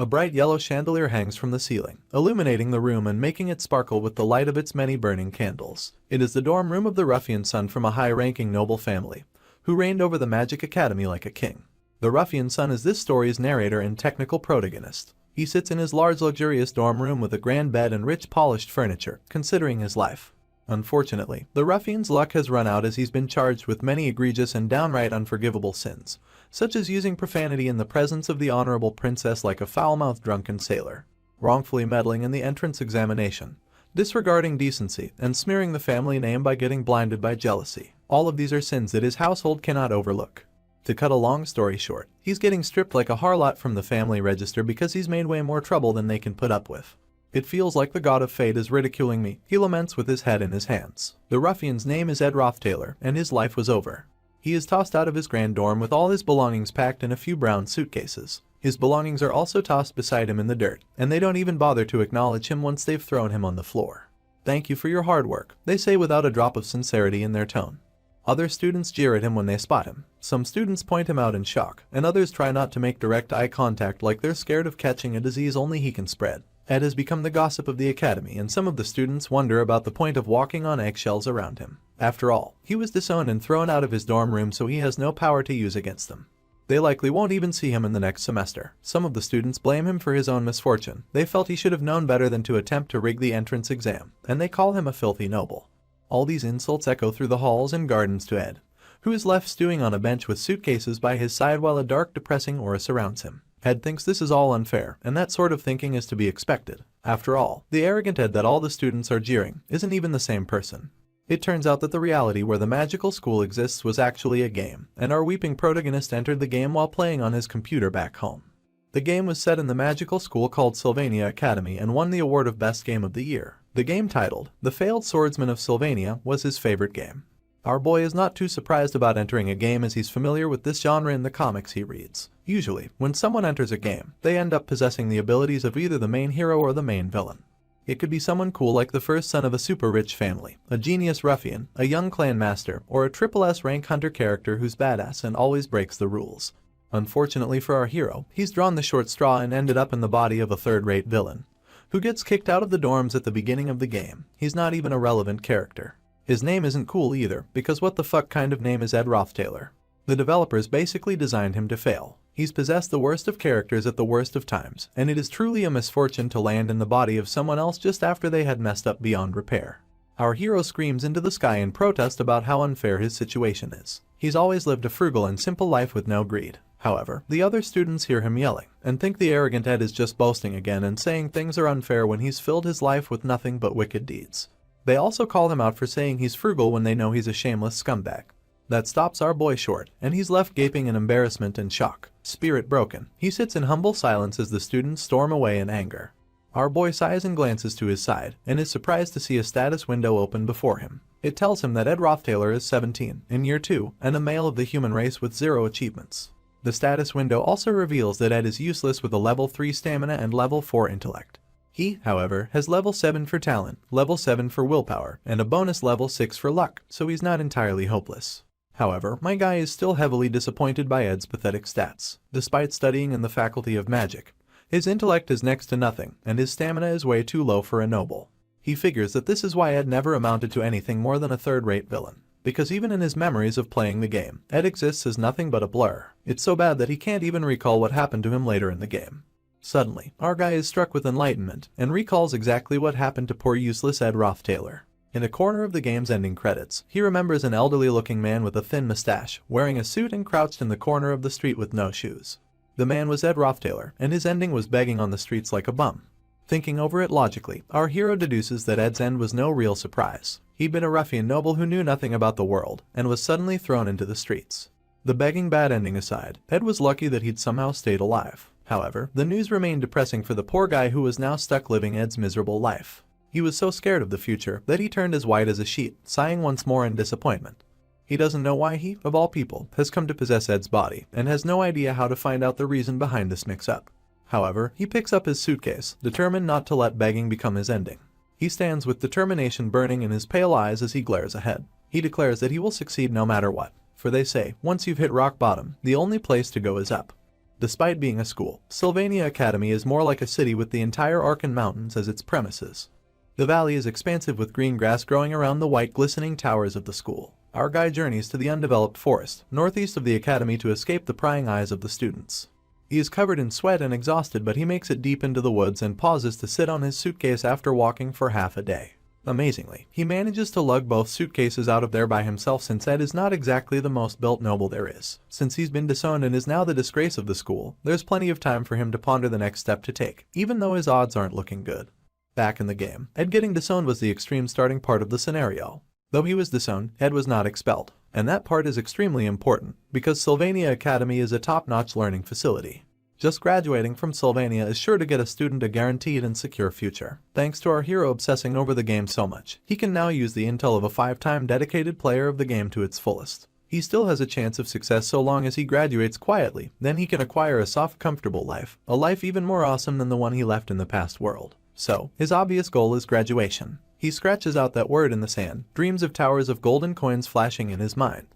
A bright yellow chandelier hangs from the ceiling, illuminating the room and making it sparkle with the light of its many burning candles. It is the dorm room of the ruffian son from a high-ranking noble family, who reigned over the magic academy like a king. The ruffian son is this story's narrator and technical protagonist. He sits in his large luxurious dorm room with a grand bed and rich polished furniture, considering his life. Unfortunately, the ruffian's luck has run out as he's been charged with many egregious and downright unforgivable sins, such as using profanity in the presence of the honorable princess like a foul-mouthed drunken sailor, wrongfully meddling in the entrance examination, disregarding decency, and smearing the family name by getting blinded by jealousy. All of these are sins that his household cannot overlook. To cut a long story short, he's getting stripped like a harlot from the family register because he's made way more trouble than they can put up with. It feels like the god of fate is ridiculing me, he laments with his head in his hands. The ruffian's name is Ed Roth Taylor, and his life was over. He is tossed out of his grand dorm with all his belongings packed in a few brown suitcases. His belongings are also tossed beside him in the dirt, and they don't even bother to acknowledge him once they've thrown him on the floor. "Thank you for your hard work," they say without a drop of sincerity in their tone. Other students jeer at him when they spot him. Some students point him out in shock, and others try not to make direct eye contact like they're scared of catching a disease only he can spread. Ed has become the gossip of the academy, and some of the students wonder about the point of walking on eggshells around him. After all, he was disowned and thrown out of his dorm room, so he has no power to use against them. They likely won't even see him in the next semester. Some of the students blame him for his own misfortune. They felt he should have known better than to attempt to rig the entrance exam, and they call him a filthy noble. All these insults echo through the halls and gardens to Ed, who is left stewing on a bench with suitcases by his side while a dark, depressing aura surrounds him. Ed thinks this is all unfair, and that sort of thinking is to be expected. After all, the arrogant Ed that all the students are jeering isn't even the same person. It turns out that the reality where the magical school exists was actually a game, and our weeping protagonist entered the game while playing on his computer back home. The game was set in the magical school called Sylvania Academy and won the award of Best Game of the Year. The game titled The Failed Swordsman of Sylvania was his favorite game. Our boy is not too surprised about entering a game as he's familiar with this genre in the comics he reads. Usually, when someone enters a game, they end up possessing the abilities of either the main hero or the main villain. It could be someone cool like the first son of a super rich family, a genius ruffian, a young clan master, or a triple S rank hunter character who's badass and always breaks the rules. Unfortunately for our hero, he's drawn the short straw and ended up in the body of a third-rate villain, who gets kicked out of the dorms at the beginning of the game. He's not even a relevant character. His name isn't cool either, because what the fuck kind of name is Ed Roth Taylor? The developers basically designed him to fail. He's possessed the worst of characters at the worst of times, and it is truly a misfortune to land in the body of someone else just after they had messed up beyond repair. Our hero screams into the sky in protest about how unfair his situation is. He's always lived a frugal and simple life with no greed. However, the other students hear him yelling, and think the arrogant Ed is just boasting again and saying things are unfair when he's filled his life with nothing but wicked deeds. They also call him out for saying he's frugal when they know he's a shameless scumbag. That stops our boy short, and he's left gaping in embarrassment and shock. Spirit broken, he sits in humble silence as the students storm away in anger. Our boy sighs and glances to his side, and is surprised to see a status window open before him. It tells him that Ed Roth Taylor is 17, in year 2, and a male of the human race with 0 achievements. The status window also reveals that Ed is useless with a level 3 stamina and level 4 intellect. He, however, has level 7 for talent, level 7 for willpower, and a bonus level 6 for luck, so he's not entirely hopeless. However, my guy is still heavily disappointed by Ed's pathetic stats. Despite studying in the Faculty of Magic, his intellect is next to nothing, and his stamina is way too low for a noble. He figures that this is why Ed never amounted to anything more than a third-rate villain. Because even in his memories of playing the game, Ed exists as nothing but a blur. It's so bad that he can't even recall what happened to him later in the game. Suddenly, our guy is struck with enlightenment, and recalls exactly what happened to poor useless Ed Roth Taylor. In a corner of the game's ending credits, he remembers an elderly-looking man with a thin mustache, wearing a suit and crouched in the corner of the street with no shoes. The man was Ed Roth Taylor, and his ending was begging on the streets like a bum. Thinking over it logically, our hero deduces that Ed's end was no real surprise. He'd been a ruffian noble who knew nothing about the world, and was suddenly thrown into the streets. The begging bad ending aside, Ed was lucky that he'd somehow stayed alive. However, the news remained depressing for the poor guy who was now stuck living Ed's miserable life. He was so scared of the future that he turned as white as a sheet, sighing once more in disappointment. He doesn't know why he, of all people, has come to possess Ed's body, and has no idea how to find out the reason behind this mix-up. However, he picks up his suitcase, determined not to let begging become his ending. He stands with determination burning in his pale eyes as he glares ahead. He declares that he will succeed no matter what, for they say, once you've hit rock bottom, the only place to go is up. Despite being a school, Sylvania Academy is more like a city with the entire Arkan Mountains as its premises. The valley is expansive with green grass growing around the white glistening towers of the school. Our guy journeys to the undeveloped forest, northeast of the academy to escape the prying eyes of the students. He is covered in sweat and exhausted, but he makes it deep into the woods and pauses to sit on his suitcase after walking for half a day. Amazingly, he manages to lug both suitcases out of there by himself since Ed is not exactly the most built noble there is. Since he's been disowned and is now the disgrace of the school, there's plenty of time for him to ponder the next step to take, even though his odds aren't looking good. Back in the game, Ed getting disowned was the extreme starting part of the scenario. Though he was disowned, Ed was not expelled. And that part is extremely important, because Sylvania Academy is a top-notch learning facility. Just graduating from Sylvania is sure to get a student a guaranteed and secure future. Thanks to our hero obsessing over the game so much, he can now use the intel of a 5-time dedicated player of the game to its fullest. He still has a chance of success so long as he graduates quietly, then he can acquire a soft, comfortable life, a life even more awesome than the one he left in the past world. So, his obvious goal is graduation. He scratches out that word in the sand, dreams of towers of golden coins flashing in his mind.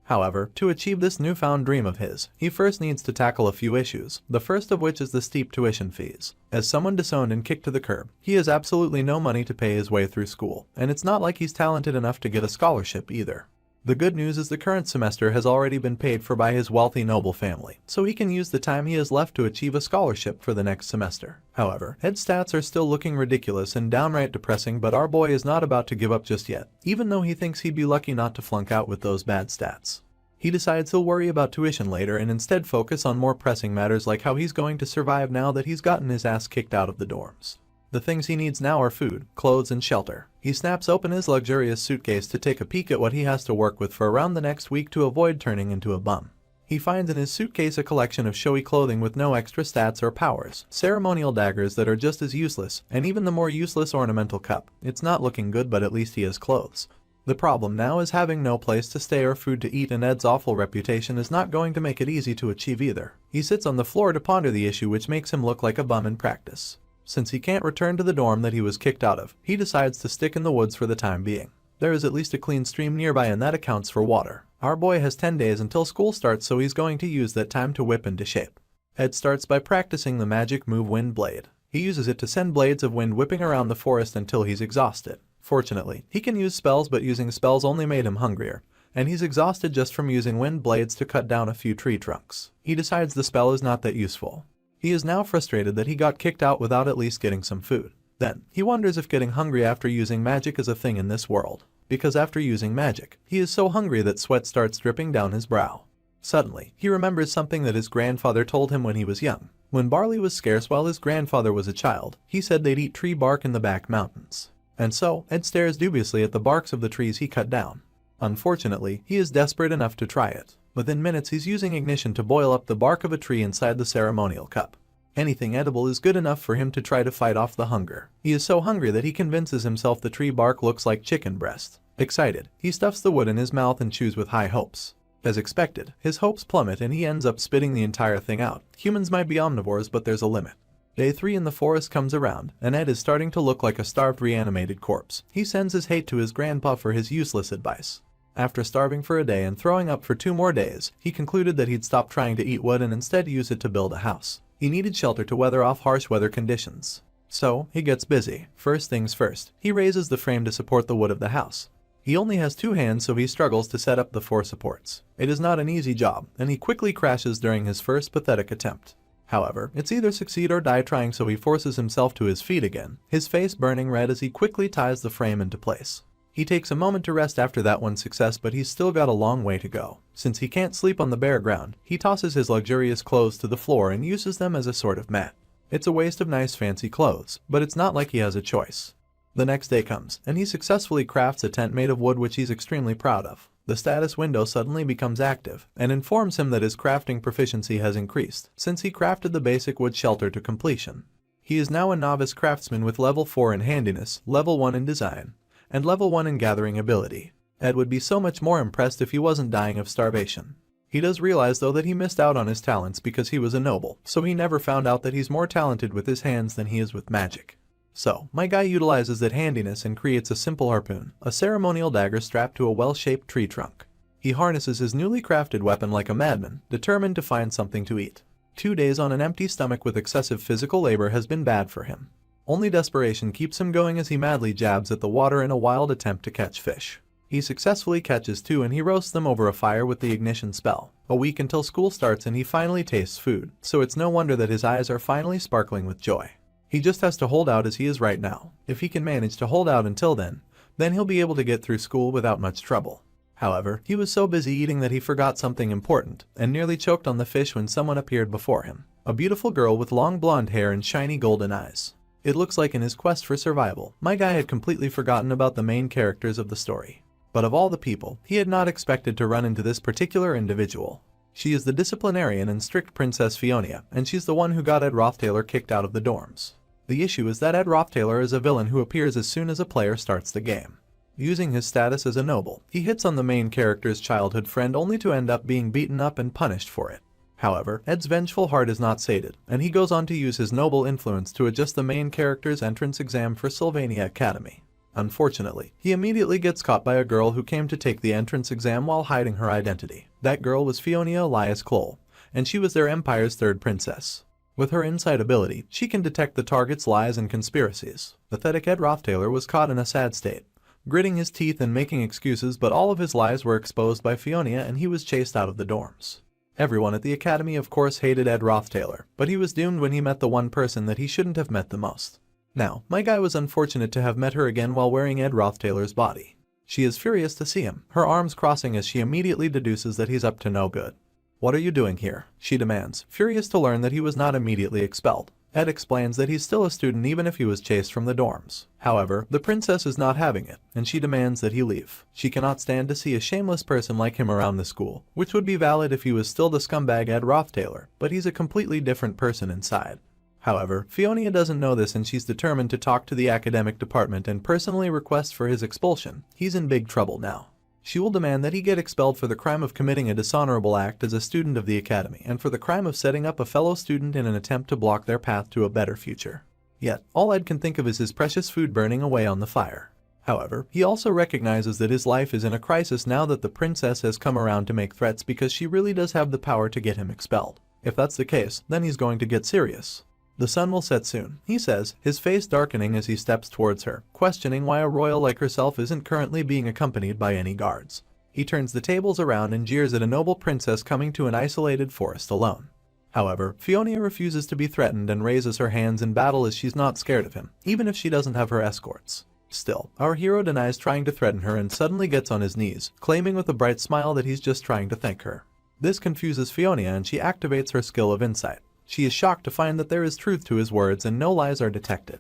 However, to achieve this newfound dream of his, he first needs to tackle a few issues, the first of which is the steep tuition fees. As someone disowned and kicked to the curb, he has absolutely no money to pay his way through school, and it's not like he's talented enough to get a scholarship either. The good news is the current semester has already been paid for by his wealthy noble family, so he can use the time he has left to achieve a scholarship for the next semester. However, Ed's stats are still looking ridiculous and downright depressing, but our boy is not about to give up just yet, even though he thinks he'd be lucky not to flunk out with those bad stats. He decides he'll worry about tuition later and instead focus on more pressing matters like how he's going to survive now that he's gotten his ass kicked out of the dorms. The things he needs now are food, clothes, and shelter. He snaps open his luxurious suitcase to take a peek at what he has to work with for around the next week to avoid turning into a bum. He finds in his suitcase a collection of showy clothing with no extra stats or powers, ceremonial daggers that are just as useless, and even the more useless ornamental cup. It's not looking good, but at least he has clothes. The problem now is having no place to stay or food to eat, and Ed's awful reputation is not going to make it easy to achieve either. He sits on the floor to ponder the issue, which makes him look like a bum in practice. Since he can't return to the dorm that he was kicked out of, he decides to stick in the woods for the time being. There is at least a clean stream nearby, and that accounts for water. Our boy has 10 days until school starts, so he's going to use that time to whip into shape. Ed starts by practicing the magic move Wind Blade. He uses it to send blades of wind whipping around the forest until he's exhausted. Fortunately, he can use spells, but using spells only made him hungrier, and he's exhausted just from using wind blades to cut down a few tree trunks. He decides the spell is not that useful. He is now frustrated that he got kicked out without at least getting some food. Then, he wonders if getting hungry after using magic is a thing in this world. Because after using magic, he is so hungry that sweat starts dripping down his brow. Suddenly, he remembers something that his grandfather told him when he was young. When barley was scarce while his grandfather was a child, he said they'd eat tree bark in the back mountains. And so, Ed stares dubiously at the barks of the trees he cut down. Unfortunately, he is desperate enough to try it. Within minutes, he's using ignition to boil up the bark of a tree inside the ceremonial cup. Anything edible is good enough for him to try to fight off the hunger. He is so hungry that he convinces himself the tree bark looks like chicken breast. Excited, he stuffs the wood in his mouth and chews with high hopes. As expected, his hopes plummet and he ends up spitting the entire thing out. Humans might be omnivores, but there's a limit. Day 3 in the forest comes around, and Ed is starting to look like a starved, reanimated corpse. He sends his hate to his grandpa for his useless advice. After starving for a day and throwing up for 2 more days, he concluded that he'd stop trying to eat wood and instead use it to build a house. He needed shelter to weather off harsh weather conditions. So, he gets busy. First things first, he raises the frame to support the wood of the house. He only has 2 hands, so he struggles to set up the 4 supports. It is not an easy job, and he quickly crashes during his first pathetic attempt. However, it's either succeed or die trying, so he forces himself to his feet again, his face burning red as he quickly ties the frame into place. He takes a moment to rest after that one success, but he's still got a long way to go. Since he can't sleep on the bare ground, he tosses his luxurious clothes to the floor and uses them as a sort of mat. It's a waste of nice fancy clothes, but it's not like he has a choice. The next day comes, and he successfully crafts a tent made of wood which he's extremely proud of. The status window suddenly becomes active, and informs him that his crafting proficiency has increased, since he crafted the basic wood shelter to completion. He is now a novice craftsman with level 4 in handiness, level 1 in design, and level 1 in gathering ability. Ed would be so much more impressed if he wasn't dying of starvation. He does realize though that he missed out on his talents because he was a noble, so he never found out that he's more talented with his hands than he is with magic. So, my guy utilizes that handiness and creates a simple harpoon, a ceremonial dagger strapped to a well-shaped tree trunk. He harnesses his newly crafted weapon like a madman, determined to find something to eat. 2 days on an empty stomach with excessive physical labor has been bad for him. Only desperation keeps him going as he madly jabs at the water in a wild attempt to catch fish. He successfully catches 2 and he roasts them over a fire with the ignition spell. A week until school starts and he finally tastes food, so it's no wonder that his eyes are finally sparkling with joy. He just has to hold out as he is right now. If he can manage to hold out until then he'll be able to get through school without much trouble. However, he was so busy eating that he forgot something important and nearly choked on the fish when someone appeared before him. A beautiful girl with long blonde hair and shiny golden eyes. It looks like in his quest for survival, my guy had completely forgotten about the main characters of the story. But of all the people, he had not expected to run into this particular individual. She is the disciplinarian and strict Princess Fionia, and she's the one who got Ed Roth Taylor kicked out of the dorms. The issue is that Ed Roth Taylor is a villain who appears as soon as a player starts the game. Using his status as a noble, he hits on the main character's childhood friend only to end up being beaten up and punished for it. However, Ed's vengeful heart is not sated, and he goes on to use his noble influence to adjust the main character's entrance exam for Sylvania Academy. Unfortunately, he immediately gets caught by a girl who came to take the entrance exam while hiding her identity. That girl was Fionia Elias Kloll, and she was their empire's 3rd princess. With her insight ability, she can detect the target's lies and conspiracies. Pathetic Ed Roth Taylor was caught in a sad state, gritting his teeth and making excuses, but all of his lies were exposed by Fionia and he was chased out of the dorms. Everyone at the academy of course hated Ed Roth Taylor, but he was doomed when he met the one person that he shouldn't have met the most. Now, my guy was unfortunate to have met her again while wearing Ed Roth Taylor's body. She is furious to see him, her arms crossing as she immediately deduces that he's up to no good. "What are you doing here?" she demands, furious to learn that he was not immediately expelled. Ed explains that he's still a student even if he was chased from the dorms. However, the princess is not having it, and she demands that he leave. She cannot stand to see a shameless person like him around the school, which would be valid if he was still the scumbag Ed Roth Taylor, but he's a completely different person inside. However, Fionia doesn't know this and she's determined to talk to the academic department and personally request for his expulsion. He's in big trouble now. She will demand that he get expelled for the crime of committing a dishonorable act as a student of the academy and for the crime of setting up a fellow student in an attempt to block their path to a better future. Yet, all Ed can think of is his precious food burning away on the fire. However, he also recognizes that his life is in a crisis now that the princess has come around to make threats because she really does have the power to get him expelled. If that's the case, then he's going to get serious. The sun will set soon, he says, his face darkening as he steps towards her, questioning why a royal like herself isn't currently being accompanied by any guards. He turns the tables around and jeers at a noble princess coming to an isolated forest alone. However, Fionia refuses to be threatened and raises her hands in battle as she's not scared of him, even if she doesn't have her escorts. Still, our hero denies trying to threaten her and suddenly gets on his knees, claiming with a bright smile that he's just trying to thank her. This confuses Fionia and she activates her skill of insight. She is shocked to find that there is truth to his words and no lies are detected.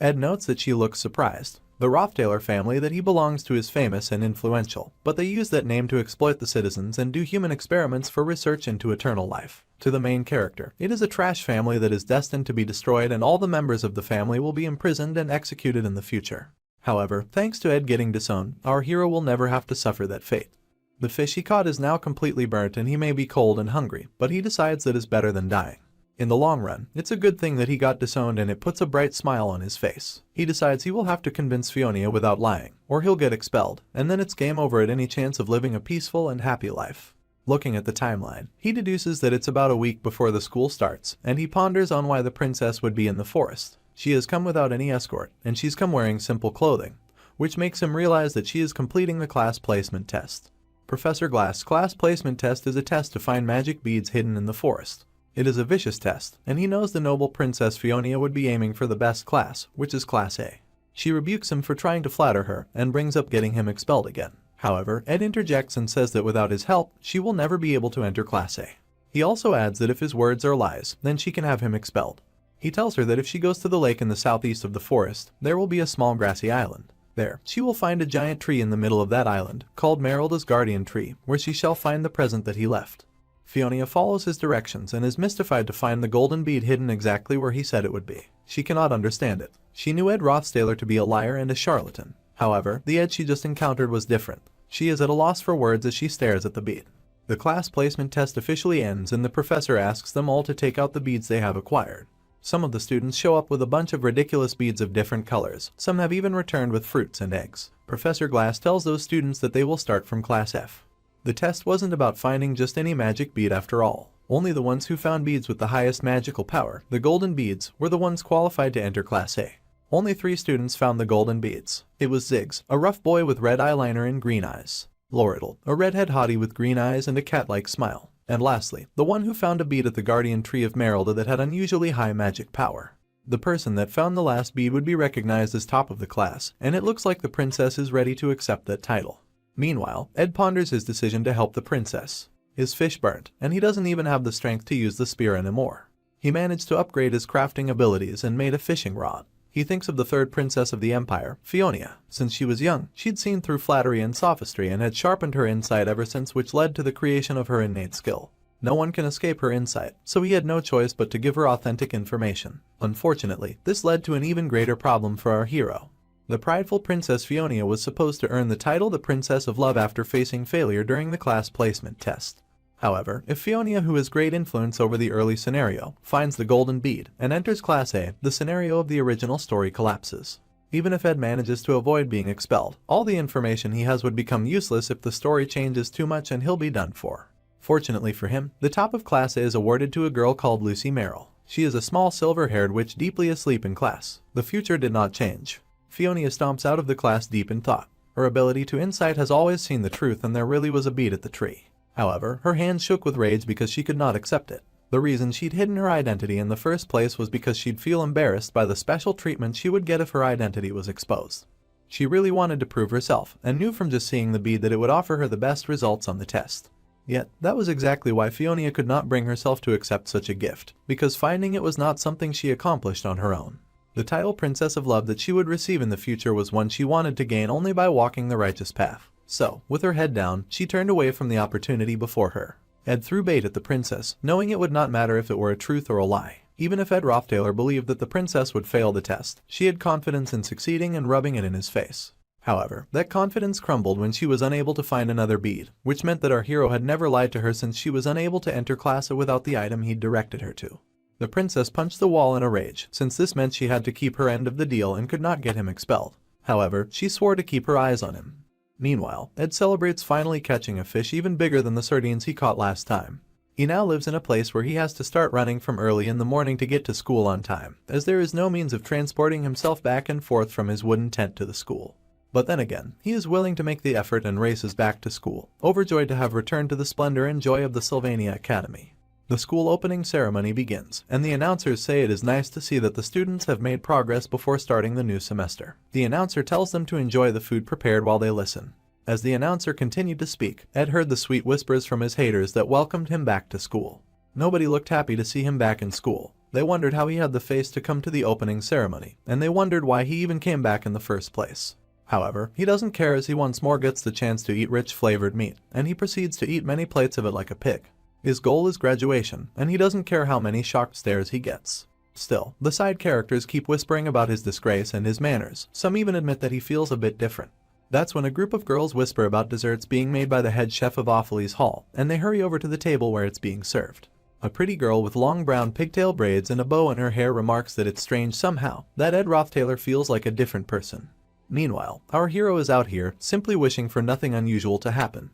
Ed notes that she looks surprised. The Roth Taylor family that he belongs to is famous and influential, but they use that name to exploit the citizens and do human experiments for research into eternal life. To the main character, it is a trash family that is destined to be destroyed and all the members of the family will be imprisoned and executed in the future. However, thanks to Ed getting disowned, our hero will never have to suffer that fate. The fish he caught is now completely burnt and he may be cold and hungry, but he decides that is better than dying. In the long run, it's a good thing that he got disowned and it puts a bright smile on his face. He decides he will have to convince Fionia without lying, or he'll get expelled, and then it's game over at any chance of living a peaceful and happy life. Looking at the timeline, he deduces that it's about a week before the school starts, and he ponders on why the princess would be in the forest. She has come without any escort, and she's come wearing simple clothing, which makes him realize that she is completing the class placement test. Professor Glass' class placement test is a test to find magic beads hidden in the forest. It is a vicious test, and he knows the noble Princess Fionia would be aiming for the best class, which is Class A. She rebukes him for trying to flatter her, and brings up getting him expelled again. However, Ed interjects and says that without his help, she will never be able to enter Class A. He also adds that if his words are lies, then she can have him expelled. He tells her that if she goes to the lake in the southeast of the forest, there will be a small grassy island. There, she will find a giant tree in the middle of that island, called Merylda's Guardian Tree, where she shall find the present that he left. Fionia follows his directions and is mystified to find the golden bead hidden exactly where he said it would be. She cannot understand it. She knew Ed Roth Taylor to be a liar and a charlatan. However, the Ed she just encountered was different. She is at a loss for words as she stares at the bead. The class placement test officially ends and the professor asks them all to take out the beads they have acquired. Some of the students show up with a bunch of ridiculous beads of different colors. Some have even returned with fruits and eggs. Professor Glass tells those students that they will start from Class F. The test wasn't about finding just any magic bead after all. Only the ones who found beads with the highest magical power, the golden beads, were the ones qualified to enter Class A. Only 3 students found the golden beads. It was Ziggs, a rough boy with red eyeliner and green eyes. Lortell, a redhead hottie with green eyes and a cat-like smile. And lastly, the one who found a bead at the guardian tree of Merelda that had unusually high magic power. The person that found the last bead would be recognized as top of the class, and it looks like the princess is ready to accept that title. Meanwhile, Ed ponders his decision to help the princess. His fish burnt, and he doesn't even have the strength to use the spear anymore. He managed to upgrade his crafting abilities and made a fishing rod. He thinks of the third princess of the empire, Fionia. Since she was young, she'd seen through flattery and sophistry and had sharpened her insight ever since, which led to the creation of her innate skill. No one can escape her insight, so he had no choice but to give her authentic information. Unfortunately, this led to an even greater problem for our hero. The prideful Princess Fionia was supposed to earn the title the Princess of Love after facing failure during the class placement test. However, if Fionia, who has great influence over the early scenario, finds the golden bead and enters Class A, the scenario of the original story collapses. Even if Ed manages to avoid being expelled, all the information he has would become useless if the story changes too much and he'll be done for. Fortunately for him, the top of Class A is awarded to a girl called Lucy Merrill. She is a small silver-haired witch deeply asleep in class. The future did not change. Fionia stomps out of the class deep in thought. Her ability to insight has always seen the truth, and there really was a bead at the tree. However, her hands shook with rage because she could not accept it. The reason she'd hidden her identity in the first place was because she'd feel embarrassed by the special treatment she would get if her identity was exposed. She really wanted to prove herself, and knew from just seeing the bead that it would offer her the best results on the test. Yet, that was exactly why Fionia could not bring herself to accept such a gift, because finding it was not something she accomplished on her own. The title Princess of Love that she would receive in the future was one she wanted to gain only by walking the righteous path. So, with her head down, she turned away from the opportunity before her. Ed threw bait at the princess, knowing it would not matter if it were a truth or a lie. Even if Ed Roth Taylor believed that the princess would fail the test, she had confidence in succeeding and rubbing it in his face. However, that confidence crumbled when she was unable to find another bead, which meant that our hero had never lied to her since she was unable to enter Class A without the item he'd directed her to. The princess punched the wall in a rage, since this meant she had to keep her end of the deal and could not get him expelled. However, she swore to keep her eyes on him. Meanwhile, Ed celebrates finally catching a fish even bigger than the sardines he caught last time. He now lives in a place where he has to start running from early in the morning to get to school on time, as there is no means of transporting himself back and forth from his wooden tent to the school. But then again, he is willing to make the effort and races back to school, overjoyed to have returned to the splendor and joy of the Sylvania Academy. The school opening ceremony begins, and the announcers say it is nice to see that the students have made progress before starting the new semester. The announcer tells them to enjoy the food prepared while they listen. As the announcer continued to speak, Ed heard the sweet whispers from his haters that welcomed him back to school. Nobody looked happy to see him back in school. They wondered how he had the face to come to the opening ceremony, and they wondered why he even came back in the first place. However, he doesn't care as he once more gets the chance to eat rich flavored meat, and he proceeds to eat many plates of it like a pig. His goal is graduation, and he doesn't care how many shocked stares he gets. Still, the side characters keep whispering about his disgrace and his manners. Some even admit that he feels a bit different. That's when a group of girls whisper about desserts being made by the head chef of Awfully's Hall, and they hurry over to the table where it's being served. A pretty girl with long brown pigtail braids and a bow in her hair remarks that it's strange somehow that Ed Roth Taylor feels like a different person. Meanwhile, our hero is out here, simply wishing for nothing unusual to happen.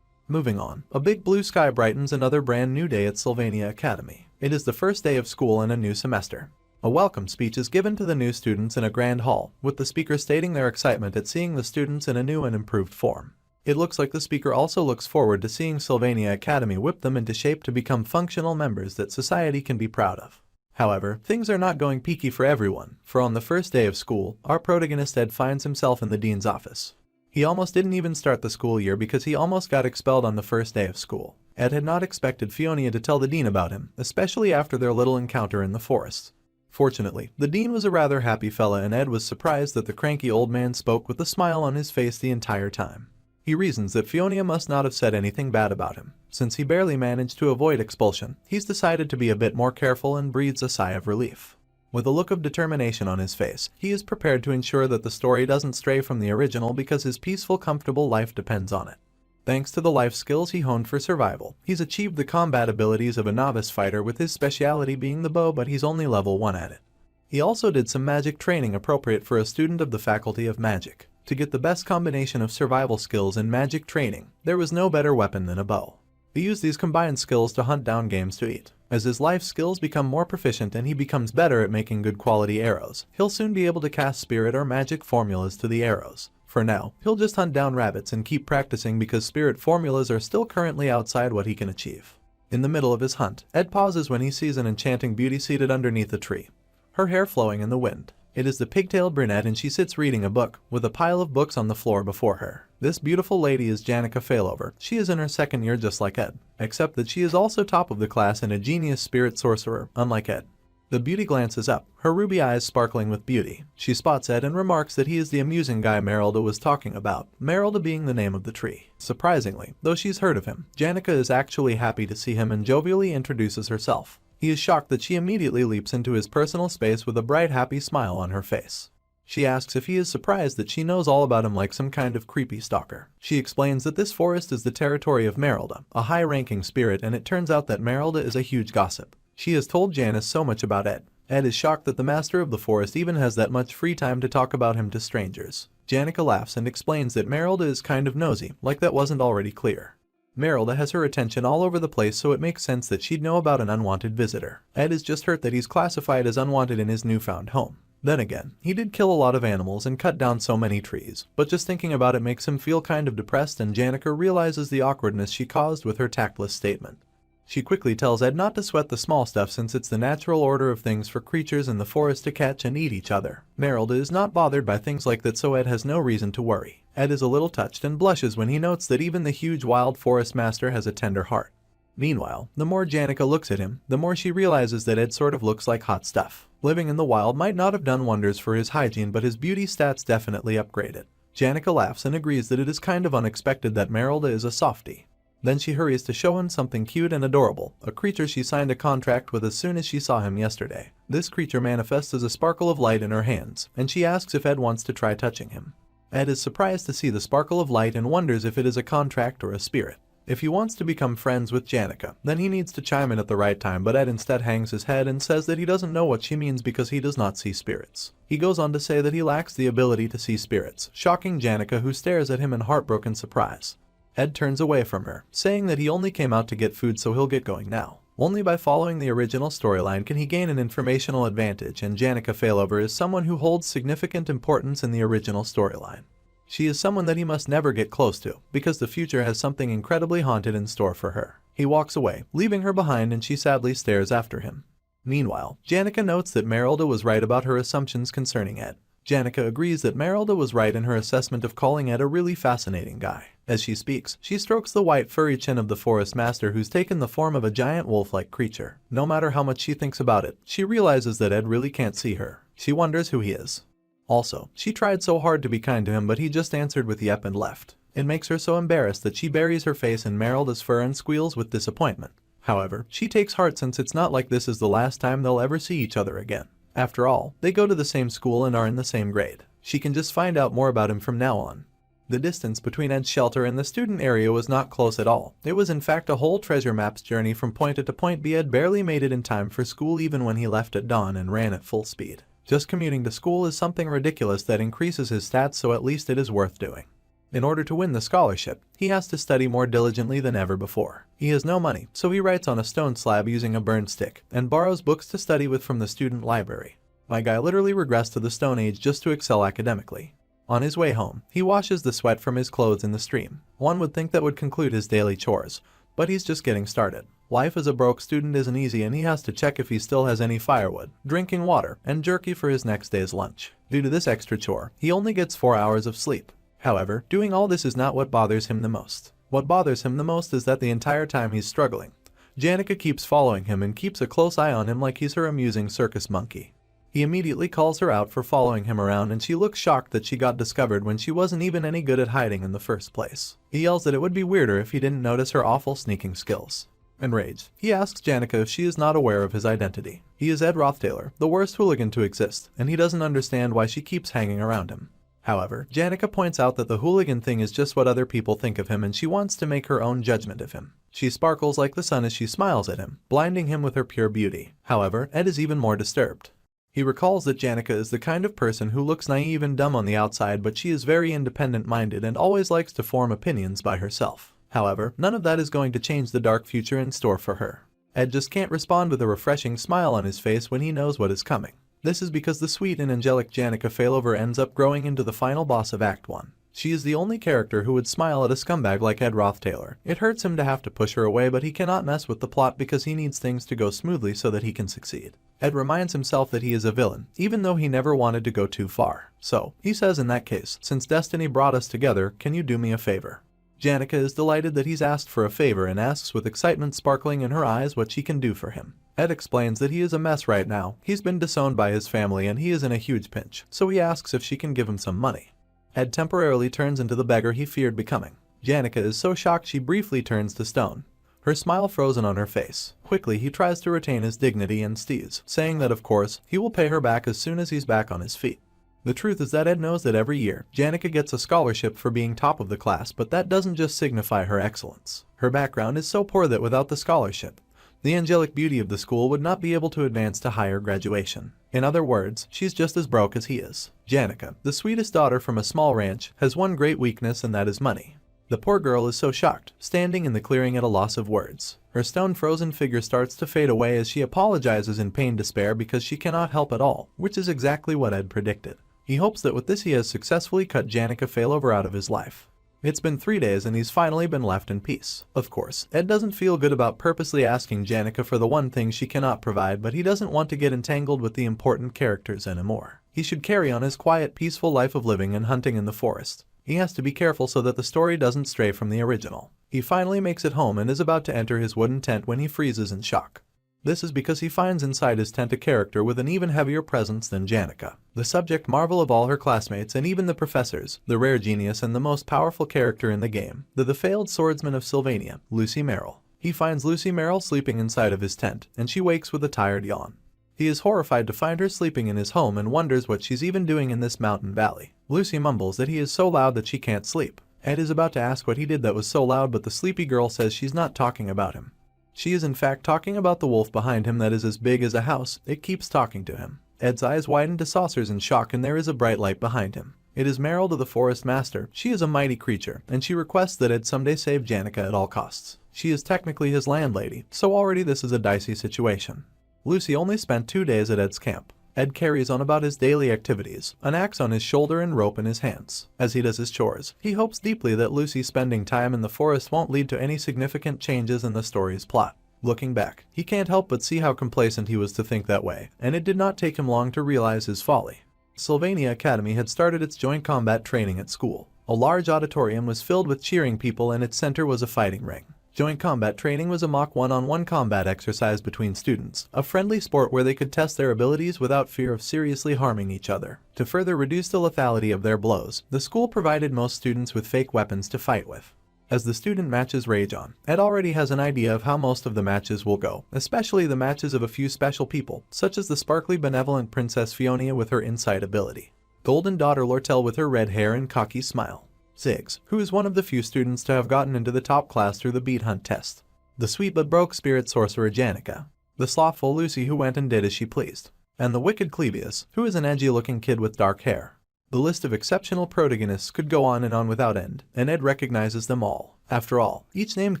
Moving on, a big blue sky brightens another brand new day at Sylvania Academy. It is the first day of school and a new semester. A welcome speech is given to the new students in a grand hall, with the speaker stating their excitement at seeing the students in a new and improved form. It looks like the speaker also looks forward to seeing Sylvania Academy whip them into shape to become functional members that society can be proud of. However, things are not going peaky for everyone, for on the first day of school, our protagonist Ed finds himself in the dean's office. He almost didn't even start the school year because he almost got expelled on the first day of school. Ed had not expected Fionia to tell the dean about him, especially after their little encounter in the forest. Fortunately, the dean was a rather happy fella, and Ed was surprised that the cranky old man spoke with a smile on his face the entire time. He reasons that Fionia must not have said anything bad about him. Since he barely managed to avoid expulsion, he's decided to be a bit more careful and breathes a sigh of relief. With a look of determination on his face, he is prepared to ensure that the story doesn't stray from the original because his peaceful, comfortable life depends on it. Thanks to the life skills he honed for survival, he's achieved the combat abilities of a novice fighter, with his speciality being the bow, but he's only level 1 at it. He also did some magic training appropriate for a student of the Faculty of Magic. To get the best combination of survival skills and magic training, there was no better weapon than a bow. He used these combined skills to hunt down games to eat. As his life skills become more proficient and he becomes better at making good quality arrows, he'll soon be able to cast spirit or magic formulas to the arrows. For now, he'll just hunt down rabbits and keep practicing because spirit formulas are still currently outside what he can achieve. In the middle of his hunt, Ed pauses when he sees an enchanting beauty seated underneath a tree, her hair flowing in the wind. It is the pigtailed brunette and she sits reading a book, with a pile of books on the floor before her. This beautiful lady is Janica Failover. She is in her second year just like Ed, except that she is also top of the class and a genius spirit sorcerer, unlike Ed. The beauty glances up, her ruby eyes sparkling with beauty. She spots Ed and remarks that he is the amusing guy Merylda was talking about, Merylda being the name of the tree. Surprisingly, though she's heard of him, Janica is actually happy to see him and jovially introduces herself. He is shocked that she immediately leaps into his personal space with a bright happy smile on her face. She asks if he is surprised that she knows all about him like some kind of creepy stalker. She explains that this forest is the territory of Merylda, a high-ranking spirit, and it turns out that Merylda is a huge gossip. She has told Janice so much about Ed. Ed is shocked that the master of the forest even has that much free time to talk about him to strangers. Janica laughs and explains that Merylda is kind of nosy, like that wasn't already clear. Merylda has her attention all over the place, so it makes sense that she'd know about an unwanted visitor. Ed is just hurt that he's classified as unwanted in his newfound home. Then again, he did kill a lot of animals and cut down so many trees, but just thinking about it makes him feel kind of depressed, and Janica realizes the awkwardness she caused with her tactless statement. She quickly tells Ed not to sweat the small stuff since it's the natural order of things for creatures in the forest to catch and eat each other. Merylda is not bothered by things like that, so Ed has no reason to worry. Ed is a little touched and blushes when he notes that even the huge wild forest master has a tender heart. Meanwhile, the more Janica looks at him, the more she realizes that Ed sort of looks like hot stuff. Living in the wild might not have done wonders for his hygiene, but his beauty stats definitely upgraded. Janica laughs and agrees that it is kind of unexpected that Merylda is a softie. Then she hurries to show him something cute and adorable, a creature she signed a contract with as soon as she saw him yesterday. This creature manifests as a sparkle of light in her hands, and she asks if Ed wants to try touching him. Ed is surprised to see the sparkle of light and wonders if it is a contract or a spirit. If he wants to become friends with Janica, then he needs to chime in at the right time, but Ed instead hangs his head and says that he doesn't know what she means because he does not see spirits. He goes on to say that he lacks the ability to see spirits, shocking Janica, who stares at him in heartbroken surprise. Ed turns away from her, saying that he only came out to get food, so he'll get going now. Only by following the original storyline can he gain an informational advantage, and Janica Failover is someone who holds significant importance in the original storyline. She is someone that he must never get close to, because the future has something incredibly haunted in store for her. He walks away, leaving her behind, and she sadly stares after him. Meanwhile, Janica notes that Merylda was right about her assumptions concerning Ed. Janica agrees that Merylda was right in her assessment of calling Ed a really fascinating guy. As she speaks, she strokes the white furry chin of the forest master, who's taken the form of a giant wolf-like creature. No matter how much she thinks about it, she realizes that Ed really can't see her. She wonders who he is. Also, she tried so hard to be kind to him, but he just answered with yep and left. It makes her so embarrassed that she buries her face in Merylda's fur and squeals with disappointment. However, she takes heart since it's not like this is the last time they'll ever see each other again. After all, they go to the same school and are in the same grade. She can just find out more about him from now on. The distance between Ed's shelter and the student area was not close at all. It was in fact a whole treasure map's journey from point A to point B. Ed barely made it in time for school even when he left at dawn and ran at full speed. Just commuting to school is something ridiculous that increases his stats, so at least it is worth doing. In order to win the scholarship, he has to study more diligently than ever before. He has no money, so he writes on a stone slab using a burned stick, and borrows books to study with from the student library. My guy literally regressed to the Stone Age just to excel academically. On his way home, he washes the sweat from his clothes in the stream. One would think that would conclude his daily chores, but he's just getting started. Life as a broke student isn't easy, and he has to check if he still has any firewood, drinking water, and jerky for his next day's lunch. Due to this extra chore, he only gets 4 hours of sleep. However, doing all this is not what bothers him the most. What bothers him the most is that the entire time he's struggling, Janica keeps following him and keeps a close eye on him like he's her amusing circus monkey. He immediately calls her out for following him around, and she looks shocked that she got discovered when she wasn't even any good at hiding in the first place. He yells that it would be weirder if he didn't notice her awful sneaking skills. Enraged, he asks Janica if she is not aware of his identity. He is Ed Roth Taylor, the worst hooligan to exist, and he doesn't understand why she keeps hanging around him. However, Janica points out that the hooligan thing is just what other people think of him, and she wants to make her own judgment of him. She sparkles like the sun as she smiles at him, blinding him with her pure beauty. However, Ed is even more disturbed. He recalls that Janica is the kind of person who looks naive and dumb on the outside, but she is very independent-minded and always likes to form opinions by herself. However, none of that is going to change the dark future in store for her. Ed just can't respond with a refreshing smile on his face when he knows what is coming. This is because the sweet and angelic Janica failover ends up growing into the final boss of Act 1. She is the only character who would smile at a scumbag like Ed Roth Taylor. It hurts him to have to push her away, but he cannot mess with the plot because he needs things to go smoothly so that he can succeed. Ed reminds himself that he is a villain, even though he never wanted to go too far. So, he says, in that case, since destiny brought us together, can you do me a favor? Janica is delighted that he's asked for a favor and asks with excitement sparkling in her eyes what she can do for him. Ed explains that he is a mess right now. He's been disowned by his family and he is in a huge pinch, so he asks if she can give him some money. Ed temporarily turns into the beggar he feared becoming. Janica is so shocked she briefly turns to stone, her smile frozen on her face. Quickly he tries to retain his dignity and stees, saying that of course, he will pay her back as soon as he's back on his feet. The truth is that Ed knows that every year, Janica gets a scholarship for being top of the class, but that doesn't just signify her excellence. Her background is so poor that without the scholarship, the angelic beauty of the school would not be able to advance to higher graduation. In other words, she's just as broke as he is. Janica, the sweetest daughter from a small ranch, has one great weakness, and that is money. The poor girl is so shocked, standing in the clearing at a loss of words. Her stone-frozen figure starts to fade away as she apologizes in pain despair because she cannot help at all, which is exactly what Ed predicted. He hopes that with this he has successfully cut Janica failover out of his life. It's been 3 days and he's finally been left in peace. Of course, Ed doesn't feel good about purposely asking Janica for the one thing she cannot provide, but he doesn't want to get entangled with the important characters anymore. He should carry on his quiet, peaceful life of living and hunting in the forest. He has to be careful so that the story doesn't stray from the original. He finally makes it home and is about to enter his wooden tent when he freezes in shock. This is because he finds inside his tent a character with an even heavier presence than Janica, the subject marvel of all her classmates and even the professors, the rare genius and the most powerful character in the game, the failed swordsman of Sylvania, Lucy Merrill. He finds Lucy Merrill sleeping inside of his tent, and she wakes with a tired yawn. He is horrified to find her sleeping in his home and wonders what she's even doing in this mountain valley. Lucy mumbles that he is so loud that she can't sleep. Ed is about to ask what he did that was so loud, but the sleepy girl says she's not talking about him. She is in fact talking about the wolf behind him that is as big as a house. It keeps talking to him. Ed's eyes widen to saucers in shock, and there is a bright light behind him. It is Merrill, to the forest master. She is a mighty creature, and she requests that Ed someday save Janica at all costs. She is technically his landlady, so already this is a dicey situation. Lucy only spent 2 days at Ed's camp. Ed carries on about his daily activities, an axe on his shoulder and rope in his hands. As he does his chores, he hopes deeply that Lucy spending time in the forest won't lead to any significant changes in the story's plot. Looking back, he can't help but see how complacent he was to think that way, and it did not take him long to realize his folly. Sylvania Academy had started its joint combat training at school. A large auditorium was filled with cheering people and its center was a fighting ring. Joint combat training was a mock one-on-one combat exercise between students, a friendly sport where they could test their abilities without fear of seriously harming each other. To further reduce the lethality of their blows, the school provided most students with fake weapons to fight with. As the student matches rage on, Ed already has an idea of how most of the matches will go, especially the matches of a few special people, such as the sparkly benevolent Princess Fionia with her insight ability, golden daughter Lortell with her red hair and cocky smile, Ziggs, who is one of the few students to have gotten into the top class through the beat hunt test, the sweet but broke spirit sorcerer Janica, the slothful Lucy who went and did as she pleased, and the wicked Clebius, who is an edgy-looking kid with dark hair. The list of exceptional protagonists could go on and on without end, and Ed recognizes them all. After all, each named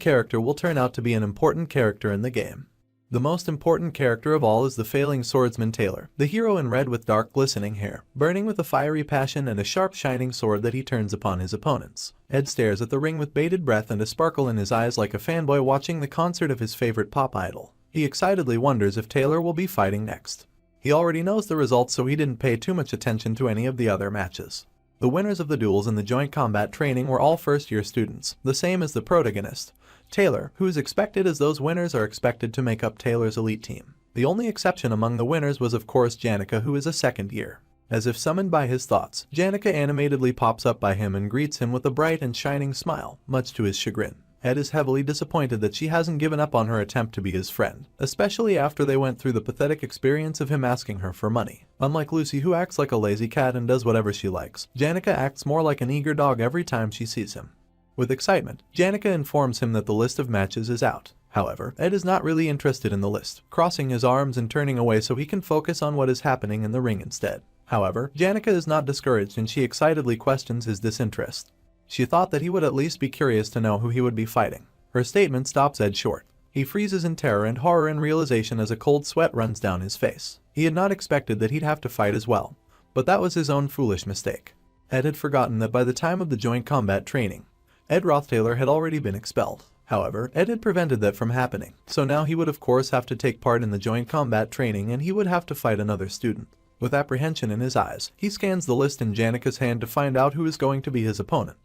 character will turn out to be an important character in the game. The most important character of all is the failing swordsman Taylor, the hero in red with dark glistening hair, burning with a fiery passion and a sharp shining sword that he turns upon his opponents. Ed stares at the ring with bated breath and a sparkle in his eyes like a fanboy watching the concert of his favorite pop idol. He excitedly wonders if Taylor will be fighting next. He already knows the results, so he didn't pay too much attention to any of the other matches. The winners of the duels and the joint combat training were all first-year students, the same as the protagonist, Taylor, who is expected as those winners are expected to make up Taylor's elite team. The only exception among the winners was of course Janica, who is a second year. As if summoned by his thoughts, Janica animatedly pops up by him and greets him with a bright and shining smile, much to his chagrin. Ed is heavily disappointed that she hasn't given up on her attempt to be his friend, especially after they went through the pathetic experience of him asking her for money. Unlike Lucy, who acts like a lazy cat and does whatever she likes, Janica acts more like an eager dog every time she sees him. With excitement, Janica informs him that the list of matches is out. However, Ed is not really interested in the list, crossing his arms and turning away so he can focus on what is happening in the ring instead. However, Janica is not discouraged and she excitedly questions his disinterest. She thought that he would at least be curious to know who he would be fighting. Her statement stops Ed short. He freezes in terror and horror and realization as a cold sweat runs down his face. He had not expected that he'd have to fight as well, but that was his own foolish mistake. Ed had forgotten that by the time of the joint combat training, Ed Roth Taylor had already been expelled. However, Ed had prevented that from happening, so now he would of course have to take part in the joint combat training and he would have to fight another student. With apprehension in his eyes, he scans the list in Janica's hand to find out who is going to be his opponent.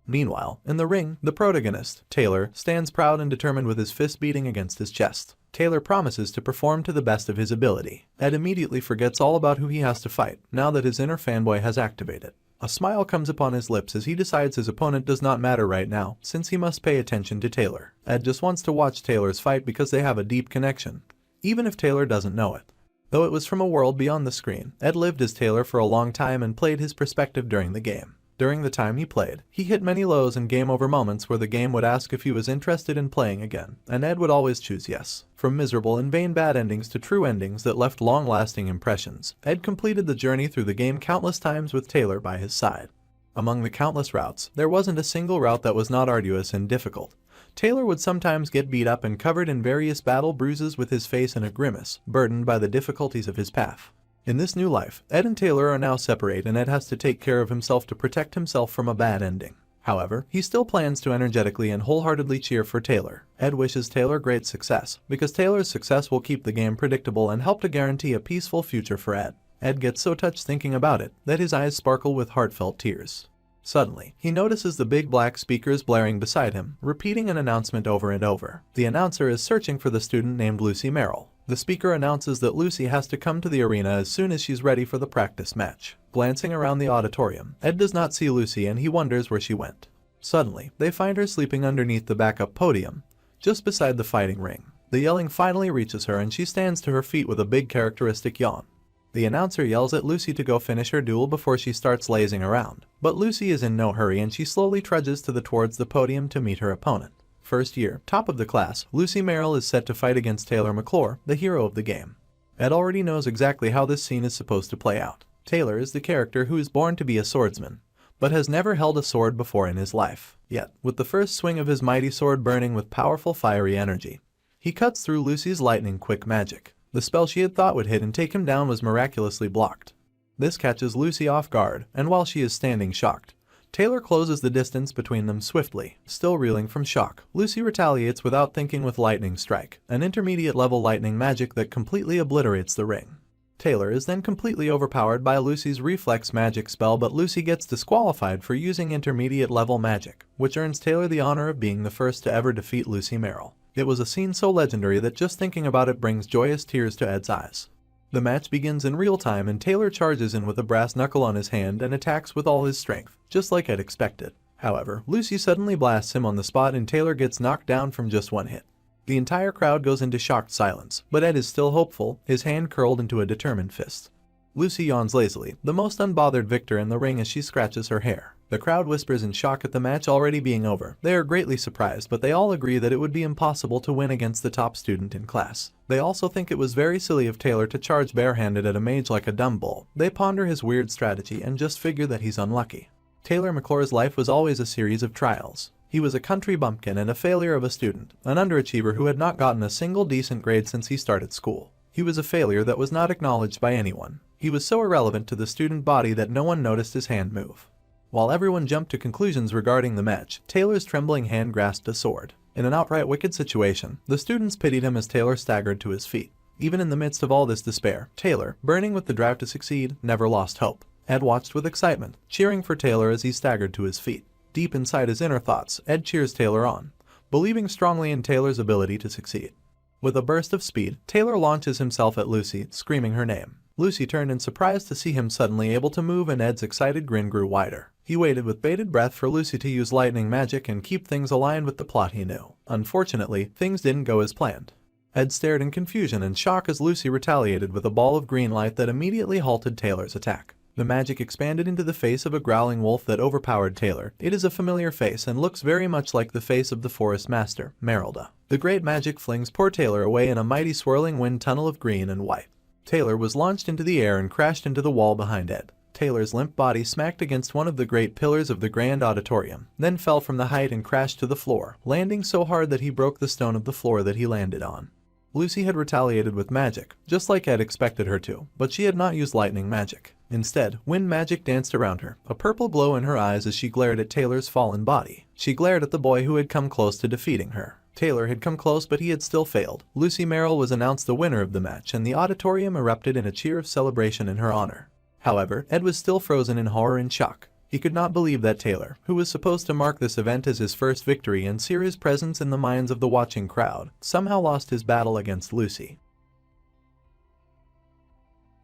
Meanwhile, in the ring, the protagonist, Taylor, stands proud and determined with his fist beating against his chest. Taylor promises to perform to the best of his ability. Ed immediately forgets all about who he has to fight, now that his inner fanboy has activated. A smile comes upon his lips as he decides his opponent does not matter right now, since he must pay attention to Taylor. Ed just wants to watch Taylor's fight because they have a deep connection, even if Taylor doesn't know it. Though it was from a world beyond the screen, Ed lived as Taylor for a long time and played his perspective during the game. During the time he played, he hit many lows and game over moments where the game would ask if he was interested in playing again, and Ed would always choose yes. From miserable and vain bad endings to true endings that left long-lasting impressions, Ed completed the journey through the game countless times with Taylor by his side. Among the countless routes, there wasn't a single route that was not arduous and difficult. Taylor would sometimes get beat up and covered in various battle bruises with his face in a grimace, burdened by the difficulties of his path. In this new life, Ed and Taylor are now separate and Ed has to take care of himself to protect himself from a bad ending. However, he still plans to energetically and wholeheartedly cheer for Taylor. Ed wishes Taylor great success, because Taylor's success will keep the game predictable and help to guarantee a peaceful future for Ed. Ed gets so touched thinking about it, that his eyes sparkle with heartfelt tears. Suddenly, he notices the big black speakers blaring beside him, repeating an announcement over and over. The announcer is searching for the student named Lucy Merrill. The speaker announces that Lucy has to come to the arena as soon as she's ready for the practice match. Glancing around the auditorium, Ed does not see Lucy and he wonders where she went. Suddenly, they find her sleeping underneath the backup podium, just beside the fighting ring. The yelling finally reaches her and she stands to her feet with a big characteristic yawn. The announcer yells at Lucy to go finish her duel before she starts lazing around, but Lucy is in no hurry and she slowly trudges towards the podium to meet her opponent. First year, top of the class, Lucy Merrill is set to fight against Taylor McClure, the hero of the game. Ed already knows exactly how this scene is supposed to play out. Taylor is the character who is born to be a swordsman, but has never held a sword before in his life. Yet, with the first swing of his mighty sword burning with powerful fiery energy, he cuts through Lucy's lightning-quick magic. The spell she had thought would hit and take him down was miraculously blocked. This catches Lucy off guard, and while she is standing shocked, Taylor closes the distance between them swiftly. Still reeling from shock, Lucy retaliates without thinking with Lightning Strike, an intermediate-level lightning magic that completely obliterates the ring. Taylor is then completely overpowered by Lucy's reflex magic spell, but Lucy gets disqualified for using intermediate-level magic, which earns Taylor the honor of being the first to ever defeat Lucy Merrill. It was a scene so legendary that just thinking about it brings joyous tears to Ed's eyes. The match begins in real time and Taylor charges in with a brass knuckle on his hand and attacks with all his strength, just like Ed expected. However, Lucy suddenly blasts him on the spot and Taylor gets knocked down from just one hit. The entire crowd goes into shocked silence, but Ed is still hopeful, his hand curled into a determined fist. Lucy yawns lazily, the most unbothered victor in the ring as she scratches her hair. The crowd whispers in shock at the match already being over. They are greatly surprised, but they all agree that it would be impossible to win against the top student in class. They also think it was very silly of Taylor to charge barehanded at a mage like a dumb bull. They ponder his weird strategy and just figure that he's unlucky. Taylor McClure's life was always a series of trials. He was a country bumpkin and a failure of a student, an underachiever who had not gotten a single decent grade since he started school. He was a failure that was not acknowledged by anyone. He was so irrelevant to the student body that no one noticed his hand move. While everyone jumped to conclusions regarding the match, Taylor's trembling hand grasped a sword. In an outright wicked situation, the students pitied him as Taylor staggered to his feet. Even in the midst of all this despair, Taylor, burning with the drive to succeed, never lost hope. Ed watched with excitement, cheering for Taylor as he staggered to his feet. Deep inside his inner thoughts, Ed cheers Taylor on, believing strongly in Taylor's ability to succeed. With a burst of speed, Taylor launches himself at Lucy, screaming her name. Lucy turned in surprise to see him suddenly able to move and Ed's excited grin grew wider. He waited with bated breath for Lucy to use lightning magic and keep things aligned with the plot he knew. Unfortunately, things didn't go as planned. Ed stared in confusion and shock as Lucy retaliated with a ball of green light that immediately halted Taylor's attack. The magic expanded into the face of a growling wolf that overpowered Taylor. It is a familiar face and looks very much like the face of the forest master, Merylda. The great magic flings poor Taylor away in a mighty swirling wind tunnel of green and white. Taylor was launched into the air and crashed into the wall behind Ed. Taylor's limp body smacked against one of the great pillars of the grand auditorium, then fell from the height and crashed to the floor, landing so hard that he broke the stone of the floor that he landed on. Lucy had retaliated with magic, just like Ed expected her to, but she had not used lightning magic. Instead, wind magic danced around her, a purple glow in her eyes as she glared at Taylor's fallen body. She glared at the boy who had come close to defeating her. Taylor had come close, but he had still failed. Lucy Merrill was announced the winner of the match, and the auditorium erupted in a cheer of celebration in her honor. However, Ed was still frozen in horror and shock. He could not believe that Taylor, who was supposed to mark this event as his first victory and sear his presence in the minds of the watching crowd, somehow lost his battle against Lucy.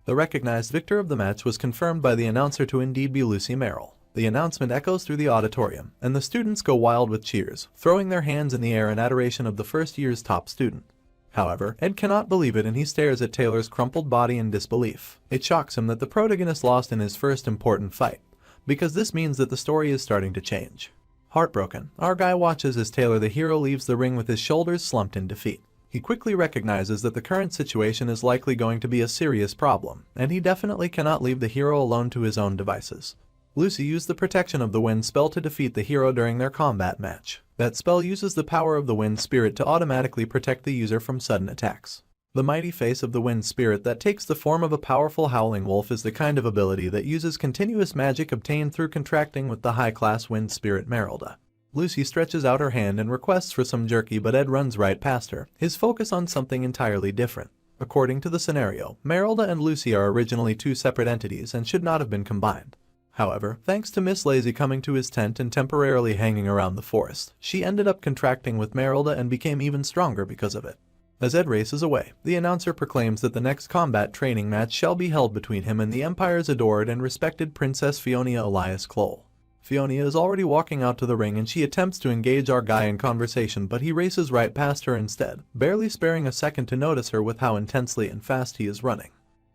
The recognized victor of the match was confirmed by the announcer to indeed be Lucy Merrill. The announcement echoes through the auditorium, and the students go wild with cheers, throwing their hands in the air in adoration of the first year's top student. However, Ed cannot believe it and he stares at Taylor's crumpled body in disbelief. It shocks him that the protagonist lost in his first important fight, because this means that the story is starting to change. Heartbroken, our guy watches as Taylor the hero leaves the ring with his shoulders slumped in defeat. He quickly recognizes that the current situation is likely going to be a serious problem, and he definitely cannot leave the hero alone to his own devices. Lucy used the protection of the wind spell to defeat the hero during their combat match. That spell uses the power of the wind spirit to automatically protect the user from sudden attacks. The mighty face of the wind spirit that takes the form of a powerful howling wolf is the kind of ability that uses continuous magic obtained through contracting with the high-class wind spirit Merylda. Lucy stretches out her hand and requests for some jerky, but Ed runs right past her, his focus on something entirely different. According to the scenario, Merylda and Lucy are originally two separate entities and should not have been combined. However, thanks to Miss Lazy coming to his tent and temporarily hanging around the forest, she ended up contracting with Merylda and became even stronger because of it. As Ed races away, the announcer proclaims that the next combat training match shall be held between him and the Empire's adored and respected Princess Fionia Elias Clole. Fionia is already walking out to the ring and she attempts to engage our guy in conversation, but he races right past her instead, barely sparing a second to notice her with how intensely and fast he is running.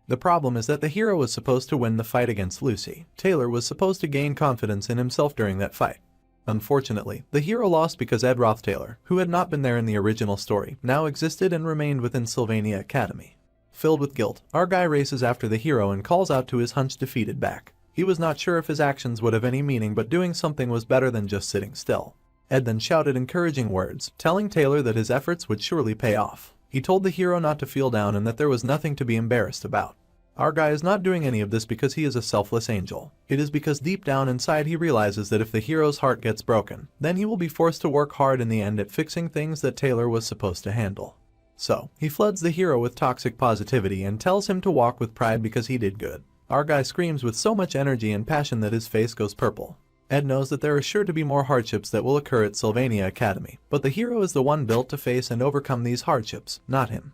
The problem is that the hero was supposed to win the fight against Lucy. Taylor was supposed to gain confidence in himself during that fight. Unfortunately, the hero lost because Ed Roth Taylor, who had not been there in the original story, now existed and remained within Sylvania Academy. Filled with guilt, our guy races after the hero and calls out to his hunched defeated back. He was not sure if his actions would have any meaning, but doing something was better than just sitting still. Ed then shouted encouraging words, telling Taylor that his efforts would surely pay off. He told the hero not to feel down and that there was nothing to be embarrassed about. Our guy is not doing any of this because he is a selfless angel. It is because deep down inside he realizes that if the hero's heart gets broken, then he will be forced to work hard in the end at fixing things that Taylor was supposed to handle. So, he floods the hero with toxic positivity and tells him to walk with pride because he did good. Our guy screams with so much energy and passion that his face goes purple. Ed knows that there are sure to be more hardships that will occur at Sylvania Academy, but the hero is the one built to face and overcome these hardships, not him.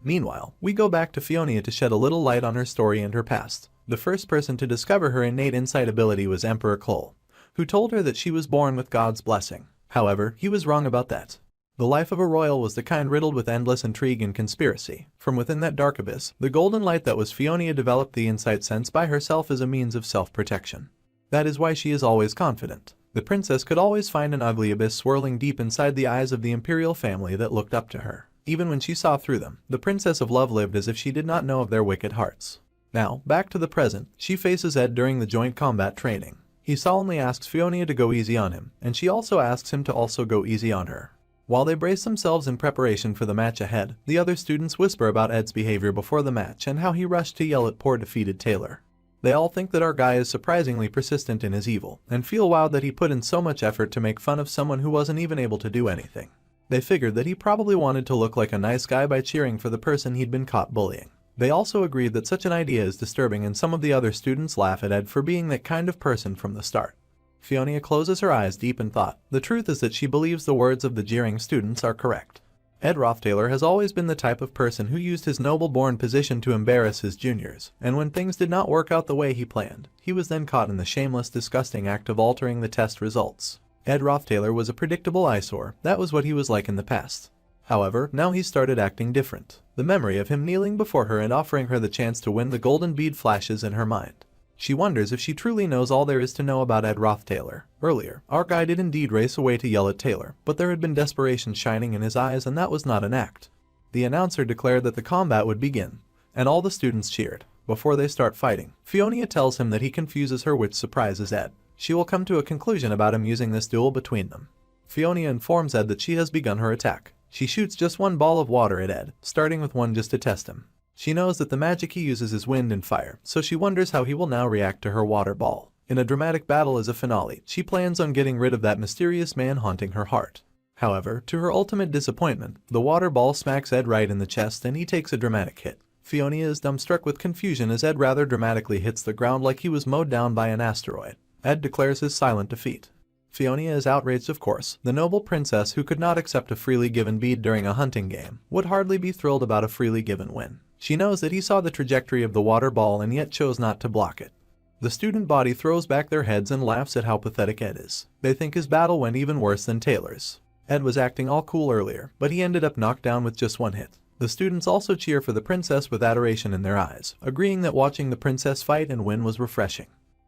Meanwhile, we go back to Fionia to shed a little light on her story and her past. The first person to discover her innate insight ability was Emperor Cole, who told her that she was born with God's blessing. However, he was wrong about that. The life of a royal was the kind riddled with endless intrigue and conspiracy. From within that dark abyss, the golden light that was Fionia developed the insight sense by herself as a means of self-protection. That is why she is always confident. The princess could always find an ugly abyss swirling deep inside the eyes of the imperial family that looked up to her. Even when she saw through them, the Princess of Love lived as if she did not know of their wicked hearts. Now, back to the present, she faces Ed during the joint combat training. He solemnly asks Fionia to go easy on him, and she also asks him to also go easy on her. While they brace themselves in preparation for the match ahead, the other students whisper about Ed's behavior before the match and how he rushed to yell at poor defeated Taylor. They all think that our guy is surprisingly persistent in his evil, and feel wowed that he put in so much effort to make fun of someone who wasn't even able to do anything. They figured that he probably wanted to look like a nice guy by cheering for the person he'd been caught bullying. They also agreed that such an idea is disturbing, and some of the other students laugh at Ed for being that kind of person from the start. Fionia closes her eyes deep in thought. The truth is that she believes the words of the jeering students are correct. Ed Roth Taylor has always been the type of person who used his noble-born position to embarrass his juniors, and when things did not work out the way he planned, he was then caught in the shameless, disgusting act of altering the test results. Ed Roth Taylor was a predictable eyesore. That was what he was like in the past. However, now he started acting different. The memory of him kneeling before her and offering her the chance to win the golden bead flashes in her mind. She wonders if she truly knows all there is to know about Ed Roth Taylor. Earlier, our guy did indeed race away to yell at Taylor, but there had been desperation shining in his eyes and that was not an act. The announcer declared that the combat would begin, and all the students cheered. Before they start fighting, Fionia tells him that he confuses her, which surprises Ed. She will come to a conclusion about him using this duel between them. Fionia informs Ed that she has begun her attack. She shoots just one ball of water at Ed, starting with one just to test him. She knows that the magic he uses is wind and fire, so she wonders how he will now react to her water ball. In a dramatic battle as a finale, she plans on getting rid of that mysterious man haunting her heart. However, to her ultimate disappointment, the water ball smacks Ed right in the chest and he takes a dramatic hit. Fionia is dumbstruck with confusion as Ed rather dramatically hits the ground like he was mowed down by an asteroid. Ed declares his silent defeat. Fionia is outraged, of course. The noble princess who could not accept a freely given bead during a hunting game would hardly be thrilled about a freely given win. She knows that he saw the trajectory of the water ball and yet chose not to block it. The student body throws back their heads and laughs at how pathetic Ed is. They think his battle went even worse than Taylor's. Ed was acting all cool earlier, but he ended up knocked down with just one hit. The students also cheer for the princess with adoration in their eyes, agreeing that watching the princess fight and win was refreshing.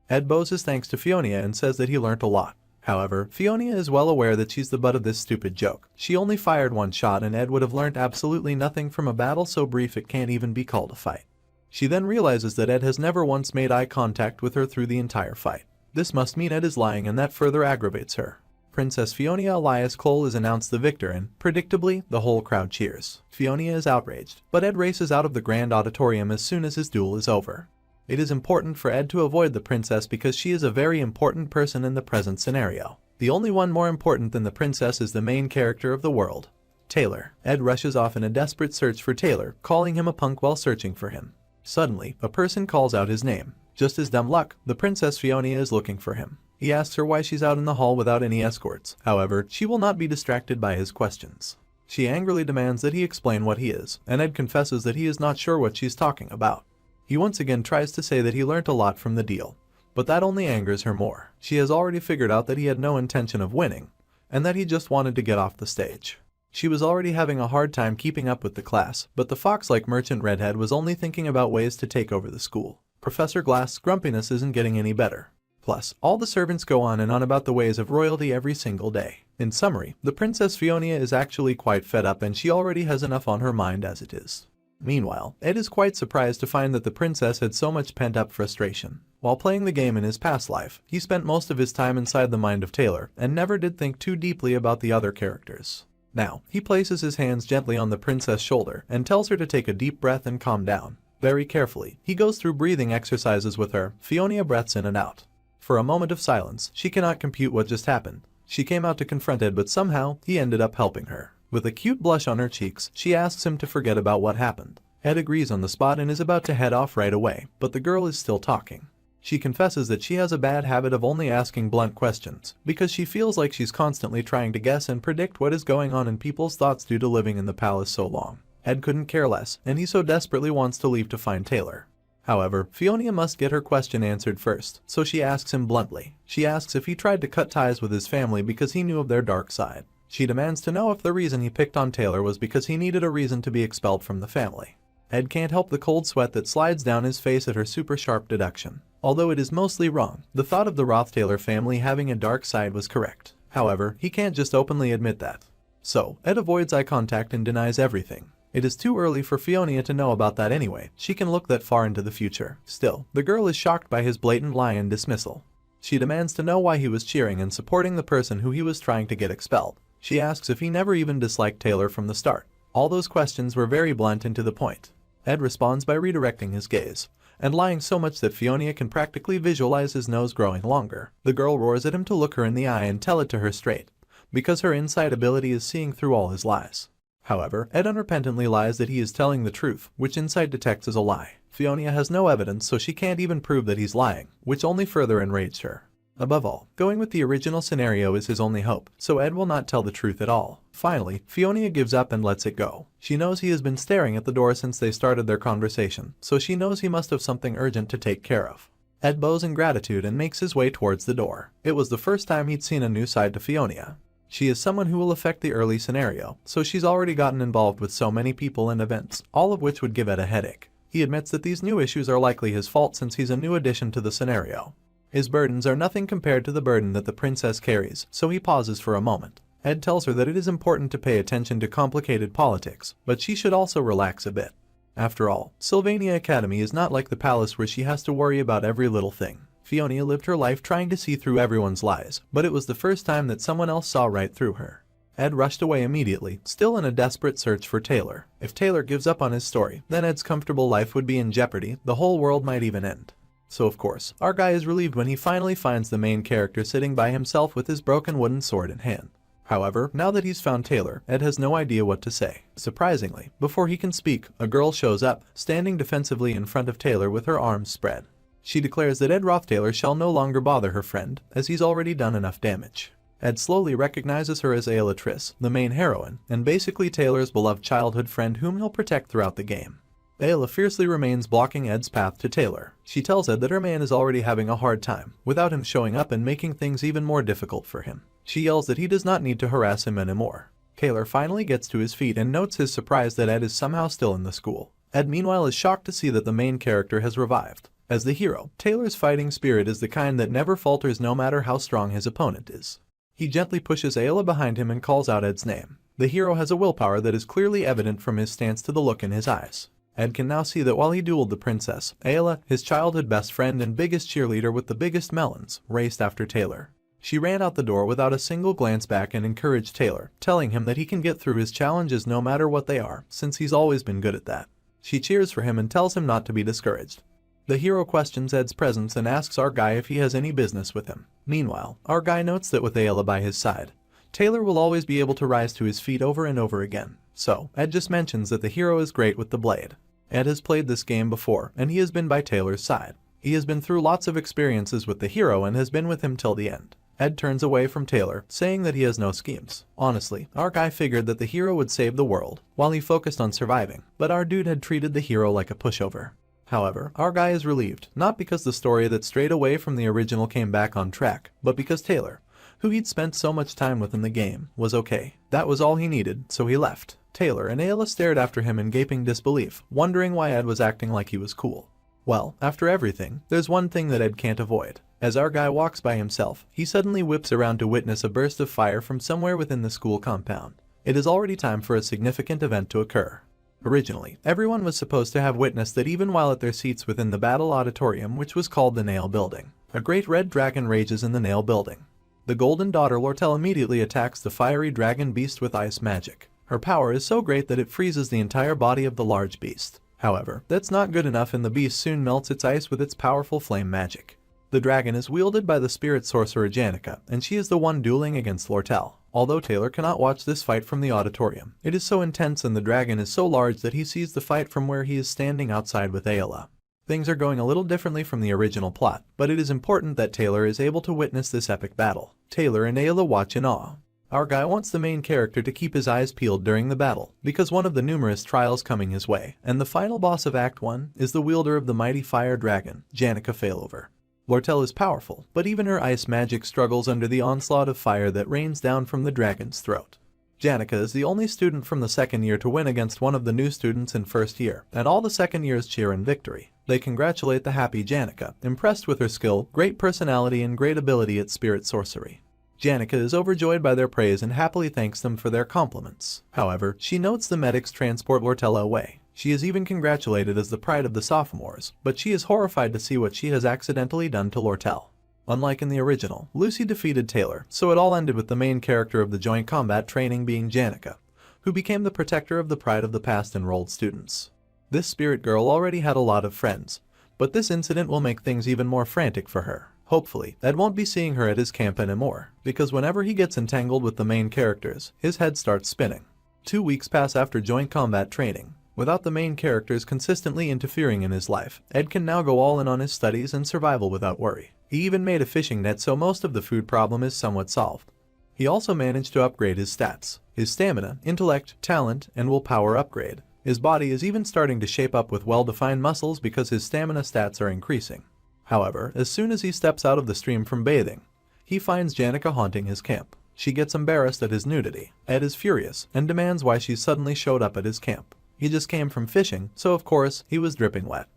Ed bows his thanks to Fionia and says that he learnt a lot. However, Fionia is well aware that she's the butt of this stupid joke. She only fired one shot and Ed would have learnt absolutely nothing from a battle so brief it can't even be called a fight. She then realizes that Ed has never once made eye contact with her through the entire fight. This must mean Ed is lying and that further aggravates her. Princess Fionia Elias Cole is announced the victor and, predictably, the whole crowd cheers. Fionia is outraged, but Ed races out of the grand auditorium as soon as his duel is over. It is important for Ed to avoid the princess because she is a very important person in the present scenario. The only one more important than the princess is the main character of the world, Taylor. Ed rushes off in a desperate search for Taylor, calling him a punk while searching for him. Suddenly, a person calls out his name. Just as dumb luck, the Princess Fionia is looking for him. He asks her why she's out in the hall without any escorts. However, she will not be distracted by his questions. She angrily demands that he explain what he is, and Ed confesses that he is not sure what she's talking about. He once again tries to say that he learnt a lot from the deal, but that only angers her more. She has already figured out that he had no intention of winning, and that he just wanted to get off the stage. She was already having a hard time keeping up with the class, but the fox-like merchant redhead was only thinking about ways to take over the school. Professor Glass's grumpiness isn't getting any better. Plus, all the servants go on and on about the ways of royalty every single day. In summary, the Princess Fionia is actually quite fed up and she already has enough on her mind as it is. Meanwhile, Ed is quite surprised to find that the princess had so much pent-up frustration. While playing the game in his past life, he spent most of his time inside the mind of Taylor and never did think too deeply about the other characters. Now, he places his hands gently on the princess' shoulder and tells her to take a deep breath and calm down. Very carefully, he goes through breathing exercises with her. Fionia breaths in and out. For a moment of silence, she cannot compute what just happened. She came out to confront Ed, but somehow, he ended up helping her. With a cute blush on her cheeks, she asks him to forget about what happened. Ed agrees on the spot and is about to head off right away, but the girl is still talking. She confesses that she has a bad habit of only asking blunt questions, because she feels like she's constantly trying to guess and predict what is going on in people's thoughts due to living in the palace so long. Ed couldn't care less, and he so desperately wants to leave to find Taylor. However, Fionia must get her question answered first, so she asks him bluntly. She asks if he tried to cut ties with his family because he knew of their dark side. She demands to know if the reason he picked on Taylor was because he needed a reason to be expelled from the family. Ed can't help the cold sweat that slides down his face at her super sharp deduction. Although it is mostly wrong, the thought of the Roth Taylor family having a dark side was correct. However, he can't just openly admit that. So, Ed avoids eye contact and denies everything. It is too early for Fionia to know about that anyway. She can look that far into the future. Still, the girl is shocked by his blatant lie and dismissal. She demands to know why he was cheering and supporting the person who he was trying to get expelled. She asks if he never even disliked Taylor from the start. All those questions were very blunt and to the point. Ed responds by redirecting his gaze, and lying so much that Fionia can practically visualize his nose growing longer. The girl roars at him to look her in the eye and tell it to her straight, because her insight ability is seeing through all his lies. However, Ed unrepentantly lies that he is telling the truth, which insight detects as a lie. Fionia has no evidence, so she can't even prove that he's lying, which only further enraged her. Above all, going with the original scenario is his only hope, so Ed will not tell the truth at all. Finally, Fionia gives up and lets it go. She knows he has been staring at the door since they started their conversation, so she knows he must have something urgent to take care of. Ed bows in gratitude and makes his way towards the door. It was the first time he'd seen a new side to Fionia. She is someone who will affect the early scenario, so she's already gotten involved with so many people and events, all of which would give Ed a headache. He admits that these new issues are likely his fault since he's a new addition to the scenario. His burdens are nothing compared to the burden that the princess carries, so he pauses for a moment. Ed tells her that it is important to pay attention to complicated politics, but she should also relax a bit. After all, Sylvania Academy is not like the palace where she has to worry about every little thing. Fiona lived her life trying to see through everyone's lies, but it was the first time that someone else saw right through her. Ed rushed away immediately, still in a desperate search for Taylor. If Taylor gives up on his story, then Ed's comfortable life would be in jeopardy, the whole world might even end. So of course, our guy is relieved when he finally finds the main character sitting by himself with his broken wooden sword in hand. However, now that he's found Taylor, Ed has no idea what to say. Surprisingly, before he can speak, a girl shows up, standing defensively in front of Taylor with her arms spread. She declares that Ed Roth Taylor shall no longer bother her friend, as he's already done enough damage. Ed slowly recognizes her as Ayla Triss, the main heroine, and basically Taylor's beloved childhood friend whom he'll protect throughout the game. Ayla fiercely remains blocking Ed's path to Taylor. She tells Ed that her man is already having a hard time, without him showing up and making things even more difficult for him. She yells that he does not need to harass him anymore. Taylor finally gets to his feet and notes his surprise that Ed is somehow still in the school. Ed meanwhile is shocked to see that the main character has revived. As the hero, Taylor's fighting spirit is the kind that never falters no matter how strong his opponent is. He gently pushes Ayla behind him and calls out Ed's name. The hero has a willpower that is clearly evident from his stance to the look in his eyes. Ed can now see that while he dueled the princess, Ayla, his childhood best friend and biggest cheerleader with the biggest melons, raced after Taylor. She ran out the door without a single glance back and encouraged Taylor, telling him that he can get through his challenges no matter what they are, since he's always been good at that. She cheers for him and tells him not to be discouraged. The hero questions Ed's presence and asks our guy if he has any business with him. Meanwhile, our guy notes that with Ayla by his side, Taylor will always be able to rise to his feet over and over again. So, Ed just mentions that the hero is great with the blade. Ed has played this game before, and he has been by Taylor's side. He has been through lots of experiences with the hero and has been with him till the end. Ed turns away from Taylor, saying that he has no schemes. Honestly, our guy figured that the hero would save the world, while he focused on surviving, but our dude had treated the hero like a pushover. However, our guy is relieved, not because the story that strayed away from the original came back on track, but because Taylor, who he'd spent so much time with in the game, was okay. That was all he needed, so he left. Taylor and Ayla stared after him in gaping disbelief, wondering why Ed was acting like he was cool. Well, after everything, there's one thing that Ed can't avoid. As our guy walks by himself, he suddenly whips around to witness a burst of fire from somewhere within the school compound. It is already time for a significant event to occur. Originally, everyone was supposed to have witnessed that even while at their seats within the battle auditorium, which was called the Nail Building. A great red dragon rages in the Nail Building. The golden daughter Lortell immediately attacks the fiery dragon beast with ice magic. Her power is so great that it freezes the entire body of the large beast. However, that's not good enough and the beast soon melts its ice with its powerful flame magic. The dragon is wielded by the spirit sorcerer Janica, and she is the one dueling against Lortell. Although Taylor cannot watch this fight from the auditorium, it is so intense and the dragon is so large that he sees the fight from where he is standing outside with Ayla. Things are going a little differently from the original plot, but it is important that Taylor is able to witness this epic battle. Taylor and Ayla watch in awe. Our guy wants the main character to keep his eyes peeled during the battle, because one of the numerous trials coming his way, and the final boss of Act 1 is the wielder of the mighty fire dragon, Janica Failover. Lortell is powerful, but even her ice magic struggles under the onslaught of fire that rains down from the dragon's throat. Janica is the only student from the second year to win against one of the new students in first year, and all the second years cheer in victory. They congratulate the happy Janica, impressed with her skill, great personality and great ability at spirit sorcery. Janica is overjoyed by their praise and happily thanks them for their compliments. However, she notes the medics transport Lortell away. She is even congratulated as the pride of the sophomores, but she is horrified to see what she has accidentally done to Lortell. Unlike in the original, Lucy defeated Taylor, so it all ended with the main character of the joint combat training being Janica, who became the protector of the pride of the past enrolled students. This spirit girl already had a lot of friends, but this incident will make things even more frantic for her. Hopefully, Ed won't be seeing her at his camp anymore, because whenever he gets entangled with the main characters, his head starts spinning. 2 weeks pass after joint combat training. Without the main characters consistently interfering in his life, Ed can now go all in on his studies and survival without worry. He even made a fishing net so most of the food problem is somewhat solved. He also managed to upgrade his stats. His stamina, intellect, talent, and willpower upgrade. His body is even starting to shape up with well-defined muscles because his stamina stats are increasing. However, as soon as he steps out of the stream from bathing, he finds Janica haunting his camp. She gets embarrassed at his nudity. Ed is furious and demands why she suddenly showed up at his camp. He just came from fishing, so of course, he was dripping wet.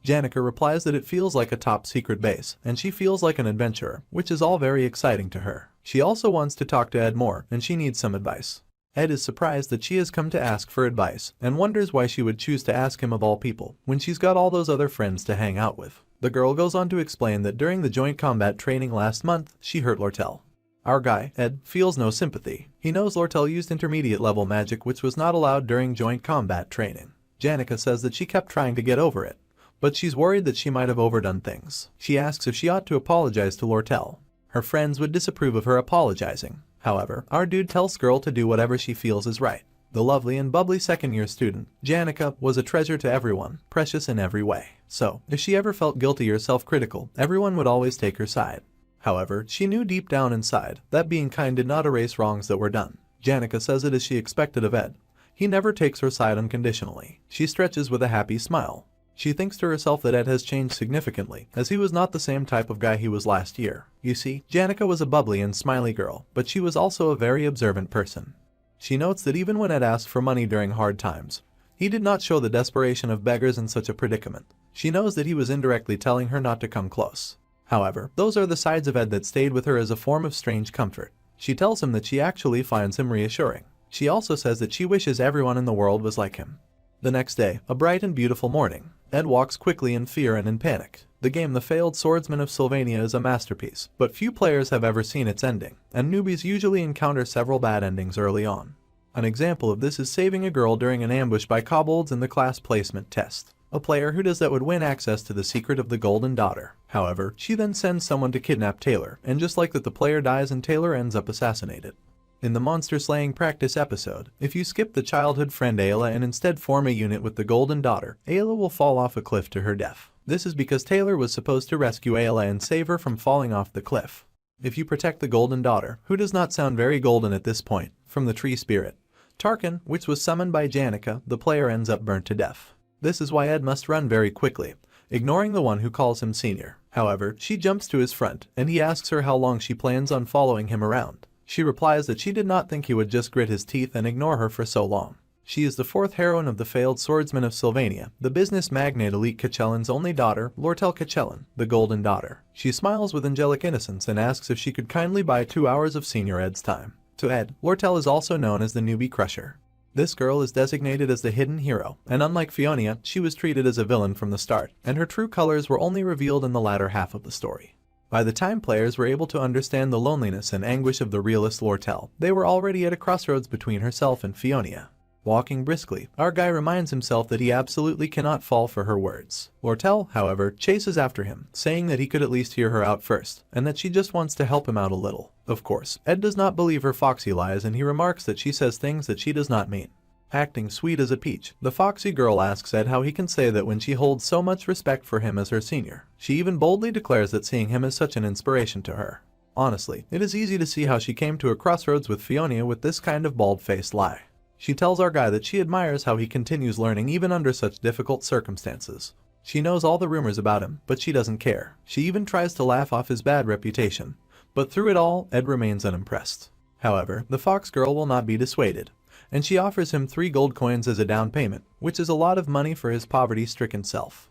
Janica replies that it feels like a top-secret base, and she feels like an adventurer, which is all very exciting to her. She also wants to talk to Ed more, and she needs some advice. Ed is surprised that she has come to ask for advice, and wonders why she would choose to ask him of all people, when she's got all those other friends to hang out with. The girl goes on to explain that during the joint combat training last month, she hurt Lortell. Our guy, Ed, feels no sympathy. He knows Lortell used intermediate-level magic which was not allowed during joint combat training. Janica says that she kept trying to get over it, but she's worried that she might have overdone things. She asks if she ought to apologize to Lortell. Her friends would disapprove of her apologizing. However, our dude tells girl to do whatever she feels is right. The lovely and bubbly second-year student, Janica, was a treasure to everyone, precious in every way. So, if she ever felt guilty or self-critical, everyone would always take her side. However, she knew deep down inside that being kind did not erase wrongs that were done. Janica says it as she expected of Ed. He never takes her side unconditionally. She stretches with a happy smile. She thinks to herself that Ed has changed significantly, as he was not the same type of guy he was last year. You see, Janica was a bubbly and smiley girl, but she was also a very observant person. She notes that even when Ed asked for money during hard times, he did not show the desperation of beggars in such a predicament. She knows that he was indirectly telling her not to come close. However, those are the sides of Ed that stayed with her as a form of strange comfort. She tells him that she actually finds him reassuring. She also says that she wishes everyone in the world was like him. The next day, a bright and beautiful morning, Ed walks quickly in fear and in panic. The game The Failed Swordsman of Sylvania is a masterpiece, but few players have ever seen its ending, and newbies usually encounter several bad endings early on. An example of this is saving a girl during an ambush by kobolds in the class placement test. A player who does that would win access to the secret of the Golden Daughter. However, she then sends someone to kidnap Taylor, and just like that the player dies and Taylor ends up assassinated. In the monster slaying practice episode, if you skip the childhood friend Ayla and instead form a unit with the Golden Daughter, Ayla will fall off a cliff to her death. This is because Taylor was supposed to rescue Ayla and save her from falling off the cliff. If you protect the Golden Daughter, who does not sound very golden at this point, from the tree spirit, Tarkan, which was summoned by Janica, the player ends up burnt to death. This is why Ed must run very quickly, ignoring the one who calls him senior. However, she jumps to his front, and he asks her how long she plans on following him around. She replies that she did not think he would just grit his teeth and ignore her for so long. She is the fourth heroine of The Failed Swordsman of Sylvania, the business magnate Elite Kachellan's only daughter, Lortell Kachellan, the Golden Daughter. She smiles with angelic innocence and asks if she could kindly buy 2 hours of Senior Ed's time. To Ed, Lortell is also known as the Newbie Crusher. This girl is designated as the hidden hero, and unlike Fionia, she was treated as a villain from the start, and her true colors were only revealed in the latter half of the story. By the time players were able to understand the loneliness and anguish of the realist Lortell, they were already at a crossroads between herself and Fionia. Walking briskly, our guy reminds himself that he absolutely cannot fall for her words. Lortell, however, chases after him, saying that he could at least hear her out first, and that she just wants to help him out a little. Of course, Ed does not believe her foxy lies and he remarks that she says things that she does not mean. Acting sweet as a peach, the foxy girl asks Ed how he can say that when she holds so much respect for him as her senior. She even boldly declares that seeing him is such an inspiration to her. Honestly, it is easy to see how she came to a crossroads with Fionia with this kind of bald-faced lie. She tells our guy that she admires how he continues learning even under such difficult circumstances. She knows all the rumors about him, but she doesn't care. She even tries to laugh off his bad reputation. But through it all, Ed remains unimpressed. However, the fox girl will not be dissuaded, and she offers him 3 gold coins as a down payment, which is a lot of money for his poverty-stricken self.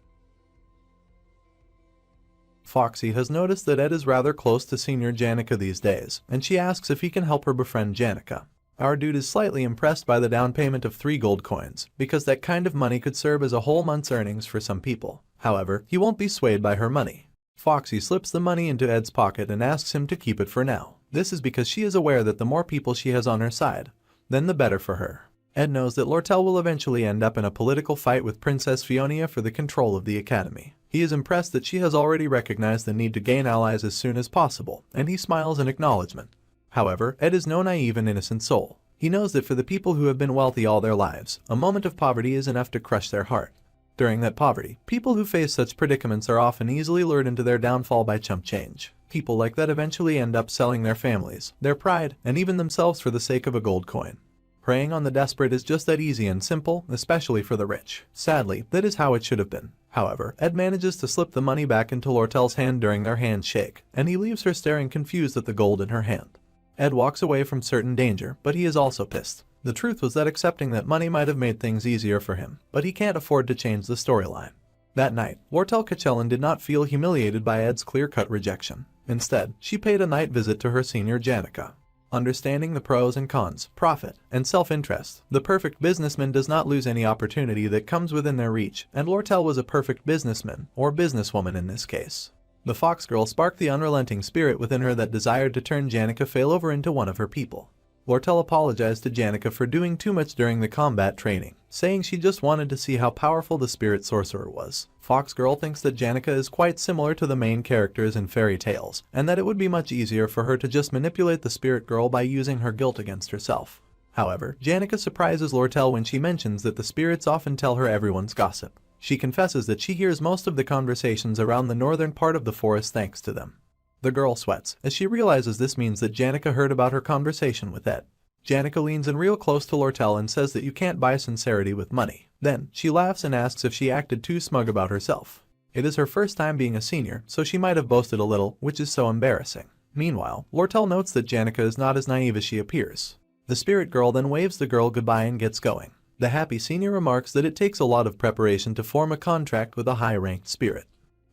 Foxy has noticed that Ed is rather close to Senior Janica these days, and she asks if he can help her befriend Janica. Our dude is slightly impressed by the down payment of 3 gold coins, because that kind of money could serve as a whole month's earnings for some people. However, he won't be swayed by her money. Foxy slips the money into Ed's pocket and asks him to keep it for now. This is because she is aware that the more people she has on her side, then the better for her. Ed knows that Lortell will eventually end up in a political fight with Princess Fionia for the control of the academy. He is impressed that she has already recognized the need to gain allies as soon as possible, and he smiles in acknowledgement. However, Ed is no naive and innocent soul. He knows that for the people who have been wealthy all their lives, a moment of poverty is enough to crush their heart. During that poverty, people who face such predicaments are often easily lured into their downfall by chump change. People like that eventually end up selling their families, their pride, and even themselves for the sake of a gold coin. Preying on the desperate is just that easy and simple, especially for the rich. Sadly, that is how it should have been. However, Ed manages to slip the money back into Lortell's hand during their handshake, and he leaves her staring confused at the gold in her hand. Ed walks away from certain danger, but he is also pissed. The truth was that accepting that money might have made things easier for him, but he can't afford to change the storyline. That night, Lortell did not feel humiliated by Ed's clear-cut rejection. Instead, she paid a night visit to her senior Janica. Understanding the pros and cons, profit, and self-interest, the perfect businessman does not lose any opportunity that comes within their reach, and Lortell was a perfect businessman, or businesswoman in this case. The fox girl sparked the unrelenting spirit within her that desired to turn Janica failover into one of her people. Lortell apologized to Janica for doing too much during the combat training, saying she just wanted to see how powerful the spirit sorcerer was. Fox Girl thinks that Janica is quite similar to the main characters in fairy tales, and that it would be much easier for her to just manipulate the spirit girl by using her guilt against herself. However, Janica surprises Lortell when she mentions that the spirits often tell her everyone's gossip. She confesses that she hears most of the conversations around the northern part of the forest thanks to them. The girl sweats, as she realizes this means that Janica heard about her conversation with Ed. Janica leans in real close to Lortell and says that you can't buy sincerity with money. Then, she laughs and asks if she acted too smug about herself. It is her first time being a senior, so she might have boasted a little, which is so embarrassing. Meanwhile, Lortell notes that Janica is not as naive as she appears. The spirit girl then waves the girl goodbye and gets going. The happy senior remarks that it takes a lot of preparation to form a contract with a high-ranked spirit.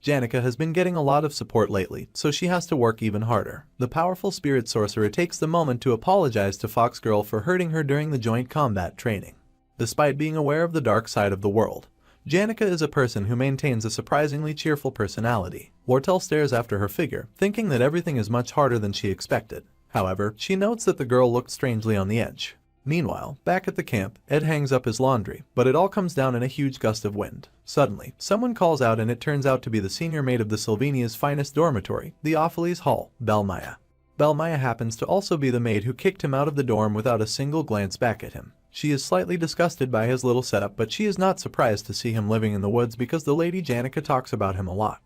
Janica has been getting a lot of support lately, so she has to work even harder. The powerful spirit sorcerer takes the moment to apologize to Fox Girl for hurting her during the joint combat training. Despite being aware of the dark side of the world, Janica is a person who maintains a surprisingly cheerful personality. Lortell stares after her figure, thinking that everything is much harder than she expected. However, she notes that the girl looked strangely on the edge. Meanwhile, back at the camp, Ed hangs up his laundry, but it all comes down in a huge gust of wind. Suddenly, someone calls out and it turns out to be the senior maid of the Sylvania's finest dormitory, the Opheles Hall, Belmaya. Belmaya happens to also be the maid who kicked him out of the dorm without a single glance back at him. She is slightly disgusted by his little setup, but she is not surprised to see him living in the woods because the lady Janica talks about him a lot.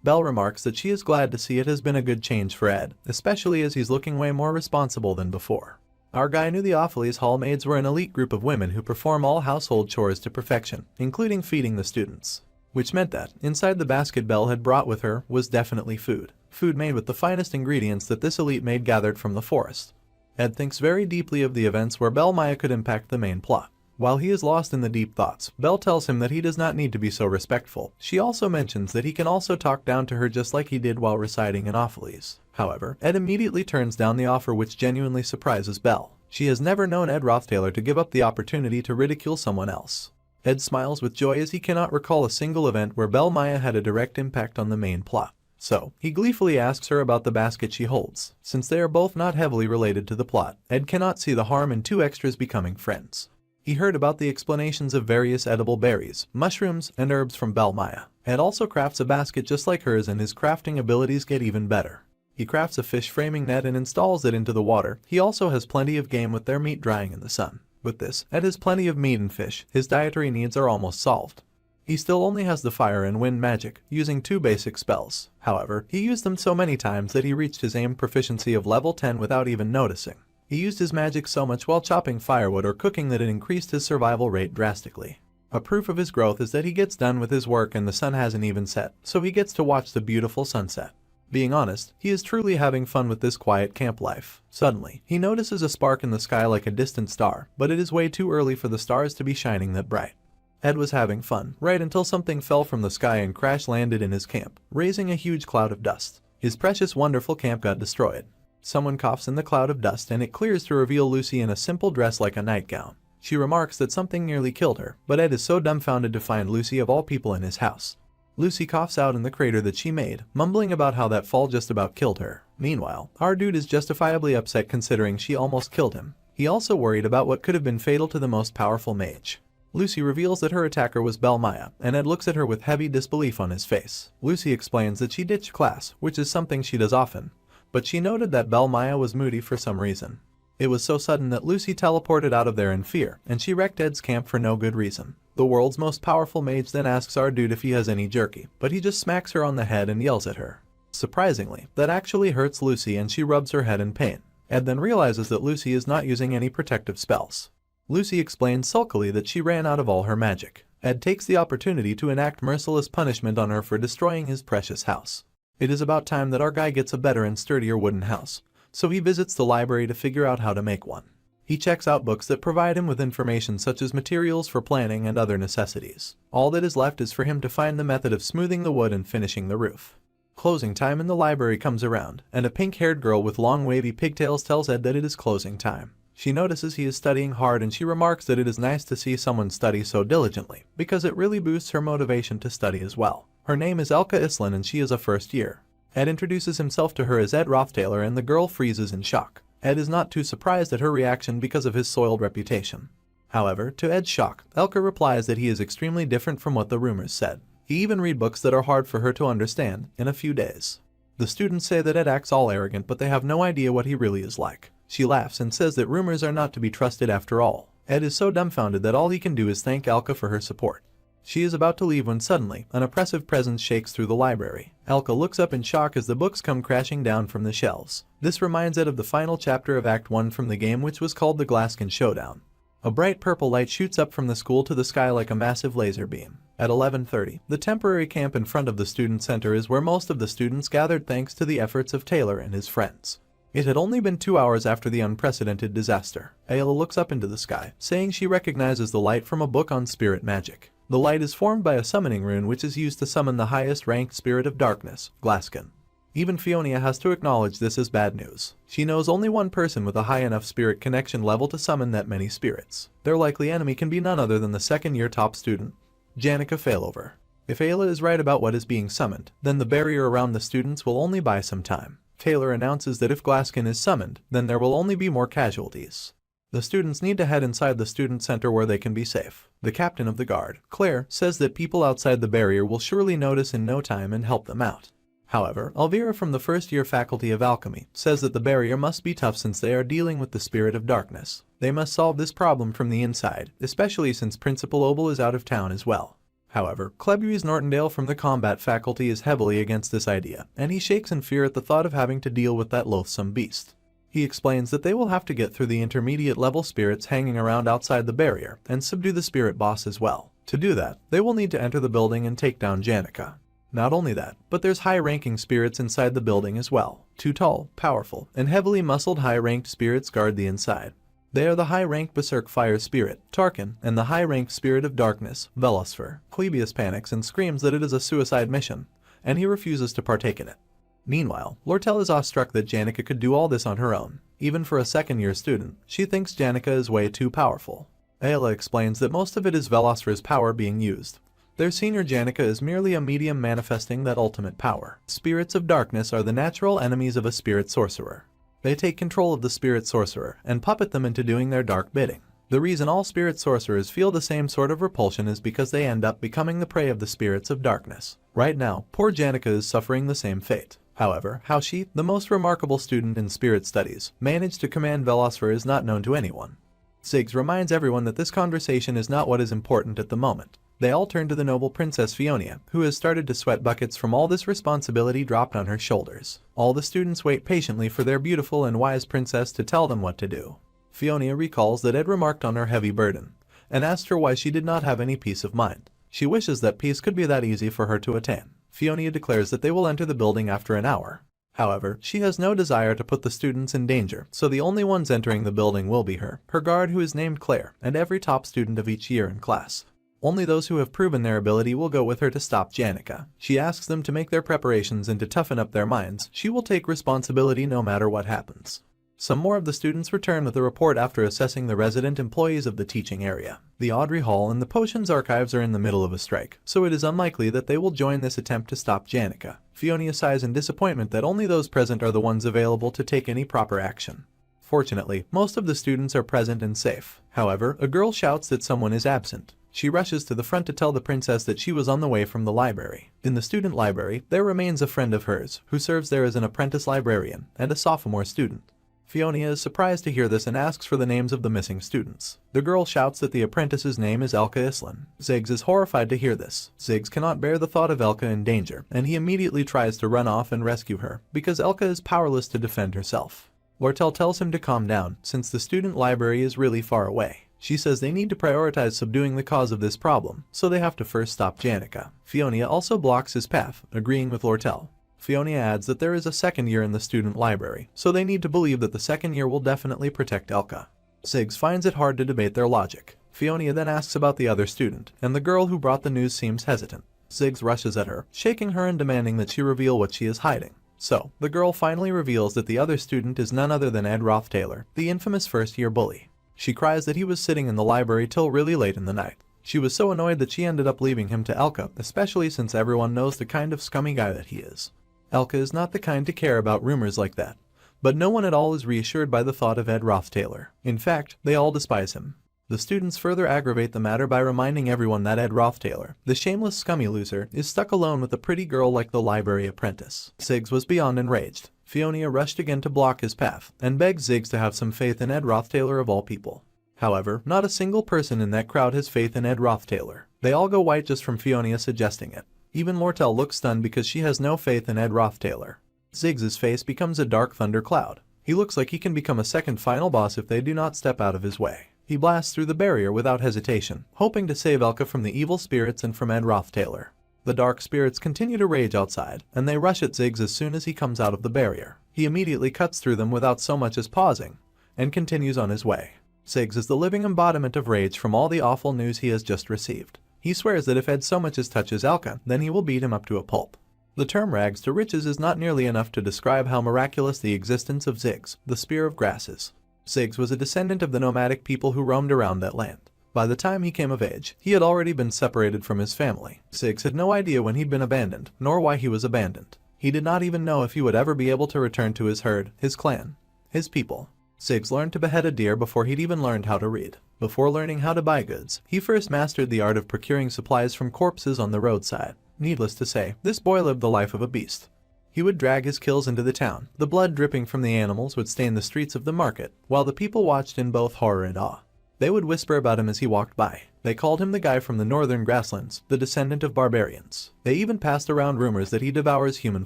Belle remarks that she is glad to see it has been a good change for Ed, especially as he's looking way more responsible than before. Our guy knew the Opheles Hall maids were an elite group of women who perform all household chores to perfection, including feeding the students. Which meant that, inside the basket Belle had brought with her, was definitely food. Food made with the finest ingredients that this elite maid gathered from the forest. Ed thinks very deeply of the events where Belmaya could impact the main plot. While he is lost in the deep thoughts, Belle tells him that he does not need to be so respectful. She also mentions that he can also talk down to her just like he did while residing in Opheles. However, Ed immediately turns down the offer, which genuinely surprises Belle. She has never known Ed Roth Taylor to give up the opportunity to ridicule someone else. Ed smiles with joy as he cannot recall a single event where Belmaya had a direct impact on the main plot. So, he gleefully asks her about the basket she holds. Since they are both not heavily related to the plot, Ed cannot see the harm in two extras becoming friends. He heard about the explanations of various edible berries, mushrooms, and herbs from Belmaya. Ed also crafts a basket just like hers, and his crafting abilities get even better. He crafts a fish framing net and installs it into the water. He also has plenty of game with their meat drying in the sun. With this, Ed has plenty of meat and fish. His dietary needs are almost solved. He still only has the fire and wind magic, using 2 basic spells. However, he used them so many times that he reached his aim proficiency of level 10 without even noticing. He used his magic so much while chopping firewood or cooking that it increased his survival rate drastically. A proof of his growth is that he gets done with his work and the sun hasn't even set, so he gets to watch the beautiful sunset. Being honest, he is truly having fun with this quiet camp life. Suddenly, he notices a spark in the sky like a distant star, but it is way too early for the stars to be shining that bright. Ed was having fun, right until something fell from the sky and crash-landed in his camp, raising a huge cloud of dust. His precious wonderful camp got destroyed. Someone coughs in the cloud of dust and it clears to reveal Lucy in a simple dress like a nightgown. She remarks that something nearly killed her, but Ed is so dumbfounded to find Lucy of all people in his house. Lucy coughs out in the crater that she made, mumbling about how that fall just about killed her. Meanwhile, our dude is justifiably upset considering she almost killed him. He also worried about what could have been fatal to the most powerful mage. Lucy reveals that her attacker was Belmaya, and Ed looks at her with heavy disbelief on his face. Lucy explains that she ditched class, which is something she does often, but she noted that Belmaya was moody for some reason. It was so sudden that Lucy teleported out of there in fear, and she wrecked Ed's camp for no good reason. The world's most powerful mage then asks our dude if he has any jerky, but he just smacks her on the head and yells at her. Surprisingly, that actually hurts Lucy and she rubs her head in pain. Ed then realizes that Lucy is not using any protective spells. Lucy explains sulkily that she ran out of all her magic. Ed takes the opportunity to enact merciless punishment on her for destroying his precious house. It is about time that our guy gets a better and sturdier wooden house, so he visits the library to figure out how to make one. He checks out books that provide him with information such as materials for planning and other necessities. All that is left is for him to find the method of smoothing the wood and finishing the roof. Closing time in the library comes around, and a pink-haired girl with long wavy pigtails tells Ed that it is closing time. She notices he is studying hard and she remarks that it is nice to see someone study so diligently, because it really boosts her motivation to study as well. Her name is Elka Islin and she is a first year. Ed introduces himself to her as Ed Roth Taylor and the girl freezes in shock. Ed is not too surprised at her reaction because of his soiled reputation. However, to Ed's shock, Elka replies that he is extremely different from what the rumors said. He even read books that are hard for her to understand in a few days. The students say that Ed acts all arrogant, but they have no idea what he really is like. She laughs and says that rumors are not to be trusted after all. Ed is so dumbfounded that all he can do is thank Elka for her support. She is about to leave when suddenly, an oppressive presence shakes through the library. Elka looks up in shock as the books come crashing down from the shelves. This reminds Ed of the final chapter of Act 1 from the game, which was called the Glaskin Showdown. A bright purple light shoots up from the school to the sky like a massive laser beam. At 11:30, the temporary camp in front of the student center is where most of the students gathered thanks to the efforts of Taylor and his friends. It had only been 2 hours after the unprecedented disaster. Ayla looks up into the sky, saying she recognizes the light from a book on spirit magic. The light is formed by a summoning rune which is used to summon the highest ranked spirit of darkness, Glaskin. Even Fionia has to acknowledge this as bad news. She knows only one person with a high enough spirit connection level to summon that many spirits. Their likely enemy can be none other than the second-year top student, Janica Failover. If Ayla is right about what is being summoned, then the barrier around the students will only buy some time. Taylor announces that if Glaskin is summoned, then there will only be more casualties. The students need to head inside the student center where they can be safe. The captain of the guard, Claire, says that people outside the barrier will surely notice in no time and help them out. However, Elvira from the first-year faculty of alchemy says that the barrier must be tough since they are dealing with the spirit of darkness. They must solve this problem from the inside, especially since Principal Obel is out of town as well. However, Clebius Nortendale from the combat faculty is heavily against this idea, and he shakes in fear at the thought of having to deal with that loathsome beast. He explains that they will have to get through the intermediate level spirits hanging around outside the barrier and subdue the spirit boss as well. To do that, they will need to enter the building and take down Janica. Not only that, but there's high-ranking spirits inside the building as well. 2 tall, powerful, and heavily muscled high-ranked spirits guard the inside. They are the high-ranked Berserk Fire Spirit, Tarkin, and the high-ranked Spirit of Darkness, Velosfer. Clebius panics and screams that it is a suicide mission, and he refuses to partake in it. Meanwhile, Lortell is awestruck that Janica could do all this on her own. Even for a second-year student, she thinks Janica is way too powerful. Ayla explains that most of it is Velosfer's power being used. Their senior Janica is merely a medium manifesting that ultimate power. Spirits of darkness are the natural enemies of a spirit sorcerer. They take control of the spirit sorcerer and puppet them into doing their dark bidding. The reason all spirit sorcerers feel the same sort of repulsion is because they end up becoming the prey of the spirits of darkness. Right now, poor Janica is suffering the same fate. However, how she, the most remarkable student in spirit studies, managed to command Velosfer is not known to anyone. Ziggs reminds everyone that this conversation is not what is important at the moment. They all turn to the noble Princess Fionia, who has started to sweat buckets from all this responsibility dropped on her shoulders. All the students wait patiently for their beautiful and wise princess to tell them what to do. Fionia recalls that Ed remarked on her heavy burden, and asked her why she did not have any peace of mind. She wishes that peace could be that easy for her to attain. Fionia declares that they will enter the building after an hour. However, she has no desire to put the students in danger, so the only ones entering the building will be her guard who is named Claire, and every top student of each year in class. Only those who have proven their ability will go with her to stop Janica. She asks them to make their preparations and to toughen up their minds. She will take responsibility no matter what happens. Some more of the students return with a report after assessing the resident employees of the teaching area. The Audrey Hall and the Potions Archives are in the middle of a strike, so it is unlikely that they will join this attempt to stop Janica. Fionia sighs in disappointment that only those present are the ones available to take any proper action. Fortunately, most of the students are present and safe. However, a girl shouts that someone is absent. She rushes to the front to tell the princess that she was on the way from the library. In the student library, there remains a friend of hers, who serves there as an apprentice librarian and a sophomore student. Fionia is surprised to hear this and asks for the names of the missing students. The girl shouts that the apprentice's name is Elka Islin. Ziggs is horrified to hear this. Ziggs cannot bear the thought of Elka in danger, and he immediately tries to run off and rescue her, because Elka is powerless to defend herself. Lortell tells him to calm down, since the student library is really far away. She says they need to prioritize subduing the cause of this problem, so they have to first stop Janica. Fionia also blocks his path, agreeing with Lortell. Fionia adds that there is a second year in the student library, so they need to believe that the second year will definitely protect Elka. Ziggs finds it hard to debate their logic. Fiona then asks about the other student, and the girl who brought the news seems hesitant. Ziggs rushes at her, shaking her and demanding that she reveal what she is hiding. So, the girl finally reveals that the other student is none other than Ed Roth Taylor, the infamous first-year bully. She cries that he was sitting in the library till really late in the night. She was so annoyed that she ended up leaving him to Elka, especially since everyone knows the kind of scummy guy that he is. Elka is not the kind to care about rumors like that. But no one at all is reassured by the thought of Ed Roth Taylor. In fact, they all despise him. The students further aggravate the matter by reminding everyone that Ed Roth Taylor, the shameless scummy loser, is stuck alone with a pretty girl like the library apprentice. Ziggs was beyond enraged. Fiona rushed again to block his path, and begged Ziggs to have some faith in Ed Roth Taylor of all people. However, not a single person in that crowd has faith in Ed Roth Taylor. They all go white just from Fiona suggesting it. Even Lortell looks stunned because she has no faith in Ed Roth Taylor. Ziggs' face becomes a dark thunder cloud. He looks like he can become a second final boss if they do not step out of his way. He blasts through the barrier without hesitation, hoping to save Elka from the evil spirits and from Ed Roth Taylor. The dark spirits continue to rage outside, and they rush at Ziggs as soon as he comes out of the barrier. He immediately cuts through them without so much as pausing, and continues on his way. Ziggs is the living embodiment of rage from all the awful news he has just received. He swears that if Ed so much as touches Elka, then he will beat him up to a pulp. The term rags to riches is not nearly enough to describe how miraculous the existence of Ziggs, the Spear of Grass, is. Ziggs was a descendant of the nomadic people who roamed around that land. By the time he came of age, he had already been separated from his family. Ziggs had no idea when he'd been abandoned, nor why he was abandoned. He did not even know if he would ever be able to return to his herd, his clan, his people. Ziggs learned to behead a deer before he'd even learned how to read. Before learning how to buy goods, he first mastered the art of procuring supplies from corpses on the roadside. Needless to say, this boy lived the life of a beast. He would drag his kills into the town. The blood dripping from the animals would stain the streets of the market, while the people watched in both horror and awe. They would whisper about him as he walked by. They called him the guy from the northern grasslands, the descendant of barbarians. They even passed around rumors that he devours human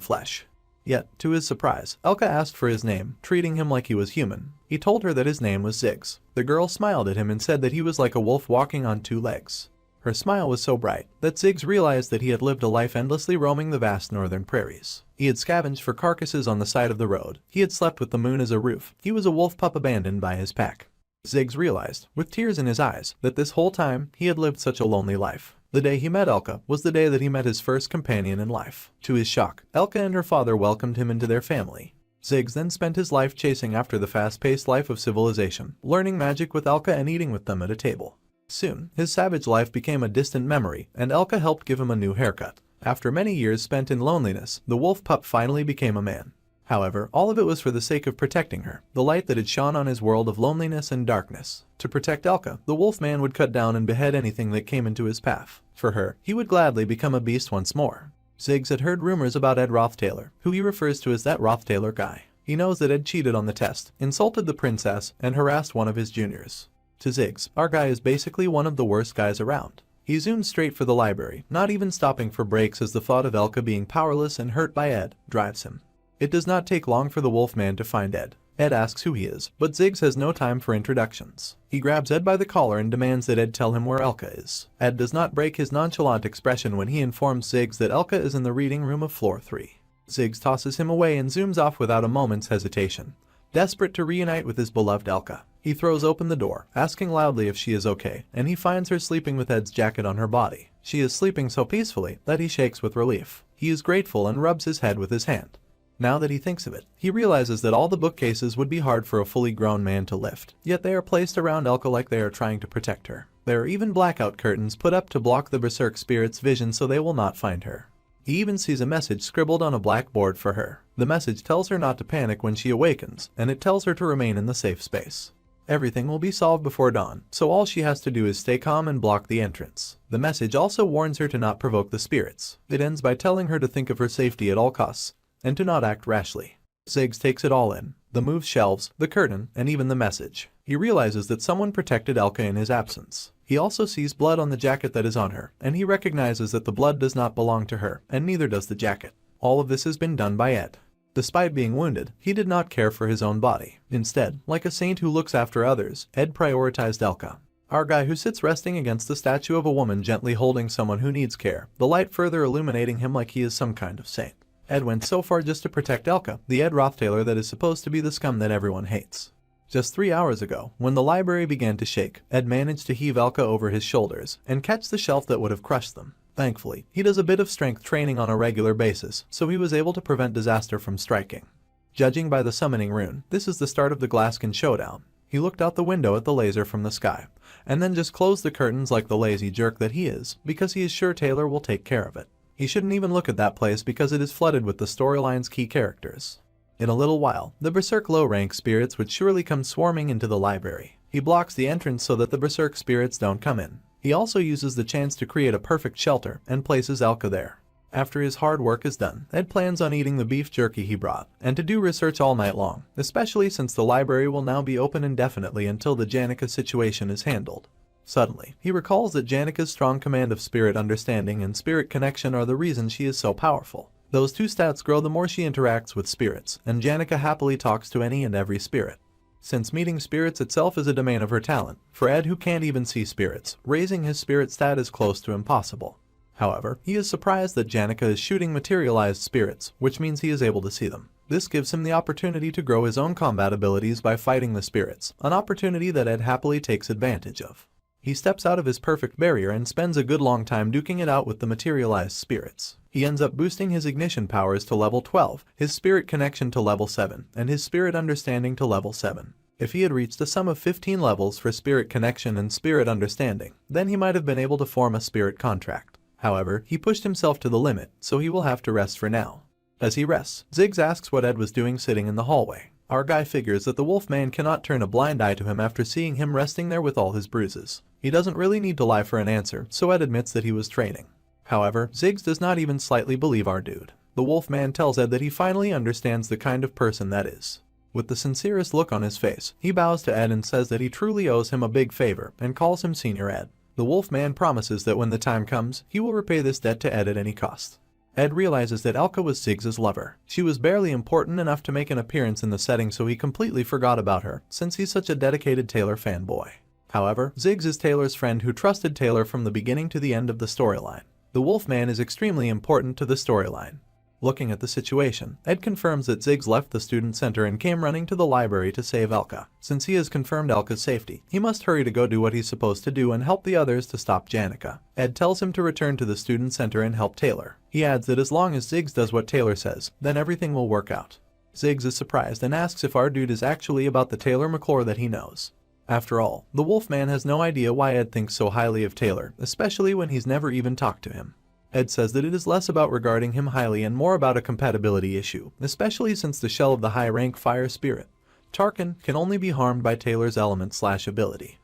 flesh. Yet, to his surprise, Elka asked for his name, treating him like he was human. He told her that his name was Ziggs. The girl smiled at him and said that he was like a wolf walking on two legs. Her smile was so bright that Ziggs realized that he had lived a life endlessly roaming the vast northern prairies. He had scavenged for carcasses on the side of the road. He had slept with the moon as a roof. He was a wolf pup abandoned by his pack. Ziggs realized, with tears in his eyes, that this whole time he had lived such a lonely life. The day he met Elka was the day that he met his first companion in life. To his shock, Elka and her father welcomed him into their family. Ziggs then spent his life chasing after the fast-paced life of civilization, learning magic with Elka and eating with them at a table. Soon, his savage life became a distant memory, and Elka helped give him a new haircut. After many years spent in loneliness, the wolf pup finally became a man. However, all of it was for the sake of protecting her, the light that had shone on his world of loneliness and darkness. To protect Elka, the wolf man would cut down and behead anything that came into his path. For her, he would gladly become a beast once more. Ziggs had heard rumors about Ed Roth Taylor, who he refers to as that Roth Taylor guy. He knows that Ed cheated on the test, insulted the princess, and harassed one of his juniors. To Ziggs, our guy is basically one of the worst guys around. He zoomed straight for the library, not even stopping for breaks as the thought of Elka being powerless and hurt by Ed drives him. It does not take long for the Wolfman to find Ed. Ed asks who he is, but Ziggs has no time for introductions. He grabs Ed by the collar and demands that Ed tell him where Elka is. Ed does not break his nonchalant expression when he informs Ziggs that Elka is in the reading room of floor 3. Ziggs tosses him away and zooms off without a moment's hesitation. Desperate to reunite with his beloved Elka, he throws open the door, asking loudly if she is okay, and he finds her sleeping with Ed's jacket on her body. She is sleeping so peacefully that he shakes with relief. He is grateful and rubs his head with his hand. Now that he thinks of it, he realizes that all the bookcases would be hard for a fully grown man to lift, yet they are placed around Elka like they are trying to protect her. There are even blackout curtains put up to block the berserk spirit's vision so they will not find her. He even sees a message scribbled on a blackboard for her. The message tells her not to panic when she awakens, and it tells her to remain in the safe space. Everything will be solved before dawn, so all she has to do is stay calm and block the entrance. The message also warns her to not provoke the spirits. It ends by telling her to think of her safety at all costs, and to not act rashly. Ziggs takes it all in, the moved shelves, the curtain, and even the message. He realizes that someone protected Elka in his absence. He also sees blood on the jacket that is on her, and he recognizes that the blood does not belong to her, and neither does the jacket. All of this has been done by Ed. Despite being wounded, he did not care for his own body. Instead, like a saint who looks after others, Ed prioritized Elka. Our guy who sits resting against the statue of a woman gently holding someone who needs care, the light further illuminating him like he is some kind of saint. Ed went so far just to protect Elka, the Ed Roth Taylor that is supposed to be the scum that everyone hates. Just 3 hours ago, when the library began to shake, Ed managed to heave Alka over his shoulders and catch the shelf that would have crushed them. Thankfully, he does a bit of strength training on a regular basis, so he was able to prevent disaster from striking. Judging by the summoning rune, this is the start of the Glasskin showdown. He looked out the window at the laser from the sky, and then just closed the curtains like the lazy jerk that he is, because he is sure Taylor will take care of it. He shouldn't even look at that place because it is flooded with the storyline's key characters. In a little while, the Berserk low-rank spirits would surely come swarming into the library. He blocks the entrance so that the Berserk spirits don't come in. He also uses the chance to create a perfect shelter and places Alka there. After his hard work is done, Ed plans on eating the beef jerky he brought, and to do research all night long, especially since the library will now be open indefinitely until the Janica situation is handled. Suddenly, he recalls that Janica's strong command of spirit understanding and spirit connection are the reason she is so powerful. Those two stats grow the more she interacts with spirits, and Janica happily talks to any and every spirit. Since meeting spirits itself is a domain of her talent, for Ed who can't even see spirits, raising his spirit stat is close to impossible. However, he is surprised that Janica is shooting materialized spirits, which means he is able to see them. This gives him the opportunity to grow his own combat abilities by fighting the spirits, an opportunity that Ed happily takes advantage of. He steps out of his perfect barrier and spends a good long time duking it out with the materialized spirits. He ends up boosting his ignition powers to level 12, his spirit connection to level 7, and his spirit understanding to level 7. If he had reached a sum of 15 levels for spirit connection and spirit understanding, then he might have been able to form a spirit contract. However, he pushed himself to the limit, so he will have to rest for now. As he rests, Ziggs asks what Ed was doing sitting in the hallway. Our guy figures that the Wolfman cannot turn a blind eye to him after seeing him resting there with all his bruises. He doesn't really need to lie for an answer, so Ed admits that he was training. However, Ziggs does not even slightly believe our dude. The Wolfman tells Ed that he finally understands the kind of person that is. With the sincerest look on his face, he bows to Ed and says that he truly owes him a big favor and calls him Senior Ed. The Wolfman promises that when the time comes, he will repay this debt to Ed at any cost. Ed realizes that Alka was Ziggs' lover. She was barely important enough to make an appearance in the setting, so he completely forgot about her, since he's such a dedicated Taylor fanboy. However, Ziggs is Taylor's friend who trusted Taylor from the beginning to the end of the storyline. The Wolfman is extremely important to the storyline. Looking at the situation, Ed confirms that Ziggs left the student center and came running to the library to save Alka. Since he has confirmed Alka's safety, he must hurry to go do what he's supposed to do and help the others to stop Janica. Ed tells him to return to the student center and help Taylor. He adds that as long as Ziggs does what Taylor says, then everything will work out. Ziggs is surprised and asks if our dude is actually about the Taylor McClure that he knows. After all, the Wolfman has no idea why Ed thinks so highly of Taylor, especially when he's never even talked to him. Ed says that it is less about regarding him highly and more about a compatibility issue, especially since the shell of the high-rank fire spirit, Tarkan, can only be harmed by Taylor's element/ability.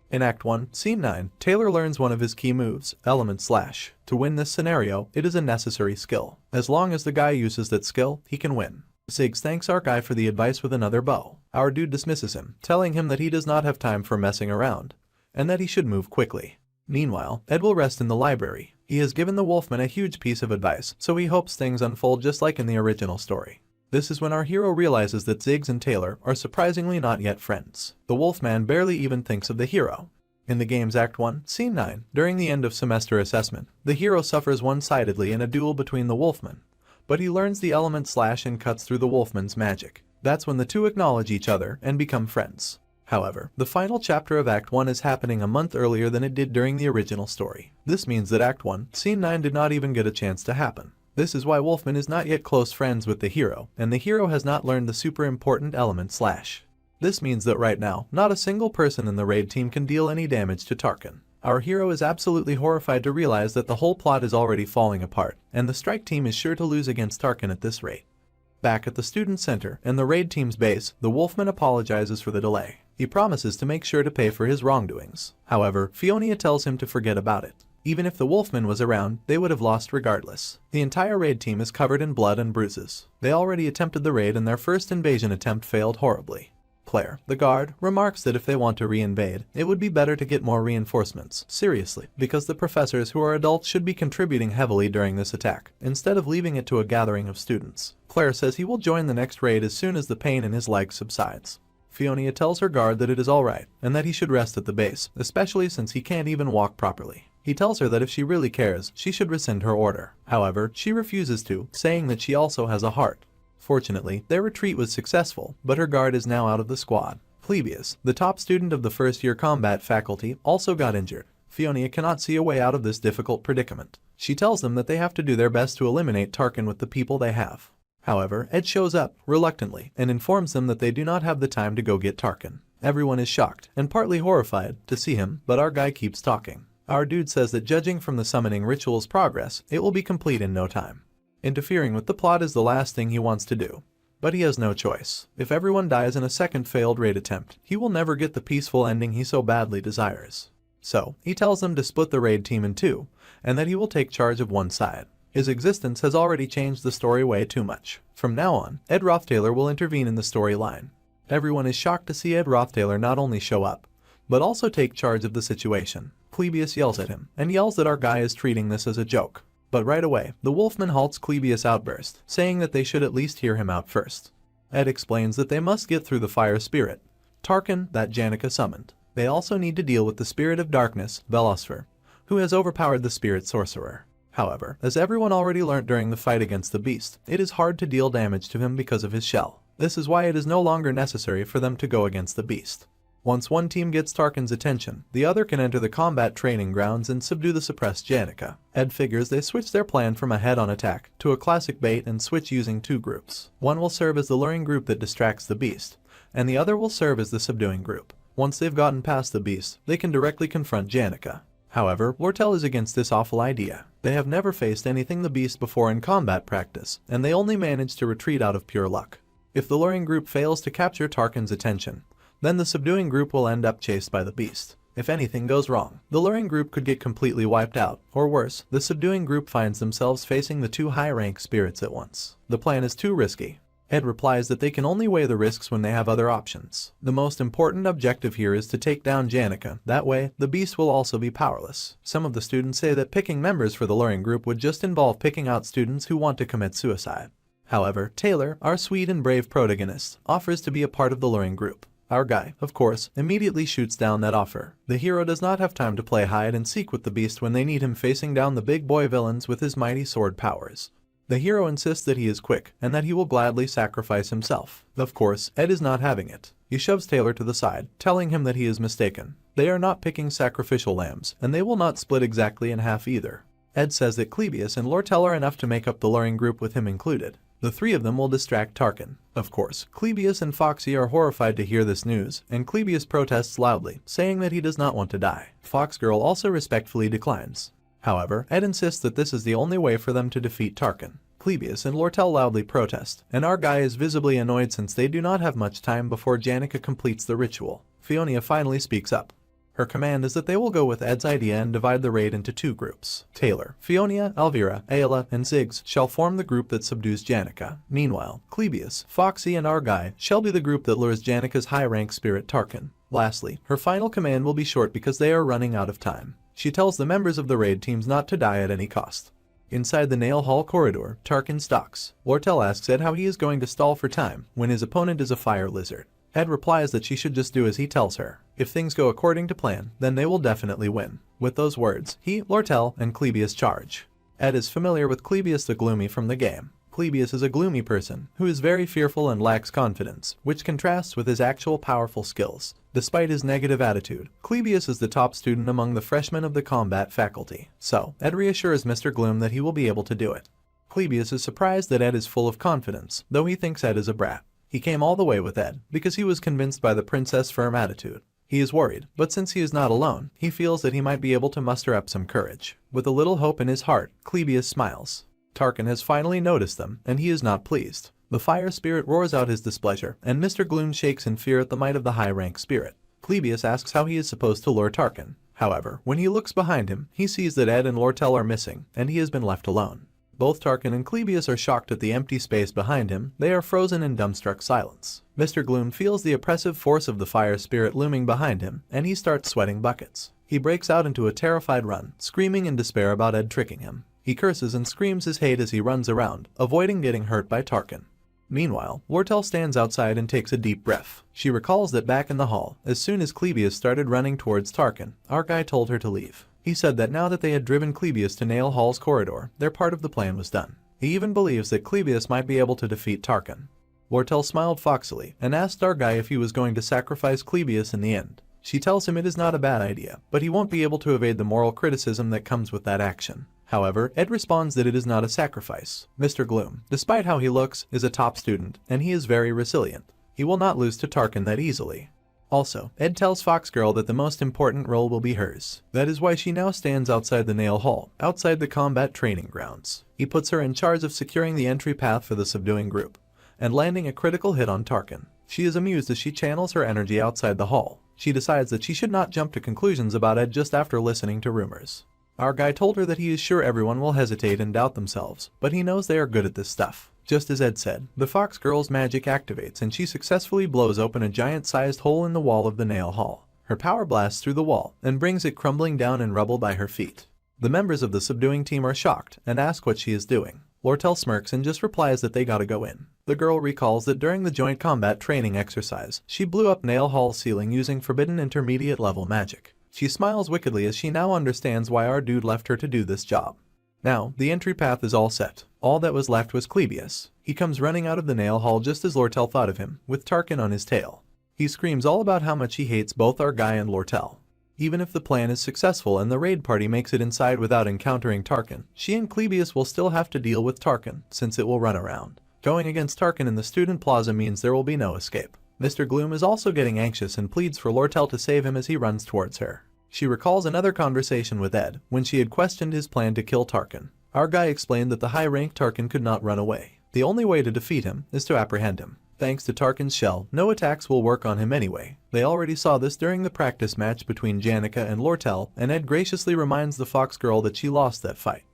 In Act 1, Scene 9, Taylor learns one of his key moves, element/. To win this scenario, it is a necessary skill. As long as the guy uses that skill, he can win. Ziggs thanks our guy for the advice with another bow. Our dude dismisses him, telling him that he does not have time for messing around, and that he should move quickly. Meanwhile, Ed will rest in the library. He has given the Wolfman a huge piece of advice, so he hopes things unfold just like in the original story. This is when our hero realizes that Ziggs and Taylor are surprisingly not yet friends. The Wolfman barely even thinks of the hero. In the game's Act 1, Scene 9, during the end of semester assessment, the hero suffers one-sidedly in a duel between the Wolfmen, but he learns the element/ and cuts through the Wolfman's magic. That's when the two acknowledge each other and become friends. However, the final chapter of Act 1 is happening a month earlier than it did during the original story. This means that Act 1, Scene 9 did not even get a chance to happen. This is why Wolfman is not yet close friends with the hero, and the hero has not learned the super important element/. This means that right now, not a single person in the raid team can deal any damage to Tarkan. Our hero is absolutely horrified to realize that the whole plot is already falling apart, and the strike team is sure to lose against Tarkan at this rate. Back at the student center and the raid team's base, the Wolfman apologizes for the delay. He promises to make sure to pay for his wrongdoings. However, Fionia tells him to forget about it. Even if the Wolfman was around, they would have lost regardless. The entire raid team is covered in blood and bruises. They already attempted the raid and their first invasion attempt failed horribly. Claire, the guard, remarks that if they want to re-invade, it would be better to get more reinforcements. Seriously, because the professors who are adults should be contributing heavily during this attack, instead of leaving it to a gathering of students. Claire says he will join the next raid as soon as the pain in his leg subsides. Fionia tells her guard that it is alright, and that he should rest at the base, especially since he can't even walk properly. He tells her that if she really cares, she should rescind her order. However, she refuses to, saying that she also has a heart. Fortunately, their retreat was successful, but her guard is now out of the squad. Clebius, the top student of the first-year combat faculty, also got injured. Fiona cannot see a way out of this difficult predicament. She tells them that they have to do their best to eliminate Tarkan with the people they have. However, Ed shows up, reluctantly, and informs them that they do not have the time to go get Tarkan. Everyone is shocked, and partly horrified, to see him, but our guy keeps talking. Our dude says that judging from the summoning ritual's progress, it will be complete in no time. Interfering with the plot is the last thing he wants to do. But he has no choice. If everyone dies in a second failed raid attempt, he will never get the peaceful ending he so badly desires. So, he tells them to split the raid team in two, and that he will take charge of one side. His existence has already changed the story way too much. From now on, Ed Roth Taylor will intervene in the storyline. Everyone is shocked to see Ed Roth Taylor not only show up, but also take charge of the situation. Clebius yells at him, and yells that our guy is treating this as a joke. But right away, the Wolfman halts Clebius' outburst, saying that they should at least hear him out first. Ed explains that they must get through the fire spirit, Tarkan, that Janica summoned. They also need to deal with the spirit of darkness, Velosfer, who has overpowered the spirit sorcerer. However, as everyone already learnt during the fight against the beast, it is hard to deal damage to him because of his shell. This is why it is no longer necessary for them to go against the beast. Once one team gets Tarkan's attention, the other can enter the combat training grounds and subdue the suppressed Janica. Ed figures they switch their plan from a head-on attack to a classic bait and switch using two groups. One will serve as the luring group that distracts the beast, and the other will serve as the subduing group. Once they've gotten past the beast, they can directly confront Janica. However, Lortell is against this awful idea. They have never faced anything the beast before in combat practice, and they only manage to retreat out of pure luck. If the luring group fails to capture Tarkan's attention, then the subduing group will end up chased by the beast. If anything goes wrong, the luring group could get completely wiped out, or worse, the subduing group finds themselves facing the two high-rank spirits at once. The plan is too risky. Ed replies that they can only weigh the risks when they have other options. The most important objective here is to take down Janica. That way, the beast will also be powerless. Some of the students say that picking members for the luring group would just involve picking out students who want to commit suicide. However, Taylor, our sweet and brave protagonist, offers to be a part of the luring group. Our guy, of course, immediately shoots down that offer. The hero does not have time to play hide and seek with the beast when they need him facing down the big boy villains with his mighty sword powers. The hero insists that he is quick, and that he will gladly sacrifice himself. Of course, Ed is not having it. He shoves Taylor to the side, telling him that he is mistaken. They are not picking sacrificial lambs, and they will not split exactly in half either. Ed says that Clebius and Lortell are enough to make up the luring group with him included. The three of them will distract Tarkan. Of course, Clebius and Foxy are horrified to hear this news, and Clebius protests loudly, saying that he does not want to die. Foxgirl also respectfully declines. However, Ed insists that this is the only way for them to defeat Tarkan. Clebius and Lortell loudly protest, and our guy is visibly annoyed since they do not have much time before Janica completes the ritual. Fiona finally speaks up. Her command is that they will go with Ed's idea and divide the raid into two groups. Taylor, Fiona, Elvira, Ayla, and Ziggs shall form the group that subdues Janica. Meanwhile, Clebius, Foxy, and our guy shall be the group that lures Janica's high-rank spirit Tarkan. Lastly, her final command will be short because they are running out of time. She tells the members of the raid teams not to die at any cost. Inside the Nail Hall corridor, Tarkan stalks. Lortell asks Ed how he is going to stall for time when his opponent is a fire lizard. Ed replies that she should just do as he tells her. If things go according to plan, then they will definitely win. With those words, he, Lortell, and Clebius charge. Ed is familiar with Clebius the Gloomy from the game. Clebius is a gloomy person who is very fearful and lacks confidence, which contrasts with his actual powerful skills. Despite his negative attitude, Clebius is the top student among the freshmen of the combat faculty. So, Ed reassures Mr. Gloom that he will be able to do it. Clebius is surprised that Ed is full of confidence, though he thinks Ed is a brat. He came all the way with Ed because he was convinced by the princess' firm attitude. He is worried, but since he is not alone, he feels that he might be able to muster up some courage. With a little hope in his heart, Clebius smiles. Tarkan has finally noticed them, and he is not pleased. The fire spirit roars out his displeasure, and Mr. Gloom shakes in fear at the might of the high-rank spirit. Clebius asks how he is supposed to lure Tarkan. However, when he looks behind him, he sees that Ed and Lortell are missing, and he has been left alone. Both Tarkan and Clebius are shocked at the empty space behind him. They are frozen in dumbstruck silence. Mr. Gloom feels the oppressive force of the fire spirit looming behind him, and he starts sweating buckets. He breaks out into a terrified run, screaming in despair about Ed tricking him. He curses and screams his hate as he runs around, avoiding getting hurt by Tarkan. Meanwhile, Lortell stands outside and takes a deep breath. She recalls that back in the hall, as soon as Clebius started running towards Tarkan, our guy told her to leave. He said that now that they had driven Clebius to Nail Hall's corridor, their part of the plan was done. He even believes that Clebius might be able to defeat Tarkan. Lortell smiled foxily and asked our guy if he was going to sacrifice Clebius in the end. She tells him it is not a bad idea, but he won't be able to evade the moral criticism that comes with that action. However, Ed responds that it is not a sacrifice. Mr. Gloom, despite how he looks, is a top student, and he is very resilient. He will not lose to Tarkan that easily. Also, Ed tells Foxgirl that the most important role will be hers. That is why she now stands outside the Nail Hall, outside the combat training grounds. He puts her in charge of securing the entry path for the subduing group, and landing a critical hit on Tarkan. She is amused as she channels her energy outside the hall. She decides that she should not jump to conclusions about Ed just after listening to rumors. Our guy told her that he is sure everyone will hesitate and doubt themselves, but he knows they are good at this stuff. Just as Ed said, the Fox Girl's magic activates and she successfully blows open a giant-sized hole in the wall of the Nail Hall. Her power blasts through the wall and brings it crumbling down in rubble by her feet. The members of the subduing team are shocked and ask what she is doing. Lortell smirks and just replies that they gotta go in. The girl recalls that during the joint combat training exercise, she blew up Nail Hall's ceiling using forbidden intermediate level magic. She smiles wickedly as she now understands why our dude left her to do this job. Now, the entry path is all set. All that was left was Clebius. He comes running out of the Nail Hall just as Lortell thought of him, with Tarkan on his tail. He screams all about how much he hates both our guy and Lortell. Even if the plan is successful and the raid party makes it inside without encountering Tarkan, she and Clebius will still have to deal with Tarkan, since it will run around. Going against Tarkan in the student plaza means there will be no escape. Mr. Gloom is also getting anxious and pleads for Lortell to save him as he runs towards her. She recalls another conversation with Ed, when she had questioned his plan to kill Tarkan. Our guy explained that the high-ranked Tarkan could not run away. The only way to defeat him is to apprehend him. Thanks to Tarkan's shell, no attacks will work on him anyway. They already saw this during the practice match between Janica and Lortell, and Ed graciously reminds the Fox Girl that she lost that fight.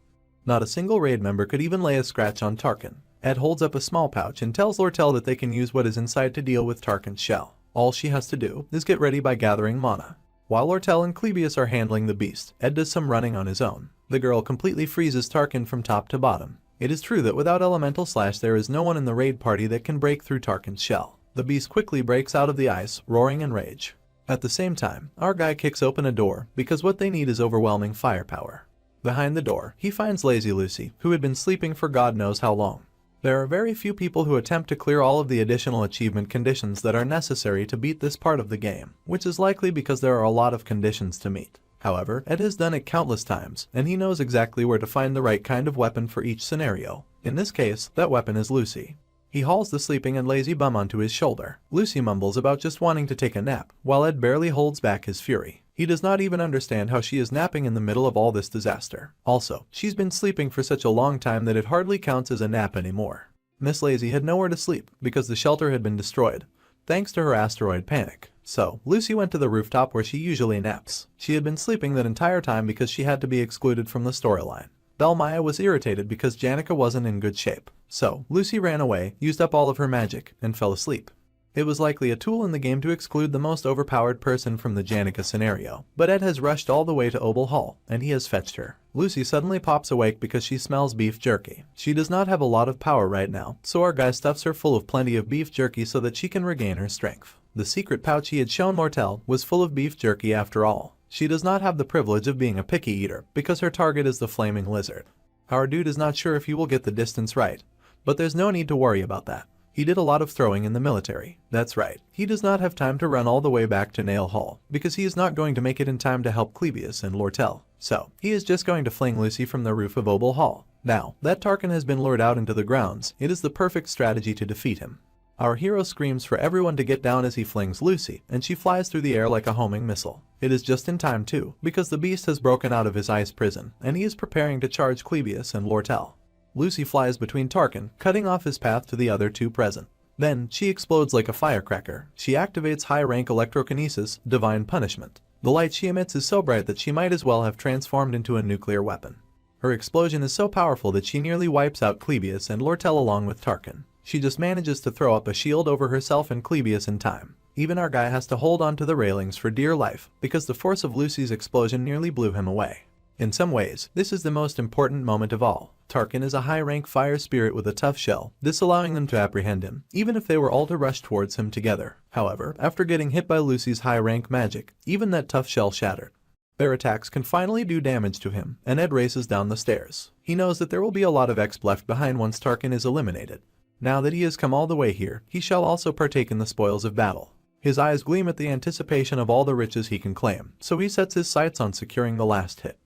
Not a single raid member could even lay a scratch on Tarkan. Ed holds up a small pouch and tells Lortell that they can use what is inside to deal with Tarkan's shell. All she has to do is get ready by gathering mana. While Lortell and Clebius are handling the beast, Ed does some running on his own. The girl completely freezes Tarkan from top to bottom. It is true that without Elemental Slash there is no one in the raid party that can break through Tarkan's shell. The beast quickly breaks out of the ice, roaring in rage. At the same time, our guy kicks open a door, because what they need is overwhelming firepower. Behind the door, he finds Lazy Lucy, who had been sleeping for God knows how long. There are very few people who attempt to clear all of the additional achievement conditions that are necessary to beat this part of the game, which is likely because there are a lot of conditions to meet. However, Ed has done it countless times, and he knows exactly where to find the right kind of weapon for each scenario. In this case, that weapon is Lucy. He hauls the sleeping and lazy bum onto his shoulder. Lucy mumbles about just wanting to take a nap, while Ed barely holds back his fury. He does not even understand how she is napping in the middle of all this disaster. Also, she's been sleeping for such a long time that it hardly counts as a nap anymore. Miss Lazy had nowhere to sleep, because the shelter had been destroyed, thanks to her asteroid panic. So, Lucy went to the rooftop where she usually naps. She had been sleeping that entire time because she had to be excluded from the storyline. Belmaya was irritated because Janica wasn't in good shape. So, Lucy ran away, used up all of her magic, and fell asleep. It was likely a tool in the game to exclude the most overpowered person from the Janica scenario, but Ed has rushed all the way to Obel Hall, and he has fetched her. Lucy suddenly pops awake because she smells beef jerky. She does not have a lot of power right now, so our guy stuffs her full of plenty of beef jerky so that she can regain her strength. The secret pouch he had shown Lortell was full of beef jerky after all. She does not have the privilege of being a picky eater, because her target is the flaming lizard. Our dude is not sure if he will get the distance right, but there's no need to worry about that. He did a lot of throwing in the military. That's right, he does not have time to run all the way back to Nail Hall, because he is not going to make it in time to help Clebius and Lortell. So, he is just going to fling Lucy from the roof of Obel Hall. Now, that Tarkan has been lured out into the grounds, it is the perfect strategy to defeat him. Our hero screams for everyone to get down as he flings Lucy, and she flies through the air like a homing missile. It is just in time too, because the beast has broken out of his ice prison, and he is preparing to charge Clebius and Lortell. Lucy flies between Tarkan, cutting off his path to the other two present. Then, she explodes like a firecracker. She activates high-rank electrokinesis, divine punishment. The light she emits is so bright that she might as well have transformed into a nuclear weapon. Her explosion is so powerful that she nearly wipes out Clebius and Lortell along with Tarkan. She just manages to throw up a shield over herself and Clebius in time. Even our guy has to hold on to the railings for dear life, because the force of Lucy's explosion nearly blew him away. In some ways, this is the most important moment of all. Tarkan is a high-rank fire spirit with a tough shell, disallowing them to apprehend him, even if they were all to rush towards him together. However, after getting hit by Lucy's high-rank magic, even that tough shell shattered. Their attacks can finally do damage to him, and Ed races down the stairs. He knows that there will be a lot of exp left behind once Tarkan is eliminated. Now that he has come all the way here, he shall also partake in the spoils of battle. His eyes gleam at the anticipation of all the riches he can claim, so he sets his sights on securing the last hit.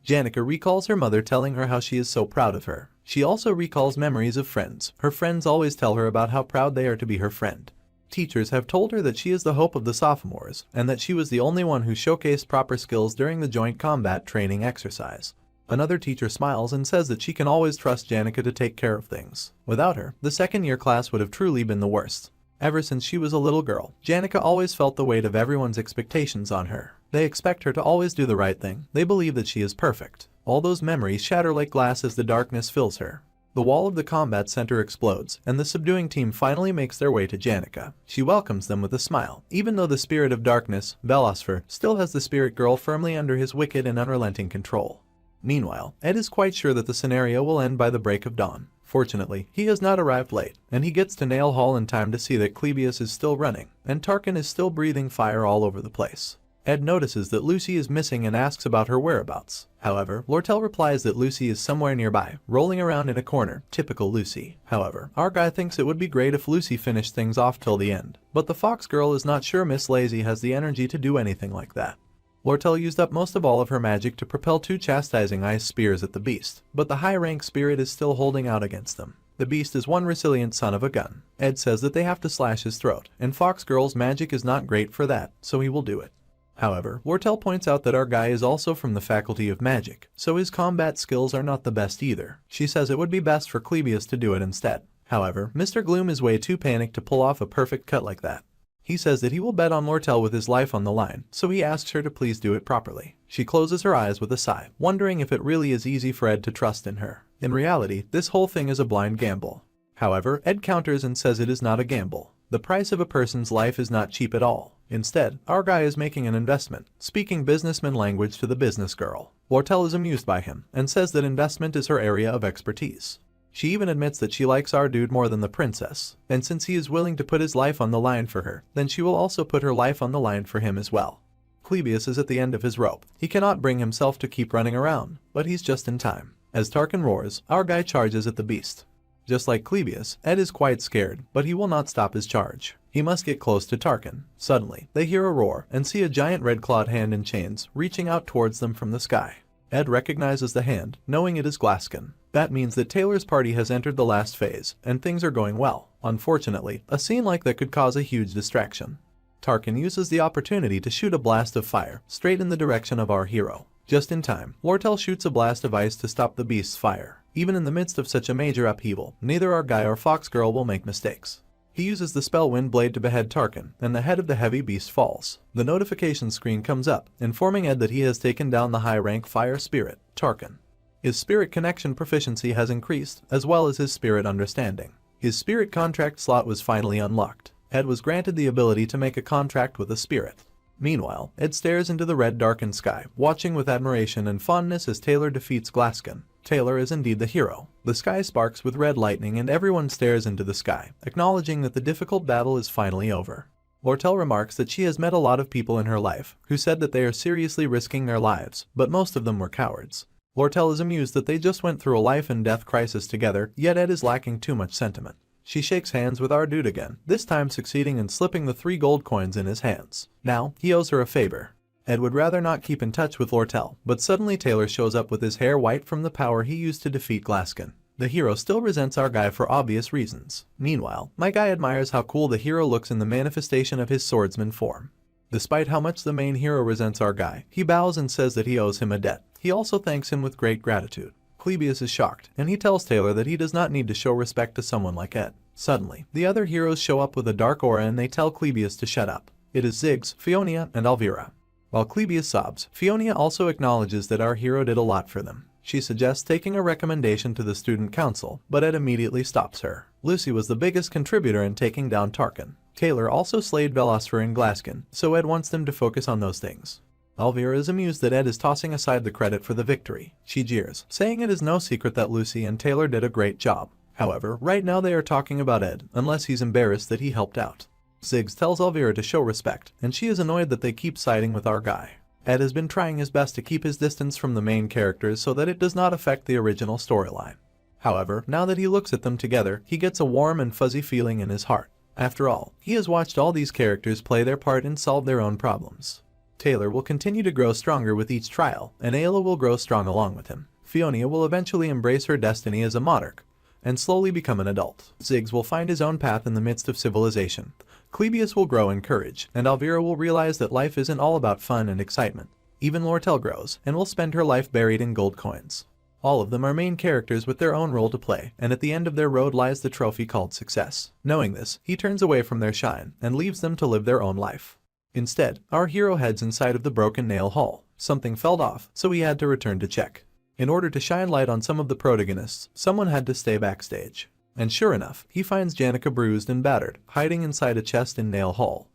Janica recalls her mother telling her how she is so proud of her. She also recalls memories of friends. Her friends always tell her about how proud they are to be her friend. Teachers have told her that she is the hope of the sophomores, and that she was the only one who showcased proper skills during the joint combat training exercise. Another teacher smiles and says that she can always trust Janica to take care of things. Without her, the second-year class would have truly been the worst. Ever since she was a little girl, Janica always felt the weight of everyone's expectations on her. They expect her to always do the right thing. They believe that she is perfect. All those memories shatter like glass as the darkness fills her. The wall of the combat center explodes, and the subduing team finally makes their way to Janica. She welcomes them with a smile, even though the spirit of darkness, Belosfer, still has the spirit girl firmly under his wicked and unrelenting control. Meanwhile, Ed is quite sure that the scenario will end by the break of dawn. Fortunately, he has not arrived late, and he gets to Nail Hall in time to see that Clebius is still running, and Tarkan is still breathing fire all over the place. Ed notices that Lucy is missing and asks about her whereabouts. However, Lortell replies that Lucy is somewhere nearby, rolling around in a corner, typical Lucy. However, our guy thinks it would be great if Lucy finished things off till the end, but the fox girl is not sure Miss Lazy has the energy to do anything like that. Lortell used up most of all of her magic to propel 2 chastising ice spears at the beast, but the high-rank spirit is still holding out against them. The beast is one resilient son of a gun. Ed says that they have to slash his throat, and Fox Girl's magic is not great for that, so he will do it. However, Lortell points out that our guy is also from the faculty of magic, so his combat skills are not the best either. She says it would be best for Clebius to do it instead. However, Mr. Gloom is way too panicked to pull off a perfect cut like that. He says that he will bet on Lortell with his life on the line, so he asks her to please do it properly. She closes her eyes with a sigh, wondering if it really is easy for Ed to trust in her. In reality, this whole thing is a blind gamble. However, Ed counters and says it is not a gamble. The price of a person's life is not cheap at all. Instead, our guy is making an investment, speaking businessman language to the business girl. Lortell is amused by him, and says that investment is her area of expertise. She even admits that she likes our dude more than the princess, and since he is willing to put his life on the line for her, then she will also put her life on the line for him as well. Clebius is at the end of his rope. He cannot bring himself to keep running around, but he's just in time. As Tarkan roars, our guy charges at the beast. Just like Clebius, Ed is quite scared, but he will not stop his charge. He must get close to Tarkan. Suddenly, they hear a roar and see a giant red-clawed hand in chains reaching out towards them from the sky. Ed recognizes the hand, knowing it is Glaskin. That means that Taylor's party has entered the last phase, and things are going well. Unfortunately, a scene like that could cause a huge distraction. Tarkan uses the opportunity to shoot a blast of fire straight in the direction of our hero. Just in time, Lortell shoots a blast of ice to stop the beast's fire. Even in the midst of such a major upheaval, neither our guy or Fox Girl will make mistakes. He uses the spell Wind Blade to behead Tarkan, and the head of the heavy beast falls. The notification screen comes up, informing Ed that he has taken down the high-rank fire spirit, Tarkan. His spirit connection proficiency has increased, as well as his spirit understanding. His spirit contract slot was finally unlocked. Ed was granted the ability to make a contract with a spirit. Meanwhile, Ed stares into the red darkened sky, watching with admiration and fondness as Taylor defeats Glaskin. Taylor is indeed the hero. The sky sparks with red lightning and everyone stares into the sky, acknowledging that the difficult battle is finally over. Lortell remarks that she has met a lot of people in her life who said that they are seriously risking their lives, but most of them were cowards. Lortell is amused that they just went through a life and death crisis together, yet Ed is lacking too much sentiment. She shakes hands with our dude again, this time succeeding in slipping the 3 gold coins in his hands. Now, he owes her a favor. Ed would rather not keep in touch with Lortell, but suddenly Taylor shows up with his hair white from the power he used to defeat Glaskin. The hero still resents our guy for obvious reasons. Meanwhile, my guy admires how cool the hero looks in the manifestation of his swordsman form. Despite how much the main hero resents our guy, he bows and says that he owes him a debt. He also thanks him with great gratitude. Clebius is shocked, and he tells Taylor that he does not need to show respect to someone like Ed. Suddenly, the other heroes show up with a dark aura and they tell Clebius to shut up. It is Ziggs, Fionia, and Alvira. While Clebius sobs, Fionia also acknowledges that our hero did a lot for them. She suggests taking a recommendation to the student council, but Ed immediately stops her. Lucy was the biggest contributor in taking down Tarkan. Taylor also slayed Belosfer and Glaskin, so Ed wants them to focus on those things. Alvira is amused that Ed is tossing aside the credit for the victory. She jeers, saying it is no secret that Lucy and Taylor did a great job. However, right now they are talking about Ed, unless he's embarrassed that he helped out. Ziggs tells Alvira to show respect, and she is annoyed that they keep siding with our guy. Ed has been trying his best to keep his distance from the main characters so that it does not affect the original storyline. However, now that he looks at them together, he gets a warm and fuzzy feeling in his heart. After all, he has watched all these characters play their part and solve their own problems. Taylor will continue to grow stronger with each trial, and Ayla will grow strong along with him. Fiona will eventually embrace her destiny as a monarch, and slowly become an adult. Ziggs will find his own path in the midst of civilization. Clebius will grow in courage, and Alvira will realize that life isn't all about fun and excitement. Even Lortell grows, and will spend her life buried in gold coins. All of them are main characters with their own role to play, and at the end of their road lies the trophy called success. Knowing this, he turns away from their shine, and leaves them to live their own life. Instead, our hero heads inside of the Broken Nail Hall. Something fell off, so he had to return to check. In order to shine light on some of the protagonists, someone had to stay backstage. And sure enough, he finds Janica bruised and battered, hiding inside a chest in Nail Hall.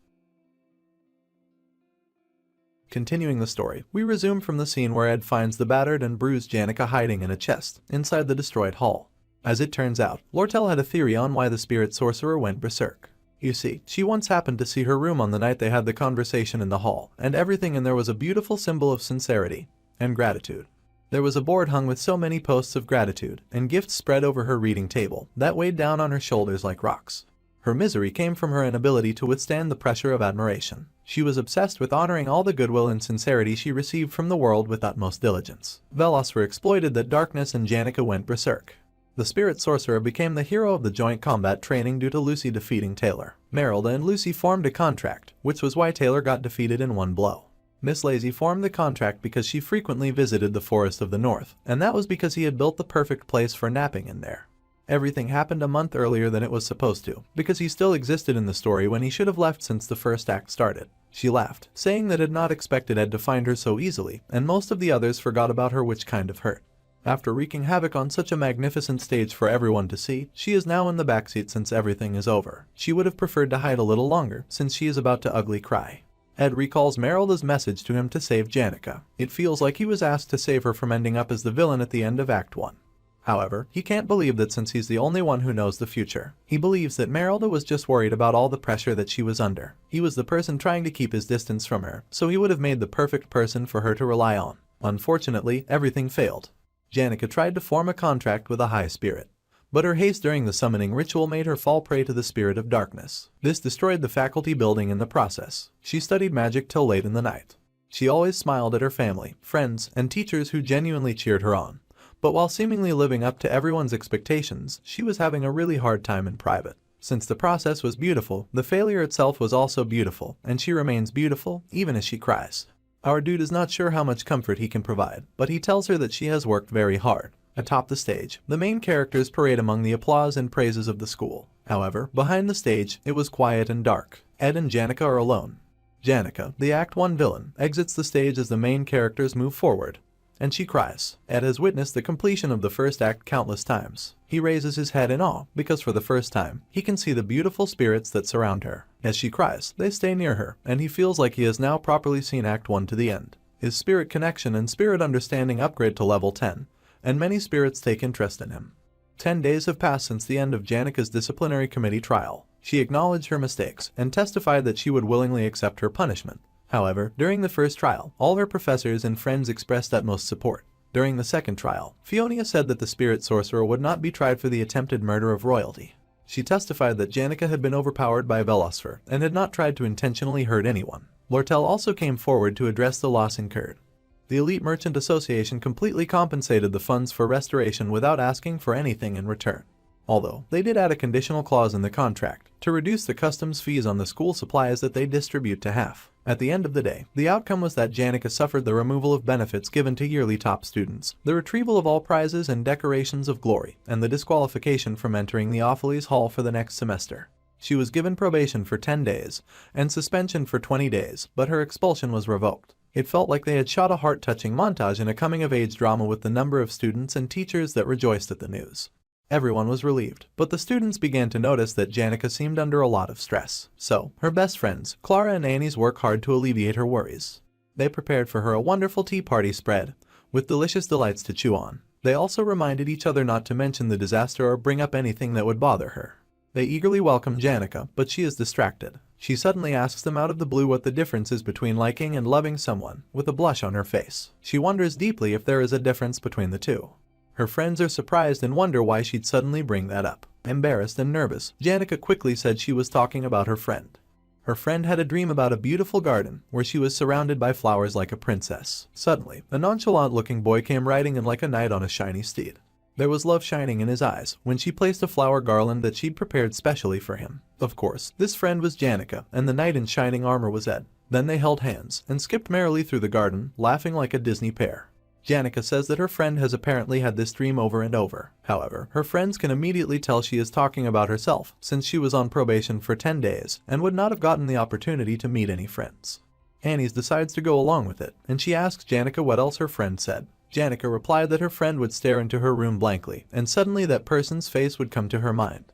Continuing the story, we resume from the scene where Ed finds the battered and bruised Janica hiding in a chest, inside the destroyed hall. As it turns out, Lortell had a theory on why the spirit sorcerer went berserk. You see, she once happened to see her room on the night they had the conversation in the hall, and everything in there was a beautiful symbol of sincerity and gratitude. There was a board hung with so many posts of gratitude, and gifts spread over her reading table, that weighed down on her shoulders like rocks. Her misery came from her inability to withstand the pressure of admiration. She was obsessed with honoring all the goodwill and sincerity she received from the world with utmost diligence. Velosfer exploited that darkness and Janica went berserk. The spirit sorcerer became the hero of the joint combat training due to Lucy defeating Taylor. Merylda and Lucy formed a contract, which was why Taylor got defeated in one blow. Miss Lazy formed the contract because she frequently visited the Forest of the North, and that was because he had built the perfect place for napping in there. Everything happened a month earlier than it was supposed to, because he still existed in the story when he should have left since the first act started. She laughed, saying that had not expected Ed to find her so easily, and most of the others forgot about her, which kind of hurt. After wreaking havoc on such a magnificent stage for everyone to see, she is now in the backseat since everything is over. She would have preferred to hide a little longer, since she is about to ugly cry. Ed recalls Merylda's message to him to save Janica. It feels like he was asked to save her from ending up as the villain at the end of Act 1. However, he can't believe that since he's the only one who knows the future. He believes that Merylda was just worried about all the pressure that she was under. He was the person trying to keep his distance from her, so he would have made the perfect person for her to rely on. Unfortunately, everything failed. Janica tried to form a contract with a high spirit, but her haste during the summoning ritual made her fall prey to the spirit of darkness. This destroyed the faculty building in the process. She studied magic till late in the night. She always smiled at her family, friends, and teachers who genuinely cheered her on. But while seemingly living up to everyone's expectations, she was having a really hard time in private. Since the process was beautiful, the failure itself was also beautiful, and she remains beautiful even as she cries. Our dude is not sure how much comfort he can provide, but he tells her that she has worked very hard. Atop the stage, the main characters parade among the applause and praises of the school. However, behind the stage, it was quiet and dark. Ed and Janica are alone. Janica, the Act 1 villain, exits the stage as the main characters move forward, and she cries. Ed has witnessed the completion of the first act countless times. He raises his head in awe, because for the first time, he can see the beautiful spirits that surround her. As she cries, they stay near her, and he feels like he has now properly seen Act 1 to the end. His spirit connection and spirit understanding upgrade to level 10, and many spirits take interest in him. 10 days have passed since the end of Janica's disciplinary committee trial. She acknowledged her mistakes, and testified that she would willingly accept her punishment. However, during the first trial, all her professors and friends expressed utmost support. During the second trial, Fiona said that the spirit sorcerer would not be tried for the attempted murder of royalty. She testified that Janica had been overpowered by Velosfer and had not tried to intentionally hurt anyone. Lortell also came forward to address the loss incurred. The Elite Merchant Association completely compensated the funds for restoration without asking for anything in return. Although, they did add a conditional clause in the contract to reduce the customs fees on the school supplies that they distribute to half. At the end of the day, the outcome was that Janica suffered the removal of benefits given to yearly top students, the retrieval of all prizes and decorations of glory, and the disqualification from entering the Opheles Hall for the next semester. She was given probation for 10 days, and suspension for 20 days, but her expulsion was revoked. It felt like they had shot a heart-touching montage in a coming-of-age drama with the number of students and teachers that rejoiced at the news. Everyone was relieved, but the students began to notice that Janica seemed under a lot of stress. So, her best friends, Clara and Annie's, work hard to alleviate her worries. They prepared for her a wonderful tea party spread, with delicious delights to chew on. They also reminded each other not to mention the disaster or bring up anything that would bother her. They eagerly welcome Janica, but she is distracted. She suddenly asks them out of the blue what the difference is between liking and loving someone, with a blush on her face. She wonders deeply if there is a difference between the two. Her friends are surprised and wonder why she'd suddenly bring that up. Embarrassed and nervous, Janica quickly said she was talking about her friend. Her friend had a dream about a beautiful garden where she was surrounded by flowers like a princess. Suddenly, a nonchalant-looking boy came riding in like a knight on a shiny steed. There was love shining in his eyes when she placed a flower garland that she'd prepared specially for him. Of course, this friend was Janica, and the knight in shining armor was Ed. Then they held hands and skipped merrily through the garden, laughing like a Disney pair. Janica says that her friend has apparently had this dream over and over. However, her friends can immediately tell she is talking about herself, since she was on probation for 10 days and would not have gotten the opportunity to meet any friends. Annie's decides to go along with it, and she asks Janica what else her friend said. Janica replied that her friend would stare into her room blankly, and suddenly that person's face would come to her mind.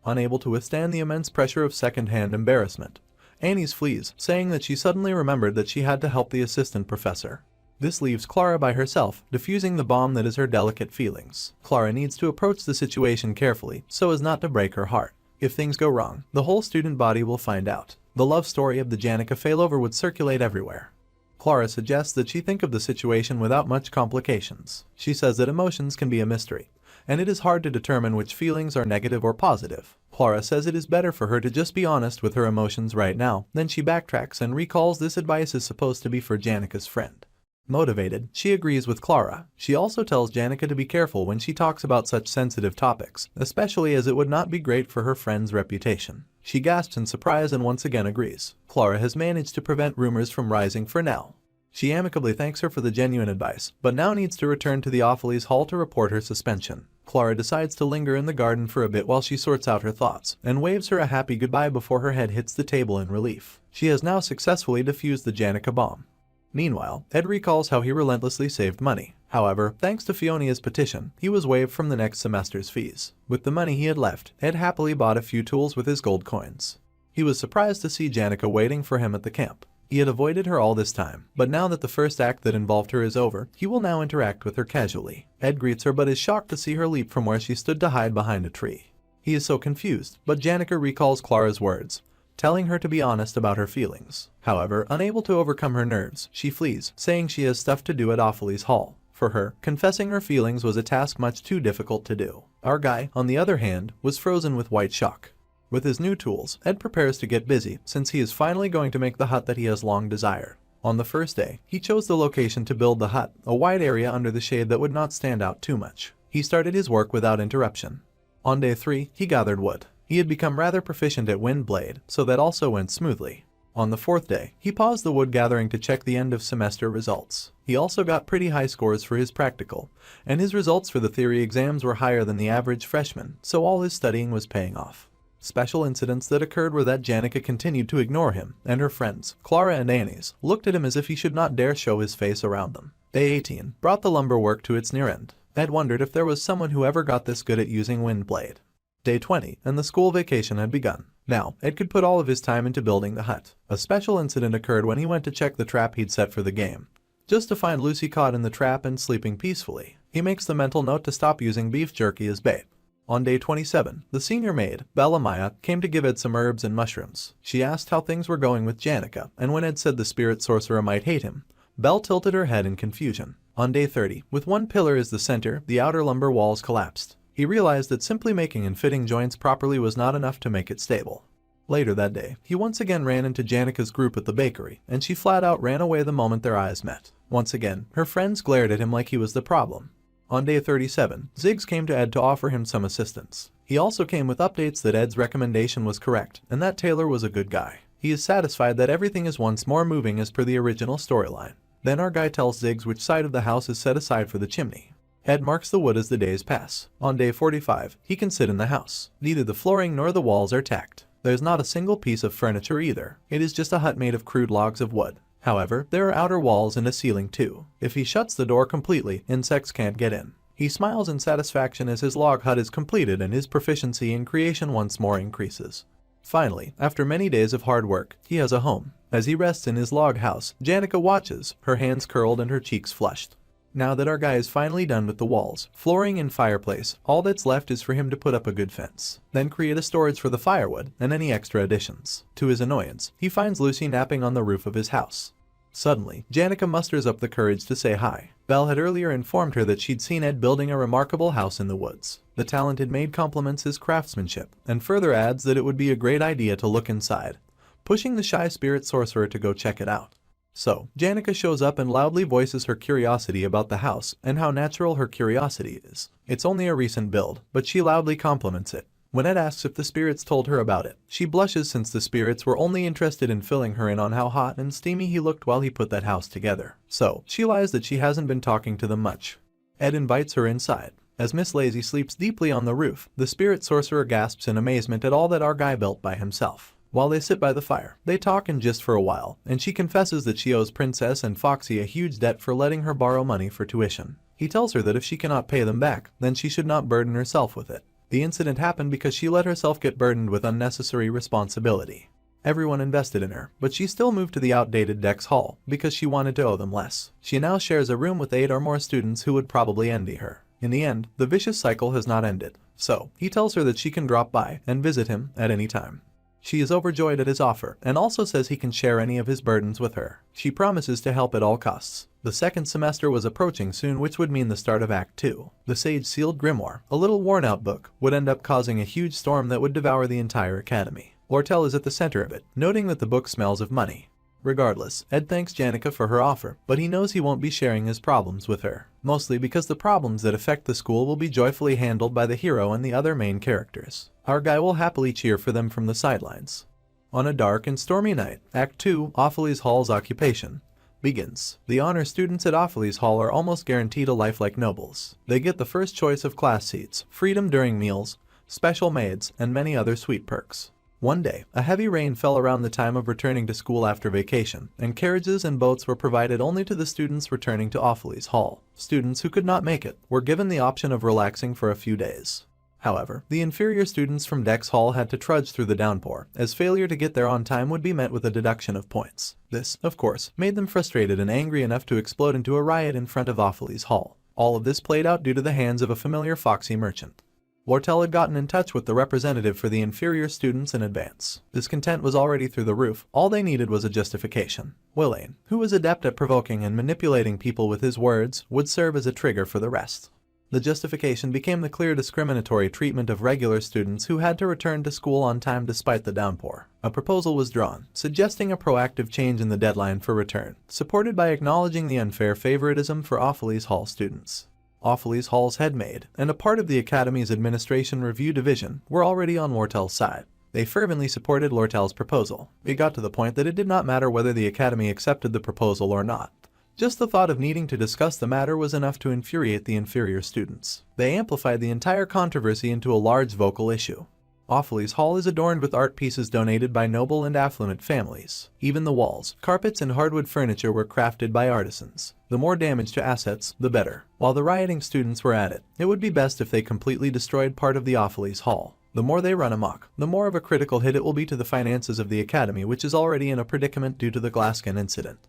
Unable to withstand the immense pressure of second-hand embarrassment, Annie's flees, saying that she suddenly remembered that she had to help the assistant professor. This leaves Clara by herself, diffusing the bomb that is her delicate feelings. Clara needs to approach the situation carefully, so as not to break her heart. If things go wrong, the whole student body will find out. The love story of the Janica failover would circulate everywhere. Clara suggests that she think of the situation without much complications. She says that emotions can be a mystery, and it is hard to determine which feelings are negative or positive. Clara says it is better for her to just be honest with her emotions right now. Then she backtracks and recalls this advice is supposed to be for Janica's friend. Motivated, she agrees with Clara. She also tells Janica to be careful when she talks about such sensitive topics, especially as it would not be great for her friend's reputation. She gasps in surprise and once again agrees. Clara has managed to prevent rumors from rising for now. She amicably thanks her for the genuine advice, but now needs to return to the Opheles Hall to report her suspension. Clara decides to linger in the garden for a bit while she sorts out her thoughts, and waves her a happy goodbye before her head hits the table in relief. She has now successfully defused the Janica bomb. Meanwhile, Ed recalls how he relentlessly saved money. However, thanks to Fionia's petition, he was waived from the next semester's fees. With the money he had left, Ed happily bought a few tools with his gold coins. He was surprised to see Janica waiting for him at the camp. He had avoided her all this time, but now that the first act that involved her is over, he will now interact with her casually. Ed greets her but is shocked to see her leap from where she stood to hide behind a tree. He is so confused, but Janica recalls Clara's words, telling her to be honest about her feelings. However, unable to overcome her nerves, she flees, saying she has stuff to do at Opheles Hall. For her, confessing her feelings was a task much too difficult to do. Our guy, on the other hand, was frozen with white shock. With his new tools, Ed prepares to get busy, since he is finally going to make the hut that he has long desired. On the first day, he chose the location to build the hut, a wide area under the shade that would not stand out too much. He started his work without interruption. On day 3, he gathered wood. He had become rather proficient at wind blade, so that also went smoothly. On the 4th day, he paused the wood gathering to check the end of semester results. He also got pretty high scores for his practical, and his results for the theory exams were higher than the average freshman, so all his studying was paying off. Special incidents that occurred were that Janica continued to ignore him, and her friends, Clara and Annie's, looked at him as if he should not dare show his face around them. Day 18 brought the lumber work to its near end. Ed wondered if there was someone who ever got this good at using wind blade. Day 20, and the school vacation had begun. Now, Ed could put all of his time into building the hut. A special incident occurred when he went to check the trap he'd set for the game, just to find Lucy caught in the trap and sleeping peacefully. He makes the mental note to stop using beef jerky as bait. On day 27, the senior maid, Bella Maya, came to give Ed some herbs and mushrooms. She asked how things were going with Janica, and when Ed said the spirit sorcerer might hate him, Belle tilted her head in confusion. On day 30, with one pillar as the center, the outer lumber walls collapsed. He realized that simply making and fitting joints properly was not enough to make it stable. Later that day, he once again ran into Janica's group at the bakery, and she flat out ran away the moment their eyes met. Once again, her friends glared at him like he was the problem. On day 37, Ziggs came to Ed to offer him some assistance. He also came with updates that Ed's recommendation was correct, and that Taylor was a good guy. He is satisfied that everything is once more moving as per the original storyline. Then our guy tells Ziggs which side of the house is set aside for the chimney. Ed marks the wood as the days pass. On day 45, he can sit in the house. Neither the flooring nor the walls are tacked. There's not a single piece of furniture either. It is just a hut made of crude logs of wood. However, there are outer walls and a ceiling too. If he shuts the door completely, insects can't get in. He smiles in satisfaction as his log hut is completed and his proficiency in creation once more increases. Finally, after many days of hard work, he has a home. As he rests in his log house, Janica watches, her hands curled and her cheeks flushed. Now that our guy is finally done with the walls, flooring and fireplace, all that's left is for him to put up a good fence. Then create a storage for the firewood and any extra additions. To his annoyance, he finds Lucy napping on the roof of his house. Suddenly, Janica musters up the courage to say hi. Belle had earlier informed her that she'd seen Ed building a remarkable house in the woods. The talented maid compliments his craftsmanship, and further adds that it would be a great idea to look inside, pushing the shy spirit sorcerer to go check it out. So, Janica shows up and loudly voices her curiosity about the house and how natural her curiosity is. It's only a recent build, but she loudly compliments it. When Ed asks if the spirits told her about it, she blushes since the spirits were only interested in filling her in on how hot and steamy he looked while he put that house together. So, she lies that she hasn't been talking to them much. Ed invites her inside. As Miss Lazy sleeps deeply on the roof, the spirit sorcerer gasps in amazement at all that our guy built by himself. While they sit by the fire, they talk and gist for a while, and she confesses that she owes Princess and Foxy a huge debt for letting her borrow money for tuition. He tells her that if she cannot pay them back, then she should not burden herself with it. The incident happened because she let herself get burdened with unnecessary responsibility. Everyone invested in her, but she still moved to the outdated Dex Hall because she wanted to owe them less. She now shares a room with 8 or more students who would probably envy her. In the end, the vicious cycle has not ended, so he tells her that she can drop by and visit him at any time. She is overjoyed at his offer and also says he can share any of his burdens with her. She promises to help at all costs. The second semester was approaching soon, which would mean the start of Act 2. The Sage-sealed grimoire, a little worn-out book, would end up causing a huge storm that would devour the entire academy. Lortell is at the center of it, noting that the book smells of money. Regardless, Ed thanks Janica for her offer, but he knows he won't be sharing his problems with her. Mostly because the problems that affect the school will be joyfully handled by the hero and the other main characters. Our guy will happily cheer for them from the sidelines. On a dark and stormy night, Act 2, Opheles Hall's occupation, begins. The honor students at Opheles Hall are almost guaranteed a life like nobles. They get the first choice of class seats, freedom during meals, special maids, and many other sweet perks. One day, a heavy rain fell around the time of returning to school after vacation, and carriages and boats were provided only to the students returning to Opheles Hall. Students who could not make it were given the option of relaxing for a few days. However, the inferior students from Dex Hall had to trudge through the downpour, as failure to get there on time would be met with a deduction of points. This, of course, made them frustrated and angry enough to explode into a riot in front of Opheles Hall. All of this played out due to the hands of a familiar foxy merchant. Lortell had gotten in touch with the representative for the inferior students in advance. Discontent was already through the roof. All they needed was a justification. Weakling, who was adept at provoking and manipulating people with his words, would serve as a trigger for the rest. The justification became the clear discriminatory treatment of regular students who had to return to school on time despite the downpour. A proposal was drawn, suggesting a proactive change in the deadline for return, supported by acknowledging the unfair favoritism for Opheles Hall students. Opheles Hall's head maid, and a part of the Academy's Administration Review Division, were already on Lortell's side. They fervently supported Lortell's proposal. It got to the point that it did not matter whether the Academy accepted the proposal or not. Just the thought of needing to discuss the matter was enough to infuriate the inferior students. They amplified the entire controversy into a large vocal issue. Opheles Hall is adorned with art pieces donated by noble and affluent families. Even the walls, carpets, and hardwood furniture were crafted by artisans. The more damage to assets, the better. While the rioting students were at it, it would be best if they completely destroyed part of the Opheles Hall. The more they run amok, the more of a critical hit it will be to the finances of the Academy, which is already in a predicament due to the Glasskin incident.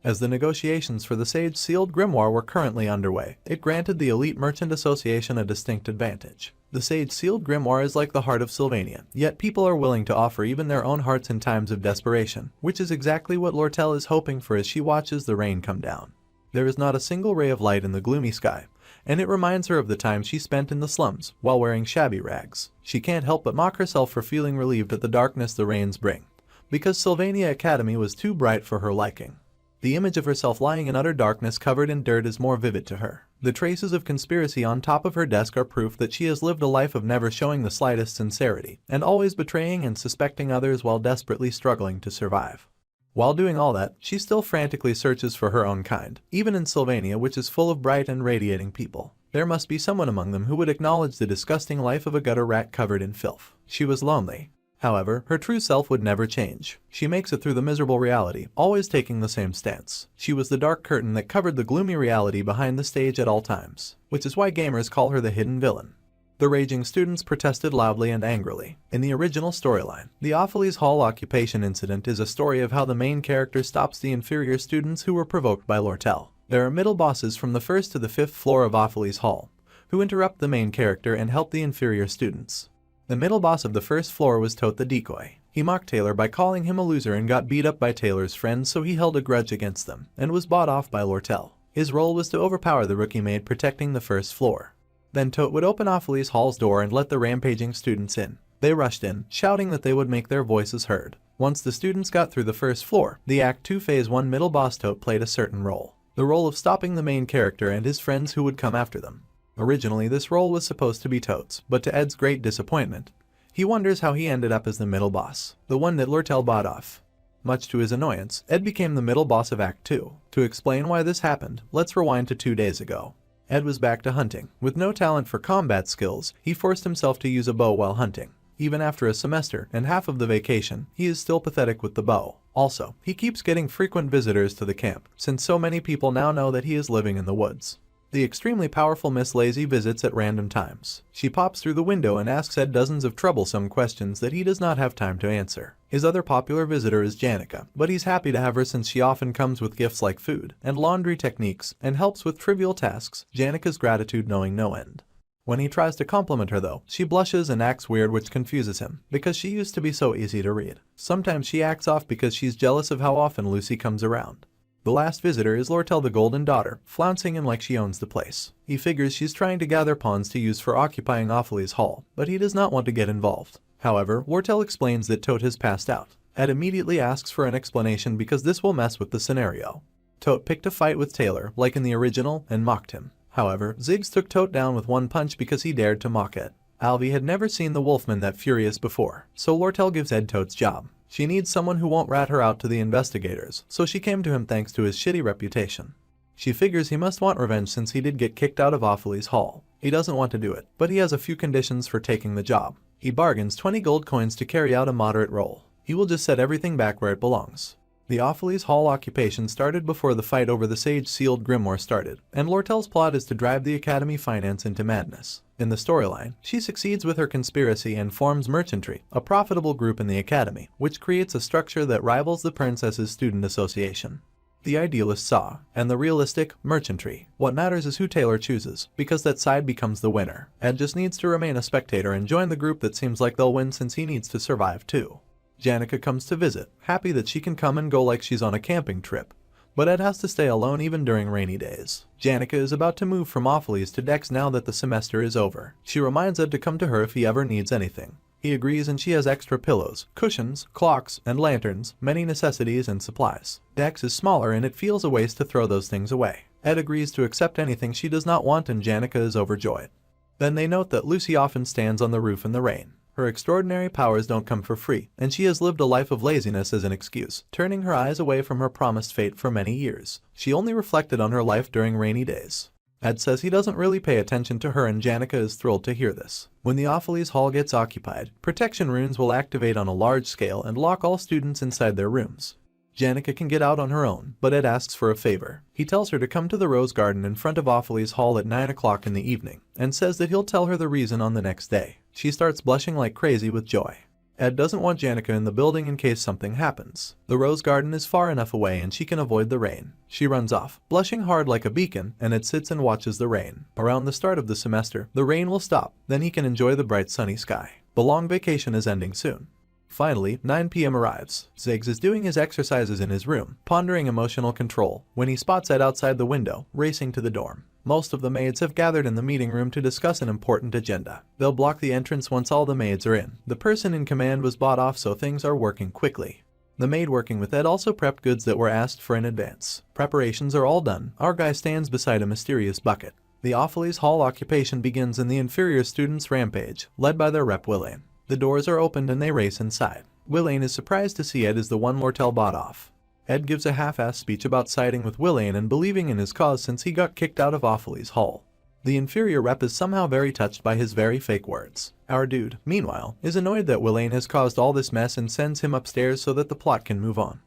As the negotiations for the Sage-sealed grimoire were currently underway, it granted the Elite Merchant Association a distinct advantage. The Sage-sealed grimoire is like the heart of Sylvania, yet people are willing to offer even their own hearts in times of desperation, which is exactly what Lortell is hoping for as she watches the rain come down. There is not a single ray of light in the gloomy sky, and it reminds her of the time she spent in the slums while wearing shabby rags. She can't help but mock herself for feeling relieved at the darkness the rains bring, because Sylvania Academy was too bright for her liking. The image of herself lying in utter darkness covered in dirt is more vivid to her. The traces of conspiracy on top of her desk are proof that she has lived a life of never showing the slightest sincerity, and always betraying and suspecting others while desperately struggling to survive. While doing all that, she still frantically searches for her own kind, even in Sylvania, which is full of bright and radiating people. There must be someone among them who would acknowledge the disgusting life of a gutter rat covered in filth. She was lonely. However, her true self would never change. She makes it through the miserable reality, always taking the same stance. She was the dark curtain that covered the gloomy reality behind the stage at all times, which is why gamers call her the hidden villain. The raging students protested loudly and angrily. In the original storyline, the Opheles Hall occupation incident is a story of how the main character stops the inferior students who were provoked by Lortell. There are middle bosses from the 1st to the 5th floor of Awfully's Hall, who interrupt the main character and help the inferior students. The middle boss of the 1st floor was Tote the Decoy. He mocked Taylor by calling him a loser and got beat up by Taylor's friends, so he held a grudge against them, and was bought off by Lortell. His role was to overpower the rookie maid protecting the 1st floor. Then Tote would open Awfully's Hall's door and let the rampaging students in. They rushed in, shouting that they would make their voices heard. Once the students got through the 1st floor, the Act 2 Phase 1 middle boss Tote played a certain role. The role of stopping the main character and his friends who would come after them. Originally this role was supposed to be Tote's, but to Ed's great disappointment, he wonders how he ended up as the middle boss, the one that Lortell bought off. Much to his annoyance, Ed became the middle boss of Act 2. To explain why this happened, let's rewind to 2 days ago. Ed was back to hunting. With no talent for combat skills, he forced himself to use a bow while hunting. Even after a semester and half of the vacation, he is still pathetic with the bow. Also, he keeps getting frequent visitors to the camp, since so many people now know that he is living in the woods. The extremely powerful Miss Lazy visits at random times. She pops through the window and asks Ed dozens of troublesome questions that he does not have time to answer. His other popular visitor is Janica, but he's happy to have her since she often comes with gifts like food and laundry techniques and helps with trivial tasks, Janica's gratitude knowing no end. When he tries to compliment her though, she blushes and acts weird, which confuses him, because she used to be so easy to read. Sometimes she acts off because she's jealous of how often Lucy comes around. The last visitor is Lortell the Golden Daughter, flouncing in like she owns the place. He figures she's trying to gather pawns to use for occupying Awfully's Hall, but he does not want to get involved. However, Lortell explains that Tote has passed out. Ed immediately asks for an explanation because this will mess with the scenario. Tote picked a fight with Taylor, like in the original, and mocked him. However, Ziggs took Tote down with one punch because he dared to mock Ed. Alvy had never seen the Wolfman that furious before, so Lortell gives Ed Tote's job. She needs someone who won't rat her out to the investigators, so she came to him thanks to his shitty reputation. She figures he must want revenge since he did get kicked out of Awfully's Hall. He doesn't want to do it, but he has a few conditions for taking the job. He bargains 20 gold coins to carry out a moderate role. He will just set everything back where it belongs. The Awfully's Hall occupation started before the fight over the sage-sealed grimoire started, and Lortell's plot is to drive the Academy finance into madness. In the storyline, she succeeds with her conspiracy and forms Merchantry, a profitable group in the Academy, which creates a structure that rivals the Princess's Student Association. The idealist saw, and the realistic, Merchantry. What matters is who Taylor chooses, because that side becomes the winner. Ed just needs to remain a spectator and join the group that seems like they'll win since he needs to survive too. Janica comes to visit, happy that she can come and go like she's on a camping trip. But Ed has to stay alone even during rainy days. Janica is about to move from Awfully's to Dex now that the semester is over. She reminds Ed to come to her if he ever needs anything. He agrees and she has extra pillows, cushions, clocks, and lanterns, many necessities and supplies. Dex is smaller and it feels a waste to throw those things away. Ed agrees to accept anything she does not want and Janica is overjoyed. Then they note that Lucy often stands on the roof in the rain. Her extraordinary powers don't come for free, and she has lived a life of laziness as an excuse, turning her eyes away from her promised fate for many years. She only reflected on her life during rainy days. Ed says he doesn't really pay attention to her and Janica is thrilled to hear this. When the Awfully's Hall gets occupied, protection runes will activate on a large scale and lock all students inside their rooms. Janica can get out on her own, but Ed asks for a favor. He tells her to come to the Rose Garden in front of Awfully's Hall at 9 o'clock in the evening, and says that he'll tell her the reason on the next day. She starts blushing like crazy with joy. Ed doesn't want Janica in the building in case something happens. The Rose Garden is far enough away and she can avoid the rain. She runs off, blushing hard like a beacon, and Ed sits and watches the rain. Around the start of the semester, the rain will stop, then he can enjoy the bright sunny sky. The long vacation is ending soon. Finally, 9 p.m. arrives. Ziggs is doing his exercises in his room, pondering emotional control, when he spots Ed outside the window, racing to the dorm. Most of the maids have gathered in the meeting room to discuss an important agenda. They'll block the entrance once all the maids are in. The person in command was bought off, so things are working quickly. The maid working with Ed also prepped goods that were asked for in advance. Preparations are all done. Our guy stands beside a mysterious bucket. The Awfully's Hall occupation begins in the inferior students' rampage, led by their rep Weakling. The doors are opened and they race inside. Weakling is surprised to see Ed is the one Lortell bought off. Ed gives a half-assed speech about siding with Weakling and believing in his cause since he got kicked out of Awfully's Hall. The inferior rep is somehow very touched by his very fake words. Our dude, meanwhile, is annoyed that Weakling has caused all this mess and sends him upstairs so that the plot can move on.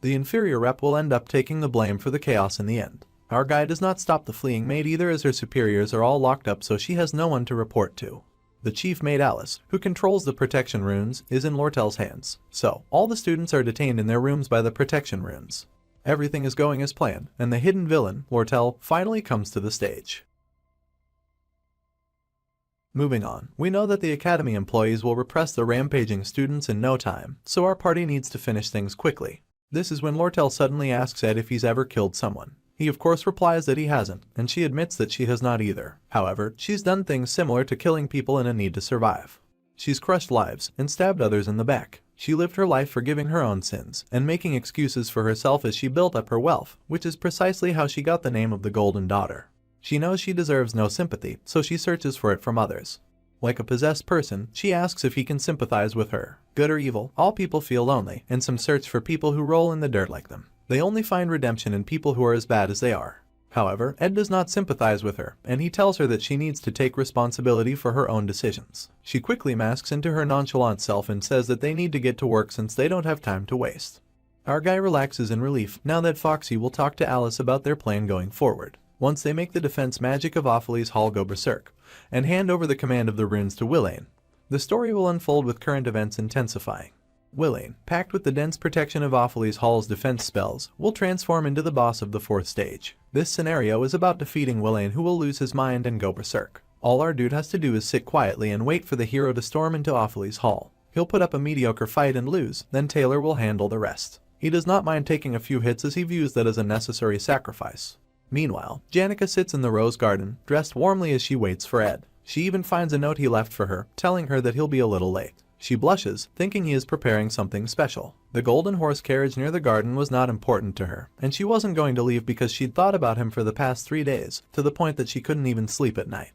The inferior rep will end up taking the blame for the chaos in the end. Our guy does not stop the fleeing maid either, as her superiors are all locked up, so she has no one to report to. The chief maid Alice, who controls the protection runes, is in Lortell's hands. So, all the students are detained in their rooms by the protection runes. Everything is going as planned, and the hidden villain, Lortell, finally comes to the stage. Moving on, we know that the academy employees will repress the rampaging students in no time, so our party needs to finish things quickly. This is when Lortell suddenly asks Ed if he's ever killed someone. He of course replies that he hasn't, and she admits that she has not either. However, she's done things similar to killing people in a need to survive. She's crushed lives and stabbed others in the back. She lived her life forgiving her own sins and making excuses for herself as she built up her wealth, which is precisely how she got the name of the Golden Daughter. She knows she deserves no sympathy, so she searches for it from others. Like a possessed person, she asks if he can sympathize with her. Good or evil, all people feel lonely, and some search for people who roll in the dirt like them. They only find redemption in people who are as bad as they are. However, Ed does not sympathize with her, and he tells her that she needs to take responsibility for her own decisions. She quickly masks into her nonchalant self and says that they need to get to work since they don't have time to waste. Our guy relaxes in relief now that Foxy will talk to Alice about their plan going forward. Once they make the defense magic of Opheles Hall go berserk, and hand over the command of the runes to Weakling, the story will unfold with current events intensifying. Weakling, packed with the dense protection of Opheles Hall's defense spells, will transform into the boss of the 4th stage. This scenario is about defeating Weakling, who will lose his mind and go berserk. All our dude has to do is sit quietly and wait for the hero to storm into Opheles Hall. He'll put up a mediocre fight and lose, then Taylor will handle the rest. He does not mind taking a few hits as he views that as a necessary sacrifice. Meanwhile, Janica sits in the rose garden, dressed warmly as she waits for Ed. She even finds a note he left for her, telling her that he'll be a little late. She blushes, thinking he is preparing something special. The golden horse carriage near the garden was not important to her, and she wasn't going to leave because she'd thought about him for the past 3 days, to the point that she couldn't even sleep at night.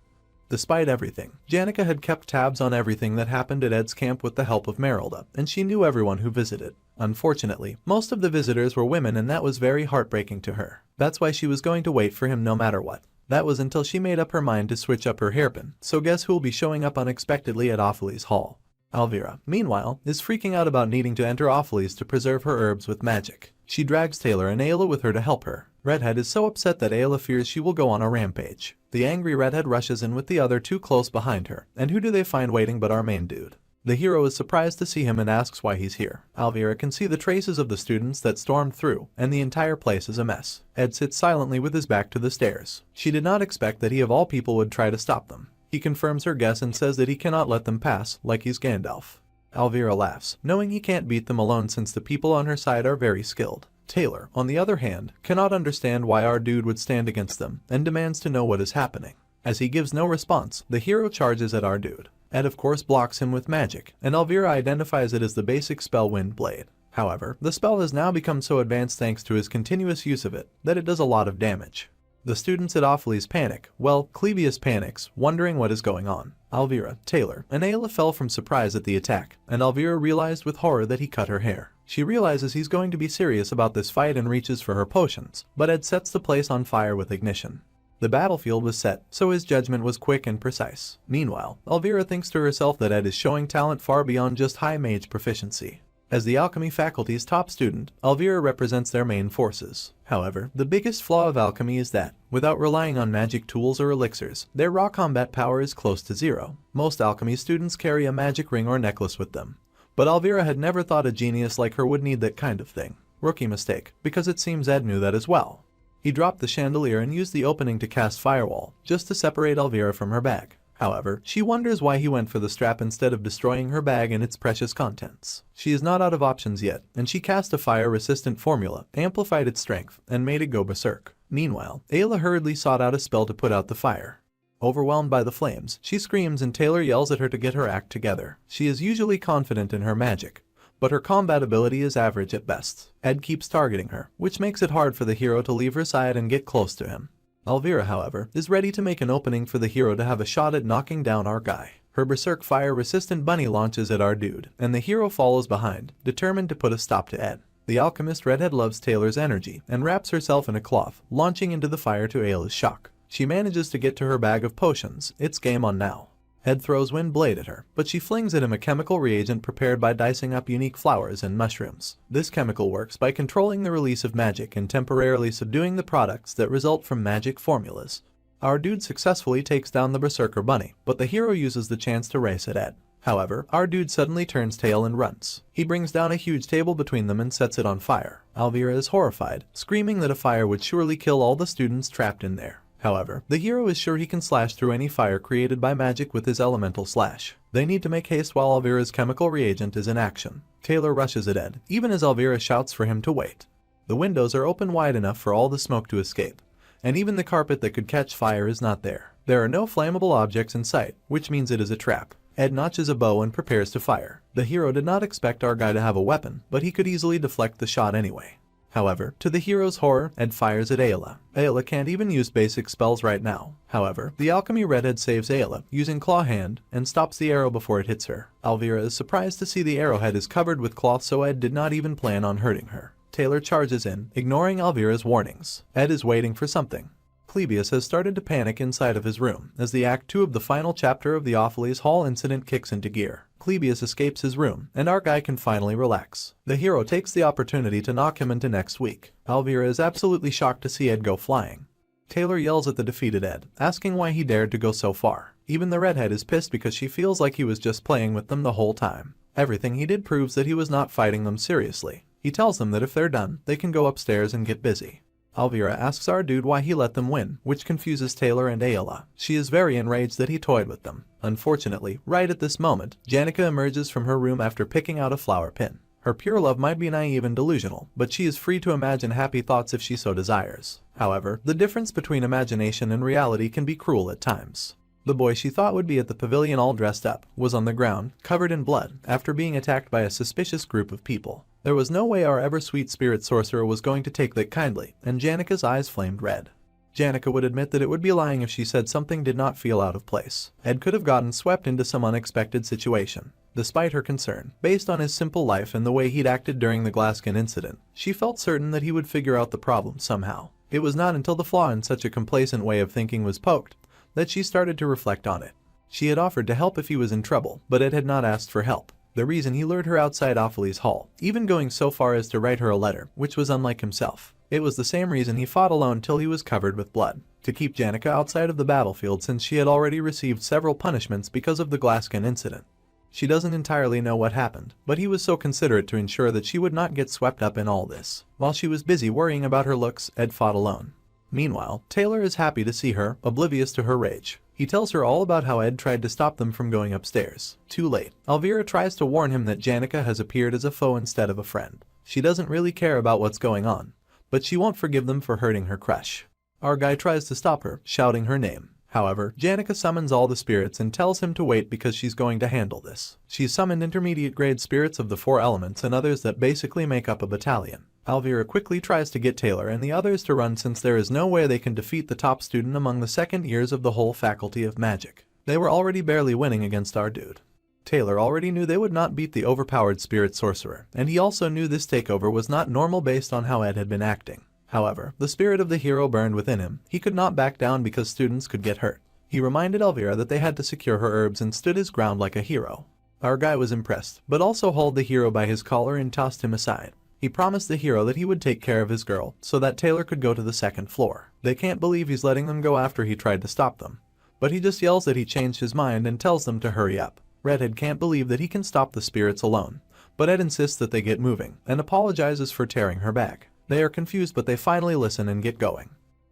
Despite everything, Janica had kept tabs on everything that happened at Ed's camp with the help of Merylda, and she knew everyone who visited. Unfortunately, most of the visitors were women, and that was very heartbreaking to her. That's why she was going to wait for him no matter what. That was until she made up her mind to switch up her hairpin, so guess who'll be showing up unexpectedly at Opheles Hall? Elvira, meanwhile, is freaking out about needing to enter Opheles to preserve her herbs with magic. She drags Taylor and Ayla with her to help her. Redhead is so upset that Ayla fears she will go on a rampage. The angry Redhead rushes in with the other two close behind her, and who do they find waiting but our main dude? The hero is surprised to see him and asks why he's here. Elvira can see the traces of the students that stormed through, and the entire place is a mess. Ed sits silently with his back to the stairs. She did not expect that he of all people would try to stop them. He confirms her guess and says that he cannot let them pass, like he's Gandalf. Elvira laughs, knowing he can't beat them alone since the people on her side are very skilled. Taylor, on the other hand, cannot understand why our dude would stand against them, and demands to know what is happening. As he gives no response, the hero charges at our dude. Ed of course blocks him with magic, and Elvira identifies it as the basic spell Wind Blade. However, the spell has now become so advanced thanks to his continuous use of it, that it does a lot of damage. The students at Opheles panic. Well, Clebius panics, wondering what is going on. Elvira, Taylor, and Ayla fell from surprise at the attack, and Elvira realized with horror that he cut her hair. She realizes he's going to be serious about this fight and reaches for her potions, but Ed sets the place on fire with ignition. The battlefield was set, so his judgment was quick and precise. Meanwhile, Elvira thinks to herself that Ed is showing talent far beyond just high mage proficiency. As the alchemy faculty's top student, Elvira represents their main forces. However, the biggest flaw of alchemy is that, without relying on magic tools or elixirs, their raw combat power is close to zero. Most alchemy students carry a magic ring or necklace with them. But Elvira had never thought a genius like her would need that kind of thing. Rookie mistake, because it seems Ed knew that as well. He dropped the chandelier and used the opening to cast Firewall, just to separate Elvira from her bag. However, she wonders why he went for the strap instead of destroying her bag and its precious contents. She is not out of options yet, and she cast a fire-resistant formula, amplified its strength, and made it go berserk. Meanwhile, Ayla hurriedly sought out a spell to put out the fire. Overwhelmed by the flames, she screams and Taylor yells at her to get her act together. She is usually confident in her magic, but her combat ability is average at best. Ed keeps targeting her, which makes it hard for the hero to leave her side and get close to him. Elvira, however, is ready to make an opening for the hero to have a shot at knocking down our guy. Her berserk fire-resistant bunny launches at our dude, and the hero follows behind, determined to put a stop to Ed. The alchemist Redhead loves Taylor's energy, and wraps herself in a cloth, launching into the fire to Ayla's shock. She manages to get to her bag of potions. It's game on now. Ed throws Wind Blade at her, but she flings at him a chemical reagent prepared by dicing up unique flowers and mushrooms. This chemical works by controlling the release of magic and temporarily subduing the products that result from magic formulas. Our dude successfully takes down the Berserker Bunny, but the hero uses the chance to race at Ed. However, our dude suddenly turns tail and runs. He brings down a huge table between them and sets it on fire. Elvira is horrified, screaming that a fire would surely kill all the students trapped in there. However, the hero is sure he can slash through any fire created by magic with his elemental slash. They need to make haste while Elvira's chemical reagent is in action. Taylor rushes at Ed, even as Elvira shouts for him to wait. The windows are open wide enough for all the smoke to escape, and even the carpet that could catch fire is not there. There are no flammable objects in sight, which means it is a trap. Ed notches a bow and prepares to fire. The hero did not expect our guy to have a weapon, but he could easily deflect the shot anyway. However, to the hero's horror, Ed fires at Ayla. Ayla can't even use basic spells right now. However, the alchemy redhead saves Ayla, using Claw Hand, and stops the arrow before it hits her. Elvira is surprised to see the arrowhead is covered with cloth, so Ed did not even plan on hurting her. Taylor charges in, ignoring Elvira's warnings. Ed is waiting for something. Clebius has started to panic inside of his room, as the Act 2 of the final chapter of the Awfully's Hall incident kicks into gear. Clebius escapes his room, and our guy can finally relax. The hero takes the opportunity to knock him into next week. Elvira is absolutely shocked to see Ed go flying. Taylor yells at the defeated Ed, asking why he dared to go so far. Even the redhead is pissed because she feels like he was just playing with them the whole time. Everything he did proves that he was not fighting them seriously. He tells them that if they're done, they can go upstairs and get busy. Elvira asks our dude why he let them win, which confuses Taylor and Ayla. She is very enraged that he toyed with them. Unfortunately, right at this moment, Janica emerges from her room after picking out a flower pin. Her pure love might be naive and delusional, but she is free to imagine happy thoughts if she so desires. However, the difference between imagination and reality can be cruel at times. The boy she thought would be at the pavilion all dressed up was on the ground, covered in blood, after being attacked by a suspicious group of people. There was no way our ever-sweet spirit sorcerer was going to take that kindly, and Janica's eyes flamed red. Janica would admit that it would be lying if she said something did not feel out of place. Ed could have gotten swept into some unexpected situation. Despite her concern, based on his simple life and the way he'd acted during the Glaskin incident, she felt certain that he would figure out the problem somehow. It was not until the flaw in such a complacent way of thinking was poked that she started to reflect on it. She had offered to help if he was in trouble, but Ed had not asked for help. The reason he lured her outside Awfully's Hall, even going so far as to write her a letter, which was unlike himself. It was the same reason he fought alone till he was covered with blood, to keep Janica outside of the battlefield since she had already received several punishments because of the Glaskin incident. She doesn't entirely know what happened, but he was so considerate to ensure that she would not get swept up in all this. While she was busy worrying about her looks, Ed fought alone. Meanwhile, Taylor is happy to see her, oblivious to her rage. He tells her all about how Ed tried to stop them from going upstairs. Too late. Elvira tries to warn him that Janica has appeared as a foe instead of a friend. She doesn't really care about what's going on, but she won't forgive them for hurting her crush. Our guy tries to stop her, shouting her name. However, Janica summons all the spirits and tells him to wait because she's going to handle this. She's summoned intermediate grade spirits of the 4 elements and others that basically make up a battalion. Elvira quickly tries to get Taylor and the others to run since there is no way they can defeat the top student among the second years of the whole faculty of magic. They were already barely winning against our dude. Taylor already knew they would not beat the overpowered spirit sorcerer, and he also knew this takeover was not normal based on how Ed had been acting. However, the spirit of the hero burned within him. He could not back down because students could get hurt. He reminded Elvira that they had to secure her herbs and stood his ground like a hero. Our guy was impressed, but also hauled the hero by his collar and tossed him aside. He promised the hero that he would take care of his girl, so that Taylor could go to the second floor. They can't believe he's letting them go after he tried to stop them. But he just yells that he changed his mind and tells them to hurry up. Redhead can't believe that he can stop the spirits alone, but Ed insists that they get moving, and apologizes for tearing her back. They are confused, but they finally listen and get going.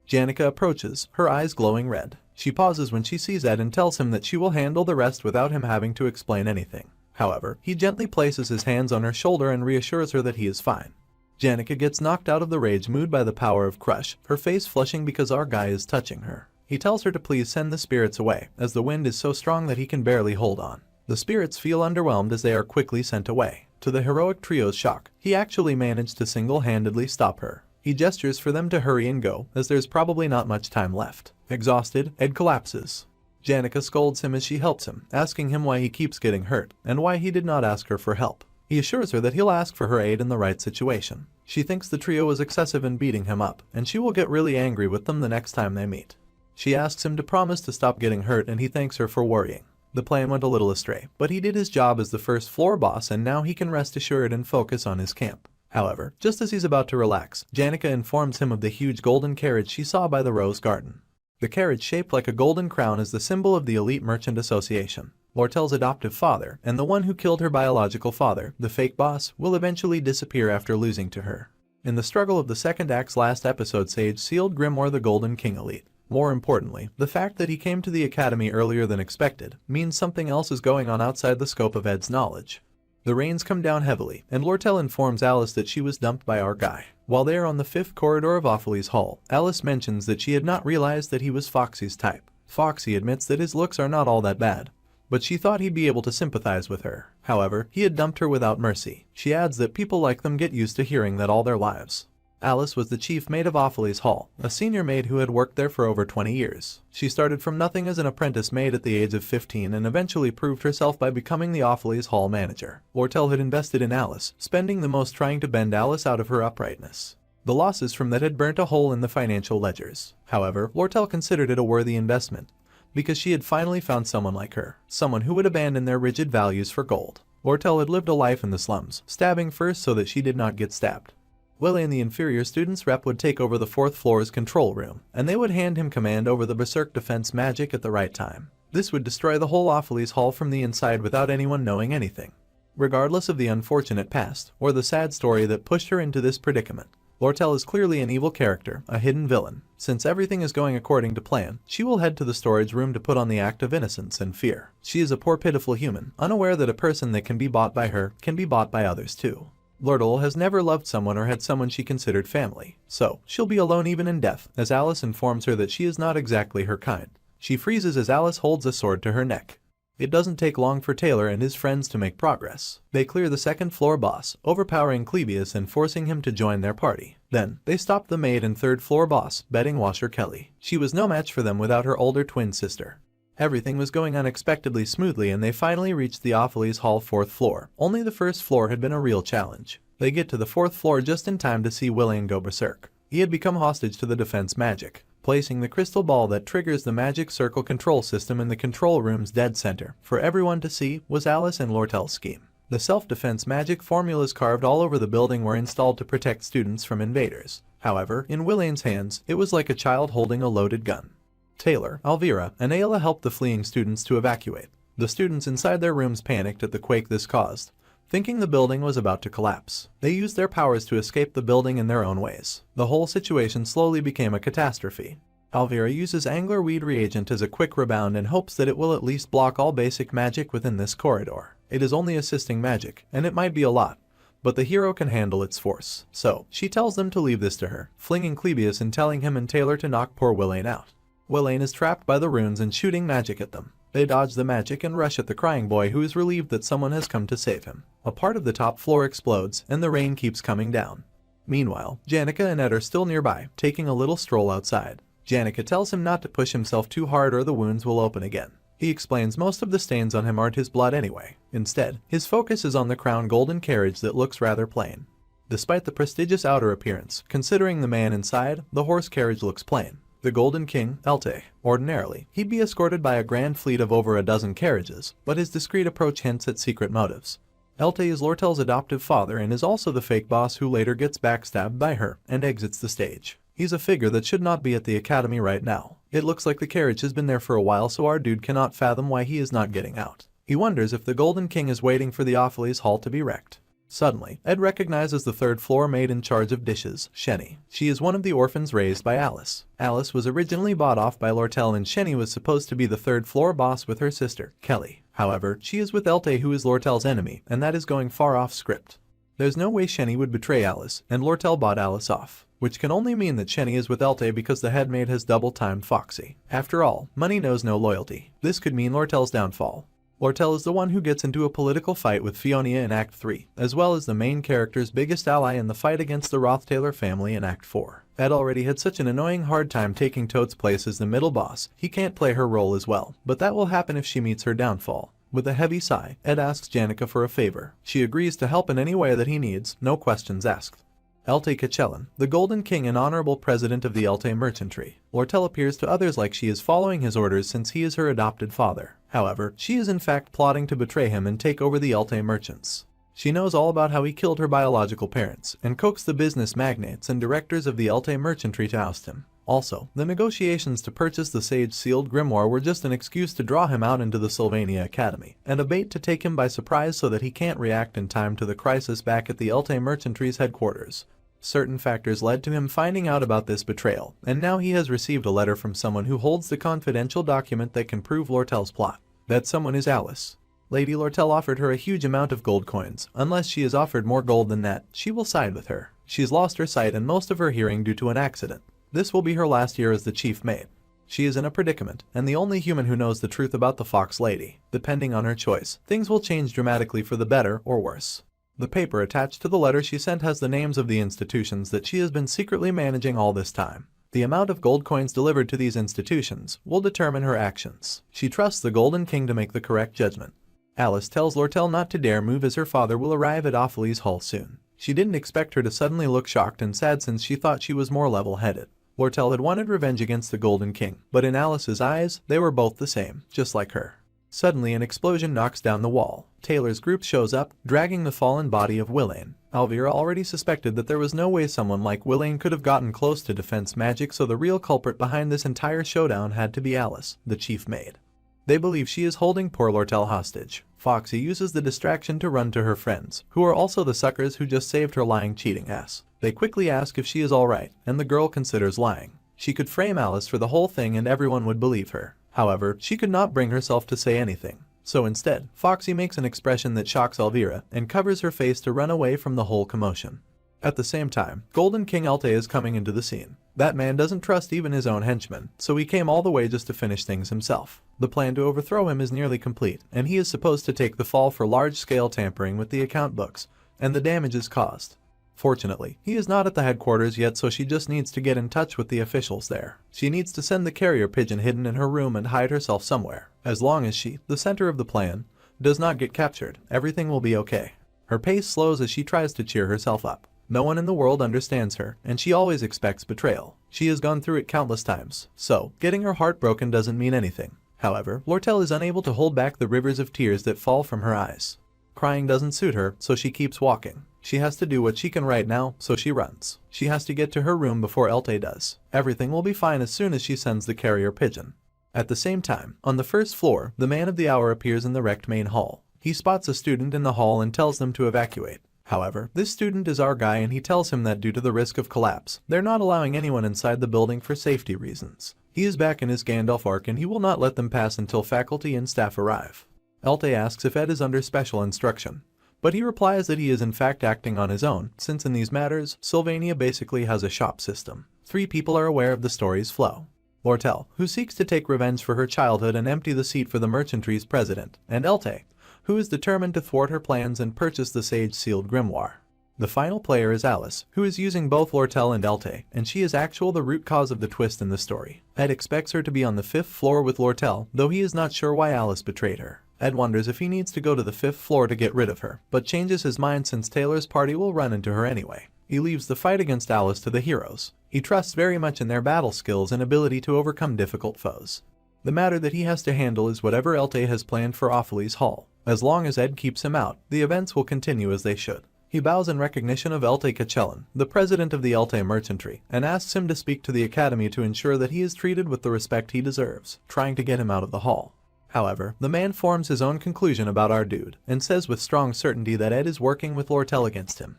Janica approaches, her eyes glowing red. She pauses when she sees Ed and tells him that she will handle the rest without him having to explain anything. However, he gently places his hands on her shoulder and reassures her that he is fine. Janica gets knocked out of the rage mood by the power of Crush, her face flushing because our guy is touching her. He tells her to please send the spirits away, as the wind is so strong that he can barely hold on. The spirits feel underwhelmed as they are quickly sent away. To the heroic trio's shock, he actually managed to single-handedly stop her. He gestures for them to hurry and go, as there's probably not much time left. Exhausted, Ed collapses. Janica scolds him as she helps him, asking him why he keeps getting hurt, and why he did not ask her for help. He assures her that he'll ask for her aid in the right situation. She thinks the trio is excessive in beating him up, and she will get really angry with them the next time they meet. She asks him to promise to stop getting hurt, and he thanks her for worrying. The plan went a little astray, but he did his job as the first floor boss, and now he can rest assured and focus on his camp. However, just as he's about to relax, Janica informs him of the huge golden carriage she saw by the rose garden. The carriage shaped like a golden crown is the symbol of the Elite Merchant Association. Lortell's adoptive father, and the one who killed her biological father, the fake boss, will eventually disappear after losing to her. In the struggle of the second act's last episode, Sage sealed Grimoire the Golden King elite. More importantly, the fact that he came to the academy earlier than expected means something else is going on outside the scope of Ed's knowledge. The rains come down heavily, and Lortell informs Alice that she was dumped by our guy. While they are on the 5th corridor of Opheles Hall, Alice mentions that she had not realized that he was Foxy's type. Foxy admits that his looks are not all that bad, but she thought he'd be able to sympathize with her. However, he had dumped her without mercy. She adds that people like them get used to hearing that all their lives. Alice was the chief maid of Opheles Hall, a senior maid who had worked there for over 20 years. She started from nothing as an apprentice maid at the age of 15 and eventually proved herself by becoming the Opheles Hall manager. Lortell had invested in Alice, spending the most trying to bend Alice out of her uprightness. The losses from that had burnt a hole in the financial ledgers. However, Lortell considered it a worthy investment, because she had finally found someone like her, someone who would abandon their rigid values for gold. Lortell had lived a life in the slums, stabbing first so that she did not get stabbed. Willie and the inferior students rep would take over the 4th floor's control room, and they would hand him command over the berserk defense magic at the right time. This would destroy the whole Opheles Hall from the inside without anyone knowing anything. Regardless of the unfortunate past, or the sad story that pushed her into this predicament, Lortell is clearly an evil character, a hidden villain. Since everything is going according to plan, she will head to the storage room to put on the act of innocence and fear. She is a poor pitiful human, unaware that a person that can be bought by her can be bought by others too. Lortell has never loved someone or had someone she considered family, so she'll be alone even in death, as Alice informs her that she is not exactly her kind. She freezes as Alice holds a sword to her neck. It doesn't take long for Taylor and his friends to make progress. They clear the 2nd floor boss, overpowering Clebius and forcing him to join their party. Then, they stop the maid and 3rd floor boss, bedding washer Kelly. She was no match for them without her older twin sister. Everything was going unexpectedly smoothly and they finally reached the Opheles Hall 4th floor. Only the 1st floor had been a real challenge. They get to the 4th floor just in time to see Weakling go berserk. He had become hostage to the defense magic, placing the crystal ball that triggers the magic circle control system in the control room's dead center. For everyone to see was Alice and Lortell's scheme. The self-defense magic formulas carved all over the building were installed to protect students from invaders. However, in Weakling's hands, it was like a child holding a loaded gun. Taylor, Alvira, and Ayla helped the fleeing students to evacuate. The students inside their rooms panicked at the quake this caused, thinking the building was about to collapse. They used their powers to escape the building in their own ways. The whole situation slowly became a catastrophe. Alvira uses anglerweed reagent as a quick rebound and hopes that it will at least block all basic magic within this corridor. It is only assisting magic, and it might be a lot, but the hero can handle its force. So, she tells them to leave this to her, flinging Clebius and telling him and Taylor to knock poor Weakling out. Weakling is trapped by the runes and shooting magic at them. They dodge the magic and rush at the crying boy, who is relieved that someone has come to save him. A part of the top floor explodes and the rain keeps coming down. Meanwhile, Janica and Ed are still nearby, taking a little stroll outside. Janica tells him not to push himself too hard or the wounds will open again. He explains most of the stains on him aren't his blood anyway. Instead, his focus is on the crown golden carriage that looks rather plain. Despite the prestigious outer appearance, considering the man inside, the horse carriage looks plain. The Golden King, Elte. Ordinarily, he'd be escorted by a grand fleet of over a dozen carriages, but his discreet approach hints at secret motives. Elte is Lortell's adoptive father and is also the fake boss who later gets backstabbed by her and exits the stage. He's a figure that should not be at the academy right now. It looks like the carriage has been there for a while, so our dude cannot fathom why he is not getting out. He wonders if the Golden King is waiting for the Opheles Hall to be wrecked. Suddenly, Ed recognizes the 3rd floor maid in charge of dishes, Shenny. She is one of the orphans raised by Alice. Alice was originally bought off by Lortell and Shenny was supposed to be the 3rd floor boss with her sister, Kelly. However, she is with Elte, who is Lortell's enemy, and that is going far off script. There's no way Shenny would betray Alice, and Lortell bought Alice off, which can only mean that Shenny is with Elte because the head maid has double-timed Foxy. After all, money knows no loyalty. This could mean Lortell's downfall. Lortell is the one who gets into a political fight with Fionia in Act 3, as well as the main character's biggest ally in the fight against the Roth Taylor family in Act 4. Ed already had such an annoying hard time taking Toad's place as the middle boss, he can't play her role as well, but that will happen if she meets her downfall. With a heavy sigh, Ed asks Janica for a favor. She agrees to help in any way that he needs, no questions asked. Elte Kachellan, the Golden King and honorable president of the Elte Merchantry. Lortell appears to others like she is following his orders since he is her adopted father. However, she is in fact plotting to betray him and take over the Elte merchants. She knows all about how he killed her biological parents, and coaxed the business magnates and directors of the Elte Merchantry to oust him. Also, the negotiations to purchase the sage-sealed grimoire were just an excuse to draw him out into the Sylvania Academy, and a bait to take him by surprise so that he can't react in time to the crisis back at the Elte Merchantry's headquarters. Certain factors led to him finding out about this betrayal, and now he has received a letter from someone who holds the confidential document that can prove Lortell's plot. That someone is Alice. Lady Lortell offered her a huge amount of gold coins. Unless she is offered more gold than that, she will side with her. She's lost her sight and most of her hearing due to an accident. This will be her last year as the chief maid. She is in a predicament, and the only human who knows the truth about the Fox Lady. Depending on her choice, things will change dramatically for the better or worse. The paper attached to the letter she sent has the names of the institutions that she has been secretly managing all this time. The amount of gold coins delivered to these institutions will determine her actions. She trusts the Golden King to make the correct judgment. Alice tells Lortell not to dare move as her father will arrive at Opheles Hall soon. She didn't expect her to suddenly look shocked and sad since she thought she was more level-headed. Lortell had wanted revenge against the Golden King, but in Alice's eyes, they were both the same, just like her. Suddenly an explosion knocks down the wall. Taylor's group shows up, dragging the fallen body of Weakling. Elvira already suspected that there was no way someone like Weakling could have gotten close to defense magic, so the real culprit behind this entire showdown had to be Alice, the chief maid. They believe she is holding poor Lortell hostage. Foxy uses the distraction to run to her friends, who are also the suckers who just saved her lying cheating ass. They quickly ask if she is alright, and the girl considers lying. She could frame Alice for the whole thing and everyone would believe her. However, she could not bring herself to say anything. So instead, Foxy makes an expression that shocks Elvira and covers her face to run away from the whole commotion. At the same time, Golden King Elte is coming into the scene. That man doesn't trust even his own henchmen, so he came all the way just to finish things himself. The plan to overthrow him is nearly complete, and he is supposed to take the fall for large-scale tampering with the account books, and the damages caused. Fortunately, he is not at the headquarters yet, so she just needs to get in touch with the officials there. She needs to send the carrier pigeon hidden in her room and hide herself somewhere. As long as she, the center of the plan, does not get captured, everything will be okay. Her pace slows as she tries to cheer herself up. No one in the world understands her, and she always expects betrayal. She has gone through it countless times, so getting her heart broken doesn't mean anything. However, Lortell is unable to hold back the rivers of tears that fall from her eyes. Crying doesn't suit her, so she keeps walking. She has to do what she can right now, so she runs. She has to get to her room before Elte does. Everything will be fine as soon as she sends the carrier pigeon. At the same time, on the first floor, the man of the hour appears in the wrecked main hall. He spots a student in the hall and tells them to evacuate. However, this student is our guy and he tells him that due to the risk of collapse, they're not allowing anyone inside the building for safety reasons. He is back in his Gandalf arc and he will not let them pass until faculty and staff arrive. Elte asks if Ed is under special instruction, but he replies that he is in fact acting on his own, since in these matters, Sylvania basically has a shop system. 3 people are aware of the story's flow. Lortell, who seeks to take revenge for her childhood and empty the seat for the Merchantry's president, and Elte, who is determined to thwart her plans and purchase the sage-sealed grimoire. The final player is Alice, who is using both Lortell and Elte, and she is the root cause of the twist in the story. Ed expects her to be on the 5th floor with Lortell, though he is not sure why Alice betrayed her. Ed wonders if he needs to go to the 5th floor to get rid of her, but changes his mind since Taylor's party will run into her anyway. He leaves the fight against Alice to the heroes. He trusts very much in their battle skills and ability to overcome difficult foes. The matter that he has to handle is whatever Elte has planned for Opheles Hall. As long as Ed keeps him out, the events will continue as they should. He bows in recognition of Elte Kachellan, the president of the Elte Merchantry, and asks him to speak to the academy to ensure that he is treated with the respect he deserves, trying to get him out of the hall. However, the man forms his own conclusion about our dude, and says with strong certainty that Ed is working with Lortell against him.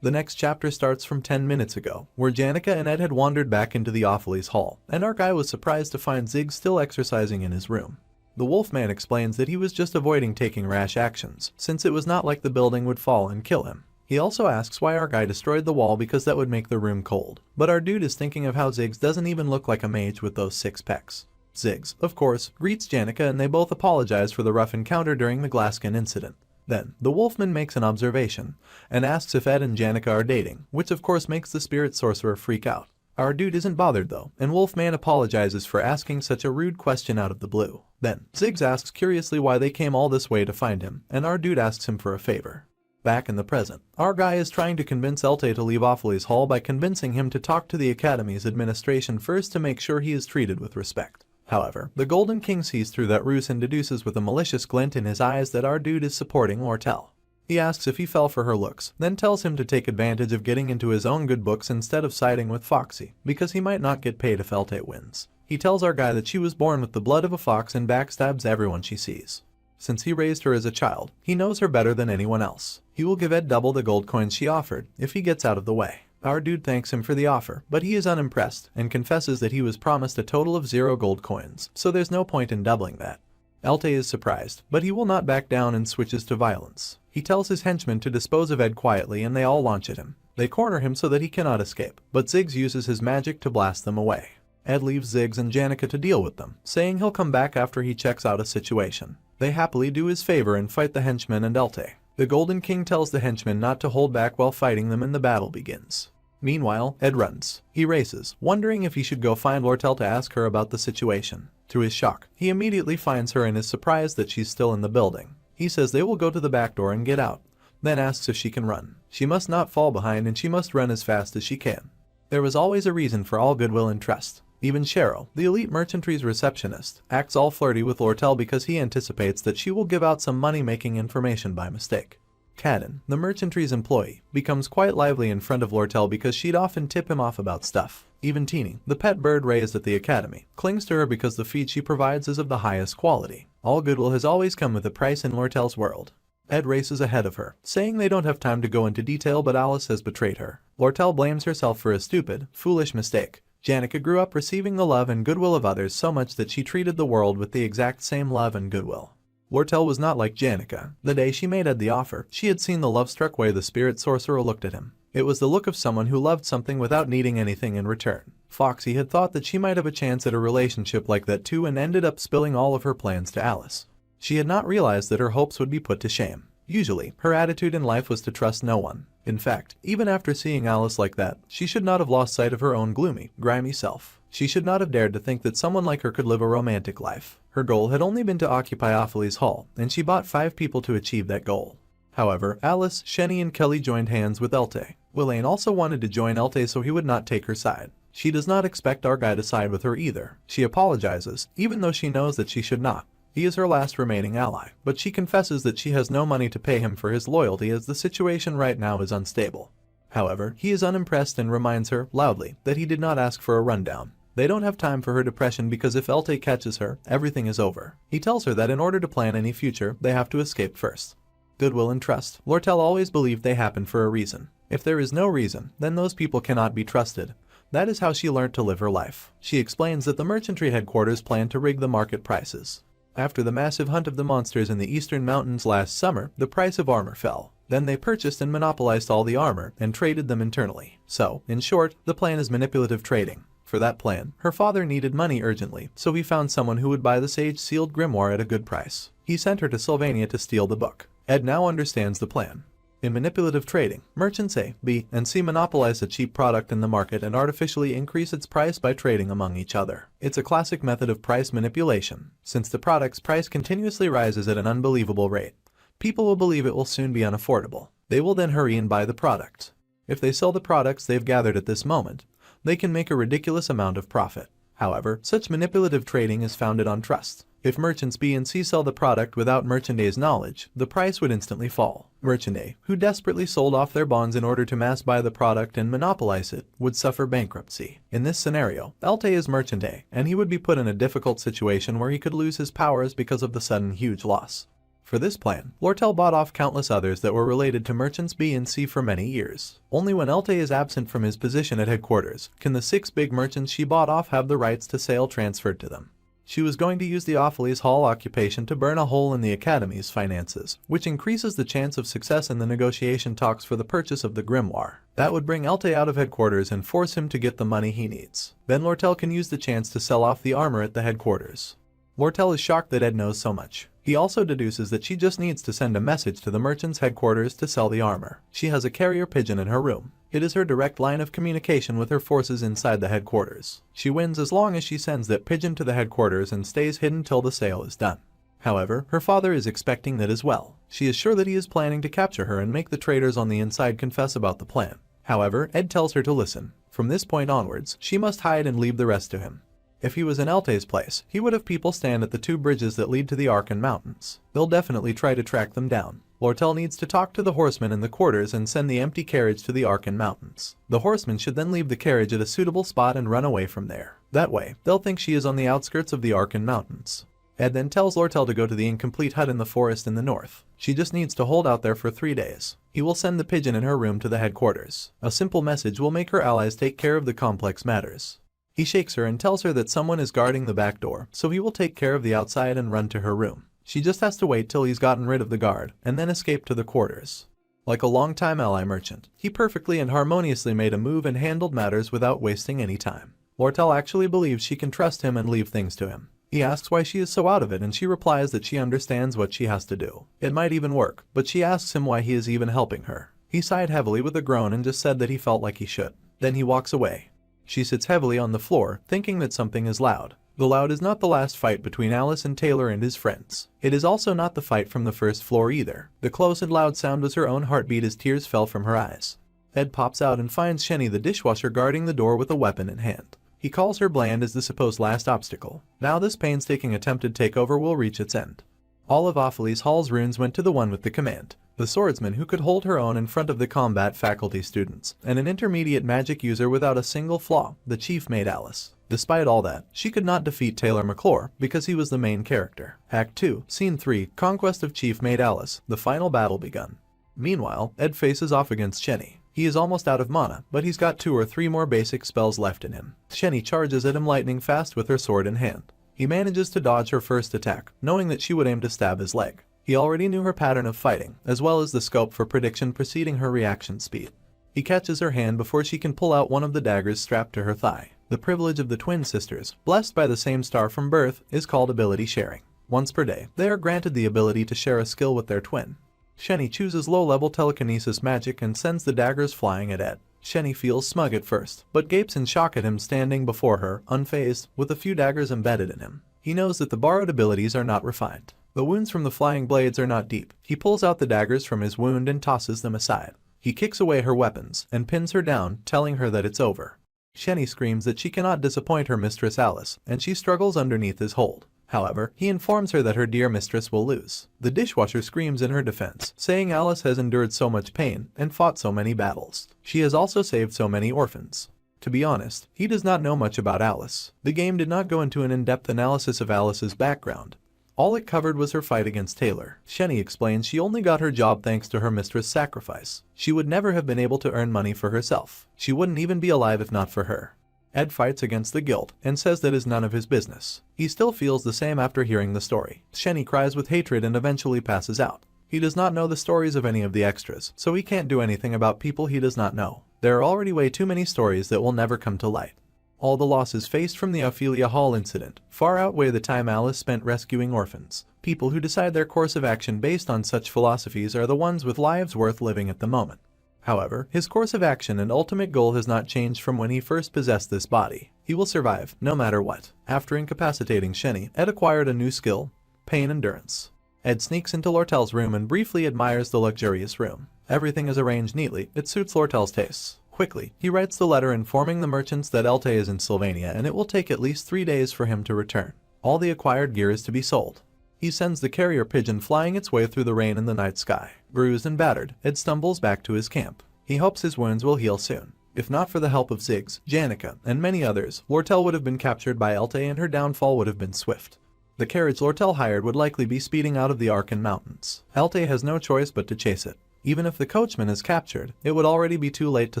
The next chapter starts from 10 minutes ago, where Janica and Ed had wandered back into the Opheles Hall, and our guy was surprised to find Zig still exercising in his room. The Wolfman explains that he was just avoiding taking rash actions, since it was not like the building would fall and kill him. He also asks why our guy destroyed the wall because that would make the room cold. But our dude is thinking of how Ziggs doesn't even look like a mage with those 6 pecs. Ziggs, of course, greets Janica and they both apologize for the rough encounter during the Glasskin incident. Then, the Wolfman makes an observation, and asks if Ed and Janica are dating, which of course makes the spirit sorcerer freak out. Our dude isn't bothered though, and Wolfman apologizes for asking such a rude question out of the blue. Then, Ziggs asks curiously why they came all this way to find him, and our dude asks him for a favor. Back in the present, our guy is trying to convince Elte to leave Opheles Hall by convincing him to talk to the Academy's administration first to make sure he is treated with respect. However, the Golden King sees through that ruse and deduces with a malicious glint in his eyes that our dude is supporting Lortell. He asks if he fell for her looks, then tells him to take advantage of getting into his own good books instead of siding with Foxy, because he might not get paid if Elte wins. He tells our guy that she was born with the blood of a fox and backstabs everyone she sees. Since he raised her as a child, he knows her better than anyone else. He will give Ed double the gold coins she offered if he gets out of the way. Our dude thanks him for the offer, but he is unimpressed and confesses that he was promised a total of 0 gold coins, so there's no point in doubling that. Elte is surprised, but he will not back down and switches to violence. He tells his henchmen to dispose of Ed quietly and they all launch at him. They corner him so that he cannot escape, but Ziggs uses his magic to blast them away. Ed leaves Ziggs and Janica to deal with them, saying he'll come back after he checks out a situation. They happily do his favor and fight the henchmen and Elte. The Golden King tells the henchmen not to hold back while fighting them and the battle begins. Meanwhile, Ed runs. He races, wondering if he should go find Lortell to ask her about the situation. To his shock, he immediately finds her and is surprised that she's still in the building. He says they will go to the back door and get out, then asks if she can run. She must not fall behind and she must run as fast as she can. There was always a reason for all goodwill and trust. Even Cheryl, the elite merchantry's receptionist, acts all flirty with Lortell because he anticipates that she will give out some money-making information by mistake. Cadden, the merchantry's employee, becomes quite lively in front of Lortell because she'd often tip him off about stuff. Even Teeny, the pet bird raised at the academy, clings to her because the feed she provides is of the highest quality. All goodwill has always come with a price in Lortell's world. Ed races ahead of her, saying they don't have time to go into detail but Alice has betrayed her. Lortell blames herself for a stupid, foolish mistake. Janica grew up receiving the love and goodwill of others so much that she treated the world with the exact same love and goodwill. Lortell was not like Janica. The day she made Ed the offer, she had seen the love-struck way the spirit sorcerer looked at him. It was the look of someone who loved something without needing anything in return. Foxy had thought that she might have a chance at a relationship like that too and ended up spilling all of her plans to Alice. She had not realized that her hopes would be put to shame. Usually, her attitude in life was to trust no one. In fact, even after seeing Alice like that, she should not have lost sight of her own gloomy, grimy self. She should not have dared to think that someone like her could live a romantic life. Her goal had only been to occupy Ophely's hall, and she bought 5 people to achieve that goal. However, Alice, Shenny and Kelly joined hands with Elte. Willain also wanted to join Elte so he would not take her side. She does not expect our guy to side with her either. She apologizes, even though she knows that she should not. He is her last remaining ally, but she confesses that she has no money to pay him for his loyalty as the situation right now is unstable. However, he is unimpressed and reminds her, loudly, that he did not ask for a rundown. They don't have time for her depression because if Elte catches her, everything is over. He tells her that in order to plan any future, they have to escape first. Goodwill and trust. Lortell always believed they happen for a reason. If there is no reason, then those people cannot be trusted. That is how she learned to live her life. She explains that the merchantry headquarters plan to rig the market prices. After the massive hunt of the monsters in the eastern mountains last summer, the price of armor fell. Then they purchased and monopolized all the armor and traded them internally. So, in short, the plan is manipulative trading. For that plan, her father needed money urgently, so he found someone who would buy the sage-sealed grimoire at a good price. He sent her to Sylvania to steal the book. Ed now understands the plan. In manipulative trading, merchants A, B, and C monopolize a cheap product in the market and artificially increase its price by trading among each other. It's a classic method of price manipulation. Since the product's price continuously rises at an unbelievable rate, people will believe it will soon be unaffordable. They will then hurry and buy the product. If they sell the products they've gathered at this moment, they can make a ridiculous amount of profit. However, such manipulative trading is founded on trust. If merchants B and C sell the product without Merchant A's knowledge, the price would instantly fall. Merchant A, who desperately sold off their bonds in order to mass buy the product and monopolize it, would suffer bankruptcy. In this scenario, Elte is Merchant A, and he would be put in a difficult situation where he could lose his powers because of the sudden huge loss. For this plan, Lortell bought off countless others that were related to merchants B and C for many years. Only when Elte is absent from his position at headquarters can the 6 big merchants she bought off have the rights to sale transferred to them. She was going to use the Ophely's Hall occupation to burn a hole in the Academy's finances, which increases the chance of success in the negotiation talks for the purchase of the grimoire. That would bring Elte out of headquarters and force him to get the money he needs. Then Lortell can use the chance to sell off the armor at the headquarters. Lortell is shocked that Ed knows so much. He also deduces that she just needs to send a message to the merchant's headquarters to sell the armor. She has a carrier pigeon in her room. It is her direct line of communication with her forces inside the headquarters. She wins as long as she sends that pigeon to the headquarters and stays hidden till the sale is done. However, her father is expecting that as well. She is sure that he is planning to capture her and make the traitors on the inside confess about the plan. However, Ed tells her to listen. From this point onwards, she must hide and leave the rest to him. If he was in Elte's place, he would have people stand at the 2 bridges that lead to the Arkan mountains. They'll definitely try to track them down. Lortell needs to talk to the horsemen in the quarters and send the empty carriage to the Arkan mountains. The horsemen should then leave the carriage at a suitable spot and run away from there. That way, they'll think she is on the outskirts of the Arkan mountains. Ed then tells Lortell to go to the incomplete hut in the forest in the north. She just needs to hold out there for 3 days. He will send the pigeon in her room to the headquarters. A simple message will make her allies take care of the complex matters. He shakes her and tells her that someone is guarding the back door, so he will take care of the outside and run to her room. She just has to wait till he's gotten rid of the guard, and then escape to the quarters. Like a long-time ally merchant, he perfectly and harmoniously made a move and handled matters without wasting any time. Lortell actually believes she can trust him and leave things to him. He asks why she is so out of it and she replies that she understands what she has to do. It might even work, but she asks him why he is even helping her. He sighed heavily with a groan and just said that he felt like he should. Then he walks away. She sits heavily on the floor, thinking that something is loud. The loud is not the last fight between Alice and Taylor and his friends. It is also not the fight from the first floor either. The close and loud sound was her own heartbeat as tears fell from her eyes. Ed pops out and finds Shenny the dishwasher guarding the door with a weapon in hand. He calls her bland as the supposed last obstacle. Now this painstaking attempted takeover will reach its end. All of Opheles Hall's runes went to the one with the command, the swordsman who could hold her own in front of the combat faculty students, and an intermediate magic user without a single flaw, the chief mate Alice. Despite all that, she could not defeat Taylor McClure because he was the main character. Act 2, Scene 3, Conquest of Chief Mate Alice, the final battle begun. Meanwhile, Ed faces off against Shenny. He is almost out of mana, but he's got 2 or 3 more basic spells left in him. Shenny charges at him lightning fast with her sword in hand. He manages to dodge her first attack, knowing that she would aim to stab his leg. He already knew her pattern of fighting, as well as the scope for prediction preceding her reaction speed. He catches her hand before she can pull out one of the daggers strapped to her thigh. The privilege of the twin sisters, blessed by the same star from birth, is called ability sharing. Once per day, they are granted the ability to share a skill with their twin. Shenny chooses low-level telekinesis magic and sends the daggers flying at Ed. Shenny feels smug at first, but gapes in shock at him standing before her, unfazed, with a few daggers embedded in him. He knows that the borrowed abilities are not refined. The wounds from the flying blades are not deep. He pulls out the daggers from his wound and tosses them aside. He kicks away her weapons and pins her down, telling her that it's over. Shenny screams that she cannot disappoint her mistress Alice, and she struggles underneath his hold. However, he informs her that her dear mistress will lose. The dishwasher screams in her defense, saying Alice has endured so much pain and fought so many battles. She has also saved so many orphans. To be honest, he does not know much about Alice. The game did not go into an in-depth analysis of Alice's background. All it covered was her fight against Taylor. Shenny explains she only got her job thanks to her mistress' sacrifice. She would never have been able to earn money for herself. She wouldn't even be alive if not for her. Ed fights against the guild and says that is none of his business. He still feels the same after hearing the story. Shenny cries with hatred and eventually passes out. He does not know the stories of any of the extras, so he can't do anything about people he does not know. There are already way too many stories that will never come to light. All the losses faced from the Ophelia Hall incident far outweigh the time Alice spent rescuing orphans. People who decide their course of action based on such philosophies are the ones with lives worth living at the moment. However, his course of action and ultimate goal has not changed from when he first possessed this body. He will survive, no matter what. After incapacitating Shenny, Ed acquired a new skill, pain endurance. Ed sneaks into Lortell's room and briefly admires the luxurious room. Everything is arranged neatly, it suits Lortell's tastes. Quickly, he writes the letter informing the merchants that Elte is in Sylvania and it will take at least 3 days for him to return. All the acquired gear is to be sold. He sends the carrier pigeon flying its way through the rain and the night sky. Bruised and battered, Ed stumbles back to his camp. He hopes his wounds will heal soon. If not for the help of Ziggs, Janica, and many others, Lortell would have been captured by Elte and her downfall would have been swift. The carriage Lortell hired would likely be speeding out of the Arkan mountains. Elte has no choice but to chase it. Even if the coachman is captured, it would already be too late to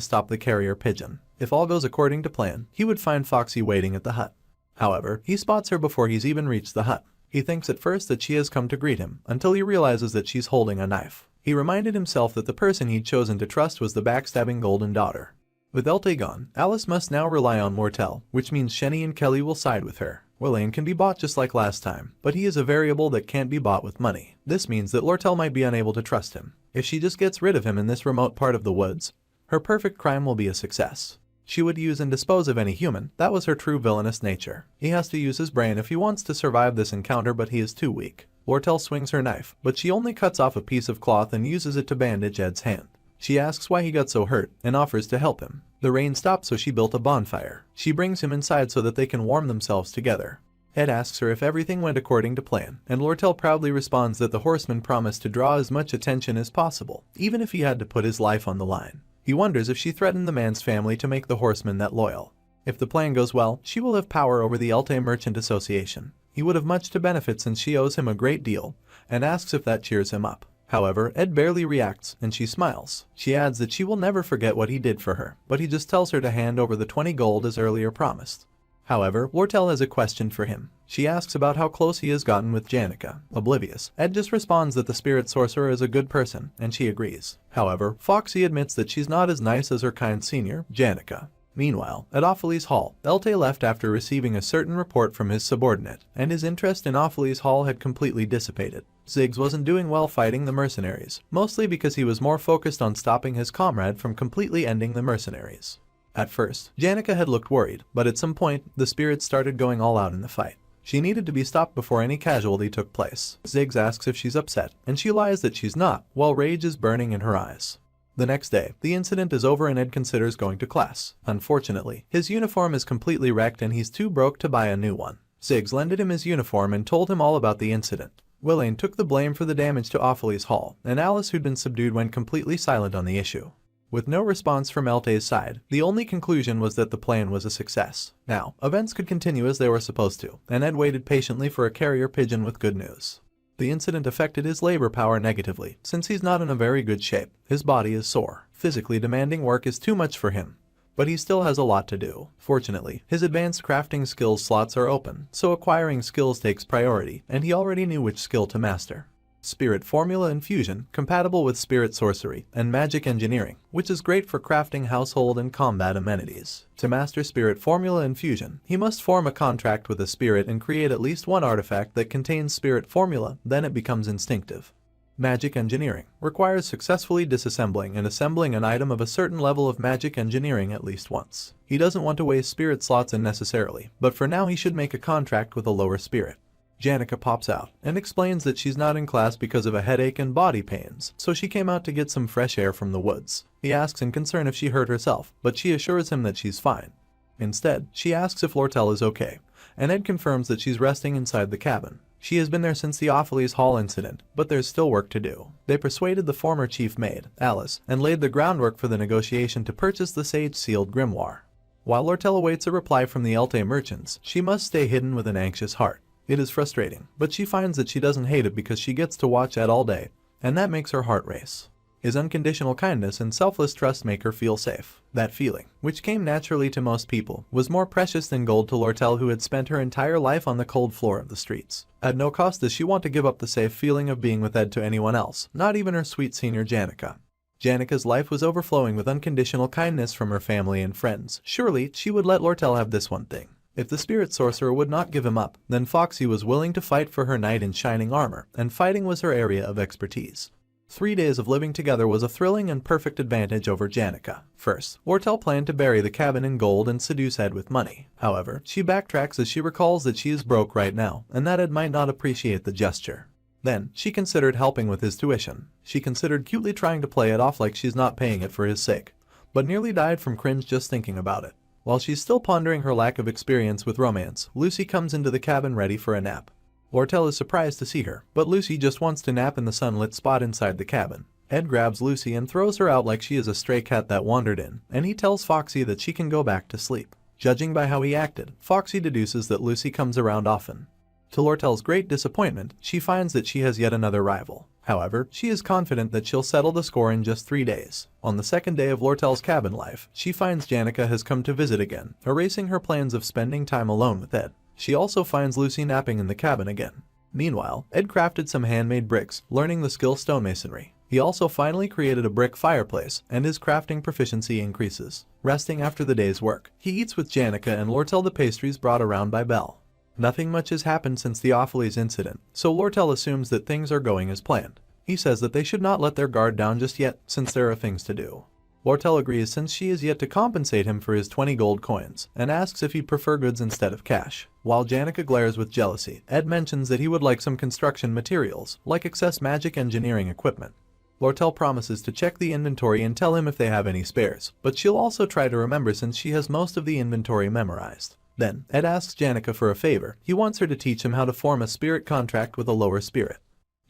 stop the carrier pigeon. If all goes according to plan, he would find Foxy waiting at the hut. However, he spots her before he's even reached the hut. He thinks at first that she has come to greet him, until he realizes that she's holding a knife. He reminded himself that the person he'd chosen to trust was the backstabbing golden daughter. With Elte gone, Alice must now rely on Lortell, which means Shenny and Kelly will side with her. Weakling can be bought just like last time, but he is a variable that can't be bought with money. This means that Lortell might be unable to trust him. If she just gets rid of him in this remote part of the woods, her perfect crime will be a success. She would use and dispose of any human. That was her true villainous nature. He has to use his brain if he wants to survive this encounter, but he is too weak. Lortell swings her knife, but she only cuts off a piece of cloth and uses it to bandage Ed's hand. She asks why he got so hurt and offers to help him. The rain stops, so she built a bonfire. She brings him inside so that they can warm themselves together. Ed asks her if everything went according to plan, and Lortell proudly responds that the horseman promised to draw as much attention as possible, even if he had to put his life on the line. He wonders if she threatened the man's family to make the horseman that loyal. If the plan goes well, she will have power over the Elte Merchant Association. He would have much to benefit since she owes him a great deal, and asks if that cheers him up. However, Ed barely reacts, and she smiles. She adds that she will never forget what he did for her, but he just tells her to hand over the 20 gold as earlier promised. However, Lortell has a question for him. She asks about how close he has gotten with Janica. Oblivious, Ed just responds that the spirit sorcerer is a good person, and she agrees. However, Foxy admits that she's not as nice as her kind senior, Janica. Meanwhile, at Opheles Hall, Elte left after receiving a certain report from his subordinate, and his interest in Opheles Hall had completely dissipated. Ziggs wasn't doing well fighting the mercenaries, mostly because he was more focused on stopping his comrade from completely ending the mercenaries. At first, Janica had looked worried, but at some point, the spirits started going all out in the fight. She needed to be stopped before any casualty took place. Ziggs asks if she's upset, and she lies that she's not, while rage is burning in her eyes. The next day, the incident is over and Ed considers going to class. Unfortunately, his uniform is completely wrecked and he's too broke to buy a new one. Ziggs lended him his uniform and told him all about the incident. Weakling took the blame for the damage to Opheles Hall, and Alice, who'd been subdued, went completely silent on the issue. With no response from Elte's side, the only conclusion was that the plan was a success. Now, events could continue as they were supposed to, and Ed waited patiently for a carrier pigeon with good news. The incident affected his labor power negatively, since he's not in a very good shape. His body is sore. Physically demanding work is too much for him. But he still has a lot to do. Fortunately, his advanced crafting skills slots are open, so acquiring skills takes priority, and he already knew which skill to master. Spirit Formula Infusion, compatible with Spirit Sorcery and Magic Engineering, which is great for crafting household and combat amenities. To master Spirit Formula Infusion, he must form a contract with a spirit and create at least one artifact that contains Spirit Formula, then it becomes instinctive. Magic Engineering requires successfully disassembling and assembling an item of a certain level of magic engineering at least once. He doesn't want to waste spirit slots unnecessarily, but for now he should make a contract with a lower spirit. Janica pops out and explains that she's not in class because of a headache and body pains, so she came out to get some fresh air from the woods. He asks in concern if she hurt herself, but she assures him that she's fine. Instead, she asks if Lortell is okay, and Ed confirms that she's resting inside the cabin. She has been there since the Opheles Hall incident, but there's still work to do. They persuaded the former chief maid, Alice, and laid the groundwork for the negotiation to purchase the sage-sealed grimoire. While Lortell awaits a reply from the Elte merchants, she must stay hidden with an anxious heart. It is frustrating, but she finds that she doesn't hate it because she gets to watch Ed all day, and that makes her heart race. His unconditional kindness and selfless trust make her feel safe. That feeling, which came naturally to most people, was more precious than gold to Lortell, who had spent her entire life on the cold floor of the streets. At no cost does she want to give up the safe feeling of being with Ed to anyone else, not even her sweet senior Janica. Janica's life was overflowing with unconditional kindness from her family and friends. Surely, she would let Lortell have this one thing. If the spirit sorcerer would not give him up, then Foxy was willing to fight for her knight in shining armor, and fighting was her area of expertise. 3 days of living together was a thrilling and perfect advantage over Janica. First, Lortell planned to bury the cabin in gold and seduce Ed with money. However, she backtracks as she recalls that she is broke right now, and that Ed might not appreciate the gesture. Then, she considered helping with his tuition. She considered cutely trying to play it off like she's not paying it for his sake, but nearly died from cringe just thinking about it. While she's still pondering her lack of experience with romance, Lucy comes into the cabin ready for a nap. Lortell is surprised to see her, but Lucy just wants to nap in the sunlit spot inside the cabin. Ed grabs Lucy and throws her out like she is a stray cat that wandered in, and he tells Foxy that she can go back to sleep. Judging by how he acted, Foxy deduces that Lucy comes around often. To Lortell's great disappointment, she finds that she has yet another rival. However, she is confident that she'll settle the score in just 3 days. On the second day of Lortell's cabin life, she finds Janica has come to visit again, erasing her plans of spending time alone with Ed. She also finds Lucy napping in the cabin again. Meanwhile, Ed crafted some handmade bricks, learning the skill stonemasonry. He also finally created a brick fireplace, and his crafting proficiency increases. Resting after the day's work, he eats with Janica and Lortell the pastries brought around by Belle. Nothing much has happened since the Opheles incident, so Lortell assumes that things are going as planned. He says that they should not let their guard down just yet, since there are things to do. Lortell agrees since she is yet to compensate him for his 20 gold coins, and asks if he'd prefer goods instead of cash. While Janica glares with jealousy, Ed mentions that he would like some construction materials, like excess magic engineering equipment. Lortell promises to check the inventory and tell him if they have any spares, but she'll also try to remember since she has most of the inventory memorized. Then, Ed asks Janica for a favor. He wants her to teach him how to form a spirit contract with a lower spirit.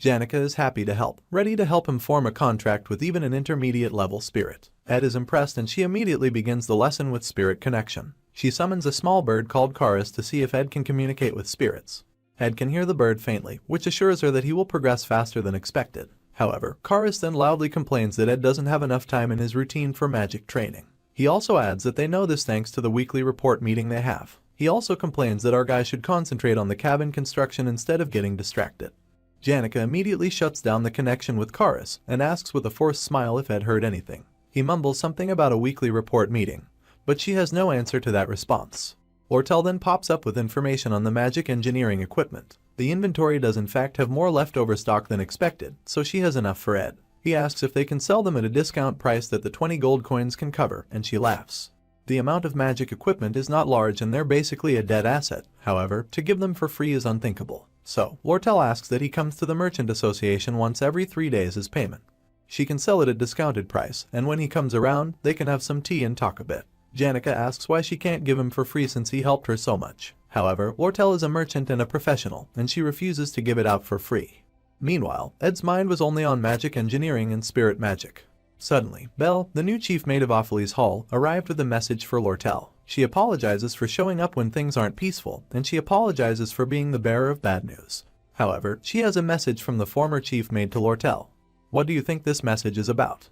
Janica is happy to help, ready to help him form a contract with even an intermediate level spirit. Ed is impressed and she immediately begins the lesson with spirit connection. She summons a small bird called Chorus to see if Ed can communicate with spirits. Ed can hear the bird faintly, which assures her that he will progress faster than expected. However, Chorus then loudly complains that Ed doesn't have enough time in his routine for magic training. He also adds that they know this thanks to the weekly report meeting they have. He also complains that our guy should concentrate on the cabin construction instead of getting distracted. Janica immediately shuts down the connection with Chorus and asks with a forced smile if Ed heard anything. He mumbles something about a weekly report meeting, but she has no answer to that response. Lortell then pops up with information on the magic engineering equipment. The inventory does in fact have more leftover stock than expected, so she has enough for Ed. He asks if they can sell them at a discount price that the 20 gold coins can cover, and she laughs. The amount of magic equipment is not large and they're basically a dead asset. However, to give them for free is unthinkable. So, Lortell asks that he comes to the Merchant Association once every 3 days as payment. She can sell it at discounted price, and when he comes around, they can have some tea and talk a bit. Janica asks why she can't give him for free since he helped her so much. However, Lortell is a merchant and a professional, and she refuses to give it out for free. Meanwhile, Ed's mind was only on magic engineering and spirit magic. Suddenly, Belle, the new chief maid of Opheles Hall, arrived with a message for Lortell. She apologizes for showing up when things aren't peaceful, and she apologizes for being the bearer of bad news. However, she has a message from the former chief maid to Lortell. What do you think this message is about?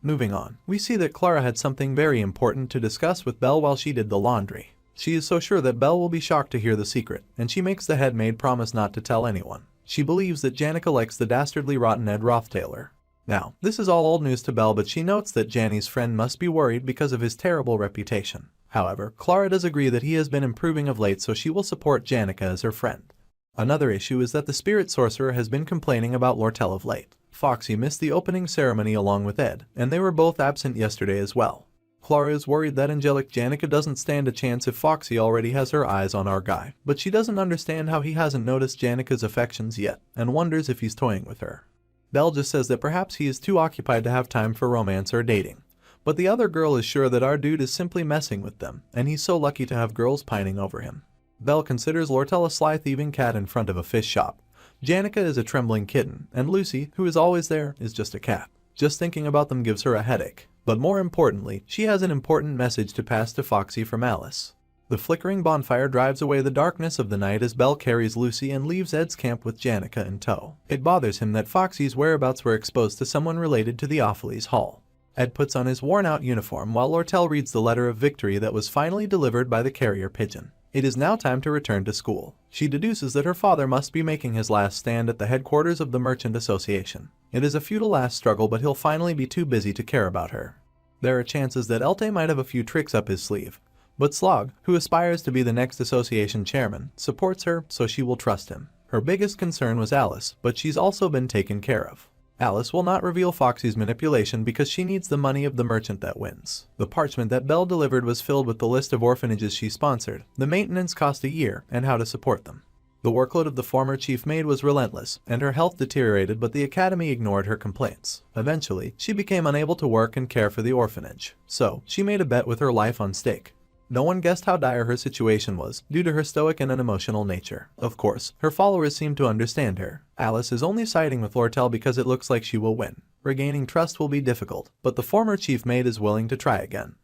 Moving on, we see that Clara had something very important to discuss with Belle while she did the laundry. She is so sure that Belle will be shocked to hear the secret, and she makes the head maid promise not to tell anyone. She believes that Janica likes the dastardly rotten Ed Roth Taylor. Now, this is all old news to Belle, but she notes that Janny's friend must be worried because of his terrible reputation. However, Clara does agree that he has been improving of late, so she will support Janica as her friend. Another issue is that the spirit sorcerer has been complaining about Lortell of late. Foxy missed the opening ceremony along with Ed, and they were both absent yesterday as well. Clara is worried that angelic Janica doesn't stand a chance if Foxy already has her eyes on our guy, but she doesn't understand how he hasn't noticed Janica's affections yet, and wonders if he's toying with her. Belle just says that perhaps he is too occupied to have time for romance or dating, but the other girl is sure that our dude is simply messing with them, and he's so lucky to have girls pining over him. Belle considers Lortell a sly thieving cat in front of a fish shop. Janica is a trembling kitten, and Lucy, who is always there, is just a cat. Just thinking about them gives her a headache. But more importantly, she has an important message to pass to Foxy from Alice. The flickering bonfire drives away the darkness of the night as Belle carries Lucy and leaves Ed's camp with Janica in tow. It bothers him that Foxy's whereabouts were exposed to someone related to the Opheles Hall. Ed puts on his worn-out uniform while Lortell reads the letter of victory that was finally delivered by the carrier pigeon. It is now time to return to school. She deduces that her father must be making his last stand at the headquarters of the Merchant Association. It is a futile last struggle, but he'll finally be too busy to care about her. There are chances that Elte might have a few tricks up his sleeve, but Slog, who aspires to be the next association chairman, supports her, so she will trust him. Her biggest concern was Alice, but she's also been taken care of. Alice will not reveal Foxy's manipulation because she needs the money of the merchant that wins. The parchment that Belle delivered was filled with the list of orphanages she sponsored, the maintenance cost a year, and how to support them. The workload of the former chief maid was relentless, and her health deteriorated, but the academy ignored her complaints. Eventually, she became unable to work and care for the orphanage, so she made a bet with her life on stake. No one guessed how dire her situation was, due to her stoic and unemotional nature. Of course, her followers seem to understand her. Alice is only siding with Lortell because it looks like she will win. Regaining trust will be difficult, but the former chief maid is willing to try again.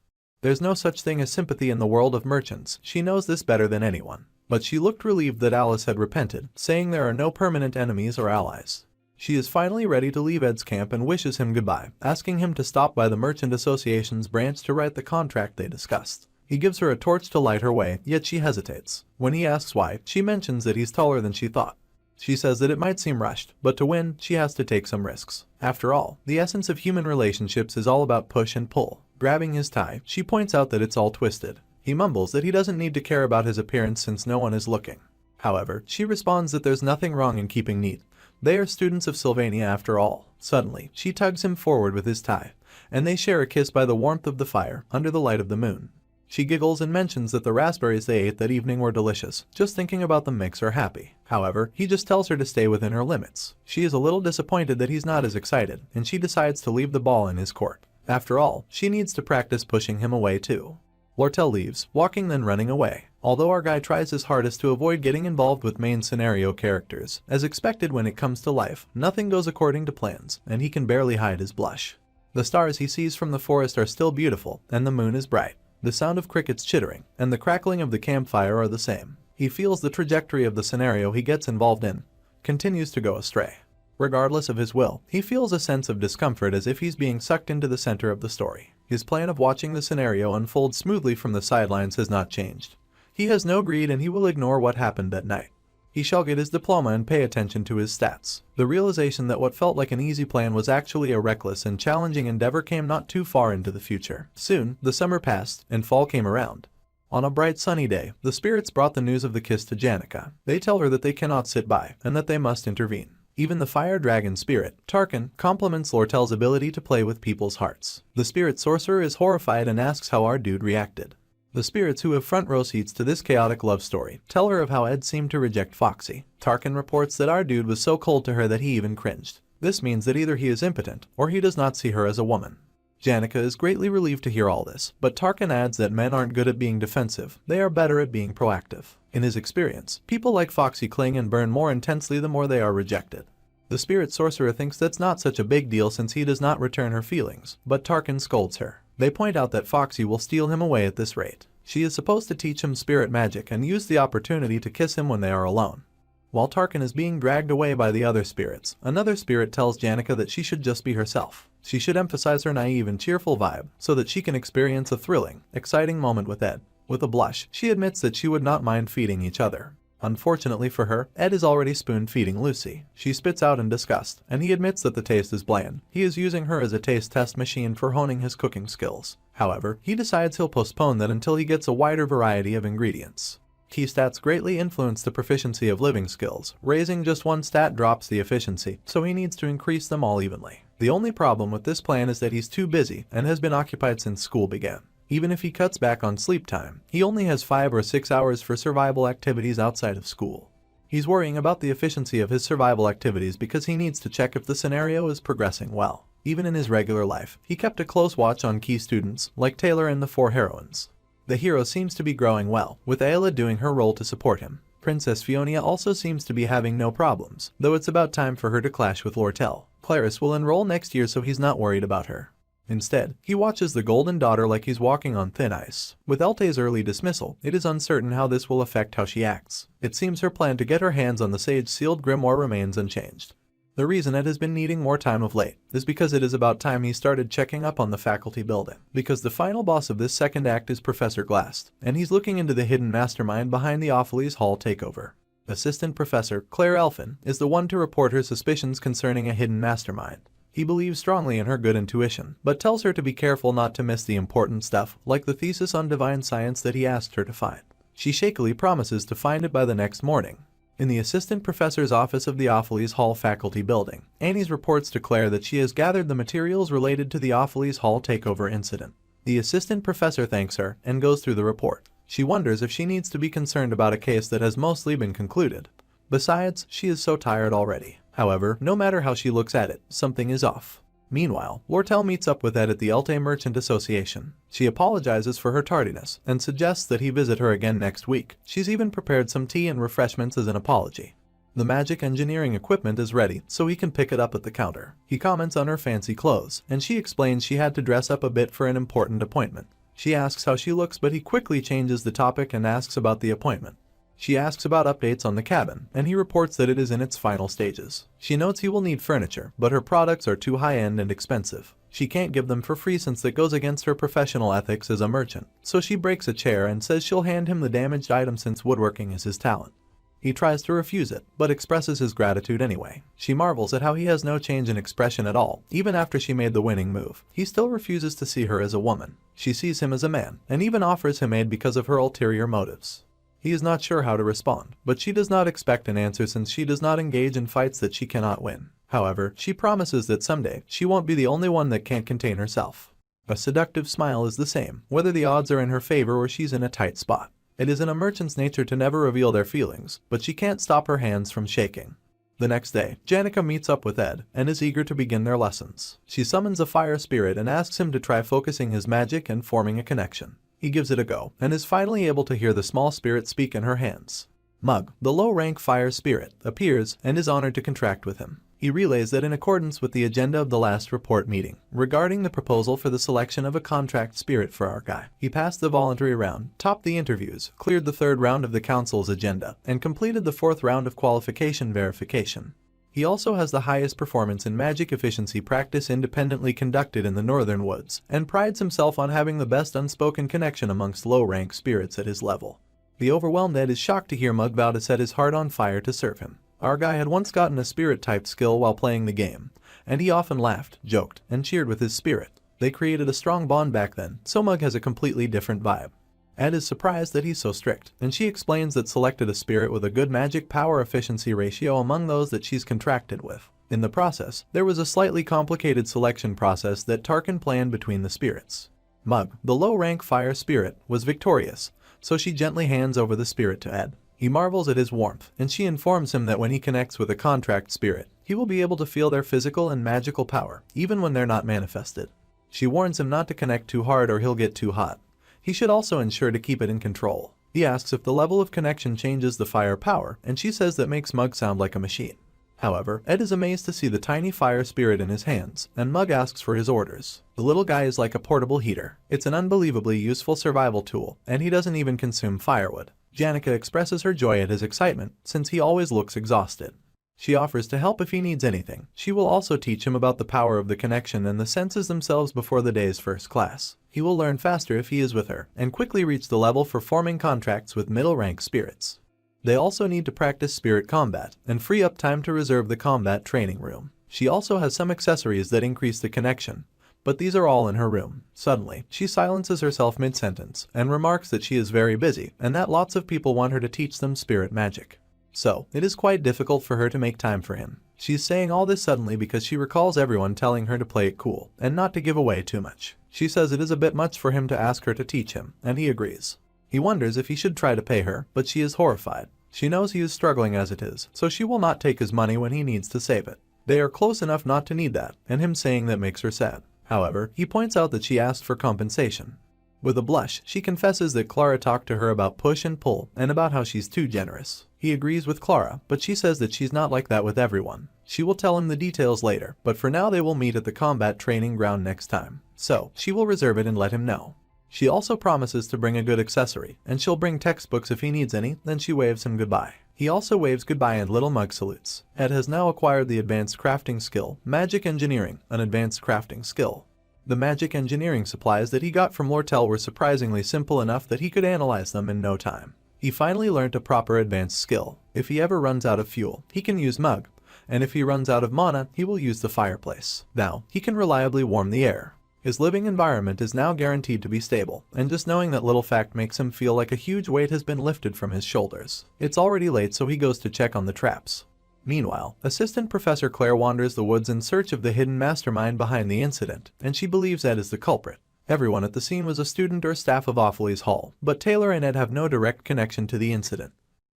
There's no such thing as sympathy in the world of merchants. She knows this better than anyone. But she looked relieved that Alice had repented, saying there are no permanent enemies or allies. She is finally ready to leave Ed's camp and wishes him goodbye, asking him to stop by the Merchant Association's branch to write the contract they discussed. He gives her a torch to light her way, yet she hesitates. When he asks why, she mentions that he's taller than she thought. She says that it might seem rushed, but to win, she has to take some risks. After all, the essence of human relationships is all about push and pull. Grabbing his tie, she points out that it's all twisted. He mumbles that he doesn't need to care about his appearance since no one is looking. However, she responds that there's nothing wrong in keeping neat. They are students of Sylvania after all. Suddenly, she tugs him forward with his tie, and they share a kiss by the warmth of the fire, under the light of the moon. She giggles and mentions that the raspberries they ate that evening were delicious. Just thinking about them makes her happy. However, he just tells her to stay within her limits. She is a little disappointed that he's not as excited, and she decides to leave the ball in his court. After all, she needs to practice pushing him away too. Lortell leaves, walking then running away. Although our guy tries his hardest to avoid getting involved with main scenario characters, as expected when it comes to life, nothing goes according to plans, and he can barely hide his blush. The stars he sees from the forest are still beautiful, and the moon is bright. The sound of crickets chittering, and the crackling of the campfire are the same. He feels the trajectory of the scenario he gets involved in continues to go astray. Regardless of his will, he feels a sense of discomfort as if he's being sucked into the center of the story. His plan of watching the scenario unfold smoothly from the sidelines has not changed. He has no greed and he will ignore what happened that night. He shall get his diploma and pay attention to his stats. The realization that what felt like an easy plan was actually a reckless and challenging endeavor came not too far into the future. Soon, the summer passed, and fall came around. On a bright sunny day, the spirits brought the news of the kiss to Janica. They tell her that they cannot sit by, and that they must intervene. Even the fire dragon spirit, Tarkan, compliments Lortell's ability to play with people's hearts. The spirit sorcerer is horrified and asks how our dude reacted. The spirits who have front row seats to this chaotic love story tell her of how Ed seemed to reject Foxy. Tarkan reports that our dude was so cold to her that he even cringed. This means that either he is impotent, or he does not see her as a woman. Janica is greatly relieved to hear all this, but Tarkan adds that men aren't good at being defensive, they are better at being proactive. In his experience, people like Foxy cling and burn more intensely the more they are rejected. The spirit sorcerer thinks that's not such a big deal since he does not return her feelings, but Tarkan scolds her. They point out that Foxy will steal him away at this rate. She is supposed to teach him spirit magic and use the opportunity to kiss him when they are alone. While Tarkan is being dragged away by the other spirits, another spirit tells Janica that she should just be herself. She should emphasize her naive and cheerful vibe so that she can experience a thrilling, exciting moment with Ed. With a blush, she admits that she would not mind feeding each other. Unfortunately for her, Ed is already spoon-feeding Lucy. She spits out in disgust, and he admits that the taste is bland. He is using her as a taste test machine for honing his cooking skills. However, he decides he'll postpone that until he gets a wider variety of ingredients. Key stats greatly influence the proficiency of living skills. Raising just one stat drops the efficiency, so he needs to increase them all evenly. The only problem with this plan is that he's too busy and has been occupied since school began. Even if he cuts back on sleep time, he only has 5 or 6 hours for survival activities outside of school. He's worrying about the efficiency of his survival activities because he needs to check if the scenario is progressing well. Even in his regular life, he kept a close watch on key students, like Taylor and the 4 heroines. The hero seems to be growing well, with Ayla doing her role to support him. Princess Fionia also seems to be having no problems, though it's about time for her to clash with Lortell. Clarice will enroll next year, so he's not worried about her. Instead, he watches the Golden Daughter like he's walking on thin ice. With Elte's early dismissal, it is uncertain how this will affect how she acts. It seems her plan to get her hands on the sage-sealed grimoire remains unchanged. The reason Ed has been needing more time of late is because it is about time he started checking up on the faculty building. Because the final boss of this second act is Professor Glass, and he's looking into the hidden mastermind behind the Awfully's Hall takeover. Assistant Professor Claire Elfin is the one to report her suspicions concerning a hidden mastermind. He believes strongly in her good intuition, but tells her to be careful not to miss the important stuff, like the thesis on divine science that he asked her to find. She shakily promises to find it by the next morning. In the assistant professor's office of the Awfully's Hall faculty building, Annie's reports to Claire that she has gathered the materials related to the Awfully's Hall takeover incident. The assistant professor thanks her and goes through the report. She wonders if she needs to be concerned about a case that has mostly been concluded. Besides, she is so tired already. However, no matter how she looks at it, something is off. Meanwhile, Lortell meets up with Ed at the Elte Merchant Association. She apologizes for her tardiness and suggests that he visit her again next week. She's even prepared some tea and refreshments as an apology. The magic engineering equipment is ready, so he can pick it up at the counter. He comments on her fancy clothes, and she explains she had to dress up a bit for an important appointment. She asks how she looks, but he quickly changes the topic and asks about the appointment. She asks about updates on the cabin, and he reports that it is in its final stages. She notes he will need furniture, but her products are too high-end and expensive. She can't give them for free since that goes against her professional ethics as a merchant, so she breaks a chair and says she'll hand him the damaged item since woodworking is his talent. He tries to refuse it, but expresses his gratitude anyway. She marvels at how he has no change in expression at all, even after she made the winning move. He still refuses to see her as a woman. She sees him as a man, and even offers him aid because of her ulterior motives. He is not sure how to respond, but she does not expect an answer since she does not engage in fights that she cannot win. However, she promises that someday, she won't be the only one that can't contain herself. A seductive smile is the same, whether the odds are in her favor or she's in a tight spot. It is in a merchant's nature to never reveal their feelings, but she can't stop her hands from shaking. The next day, Janica meets up with Ed and is eager to begin their lessons. She summons a fire spirit and asks him to try focusing his magic and forming a connection. He gives it a go, and is finally able to hear the small spirit speak in her hands. Mug, the low-rank fire spirit, appears and is honored to contract with him. He relays that in accordance with the agenda of the last report meeting, regarding the proposal for the selection of a contract spirit for our guy, he passed the voluntary round, topped the interviews, cleared the 3rd round of the council's agenda, and completed the 4th round of qualification verification. He also has the highest performance in magic efficiency practice independently conducted in the Northern Woods, and prides himself on having the best unspoken connection amongst low-rank spirits at his level. The overwhelmed Ed is shocked to hear Mug vow to set his heart on fire to serve him. Our guy had once gotten a spirit-type skill while playing the game, and he often laughed, joked, and cheered with his spirit. They created a strong bond back then, so Mug has a completely different vibe. Ed is surprised that he's so strict, and she explains that selected a spirit with a good magic power efficiency ratio among those that she's contracted with. In the process, there was a slightly complicated selection process that Tarkin planned between the spirits. Mug, the low-rank fire spirit, was victorious, so she gently hands over the spirit to Ed. He marvels at his warmth, and she informs him that when he connects with a contract spirit, he will be able to feel their physical and magical power, even when they're not manifested. She warns him not to connect too hard or he'll get too hot. He should also ensure to keep it in control. He asks if the level of connection changes the fire power, and she says that makes Mug sound like a machine. However, Ed is amazed to see the tiny fire spirit in his hands, and Mug asks for his orders. The little guy is like a portable heater. It's an unbelievably useful survival tool, and he doesn't even consume firewood. Janica expresses her joy at his excitement, since he always looks exhausted. She offers to help if he needs anything. She will also teach him about the power of the connection and the senses themselves before the day's first class. He will learn faster if he is with her, and quickly reach the level for forming contracts with middle-rank spirits. They also need to practice spirit combat, and free up time to reserve the combat training room. She also has some accessories that increase the connection, but these are all in her room. Suddenly, she silences herself mid-sentence, and remarks that she is very busy, and that lots of people want her to teach them spirit magic. So, it is quite difficult for her to make time for him. She's saying all this suddenly because she recalls everyone telling her to play it cool, and not to give away too much. She says it is a bit much for him to ask her to teach him, and he agrees. He wonders if he should try to pay her, but she is horrified. She knows he is struggling as it is, so she will not take his money when he needs to save it. They are close enough not to need that, and him saying that makes her sad. However, he points out that she asked for compensation. With a blush, she confesses that Clara talked to her about push and pull, and about how she's too generous. He agrees with Clara, but she says that she's not like that with everyone. She will tell him the details later, but for now they will meet at the combat training ground next time. So, she will reserve it and let him know. She also promises to bring a good accessory, and she'll bring textbooks if he needs any, then she waves him goodbye. He also waves goodbye and little Mug salutes. Ed has now acquired the advanced crafting skill, Magic Engineering, an advanced crafting skill. The magic engineering supplies that he got from Lortell were surprisingly simple enough that he could analyze them in no time. He finally learned a proper advanced skill. If he ever runs out of fuel, he can use Mug, and if he runs out of mana, he will use the fireplace. Now, he can reliably warm the air. His living environment is now guaranteed to be stable, and just knowing that little fact makes him feel like a huge weight has been lifted from his shoulders. It's already late, so he goes to check on the traps. Meanwhile, Assistant Professor Claire wanders the woods in search of the hidden mastermind behind the incident, and she believes Ed is the culprit. Everyone at the scene was a student or staff of Awfully's Hall, but Taylor and Ed have no direct connection to the incident.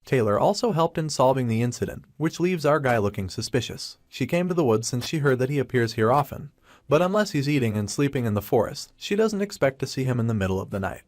Taylor also helped in solving the incident, which leaves our guy looking suspicious. She came to the woods since she heard that he appears here often, but unless he's eating and sleeping in the forest, she doesn't expect to see him in the middle of the night.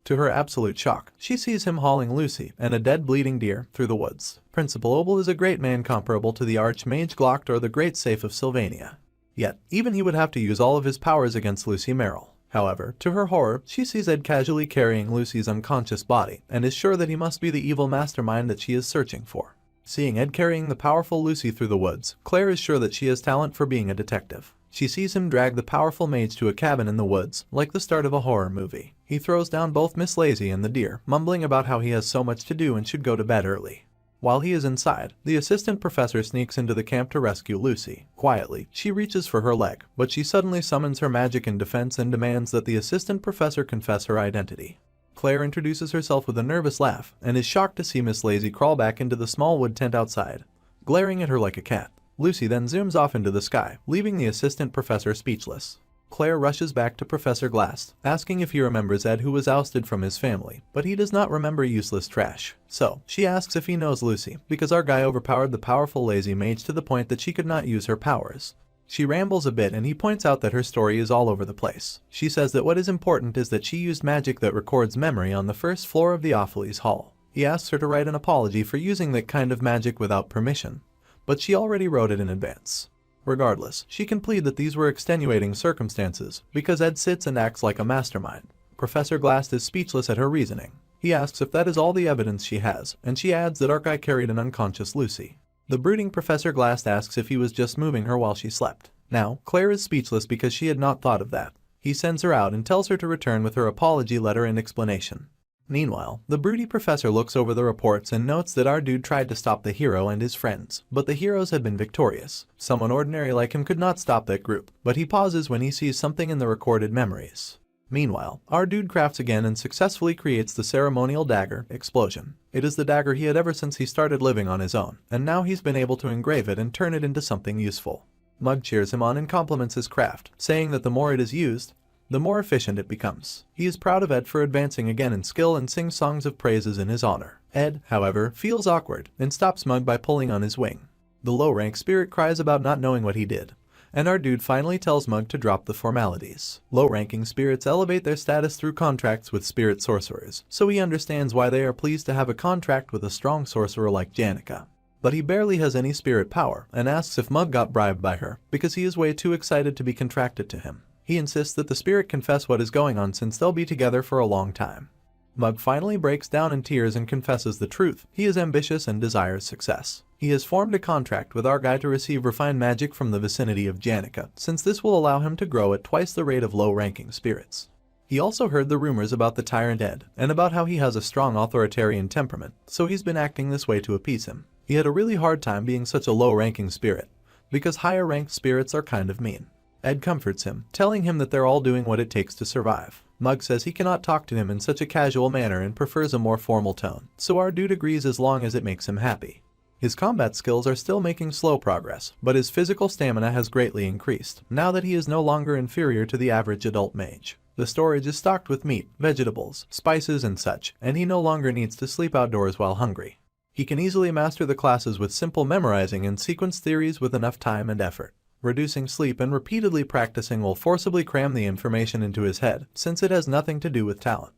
To her absolute shock, she sees him hauling Lucy and a dead bleeding deer through the woods. Principal Obel is a great man comparable to the Archmage Glocked or the Great Safe of Sylvania. Yet, even he would have to use all of his powers against Lucy Merrill. However, to her horror, she sees Ed casually carrying Lucy's unconscious body, and is sure that he must be the evil mastermind that she is searching for. Seeing Ed carrying the powerful Lucy through the woods, Claire is sure that she has talent for being a detective. She sees him drag the powerful mage to a cabin in the woods, like the start of a horror movie. He throws down both Miss Lazy and the deer, mumbling about how he has so much to do and should go to bed early. While he is inside, the assistant professor sneaks into the camp to rescue Lucy. Quietly, she reaches for her leg, but she suddenly summons her magic in defense and demands that the assistant professor confess her identity. Claire introduces herself with a nervous laugh, and is shocked to see Miss Lazy crawl back into the small wood tent outside, glaring at her like a cat. Lucy then zooms off into the sky, leaving the assistant professor speechless. Claire rushes back to Professor Glass, asking if he remembers Ed, who was ousted from his family, but he does not remember useless trash. So, she asks if he knows Lucy, because our guy overpowered the powerful lazy mage to the point that she could not use her powers. She rambles a bit and he points out that her story is all over the place. She says that what is important is that she used magic that records memory on the first floor of the Opheles Hall. He asks her to write an apology for using that kind of magic without permission, but she already wrote it in advance. Regardless, she can plead that these were extenuating circumstances, because Ed sits and acts like a mastermind. Professor Glass is speechless at her reasoning. He asks if that is all the evidence she has, and she adds that Arkai carried an unconscious Lucy. The brooding Professor Glass asks if he was just moving her while she slept. Now, Claire is speechless because she had not thought of that. He sends her out and tells her to return with her apology letter and explanation. Meanwhile, the broody professor looks over the reports and notes that our dude tried to stop the hero and his friends, but the heroes had been victorious. Someone ordinary like him could not stop that group, but he pauses when he sees something in the recorded memories. Meanwhile, our dude crafts again and successfully creates the ceremonial dagger, Explosion. It is the dagger he had ever since he started living on his own, and now he's been able to engrave it and turn it into something useful. Mug cheers him on and compliments his craft, saying that the more it is used, the more efficient it becomes. He is proud of Ed for advancing again in skill and sings songs of praises in his honor. Ed, however, feels awkward and stops Mug by pulling on his wing. The low-rank spirit cries about not knowing what he did, and our dude finally tells Mug to drop the formalities. Low-ranking spirits elevate their status through contracts with spirit sorcerers, so he understands why they are pleased to have a contract with a strong sorcerer like Janica. But he barely has any spirit power and asks if Mug got bribed by her because he is way too excited to be contracted to him. He insists that the spirit confess what is going on since they'll be together for a long time. Mug finally breaks down in tears and confesses the truth. He is ambitious and desires success. He has formed a contract with our guy to receive refined magic from the vicinity of Janica, since this will allow him to grow at twice the rate of low-ranking spirits. He also heard the rumors about the tyrant Ed, and about how he has a strong authoritarian temperament, so he's been acting this way to appease him. He had a really hard time being such a low-ranking spirit, because higher-ranked spirits are kind of mean. Ed comforts him, telling him that they're all doing what it takes to survive. Mug says he cannot talk to him in such a casual manner and prefers a more formal tone, so our dude agrees as long as it makes him happy. His combat skills are still making slow progress, but his physical stamina has greatly increased, now that he is no longer inferior to the average adult mage. The storage is stocked with meat, vegetables, spices and such, and he no longer needs to sleep outdoors while hungry. He can easily master the classes with simple memorizing and sequence theories with enough time and effort. Reducing sleep and repeatedly practicing will forcibly cram the information into his head, since it has nothing to do with talent.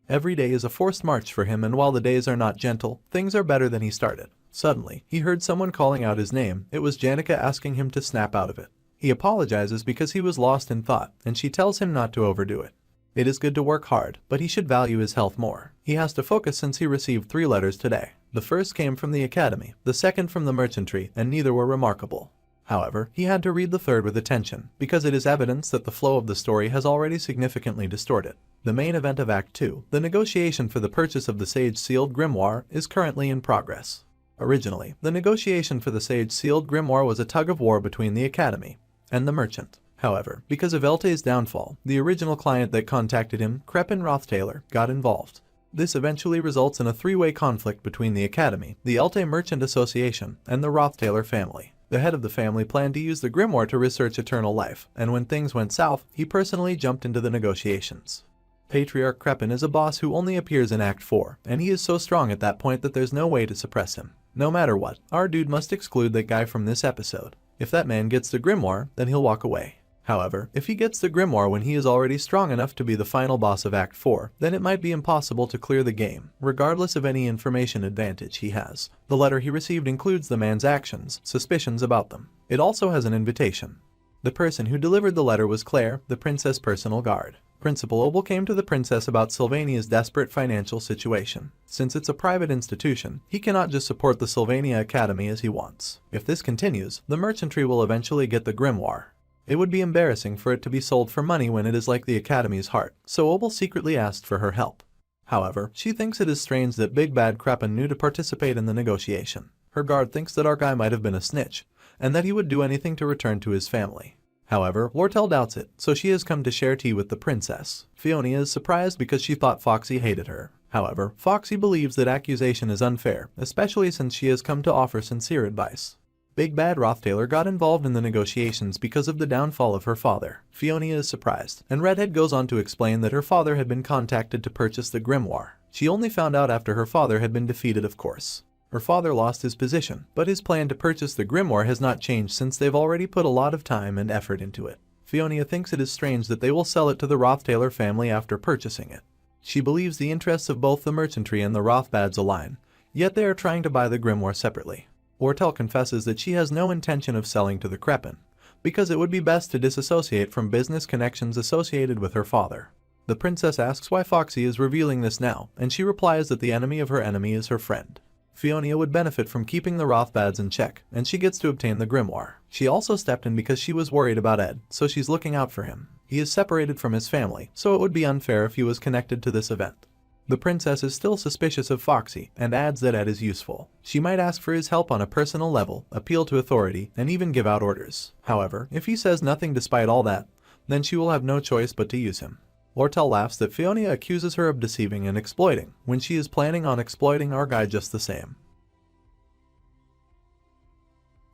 Every day is a forced march for him, and while the days are not gentle, things are better than he started. Suddenly, he heard someone calling out his name. It was Janica asking him to snap out of it. He apologizes because he was lost in thought, and she tells him not to overdo it. It is good to work hard, but he should value his health more. He has to focus since he received 3 letters today. The first came from the academy, the second from the merchantry, and neither were remarkable. However, he had to read the third with attention, because it is evidence that the flow of the story has already significantly distorted. The main event of Act 2, the negotiation for the purchase of the Sage-sealed grimoire, is currently in progress. Originally, the negotiation for the Sage-sealed grimoire was a tug-of-war between the academy and the merchant. However, because of Elte's downfall, the original client that contacted him, Ed Roth Taylor, got involved. This eventually results in a 3-way conflict between the academy, the Elte Merchant Association, and the Roth Taylor family. The head of the family planned to use the grimoire to research eternal life, and when things went south, he personally jumped into the negotiations. Patriarch Crepin is a boss who only appears in Act 4, and he is so strong at that point that there's no way to suppress him. No matter what, our dude must exclude that guy from this episode. If that man gets the grimoire, then he'll walk away. However, if he gets the grimoire when he is already strong enough to be the final boss of Act 4, then it might be impossible to clear the game, regardless of any information advantage he has. The letter he received includes the man's actions, suspicions about them. It also has an invitation. The person who delivered the letter was Claire, the princess' personal guard. Principal Obel came to the princess about Sylvania's desperate financial situation. Since it's a private institution, he cannot just support the Sylvania Academy as he wants. If this continues, the merchantry will eventually get the grimoire. It would be embarrassing for it to be sold for money when it is like the Academy's heart, so Obel secretly asked for her help. However, she thinks it is strange that Big Bad Crepin knew to participate in the negotiation. Her guard thinks that our guy might have been a snitch, and that he would do anything to return to his family. However, Lortell doubts it, so she has come to share tea with the princess. Fionia is surprised because she thought Foxy hated her. However, Foxy believes that accusation is unfair, especially since she has come to offer sincere advice. Big Bad Roth Taylor got involved in the negotiations because of the downfall of her father. Fionia is surprised, and Redhead goes on to explain that her father had been contacted to purchase the grimoire. She only found out after her father had been defeated, of course. Her father lost his position, but his plan to purchase the grimoire has not changed since they've already put a lot of time and effort into it. Fiona thinks it is strange that they will sell it to the Roth Taylor family after purchasing it. She believes the interests of both the merchantry and the Rothbads align, yet they are trying to buy the grimoire separately. Lortell confesses that she has no intention of selling to the Kreppen, because it would be best to disassociate from business connections associated with her father. The princess asks why Foxy is revealing this now, and she replies that the enemy of her enemy is her friend. Fiona would benefit from keeping the Rothbads in check, and she gets to obtain the grimoire. She also stepped in because she was worried about Ed, so she's looking out for him. He is separated from his family, so it would be unfair if he was connected to this event. The princess is still suspicious of Foxy, and adds that Ed is useful. She might ask for his help on a personal level, appeal to authority, and even give out orders. However, if he says nothing despite all that, then she will have no choice but to use him. Lortell laughs that Fiona accuses her of deceiving and exploiting, when she is planning on exploiting our guy just the same.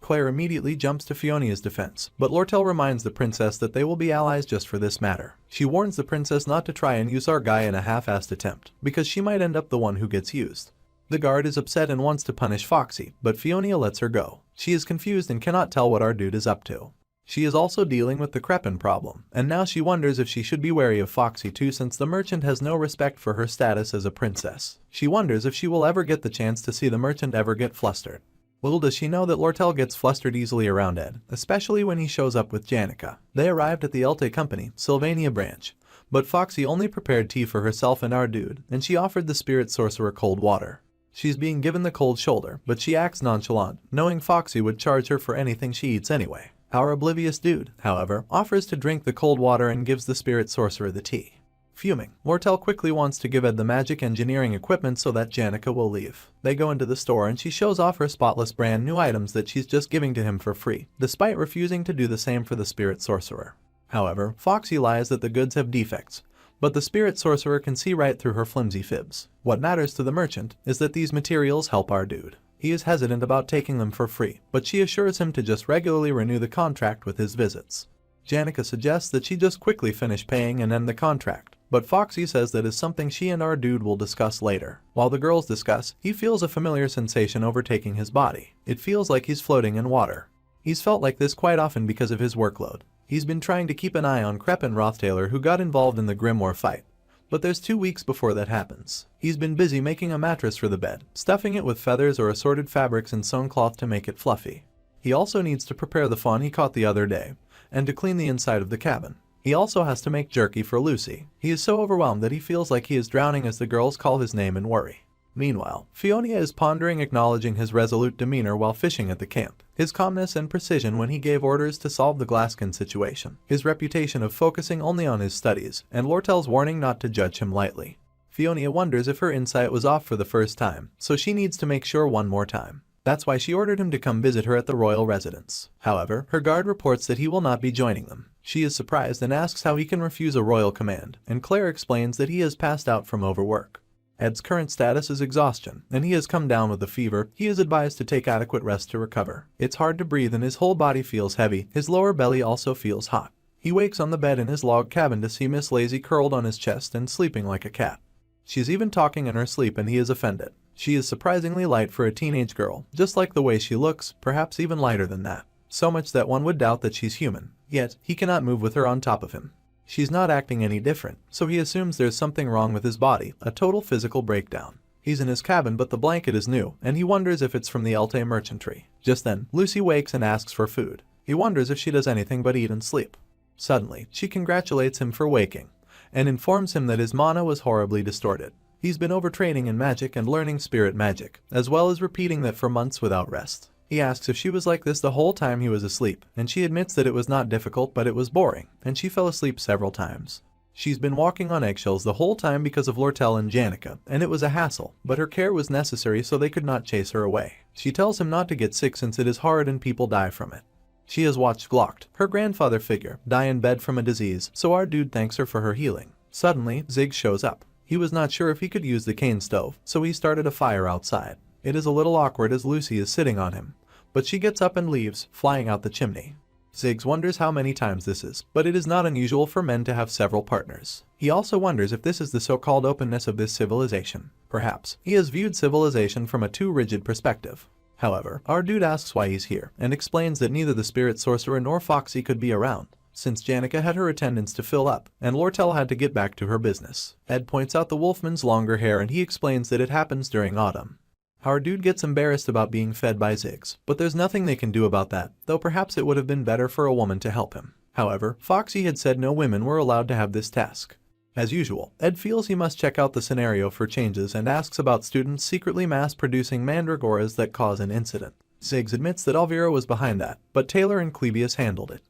Claire immediately jumps to Fiona's defense, but Lortell reminds the princess that they will be allies just for this matter. She warns the princess not to try and use our guy in a half-assed attempt, because she might end up the one who gets used. The guard is upset and wants to punish Foxy, but Fiona lets her go. She is confused and cannot tell what our dude is up to. She is also dealing with the Kreppen problem, and now she wonders if she should be wary of Foxy too since the merchant has no respect for her status as a princess. She wonders if she will ever get the chance to see the merchant ever get flustered. Little does she know that Lortell gets flustered easily around Ed, especially when he shows up with Janica. They arrived at the Elte Company, Sylvania branch, but Foxy only prepared tea for herself and our dude, and she offered the spirit sorcerer cold water. She's being given the cold shoulder, but she acts nonchalant, knowing Foxy would charge her for anything she eats anyway. Our oblivious dude, however, offers to drink the cold water and gives the spirit sorcerer the tea. Fuming, Lortell quickly wants to give Ed the magic engineering equipment so that Janica will leave. They go into the store and she shows off her spotless brand new items that she's just giving to him for free, despite refusing to do the same for the spirit sorcerer. However, Foxy lies that the goods have defects, but the spirit sorcerer can see right through her flimsy fibs. What matters to the merchant is that these materials help our dude. He is hesitant about taking them for free, but she assures him to just regularly renew the contract with his visits. Janica suggests that she just quickly finish paying and end the contract, but Foxy says that is something she and our dude will discuss later. While the girls discuss, he feels a familiar sensation overtaking his body. It feels like he's floating in water. He's felt like this quite often because of his workload. He's been trying to keep an eye on Kreppen Roth Taylor who got involved in the grimoire fight. But there's 2 weeks before that happens. He's been busy making a mattress for the bed, stuffing it with feathers or assorted fabrics and sewn cloth to make it fluffy. He also needs to prepare the fawn he caught the other day, and to clean the inside of the cabin. He also has to make jerky for Lucy. He is so overwhelmed that he feels like he is drowning as the girls call his name in worry. Meanwhile, Fiona is pondering acknowledging his resolute demeanor while fishing at the camp, his calmness and precision when he gave orders to solve the glasskin situation, his reputation of focusing only on his studies, and Lortell's warning not to judge him lightly. Fiona wonders if her insight was off for the first time, so she needs to make sure one more time. That's why she ordered him to come visit her at the royal residence. However, her guard reports that he will not be joining them. She is surprised and asks how he can refuse a royal command, and Claire explains that he has passed out from overwork. Ed's current status is exhaustion, and he has come down with a fever. He is advised to take adequate rest to recover. It's hard to breathe and his whole body feels heavy. His lower belly also feels hot. He wakes on the bed in his log cabin to see Miss Lazy curled on his chest and sleeping like a cat. She's even talking in her sleep and he is offended. She is surprisingly light for a teenage girl, just like the way she looks, perhaps even lighter than that. So much that one would doubt that she's human. Yet, he cannot move with her on top of him. She's not acting any different, so he assumes there's something wrong with his body, a total physical breakdown. He's in his cabin but the blanket is new, and he wonders if it's from the Elte merchantry. Just then, Lucy wakes and asks for food. He wonders if she does anything but eat and sleep. Suddenly, she congratulates him for waking, and informs him that his mana was horribly distorted. He's been overtraining in magic and learning spirit magic, as well as repeating that for months without rest. He asks if she was like this the whole time he was asleep, and she admits that it was not difficult but it was boring, and she fell asleep several times. She's been walking on eggshells the whole time because of Lortell and Janica, and it was a hassle, but her care was necessary so they could not chase her away. She tells him not to get sick since it is hard and people die from it. She has watched Glocked, her grandfather figure, die in bed from a disease, so our dude thanks her for her healing. Suddenly, Zig shows up. He was not sure if he could use the cane stove, so he started a fire outside. It is a little awkward as Lucy is sitting on him, but she gets up and leaves, flying out the chimney. Ziggs wonders how many times this is, but it is not unusual for men to have several partners. He also wonders if this is the so-called openness of this civilization. Perhaps he has viewed civilization from a too rigid perspective. However, our dude asks why he's here, and explains that neither the spirit sorcerer nor Foxy could be around, since Janica had her attendance to fill up, and Lortell had to get back to her business. Ed points out the wolfman's longer hair and he explains that it happens during autumn. Our dude gets embarrassed about being fed by Ziggs, but there's nothing they can do about that, though perhaps it would have been better for a woman to help him. However, Foxy had said no women were allowed to have this task. As usual, Ed feels he must check out the scenario for changes and asks about students secretly mass-producing mandragoras that cause an incident. Ziggs admits that Alvira was behind that, but Taylor and Clebius handled it.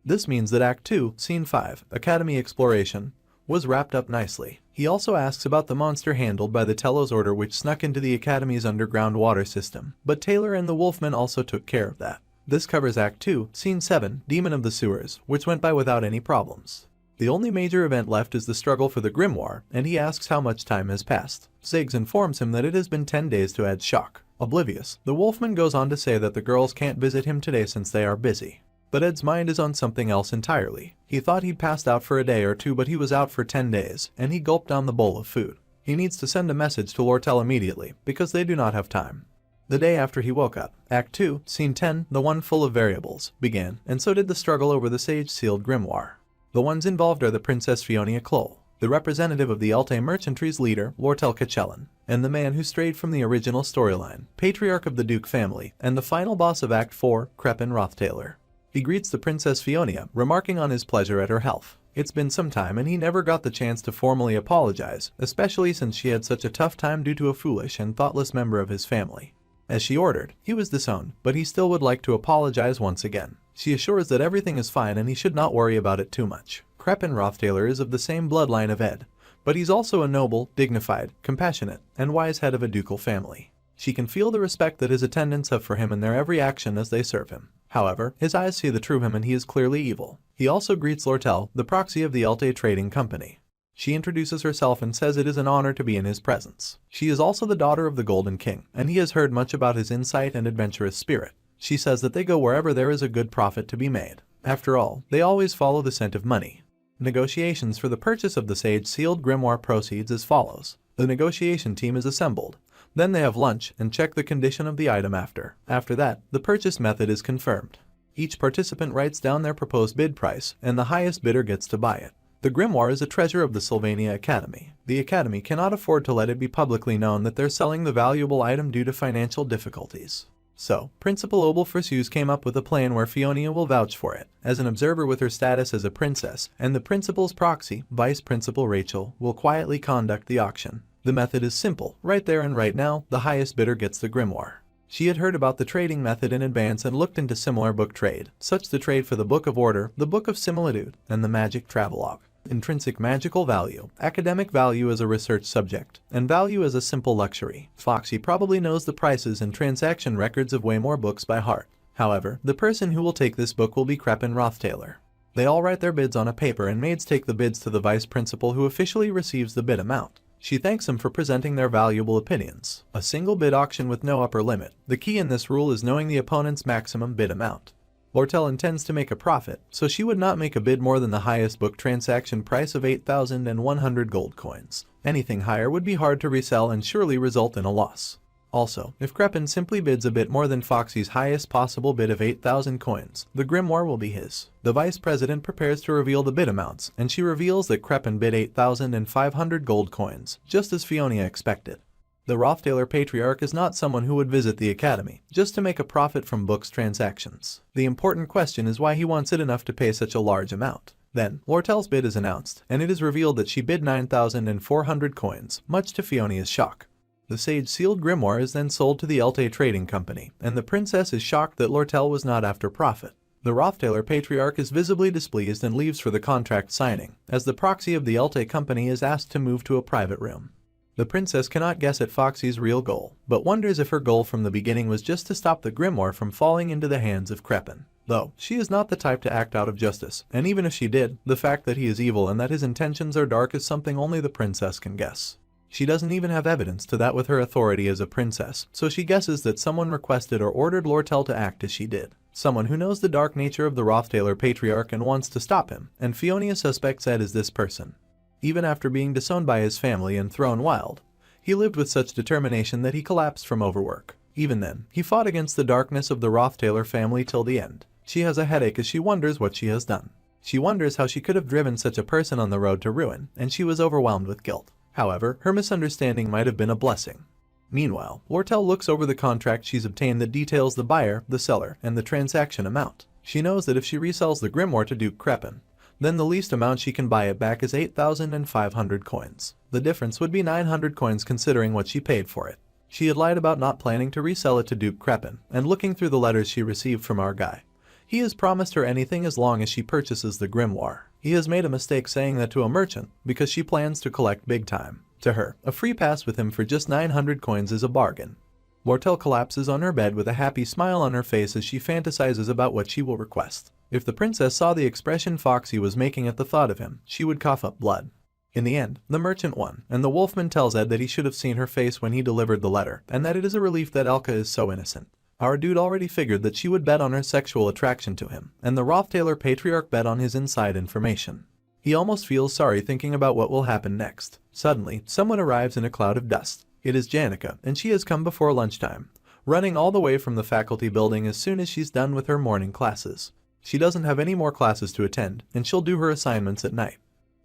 This means that Act 2, Scene 5, Academy Exploration, was wrapped up nicely. He also asks about the monster handled by the Telos Order which snuck into the Academy's underground water system, but Taylor and the Wolfman also took care of that. This covers Act 2, Scene 7, Demon of the Sewers, which went by without any problems. The only major event left is the struggle for the grimoire, and he asks how much time has passed. Ziggs informs him that it has been 10 days to Ed's shock. Oblivious, the Wolfman goes on to say that the girls can't visit him today since they are busy. But Ed's mind is on something else entirely. He thought he'd passed out for a day or two, but he was out for 10 days, and he gulped down the bowl of food. He needs to send a message to Lortell immediately, because they do not have time. The day after he woke up, Act 2, Scene 10, the one full of variables, began, and so did the struggle over the sage-sealed grimoire. The ones involved are the Princess Fionia Clole, the representative of the Alte Merchantry's leader, Lortell Kachellan, and the man who strayed from the original storyline, Patriarch of the Duke family, and the final boss of Act 4, Ed Roth Taylor. He greets the Princess Fionia, remarking on his pleasure at her health. It's been some time and he never got the chance to formally apologize, especially since she had such a tough time due to a foolish and thoughtless member of his family. As she ordered, he was disowned, but he still would like to apologize once again. She assures that everything is fine and he should not worry about it too much. Ed Roth Taylor is of the same bloodline of Ed, but he's also a noble, dignified, compassionate, and wise head of a ducal family. She can feel the respect that his attendants have for him in their every action as they serve him. However, his eyes see the true him and he is clearly evil. He also greets Lortell, the proxy of the Alte Trading Company. She introduces herself and says it is an honor to be in his presence. She is also the daughter of the Golden King, and he has heard much about his insight and adventurous spirit. She says that they go wherever there is a good profit to be made. After all, they always follow the scent of money. Negotiations for the purchase of the sage-sealed grimoire proceeds as follows. The negotiation team is assembled. Then they have lunch and check the condition of the item after. After that, the purchase method is confirmed. Each participant writes down their proposed bid price, and the highest bidder gets to buy it. The grimoire is a treasure of the Sylvania Academy. The Academy cannot afford to let it be publicly known that they're selling the valuable item due to financial difficulties. So, Principal Obelfrisius came up with a plan where Fionia will vouch for it, as an observer with her status as a princess, and the principal's proxy, Vice Principal Rachel, will quietly conduct the auction. The method is simple. Right there and right now, the highest bidder gets the grimoire. She had heard about the trading method in advance and looked into similar book trade, such the trade for the Book of Order, the Book of Similitude, and the Magic Travelogue. Intrinsic magical value, academic value as a research subject, and value as a simple luxury. Foxy probably knows the prices and transaction records of way more books by heart. However, the person who will take this book will be Ed Roth Taylor. They all write their bids on a paper and maids take the bids to the vice principal who officially receives the bid amount. She thanks them for presenting their valuable opinions. A single bid auction with no upper limit. The key in this rule is knowing the opponent's maximum bid amount. Lortell intends to make a profit, so she would not make a bid more than the highest book transaction price of 8,100 gold coins. Anything higher would be hard to resell and surely result in a loss. Also, if Kreppen simply bids a bit more than Foxy's highest possible bid of 8,000 coins, the grimoire will be his. The vice president prepares to reveal the bid amounts, and she reveals that Kreppen bid 8,500 gold coins, just as Fionia expected. The Roth Taylor Patriarch is not someone who would visit the Academy, just to make a profit from books transactions. The important question is why he wants it enough to pay such a large amount. Then, Lortell's bid is announced, and it is revealed that she bid 9,400 coins, much to Fionia's shock. The sage-sealed grimoire is then sold to the Alte Trading Company, and the princess is shocked that Lortell was not after profit. The Roth Taylor Patriarch is visibly displeased and leaves for the contract signing, as the proxy of the Alte Company is asked to move to a private room. The princess cannot guess at Foxy's real goal, but wonders if her goal from the beginning was just to stop the grimoire from falling into the hands of Kreppen. Though, she is not the type to act out of justice, and even if she did, the fact that he is evil and that his intentions are dark is something only the princess can guess. She doesn't even have evidence to that with her authority as a princess, so she guesses that someone requested or ordered Lortell to act as she did. Someone who knows the dark nature of the Roth Taylor patriarch and wants to stop him, and Fionia suspects Ed is this person. Even after being disowned by his family and thrown wild, he lived with such determination that he collapsed from overwork. Even then, he fought against the darkness of the Roth Taylor family till the end. She has a headache as she wonders what she has done. She wonders how she could have driven such a person on the road to ruin, and she was overwhelmed with guilt. However, her misunderstanding might have been a blessing. Meanwhile, Lortell looks over the contract she's obtained that details the buyer, the seller, and the transaction amount. She knows that if she resells the grimoire to Duke Crepin, then the least amount she can buy it back is 8,500 coins. The difference would be 900 coins considering what she paid for it. She had lied about not planning to resell it to Duke Crepin, and looking through the letters she received from our guy, he has promised her anything as long as she purchases the grimoire. He has made a mistake saying that to a merchant because she plans to collect big time. To her, a free pass with him for just 900 coins is a bargain. Lortell collapses on her bed with a happy smile on her face as she fantasizes about what she will request. If the princess saw the expression Foxy was making at the thought of him, she would cough up blood. In the end, the merchant won, and the wolfman tells Ed that he should have seen her face when he delivered the letter, and that it is a relief that Elka is so innocent. Our dude already figured that she would bet on her sexual attraction to him, and the Roth Taylor patriarch bet on his inside information. He almost feels sorry thinking about what will happen next. Suddenly, someone arrives in a cloud of dust. It is Janica, and she has come before lunchtime, running all the way from the faculty building as soon as she's done with her morning classes. She doesn't have any more classes to attend, and she'll do her assignments at night.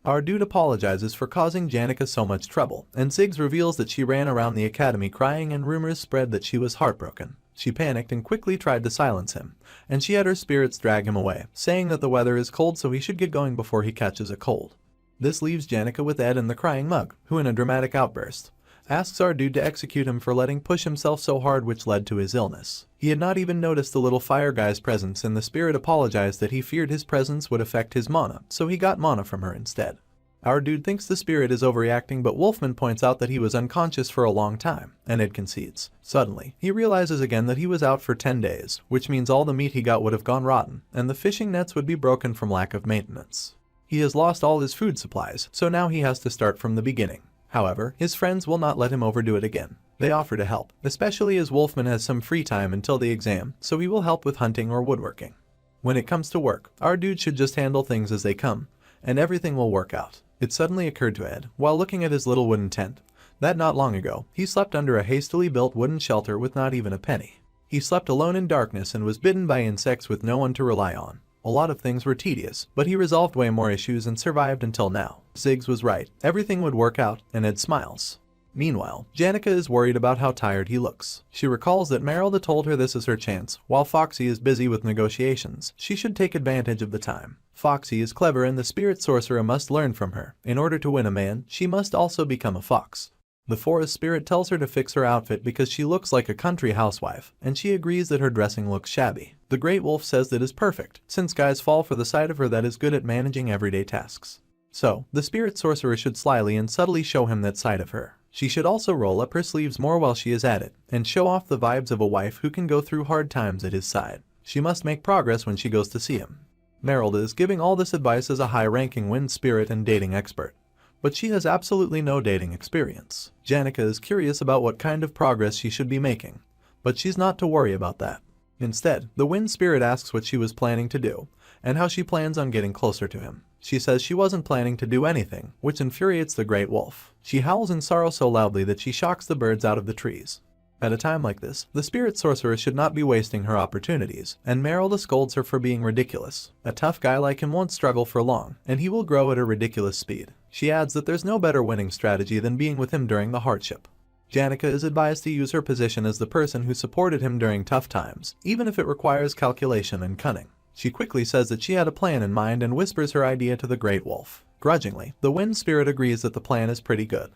Our dude apologizes for causing Janica so much trouble, and Ziggs reveals that she ran around the academy crying and rumors spread that she was heartbroken. She panicked and quickly tried to silence him, and she had her spirits drag him away, saying that the weather is cold so he should get going before he catches a cold. This leaves Janica with Ed and the crying mug, who in a dramatic outburst asks our dude to execute him for letting push himself so hard, which led to his illness. He had not even noticed the little fire guy's presence, and the spirit apologized that he feared his presence would affect his mana, so he got mana from her instead. Our dude thinks the spirit is overreacting, but Wolfman points out that he was unconscious for a long time, and Ed concedes. Suddenly, he realizes again that he was out for 10 days, which means all the meat he got would have gone rotten, and the fishing nets would be broken from lack of maintenance. He has lost all his food supplies, so now he has to start from the beginning. However, his friends will not let him overdo it again. They offer to help, especially as Wolfman has some free time until the exam, so he will help with hunting or woodworking. When it comes to work, our dude should just handle things as they come, and everything will work out. It suddenly occurred to Ed, while looking at his little wooden tent, that not long ago, he slept under a hastily built wooden shelter with not even a penny. He slept alone in darkness and was bitten by insects with no one to rely on. A lot of things were tedious, but he resolved way more issues and survived until now. Ziggs was right, everything would work out, and Ed smiles. Meanwhile, Janica is worried about how tired he looks. She recalls that Merylda told her this is her chance. While Foxy is busy with negotiations, she should take advantage of the time. Foxy is clever and the spirit sorcerer must learn from her. In order to win a man, she must also become a fox. The forest spirit tells her to fix her outfit because she looks like a country housewife, and she agrees that her dressing looks shabby. The great wolf says that is perfect, since guys fall for the side of her that is good at managing everyday tasks. So, the spirit sorcerer should slyly and subtly show him that side of her. She should also roll up her sleeves more while she is at it, and show off the vibes of a wife who can go through hard times at his side. She must make progress when she goes to see him. Merylda is giving all this advice as a high-ranking wind spirit and dating expert, but she has absolutely no dating experience. Janica is curious about what kind of progress she should be making, but she's not to worry about that. Instead, the wind spirit asks what she was planning to do, and how she plans on getting closer to him. She says she wasn't planning to do anything, which infuriates the great wolf. She howls in sorrow so loudly that she shocks the birds out of the trees. At a time like this, the spirit sorcerer should not be wasting her opportunities, and Merylda scolds her for being ridiculous. A tough guy like him won't struggle for long, and he will grow at a ridiculous speed. She adds that there's no better winning strategy than being with him during the hardship. Janica is advised to use her position as the person who supported him during tough times, even if it requires calculation and cunning. She quickly says that she had a plan in mind and whispers her idea to the great wolf. Grudgingly, the wind spirit agrees that the plan is pretty good.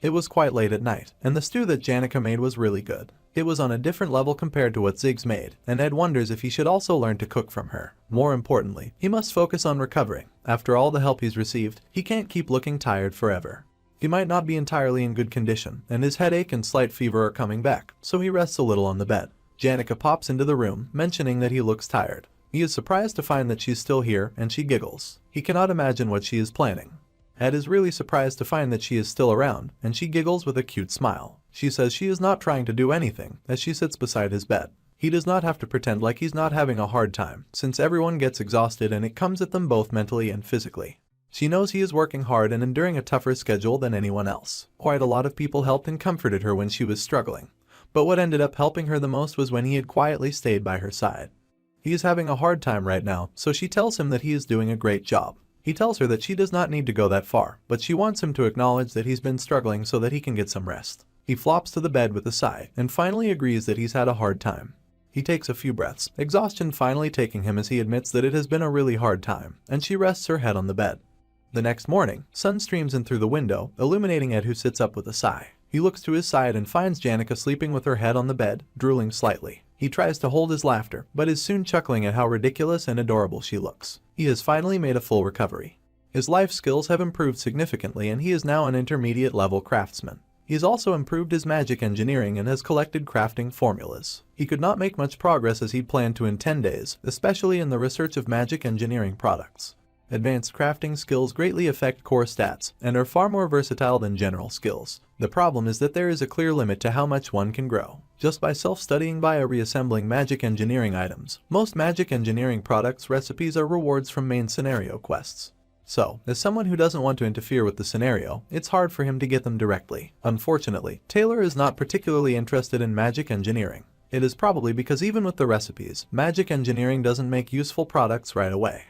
It was quite late at night, and the stew that Janica made was really good. It was on a different level compared to what Ziggs made, and Ed wonders if he should also learn to cook from her. More importantly, he must focus on recovering. After all the help he's received, he can't keep looking tired forever. He might not be entirely in good condition, and his headache and slight fever are coming back, so he rests a little on the bed. Janica pops into the room, mentioning that he looks tired. He is surprised to find that she's still here, and she giggles. He cannot imagine what she is planning. Ed is really surprised to find that she is still around, and she giggles with a cute smile. She says she is not trying to do anything as she sits beside his bed. He does not have to pretend like he's not having a hard time, since everyone gets exhausted and it comes at them both mentally and physically. She knows he is working hard and enduring a tougher schedule than anyone else. Quite a lot of people helped and comforted her when she was struggling, but what ended up helping her the most was when he had quietly stayed by her side. He is having a hard time right now, so she tells him that he is doing a great job. He tells her that she does not need to go that far, but she wants him to acknowledge that he's been struggling so that he can get some rest. He flops to the bed with a sigh, and finally agrees that he's had a hard time. He takes a few breaths, exhaustion finally taking him as he admits that it has been a really hard time, and she rests her head on the bed. The next morning, sun streams in through the window, illuminating Ed, who sits up with a sigh. He looks to his side and finds Janica sleeping with her head on the bed, drooling slightly. He tries to hold his laughter, but is soon chuckling at how ridiculous and adorable she looks. He has finally made a full recovery. His life skills have improved significantly and he is now an intermediate level craftsman. He has also improved his magic engineering and has collected crafting formulas. He could not make much progress as he'd planned to in 10 days, especially in the research of magic engineering products. Advanced crafting skills greatly affect core stats and are far more versatile than general skills. The problem is that there is a clear limit to how much one can grow. Just by self-studying or reassembling magic engineering items, most magic engineering products recipes are rewards from main scenario quests. So, as someone who doesn't want to interfere with the scenario, it's hard for him to get them directly. Unfortunately, Taylor is not particularly interested in magic engineering. It is probably because even with the recipes, magic engineering doesn't make useful products right away.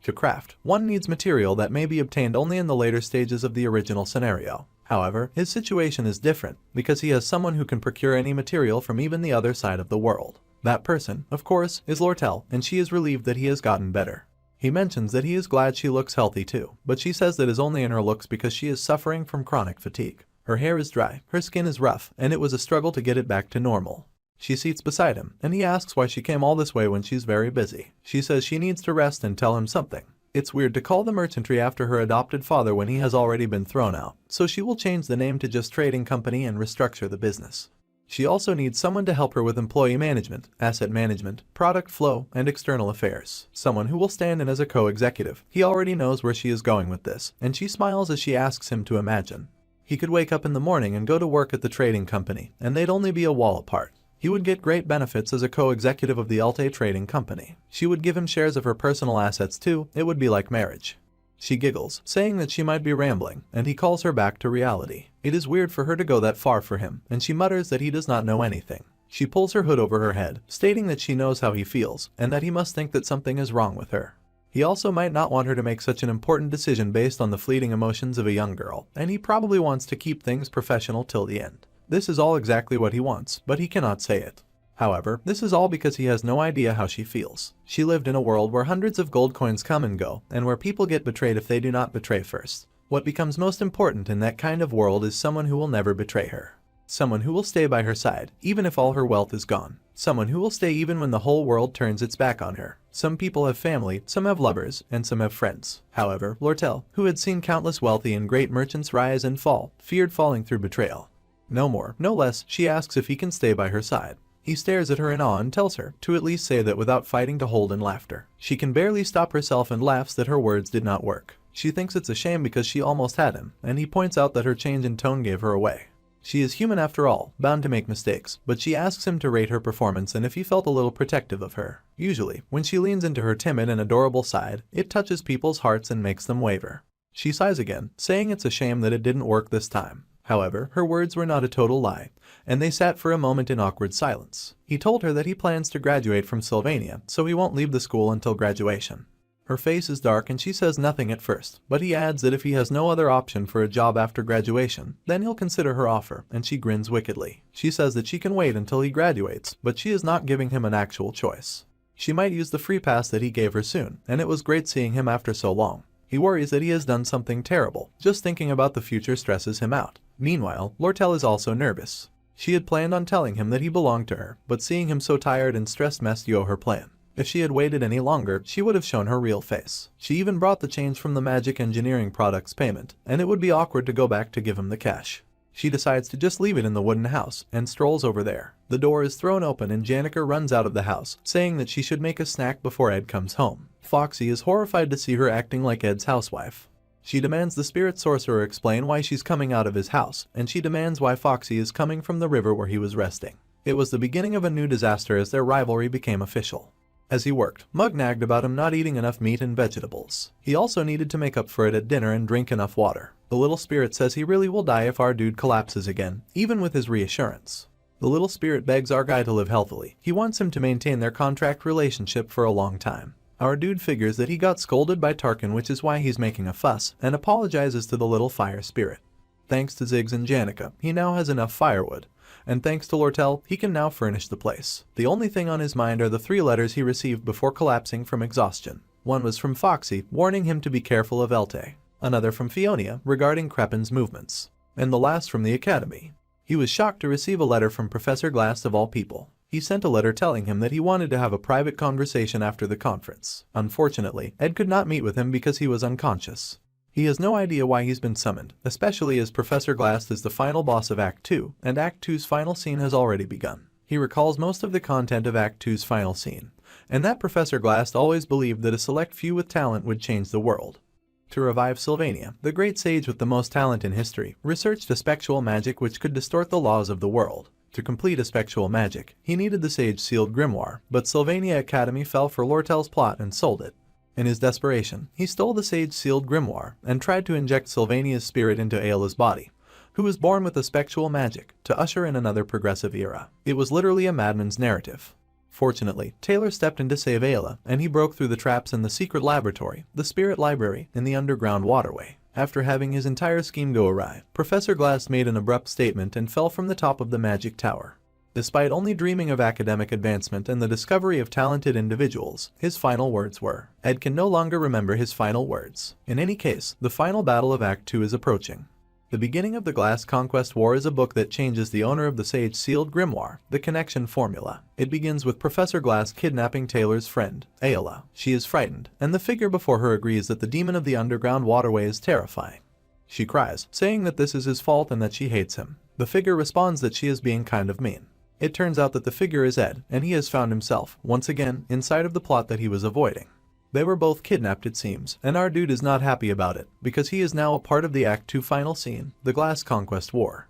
To craft, one needs material that may be obtained only in the later stages of the original scenario. However, his situation is different, because he has someone who can procure any material from even the other side of the world. That person, of course, is Lortell, and she is relieved that he has gotten better. He mentions that he is glad she looks healthy too, but she says that is only in her looks because she is suffering from chronic fatigue. Her hair is dry, her skin is rough, and it was a struggle to get it back to normal. She seats beside him, and he asks why she came all this way when she's very busy. She says she needs to rest and tell him something. It's weird to call the merchantry after her adopted father when he has already been thrown out, so she will change the name to just trading company and restructure the business. She also needs someone to help her with employee management, asset management, product flow, and external affairs. Someone who will stand in as a co-executive. He already knows where she is going with this, and she smiles as she asks him to imagine. He could wake up in the morning and go to work at the trading company, and they'd only be a wall apart. He would get great benefits as a co-executive of the Alte trading company. She would give him shares of her personal assets too. It would be like marriage. She giggles, saying that she might be rambling, and he calls her back to reality. It is weird for her to go that far for him, and she mutters that he does not know anything. She pulls her hood over her head, stating that she knows how he feels, and that he must think that something is wrong with her. He also might not want her to make such an important decision based on the fleeting emotions of a young girl, and he probably wants to keep things professional till the end. This is all exactly what he wants, but he cannot say it. However, this is all because he has no idea how she feels. She lived in a world where hundreds of gold coins come and go, and where people get betrayed if they do not betray first. What becomes most important in that kind of world is someone who will never betray her. Someone who will stay by her side, even if all her wealth is gone. Someone who will stay even when the whole world turns its back on her. Some people have family, some have lovers, and some have friends. However, Lortell, who had seen countless wealthy and great merchants rise and fall, feared falling through betrayal. No more, no less, she asks if he can stay by her side. He stares at her in awe and tells her to at least say that without fighting to hold in laughter. She can barely stop herself and laughs that her words did not work. She thinks it's a shame because she almost had him, and he points out that her change in tone gave her away. She is human after all, bound to make mistakes, but she asks him to rate her performance and if he felt a little protective of her. Usually, when she leans into her timid and adorable side, it touches people's hearts and makes them waver. She sighs again, saying it's a shame that it didn't work this time. However, her words were not a total lie, and they sat for a moment in awkward silence. He told her that he plans to graduate from Sylvania, so he won't leave the school until graduation. Her face is dark and she says nothing at first, but he adds that if he has no other option for a job after graduation, then he'll consider her offer, and she grins wickedly. She says that she can wait until he graduates, but she is not giving him an actual choice. She might use the free pass that he gave her soon, and it was great seeing him after so long. He worries that he has done something terrible. Just thinking about the future stresses him out. Meanwhile, Lortell is also nervous. She had planned on telling him that he belonged to her, but seeing him so tired and stressed messed up her plan. If she had waited any longer, she would have shown her real face. She even brought the change from the magic engineering products payment, and it would be awkward to go back to give him the cash. She decides to just leave it in the wooden house, and strolls over there. The door is thrown open and Janica runs out of the house, saying that she should make a snack before Ed comes home. Foxy is horrified to see her acting like Ed's housewife. She demands the spirit sorcerer explain why she's coming out of his house, and she demands why Foxy is coming from the river where he was resting. It was the beginning of a new disaster as their rivalry became official. As he worked, Mug nagged about him not eating enough meat and vegetables. He also needed to make up for it at dinner and drink enough water. The little spirit says he really will die if our dude collapses again, even with his reassurance. The little spirit begs our guy to live healthily. He wants him to maintain their contract relationship for a long time. Our dude figures that he got scolded by Tarkin, which is why he's making a fuss, and apologizes to the little fire spirit. Thanks to Ziggs and Janica, he now has enough firewood. And thanks to Lortell, he can now furnish the place. The only thing on his mind are the 3 letters he received before collapsing from exhaustion. One was from Foxy, warning him to be careful of Elte. Another from Fionia, regarding Crepin's movements. And the last from the Academy. He was shocked to receive a letter from Professor Glass of all people. He sent a letter telling him that he wanted to have a private conversation after the conference. Unfortunately, Ed could not meet with him because he was unconscious. He has no idea why he's been summoned, especially as Professor Glass is the final boss of Act 2, and Act 2's final scene has already begun. He recalls most of the content of Act 2's final scene, and that Professor Glass always believed that a select few with talent would change the world. To revive Sylvania, the great sage with the most talent in history researched a spectral magic which could distort the laws of the world. To complete a spectral magic, he needed the sage-sealed grimoire, but Sylvania Academy fell for Lortell's plot and sold it. In his desperation, he stole the sage-sealed grimoire and tried to inject Sylvania's spirit into Ayla's body, who was born with a spectral magic, to usher in another progressive era. It was literally a madman's narrative. Fortunately, Taylor stepped in to save Ayla, and he broke through the traps in the secret laboratory, the spirit library, in the underground waterway. After having his entire scheme go awry, Professor Glass made an abrupt statement and fell from the top of the magic tower. Despite only dreaming of academic advancement and the discovery of talented individuals, his final words were. Ed can no longer remember his final words. In any case, the final battle of Act 2 is approaching. The Beginning of the Glass Conquest War is a book that changes the owner of the sage-sealed grimoire, the connection formula. It begins with Professor Glass kidnapping Taylor's friend, Ayla. She is frightened, and the figure before her agrees that the demon of the underground waterway is terrifying. She cries, saying that this is his fault and that she hates him. The figure responds that she is being kind of mean. It turns out that the figure is Ed, and he has found himself, once again, inside of the plot that he was avoiding. They were both kidnapped, it seems, and our dude is not happy about it, because he is now a part of the Act 2 final scene, the Glass Conquest War.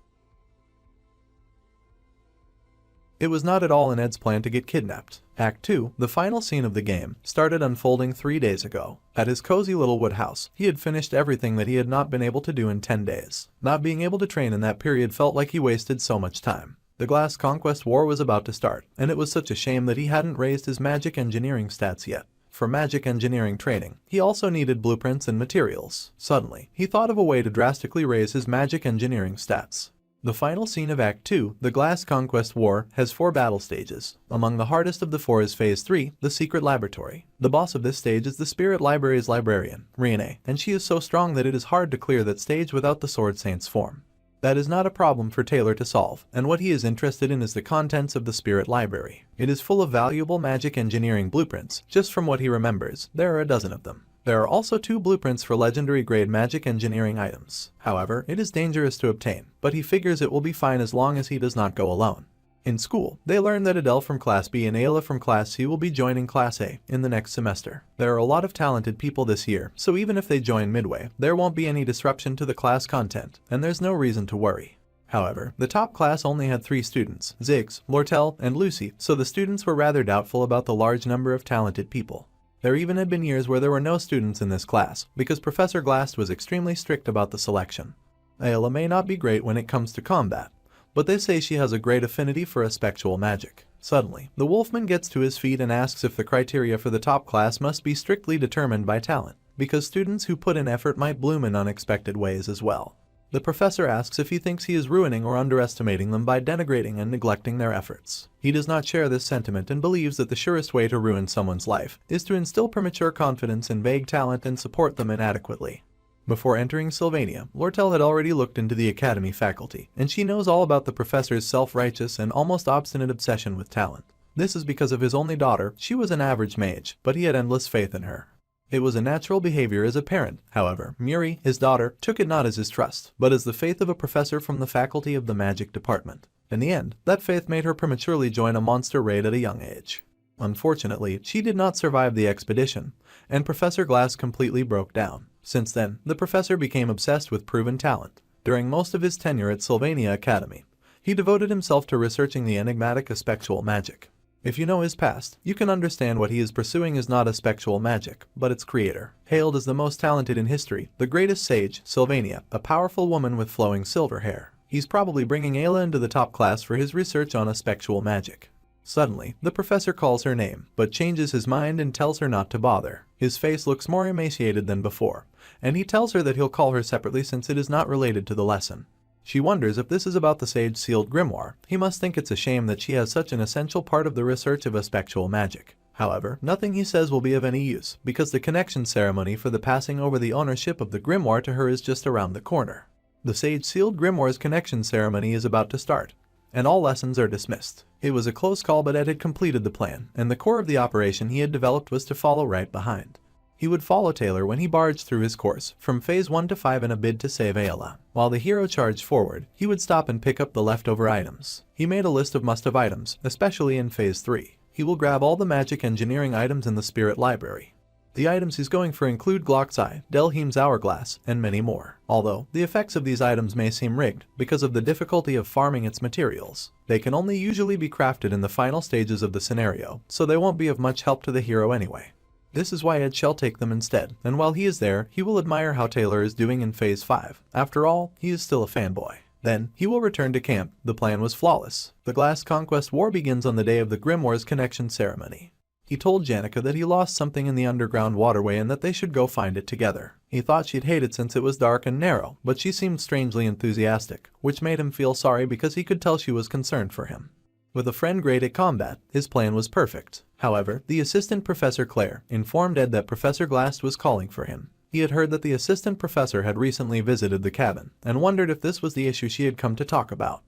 It was not at all in Ed's plan to get kidnapped. Act 2, the final scene of the game, started unfolding 3 days ago. At his cozy little wood house, he had finished everything that he had not been able to do in 10 days. Not being able to train in that period felt like he wasted so much time. The Glass Conquest War was about to start, and it was such a shame that he hadn't raised his magic engineering stats yet. For magic engineering training, he also needed blueprints and materials. Suddenly, he thought of a way to drastically raise his magic engineering stats. The final scene of Act 2, the Glass Conquest War, has 4 battle stages. Among the hardest of the 4 is Phase 3, the Secret Laboratory. The boss of this stage is the Spirit Library's librarian, Riene, and she is so strong that it is hard to clear that stage without the Sword Saint's form. That is not a problem for Taylor to solve, and what he is interested in is the contents of the Spirit Library. It is full of valuable magic engineering blueprints. Just from what he remembers, there are a dozen of them. There are also 2 blueprints for legendary grade magic engineering items. However, it is dangerous to obtain, but he figures it will be fine as long as he does not go alone. In school, they learn that Adele from Class B and Ayla from Class C will be joining Class A in the next semester. There are a lot of talented people this year, so even if they join midway, there won't be any disruption to the class content, and there's no reason to worry. However, the top class only had 3 students, Ziggs, Lortell, and Lucy, so the students were rather doubtful about the large number of talented people. There even had been years where there were no students in this class, because Professor Glass was extremely strict about the selection. Ayla may not be great when it comes to combat, but they say she has a great affinity for a spectral magic. Suddenly, the Wolfman gets to his feet and asks if the criteria for the top class must be strictly determined by talent, because students who put in effort might bloom in unexpected ways as well. The professor asks if he thinks he is ruining or underestimating them by denigrating and neglecting their efforts. He does not share this sentiment and believes that the surest way to ruin someone's life is to instill premature confidence in vague talent and support them inadequately. Before entering Sylvania, Lortell had already looked into the academy faculty, and she knows all about the professor's self-righteous and almost obstinate obsession with talent. This is because of his only daughter. She was an average mage, but he had endless faith in her. It was a natural behavior as a parent. However, Muri, his daughter, took it not as his trust, but as the faith of a professor from the faculty of the magic department. In the end, that faith made her prematurely join a monster raid at a young age. Unfortunately, she did not survive the expedition, and Professor Glass completely broke down. Since then, the professor became obsessed with proven talent. During most of his tenure at Sylvania Academy, he devoted himself to researching the enigmatic aspectual magic. If you know his past, you can understand what he is pursuing is not aspectual magic, but its creator. Hailed as the most talented in history, the greatest sage, Sylvania, a powerful woman with flowing silver hair. He's probably bringing Ayla into the top class for his research on aspectual magic. Suddenly, the professor calls her name, but changes his mind and tells her not to bother. His face looks more emaciated than before, and he tells her that he'll call her separately since it is not related to the lesson. She wonders if this is about the sage sealed grimoire. He must think it's a shame that she has such an essential part of the research of aspectual magic. However, nothing he says will be of any use, because the connection ceremony for the passing over the ownership of the grimoire to her is just around the corner. The sage sealed grimoire's connection ceremony is about to start, and all lessons are dismissed. It was a close call, but Ed had completed the plan, and the core of the operation he had developed was to follow right behind. He would follow Taylor when he barged through his course, from phase 1 to 5 in a bid to save Ayla. While the hero charged forward, he would stop and pick up the leftover items. He made a list of must-have items, especially in phase 3. He will grab all the magic engineering items in the spirit library. The items he's going for include Glock's Eye, Delheim's Hourglass, and many more. Although, the effects of these items may seem rigged because of the difficulty of farming its materials. They can only usually be crafted in the final stages of the scenario, so they won't be of much help to the hero anyway. This is why Ed shall take them instead, and while he is there, he will admire how Taylor is doing in phase 5. After all, he is still a fanboy. Then, he will return to camp. The plan was flawless. The Glass Conquest War begins on the day of the Grimoire's connection ceremony. He told Janica that he lost something in the underground waterway and that they should go find it together. He thought she'd hate it since it was dark and narrow, but she seemed strangely enthusiastic, which made him feel sorry because he could tell she was concerned for him. With a friend great at combat, his plan was perfect. However, the assistant Professor Claire informed Ed that Professor Glass was calling for him. He had heard that the assistant professor had recently visited the cabin, and wondered if this was the issue she had come to talk about.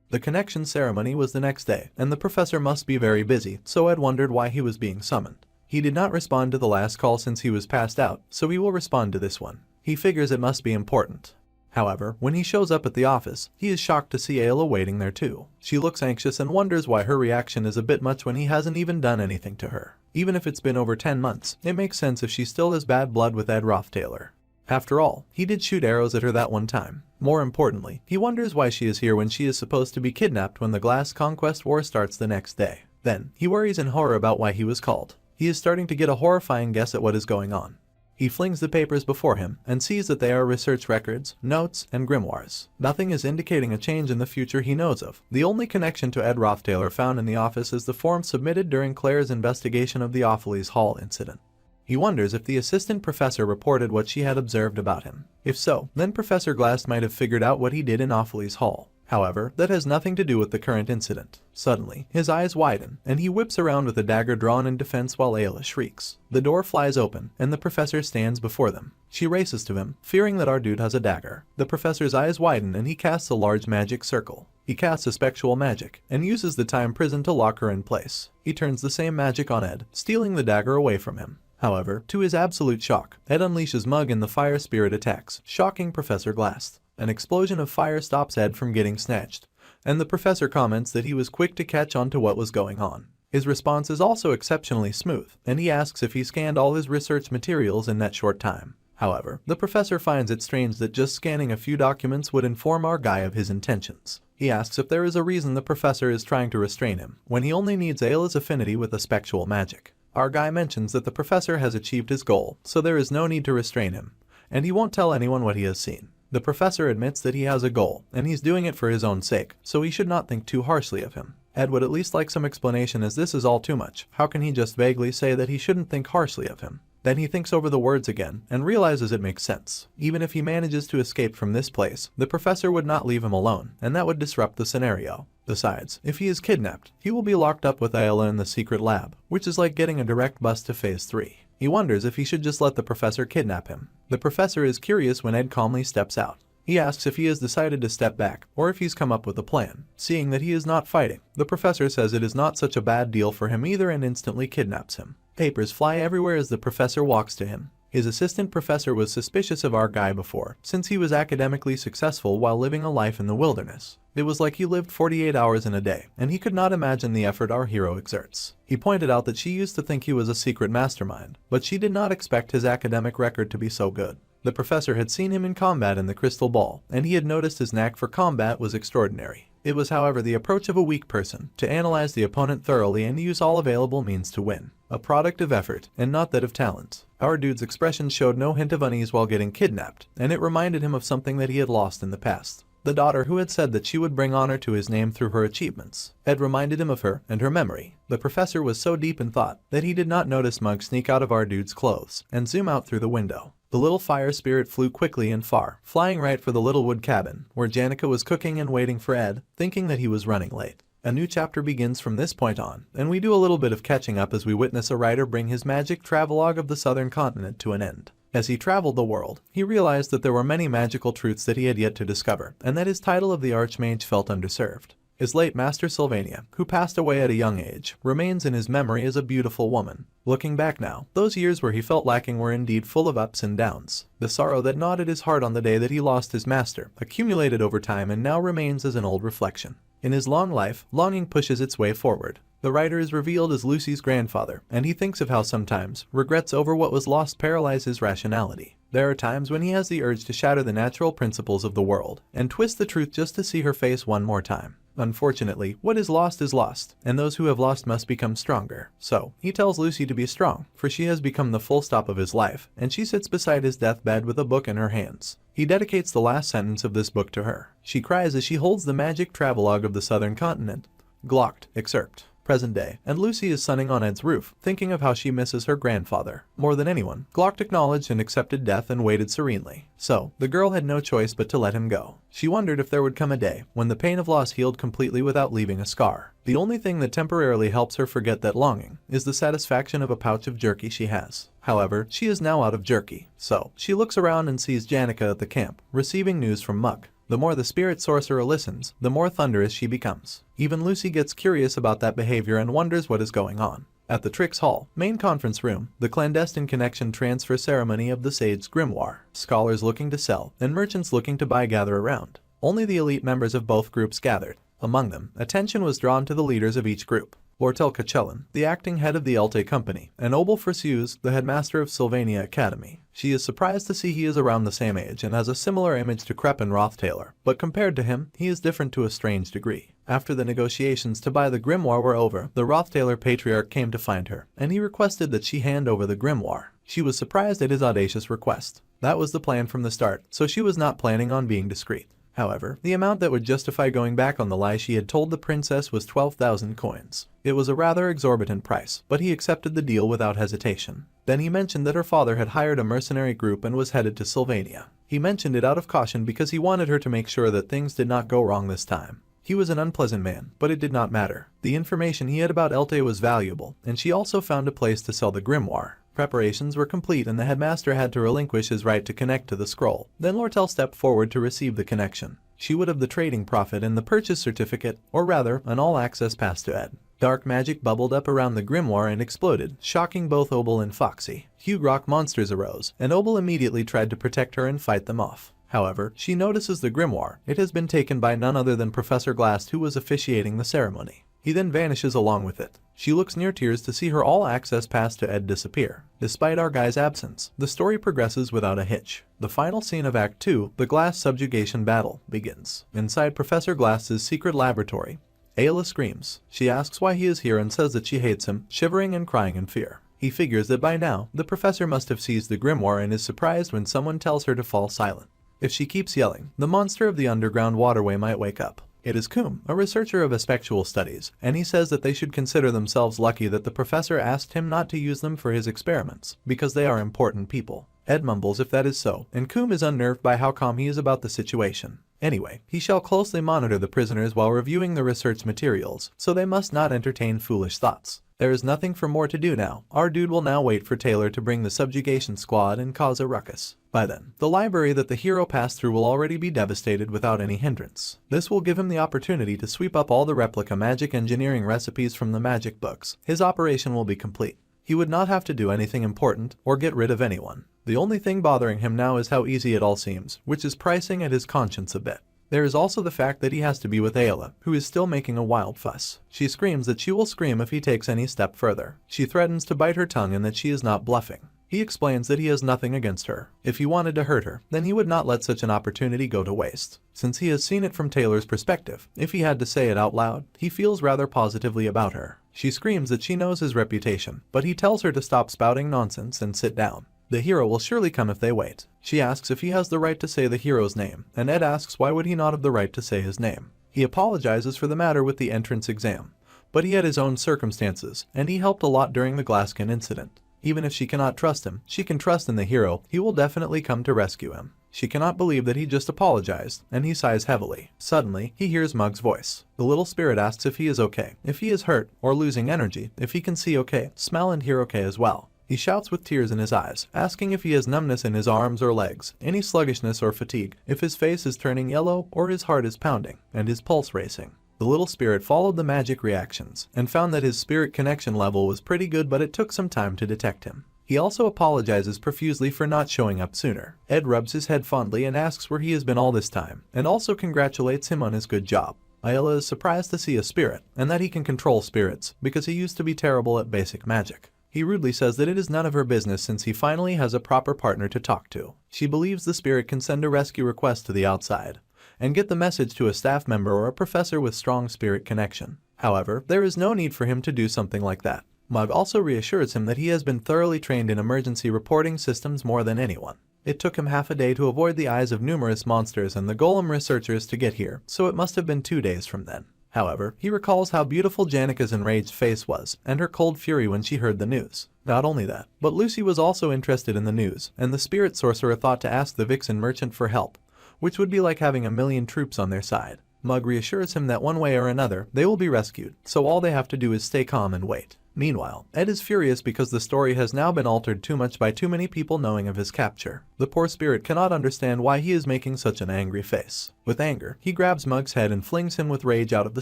The connection ceremony was the next day, and the professor must be very busy, so Ed wondered why he was being summoned. He did not respond to the last call since he was passed out, so he will respond to this one. He figures it must be important. However, when he shows up at the office, he is shocked to see Ayla waiting there too. She looks anxious and wonders why her reaction is a bit much when he hasn't even done anything to her. Even if it's been over 10 months, it makes sense if she still has bad blood with Ed Roth Taylor. After all, he did shoot arrows at her that one time. More importantly, he wonders why she is here when she is supposed to be kidnapped when the Glass Conquest War starts the next day. Then, he worries in horror about why he was called. He is starting to get a horrifying guess at what is going on. He flings the papers before him and sees that they are research records, notes, and grimoires. Nothing is indicating a change in the future he knows of. The only connection to Ed Roth Taylor found in the office is the form submitted during Claire's investigation of the Opheles Hall incident. He wonders if the assistant professor reported what she had observed about him. If so, then Professor Glass might have figured out what he did in Opheles Hall. However, that has nothing to do with the current incident. Suddenly, his eyes widen, and he whips around with a dagger drawn in defense while Ayla shrieks. The door flies open, and the professor stands before them. She races to him, fearing that our dude has a dagger. The professor's eyes widen and he casts a large magic circle. He casts aspectual magic, and uses the time prison to lock her in place. He turns the same magic on Ed, stealing the dagger away from him. However, to his absolute shock, Ed unleashes Mug and the fire spirit attacks, shocking Professor Glass. An explosion of fire stops Ed from getting snatched, and the professor comments that he was quick to catch on to what was going on. His response is also exceptionally smooth, and he asks if he scanned all his research materials in that short time. However, the professor finds it strange that just scanning a few documents would inform our guy of his intentions. He asks if there is a reason the professor is trying to restrain him, when he only needs Ayla's affinity with aspectual magic. Our guy mentions that the professor has achieved his goal, so there is no need to restrain him, and he won't tell anyone what he has seen. The professor admits that he has a goal, and he's doing it for his own sake, so he should not think too harshly of him. Ed would at least like some explanation, as this is all too much. How can he just vaguely say that he shouldn't think harshly of him? Then he thinks over the words again, and realizes it makes sense. Even if he manages to escape from this place, the professor would not leave him alone, and that would disrupt the scenario. Besides, if he is kidnapped, he will be locked up with Ayla in the secret lab, which is like getting a direct bus to phase 3. He wonders if he should just let the professor kidnap him. The professor is curious when Ed calmly steps out. He asks if he has decided to step back, or if he's come up with a plan. Seeing that he is not fighting, the professor says it is not such a bad deal for him either and instantly kidnaps him. Papers fly everywhere as the professor walks to him. His assistant professor was suspicious of our guy before, since he was academically successful while living a life in the wilderness. It was like he lived 48 hours in a day, and he could not imagine the effort our hero exerts. He pointed out that she used to think he was a secret mastermind, but she did not expect his academic record to be so good. The professor had seen him in combat in the crystal ball, and he had noticed his knack for combat was extraordinary. It was, however, the approach of a weak person, to analyze the opponent thoroughly and use all available means to win. A product of effort, and not that of talent. Our dude's expression showed no hint of unease while getting kidnapped, and it reminded him of something that he had lost in the past. The daughter who had said that she would bring honor to his name through her achievements. Ed reminded him of her and her memory. The professor was so deep in thought that he did not notice Mug sneak out of our dude's clothes and zoom out through the window. The little fire spirit flew quickly and far, flying right for the little wood cabin, where Janica was cooking and waiting for Ed, thinking that he was running late. A new chapter begins from this point on, and we do a little bit of catching up as we witness a writer bring his magic travelogue of the southern continent to an end. As he traveled the world, he realized that there were many magical truths that he had yet to discover, and that his title of the Archmage felt underserved. His late master Sylvania, who passed away at a young age, remains in his memory as a beautiful woman. Looking back now, those years where he felt lacking were indeed full of ups and downs. The sorrow that gnawed at his heart on the day that he lost his master accumulated over time and now remains as an old reflection. In his long life, longing pushes its way forward. The writer is revealed as Lucy's grandfather, and he thinks of how sometimes regrets over what was lost paralyze his rationality. There are times when he has the urge to shatter the natural principles of the world and twist the truth just to see her face one more time. Unfortunately, what is lost, and those who have lost must become stronger. So, he tells Lucy to be strong, for she has become the full stop of his life, and she sits beside his deathbed with a book in her hands. He dedicates the last sentence of this book to her. She cries as she holds the magic travelogue of the southern continent. Glocked, excerpt. Present day, and Lucy is sunning on Ed's roof, thinking of how she misses her grandfather. More than anyone, Glock acknowledged and accepted death and waited serenely. So, the girl had no choice but to let him go. She wondered if there would come a day when the pain of loss healed completely without leaving a scar. The only thing that temporarily helps her forget that longing is the satisfaction of a pouch of jerky she has. However, she is now out of jerky, so she looks around and sees Janica at the camp, receiving news from Mug. The more the spirit sorcerer listens, the more thunderous she becomes. Even Lucy gets curious about that behavior and wonders what is going on. At the Tricks Hall, main conference room, the clandestine connection transfer ceremony of the Sage's grimoire. Scholars looking to sell, and merchants looking to buy gather around. Only the elite members of both groups gathered. Among them, attention was drawn to the leaders of each group. Lortell, the acting head of the Elte Company, and Obel Frisius, the headmaster of Sylvania Academy. She is surprised to see he is around the same age and has a similar image to Ed Roth Taylor, but compared to him, he is different to a strange degree. After the negotiations to buy the grimoire were over, the Roth Taylor patriarch came to find her, and he requested that she hand over the grimoire. She was surprised at his audacious request. That was the plan from the start, so she was not planning on being discreet. However, the amount that would justify going back on the lie she had told the princess was 12,000 coins. It was a rather exorbitant price, but he accepted the deal without hesitation. Then he mentioned that her father had hired a mercenary group and was headed to Sylvania. He mentioned it out of caution because he wanted her to make sure that things did not go wrong this time. He was an unpleasant man, but it did not matter. The information he had about Elte was valuable, and she also found a place to sell the grimoire. Preparations were complete and the headmaster had to relinquish his right to connect to the scroll. Then Lortell stepped forward to receive the connection. She would have the trading profit and the purchase certificate, or rather, an all-access pass to Ed. Dark magic bubbled up around the grimoire and exploded, shocking both Obel and Foxy. Huge rock monsters arose, and Obel immediately tried to protect her and fight them off. However, she notices the grimoire. It has been taken by none other than Professor Glass, who was officiating the ceremony. He then vanishes along with it. She looks near tears to see her all-access pass to Ed disappear. Despite our guy's absence, the story progresses without a hitch. The final scene of Act 2, the Glass subjugation battle, begins. Inside Professor Glass's secret laboratory, Ayla screams. She asks why he is here and says that she hates him, shivering and crying in fear. He figures that by now, the professor must have seized the grimoire and is surprised when someone tells her to fall silent. If she keeps yelling, the monster of the underground waterway might wake up. It is Coombe, a researcher of aspectual studies, and he says that they should consider themselves lucky that the professor asked him not to use them for his experiments, because they are important people. Ed mumbles if that is so, and Coombe is unnerved by how calm he is about the situation. Anyway, he shall closely monitor the prisoners while reviewing the research materials, so they must not entertain foolish thoughts. There is nothing for more to do now. Our dude will now wait for Taylor to bring the subjugation squad and cause a ruckus. By then, the library that the hero passed through will already be devastated without any hindrance. This will give him the opportunity to sweep up all the replica magic engineering recipes from the magic books. His operation will be complete. He would not have to do anything important or get rid of anyone. The only thing bothering him now is how easy it all seems, which is pricing at his conscience a bit. There is also the fact that he has to be with Ayla, who is still making a wild fuss. She screams that she will scream if he takes any step further. She threatens to bite her tongue and that she is not bluffing. He explains that he has nothing against her. If he wanted to hurt her, then he would not let such an opportunity go to waste. Since he has seen it from Taylor's perspective, if he had to say it out loud, he feels rather positively about her. She screams that she knows his reputation, but he tells her to stop spouting nonsense and sit down. The hero will surely come if they wait. She asks if he has the right to say the hero's name, and Ed asks why would he not have the right to say his name. He apologizes for the matter with the entrance exam, but he had his own circumstances, and he helped a lot during the Glasskin incident. Even if she cannot trust him, she can trust in the hero. He will definitely come to rescue him. She cannot believe that he just apologized, and he sighs heavily. Suddenly, he hears Mug's voice. The little spirit asks if he is okay, if he is hurt, or losing energy, if he can see okay, smell and hear okay as well. He shouts with tears in his eyes, asking if he has numbness in his arms or legs, any sluggishness or fatigue, if his face is turning yellow or his heart is pounding, and his pulse racing. The little spirit followed the magic reactions, and found that his spirit connection level was pretty good, but it took some time to detect him. He also apologizes profusely for not showing up sooner. Ed rubs his head fondly and asks where he has been all this time, and also congratulates him on his good job. Ayala is surprised to see a spirit, and that he can control spirits, because he used to be terrible at basic magic. He rudely says that it is none of her business since he finally has a proper partner to talk to. She believes the spirit can send a rescue request to the outside, and get the message to a staff member or a professor with strong spirit connection. However, there is no need for him to do something like that. Mug also reassures him that he has been thoroughly trained in emergency reporting systems more than anyone. It took him half a day to avoid the eyes of numerous monsters and the golem researchers to get here, so it must have been 2 days from then. However, he recalls how beautiful Janica's enraged face was, and her cold fury when she heard the news. Not only that, but Lucy was also interested in the news, and the spirit sorcerer thought to ask the Vixen merchant for help, which would be like having 1,000,000 troops on their side. Mug reassures him that one way or another, they will be rescued, so all they have to do is stay calm and wait. Meanwhile, Ed is furious because the story has now been altered too much by too many people knowing of his capture. The poor spirit cannot understand why he is making such an angry face. With anger, he grabs Mug's head and flings him with rage out of the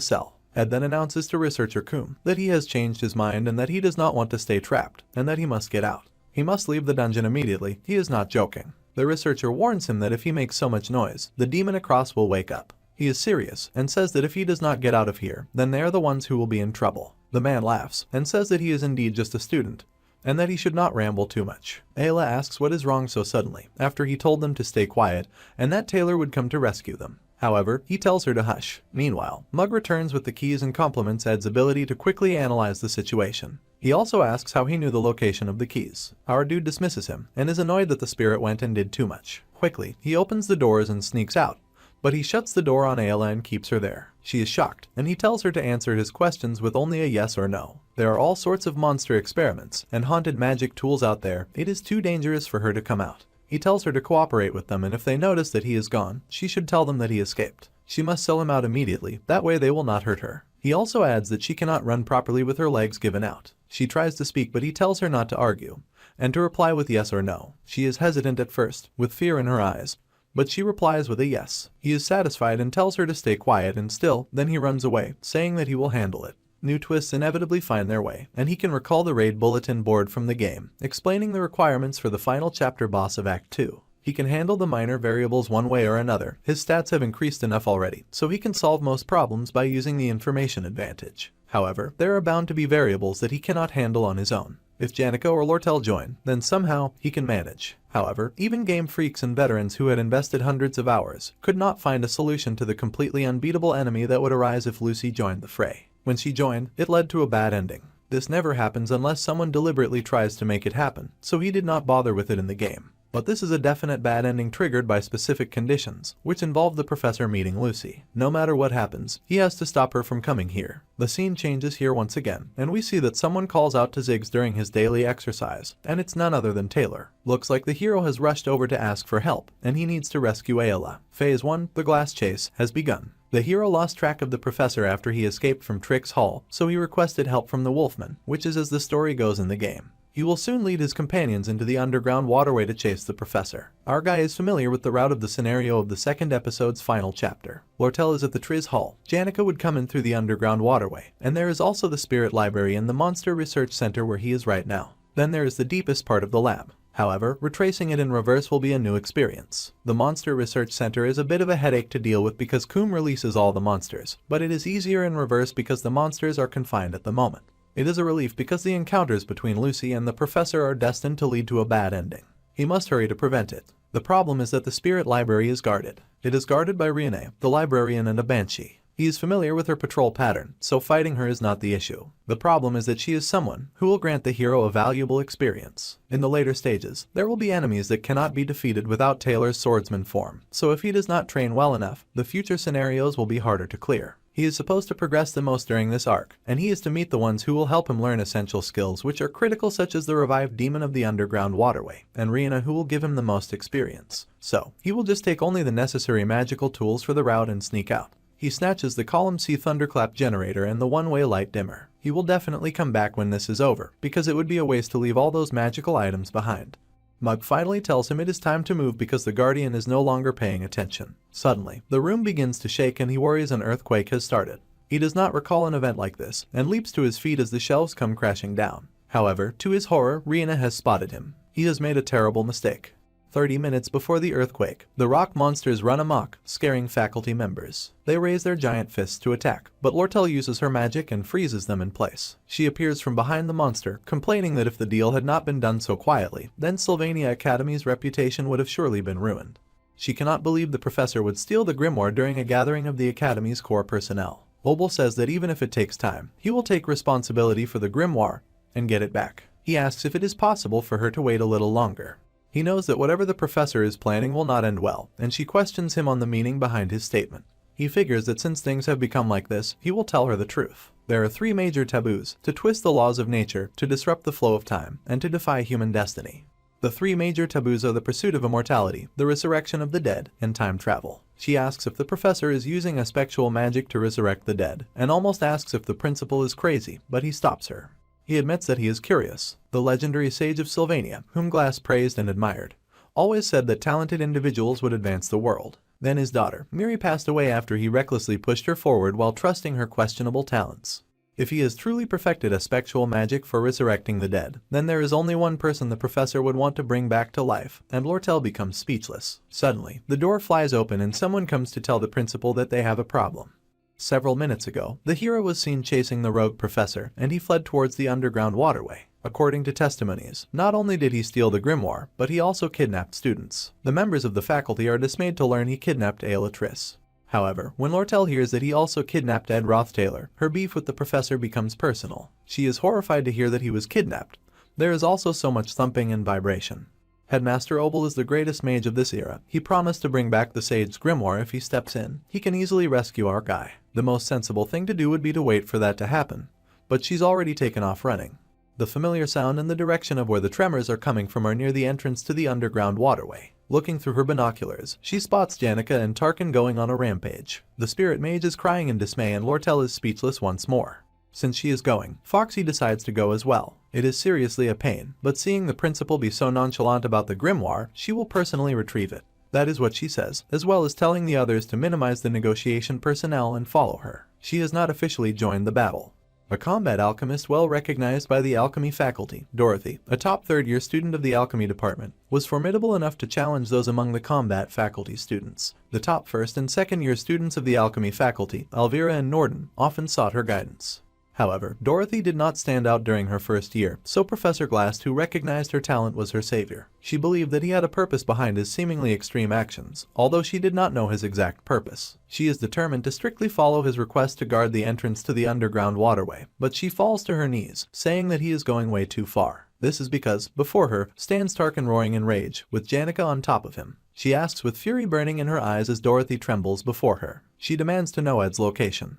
cell. Ed then announces to researcher Coom that he has changed his mind and that he does not want to stay trapped, and that he must get out. He must leave the dungeon immediately. He is not joking. The researcher warns him that if he makes so much noise, the demon across will wake up. He is serious and says that if he does not get out of here, then they are the ones who will be in trouble. The man laughs and says that he is indeed just a student, and that he should not ramble too much. Ayla asks what is wrong so suddenly, after he told them to stay quiet, and that Taylor would come to rescue them. However, he tells her to hush. Meanwhile, Mug returns with the keys and compliments Ed's ability to quickly analyze the situation. He also asks how he knew the location of the keys. Our dude dismisses him, and is annoyed that the spirit went and did too much. Quickly, he opens the doors and sneaks out, but he shuts the door on Ayla and keeps her there. She is shocked, and he tells her to answer his questions with only a yes or no. There are all sorts of monster experiments and haunted magic tools out there. It is too dangerous for her to come out. He tells her to cooperate with them, and if they notice that he is gone, she should tell them that he escaped. She must sell him out immediately, that way they will not hurt her. He also adds that she cannot run properly with her legs given out. She tries to speak, but he tells her not to argue, and to reply with yes or no. She is hesitant at first, with fear in her eyes, but she replies with a yes. He is satisfied and tells her to stay quiet and still, then he runs away, saying that he will handle it. New twists inevitably find their way, and he can recall the raid bulletin board from the game, explaining the requirements for the final chapter boss of Act 2. He can handle the minor variables one way or another. His stats have increased enough already, so he can solve most problems by using the information advantage. However, there are bound to be variables that he cannot handle on his own. If Janica or Lortell join, then somehow he can manage. However, even game freaks and veterans who had invested hundreds of hours could not find a solution to the completely unbeatable enemy that would arise if Lucy joined the fray. When she joined, it led to a bad ending. This never happens unless someone deliberately tries to make it happen, so he did not bother with it in the game. But this is a definite bad ending triggered by specific conditions, which involve the professor meeting Lucy. No matter what happens, he has to stop her from coming here. The scene changes here once again, and we see that someone calls out to Ziggs during his daily exercise, and it's none other than Taylor. Looks like the hero has rushed over to ask for help, and he needs to rescue Ayla. Phase 1, the glass chase, has begun. The hero lost track of the professor after he escaped from Trick's Hall, so he requested help from the Wolfman, which is as the story goes in the game. He will soon lead his companions into the underground waterway to chase the professor. Our guy is familiar with the route of the scenario of the second episode's final chapter. Lortell is at the Triz Hall. Janica would come in through the underground waterway, and there is also the spirit library and the monster research center where he is right now. Then there is the deepest part of the lab. However, retracing it in reverse will be a new experience. The Monster Research Center is a bit of a headache to deal with because Coom releases all the monsters, but it is easier in reverse because the monsters are confined at the moment. It is a relief because the encounters between Lucy and the professor are destined to lead to a bad ending. He must hurry to prevent it. The problem is that the spirit library is guarded. It is guarded by Riene, the librarian, and a banshee. He is familiar with her patrol pattern, so fighting her is not the issue. The problem is that she is someone who will grant the hero a valuable experience. In the later stages, there will be enemies that cannot be defeated without Taylor's swordsman form, so if he does not train well enough, the future scenarios will be harder to clear. He is supposed to progress the most during this arc, and he is to meet the ones who will help him learn essential skills which are critical, such as the revived demon of the underground waterway, and Riene, who will give him the most experience. So, he will just take only the necessary magical tools for the route and sneak out. He snatches the column C thunderclap generator and the one-way light dimmer. He will definitely come back when this is over, because it would be a waste to leave all those magical items behind. Mug finally tells him it is time to move because the Guardian is no longer paying attention. Suddenly, the room begins to shake and he worries an earthquake has started. He does not recall an event like this, and leaps to his feet as the shelves come crashing down. However, to his horror, Riene has spotted him. He has made a terrible mistake. 30 minutes before the earthquake, the rock monsters run amok, scaring faculty members. They raise their giant fists to attack, but Lortell uses her magic and freezes them in place. She appears from behind the monster, complaining that if the deal had not been done so quietly, then Sylvania Academy's reputation would have surely been ruined. She cannot believe the professor would steal the grimoire during a gathering of the Academy's core personnel. Obel says that even if it takes time, he will take responsibility for the grimoire and get it back. He asks if it is possible for her to wait a little longer. He knows that whatever the professor is planning will not end well, and she questions him on the meaning behind his statement. He figures that since things have become like this, he will tell her the truth. There are 3 major taboos: to twist the laws of nature, to disrupt the flow of time, and to defy human destiny. The 3 major taboos are the pursuit of immortality, the resurrection of the dead, and time travel. She asks if the professor is using a spectral magic to resurrect the dead, and almost asks if the principal is crazy, but he stops her. He admits that he is curious. The legendary sage of Sylvania, whom Glass praised and admired, always said that talented individuals would advance the world. Then his daughter, Miri, passed away after he recklessly pushed her forward while trusting her questionable talents. If he has truly perfected a spectral magic for resurrecting the dead, then there is only one person the professor would want to bring back to life, and Lortell becomes speechless. Suddenly, the door flies open and someone comes to tell the principal that they have a problem. Several minutes ago, the hero was seen chasing the rogue professor, and he fled towards the underground waterway. According to testimonies, not only did he steal the grimoire, but he also kidnapped students. The members of the faculty are dismayed to learn he kidnapped Aelatrice. However, when Lortell hears that he also kidnapped Ed Roth Taylor, her beef with the professor becomes personal. She is horrified to hear that he was kidnapped. There is also so much thumping and vibration. Headmaster Obel is the greatest mage of this era. He promised to bring back the Sage's grimoire if he steps in. He can easily rescue our guy. The most sensible thing to do would be to wait for that to happen. But she's already taken off running. The familiar sound and the direction of where the tremors are coming from are near the entrance to the underground waterway. Looking through her binoculars, she spots Janica and Tarkan going on a rampage. The spirit mage is crying in dismay and Lortell is speechless once more. Since she is going, Foxy decides to go as well. It is seriously a pain, but seeing the principal be so nonchalant about the grimoire, she will personally retrieve it. That is what she says, as well as telling the others to minimize the negotiation personnel and follow her. She has not officially joined the battle. A combat alchemist well recognized by the alchemy faculty, Dorothy, a top third-year student of the alchemy department, was formidable enough to challenge those among the combat faculty students. The top first and second-year students of the alchemy faculty, Elvira and Norden, often sought her guidance. However, Dorothy did not stand out during her first year, so Professor Glass, who recognized her talent, was her savior. She believed that he had a purpose behind his seemingly extreme actions, although she did not know his exact purpose. She is determined to strictly follow his request to guard the entrance to the underground waterway, but she falls to her knees, saying that he is going way too far. This is because, before her, stands Tarkan roaring in rage, with Janica on top of him. She asks with fury burning in her eyes as Dorothy trembles before her. She demands to know Ed's location.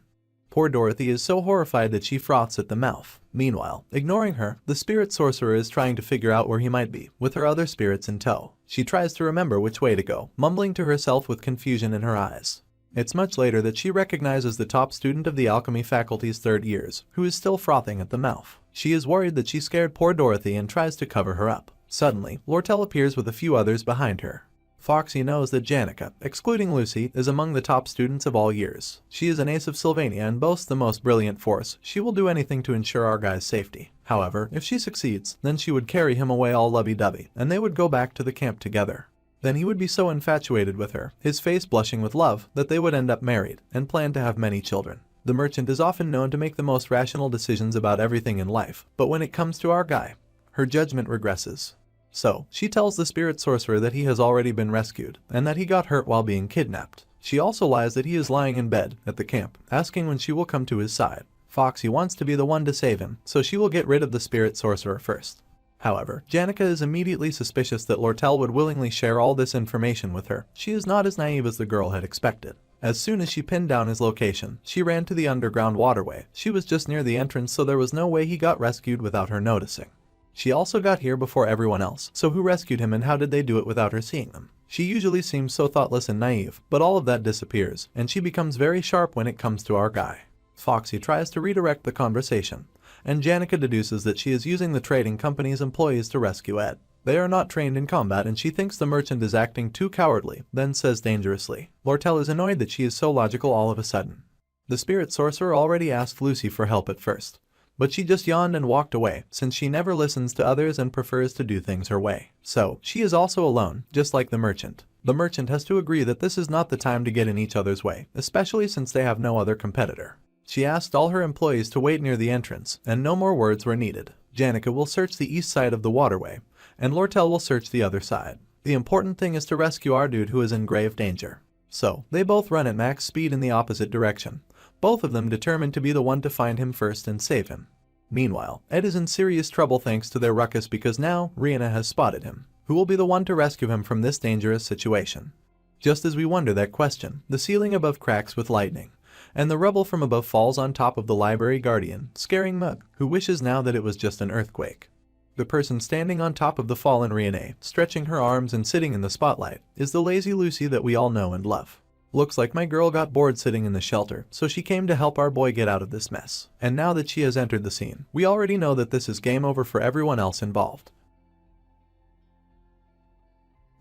Poor Dorothy is so horrified that she froths at the mouth. Meanwhile, ignoring her, the spirit sorcerer is trying to figure out where he might be, with her other spirits in tow. She tries to remember which way to go, mumbling to herself with confusion in her eyes. It's much later that she recognizes the top student of the alchemy faculty's third years, who is still frothing at the mouth. She is worried that she scared poor Dorothy and tries to cover her up. Suddenly, Lortell appears with a few others behind her. Foxy knows that Janica, excluding Lucy, is among the top students of all years. She is an ace of Sylvania and boasts the most brilliant force. She will do anything to ensure our guy's safety. However, if she succeeds, then she would carry him away all lovey-dovey, and they would go back to the camp together. Then he would be so infatuated with her, his face blushing with love, that they would end up married, and plan to have many children. The merchant is often known to make the most rational decisions about everything in life, but when it comes to our guy, her judgment regresses. So, she tells the spirit sorcerer that he has already been rescued, and that he got hurt while being kidnapped. She also lies that he is lying in bed at the camp, asking when she will come to his side. Foxy wants to be the one to save him, so she will get rid of the spirit sorcerer first. However, Janica is immediately suspicious that Lortell would willingly share all this information with her. She is not as naive as the girl had expected. As soon as she pinned down his location, she ran to the underground waterway. She was just near the entrance, so there was no way he got rescued without her noticing. She also got here before everyone else, so who rescued him and how did they do it without her seeing them? She usually seems so thoughtless and naive, but all of that disappears, and she becomes very sharp when it comes to our guy. Foxy tries to redirect the conversation, and Janica deduces that she is using the trading company's employees to rescue Ed. They are not trained in combat and she thinks the merchant is acting too cowardly, then says dangerously. Lortell is annoyed that she is so logical all of a sudden. The spirit sorcerer already asked Lucy for help at first, but she just yawned and walked away since she never listens to others and prefers to do things her way. So, she is also alone, just like the merchant. The merchant has to agree that this is not the time to get in each other's way, especially since they have no other competitor. She asked all her employees to wait near the entrance, and no more words were needed. Janica will search the east side of the waterway, and Lortell will search the other side. The important thing is to rescue our dude who is in grave danger. So, they both run at max speed in the opposite direction, both of them determined to be the one to find him first and save him. Meanwhile, Ed is in serious trouble thanks to their ruckus because now Rihanna has spotted him. Who will be the one to rescue him from this dangerous situation? Just as we wonder that question, the ceiling above cracks with lightning, and the rubble from above falls on top of the library guardian, scaring Mug, who wishes now that it was just an earthquake. The person standing on top of the fallen Rihanna, stretching her arms and sitting in the spotlight, is the lazy Lucy that we all know and love. Looks like my girl got bored sitting in the shelter, so she came to help our boy get out of this mess. And now that she has entered the scene, we already know that this is game over for everyone else involved.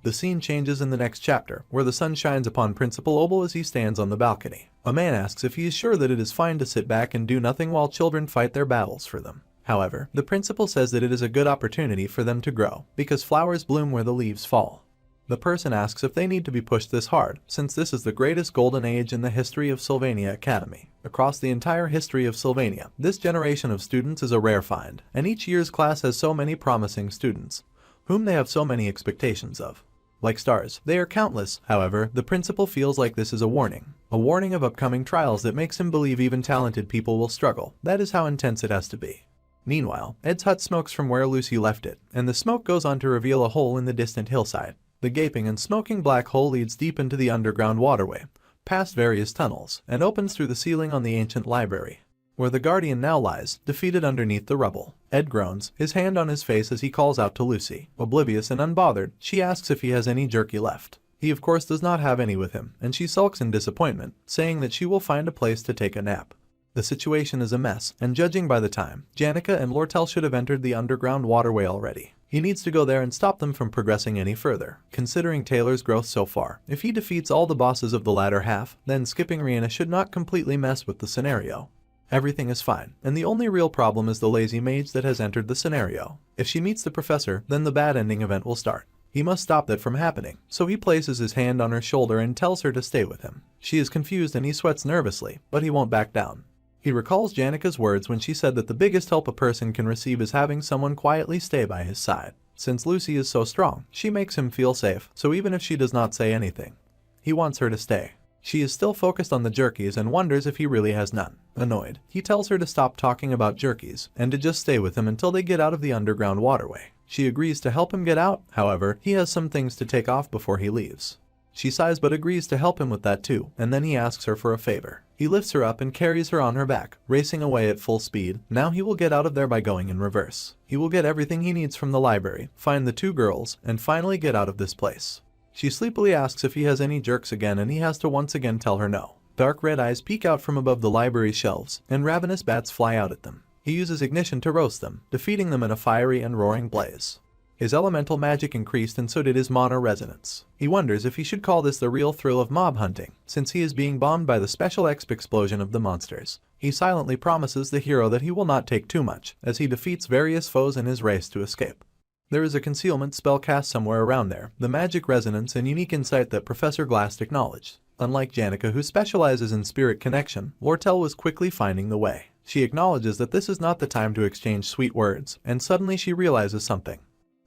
The scene changes in the next chapter, where the sun shines upon Principal Obel as he stands on the balcony. A man asks if he is sure that it is fine to sit back and do nothing while children fight their battles for them. However, the principal says that it is a good opportunity for them to grow, because flowers bloom where the leaves fall. The person asks if they need to be pushed this hard, since this is the greatest golden age in the history of Sylvania Academy. Across the entire history of Sylvania, this generation of students is a rare find, and each year's class has so many promising students, whom they have so many expectations of. Like stars, they are countless. However, the principal feels like this is a warning of upcoming trials that makes him believe even talented people will struggle. That is how intense it has to be. Meanwhile, Ed's hut smokes from where Lucy left it, and the smoke goes on to reveal a hole in the distant hillside. The gaping and smoking black hole leads deep into the underground waterway, past various tunnels, and opens through the ceiling on the ancient library, where the guardian now lies, defeated underneath the rubble. Ed groans, his hand on his face as he calls out to Lucy. Oblivious and unbothered, she asks if he has any jerky left. He of course does not have any with him, and she sulks in disappointment, saying that she will find a place to take a nap. The situation is a mess, and judging by the time, Janica and Lortell should have entered the underground waterway already. He needs to go there and stop them from progressing any further. Considering Taylor's growth so far, if he defeats all the bosses of the latter half, then skipping Rihanna should not completely mess with the scenario. Everything is fine, and the only real problem is the lazy mage that has entered the scenario. If she meets the professor, then the bad ending event will start. He must stop that from happening, so he places his hand on her shoulder and tells her to stay with him. She is confused and he sweats nervously, but he won't back down. He recalls Janica's words when she said that the biggest help a person can receive is having someone quietly stay by his side. Since Lucy is so strong, she makes him feel safe, so even if she does not say anything, he wants her to stay. She is still focused on the jerkies and wonders if he really has none. Annoyed, he tells her to stop talking about jerkies and to just stay with him until they get out of the underground waterway. She agrees to help him get out, however, he has some things to take off before he leaves. She sighs but agrees to help him with that too, and then he asks her for a favor. He lifts her up and carries her on her back, racing away at full speed. Now he will get out of there by going in reverse. He will get everything he needs from the library, find the two girls, and finally get out of this place. She sleepily asks if he has any jerks again, and he has to once again tell her no. Dark red eyes peek out from above the library shelves, and ravenous bats fly out at them. He uses ignition to roast them, defeating them in a fiery and roaring blaze. His elemental magic increased and so did his mana resonance. He wonders if he should call this the real thrill of mob hunting, since he is being bombed by the special exp explosion of the monsters. He silently promises the hero that he will not take too much, as he defeats various foes in his race to escape. There is a concealment spell cast somewhere around there, the magic resonance and unique insight that Professor Glass acknowledged. Unlike Janica, who specializes in spirit connection, Lortell was quickly finding the way. She acknowledges that this is not the time to exchange sweet words, and suddenly she realizes something.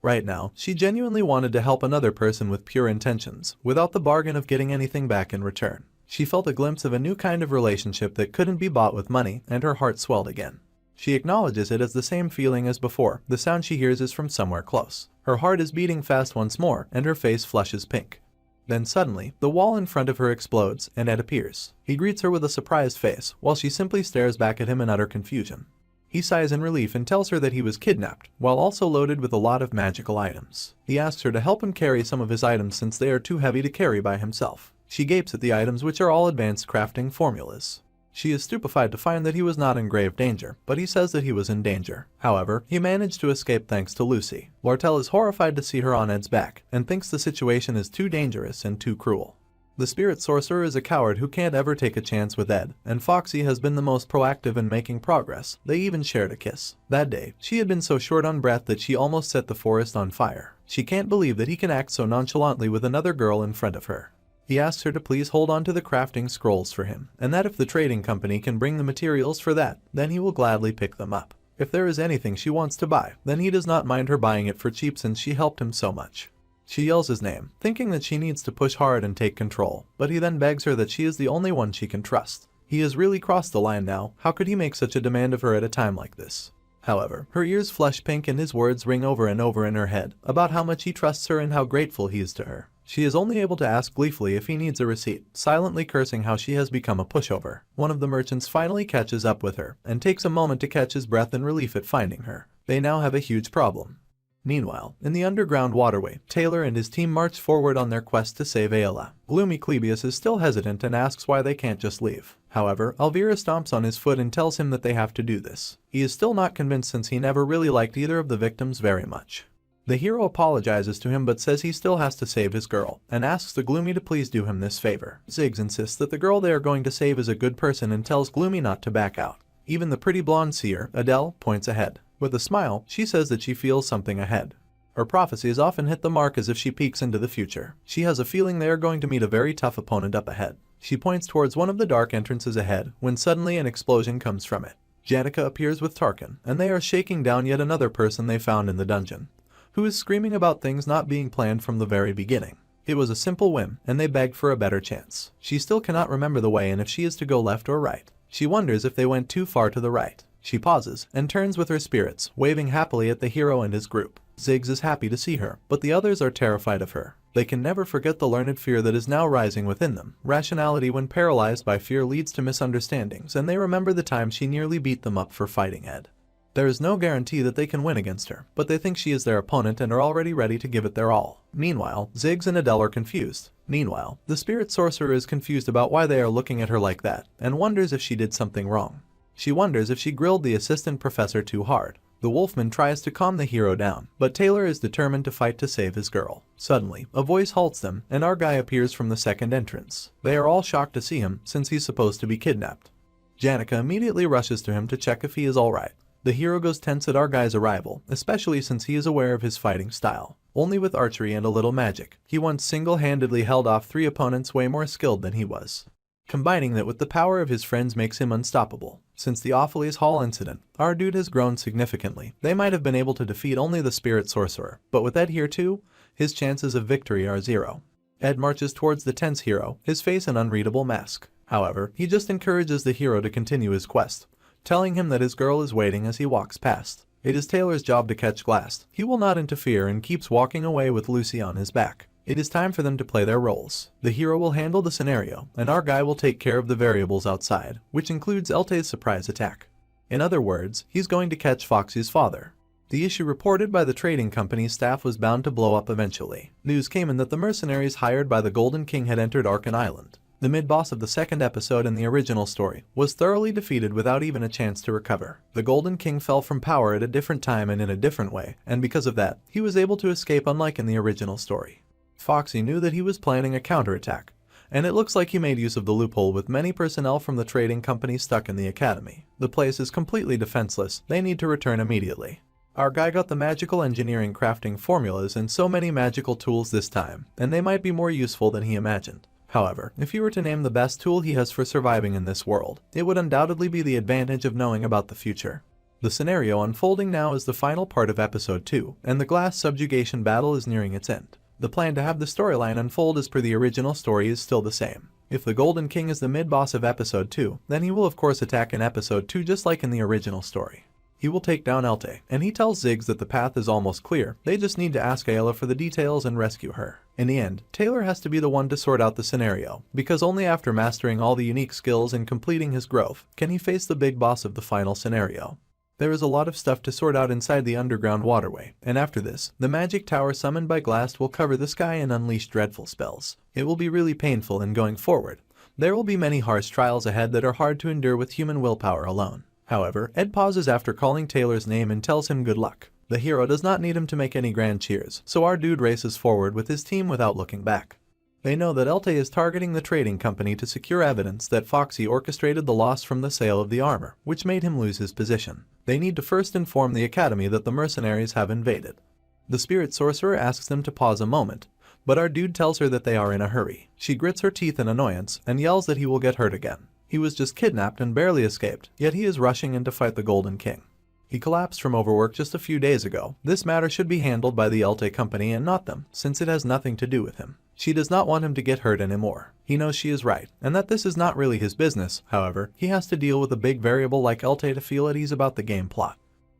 Right now, she genuinely wanted to help another person with pure intentions, without the bargain of getting anything back in return. She felt a glimpse of a new kind of relationship that couldn't be bought with money, and her heart swelled again. She acknowledges it as the same feeling as before. The sound she hears is from somewhere close. Her heart is beating fast once more, and her face flushes pink. Then suddenly, the wall in front of her explodes, and Ed appears. He greets her with a surprised face, while she simply stares back at him in utter confusion. He sighs in relief and tells her that he was kidnapped, while also loaded with a lot of magical items. He asks her to help him carry some of his items since they are too heavy to carry by himself. She gapes at the items, which are all advanced crafting formulas. She is stupefied to find that he was not in grave danger, but he says that he was in danger. However, he managed to escape thanks to Lucy. Lortell is horrified to see her on Ed's back, and thinks the situation is too dangerous and too cruel. The spirit sorcerer is a coward who can't ever take a chance with Ed, and Foxy has been the most proactive in making progress. They even shared a kiss. That day, she had been so short on breath that she almost set the forest on fire. She can't believe that he can act so nonchalantly with another girl in front of her. He asks her to please hold on to the crafting scrolls for him, and that if the trading company can bring the materials for that, then he will gladly pick them up. If there is anything she wants to buy, then he does not mind her buying it for cheap since she helped him so much. She yells his name, thinking that she needs to push hard and take control, but he then begs her that she is the only one she can trust. He has really crossed the line now. How could he make such a demand of her at a time like this? However, her ears flush pink and his words ring over and over in her head about how much he trusts her and how grateful he is to her. She is only able to ask gleefully if he needs a receipt, silently cursing how she has become a pushover. One of the merchants finally catches up with her, and takes a moment to catch his breath in relief at finding her. They now have a huge problem. Meanwhile, in the underground waterway, Taylor and his team march forward on their quest to save Ayla. Gloomy Clebius is still hesitant and asks why they can't just leave. However, Elvira stomps on his foot and tells him that they have to do this. He is still not convinced since he never really liked either of the victims very much. The hero apologizes to him but says he still has to save his girl, and asks the Gloomy to please do him this favor. Ziggs insists that the girl they are going to save is a good person and tells Gloomy not to back out. Even the pretty blonde seer, Adele, points ahead. With a smile, she says that she feels something ahead. Her prophecies often hit the mark as if she peeks into the future. She has a feeling they are going to meet a very tough opponent up ahead. She points towards one of the dark entrances ahead, when suddenly an explosion comes from it. Janica appears with Tarkan, and they are shaking down yet another person they found in the dungeon, who is screaming about things not being planned from the very beginning. It was a simple whim, and they begged for a better chance. She still cannot remember the way and if she is to go left or right. She wonders if they went too far to the right. She pauses, and turns with her spirits, waving happily at the hero and his group. Ziggs is happy to see her, but the others are terrified of her. They can never forget the learned fear that is now rising within them. Rationality when paralyzed by fear leads to misunderstandings, and they remember the time she nearly beat them up for fighting Ed. There is no guarantee that they can win against her, but they think she is their opponent and are already ready to give it their all. Meanwhile, Ziggs and Adele are confused. Meanwhile, the spirit sorcerer is confused about why they are looking at her like that, and wonders if she did something wrong. She wonders if she grilled the assistant professor too hard. The wolfman tries to calm the hero down, but Taylor is determined to fight to save his girl. Suddenly, a voice halts them, and our guy appears from the second entrance. They are all shocked to see him, since he's supposed to be kidnapped. Janica immediately rushes to him to check if he is alright. The hero goes tense at our guy's arrival, especially since he is aware of his fighting style. Only with archery and a little magic, he once single-handedly held off 3 opponents way more skilled than he was. Combining that with the power of his friends makes him unstoppable. Since the Opheles Hall incident, our dude has grown significantly. They might have been able to defeat only the spirit sorcerer, but with Ed here too, his chances of victory are 0. Ed marches towards the tense hero, his face an unreadable mask. However, he just encourages the hero to continue his quest, telling him that his girl is waiting as he walks past. It is Taylor's job to catch glass. He will not interfere and keeps walking away with Lucy on his back. It is time for them to play their roles. The hero will handle the scenario, and our guy will take care of the variables outside, which includes Elte's surprise attack. In other words, he's going to catch Foxy's father. The issue reported by the trading company's staff was bound to blow up eventually. News came in that the mercenaries hired by the Golden King had entered Arkan Island. The mid-boss of the second episode in the original story was thoroughly defeated without even a chance to recover. The Golden King fell from power at a different time and in a different way, and because of that, he was able to escape unlike in the original story. Foxy knew that he was planning a counterattack, and it looks like he made use of the loophole with many personnel from the trading company stuck in the academy. The place is completely defenseless. They need to return immediately. Our guy got the magical engineering crafting formulas and so many magical tools this time, and they might be more useful than he imagined. However, if he were to name the best tool he has for surviving in this world, it would undoubtedly be the advantage of knowing about the future. The scenario unfolding now is the final part of episode 2, and the glass subjugation battle is nearing its end. The plan to have the storyline unfold as per the original story is still the same. If the Golden King is the mid-boss of episode 2, then he will of course attack in episode 2 just like in the original story. He will take down Elte, and he tells Ziggs that the path is almost clear, they just need to ask Ayla for the details and rescue her. In the end, Taylor has to be the one to sort out the scenario, because only after mastering all the unique skills and completing his growth can he face the big boss of the final scenario. There is a lot of stuff to sort out inside the underground waterway, and after this, the magic tower summoned by Glast will cover the sky and unleash dreadful spells. It will be really painful in going forward. There will be many harsh trials ahead that are hard to endure with human willpower alone. However, Ed pauses after calling Taylor's name and tells him good luck. The hero does not need him to make any grand cheers, so our dude races forward with his team without looking back. They know that Elte is targeting the trading company to secure evidence that Foxy orchestrated the loss from the sale of the armor, which made him lose his position. They need to first inform the academy that the mercenaries have invaded. The spirit sorcerer asks them to pause a moment, but our dude tells her that they are in a hurry. She grits her teeth in annoyance and yells that he will get hurt again. He was just kidnapped and barely escaped, yet he is rushing in to fight the Golden King. He collapsed from overwork just a few days ago. This matter should be handled by the Elte company and not them, since it has nothing to do with him. She does not want him to get hurt anymore. He knows she is right, and that this is not really his business. However, he has to deal with a big variable like Elte to feel at ease about the game plot.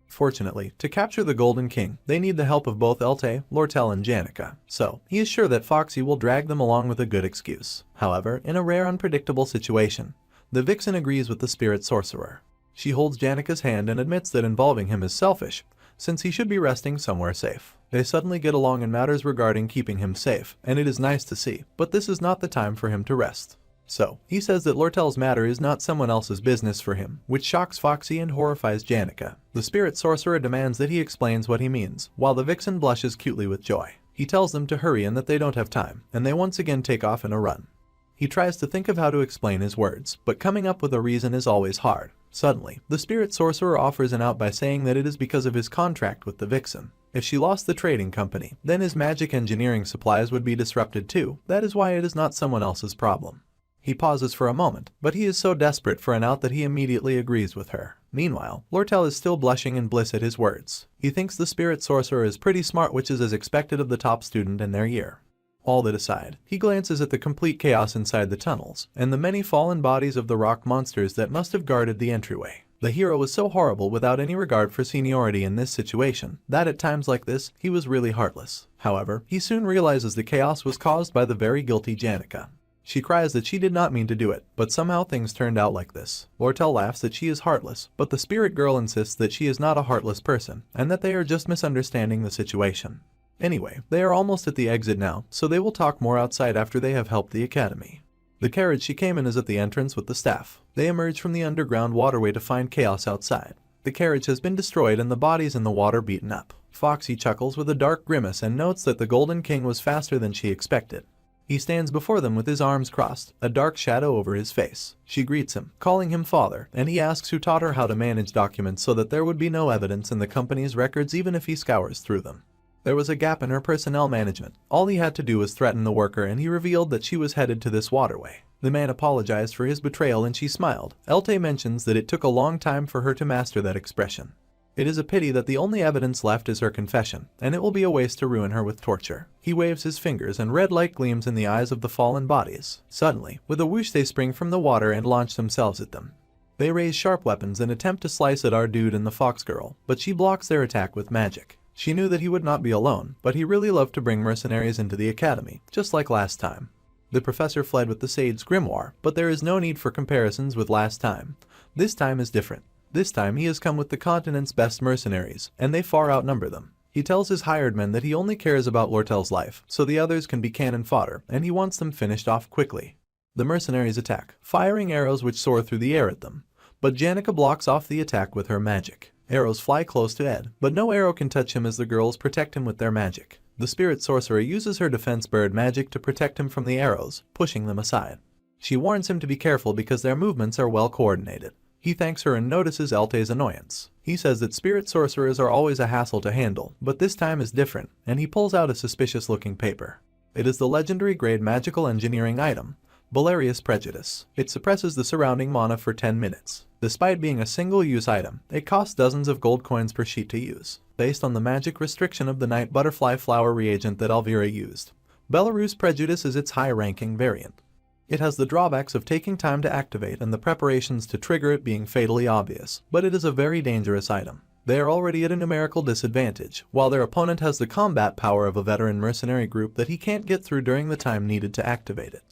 Fortunately, to capture the Golden King, they need the help of both Elte, Lortell, and Janica, so he is sure that Foxy will drag them along with a good excuse. However, in a rare unpredictable situation, the Vixen agrees with the spirit sorcerer. She holds Janica's hand and admits that involving him is selfish, since he should be resting somewhere safe. They suddenly get along in matters regarding keeping him safe, and it is nice to see, but this is not the time for him to rest. So, he says that Lortell's matter is not someone else's business for him, which shocks Foxy and horrifies Janica. The spirit sorcerer demands that he explains what he means, while the Vixen blushes cutely with joy. He tells them to hurry and that they don't have time, and they once again take off in a run. He tries to think of how to explain his words, but coming up with a reason is always hard. Suddenly, the spirit sorcerer offers an out by saying that it is because of his contract with the Vixen. If she lost the trading company, then his magic engineering supplies would be disrupted too. That is why it is not someone else's problem. He pauses for a moment, but he is so desperate for an out that he immediately agrees with her. Meanwhile, Lortell is still blushing in bliss at his words. He thinks the spirit sorcerer is pretty smart, which is as expected of the top student in their year. All that aside, he glances at the complete chaos inside the tunnels, and the many fallen bodies of the rock monsters that must have guarded the entryway. The hero was so horrible without any regard for seniority in this situation, that at times like this, he was really heartless. However, he soon realizes the chaos was caused by the very guilty Janica. She cries that she did not mean to do it, but somehow things turned out like this. Lortell laughs that she is heartless, but the spirit girl insists that she is not a heartless person, and that they are just misunderstanding the situation. Anyway, they are almost at the exit now, so they will talk more outside after they have helped the academy. The carriage she came in is at the entrance with the staff. They emerge from the underground waterway to find chaos outside. The carriage has been destroyed and the bodies in the water beaten up. Foxy chuckles with a dark grimace and notes that the Golden King was faster than she expected. He stands before them with his arms crossed, a dark shadow over his face. She greets him, calling him father, and he asks who taught her how to manage documents so that there would be no evidence in the company's records even if he scours through them. There was a gap in her personnel management. All he had to do was threaten the worker and he revealed that she was headed to this waterway. The man apologized for his betrayal and she smiled. Elte mentions that it took a long time for her to master that expression. It is a pity that the only evidence left is her confession, and it will be a waste to ruin her with torture. He waves his fingers and red light gleams in the eyes of the fallen bodies. Suddenly, with a whoosh they spring from the water and launch themselves at them. They raise sharp weapons and attempt to slice at our dude and the fox girl, but she blocks their attack with magic. She knew that he would not be alone, but he really loved to bring mercenaries into the academy, just like last time. The professor fled with the Sage's grimoire, but there is no need for comparisons with last time. This time is different. This time he has come with the continent's best mercenaries, and they far outnumber them. He tells his hired men that he only cares about Lortell's life, so the others can be cannon fodder, and he wants them finished off quickly. The mercenaries attack, firing arrows which soar through the air at them, but Janica blocks off the attack with her magic. Arrows fly close to Ed, but no arrow can touch him as the girls protect him with their magic. The spirit sorcerer uses her defense bird magic to protect him from the arrows, pushing them aside. She warns him to be careful because their movements are well coordinated. He thanks her and notices Elte's annoyance. He says that spirit sorcerers are always a hassle to handle, but this time is different, and he pulls out a suspicious-looking paper. It is the legendary grade magical engineering item, Valerius Prejudice. It suppresses the surrounding mana for 10 minutes. Despite being a single-use item, it costs dozens of gold coins per sheet to use, based on the magic restriction of the night butterfly flower reagent that Elvira used. Belarus Prejudice is its high-ranking variant. It has the drawbacks of taking time to activate and the preparations to trigger it being fatally obvious, but it is a very dangerous item. They are already at a numerical disadvantage, while their opponent has the combat power of a veteran mercenary group that he can't get through during the time needed to activate it.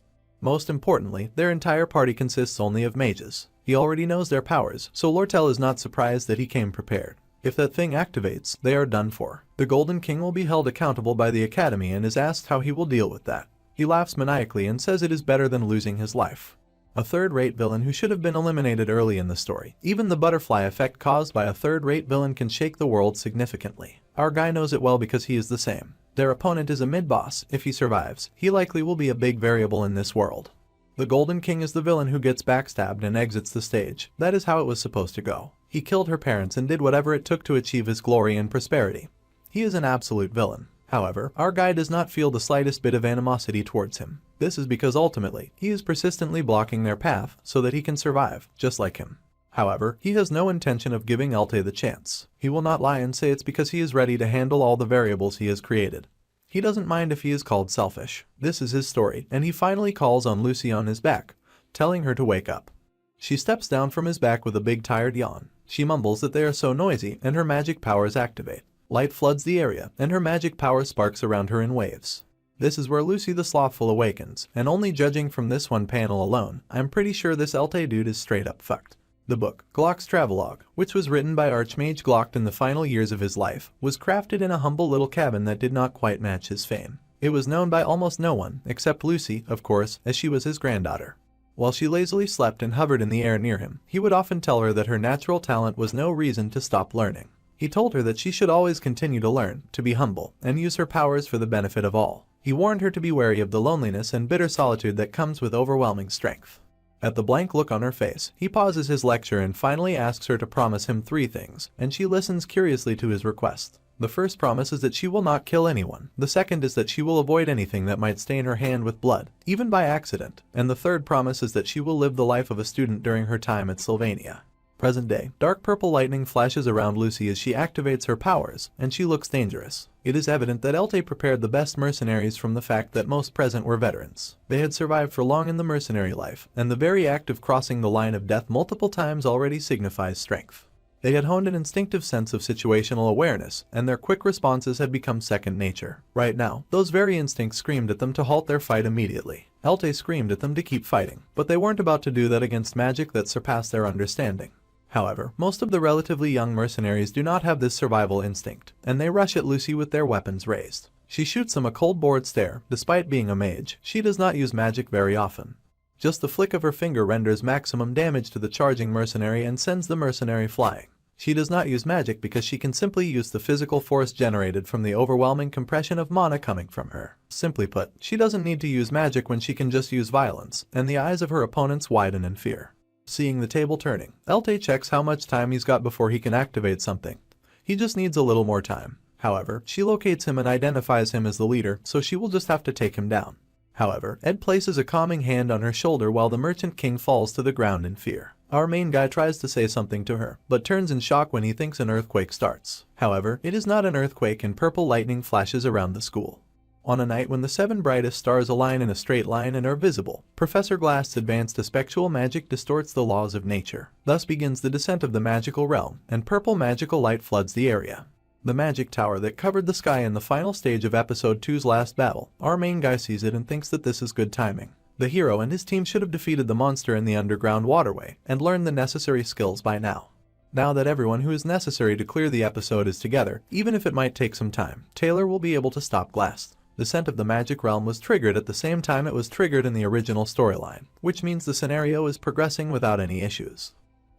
Most importantly, their entire party consists only of mages. He already knows their powers, so Lortell is not surprised that he came prepared. If that thing activates, they are done for. The Golden King will be held accountable by the Academy and is asked how he will deal with that. He laughs maniacally and says it is better than losing his life. A third-rate villain who should have been eliminated early in the story. Even the butterfly effect caused by a third-rate villain can shake the world significantly. Our guy knows it well because he is the same. Their opponent is a mid-boss. If he survives, he likely will be a big variable in this world. The Golden King is the villain who gets backstabbed and exits the stage. That is how it was supposed to go. He killed her parents and did whatever it took to achieve his glory and prosperity. He is an absolute villain. However, our guy does not feel the slightest bit of animosity towards him. This is because ultimately, he is persistently blocking their path so that he can survive, just like him. However, he has no intention of giving Elte the chance. He will not lie and say it's because he is ready to handle all the variables he has created. He doesn't mind if he is called selfish. This is his story, and he finally calls on Lucy on his back, telling her to wake up. She steps down from his back with a big tired yawn. She mumbles that they are so noisy, and her magic powers activate. Light floods the area, and her magic power sparks around her in waves. This is where Lucy the Slothful awakens, and only judging from this one panel alone, I'm pretty sure this Elte dude is straight up fucked. The book, Glock's Travelogue, which was written by Archmage Glock in the final years of his life, was crafted in a humble little cabin that did not quite match his fame. It was known by almost no one, except Lucy, of course, as she was his granddaughter. While she lazily slept and hovered in the air near him, he would often tell her that her natural talent was no reason to stop learning. He told her that she should always continue to learn, to be humble, and use her powers for the benefit of all. He warned her to be wary of the loneliness and bitter solitude that comes with overwhelming strength. At the blank look on her face, he pauses his lecture and finally asks her to promise him 3 things, and she listens curiously to his request. The first promise is that she will not kill anyone. The second is that she will avoid anything that might stain her hand with blood, even by accident. And the third promise is that she will live the life of a student during her time at Sylvania. Present day, dark purple lightning flashes around Lucy as she activates her powers, and she looks dangerous. It is evident that Elte prepared the best mercenaries from the fact that most present were veterans. They had survived for long in the mercenary life, and the very act of crossing the line of death multiple times already signifies strength. They had honed an instinctive sense of situational awareness, and their quick responses had become second nature. Right now, those very instincts screamed at them to halt their fight immediately. Elte screamed at them to keep fighting, but they weren't about to do that against magic that surpassed their understanding. However, most of the relatively young mercenaries do not have this survival instinct, and they rush at Lucy with their weapons raised. She shoots them a cold bored stare. Despite being a mage, she does not use magic very often. Just the flick of her finger renders maximum damage to the charging mercenary and sends the mercenary flying. She does not use magic because she can simply use the physical force generated from the overwhelming compression of mana coming from her. Simply put, she doesn't need to use magic when she can just use violence, and the eyes of her opponents widen in fear. Seeing the table turning, Elte checks how much time he's got before he can activate something. He just needs a little more time. However, she locates him and identifies him as the leader, so she will just have to take him down. However, Ed places a calming hand on her shoulder while the Merchant King falls to the ground in fear. Our main guy tries to say something to her, but turns in shock when he thinks an earthquake starts. However, it is not an earthquake and purple lightning flashes around the school. On a night when the 7 brightest stars align in a straight line and are visible, Professor Glass's advanced spectral magic distorts the laws of nature. Thus begins the descent of the magical realm, and purple magical light floods the area. The magic tower that covered the sky in the final stage of Episode 2's last battle, our main guy sees it and thinks that this is good timing. The hero and his team should have defeated the monster in the underground waterway, and learned the necessary skills by now. Now that everyone who is necessary to clear the episode is together, even if it might take some time, Taylor will be able to stop Glass. The scent of the magic realm was triggered at the same time it was triggered in the original storyline, which means the scenario is progressing without any issues.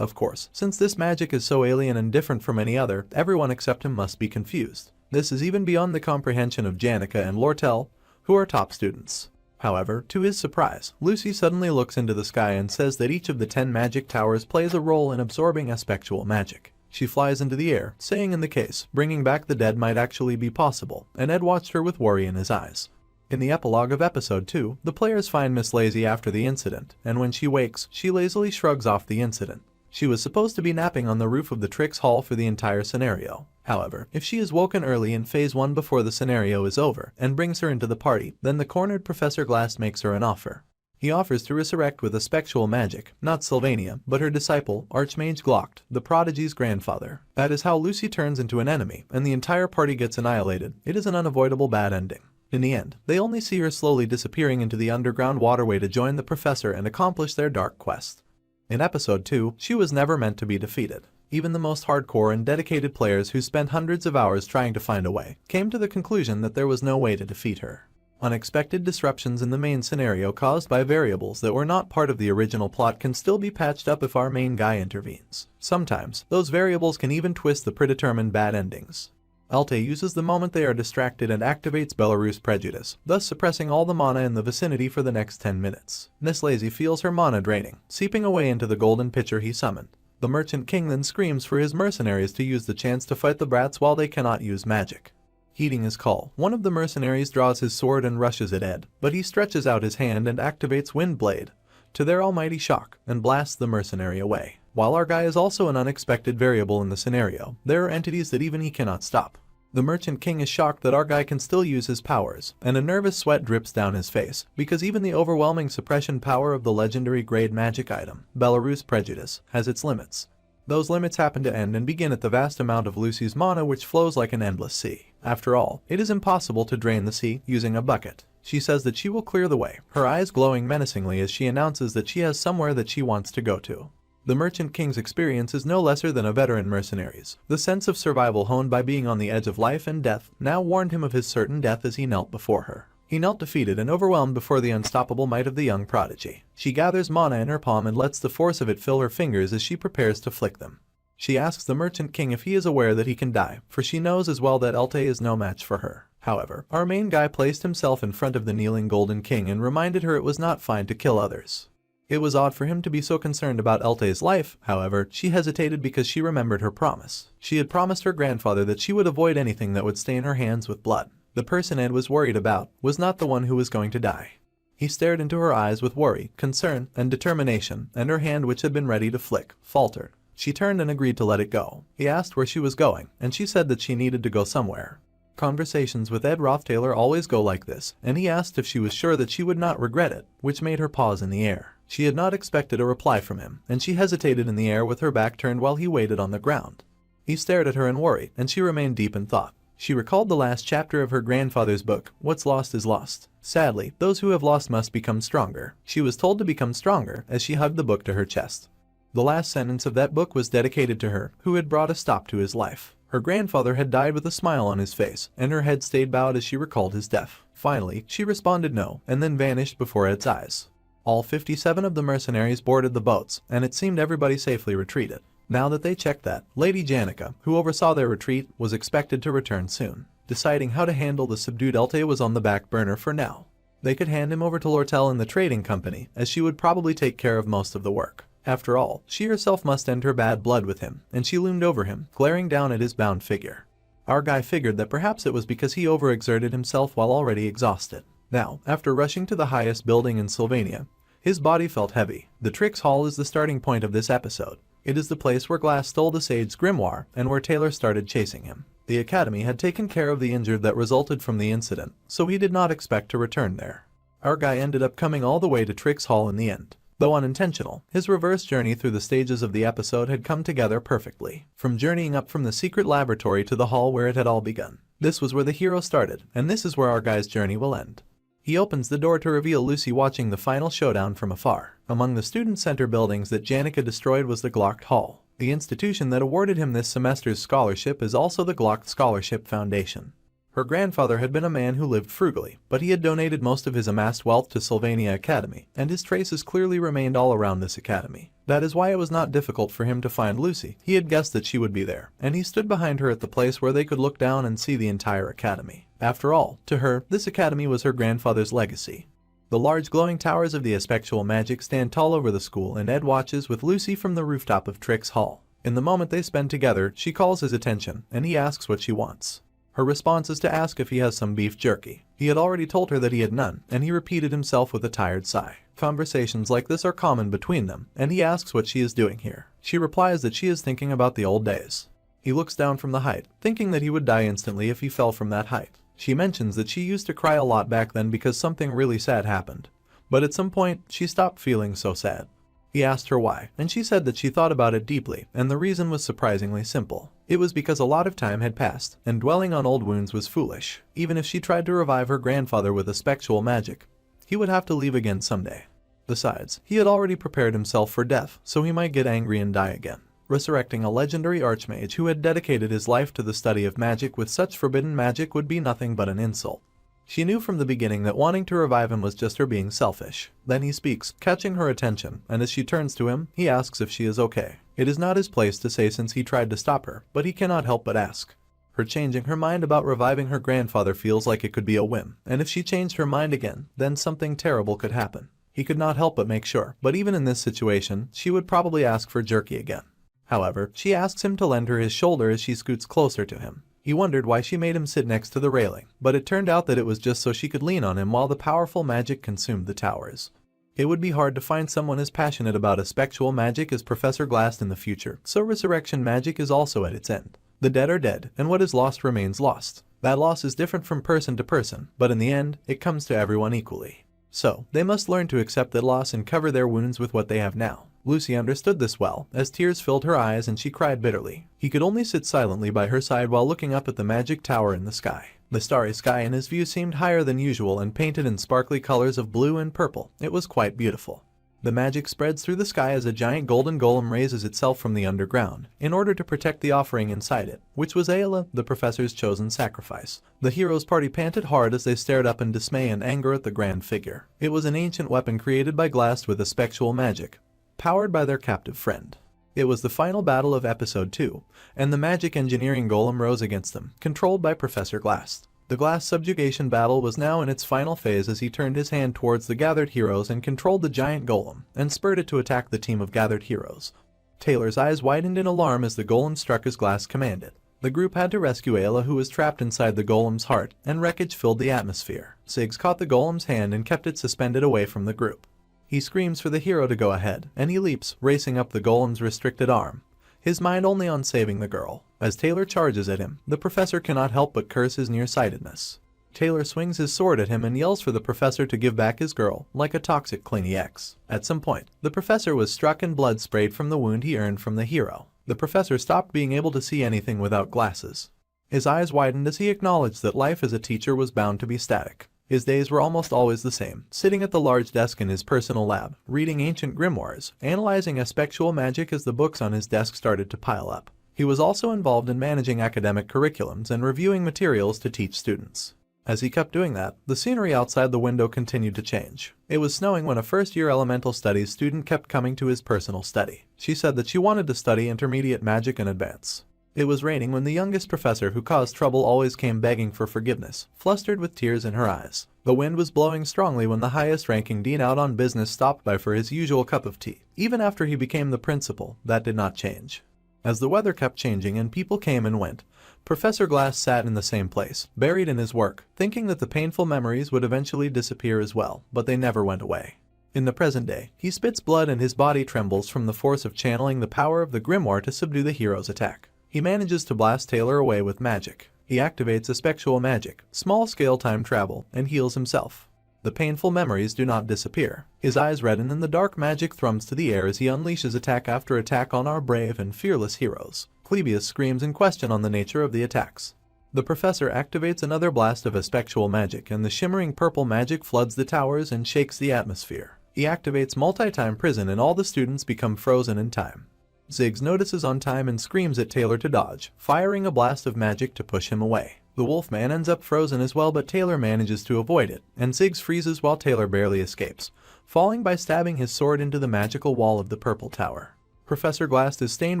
Of course, since this magic is so alien and different from any other, everyone except him must be confused. This is even beyond the comprehension of Janica and Lortell, who are top students. However, to his surprise, Lucy suddenly looks into the sky and says that each of the 10 magic towers plays a role in absorbing aspectual magic. She flies into the air, saying in the case, bringing back the dead might actually be possible, and Ed watched her with worry in his eyes. In the epilogue of episode 2, the players find Miss Lazy after the incident, and when she wakes, she lazily shrugs off the incident. She was supposed to be napping on the roof of the Trix Hall for the entire scenario. However, if she is woken early in Phase 1 before the scenario is over and brings her into the party, then the cornered Professor Glass makes her an offer. He offers to resurrect with a spectral magic, not Sylvania, but her disciple, Archmage Glocked, the prodigy's grandfather. That is how Lucy turns into an enemy, and the entire party gets annihilated. It is an unavoidable bad ending. In the end, they only see her slowly disappearing into the underground waterway to join the professor and accomplish their dark quest. In episode 2, she was never meant to be defeated. Even the most hardcore and dedicated players who spent hundreds of hours trying to find a way came to the conclusion that there was no way to defeat her. Unexpected disruptions in the main scenario caused by variables that were not part of the original plot can still be patched up if our main guy intervenes. Sometimes, those variables can even twist the predetermined bad endings. Alte uses the moment they are distracted and activates Belarus Prejudice, thus suppressing all the mana in the vicinity for the next 10 minutes. Miss Lazy feels her mana draining, seeping away into the golden pitcher he summoned. The Merchant King then screams for his mercenaries to use the chance to fight the brats while they cannot use magic. Heeding his call, one of the mercenaries draws his sword and rushes at Ed, but he stretches out his hand and activates Windblade, to their almighty shock, and blasts the mercenary away. While our guy is also an unexpected variable in the scenario, there are entities that even he cannot stop. The Merchant King is shocked that our guy can still use his powers, and a nervous sweat drips down his face, because even the overwhelming suppression power of the legendary grade magic item, Belarus Prejudice, has its limits. Those limits happen to end and begin at the vast amount of Lucy's mana which flows like an endless sea. After all, it is impossible to drain the sea using a bucket. She says that she will clear the way, her eyes glowing menacingly as she announces that she has somewhere that she wants to go to. The Merchant King's experience is no lesser than a veteran mercenary's. The sense of survival honed by being on the edge of life and death now warned him of his certain death as he knelt before her. He knelt defeated and overwhelmed before the unstoppable might of the young prodigy. She gathers mana in her palm and lets the force of it fill her fingers as she prepares to flick them. She asks the Merchant King if he is aware that he can die, for she knows as well that Alte is no match for her. However, our main guy placed himself in front of the kneeling Golden King and reminded her it was not fine to kill others. It was odd for him to be so concerned about Alte's life, however, she hesitated because she remembered her promise. She had promised her grandfather that she would avoid anything that would stain her hands with blood. The person Ed was worried about was not the one who was going to die. He stared into her eyes with worry, concern, and determination, and her hand, which had been ready to flick, faltered. She turned and agreed to let it go. He asked where she was going, and she said that she needed to go somewhere. Conversations with Ed Roth Taylor always go like this, and he asked if she was sure that she would not regret it, which made her pause in the air. She had not expected a reply from him, and she hesitated in the air with her back turned while he waited on the ground. He stared at her in worry, and she remained deep in thought. She recalled the last chapter of her grandfather's book, What's Lost is Lost. Sadly, those who have lost must become stronger. She was told to become stronger as she hugged the book to her chest. The last sentence of that book was dedicated to her, who had brought a stop to his life. Her grandfather had died with a smile on his face, and her head stayed bowed as she recalled his death. Finally, she responded no, and then vanished before Ed's eyes. All 57 of the mercenaries boarded the boats, and it seemed everybody safely retreated. Now that they checked that, Lady Janica, who oversaw their retreat, was expected to return soon. Deciding how to handle the subdued Alte was on the back burner for now. They could hand him over to Lortell and the trading company, as she would probably take care of most of the work. After all, she herself must end her bad blood with him, and she loomed over him, glaring down at his bound figure. Our guy figured that perhaps it was because he overexerted himself while already exhausted. Now, after rushing to the highest building in Sylvania, his body felt heavy. The Trix Hall is the starting point of this episode. It is the place where Glass stole the Sage's grimoire, and where Taylor started chasing him. The Academy had taken care of the injured that resulted from the incident, so he did not expect to return there. Our guy ended up coming all the way to Trix Hall in the end. Though unintentional, his reverse journey through the stages of the episode had come together perfectly. From journeying up from the secret laboratory to the hall where it had all begun. This was where the hero started, and this is where our guy's journey will end. He opens the door to reveal Lucy watching the final showdown from afar. Among the student center buildings that Janica destroyed was the Glocked Hall. The institution that awarded him this semester's scholarship is also the Glocked Scholarship Foundation. Her grandfather had been a man who lived frugally, but he had donated most of his amassed wealth to Sylvania Academy, and his traces clearly remained all around this academy. That is why it was not difficult for him to find Lucy. He had guessed that she would be there, and he stood behind her at the place where they could look down and see the entire academy. After all, to her, this academy was her grandfather's legacy. The large glowing towers of the Aspectual Magic stand tall over the school, and Ed watches with Lucy from the rooftop of Trix Hall. In the moment they spend together, she calls his attention, and he asks what she wants. Her response is to ask if he has some beef jerky. He had already told her that he had none, and he repeated himself with a tired sigh. Conversations like this are common between them, and he asks what she is doing here. She replies that she is thinking about the old days. He looks down from the height, thinking that he would die instantly if he fell from that height. She mentions that she used to cry a lot back then because something really sad happened. But at some point, she stopped feeling so sad. He asked her why, and she said that she thought about it deeply, and the reason was surprisingly simple. It was because a lot of time had passed, and dwelling on old wounds was foolish. Even if she tried to revive her grandfather with a spectral magic, he would have to leave again someday. Besides, he had already prepared himself for death, so he might get angry and die again. Resurrecting a legendary archmage who had dedicated his life to the study of magic with such forbidden magic would be nothing but an insult. She knew from the beginning that wanting to revive him was just her being selfish. Then he speaks, catching her attention, and as she turns to him, he asks if she is okay. It is not his place to say since he tried to stop her, but he cannot help but ask. Her changing her mind about reviving her grandfather feels like it could be a whim, and if she changed her mind again, then something terrible could happen. He could not help but make sure, but even in this situation, she would probably ask for jerky again. However, she asks him to lend her his shoulder as she scoots closer to him. He wondered why she made him sit next to the railing, but it turned out that it was just so she could lean on him while the powerful magic consumed the towers. It would be hard to find someone as passionate about a spectral magic as Professor Glass in the future, so resurrection magic is also at its end. The dead are dead, and what is lost remains lost. That loss is different from person to person, but in the end, it comes to everyone equally. So, they must learn to accept that loss and cover their wounds with what they have now. Lucy understood this well, as tears filled her eyes and she cried bitterly. He could only sit silently by her side while looking up at the magic tower in the sky. The starry sky in his view seemed higher than usual and painted in sparkly colors of blue and purple. It was quite beautiful. The magic spreads through the sky as a giant golden golem raises itself from the underground, in order to protect the offering inside it, which was Ayla, the professor's chosen sacrifice. The heroes' party panted hard as they stared up in dismay and anger at the grand figure. It was an ancient weapon created by Glass with a spectral magic, powered by their captive friend. It was the final battle of Episode 2, and the magic engineering golem rose against them, controlled by Professor Glass. The Glass subjugation battle was now in its final phase as he turned his hand towards the gathered heroes and controlled the giant golem, and spurred it to attack the team of gathered heroes. Taylor's eyes widened in alarm as the golem struck as Glass commanded. The group had to rescue Ayla, who was trapped inside the golem's heart, and wreckage filled the atmosphere. Ziggs caught the golem's hand and kept it suspended away from the group. He screams for the hero to go ahead, and he leaps, racing up the golem's restricted arm, his mind only on saving the girl. As Taylor charges at him, the professor cannot help but curse his nearsightedness. Taylor swings his sword at him and yells for the professor to give back his girl, like a toxic clingy ex. At some point, the professor was struck and blood sprayed from the wound he earned from the hero. The professor stopped being able to see anything without glasses. His eyes widened as he acknowledged that life as a teacher was bound to be static. His days were almost always the same, sitting at the large desk in his personal lab, reading ancient grimoires, analyzing spectral magic as the books on his desk started to pile up. He was also involved in managing academic curriculums and reviewing materials to teach students. As he kept doing that, the scenery outside the window continued to change. It was snowing when a first-year elemental studies student kept coming to his personal study. She said that she wanted to study intermediate magic and advance. It was raining when the youngest professor who caused trouble always came begging for forgiveness, flustered with tears in her eyes. The wind was blowing strongly when the highest-ranking dean out on business stopped by for his usual cup of tea. Even after he became the principal, that did not change. As the weather kept changing and people came and went, Professor Glass sat in the same place, buried in his work, thinking that the painful memories would eventually disappear as well, but they never went away. In the present day, he spits blood and his body trembles from the force of channeling the power of the grimoire to subdue the hero's attack. He manages to blast Taylor away with magic. He activates a spectral magic, small-scale time travel, and heals himself. The painful memories do not disappear. His eyes redden and the dark magic thrums to the air as he unleashes attack after attack on our brave and fearless heroes. Clebius screams in question on the nature of the attacks. The professor activates another blast of spectral magic and the shimmering purple magic floods the towers and shakes the atmosphere. He activates multi-time prison and all the students become frozen in time. Ziggs notices on time and screams at Taylor to dodge, firing a blast of magic to push him away. The Wolfman ends up frozen as well, but Taylor manages to avoid it, and Ziggs freezes while Taylor barely escapes, falling by stabbing his sword into the magical wall of the purple tower. Professor Glass is stained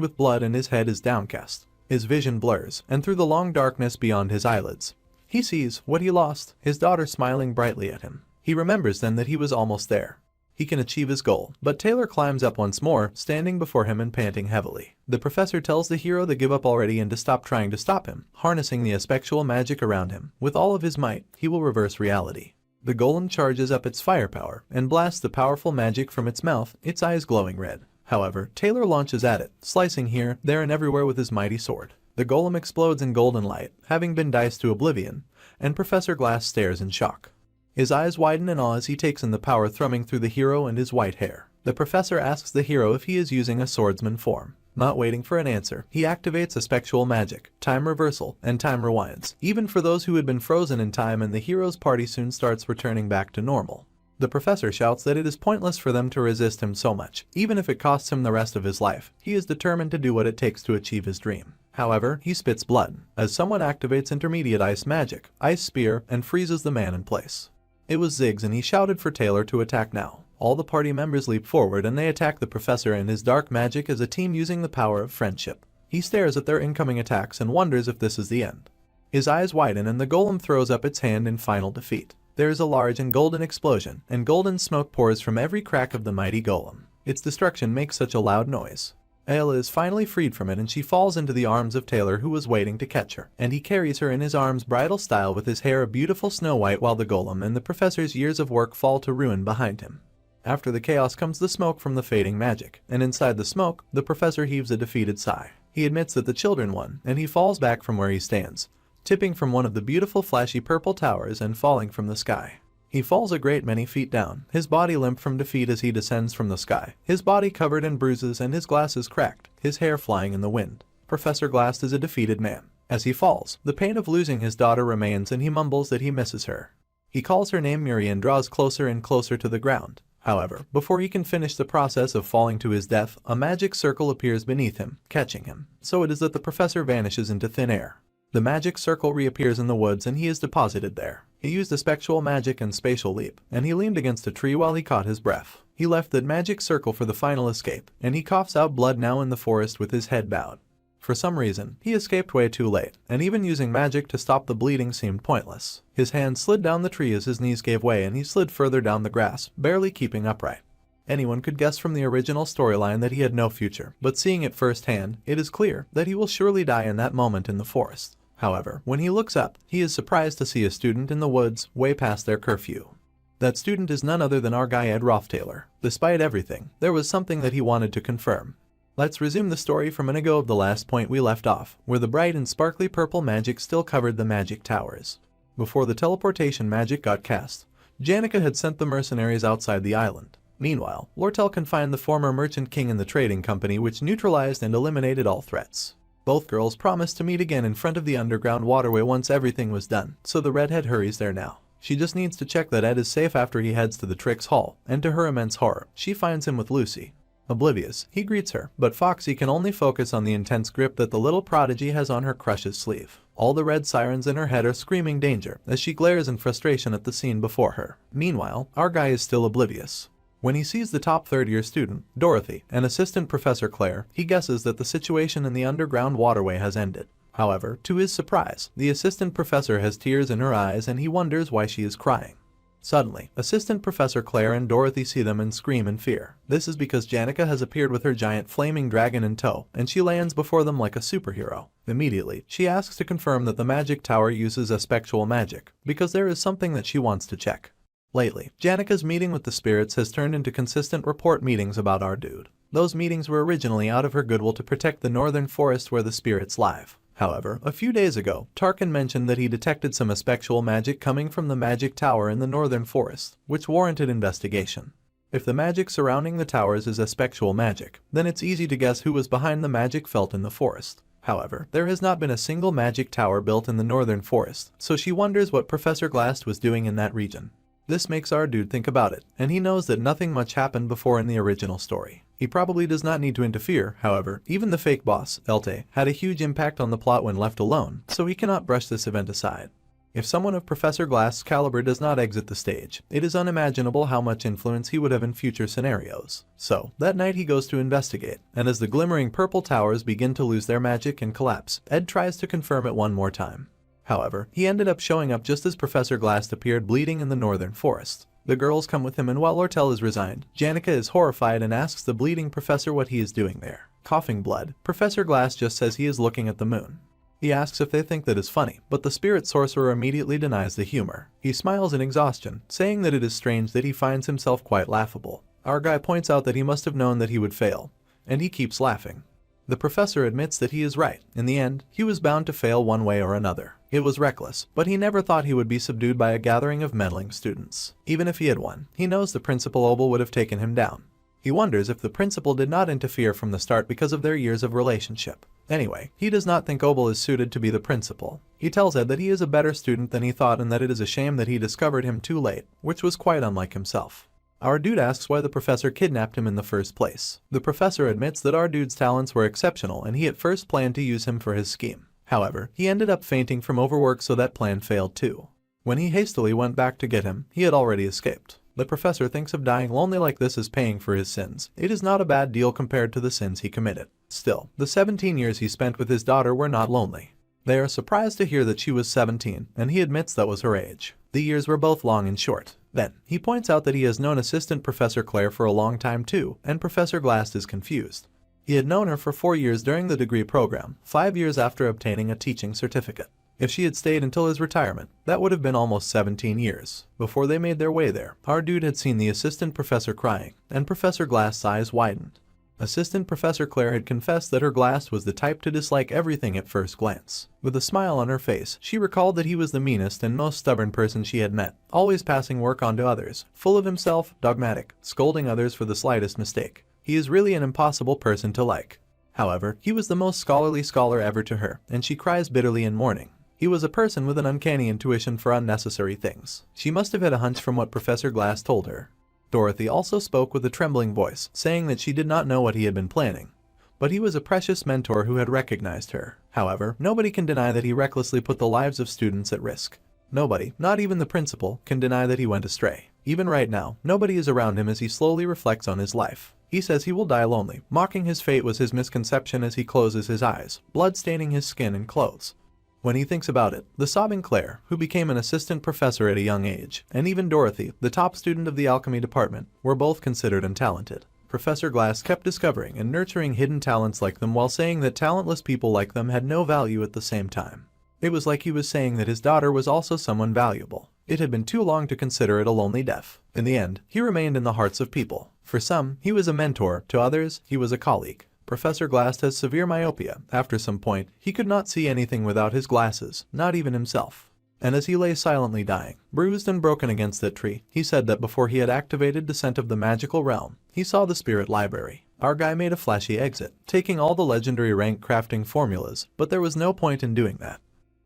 with blood and his head is downcast. His vision blurs, and through the long darkness beyond his eyelids, he sees what he lost, his daughter smiling brightly at him. He remembers then that he was almost there. he can achieve his goal. But Taylor climbs up once more, standing before him and panting heavily. The professor tells the hero to give up already and to stop trying to stop him, harnessing the aspectual magic around him. With all of his might, he will reverse reality. The golem charges up its firepower and blasts the powerful magic from its mouth, its eyes glowing red. However, Taylor launches at it, slicing here, there and everywhere with his mighty sword. The golem explodes in golden light, having been diced to oblivion, and Professor Glass stares in shock. His eyes widen in awe as he takes in the power thrumming through the hero and his white hair. The professor asks the hero if he is using a swordsman form. Not waiting for an answer, he activates aspectual magic, time reversal, and time rewinds, even for those who had been frozen in time, and the hero's party soon starts returning back to normal. The professor shouts that it is pointless for them to resist him so much, even if it costs him the rest of his life. He is determined to do what it takes to achieve his dream. However, he spits blood, as someone activates intermediate ice magic, ice spear, and freezes the man in place. It was Ziggs, and he shouted for Taylor to attack now. All the party members leap forward and they attack the professor and his dark magic as a team using the power of friendship. He stares at their incoming attacks and wonders if this is the end. His eyes widen and the golem throws up its hand in final defeat. There is a large and golden explosion, and golden smoke pours from every crack of the mighty golem. Its destruction makes such a loud noise. Ayla is finally freed from it and she falls into the arms of Taylor, who was waiting to catch her, and he carries her in his arms bridal style with his hair a beautiful snow white, while the golem and the professor's years of work fall to ruin behind him. After the chaos comes the smoke from the fading magic, and inside the smoke, the professor heaves a defeated sigh. He admits that the children won, and he falls back from where he stands, tipping from one of the beautiful flashy purple towers and falling from the sky. He falls a great many feet down, his body limp from defeat as he descends from the sky, his body covered in bruises and his glasses cracked, his hair flying in the wind. Professor Glass is a defeated man. As he falls, the pain of losing his daughter remains and he mumbles that he misses her. He calls her name Miri and draws closer and closer to the ground. However, before he can finish the process of falling to his death, a magic circle appears beneath him, catching him. So it is that the professor vanishes into thin air. The magic circle reappears in the woods and he is deposited there. He used aspectual magic and spatial leap, and he leaned against a tree while he caught his breath. He left the magic circle for the final escape, and he coughs out blood now in the forest with his head bowed. For some reason, he escaped way too late, and even using magic to stop the bleeding seemed pointless. His hand slid down the tree as his knees gave way and he slid further down the grass, barely keeping upright. Anyone could guess from the original storyline that he had no future, but seeing it firsthand, it is clear that he will surely die in that moment in the forest. However, when he looks up, he is surprised to see a student in the woods, way past their curfew. That student is none other than our guy Ed Roth Taylor. Despite everything, there was something that he wanted to confirm. Let's resume the story from an ago of the last point we left off, where the bright and sparkly purple magic still covered the magic towers. Before the teleportation magic got cast, Janica had sent the mercenaries outside the island. Meanwhile, Lortell confined the former merchant king in the trading company, which neutralized and eliminated all threats. Both girls promised to meet again in front of the underground waterway once everything was done, so the redhead hurries there now. She just needs to check that Ed is safe after he heads to the Tricks Hall, and to her immense horror, she finds him with Lucy. Oblivious, he greets her, but Foxy can only focus on the intense grip that the little prodigy has on her crush's sleeve. All the red sirens in her head are screaming danger as she glares in frustration at the scene before her. Meanwhile, our guy is still oblivious. When he sees the top third-year student, Dorothy, and assistant Professor Claire, he guesses that the situation in the underground waterway has ended. However, to his surprise, the assistant professor has tears in her eyes and he wonders why she is crying. Suddenly, assistant Professor Claire and Dorothy see them and scream in fear. This is because Janica has appeared with her giant flaming dragon in tow, and she lands before them like a superhero. Immediately, she asks to confirm that the magic tower uses aspectual magic, because there is something that she wants to check. Lately, Janica's meeting with the spirits has turned into consistent report meetings about our dude. Those meetings were originally out of her goodwill to protect the northern forest where the spirits live. However, a few days ago, Tarkin mentioned that he detected some aspectual magic coming from the magic tower in the northern forest, which warranted investigation. If the magic surrounding the towers is aspectual magic, then it's easy to guess who was behind the magic felt in the forest. However, there has not been a single magic tower built in the northern forest, so she wonders what Professor Glass was doing in that region. This makes our dude think about it, and he knows that nothing much happened before in the original story. He probably does not need to interfere. However, even the fake boss, Elte, had a huge impact on the plot when left alone, so he cannot brush this event aside. If someone of Professor Glass's caliber does not exit the stage, it is unimaginable how much influence he would have in future scenarios. So, that night he goes to investigate, and as the glimmering purple towers begin to lose their magic and collapse, Ed tries to confirm it one more time. However, he ended up showing up just as Professor Glass appeared bleeding in the northern forest. The girls come with him, and while Lortell is resigned, Janica is horrified and asks the bleeding professor what he is doing there. Coughing blood, Professor Glass just says he is looking at the moon. He asks if they think that is funny, but the spirit sorcerer immediately denies the humor. He smiles in exhaustion, saying that it is strange that he finds himself quite laughable. Our guy points out that he must have known that he would fail, and he keeps laughing. The professor admits that he is right. In the end, he was bound to fail one way or another. It was reckless, but he never thought he would be subdued by a gathering of meddling students. Even if he had won, he knows the principal Obel would have taken him down. He wonders if the principal did not interfere from the start because of their years of relationship. Anyway, he does not think Obel is suited to be the principal. He tells Ed that he is a better student than he thought and that it is a shame that he discovered him too late, which was quite unlike himself. Our dude asks why the professor kidnapped him in the first place. The professor admits that our dude's talents were exceptional and he at first planned to use him for his scheme. However, he ended up fainting from overwork, so that plan failed too. When he hastily went back to get him, he had already escaped. The professor thinks of dying lonely like this as paying for his sins. It is not a bad deal compared to the sins he committed. Still, the 17 years he spent with his daughter were not lonely. They are surprised to hear that she was 17, and he admits that was her age. The years were both long and short. Then, he points out that he has known Assistant Professor Claire for a long time too, and Professor Glass is confused. He had known her for 4 years during the degree program, 5 years after obtaining a teaching certificate. If she had stayed until his retirement, that would have been almost 17 years. Before they made their way there, our dude had seen the assistant professor crying, and Professor Glass' eyes widened. Assistant Professor Claire had confessed that her Glass was the type to dislike everything at first glance. With a smile on her face, she recalled that he was the meanest and most stubborn person she had met, always passing work on to others, full of himself, dogmatic, scolding others for the slightest mistake. He is really an impossible person to like. However, he was the most scholarly scholar ever to her, and she cries bitterly in mourning. He was a person with an uncanny intuition for unnecessary things. She must have had a hunch from what Professor Glass told her. Dorothy also spoke with a trembling voice, saying that she did not know what he had been planning. But he was a precious mentor who had recognized her. However, nobody can deny that he recklessly put the lives of students at risk. Nobody, not even the principal, can deny that he went astray. Even right now, nobody is around him as he slowly reflects on his life. He says he will die lonely. Mocking his fate was his misconception as he closes his eyes, blood staining his skin and clothes. When he thinks about it, the sobbing Claire, who became an assistant professor at a young age, and even Dorothy, the top student of the alchemy department, were both considered untalented. Professor Glass kept discovering and nurturing hidden talents like them while saying that talentless people like them had no value at the same time. It was like he was saying that his daughter was also someone valuable. It had been too long to consider it a lonely death. In the end, he remained in the hearts of people. For some, he was a mentor, to others, he was a colleague. Professor Glass has severe myopia. After some point, he could not see anything without his glasses, not even himself. And as he lay silently dying, bruised and broken against that tree, he said that before he had activated Descent of the Magical Realm, he saw the Spirit Library. Our guy made a flashy exit, taking all the legendary rank crafting formulas, but there was no point in doing that.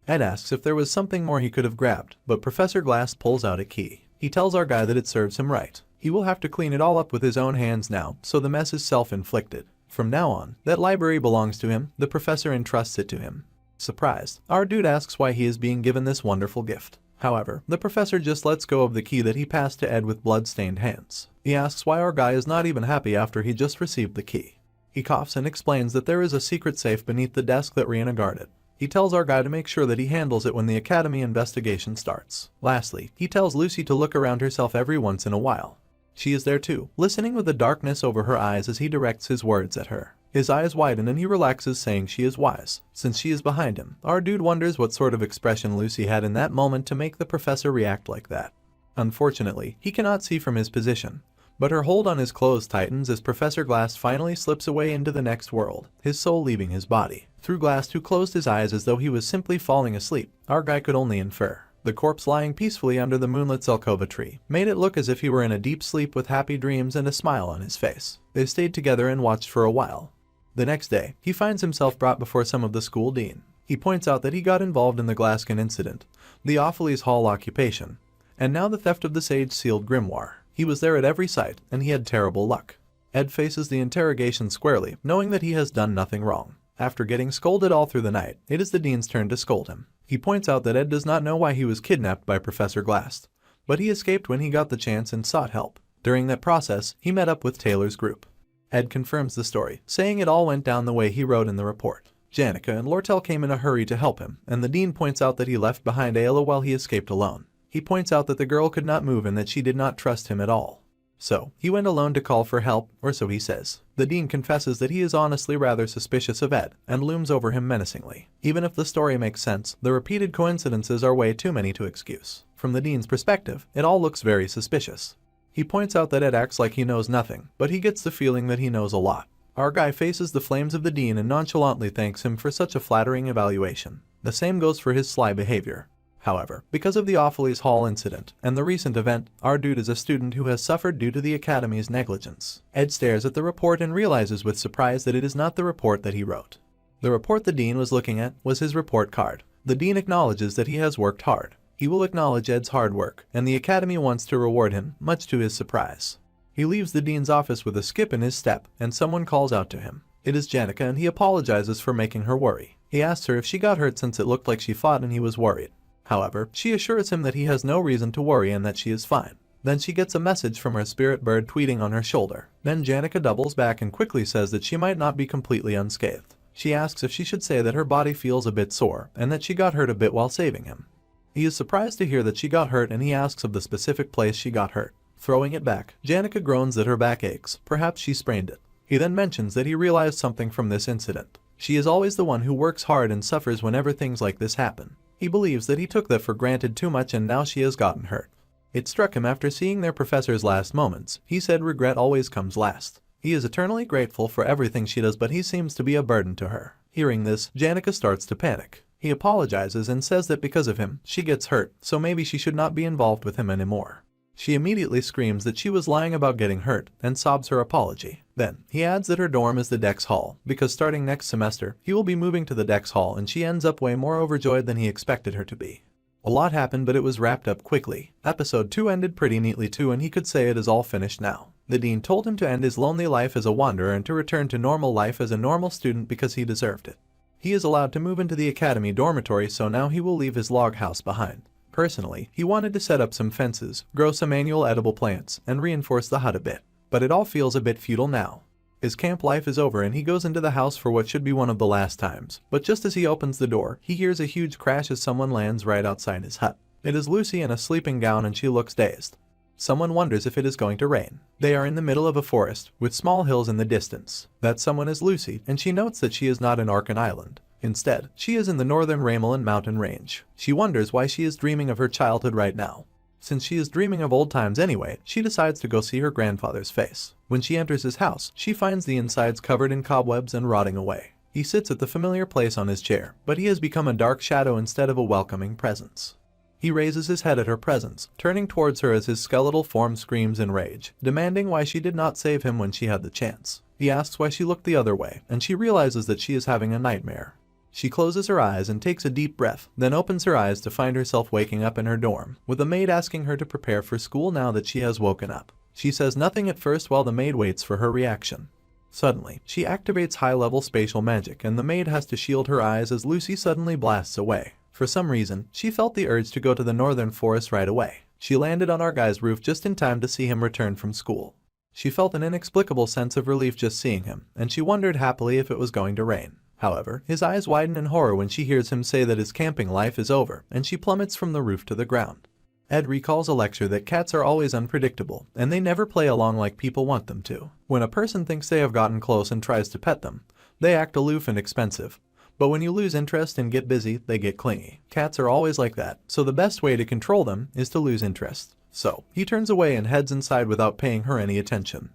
Ed asks if there was something more he could have grabbed, but Professor Glass pulls out a key. He tells our guy that it serves him right. He will have to clean it all up with his own hands now, so the mess is self-inflicted. From now on, that library belongs to him. The professor entrusts it to him. Surprised, our dude asks why he is being given this wonderful gift. However, the professor just lets go of the key that he passed to Ed with blood-stained hands. He asks why our guy is not even happy after he just received the key. He coughs and explains that there is a secret safe beneath the desk that Rihanna guarded. He tells our guy to make sure that he handles it when the academy investigation starts. Lastly, he tells Lucy to look around herself every once in a while. She is there too, listening with the darkness over her eyes as he directs his words at her. His eyes widen and he relaxes, saying she is wise. Since she is behind him, our dude wonders what sort of expression Lucy had in that moment to make the professor react like that. Unfortunately, he cannot see from his position, but her hold on his clothes tightens as Professor Glass finally slips away into the next world, his soul leaving his body. Through Glass, who closed his eyes as though he was simply falling asleep, our guy could only infer. The corpse lying peacefully under the moonlit Zelkova tree made it look as if he were in a deep sleep with happy dreams and a smile on his face. They stayed together and watched for a while. The next day, he finds himself brought before some of the school dean. He points out that he got involved in the Glaskin incident, the Opheles Hall occupation, and now the theft of the sage-sealed grimoire. He was there at every site, and he had terrible luck. Ed faces the interrogation squarely, knowing that he has done nothing wrong. After getting scolded all through the night, it is the dean's turn to scold him. He points out that Ed does not know why he was kidnapped by Professor Glass, but he escaped when he got the chance and sought help. During that process, he met up with Taylor's group. Ed confirms the story, saying it all went down the way he wrote in the report. Janica and Lortell came in a hurry to help him, and the dean points out that he left behind Ayla while he escaped alone. He points out that the girl could not move and that she did not trust him at all. So, he went alone to call for help, or so he says. The dean confesses that he is honestly rather suspicious of Ed, and looms over him menacingly. Even if the story makes sense, the repeated coincidences are way too many to excuse. From the dean's perspective, it all looks very suspicious. He points out that Ed acts like he knows nothing, but he gets the feeling that he knows a lot. Our guy faces the flames of the dean and nonchalantly thanks him for such a flattering evaluation. The same goes for his sly behavior. However, because of the Awfully's Hall incident and the recent event, our dude is a student who has suffered due to the Academy's negligence. Ed stares at the report and realizes with surprise that it is not the report that he wrote. The report the dean was looking at was his report card. The dean acknowledges that he has worked hard. He will acknowledge Ed's hard work, and the Academy wants to reward him, much to his surprise. He leaves the dean's office with a skip in his step, and someone calls out to him. It is Janica, and he apologizes for making her worry. He asks her if she got hurt since it looked like she fought and he was worried. However, she assures him that he has no reason to worry and that she is fine. Then she gets a message from her spirit bird tweeting on her shoulder. Then Janica doubles back and quickly says that she might not be completely unscathed. She asks if she should say that her body feels a bit sore and that she got hurt a bit while saving him. He is surprised to hear that she got hurt and he asks of the specific place she got hurt. Throwing it back, Janica groans that her back aches. Perhaps she sprained it. He then mentions that he realized something from this incident. She is always the one who works hard and suffers whenever things like this happen. He believes that he took that for granted too much and now she has gotten hurt. It struck him after seeing their professor's last moments. He said regret always comes last. He is eternally grateful for everything she does, but he seems to be a burden to her. Hearing this, Janica starts to panic. He apologizes and says that because of him, she gets hurt, so maybe she should not be involved with him anymore. She immediately screams that she was lying about getting hurt and sobs her apology. Then, he adds that her dorm is the Dex Hall, because starting next semester, he will be moving to the Dex Hall, and she ends up way more overjoyed than he expected her to be. A lot happened, but it was wrapped up quickly. Episode 2 ended pretty neatly too, and he could say it is all finished now. The dean told him to end his lonely life as a wanderer and to return to normal life as a normal student because he deserved it. He is allowed to move into the academy dormitory, so now he will leave his log house behind. Personally, he wanted to set up some fences, grow some annual edible plants, and reinforce the hut a bit. But it all feels a bit futile now. His camp life is over and he goes into the house for what should be one of the last times. But just as he opens the door, he hears a huge crash as someone lands right outside his hut. It is Lucy in a sleeping gown and she looks dazed. Someone wonders if it is going to rain. They are in the middle of a forest, with small hills in the distance. That someone is Lucy, and she notes that she is not in Arkan Island. Instead, she is in the northern Ramelin mountain range. She wonders why she is dreaming of her childhood right now. Since she is dreaming of old times anyway, she decides to go see her grandfather's face. When she enters his house, she finds the insides covered in cobwebs and rotting away. He sits at the familiar place on his chair, but he has become a dark shadow instead of a welcoming presence. He raises his head at her presence, turning towards her as his skeletal form screams in rage, demanding why she did not save him when she had the chance. He asks why she looked the other way, and she realizes that she is having a nightmare. She closes her eyes and takes a deep breath, then opens her eyes to find herself waking up in her dorm, with a maid asking her to prepare for school now that she has woken up. She says nothing at first while the maid waits for her reaction. Suddenly, she activates high-level spatial magic and the maid has to shield her eyes as Lucy suddenly blasts away. For some reason, she felt the urge to go to the northern forest right away. She landed on our guy's roof just in time to see him return from school. She felt an inexplicable sense of relief just seeing him, and she wondered happily if it was going to rain. However, his eyes widen in horror when she hears him say that his camping life is over, and she plummets from the roof to the ground. Ed recalls a lecture that cats are always unpredictable, and they never play along like people want them to. When a person thinks they have gotten close and tries to pet them, they act aloof and expensive. But when you lose interest and get busy, they get clingy. Cats are always like that, so the best way to control them is to lose interest. So, he turns away and heads inside without paying her any attention.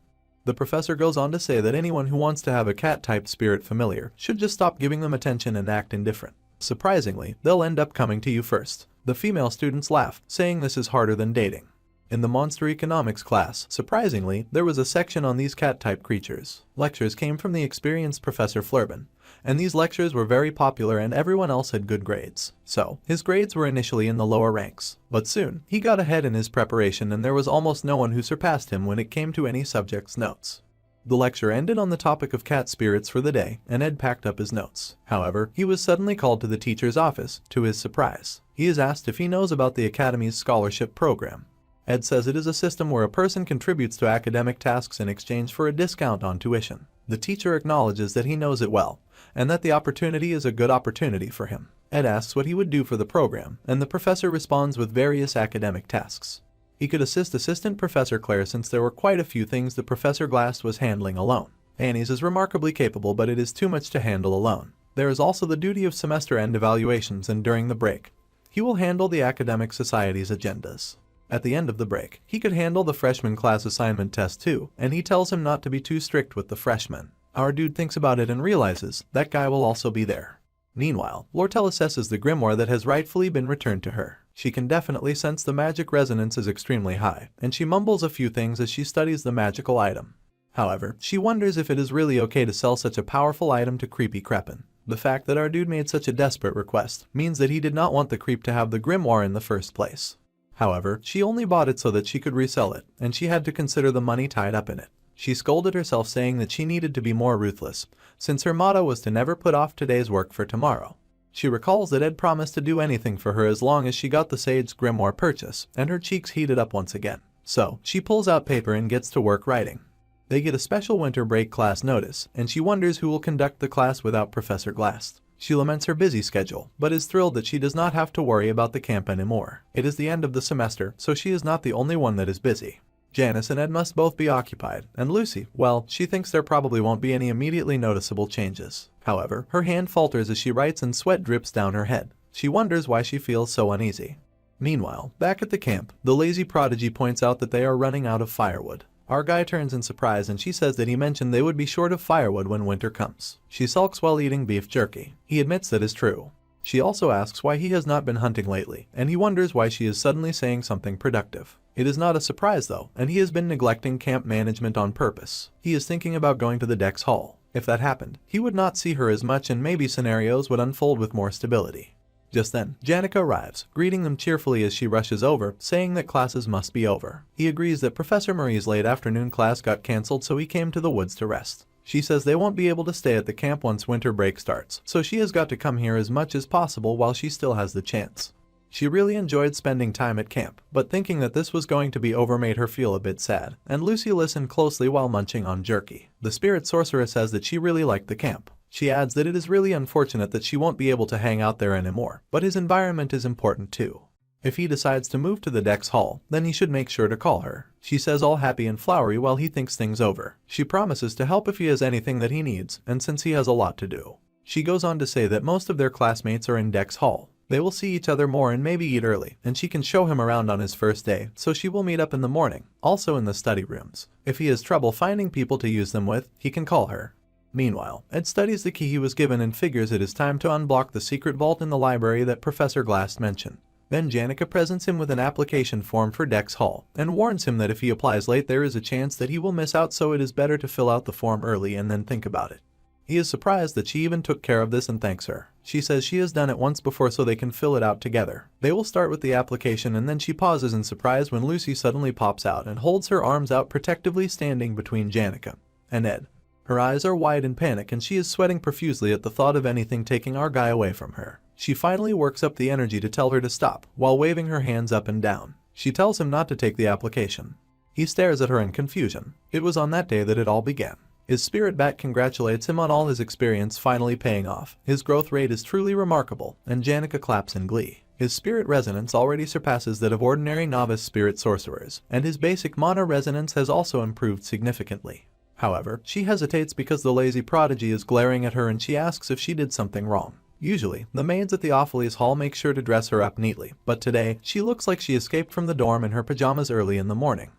The professor goes on to say that anyone who wants to have a cat-type spirit familiar should just stop giving them attention and act indifferent. Surprisingly, they'll end up coming to you first. The female students laugh, saying this is harder than dating. In the monster economics class, surprisingly, there was a section on these cat-type creatures. Lectures came from the experienced Professor Flurbin, and these lectures were very popular and everyone else had good grades. So, his grades were initially in the lower ranks. But soon, he got ahead in his preparation and there was almost no one who surpassed him when it came to any subject's notes. The lecture ended on the topic of cat spirits for the day, and Ed packed up his notes. However, he was suddenly called to the teacher's office, to his surprise. He is asked if he knows about the Academy's scholarship program. Ed says it is a system where a person contributes to academic tasks in exchange for a discount on tuition. The teacher acknowledges that he knows it well, and that the opportunity is a good opportunity for him. Ed asks what he would do for the program, and the professor responds with various academic tasks. He could assist Assistant Professor Claire since there were quite a few things that Professor Glass was handling alone. Annie's is remarkably capable, but it is too much to handle alone. There is also the duty of semester-end evaluations, and during the break, he will handle the academic society's agendas. At the end of the break, he could handle the freshman class assignment test too, and he tells him not to be too strict with the freshmen. Our dude thinks about it and realizes that guy will also be there. Meanwhile, Lortell assesses the grimoire that has rightfully been returned to her. She can definitely sense the magic resonance is extremely high, and she mumbles a few things as she studies the magical item. However, she wonders if it is really okay to sell such a powerful item to creepy Crepin. The fact that our dude made such a desperate request means that he did not want the creep to have the grimoire in the first place. However, she only bought it so that she could resell it, and she had to consider the money tied up in it. She scolded herself, saying that she needed to be more ruthless, since her motto was to never put off today's work for tomorrow. She recalls that Ed promised to do anything for her as long as she got the Sage's grimoire purchase, and her cheeks heated up once again. So, she pulls out paper and gets to work writing. They get a special winter break class notice, and she wonders who will conduct the class without Professor Glass. She laments her busy schedule, but is thrilled that she does not have to worry about the camp anymore. It is the end of the semester, so she is not the only one that is busy. Janice and Ed must both be occupied, and Lucy, well, she thinks there probably won't be any immediately noticeable changes. However, her hand falters as she writes and sweat drips down her head. She wonders why she feels so uneasy. Meanwhile, back at the camp, the lazy prodigy points out that they are running out of firewood. Our guy turns in surprise and she says that he mentioned they would be short of firewood when winter comes. She sulks while eating beef jerky. He admits that is true. She also asks why he has not been hunting lately, and he wonders why she is suddenly saying something productive. It is not a surprise though, and he has been neglecting camp management on purpose. He is thinking about going to the Dex Hall. If that happened, he would not see her as much and maybe scenarios would unfold with more stability. Just then, Janica arrives, greeting them cheerfully as she rushes over, saying that classes must be over. He agrees that Professor Marie's late afternoon class got cancelled, so he came to the woods to rest. She says they won't be able to stay at the camp once winter break starts, so she has got to come here as much as possible while she still has the chance. She really enjoyed spending time at camp, but thinking that this was going to be over made her feel a bit sad, and Lucy listened closely while munching on jerky. The spirit sorcerer says that she really liked the camp. She adds that it is really unfortunate that she won't be able to hang out there anymore, but his environment is important too. If he decides to move to the Dex Hall, then he should make sure to call her. She says all happy and flowery while he thinks things over. She promises to help if he has anything that he needs, and since he has a lot to do. She goes on to say that most of their classmates are in Dex Hall. They will see each other more and maybe eat early, and she can show him around on his first day, so she will meet up in the morning, also in the study rooms. If he has trouble finding people to use them with, he can call her. Meanwhile, Ed studies the key he was given and figures it is time to unblock the secret vault in the library that Professor Glass mentioned. Then Janica presents him with an application form for Dex Hall, and warns him that if he applies late there is a chance that he will miss out, so it is better to fill out the form early and then think about it. He is surprised that she even took care of this and thanks her. She says she has done it once before so they can fill it out together. They will start with the application, and then she pauses in surprise when Lucy suddenly pops out and holds her arms out protectively, standing between Janica and Ed. Her eyes are wide in panic and she is sweating profusely at the thought of anything taking our guy away from her. She finally works up the energy to tell her to stop, while waving her hands up and down. She tells him not to take the application. He stares at her in confusion. It was on that day that it all began. His spirit bat congratulates him on all his experience finally paying off. His growth rate is truly remarkable, and Janica claps in glee. His spirit resonance already surpasses that of ordinary novice spirit sorcerers, and his basic mana resonance has also improved significantly. However, she hesitates because the lazy prodigy is glaring at her and she asks if she did something wrong. Usually, the maids at the Opheles Hall make sure to dress her up neatly, but today, she looks like she escaped from the dorm in her pajamas early in the morning.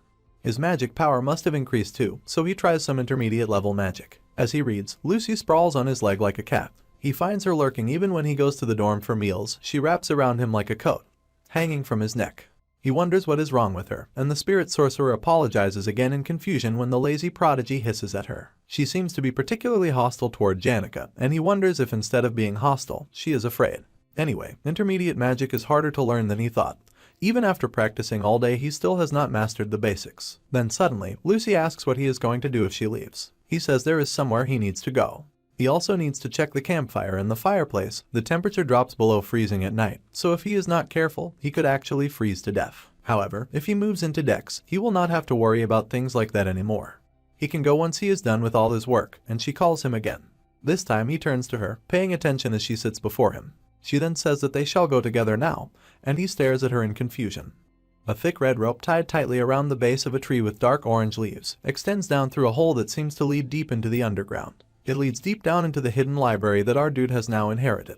His magic power must have increased too, so he tries some intermediate level magic. As he reads, Lucy sprawls on his leg like a cat. He finds her lurking even when he goes to the dorm for meals. She wraps around him like a coat, hanging from his neck. He wonders what is wrong with her, and the spirit sorcerer apologizes again in confusion when the lazy prodigy hisses at her. She seems to be particularly hostile toward Janica, and he wonders if instead of being hostile, she is afraid. Anyway, intermediate magic is harder to learn than he thought. Even after practicing all day, he still has not mastered the basics. Then suddenly, Lucy asks what he is going to do if she leaves. He says there is somewhere he needs to go. He also needs to check the campfire and the fireplace. The temperature drops below freezing at night, so if he is not careful, he could actually freeze to death. However, if he moves into Dex, he will not have to worry about things like that anymore. He can go once he is done with all his work, and she calls him again. This time he turns to her, paying attention as she sits before him. She then says that they shall go together now, and he stares at her in confusion. A thick red rope tied tightly around the base of a tree with dark orange leaves extends down through a hole that seems to lead deep into the underground. It leads deep down into the hidden library that our dude has now inherited.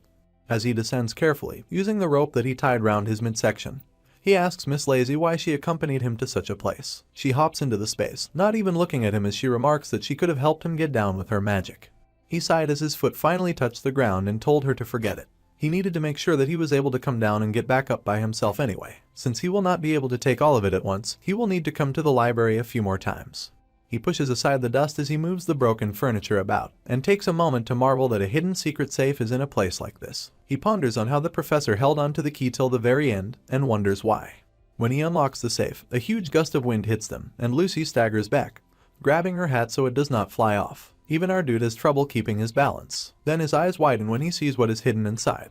As he descends carefully, using the rope that he tied round his midsection, he asks Miss Lazy why she accompanied him to such a place. She hops into the space, not even looking at him as she remarks that she could have helped him get down with her magic. He sighed as his foot finally touched the ground and told her to forget it. He needed to make sure that he was able to come down and get back up by himself anyway. Since he will not be able to take all of it at once, he will need to come to the library a few more times. He pushes aside the dust as he moves the broken furniture about, and takes a moment to marvel that a hidden secret safe is in a place like this. He ponders on how the professor held on to the key till the very end, and wonders why. When he unlocks the safe, a huge gust of wind hits them, and Lucy staggers back, grabbing her hat so it does not fly off. Even our dude has trouble keeping his balance. Then his eyes widen when he sees what is hidden inside.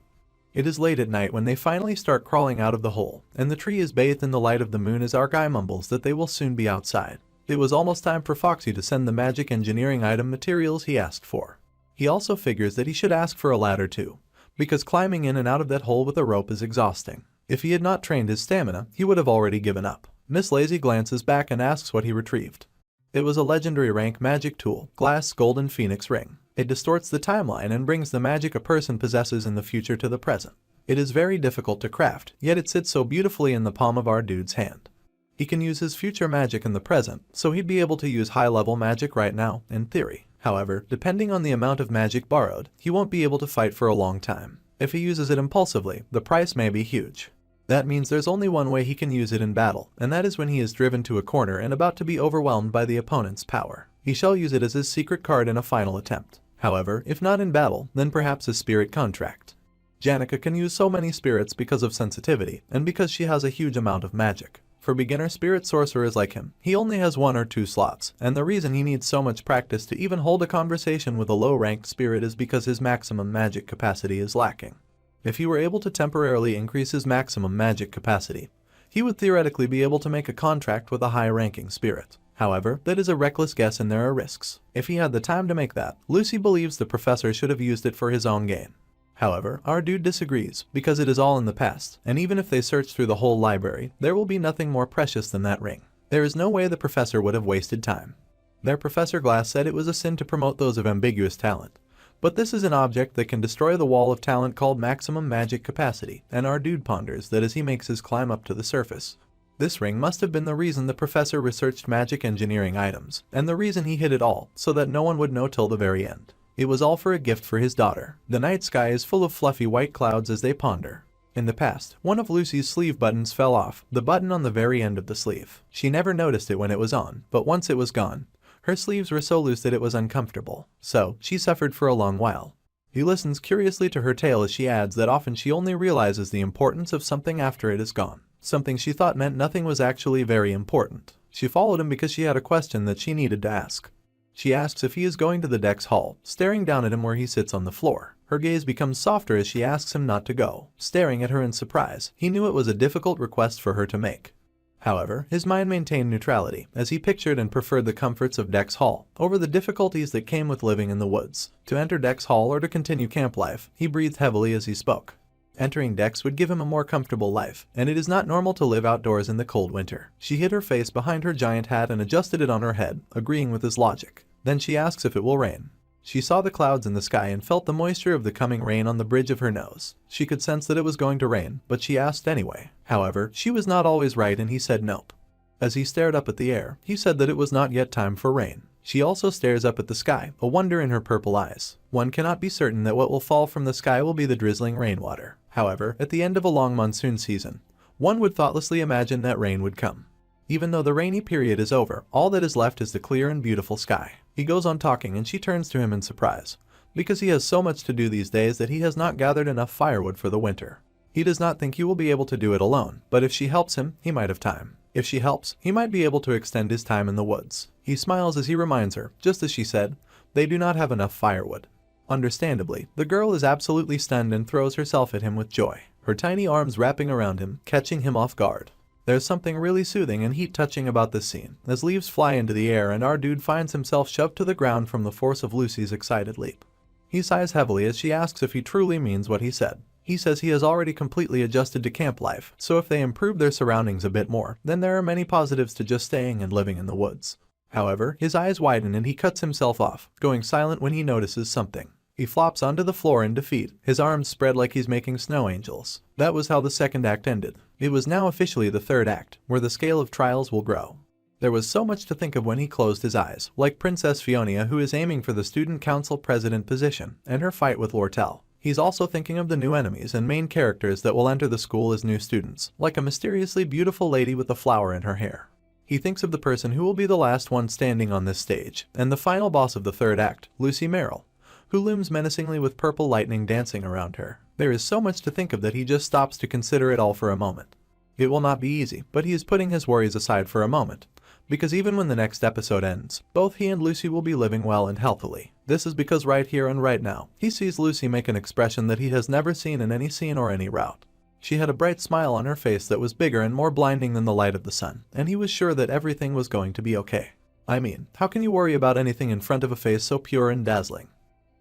It is late at night when they finally start crawling out of the hole, and the tree is bathed in the light of the moon as our guy mumbles that they will soon be outside. It was almost time for Foxy to send the magic engineering item materials he asked for. He also figures that he should ask for a ladder too, because climbing in and out of that hole with a rope is exhausting. If he had not trained his stamina, he would have already given up. Miss Lazy glances back and asks what he retrieved. It was a legendary rank magic tool, Glass Golden Phoenix Ring. It distorts the timeline and brings the magic a person possesses in the future to the present. It is very difficult to craft, yet it sits so beautifully in the palm of our dude's hand. He can use his future magic in the present, so he'd be able to use high-level magic right now, in theory. However, depending on the amount of magic borrowed, he won't be able to fight for a long time. If he uses it impulsively, the price may be huge. That means there's only one way he can use it in battle, and that is when he is driven to a corner and about to be overwhelmed by the opponent's power. He shall use it as his secret card in a final attempt. However, if not in battle, then perhaps a spirit contract. Janica can use so many spirits because of sensitivity, and because she has a huge amount of magic. For beginner spirit sorcerers like him, he only has 1 or 2 slots, and the reason he needs so much practice to even hold a conversation with a low-ranked spirit is because his maximum magic capacity is lacking. If he were able to temporarily increase his maximum magic capacity, he would theoretically be able to make a contract with a high-ranking spirit. However, that is a reckless guess and there are risks. If he had the time to make that, Lucy believes the professor should have used it for his own gain. However, our dude disagrees, because it is all in the past, and even if they search through the whole library, there will be nothing more precious than that ring. There is no way the professor would have wasted time. Their Professor Glass said it was a sin to promote those of ambiguous talent. But this is an object that can destroy the wall of talent called maximum magic capacity, and our dude ponders that as he makes his climb up to the surface. This ring must have been the reason the professor researched magic engineering items, and the reason he hid it all, so that no one would know till the very end. It was all for a gift for his daughter. The night sky is full of fluffy white clouds as they ponder. In the past, one of Lucy's sleeve buttons fell off, the button on the very end of the sleeve. She never noticed it when it was on, but once it was gone, her sleeves were so loose that it was uncomfortable. So, she suffered for a long while. He listens curiously to her tale as she adds that often she only realizes the importance of something after it is gone. Something she thought meant nothing was actually very important. She followed him because she had a question that she needed to ask. She asks if he is going to the Dex Hall, staring down at him where he sits on the floor. Her gaze becomes softer as she asks him not to go, staring at her in surprise. He knew it was a difficult request for her to make. However, his mind maintained neutrality, as he pictured and preferred the comforts of Dex Hall over the difficulties that came with living in the woods. To enter Dex Hall or to continue camp life, he breathed heavily as he spoke. Entering Dex would give him a more comfortable life, and it is not normal to live outdoors in the cold winter. She hid her face behind her giant hat and adjusted it on her head, agreeing with his logic. Then she asks if it will rain. She saw the clouds in the sky and felt the moisture of the coming rain on the bridge of her nose. She could sense that it was going to rain, but she asked anyway. However, she was not always right and he said nope. As he stared up at the air, he said that it was not yet time for rain. She also stares up at the sky, a wonder in her purple eyes. One cannot be certain that what will fall from the sky will be the drizzling rainwater. However, at the end of a long monsoon season, one would thoughtlessly imagine that rain would come. Even though the rainy period is over, all that is left is the clear and beautiful sky. He goes on talking and she turns to him in surprise, because he has so much to do these days that he has not gathered enough firewood for the winter. He does not think he will be able to do it alone, but if she helps him, he might have time. If she helps, he might be able to extend his time in the woods. He smiles as he reminds her, just as she said, they do not have enough firewood. Understandably, the girl is absolutely stunned and throws herself at him with joy, her tiny arms wrapping around him, catching him off guard. There's something really soothing and heat-touching about this scene, as leaves fly into the air and our dude finds himself shoved to the ground from the force of Lucy's excited leap. He sighs heavily as she asks if he truly means what he said. He says he has already completely adjusted to camp life, so if they improve their surroundings a bit more, then there are many positives to just staying and living in the woods. However, his eyes widen and he cuts himself off, going silent when he notices something. He flops onto the floor in defeat, his arms spread like he's making snow angels. That was how the second act ended. It was now officially the third act, where the scale of trials will grow. There was so much to think of when he closed his eyes, like Princess Fionia, who is aiming for the student council president position, and her fight with Lortell. He's also thinking of the new enemies and main characters that will enter the school as new students, like a mysteriously beautiful lady with a flower in her hair. He thinks of the person who will be the last one standing on this stage, and the final boss of the third act, Lucy Merrill, who looms menacingly with purple lightning dancing around her. There is so much to think of that he just stops to consider it all for a moment. It will not be easy, but he is putting his worries aside for a moment, because even when the next episode ends, both he and Lucy will be living well and healthily. This is because right here and right now, he sees Lucy make an expression that he has never seen in any scene or any route. She had a bright smile on her face that was bigger and more blinding than the light of the sun, and he was sure that everything was going to be okay. I mean, how can you worry about anything in front of a face so pure and dazzling?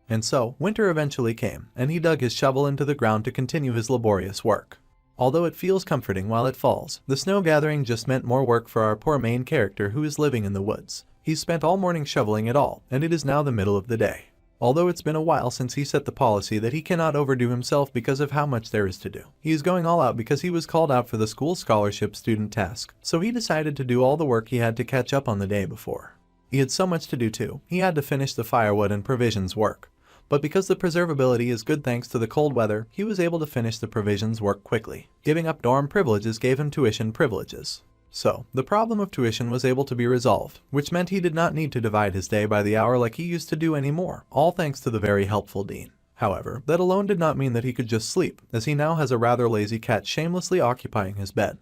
And so, winter eventually came, and he dug his shovel into the ground to continue his laborious work. Although it feels comforting while it falls, the snow gathering just meant more work for our poor main character who is living in the woods. He's spent all morning shoveling it all, and it is now the middle of the day. Although it's been a while since he set the policy that he cannot overdo himself because of how much there is to do. He is going all out because he was called out for the school scholarship student task, so he decided to do all the work he had to catch up on the day before. He had so much to do too. He had to finish the firewood and provisions work. But because the preservability is good thanks to the cold weather, he was able to finish the provisions work quickly. Giving up dorm privileges gave him tuition privileges. So, the problem of tuition was able to be resolved, which meant he did not need to divide his day by the hour like he used to do anymore, all thanks to the very helpful dean. However, that alone did not mean that he could just sleep, as he now has a rather lazy cat shamelessly occupying his bed.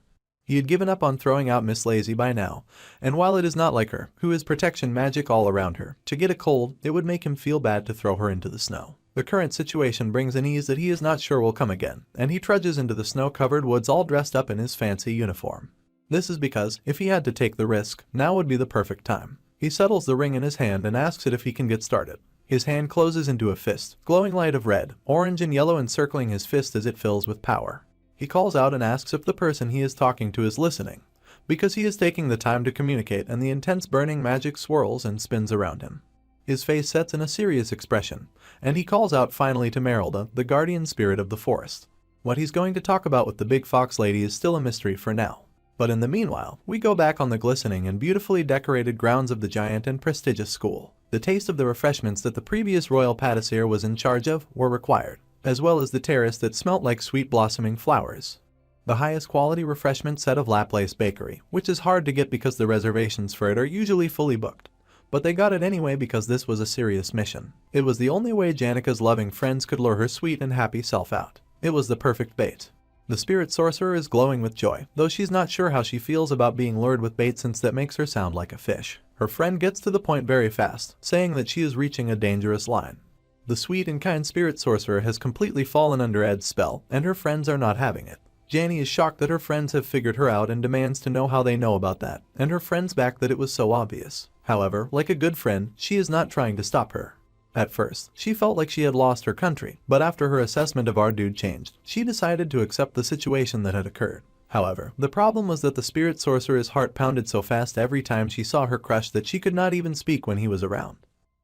He had given up on throwing out Miss Lazy by now, and while it is not like her, who is protection magic all around her, to get a cold, it would make him feel bad to throw her into the snow. The current situation brings an ease that he is not sure will come again, and he trudges into the snow-covered woods all dressed up in his fancy uniform. This is because, if he had to take the risk, now would be the perfect time. He settles the ring in his hand and asks it if he can get started. His hand closes into a fist, glowing light of red, orange and yellow encircling his fist as it fills with power. He calls out and asks if the person he is talking to is listening, because he is taking the time to communicate and the intense burning magic swirls and spins around him. His face sets in a serious expression, and he calls out finally to Merylda, the guardian spirit of the forest. What he's going to talk about with the big fox lady is still a mystery for now. But in the meanwhile, we go back on the glistening and beautifully decorated grounds of the giant and prestigious school. The taste of the refreshments that the previous royal patissier was in charge of were required, as well as the terrace that smelt like sweet blossoming flowers. The highest quality refreshment set of Laplace Bakery, which is hard to get because the reservations for it are usually fully booked. But they got it anyway because this was a serious mission. It was the only way Janica's loving friends could lure her sweet and happy self out. It was the perfect bait. The spirit sorcerer is glowing with joy, though she's not sure how she feels about being lured with bait since that makes her sound like a fish. Her friend gets to the point very fast, saying that she is reaching a dangerous line. The sweet and kind spirit sorcerer has completely fallen under Ed's spell, and her friends are not having it. Janny is shocked that her friends have figured her out and demands to know how they know about that, and her friends back that it was so obvious. However, like a good friend, she is not trying to stop her. At first, she felt like she had lost her country, but after her assessment of our dude changed, she decided to accept the situation that had occurred. However, the problem was that the spirit sorcerer's heart pounded so fast every time she saw her crush that she could not even speak when he was around.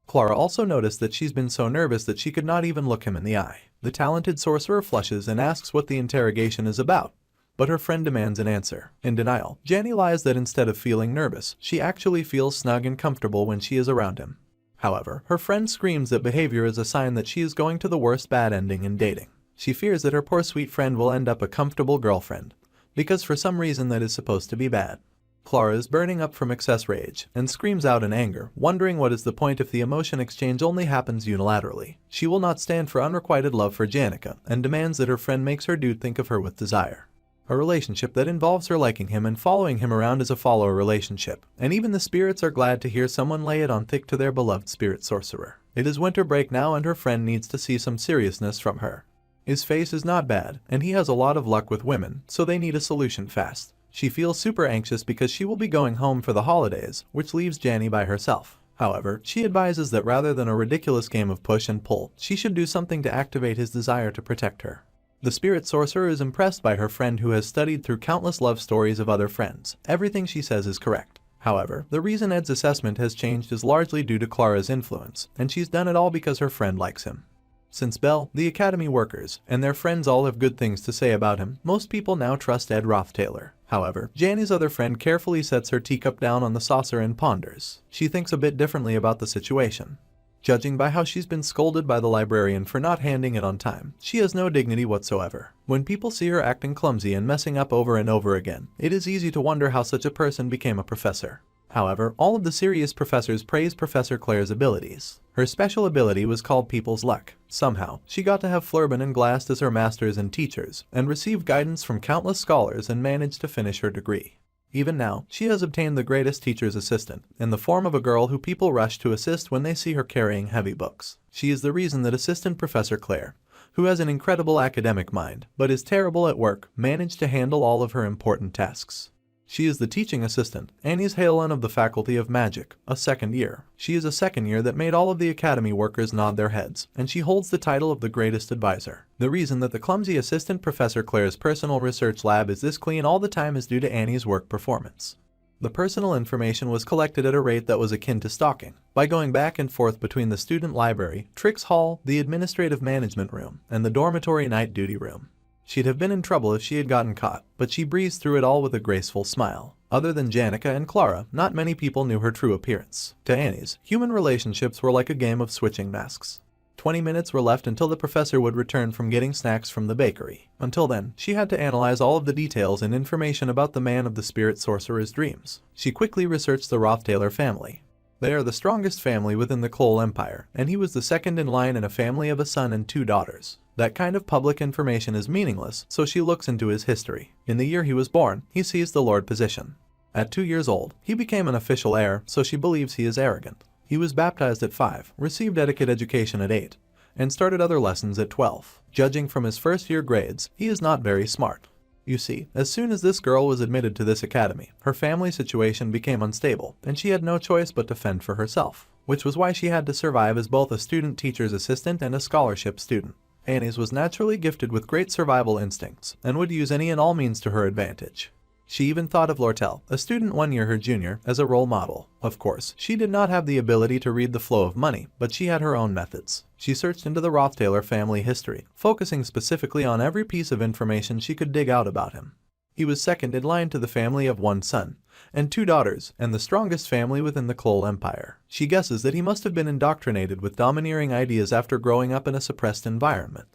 Clara also noticed that she's been so nervous that she could not even look him in the eye. The talented sorcerer flushes and asks what the interrogation is about, but her friend demands an answer. In denial, Janny lies that instead of feeling nervous, she actually feels snug and comfortable when she is around him. However, her friend screams that behavior is a sign that she is going to the worst bad ending in dating. She fears that her poor sweet friend will end up a comfortable girlfriend, because for some reason that is supposed to be bad. Clara is burning up from excess rage, and screams out in anger, wondering what is the point if the emotion exchange only happens unilaterally. She will not stand for unrequited love for Janica, and demands that her friend makes her dude think of her with desire. A relationship that involves her liking him and following him around is a follower relationship, and even the spirits are glad to hear someone lay it on thick to their beloved spirit sorcerer. It is winter break now and her friend needs to see some seriousness from her. His face is not bad, and he has a lot of luck with women, so they need a solution fast. She feels super anxious because she will be going home for the holidays, which leaves Janny by herself. However, she advises that rather than a ridiculous game of push and pull, she should do something to activate his desire to protect her. The spirit sorcerer is impressed by her friend who has studied through countless love stories of other friends. Everything she says is correct. However, the reason Ed's assessment has changed is largely due to Clara's influence, and she's done it all because her friend likes him. Since Belle, the Academy workers, and their friends all have good things to say about him, most people now trust Ed Roth Taylor. However, Janny's other friend carefully sets her teacup down on the saucer and ponders. She thinks a bit differently about the situation. Judging by how she's been scolded by the librarian for not handing it on time, she has no dignity whatsoever. When people see her acting clumsy and messing up over and over again, it is easy to wonder how such a person became a professor. However, all of the serious professors praise Professor Claire's abilities. Her special ability was called People's Luck. Somehow, she got to have Flurbin and Glast as her masters and teachers, and received guidance from countless scholars and managed to finish her degree. Even now, she has obtained the greatest teacher's assistant, in the form of a girl who people rush to assist when they see her carrying heavy books. She is the reason that Assistant Professor Claire, who has an incredible academic mind, but is terrible at work, managed to handle all of her important tasks. She is the teaching assistant, Annie's Heroine of the Faculty of Magic, a second year. She is a second year that made all of the Academy workers nod their heads, and she holds the title of the greatest advisor. The reason that the clumsy Assistant Professor Claire's personal research lab is this clean all the time is due to Annie's work performance. The personal information was collected at a rate that was akin to stalking, by going back and forth between the student library, Trix Hall, the administrative management room, and the dormitory night duty room. She'd have been in trouble if she had gotten caught, but she breezed through it all with a graceful smile. Other than Janica and Clara, not many people knew her true appearance. To Annie's, human relationships were like a game of switching masks. 20 minutes were left until the professor would return from getting snacks from the bakery. Until then, she had to analyze all of the details and information about the man of the spirit sorcerer's dreams. She quickly researched the Roth Taylor family. They are the strongest family within the Cole Empire, and he was the second in line in a family of a son and 2 daughters. That kind of public information is meaningless, so she looks into his history. In the year he was born, he seized the Lord position. At 2 years old, he became an official heir, so she believes he is arrogant. He was baptized at 5, received etiquette education at 8, and started other lessons at 12. Judging from his first-year grades, he is not very smart. You see, as soon as this girl was admitted to this academy, her family situation became unstable, and she had no choice but to fend for herself, which was why she had to survive as both a student teacher's assistant and a scholarship student. Annie's was naturally gifted with great survival instincts, and would use any and all means to her advantage. She even thought of Lortell, a student 1 year her junior, as a role model. Of course, she did not have the ability to read the flow of money, but she had her own methods. She searched into the Roth Taylor family history, focusing specifically on every piece of information she could dig out about him. He was second in line to the family of 1 son and 2 daughters, and the strongest family within the Cole Empire. She guesses that he must have been indoctrinated with domineering ideas after growing up in a suppressed environment.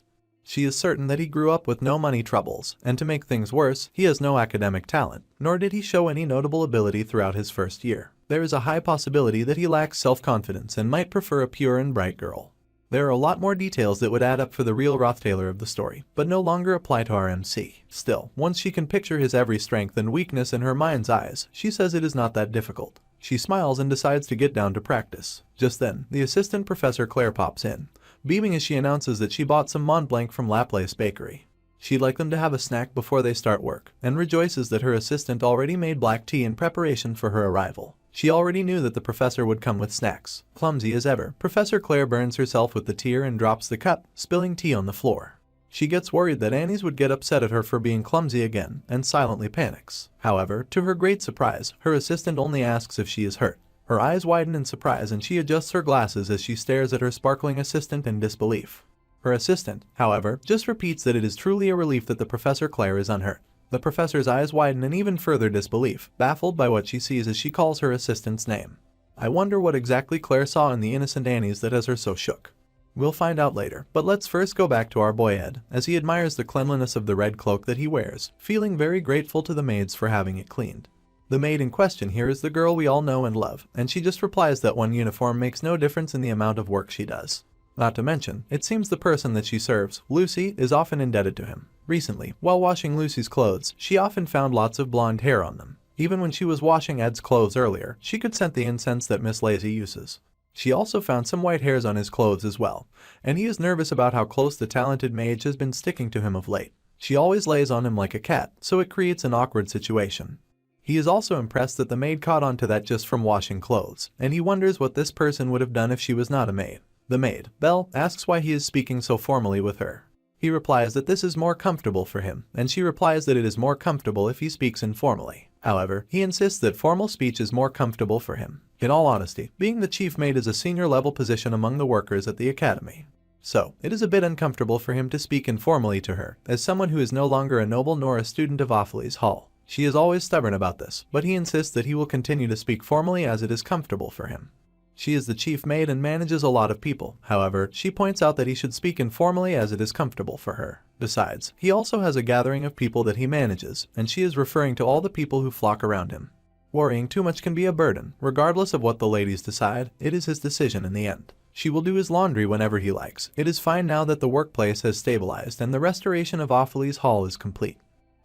She is certain that he grew up with no money troubles, and to make things worse, he has no academic talent, nor did he show any notable ability throughout his first year. There is a high possibility that he lacks self-confidence and might prefer a pure and bright girl. There are a lot more details that would add up for the real Roth Taylor of the story, but no longer apply to our MC. Still, once she can picture his every strength and weakness in her mind's eyes, she says it is not that difficult. She smiles and decides to get down to practice. Just then, the assistant Professor Claire pops in, beaming as she announces that she bought some Mont Blanc from Laplace Bakery. She'd like them to have a snack before they start work, and rejoices that her assistant already made black tea in preparation for her arrival. She already knew that the professor would come with snacks. Clumsy as ever, Professor Claire burns herself with the tear and drops the cup, spilling tea on the floor. She gets worried that Annie's would get upset at her for being clumsy again, and silently panics. However, to her great surprise, her assistant only asks if she is hurt. Her eyes widen in surprise and she adjusts her glasses as she stares at her sparkling assistant in disbelief. Her assistant, however, just repeats that it is truly a relief that the Professor Claire is unhurt. The professor's eyes widen in even further disbelief, baffled by what she sees as she calls her assistant's name. I wonder what exactly Claire saw in the innocent Annie's that has her so shook. We'll find out later, but let's first go back to our boy Ed, as he admires the cleanliness of the red cloak that he wears, feeling very grateful to the maids for having it cleaned. The maid in question here is the girl we all know and love, and she just replies that one uniform makes no difference in the amount of work she does. Not to mention, it seems the person that she serves, Lucy, is often indebted to him. Recently, while washing Lucy's clothes, she often found lots of blonde hair on them. Even when she was washing Ed's clothes earlier, she could scent the incense that Miss Lazy uses. She also found some white hairs on his clothes as well, and he is nervous about how close the talented mage has been sticking to him of late. She always lays on him like a cat, so it creates an awkward situation. He is also impressed that the maid caught on to that just from washing clothes, and he wonders what this person would have done if she was not a maid. The maid, Belle, asks why he is speaking so formally with her. He replies that this is more comfortable for him, and she replies that it is more comfortable if he speaks informally. However, he insists that formal speech is more comfortable for him. In all honesty, being the chief maid is a senior level position among the workers at the academy. So, it is a bit uncomfortable for him to speak informally to her, as someone who is no longer a noble nor a student of Opheles Hall. She is always stubborn about this, but he insists that he will continue to speak formally as it is comfortable for him. She is the chief maid and manages a lot of people. However, she points out that he should speak informally as it is comfortable for her. Besides, he also has a gathering of people that he manages, and she is referring to all the people who flock around him. Worrying too much can be a burden. Regardless of what the ladies decide, it is his decision in the end. She will do his laundry whenever he likes. It is fine now that the workplace has stabilized and the restoration of Opheles Hall is complete.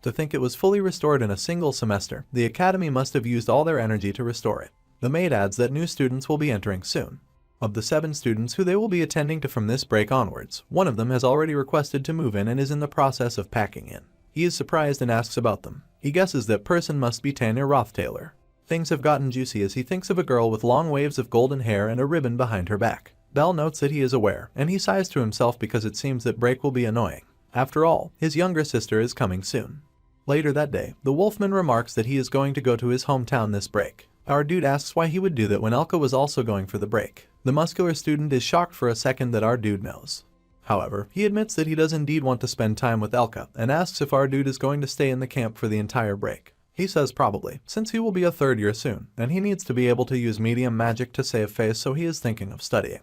To think it was fully restored in a single semester, the academy must have used all their energy to restore it. The maid adds that new students will be entering soon. Of the 7 students who they will be attending to from this break onwards, one of them has already requested to move in and is in the process of packing in. He is surprised and asks about them. He guesses that person must be Ed Roth Taylor. Things have gotten juicy as he thinks of a girl with long waves of golden hair and a ribbon behind her back. Belle notes that he is aware, and he sighs to himself because it seems that break will be annoying. After all, his younger sister is coming soon. Later that day, the Wolfman remarks that he is going to go to his hometown this break. Our dude asks why he would do that when Elka was also going for the break. The muscular student is shocked for a second that our dude knows. However, he admits that he does indeed want to spend time with Elka and asks if our dude is going to stay in the camp for the entire break. He says probably, since he will be a 3rd year soon, and he needs to be able to use medium magic to save face, so he is thinking of studying.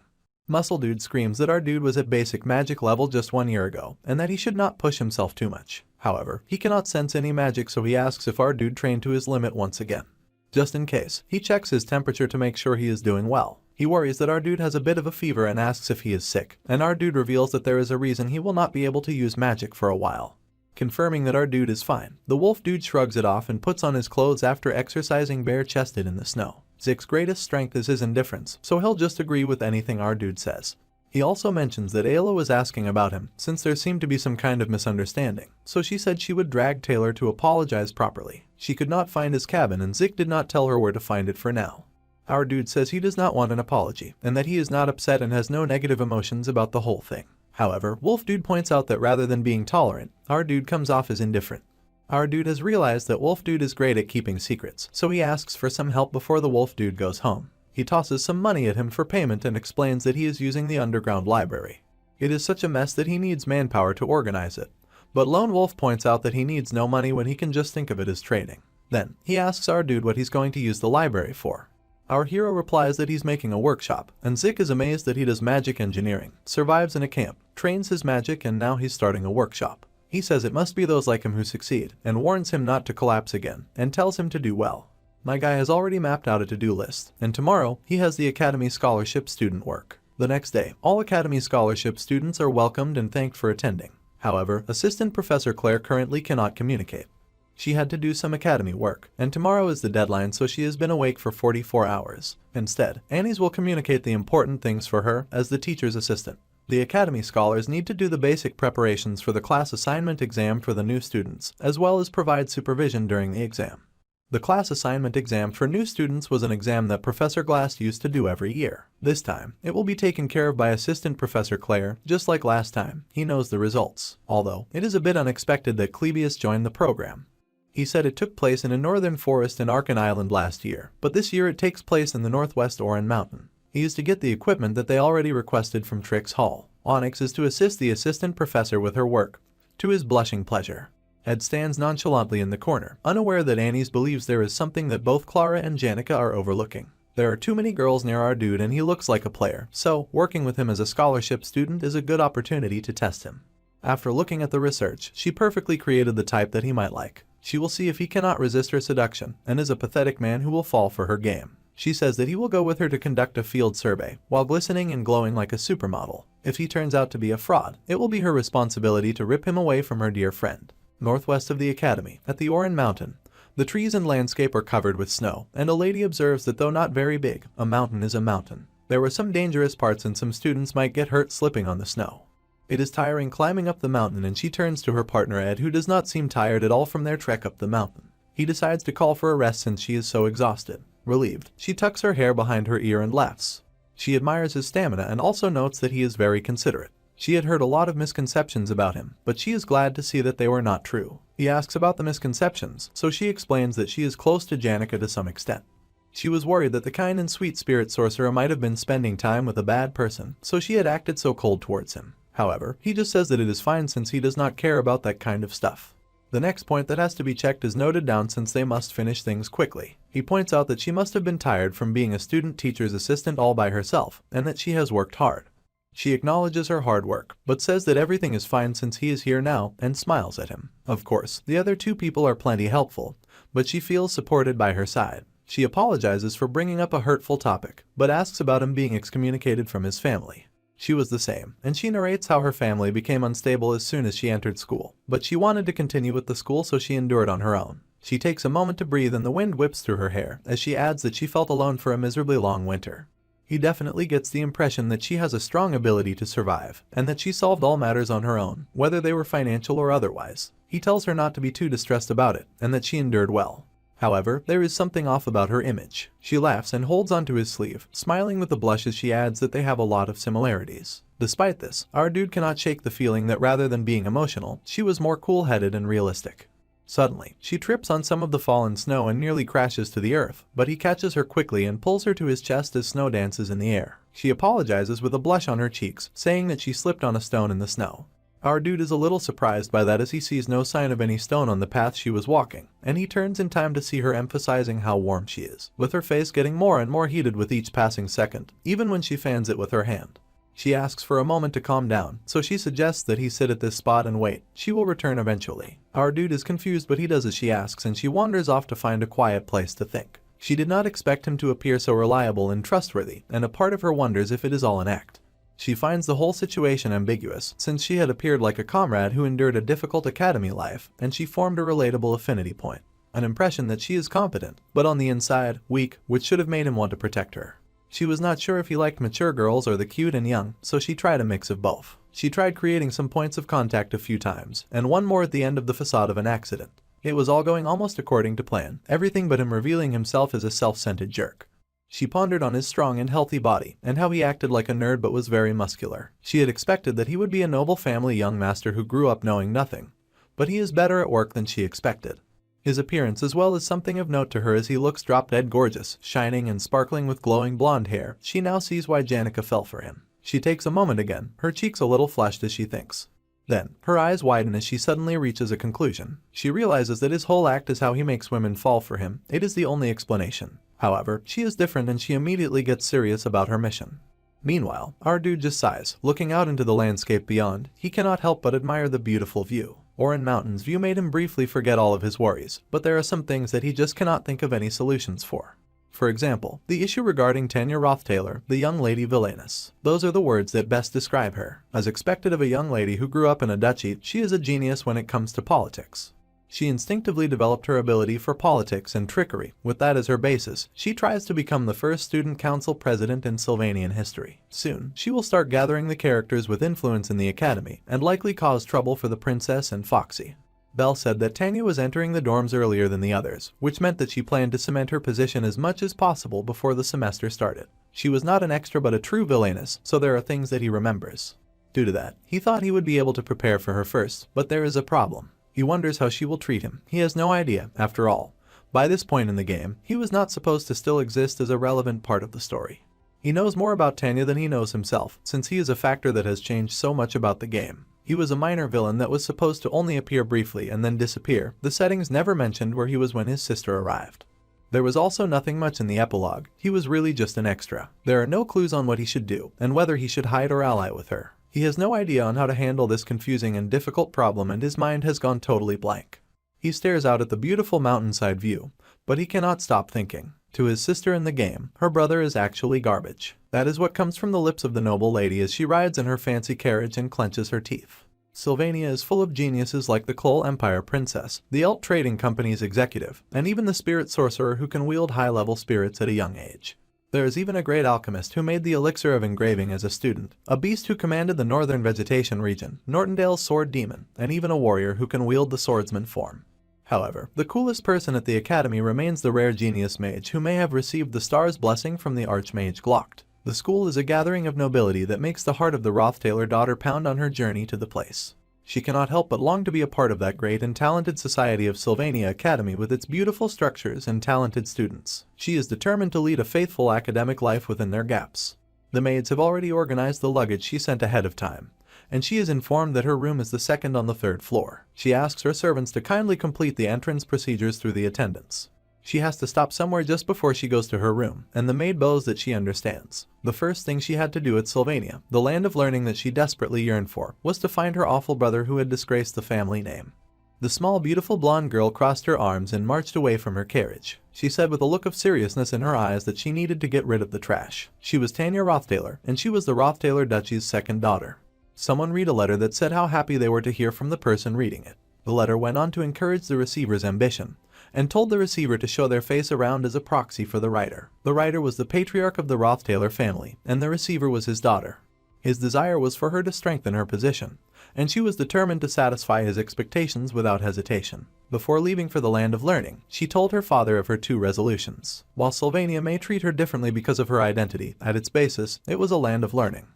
Muscle Dude screams that our dude was at basic magic level just 1 year ago, and that he should not push himself too much. However, he cannot sense any magic, so he asks if our dude trained to his limit once again. Just in case, he checks his temperature to make sure he is doing well. He worries that our dude has a bit of a fever and asks if he is sick, and our dude reveals that there is a reason he will not be able to use magic for a while. Confirming that our dude is fine, the wolf dude shrugs it off and puts on his clothes after exercising bare-chested in the snow. Zik's greatest strength is his indifference, so he'll just agree with anything our dude says. He also mentions that Ayla was asking about him, since there seemed to be some kind of misunderstanding, so she said she would drag Taylor to apologize properly. She could not find his cabin and Zik did not tell her where to find it for now. Our dude says he does not want an apology, and that he is not upset and has no negative emotions about the whole thing. However, Wolf Dude points out that rather than being tolerant, our dude comes off as indifferent. Our dude has realized that Wolf Dude is great at keeping secrets, so he asks for some help before the Wolf Dude goes home. He tosses some money at him for payment and explains that he is using the underground library. It is such a mess that he needs manpower to organize it. But Lone Wolf points out that he needs no money when he can just think of it as trading. Then, he asks our dude what he's going to use the library for. Our hero replies that he's making a workshop, and Zik is amazed that he does magic engineering, survives in a camp, trains his magic, and now he's starting a workshop. He says it must be those like him who succeed, and warns him not to collapse again, and tells him to do well. My guy has already mapped out a to-do list, and tomorrow, he has the Academy Scholarship student work. The next day, all Academy Scholarship students are welcomed and thanked for attending. However, Assistant Professor Claire currently cannot communicate. She had to do some academy work, and tomorrow is the deadline, so she has been awake for 44 hours. Instead, Annie's will communicate the important things for her as the teacher's assistant. The academy scholars need to do the basic preparations for the class assignment exam for the new students, as well as provide supervision during the exam. The class assignment exam for new students was an exam that Professor Glass used to do every year. This time, it will be taken care of by Assistant Professor Claire, just like last time. He knows the results, although it is a bit unexpected that Clebius joined the program. He said it took place in a northern forest in Arkan Island last year, but this year it takes place in the northwest Oran Mountain. He is to get the equipment that they already requested from Trix Hall. Onyx is to assist the assistant professor with her work, to his blushing pleasure. Ed stands nonchalantly in the corner, unaware that Annie's believes there is something that both Clara and Janica are overlooking. There are too many girls near our dude and he looks like a player, so working with him as a scholarship student is a good opportunity to test him. After looking at the research, she perfectly created the type that he might like. She will see if he cannot resist her seduction, and is a pathetic man who will fall for her game. She says that he will go with her to conduct a field survey, while glistening and glowing like a supermodel. If he turns out to be a fraud, it will be her responsibility to rip him away from her dear friend. Northwest of the academy, at the Oran Mountain, the trees and landscape are covered with snow, and a lady observes that though not very big, a mountain is a mountain. There were some dangerous parts and some students might get hurt slipping on the snow. It is tiring climbing up the mountain, and she turns to her partner Ed, who does not seem tired at all from their trek up the mountain. He decides to call for a rest since she is so exhausted. Relieved, she tucks her hair behind her ear and laughs. She admires his stamina and also notes that he is very considerate. She had heard a lot of misconceptions about him, but she is glad to see that they were not true. He asks about the misconceptions, so she explains that she is close to Janica to some extent. She was worried that the kind and sweet spirit sorcerer might have been spending time with a bad person, so she had acted so cold towards him. However, he just says that it is fine since he does not care about that kind of stuff. The next point that has to be checked is noted down since they must finish things quickly. He points out that she must have been tired from being a student teacher's assistant all by herself, and that she has worked hard. She acknowledges her hard work, but says that everything is fine since he is here now, and smiles at him. Of course, the other two people are plenty helpful, but she feels supported by her side. She apologizes for bringing up a hurtful topic, but asks about him being excommunicated from his family. She was the same, and she narrates how her family became unstable as soon as she entered school, but she wanted to continue with the school, so she endured on her own. She takes a moment to breathe and the wind whips through her hair, as she adds that she felt alone for a miserably long winter. He definitely gets the impression that she has a strong ability to survive, and that she solved all matters on her own, whether they were financial or otherwise. He tells her not to be too distressed about it, and that she endured well. However, there is something off about her image. She laughs and holds onto his sleeve, smiling with a blush as she adds that they have a lot of similarities. Despite this, our dude cannot shake the feeling that rather than being emotional, she was more cool-headed and realistic. Suddenly, she trips on some of the fallen snow and nearly crashes to the earth, but he catches her quickly and pulls her to his chest as snow dances in the air. She apologizes with a blush on her cheeks, saying that she slipped on a stone in the snow. Our dude is a little surprised by that as he sees no sign of any stone on the path she was walking, and he turns in time to see her, emphasizing how warm she is, with her face getting more and more heated with each passing second, even when she fans it with her hand. She asks for a moment to calm down, so she suggests that he sit at this spot and wait. She will return eventually. Our dude is confused, but he does as she asks, and she wanders off to find a quiet place to think. She did not expect him to appear so reliable and trustworthy, and a part of her wonders if it is all an act. She finds the whole situation ambiguous, since she had appeared like a comrade who endured a difficult academy life, and she formed a relatable affinity point. An impression that she is competent, but on the inside, weak, which should have made him want to protect her. She was not sure if he liked mature girls or the cute and young, so she tried a mix of both. She tried creating some points of contact a few times, and one more at the end of the facade of an accident. It was all going almost according to plan, everything but him revealing himself as a self-centered jerk. She pondered on his strong and healthy body, and how he acted like a nerd but was very muscular. She had expected that he would be a noble family young master who grew up knowing nothing, but he is better at work than she expected. His appearance as well is something of note to her as he looks drop-dead gorgeous, shining and sparkling with glowing blonde hair. She now sees why Janica fell for him. She takes a moment again, her cheeks a little flushed as she thinks. Then, her eyes widen as she suddenly reaches a conclusion. She realizes that his whole act is how he makes women fall for him. It is the only explanation. However, she is different and she immediately gets serious about her mission. Meanwhile, our dude just sighs, looking out into the landscape beyond. He cannot help but admire the beautiful view. Oran Mountain's view made him briefly forget all of his worries, but there are some things that he just cannot think of any solutions for. For example, the issue regarding Tanya Roth Taylor, the young lady villainess. Those are the words that best describe her. As expected of a young lady who grew up in a duchy, she is a genius when it comes to politics. She instinctively developed her ability for politics and trickery. With that as her basis, she tries to become the first student council president in Sylvanian history. Soon, she will start gathering the characters with influence in the academy, and likely cause trouble for the princess and Foxy. Belle said that Tanya was entering the dorms earlier than the others, which meant that she planned to cement her position as much as possible before the semester started. She was not an extra but a true villainess, so there are things that he remembers. Due to that, he thought he would be able to prepare for her first, but there is a problem. He wonders how she will treat him. He has no idea, after all. By this point in the game, he was not supposed to still exist as a relevant part of the story. He knows more about Tanya than he knows himself, since he is a factor that has changed so much about the game. He was a minor villain that was supposed to only appear briefly and then disappear. The settings never mentioned where he was when his sister arrived. There was also nothing much in the epilogue. He was really just an extra. There are no clues on what he should do, and whether he should hide or ally with her. He has no idea on how to handle this confusing and difficult problem, and his mind has gone totally blank. He stares out at the beautiful mountainside view, but he cannot stop thinking. To his sister in the game, her brother is actually garbage. That is what comes from the lips of the noble lady as she rides in her fancy carriage and clenches her teeth. Sylvania is full of geniuses like the Cole Empire princess, the Elt Trading Company's executive, and even the spirit sorcerer who can wield high-level spirits at a young age. There is even a great alchemist who made the elixir of engraving as a student, a beast who commanded the northern vegetation region, Nortendale's sword demon, and even a warrior who can wield the swordsman form. However, the coolest person at the academy remains the rare genius mage who may have received the star's blessing from the archmage Glocked. The school is a gathering of nobility that makes the heart of the Roth Taylor daughter pound on her journey to the place. She cannot help but long to be a part of that great and talented society of Sylvania Academy with its beautiful structures and talented students. She is determined to lead a faithful academic life within their gaps. The maids have already organized the luggage she sent ahead of time, and she is informed that her room is the second on the third floor. She asks her servants to kindly complete the entrance procedures through the attendants. She has to stop somewhere just before she goes to her room, and the maid bows that she understands. The first thing she had to do at Sylvania, the land of learning that she desperately yearned for, was to find her awful brother who had disgraced the family name. The small beautiful blonde girl crossed her arms and marched away from her carriage. She said with a look of seriousness in her eyes that she needed to get rid of the trash. She was Tanya Roth Taylor, and she was the Roth Taylor Duchy's second daughter. Someone read a letter that said how happy they were to hear from the person reading it. The letter went on to encourage the receiver's ambition, and told the receiver to show their face around as a proxy for the writer. The writer was the patriarch of the Roth Taylor family, and the receiver was his daughter. His desire was for her to strengthen her position, and she was determined to satisfy his expectations without hesitation. Before leaving for the land of learning, she told her father of her two resolutions. While Sylvania may treat her differently because of her identity, at its basis, it was a land of learning.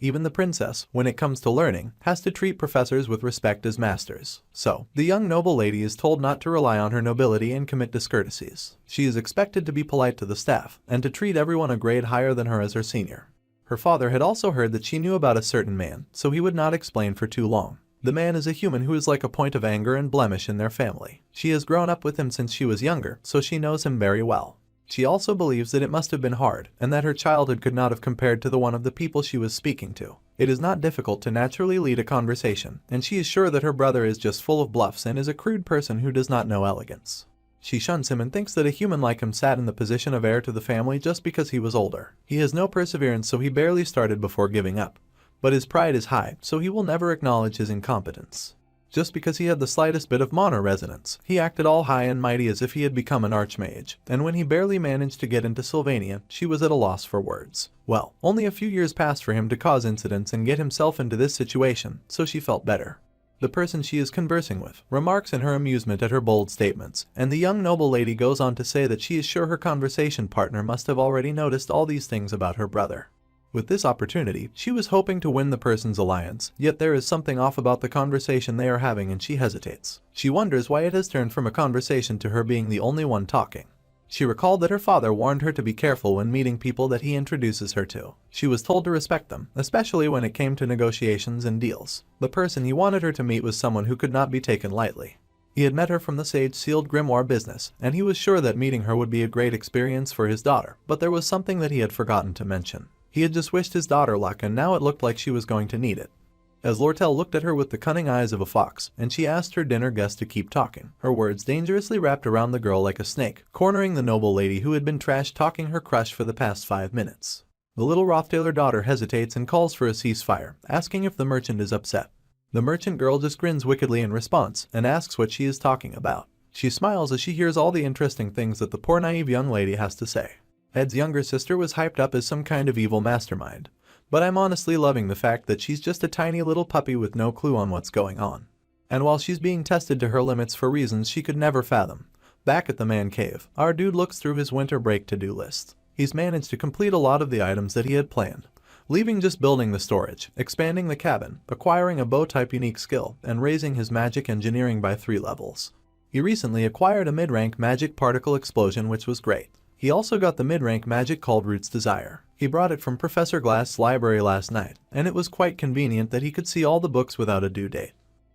Even the princess, when it comes to learning, has to treat professors with respect as masters. So, the young noble lady is told not to rely on her nobility and commit discourtesies. She is expected to be polite to the staff, and to treat everyone a grade higher than her as her senior. Her father had also heard that she knew about a certain man, so he would not explain for too long. The man is a human who is like a point of anger and blemish in their family. She has grown up with him since she was younger, so she knows him very well. She also believes that it must have been hard, and that her childhood could not have compared to the one of the people she was speaking to. It is not difficult to naturally lead a conversation, and she is sure that her brother is just full of bluffs and is a crude person who does not know elegance. She shuns him and thinks that a human like him sat in the position of heir to the family just because he was older. He has no perseverance, so he barely started before giving up. But his pride is high, so he will never acknowledge his incompetence. Just because he had the slightest bit of Manhwa resonance, he acted all high and mighty as if he had become an archmage, and when he barely managed to get into Sylvania, she was at a loss for words. Well, only a few years passed for him to cause incidents and get himself into this situation, so she felt better. The person she is conversing with remarks in her amusement at her bold statements, and the young noble lady goes on to say that she is sure her conversation partner must have already noticed all these things about her brother. With this opportunity, she was hoping to win the person's alliance, yet there is something off about the conversation they are having and she hesitates. She wonders why it has turned from a conversation to her being the only one talking. She recalled that her father warned her to be careful when meeting people that he introduces her to. She was told to respect them, especially when it came to negotiations and deals. The person he wanted her to meet was someone who could not be taken lightly. He had met her from the Sage Sealed Grimoire business, and he was sure that meeting her would be a great experience for his daughter, but there was something that he had forgotten to mention. He had just wished his daughter luck, and now it looked like she was going to need it. As Lortell looked at her with the cunning eyes of a fox, and she asked her dinner guest to keep talking, her words dangerously wrapped around the girl like a snake, cornering the noble lady who had been trash-talking her crush for the past 5 minutes. The little Roth Taylor daughter hesitates and calls for a ceasefire, asking if the merchant is upset. The merchant girl just grins wickedly in response, and asks what she is talking about. She smiles as she hears all the interesting things that the poor naive young lady has to say. Ed's younger sister was hyped up as some kind of evil mastermind, but I'm honestly loving the fact that she's just a tiny little puppy with no clue on what's going on. And while she's being tested to her limits for reasons she could never fathom, back at the man cave, our dude looks through his winter break to-do list. He's managed to complete a lot of the items that he had planned, leaving just building the storage, expanding the cabin, acquiring a bow-type unique skill, and raising his magic engineering by 3 levels. He recently acquired a mid-rank magic particle explosion, which was great. He also got the mid-rank magic called Root's Desire. He brought it from Professor Glass's library last night, and it was quite convenient that he could see all the books without a due date.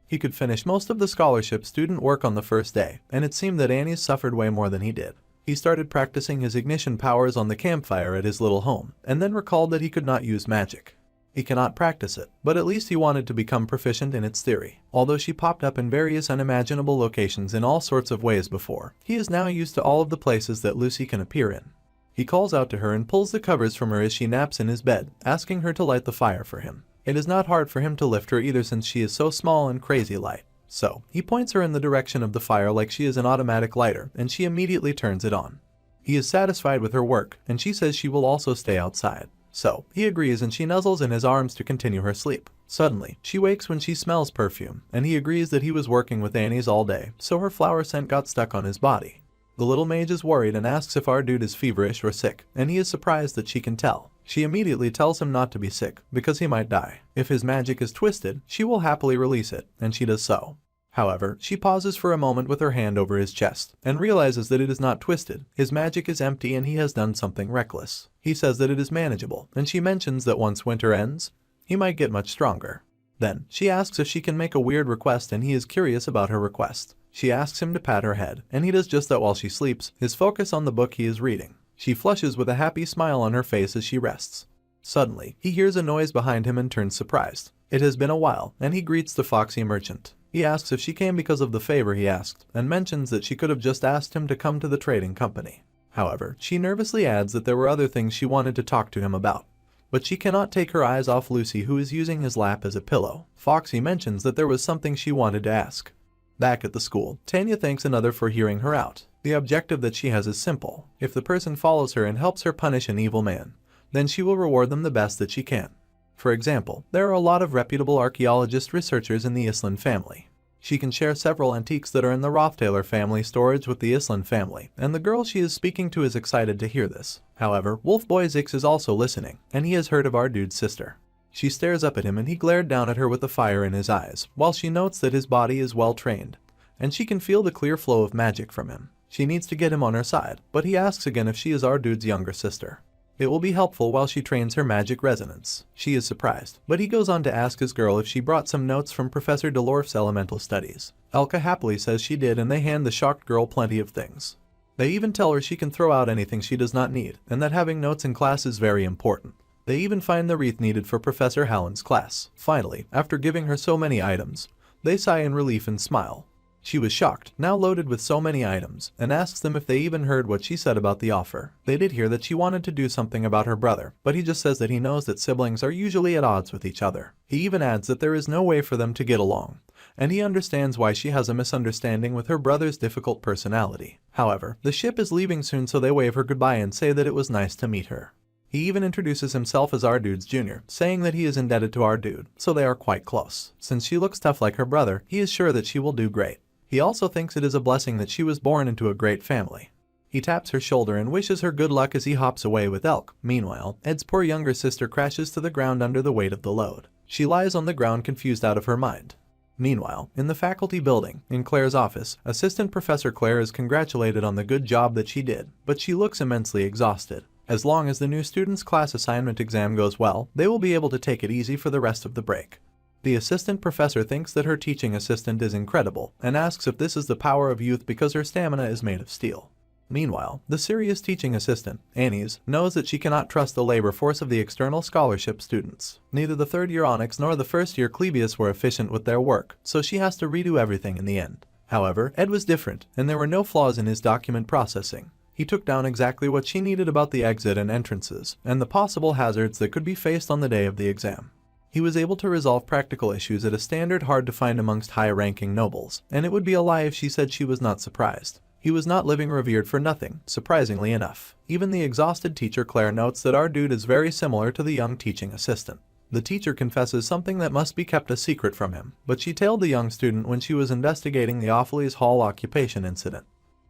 He could finish most of the scholarship student work on the first day, and it seemed that Annie's suffered way more than he did. He started practicing his ignition powers on the campfire at his little home, and then recalled that he could not use magic. He cannot practice it, but at least he wanted to become proficient in its theory. Although she popped up in various unimaginable locations in all sorts of ways before, he is now used to all of the places that Lucy can appear in. He calls out to her and pulls the covers from her as she naps in his bed, asking her to light the fire for him. It is not hard for him to lift her either, since she is so small and crazy light. So, he points her in the direction of the fire like she is an automatic lighter, and she immediately turns it on. He is satisfied with her work, and she says she will also stay outside. So, he agrees and she nuzzles in his arms to continue her sleep. Suddenly, she wakes when she smells perfume, and he agrees that he was working with Annie's all day, so her flower scent got stuck on his body. The little mage is worried and asks if our dude is feverish or sick, and he is surprised that she can tell. She immediately tells him not to be sick, because he might die. If his magic is twisted, she will happily release it, and she does so. However, she pauses for a moment with her hand over his chest, and realizes that it is not twisted. His magic is empty and he has done something reckless. He says that it is manageable, and she mentions that once winter ends, he might get much stronger. Then, she asks if she can make a weird request and he is curious about her request. She asks him to pat her head, and he does just that while she sleeps, his focus on the book he is reading. She flushes with a happy smile on her face as she rests. Suddenly, he hears a noise behind him and turns surprised. It has been a while, and he greets the foxy merchant. He asks if she came because of the favor he asked, and mentions that she could have just asked him to come to the trading company. However, she nervously adds that there were other things she wanted to talk to him about. But she cannot take her eyes off Lucy, who is using his lap as a pillow. Foxy mentions that there was something she wanted to ask. Back at the school, Tanya thanks another for hearing her out. The objective that she has is simple. If the person follows her and helps her punish an evil man, then she will reward them the best that she can. For example, there are a lot of reputable archaeologist researchers in the Island family. She can share several antiques that are in the Roth Taylor family storage with the Island family, and the girl she is speaking to is excited to hear this. However, Wolf Boy Zix is also listening, and he has heard of our dude's sister. She stares up at him and he glared down at her with the fire in his eyes, while she notes that his body is well trained, and she can feel the clear flow of magic from him. She needs to get him on her side, but he asks again if she is our dude's younger sister. It will be helpful while she trains her magic resonance. She is surprised, but he goes on to ask his girl if she brought some notes from Professor Delorf's elemental studies. Elka happily says she did, and they hand the shocked girl plenty of things. They even tell her she can throw out anything she does not need, and that having notes in class is very important. They even find the wreath needed for Professor Hallen's class. Finally, after giving her so many items, they sigh in relief and smile. She was shocked, now loaded with so many items, and asks them if they even heard what she said about the offer. They did hear that she wanted to do something about her brother, but he just says that he knows that siblings are usually at odds with each other. He even adds that there is no way for them to get along, and he understands why she has a misunderstanding with her brother's difficult personality. However, the ship is leaving soon, so they wave her goodbye and say that it was nice to meet her. He even introduces himself as our dude's junior, saying that he is indebted to our dude, so they are quite close. Since she looks tough like her brother, he is sure that she will do great. He also thinks it is a blessing that she was born into a great family. He taps her shoulder and wishes her good luck as he hops away with Elk. Meanwhile, Ed's poor younger sister crashes to the ground under the weight of the load. She lies on the ground confused out of her mind. Meanwhile, in the faculty building, in Claire's office, Assistant Professor Claire is congratulated on the good job that she did, but she looks immensely exhausted. As long as the new student's class assignment exam goes well, they will be able to take it easy for the rest of the break. The assistant professor thinks that her teaching assistant is incredible, and asks if this is the power of youth because her stamina is made of steel. Meanwhile, the serious teaching assistant, Annie's, knows that she cannot trust the labor force of the external scholarship students. Neither the third-year Onyx nor the first-year Clebius were efficient with their work, so she has to redo everything in the end. However, Ed was different, and there were no flaws in his document processing. He took down exactly what she needed about the exit and entrances, and the possible hazards that could be faced on the day of the exam. He was able to resolve practical issues at a standard hard to find amongst high-ranking nobles, and it would be a lie if she said she was not surprised. He was not living revered for nothing, surprisingly enough. Even the exhausted teacher Claire notes that our dude is very similar to the young teaching assistant. The teacher confesses something that must be kept a secret from him, but she told the young student when she was investigating the Awfully's Hall occupation incident.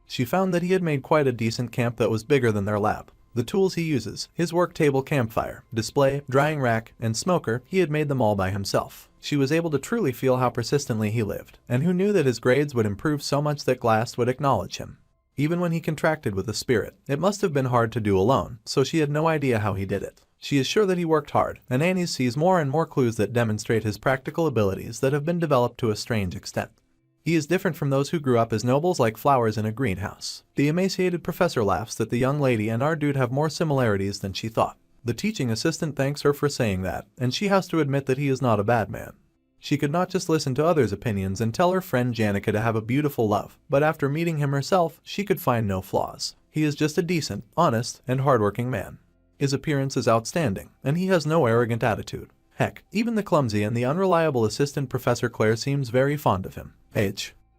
She found that he had made quite a decent camp that was bigger than their lab. The tools he uses, his work table, campfire, display, drying rack, and smoker, he had made them all by himself. She was able to truly feel how persistently he lived, and who knew that his grades would improve so much that Glass would acknowledge him. Even when he contracted with a spirit, it must have been hard to do alone, so she had no idea how he did it. She is sure that he worked hard, and Annie sees more and more clues that demonstrate his practical abilities that have been developed to a strange extent. He is different from those who grew up as nobles like flowers in a greenhouse. The emaciated professor laughs that the young lady and our dude have more similarities than she thought. The teaching assistant thanks her for saying that, and she has to admit that he is not a bad man. She could not just listen to others' opinions and tell her friend Janica to have a beautiful love, but after meeting him herself, she could find no flaws. He is just a decent, honest, and hardworking man. His appearance is outstanding, and he has no arrogant attitude. Heck, even the clumsy and the unreliable assistant Professor Claire seems very fond of him.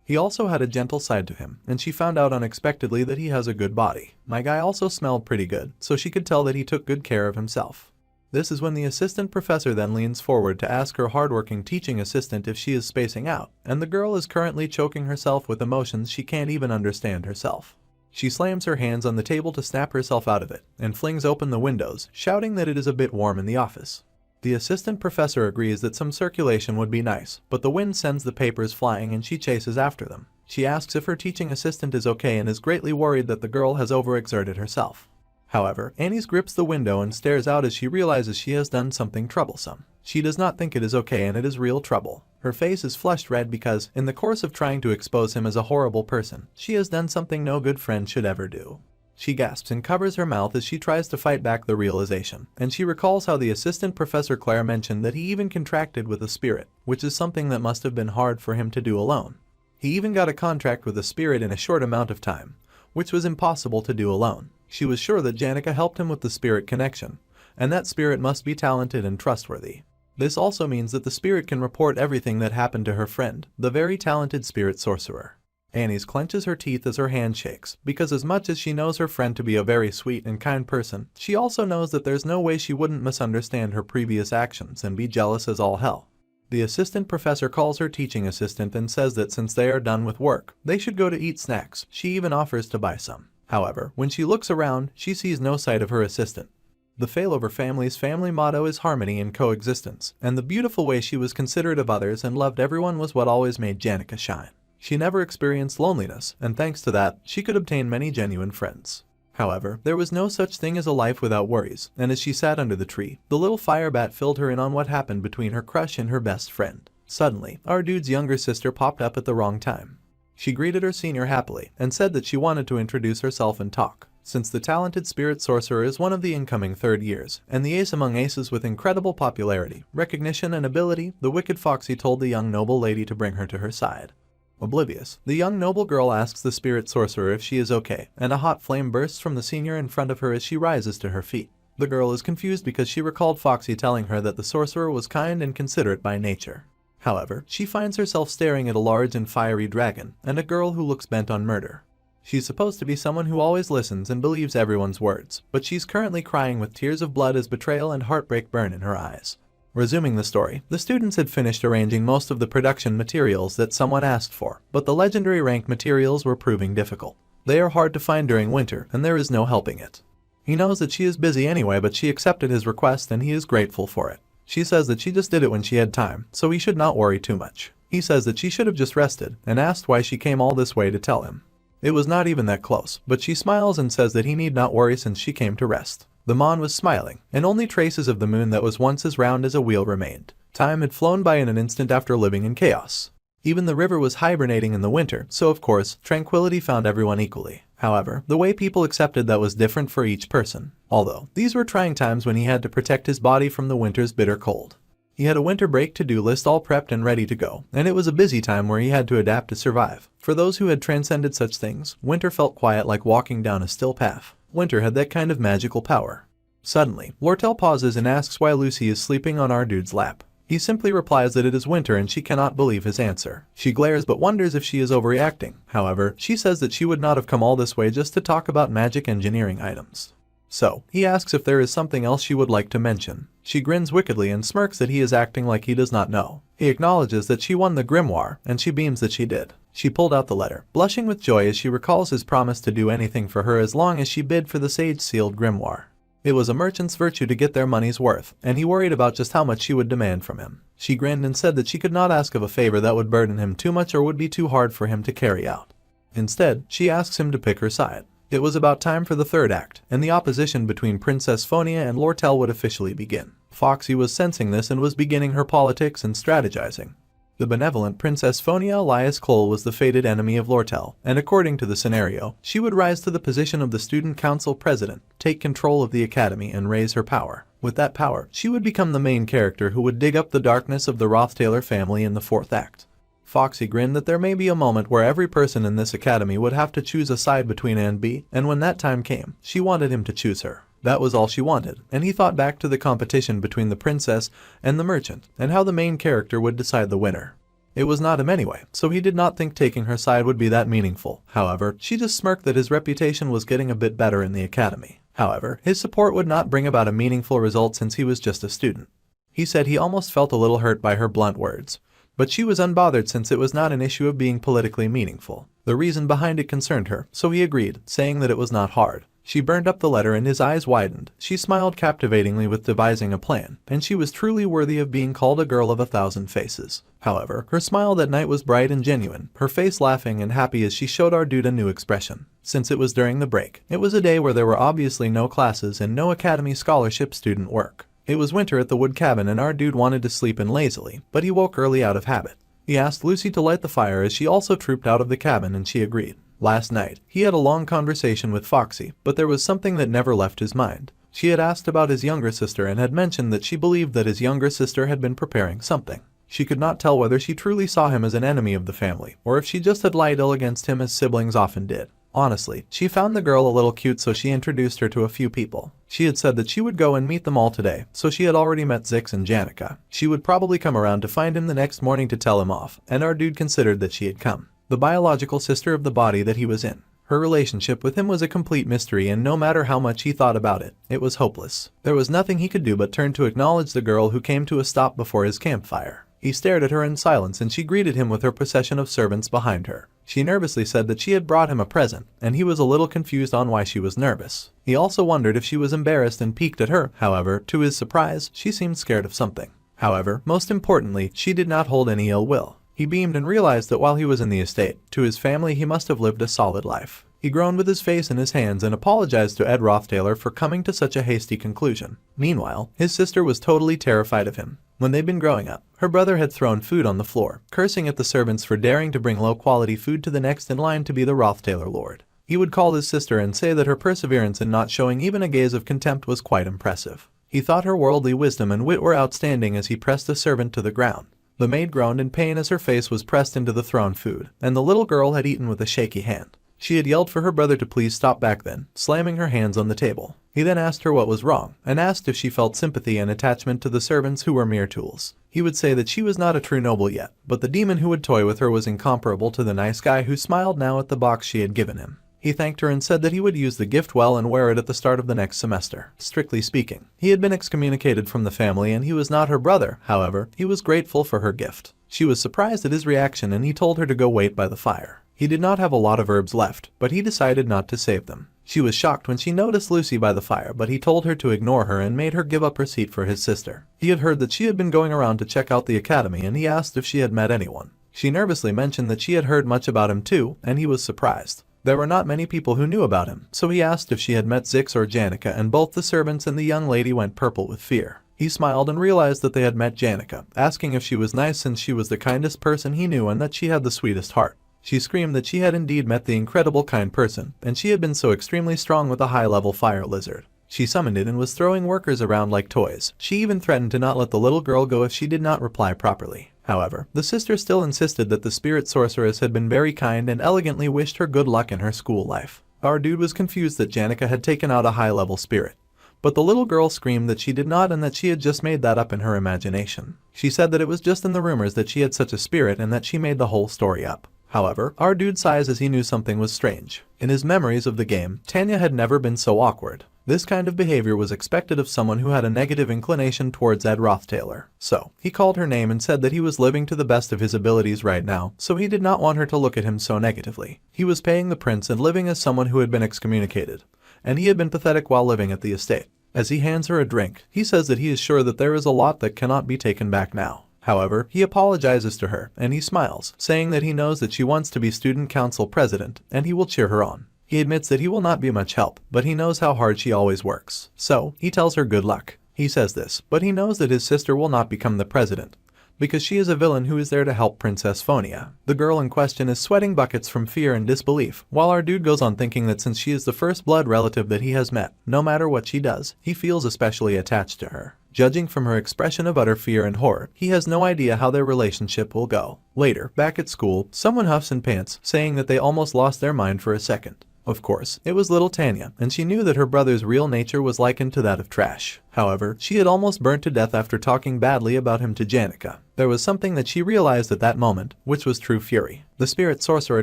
He also had a gentle side to him, and she found out unexpectedly that he has a good body. My guy also smelled pretty good, so she could tell that he took good care of himself. This is when the assistant professor then leans forward to ask her hardworking teaching assistant if she is spacing out, and the girl is currently choking herself with emotions she can't even understand herself. She slams her hands on the table to snap herself out of it, and flings open the windows, shouting that it is a bit warm in the office. The assistant professor agrees that some circulation would be nice, but the wind sends the papers flying and she chases after them. She asks if her teaching assistant is okay and is greatly worried that the girl has overexerted herself. However, Annie grips the window and stares out as she realizes she has done something troublesome. She does not think it is okay and it is real trouble. Her face is flushed red because, in the course of trying to expose him as a horrible person, she has done something no good friend should ever do. She gasps and covers her mouth as she tries to fight back the realization, and she recalls how the assistant Professor Claire mentioned that he even contracted with a spirit, which is something that must have been hard for him to do alone. He even got a contract with a spirit in a short amount of time, which was impossible to do alone. She was sure that Janica helped him with the spirit connection, and that spirit must be talented and trustworthy. This also means that the spirit can report everything that happened to her friend, the very talented spirit sorcerer. Annie clenches her teeth as her hand shakes, because as much as she knows her friend to be a very sweet and kind person, she also knows that there's no way she wouldn't misunderstand her previous actions and be jealous as all hell. The assistant professor calls her teaching assistant and says that since they are done with work, they should go to eat snacks. She even offers to buy some. However, when she looks around, she sees no sight of her assistant. The Failover family's family motto is harmony and coexistence, and the beautiful way she was considerate of others and loved everyone was what always made Janica shine. She never experienced loneliness, and thanks to that, she could obtain many genuine friends. However, there was no such thing as a life without worries, and as she sat under the tree, the little fire bat filled her in on what happened between her crush and her best friend. Suddenly, our dude's younger sister popped up at the wrong time. She greeted her senior happily, and said that she wanted to introduce herself and talk. Since the talented spirit sorcerer is one of the incoming third years, and the ace among aces with incredible popularity, recognition, and ability, the wicked Foxy told the young noble lady to bring her to her side. Oblivious, the young noble girl asks the spirit sorcerer if she is okay, and a hot flame bursts from the senior in front of her as she rises to her feet. The girl is confused because she recalled Foxy telling her that the sorcerer was kind and considerate by nature. However, she finds herself staring at a large and fiery dragon, and a girl who looks bent on murder. She's supposed to be someone who always listens and believes everyone's words, but she's currently crying with tears of blood as betrayal and heartbreak burn in her eyes. Resuming the story, the students had finished arranging most of the production materials that someone asked for, but the legendary rank materials were proving difficult. They are hard to find during winter, and there is no helping it. He knows that she is busy anyway, but she accepted his request and he is grateful for it. She says that she just did it when she had time, so he should not worry too much. He says that she should have just rested, and asked why she came all this way to tell him. It was not even that close, but she smiles and says that he need not worry since she came to rest. The Mon was smiling, and only traces of the moon that was once as round as a wheel remained. Time had flown by in an instant after living in chaos. Even the river was hibernating in the winter, so of course, tranquility found everyone equally. However, the way people accepted that was different for each person. Although, these were trying times when he had to protect his body from the winter's bitter cold. He had a winter break to-do list all prepped and ready to go, and it was a busy time where he had to adapt to survive. For those who had transcended such things, winter felt quiet like walking down a still path. Winter had that kind of magical power. Suddenly, Lortell pauses and asks why Lucy is sleeping on our dude's lap. He simply replies that it is winter and she cannot believe his answer. She glares but wonders if she is overreacting. However, she says that she would not have come all this way just to talk about magic engineering items. So, he asks if there is something else she would like to mention. She grins wickedly and smirks that he is acting like he does not know. He acknowledges that she won the grimoire, and she beams that she did. She pulled out the letter, blushing with joy as she recalls his promise to do anything for her as long as she bid for the sage-sealed grimoire. It was a merchant's virtue to get their money's worth, and he worried about just how much she would demand from him. She grinned and said that she could not ask of a favor that would burden him too much or would be too hard for him to carry out. Instead, she asks him to pick her side. It was about time for the third act, and the opposition between Princess Phonia and Lortell would officially begin. Foxy was sensing this and was beginning her politics and strategizing. The benevolent Princess Phonia Elias Cole was the fated enemy of Lortell, and according to the scenario, she would rise to the position of the Student Council President, take control of the Academy, and raise her power. With that power, she would become the main character who would dig up the darkness of the Roth Taylor family in the fourth act. Foxy grinned that there may be a moment where every person in this academy would have to choose a side between A and B, and when that time came, she wanted him to choose her. That was all she wanted, and he thought back to the competition between the princess and the merchant, and how the main character would decide the winner. It was not him anyway, so he did not think taking her side would be that meaningful. However, she just smirked that his reputation was getting a bit better in the academy. However, his support would not bring about a meaningful result since he was just a student. He said he almost felt a little hurt by her blunt words. But she was unbothered since it was not an issue of being politically meaningful. The reason behind it concerned her, so he agreed, saying that it was not hard. She burned up the letter and his eyes widened. She smiled captivatingly with devising a plan, and she was truly worthy of being called a girl of 1,000 faces. However, her smile that night was bright and genuine, her face laughing and happy as she showed our dude a new expression. Since it was during the break, it was a day where there were obviously no classes and no academy scholarship student work. It was winter at the wood cabin and our dude wanted to sleep in lazily, but he woke early out of habit. He asked Lucy to light the fire as she also trooped out of the cabin and she agreed. Last night, he had a long conversation with Foxy, but there was something that never left his mind. She had asked about his younger sister and had mentioned that she believed that his younger sister had been preparing something. She could not tell whether she truly saw him as an enemy of the family, or if she just had lied ill against him as siblings often did. Honestly, she found the girl a little cute, so she introduced her to a few people. She had said that she would go and meet them all today, so she had already met Zix and Janica. She would probably come around to find him the next morning to tell him off, and our dude considered that she had come. The biological sister of the body that he was in. Her relationship with him was a complete mystery, and no matter how much he thought about it, it was hopeless. There was nothing he could do but turn to acknowledge the girl who came to a stop before his campfire. He stared at her in silence and she greeted him with her procession of servants behind her. She nervously said that she had brought him a present, and he was a little confused on why she was nervous. He also wondered if she was embarrassed and piqued at her. However, to his surprise, she seemed scared of something. However, most importantly, she did not hold any ill will. He beamed and realized that while he was in the estate, to his family he must have lived a solid life. He groaned with his face in his hands and apologized to Ed Roth Taylor for coming to such a hasty conclusion. Meanwhile, his sister was totally terrified of him. When they'd been growing up, her brother had thrown food on the floor, cursing at the servants for daring to bring low-quality food to the next in line to be the Roth Taylor lord. He would call his sister and say that her perseverance in not showing even a gaze of contempt was quite impressive. He thought her worldly wisdom and wit were outstanding as he pressed a servant to the ground. The maid groaned in pain as her face was pressed into the thrown food, and the little girl had eaten with a shaky hand. She had yelled for her brother to please stop back then, slamming her hands on the table. He then asked her what was wrong, and asked if she felt sympathy and attachment to the servants who were mere tools. He would say that she was not a true noble yet, but the demon who would toy with her was incomparable to the nice guy who smiled now at the box she had given him. He thanked her and said that he would use the gift well and wear it at the start of the next semester. Strictly speaking, he had been excommunicated from the family and he was not her brother. However, he was grateful for her gift. She was surprised at his reaction and he told her to go wait by the fire. He did not have a lot of herbs left, but he decided not to save them. She was shocked when she noticed Lucy by the fire, but he told her to ignore her and made her give up her seat for his sister. He had heard that she had been going around to check out the academy and he asked if she had met anyone. She nervously mentioned that she had heard much about him too, and he was surprised. There were not many people who knew about him, so he asked if she had met Zix or Janica, and both the servants and the young lady went purple with fear. He smiled and realized that they had met Janica, asking if she was nice since she was the kindest person he knew and that she had the sweetest heart. She screamed that she had indeed met the incredible kind person, and she had been so extremely strong with a high-level fire lizard. She summoned it and was throwing workers around like toys. She even threatened to not let the little girl go if she did not reply properly. However, the sister still insisted that the spirit sorceress had been very kind and elegantly wished her good luck in her school life. Our dude was confused that Janica had taken out a high-level spirit. But the little girl screamed that she did not and that she had just made that up in her imagination. She said that it was just in the rumors that she had such a spirit and that she made the whole story up. However, our dude sighs as he knew something was strange. In his memories of the game, Tanya had never been so awkward. This kind of behavior was expected of someone who had a negative inclination towards Ed Roth Taylor. So, he called her name and said that he was living to the best of his abilities right now, so he did not want her to look at him so negatively. He was paying the prince and living as someone who had been excommunicated, and he had been pathetic while living at the estate. As he hands her a drink, he says that he is sure that there is a lot that cannot be taken back now. However, he apologizes to her, and he smiles, saying that he knows that she wants to be student council president, and he will cheer her on. He admits that he will not be much help, but he knows how hard she always works. So, he tells her good luck. He says this, but he knows that his sister will not become the president, because she is a villain who is there to help Princess Phonia. The girl in question is sweating buckets from fear and disbelief, while our dude goes on thinking that since she is the first blood relative that he has met, no matter what she does, he feels especially attached to her. Judging from her expression of utter fear and horror, he has no idea how their relationship will go. Later, back at school, someone huffs and pants, saying that they almost lost their mind for a second. Of course, it was little Tanya, and she knew that her brother's real nature was likened to that of trash. However, she had almost burnt to death after talking badly about him to Janica. There was something that she realized at that moment, which was true fury. The spirit sorcerer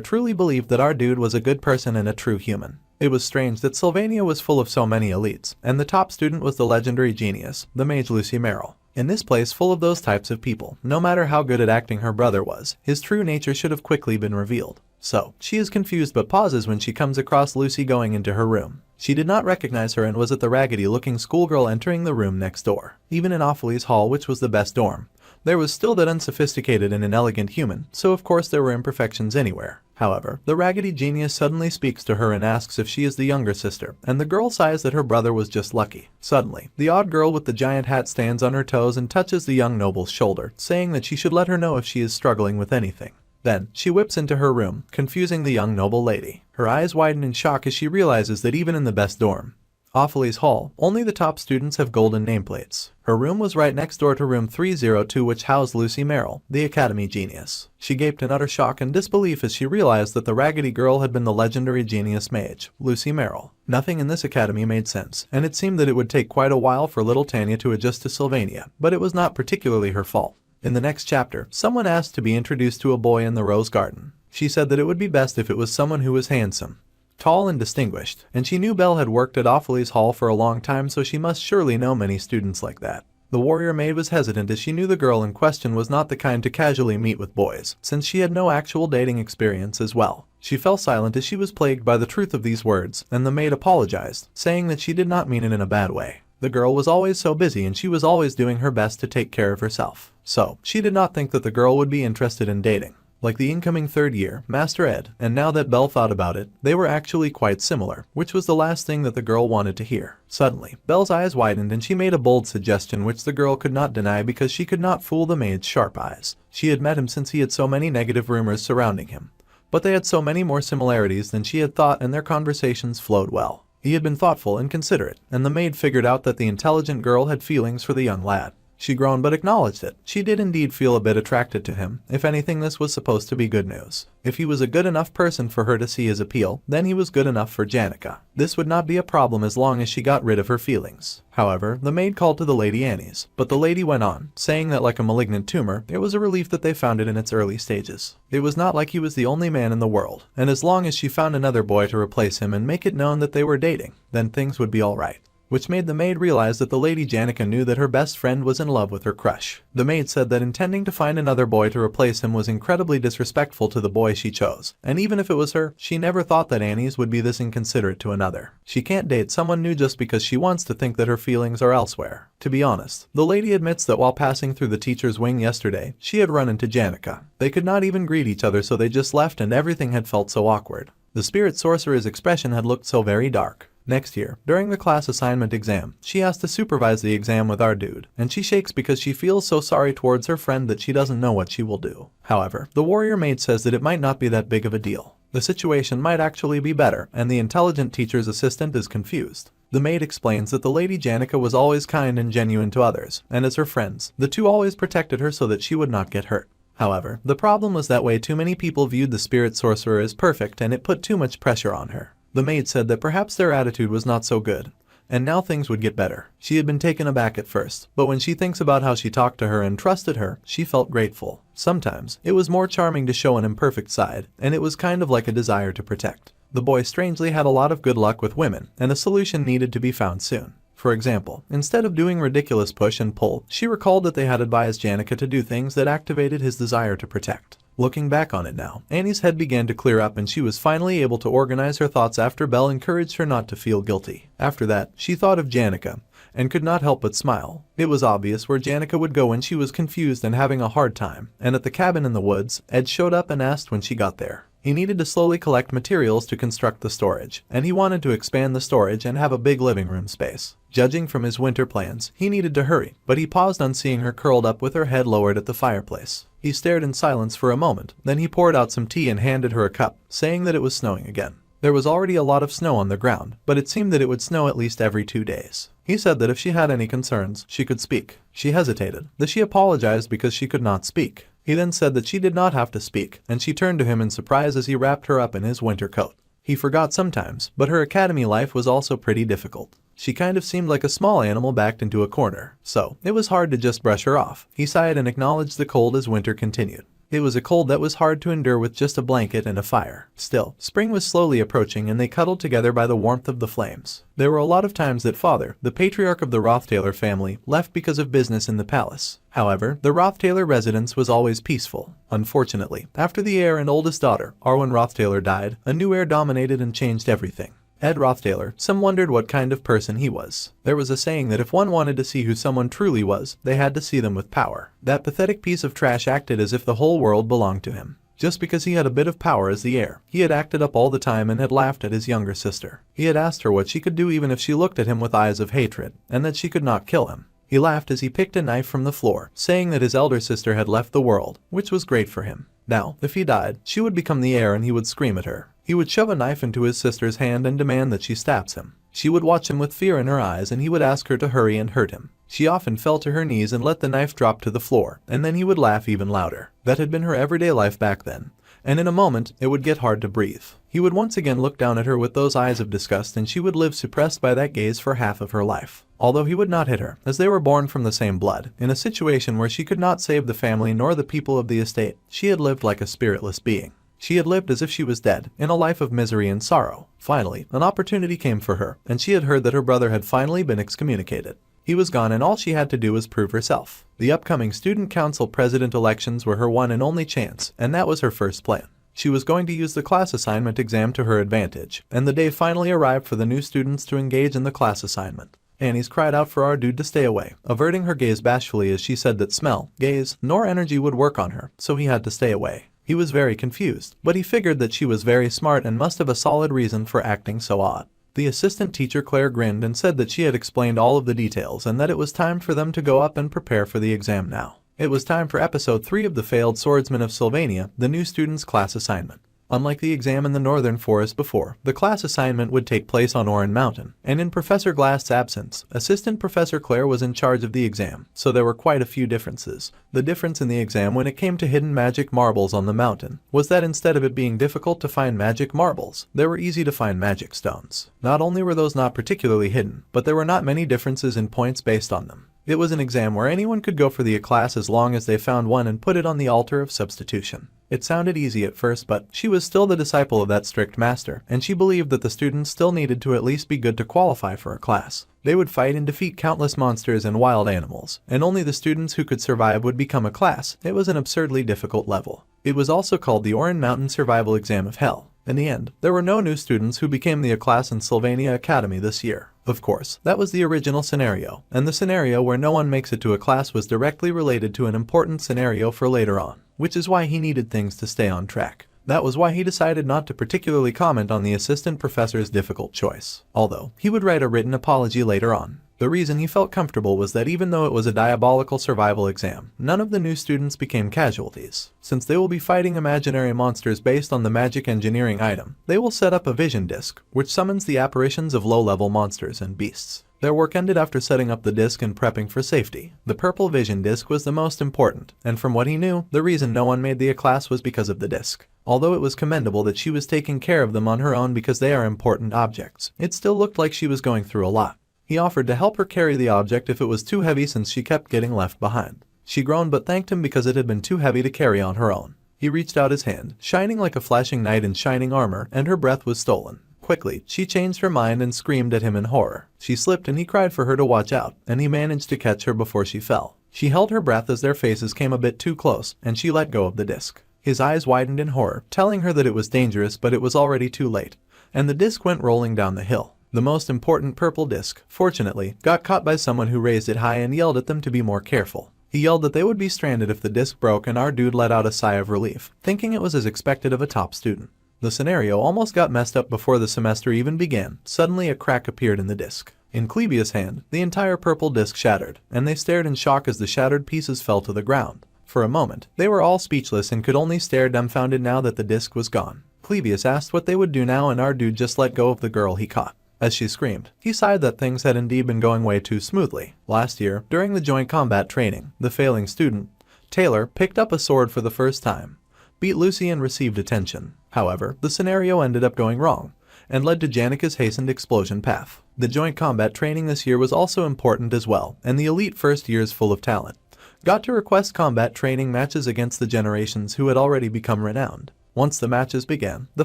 truly believed that our dude was a good person and a true human. It was strange that Sylvania was full of so many elites, and the top student was the legendary genius, the mage Lucy Merrill. In this place full of those types of people, no matter how good at acting her brother was, his true nature should have quickly been revealed. So, she is confused but pauses when she comes across Lucy going into her room. She did not recognize her and was at the raggedy-looking schoolgirl entering the room next door. Even in Ophely's hall, which was the best dorm, there was still that unsophisticated and inelegant human, so of course there were imperfections anywhere. However, the raggedy genius suddenly speaks to her and asks if she is the younger sister, and the girl sighs that her brother was just lucky. Suddenly, the odd girl with the giant hat stands on her toes and touches the young noble's shoulder, saying that she should let her know if she is struggling with anything. Then, she whips into her room, confusing the young noble lady. Her eyes widen in shock as she realizes that even in the best dorm, Ophely's hall, only the top students have golden nameplates. Her room was right next door to room 302, which housed Lucy Merrill, the academy genius. She gaped in utter shock and disbelief as she realized that the raggedy girl had been the legendary genius mage, Lucy Merrill. Nothing in this academy made sense, and it seemed that it would take quite a while for little Tanya to adjust to Sylvania, but it was not particularly her fault. In the next chapter, someone asked to be introduced to a boy in the rose garden. She said that it would be best if it was someone who was handsome, tall and distinguished, and she knew Belle had worked at Ophely's hall for a long time, so she must surely know many students like that. The warrior maid was hesitant as she knew the girl in question was not the kind to casually meet with boys, since she had no actual dating experience as well. She fell silent as she was plagued by the truth of these words, and the maid apologized, saying that she did not mean it in a bad way. The girl was always so busy and she was always doing her best to take care of herself. So, she did not think that the girl would be interested in dating. Like the incoming third year, Master Ed, and now that Belle thought about it, they were actually quite similar, which was the last thing that the girl wanted to hear. Suddenly, Belle's eyes widened and she made a bold suggestion which the girl could not deny because she could not fool the maid's sharp eyes. She had met him since he had so many negative rumors surrounding him. But they had so many more similarities than she had thought, and their conversations flowed well. He had been thoughtful and considerate, and the maid figured out that the intelligent girl had feelings for the young lad. She groaned but acknowledged it. She did indeed feel a bit attracted to him. If anything, this was supposed to be good news. If he was a good enough person for her to see his appeal, then he was good enough for Janica. This would not be a problem as long as she got rid of her feelings. However, the maid called to the Lady Annie's, but the lady went on, saying that like a malignant tumor, it was a relief that they found it in its early stages. It was not like he was the only man in the world, and as long as she found another boy to replace him and make it known that they were dating, then things would be alright. Which made the maid realize that the Lady Janica knew that her best friend was in love with her crush. The maid said that intending to find another boy to replace him was incredibly disrespectful to the boy she chose, and even if it was her, she never thought that Annie's would be this inconsiderate to another. She can't date someone new just because she wants to think that her feelings are elsewhere. To be honest, the lady admits that while passing through the teacher's wing yesterday, she had run into Janica. They could not even greet each other, so they just left and everything had felt so awkward. The spirit sorcerer's expression had looked so very dark. Next year, during the class assignment exam, she has to supervise the exam with our dude, and she shakes because she feels so sorry towards her friend that she doesn't know what she will do. However, the warrior maid says that it might not be that big of a deal. The situation might actually be better, and the intelligent teacher's assistant is confused. The maid explains that the Lady Janica was always kind and genuine to others, and as her friends, the two always protected her so that she would not get hurt. However, the problem was that way too many people viewed the spirit sorcerer as perfect and it put too much pressure on her. The maid said that perhaps their attitude was not so good, and now things would get better. She had been taken aback at first, but when she thinks about how she talked to her and trusted her, she felt grateful. Sometimes, it was more charming to show an imperfect side, and it was kind of like a desire to protect. The boy strangely had a lot of good luck with women, and a solution needed to be found soon. For example, instead of doing ridiculous push and pull, she recalled that they had advised Janica to do things that activated his desire to protect. Looking back on it now, Annie's head began to clear up and she was finally able to organize her thoughts after Belle encouraged her not to feel guilty. After that, she thought of Janica, and could not help but smile. It was obvious where Janica would go when she was confused and having a hard time, and at the cabin in the woods, Ed showed up and asked when she got there. He needed to slowly collect materials to construct the storage, and he wanted to expand the storage and have a big living room space. Judging from his winter plans, he needed to hurry, but he paused on seeing her curled up with her head lowered at the fireplace. He stared in silence for a moment, then he poured out some tea and handed her a cup, saying that it was snowing again. There was already a lot of snow on the ground, but it seemed that it would snow at least every 2 days. He said that if she had any concerns, she could speak. She hesitated, that she apologized because she could not speak. He then said that she did not have to speak, and she turned to him in surprise as he wrapped her up in his winter coat. He forgot sometimes, but her academy life was also pretty difficult. She kind of seemed like a small animal backed into a corner, so it was hard to just brush her off. He sighed and acknowledged the cold as winter continued. It was a cold that was hard to endure with just a blanket and a fire. Still, spring was slowly approaching and they cuddled together by the warmth of the flames. There were a lot of times that father, the patriarch of the Roth Taylor family, left because of business in the palace. However, the Roth Taylor residence was always peaceful. Unfortunately, after the heir and oldest daughter, Arwen Roth Taylor, died, a new heir dominated and changed everything. Ed Roth Taylor, some wondered what kind of person he was. There was a saying that if one wanted to see who someone truly was, they had to see them with power. That pathetic piece of trash acted as if the whole world belonged to him. Just because he had a bit of power as the heir, he had acted up all the time and had laughed at his younger sister. He had asked her what she could do even if she looked at him with eyes of hatred, and that she could not kill him. He laughed as he picked a knife from the floor, saying that his elder sister had left the world, which was great for him. Now, if he died, she would become the heir and he would scream at her. He would shove a knife into his sister's hand and demand that she stabs him. She would watch him with fear in her eyes and he would ask her to hurry and hurt him. She often fell to her knees and let the knife drop to the floor, and then he would laugh even louder. That had been her everyday life back then. And in a moment, it would get hard to breathe. He would once again look down at her with those eyes of disgust and she would live suppressed by that gaze for half of her life. Although he would not hit her, as they were born from the same blood, in a situation where she could not save the family nor the people of the estate, she had lived like a spiritless being. She had lived as if she was dead, in a life of misery and sorrow. Finally, an opportunity came for her, and she had heard that her brother had finally been excommunicated. He was gone and all she had to do was prove herself. The upcoming student council president elections were her one and only chance, and that was her first plan. She was going to use the class assignment exam to her advantage, and the day finally arrived for the new students to engage in the class assignment. Annie's cried out for our dude to stay away, averting her gaze bashfully as she said that smell, gaze, nor energy would work on her, so he had to stay away. He was very confused, but he figured that she was very smart and must have a solid reason for acting so odd. The assistant teacher Claire grinned and said that she had explained all of the details and that it was time for them to go up and prepare for the exam now. It was time for episode 3 of The Failed Swordsman of Sylvania, the new student's class assignment. Unlike the exam in the Northern Forest before, the class assignment would take place on Oran Mountain, and in Professor Glass's absence, Assistant Professor Claire was in charge of the exam, so there were quite a few differences. The difference in the exam when it came to hidden magic marbles on the mountain was that instead of it being difficult to find magic marbles, there were easy to find magic stones. Not only were those not particularly hidden, but there were not many differences in points based on them. It was an exam where anyone could go for the class as long as they found one and put it on the altar of substitution. It sounded easy at first, but she was still the disciple of that strict master, and she believed that the students still needed to at least be good to qualify for a class. They would fight and defeat countless monsters and wild animals, and only the students who could survive would become a class. It was an absurdly difficult level. It was also called the Oran Mountain Survival Exam of Hell. In the end, there were no new students who became the A class in Sylvania Academy this year. Of course, that was the original scenario, and the scenario where no one makes it to a class was directly related to an important scenario for later on, which is why he needed things to stay on track. That was why he decided not to particularly comment on the assistant professor's difficult choice, although he would write a written apology later on. The reason he felt comfortable was that even though it was a diabolical survival exam, none of the new students became casualties. Since they will be fighting imaginary monsters based on the magic engineering item, they will set up a vision disc, which summons the apparitions of low-level monsters and beasts. Their work ended after setting up the disc and prepping for safety. The purple vision disc was the most important, and from what he knew, the reason no one made the A class was because of the disc. Although it was commendable that she was taking care of them on her own because they are important objects, it still looked like she was going through a lot. He offered to help her carry the object if it was too heavy since she kept getting left behind. She groaned but thanked him because it had been too heavy to carry on her own. He reached out his hand, shining like a flashing knight in shining armor, and her breath was stolen. Quickly, she changed her mind and screamed at him in horror. She slipped and he cried for her to watch out, and he managed to catch her before she fell. She held her breath as their faces came a bit too close, and she let go of the disc. His eyes widened in horror, telling her that it was dangerous, but it was already too late, and the disc went rolling down the hill. The most important purple disc, fortunately, got caught by someone who raised it high and yelled at them to be more careful. He yelled that they would be stranded if the disc broke, and our dude let out a sigh of relief, thinking it was as expected of a top student. The scenario almost got messed up before the semester even began. Suddenly a crack appeared in the disc. In Clebius' hand, the entire purple disc shattered, and they stared in shock as the shattered pieces fell to the ground. For a moment, they were all speechless and could only stare dumbfounded now that the disc was gone. Clebius asked what they would do now, and our dude just let go of the girl he caught. As she screamed, he sighed that things had indeed been going way too smoothly. Last year, during the joint combat training, the failing student, Taylor, picked up a sword for the first time. beat Lucy and received attention. However, the scenario ended up going wrong, and led to Janica's hastened explosion path. The joint combat training this year was also important as well, and the elite first years full of talent got to request combat training matches against the generations who had already become renowned. Once the matches began, the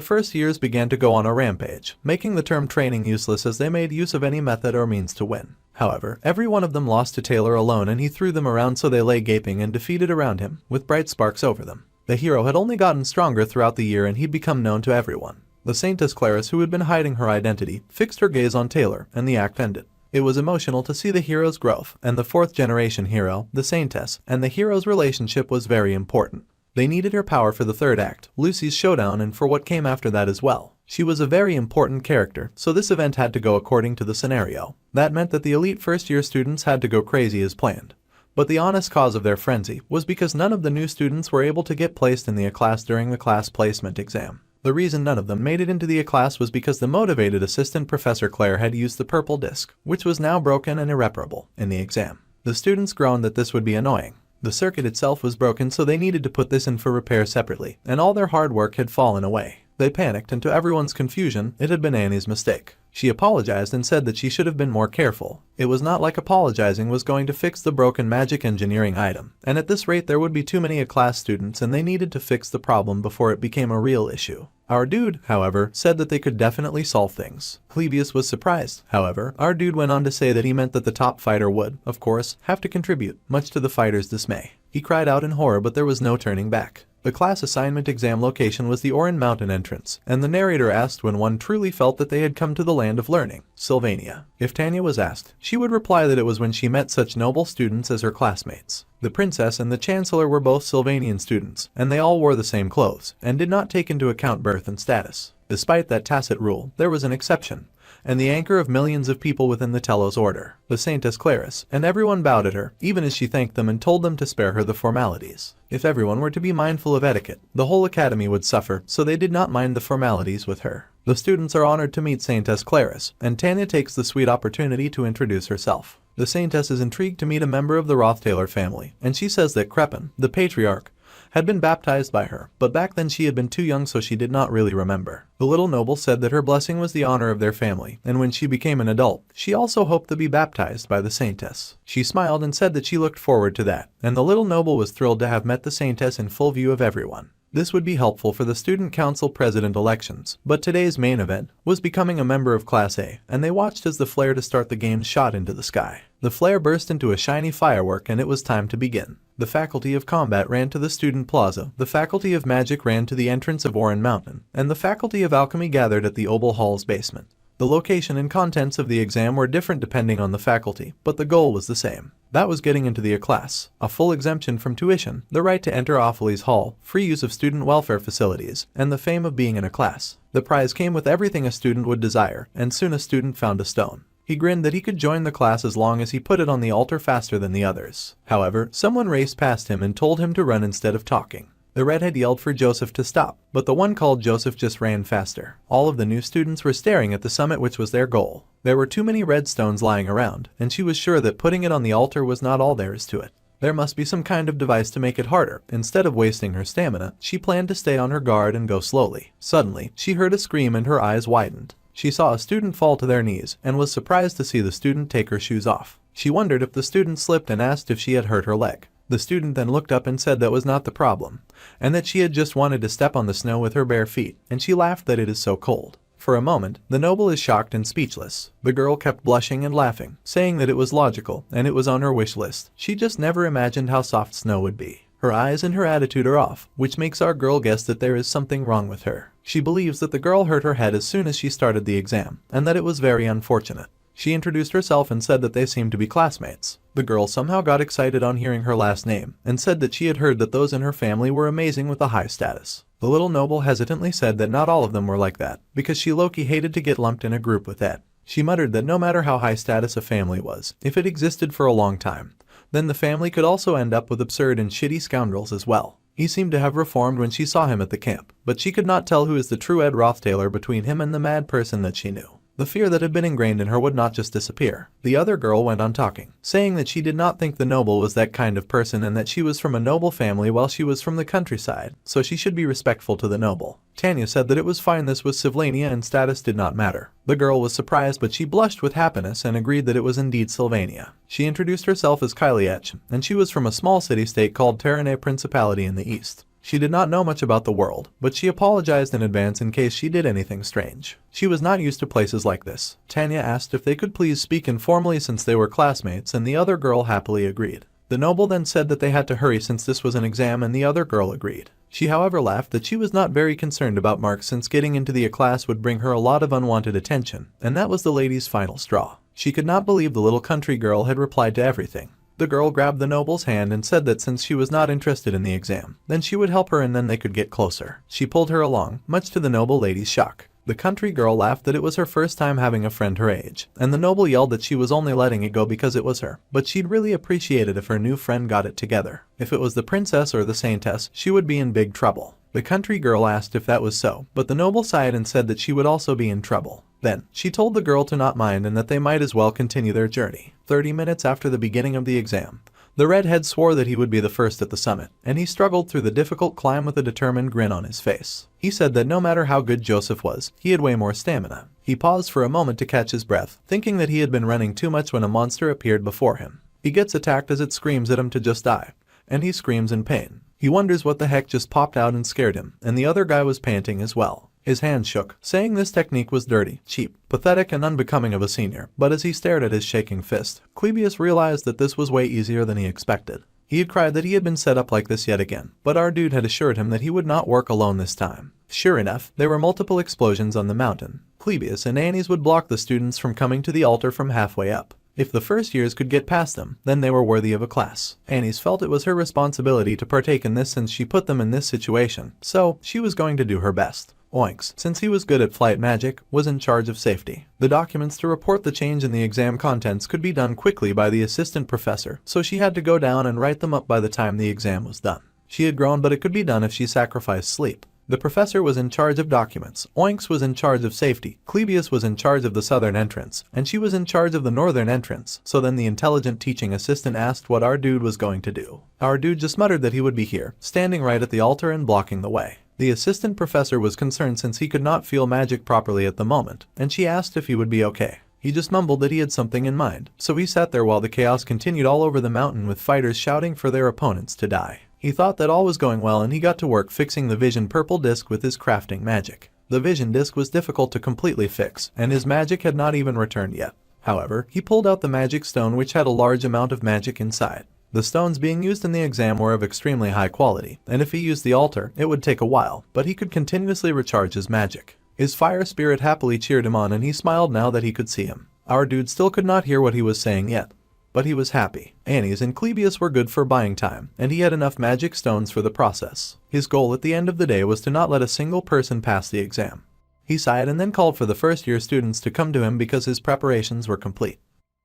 first years began to go on a rampage, making the term training useless as they made use of any method or means to win. However, every one of them lost to Taylor alone, and he threw them around so they lay gaping and defeated around him, with bright sparks over them. The hero had only gotten stronger throughout the year and he'd become known to everyone. The Saintess Claris, who had been hiding her identity, fixed her gaze on Taylor, and the act ended. It was emotional to see the hero's growth, and the fourth-generation hero, the Saintess, and the hero's relationship was very important. They needed her power for the third act, Lucy's showdown, and for what came after that as well. She was a very important character, so this event had to go according to the scenario. That meant that the elite first-year students had to go crazy as planned. But the honest cause of their frenzy was because none of the new students were able to get placed in the A class during the class placement exam. The reason none of them made it into the A class was because the motivated assistant Professor Claire had used the purple disc, which was now broken and irreparable, in the exam. The students groaned that this would be annoying. The circuit itself was broken, so they needed to put this in for repair separately, and all their hard work had fallen away. They panicked, and to everyone's confusion, it had been Annie's mistake. She apologized and said that she should have been more careful. It was not like apologizing was going to fix the broken magic engineering item, and at this rate there would be too many A-class students and they needed to fix the problem before it became a real issue. Our dude, however, said that they could definitely solve things. Clebius was surprised. However, our dude went on to say that he meant that the top fighter would, of course, have to contribute, much to the fighter's dismay. He cried out in horror, but there was no turning back. The class assignment exam location was the Oran Mountain entrance, and the narrator asked when one truly felt that they had come to the land of learning, Sylvania. If Tanya was asked, she would reply that it was when she met such noble students as her classmates. The princess and the chancellor were both Sylvanian students, and they all wore the same clothes, and did not take into account birth and status. Despite that tacit rule, there was an exception, and the anchor of millions of people within the Telos order, the Saintess Claris, and everyone bowed at her, even as she thanked them and told them to spare her the formalities. If everyone were to be mindful of etiquette, the whole academy would suffer, so they did not mind the formalities with her. The students are honored to meet Saintess Claris, and Tanya takes the sweet opportunity to introduce herself. The Saintess is intrigued to meet a member of the Roth Taylor family, and she says that Crepin, the patriarch, had been baptized by her, but back then she had been too young, so she did not really remember. The little noble said that her blessing was the honor of their family, and when she became an adult, she also hoped to be baptized by the Saintess. She smiled and said that she looked forward to that, and the little noble was thrilled to have met the Saintess in full view of everyone. This would be helpful for the student council president elections, but today's main event was becoming a member of Class A, and they watched as the flare to start the game shot into the sky. The flare burst into a shiny firework, and it was time to begin. The Faculty of Combat ran to the Student Plaza, the Faculty of Magic ran to the entrance of Oran Mountain, and the Faculty of Alchemy gathered at the Oval Hall's basement. The location and contents of the exam were different depending on the faculty, but the goal was the same. That was getting into the A class, a full exemption from tuition, the right to enter Opheles Hall, free use of student welfare facilities, and the fame of being in a class. The prize came with everything a student would desire, and soon a student found a stone. He grinned that he could join the class as long as he put it on the altar faster than the others. However, someone raced past him and told him to run instead of talking. The redhead yelled for Joseph to stop, but the one called Joseph just ran faster. All of the new students were staring at the summit, which was their goal. There were too many red stones lying around, and she was sure that putting it on the altar was not all there is to it. There must be some kind of device to make it harder. Instead of wasting her stamina, she planned to stay on her guard and go slowly. Suddenly, she heard a scream and her eyes widened. She saw a student fall to their knees and was surprised to see the student take her shoes off. She wondered if the student slipped and asked if she had hurt her leg. The student then looked up and said that was not the problem, and that she had just wanted to step on the snow with her bare feet, and she laughed that it is so cold. For a moment, the noble is shocked and speechless. The girl kept blushing and laughing, saying that it was logical, and it was on her wish list. She just never imagined how soft snow would be. Her eyes and her attitude are off, which makes our girl guess that there is something wrong with her. She believes that the girl hurt her head as soon as she started the exam, and that it was very unfortunate. She introduced herself and said that they seemed to be classmates. The girl somehow got excited on hearing her last name, and said that she had heard that those in her family were amazing with a high status. The little noble hesitantly said that not all of them were like that, because she low-key hated to get lumped in a group with Ed. She muttered that no matter how high status a family was, if it existed for a long time, then the family could also end up with absurd and shitty scoundrels as well. He seemed to have reformed when she saw him at the camp, but she could not tell who is the true Ed Roth Taylor between him and the mad person that she knew. The fear that had been ingrained in her would not just disappear. The other girl went on talking, saying that she did not think the noble was that kind of person and that she was from a noble family while she was from the countryside, so she should be respectful to the noble. Tanya said that it was fine, this was Sylvania and status did not matter. The girl was surprised, but she blushed with happiness and agreed that it was indeed Sylvania. She introduced herself as Clebius, and she was from a small city-state called Terranea Principality in the east. She did not know much about the world, but she apologized in advance in case she did anything strange. She was not used to places like this. Tanya asked if they could please speak informally since they were classmates, and the other girl happily agreed. The noble then said that they had to hurry since this was an exam, and the other girl agreed. She however laughed that she was not very concerned about marks since getting into the class would bring her a lot of unwanted attention, and that was the lady's final straw. She could not believe the little country girl had replied to everything. The girl grabbed the noble's hand and said that since she was not interested in the exam, then she would help her and then they could get closer. She pulled her along, much to the noble lady's shock. The country girl laughed that it was her first time having a friend her age, and the noble yelled that she was only letting it go because it was her, but she'd really appreciate it if her new friend got it together. If it was the princess or the saintess, she would be in big trouble. The country girl asked if that was so, but the noble sighed and said that she would also be in trouble. Then, she told the girl to not mind and that they might as well continue their journey. 30 minutes after the beginning of the exam, the redhead swore that he would be the first at the summit, and he struggled through the difficult climb with a determined grin on his face. He said that no matter how good Joseph was, he had way more stamina. He paused for a moment to catch his breath, thinking that he had been running too much when a monster appeared before him. He gets attacked as it screams at him to just die, and he screams in pain. He wonders what the heck just popped out and scared him, and the other guy was panting as well. His hands shook, saying this technique was dirty, cheap, pathetic and unbecoming of a senior, but as he stared at his shaking fist, Clebius realized that this was way easier than he expected. He had cried that he had been set up like this yet again, but our dude had assured him that he would not work alone this time. Sure enough, there were multiple explosions on the mountain. Clebius and Annie's would block the students from coming to the altar from halfway up. If the first years could get past them, then they were worthy of a class. Annie's felt it was her responsibility to partake in this since she put them in this situation, so she was going to do her best. Oinks, since he was good at flight magic, was in charge of safety. The documents to report the change in the exam contents could be done quickly by the assistant professor, so she had to go down and write them up by the time the exam was done. She had grown, but it could be done if she sacrificed sleep. The professor was in charge of documents, Oinks was in charge of safety, Clebius was in charge of the southern entrance, and she was in charge of the northern entrance. So then the intelligent teaching assistant asked what our dude was going to do. Our dude just muttered that he would be here, standing right at the altar and blocking the way. The assistant professor was concerned since he could not feel magic properly at the moment, and she asked if he would be okay. He just mumbled that he had something in mind, so he sat there while the chaos continued all over the mountain with fighters shouting for their opponents to die. He thought that all was going well and he got to work fixing the vision purple disc with his crafting magic. The vision disc was difficult to completely fix, and his magic had not even returned yet. However, he pulled out the magic stone which had a large amount of magic inside. The stones being used in the exam were of extremely high quality, and if he used the altar, it would take a while, but he could continuously recharge his magic. His fire spirit happily cheered him on and he smiled now that he could see him. Our dude still could not hear what he was saying yet, but he was happy. Annie's and Clebius were good for buying time, and he had enough magic stones for the process. His goal at the end of the day was to not let a single person pass the exam. He sighed and then called for the first-year students to come to him because his preparations were complete.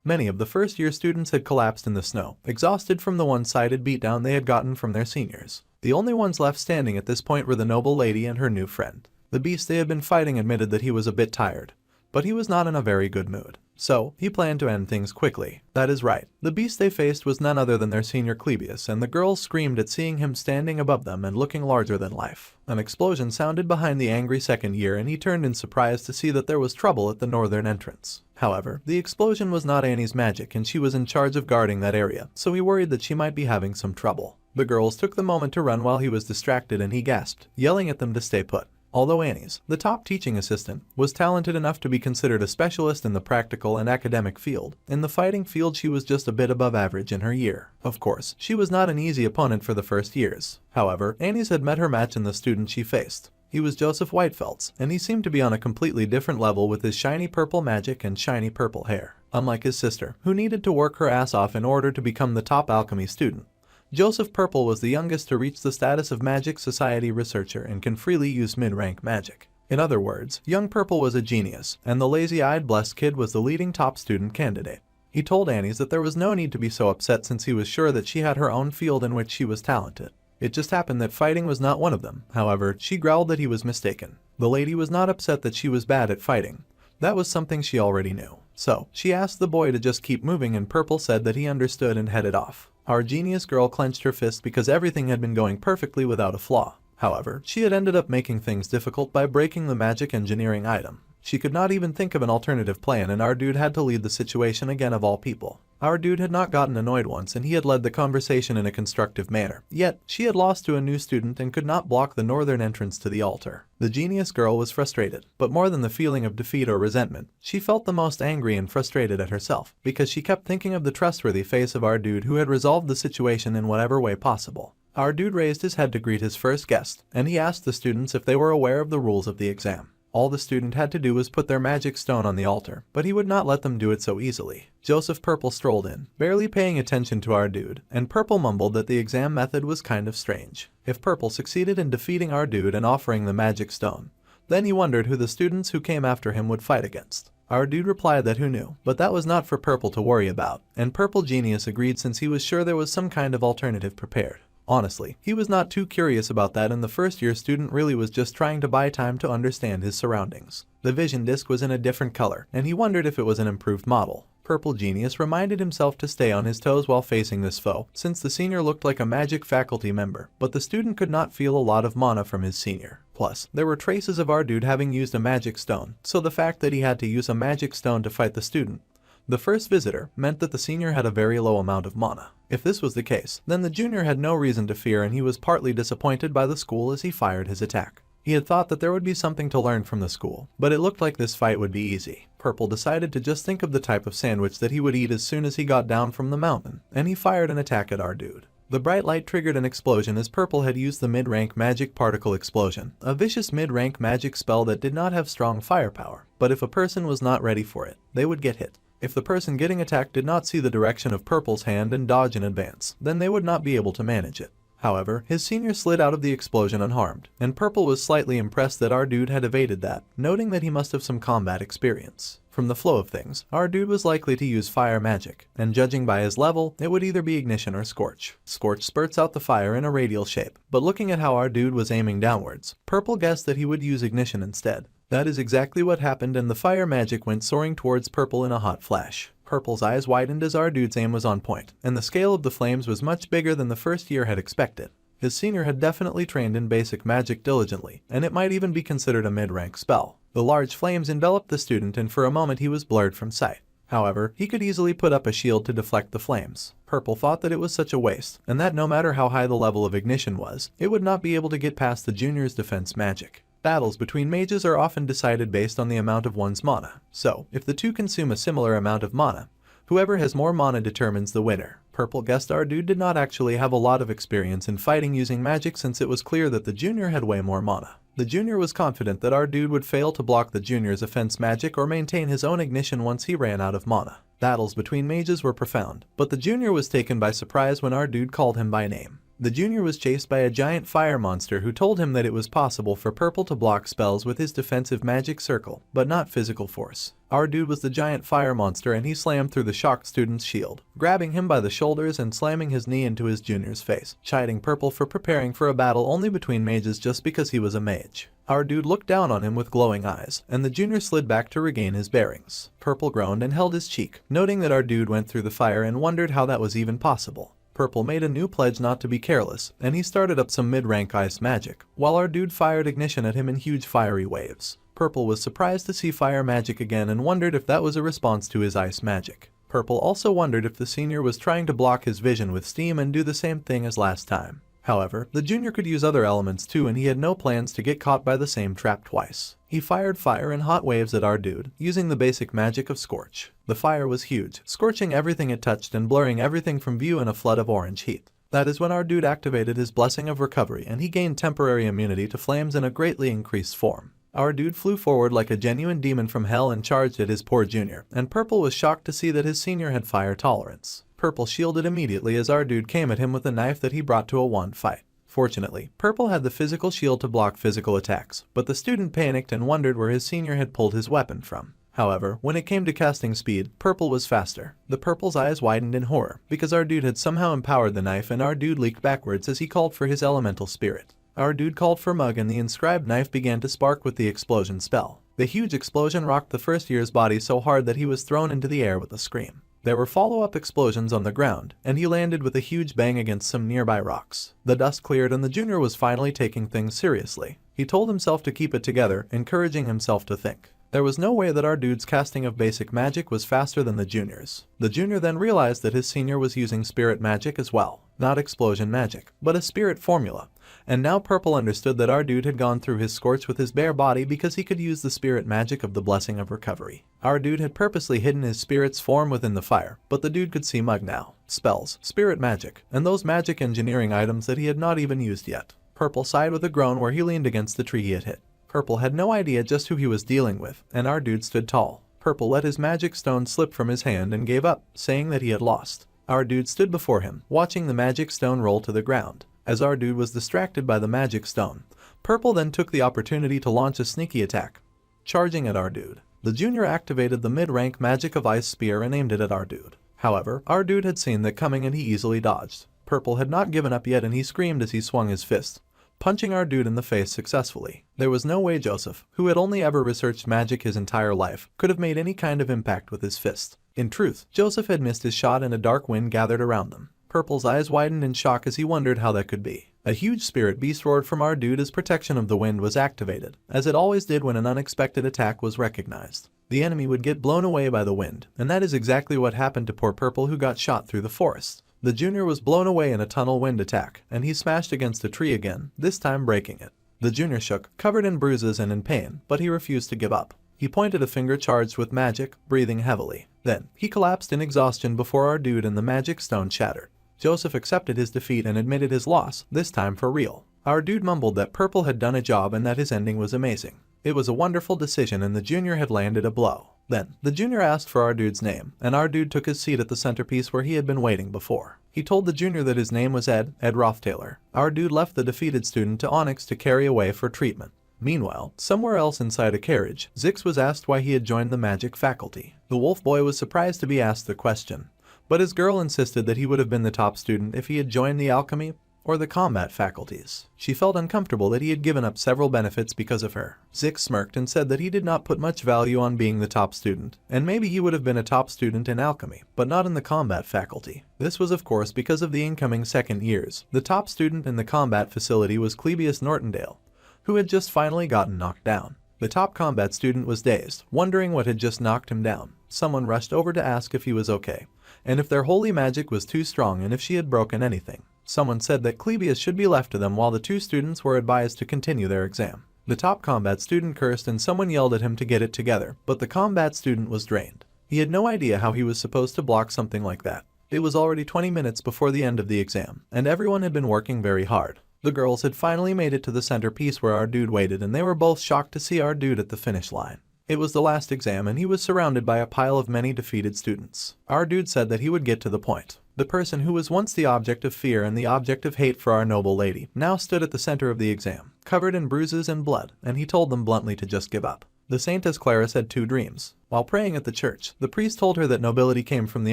Many of the first-year students had collapsed in the snow, exhausted from the one-sided beatdown they had gotten from their seniors. The only ones left standing at this point were the noble lady and her new friend. The beast they had been fighting admitted that he was a bit tired, but he was not in a very good mood. So, he planned to end things quickly. That is right. The beast they faced was none other than their senior Clebius, and the girls screamed at seeing him standing above them and looking larger than life. An explosion sounded behind the angry second year and he turned in surprise to see that there was trouble at the northern entrance. However, the explosion was not Annie's magic and she was in charge of guarding that area, so he worried that she might be having some trouble. The girls took the moment to run while he was distracted and he gasped, yelling at them to stay put. Although Annie's, the top teaching assistant, was talented enough to be considered a specialist in the practical and academic field, in the fighting field she was just a bit above average in her year. Of course, she was not an easy opponent for the first years. However, Annie's had met her match in the student she faced. He was Joseph Whitefeltz, and he seemed to be on a completely different level with his shiny purple magic and shiny purple hair. Unlike his sister, who needed to work her ass off in order to become the top alchemy student, Joseph Purple was the youngest to reach the status of Magic Society researcher and can freely use mid-rank magic. In other words, young Purple was a genius, and the lazy-eyed blessed kid was the leading top student candidate. He told Annie's that there was no need to be so upset since he was sure that she had her own field in which she was talented. It just happened that fighting was not one of them. However, she growled that he was mistaken. The lady was not upset that she was bad at fighting, That was something she already knew. So, she asked the boy to just keep moving and Purple said that he understood and headed off. Our genius girl clenched her fist because everything had been going perfectly without a flaw. However, she had ended up making things difficult by breaking the magic engineering item. She could not even think of an alternative plan and our dude had to lead the situation again of all people. Our dude had not gotten annoyed once and he had led the conversation in a constructive manner. Yet, she had lost to a new student and could not block the northern entrance to the altar. The genius girl was frustrated, but more than the feeling of defeat or resentment, she felt the most angry and frustrated at herself, because she kept thinking of the trustworthy face of our dude who had resolved the situation in whatever way possible. Our dude raised his head to greet his first guest, and he asked the students if they were aware of the rules of the exam. All the student had to do was put their magic stone on the altar, but he would not let them do it so easily. Joseph Purple strolled in, barely paying attention to our dude, and Purple mumbled that the exam method was kind of strange. If Purple succeeded in defeating our dude and offering the magic stone, then he wondered who the students who came after him would fight against. Our dude replied that who knew, but that was not for Purple to worry about, and Purple Genius agreed since he was sure there was some kind of alternative prepared. Honestly, he was not too curious about that and the first-year student really was just trying to buy time to understand his surroundings. The vision disc was in a different color, and he wondered if it was an improved model. Purple Genius reminded himself to stay on his toes while facing this foe, since the senior looked like a magic faculty member, but the student could not feel a lot of mana from his senior. Plus, there were traces of our dude having used a magic stone, so the fact that he had to use a magic stone to fight the student, the first visitor, meant that the senior had a very low amount of mana. If this was the case, then the junior had no reason to fear and he was partly disappointed by the school as he fired his attack. He had thought that there would be something to learn from the school, but it looked like this fight would be easy. Purple decided to just think of the type of sandwich that he would eat as soon as he got down from the mountain, and he fired an attack at our dude. The bright light triggered an explosion as Purple had used the mid-rank magic particle explosion, a vicious mid-rank magic spell that did not have strong firepower, but if a person was not ready for it, they would get hit. If the person getting attacked did not see the direction of Purple's hand and dodge in advance, then they would not be able to manage it. However, his senior slid out of the explosion unharmed, and Purple was slightly impressed that our dude had evaded that, noting that he must have some combat experience. From the flow of things, our dude was likely to use fire magic, and judging by his level, it would either be ignition or scorch. Scorch spurts out the fire in a radial shape, but looking at how our dude was aiming downwards, Purple guessed that he would use ignition instead. That is exactly what happened and the fire magic went soaring towards Purple in a hot flash. Purple's eyes widened as our dude's aim was on point, and the scale of the flames was much bigger than the first year had expected. His senior had definitely trained in basic magic diligently, and it might even be considered a mid-rank spell. The large flames enveloped the student and for a moment he was blurred from sight. However, he could easily put up a shield to deflect the flames. Purple thought that it was such a waste, and that no matter how high the level of ignition was, it would not be able to get past the junior's defense magic. Battles between mages are often decided based on the amount of one's mana, so if the two consume a similar amount of mana, whoever has more mana determines the winner. Purple guessed our dude did not actually have a lot of experience in fighting using magic since it was clear that the junior had way more mana. The junior was confident that our dude would fail to block the junior's offense magic or maintain his own ignition once he ran out of mana. Battles between mages were profound, but the junior was taken by surprise when our dude called him by name. The junior was chased by a giant fire monster who told him that it was possible for Purple to block spells with his defensive magic circle, but not physical force. Our dude was the giant fire monster and he slammed through the shocked student's shield, grabbing him by the shoulders and slamming his knee into his junior's face, chiding Purple for preparing for a battle only between mages just because he was a mage. Our dude looked down on him with glowing eyes, and the junior slid back to regain his bearings. Purple groaned and held his cheek, noting that our dude went through the fire and wondered how that was even possible. Purple made a new pledge not to be careless, and he started up some mid-rank ice magic, while our dude fired ignition at him in huge fiery waves. Purple was surprised to see fire magic again and wondered if that was a response to his ice magic. Purple also wondered if the senior was trying to block his vision with steam and do the same thing as last time. However, the junior could use other elements too and he had no plans to get caught by the same trap twice. He fired fire in hot waves at our dude, using the basic magic of Scorch. The fire was huge, scorching everything it touched and blurring everything from view in a flood of orange heat. That is when our dude activated his blessing of recovery and he gained temporary immunity to flames in a greatly increased form. Our dude flew forward like a genuine demon from hell and charged at his poor junior, and Purple was shocked to see that his senior had fire tolerance. Purple shielded immediately as our dude came at him with a knife that he brought to a one fight. Fortunately, Purple had the physical shield to block physical attacks, but the student panicked and wondered where his senior had pulled his weapon from. However, when it came to casting speed, Purple was faster. The Purple's eyes widened in horror, because our dude had somehow empowered the knife and our dude leaked backwards as he called for his elemental spirit. Our dude called for Mug and the inscribed knife began to spark with the explosion spell. The huge explosion rocked the first year's body so hard that he was thrown into the air with a scream. There were follow-up explosions on the ground, and he landed with a huge bang against some nearby rocks. The dust cleared and the junior was finally taking things seriously. He told himself to keep it together, encouraging himself to think. There was no way that our dude's casting of basic magic was faster than the junior's. The junior then realized that his senior was using spirit magic as well. Not explosion magic, but a spirit formula. And now Purple understood that our dude had gone through his scorch with his bare body because he could use the spirit magic of the blessing of recovery. Our dude had purposely hidden his spirit's form within the fire, but the dude could see mug now. Spells, spirit magic, and those magic engineering items that he had not even used yet. Purple sighed with a groan where he leaned against the tree he had hit. Purple had no idea just who he was dealing with, and our dude stood tall. Purple let his magic stone slip from his hand and gave up, saying that he had lost. Our dude stood before him, watching the magic stone roll to the ground. As our dude was distracted by the magic stone, Purple then took the opportunity to launch a sneaky attack, charging at our dude. The junior activated the mid-rank magic of Ice Spear and aimed it at our dude. However, our dude had seen that coming and he easily dodged. Purple had not given up yet and he screamed as he swung his fist, punching our dude in the face successfully. There was no way Joseph, who had only ever researched magic his entire life, could have made any kind of impact with his fist. In truth, Joseph had missed his shot and a dark wind gathered around them. Purple's eyes widened in shock as he wondered how that could be. A huge spirit beast roared from our dude as protection of the wind was activated, as it always did when an unexpected attack was recognized. The enemy would get blown away by the wind, and that is exactly what happened to poor Purple who got shot through the forest. The junior was blown away in a tunnel wind attack, and he smashed against a tree again, this time breaking it. The junior shook, covered in bruises and in pain, but he refused to give up. He pointed a finger charged with magic, breathing heavily. Then, he collapsed in exhaustion before our dude and the magic stone shattered. Joseph accepted his defeat and admitted his loss, this time for real. Our dude mumbled that Purple had done a job and that his ending was amazing. It was a wonderful decision and the junior had landed a blow. Then, the junior asked for our dude's name, and our dude took his seat at the centerpiece where he had been waiting before. He told the junior that his name was Ed Roth Taylor. Our dude left the defeated student to Onyx to carry away for treatment. Meanwhile, somewhere else inside a carriage, Zix was asked why he had joined the magic faculty. The wolf boy was surprised to be asked the question, but his girl insisted that he would have been the top student if he had joined the alchemy or the combat faculties. She felt uncomfortable that he had given up several benefits because of her. Zix smirked and said that he did not put much value on being the top student, and maybe he would have been a top student in alchemy, but not in the combat faculty. This was of course because of the incoming second years. The top student in the combat facility was Clebius Nortendale, who had just finally gotten knocked down. The top combat student was dazed, wondering what had just knocked him down. Someone rushed over to ask if he was okay, and if their holy magic was too strong and if she had broken anything. Someone said that Clebius should be left to them while the two students were advised to continue their exam. The top combat student cursed and someone yelled at him to get it together, but the combat student was drained. He had no idea how he was supposed to block something like that. It was already 20 minutes before the end of the exam, and everyone had been working very hard. The girls had finally made it to the centerpiece where our dude waited and they were both shocked to see our dude at the finish line. It was the last exam and he was surrounded by a pile of many defeated students. Our dude said that he would get to the point. The person who was once the object of fear and the object of hate for our noble lady now stood at the center of the exam, covered in bruises and blood, and he told them bluntly to just give up. The Saintess Clarice had two dreams. While praying at the church, the priest told her that nobility came from the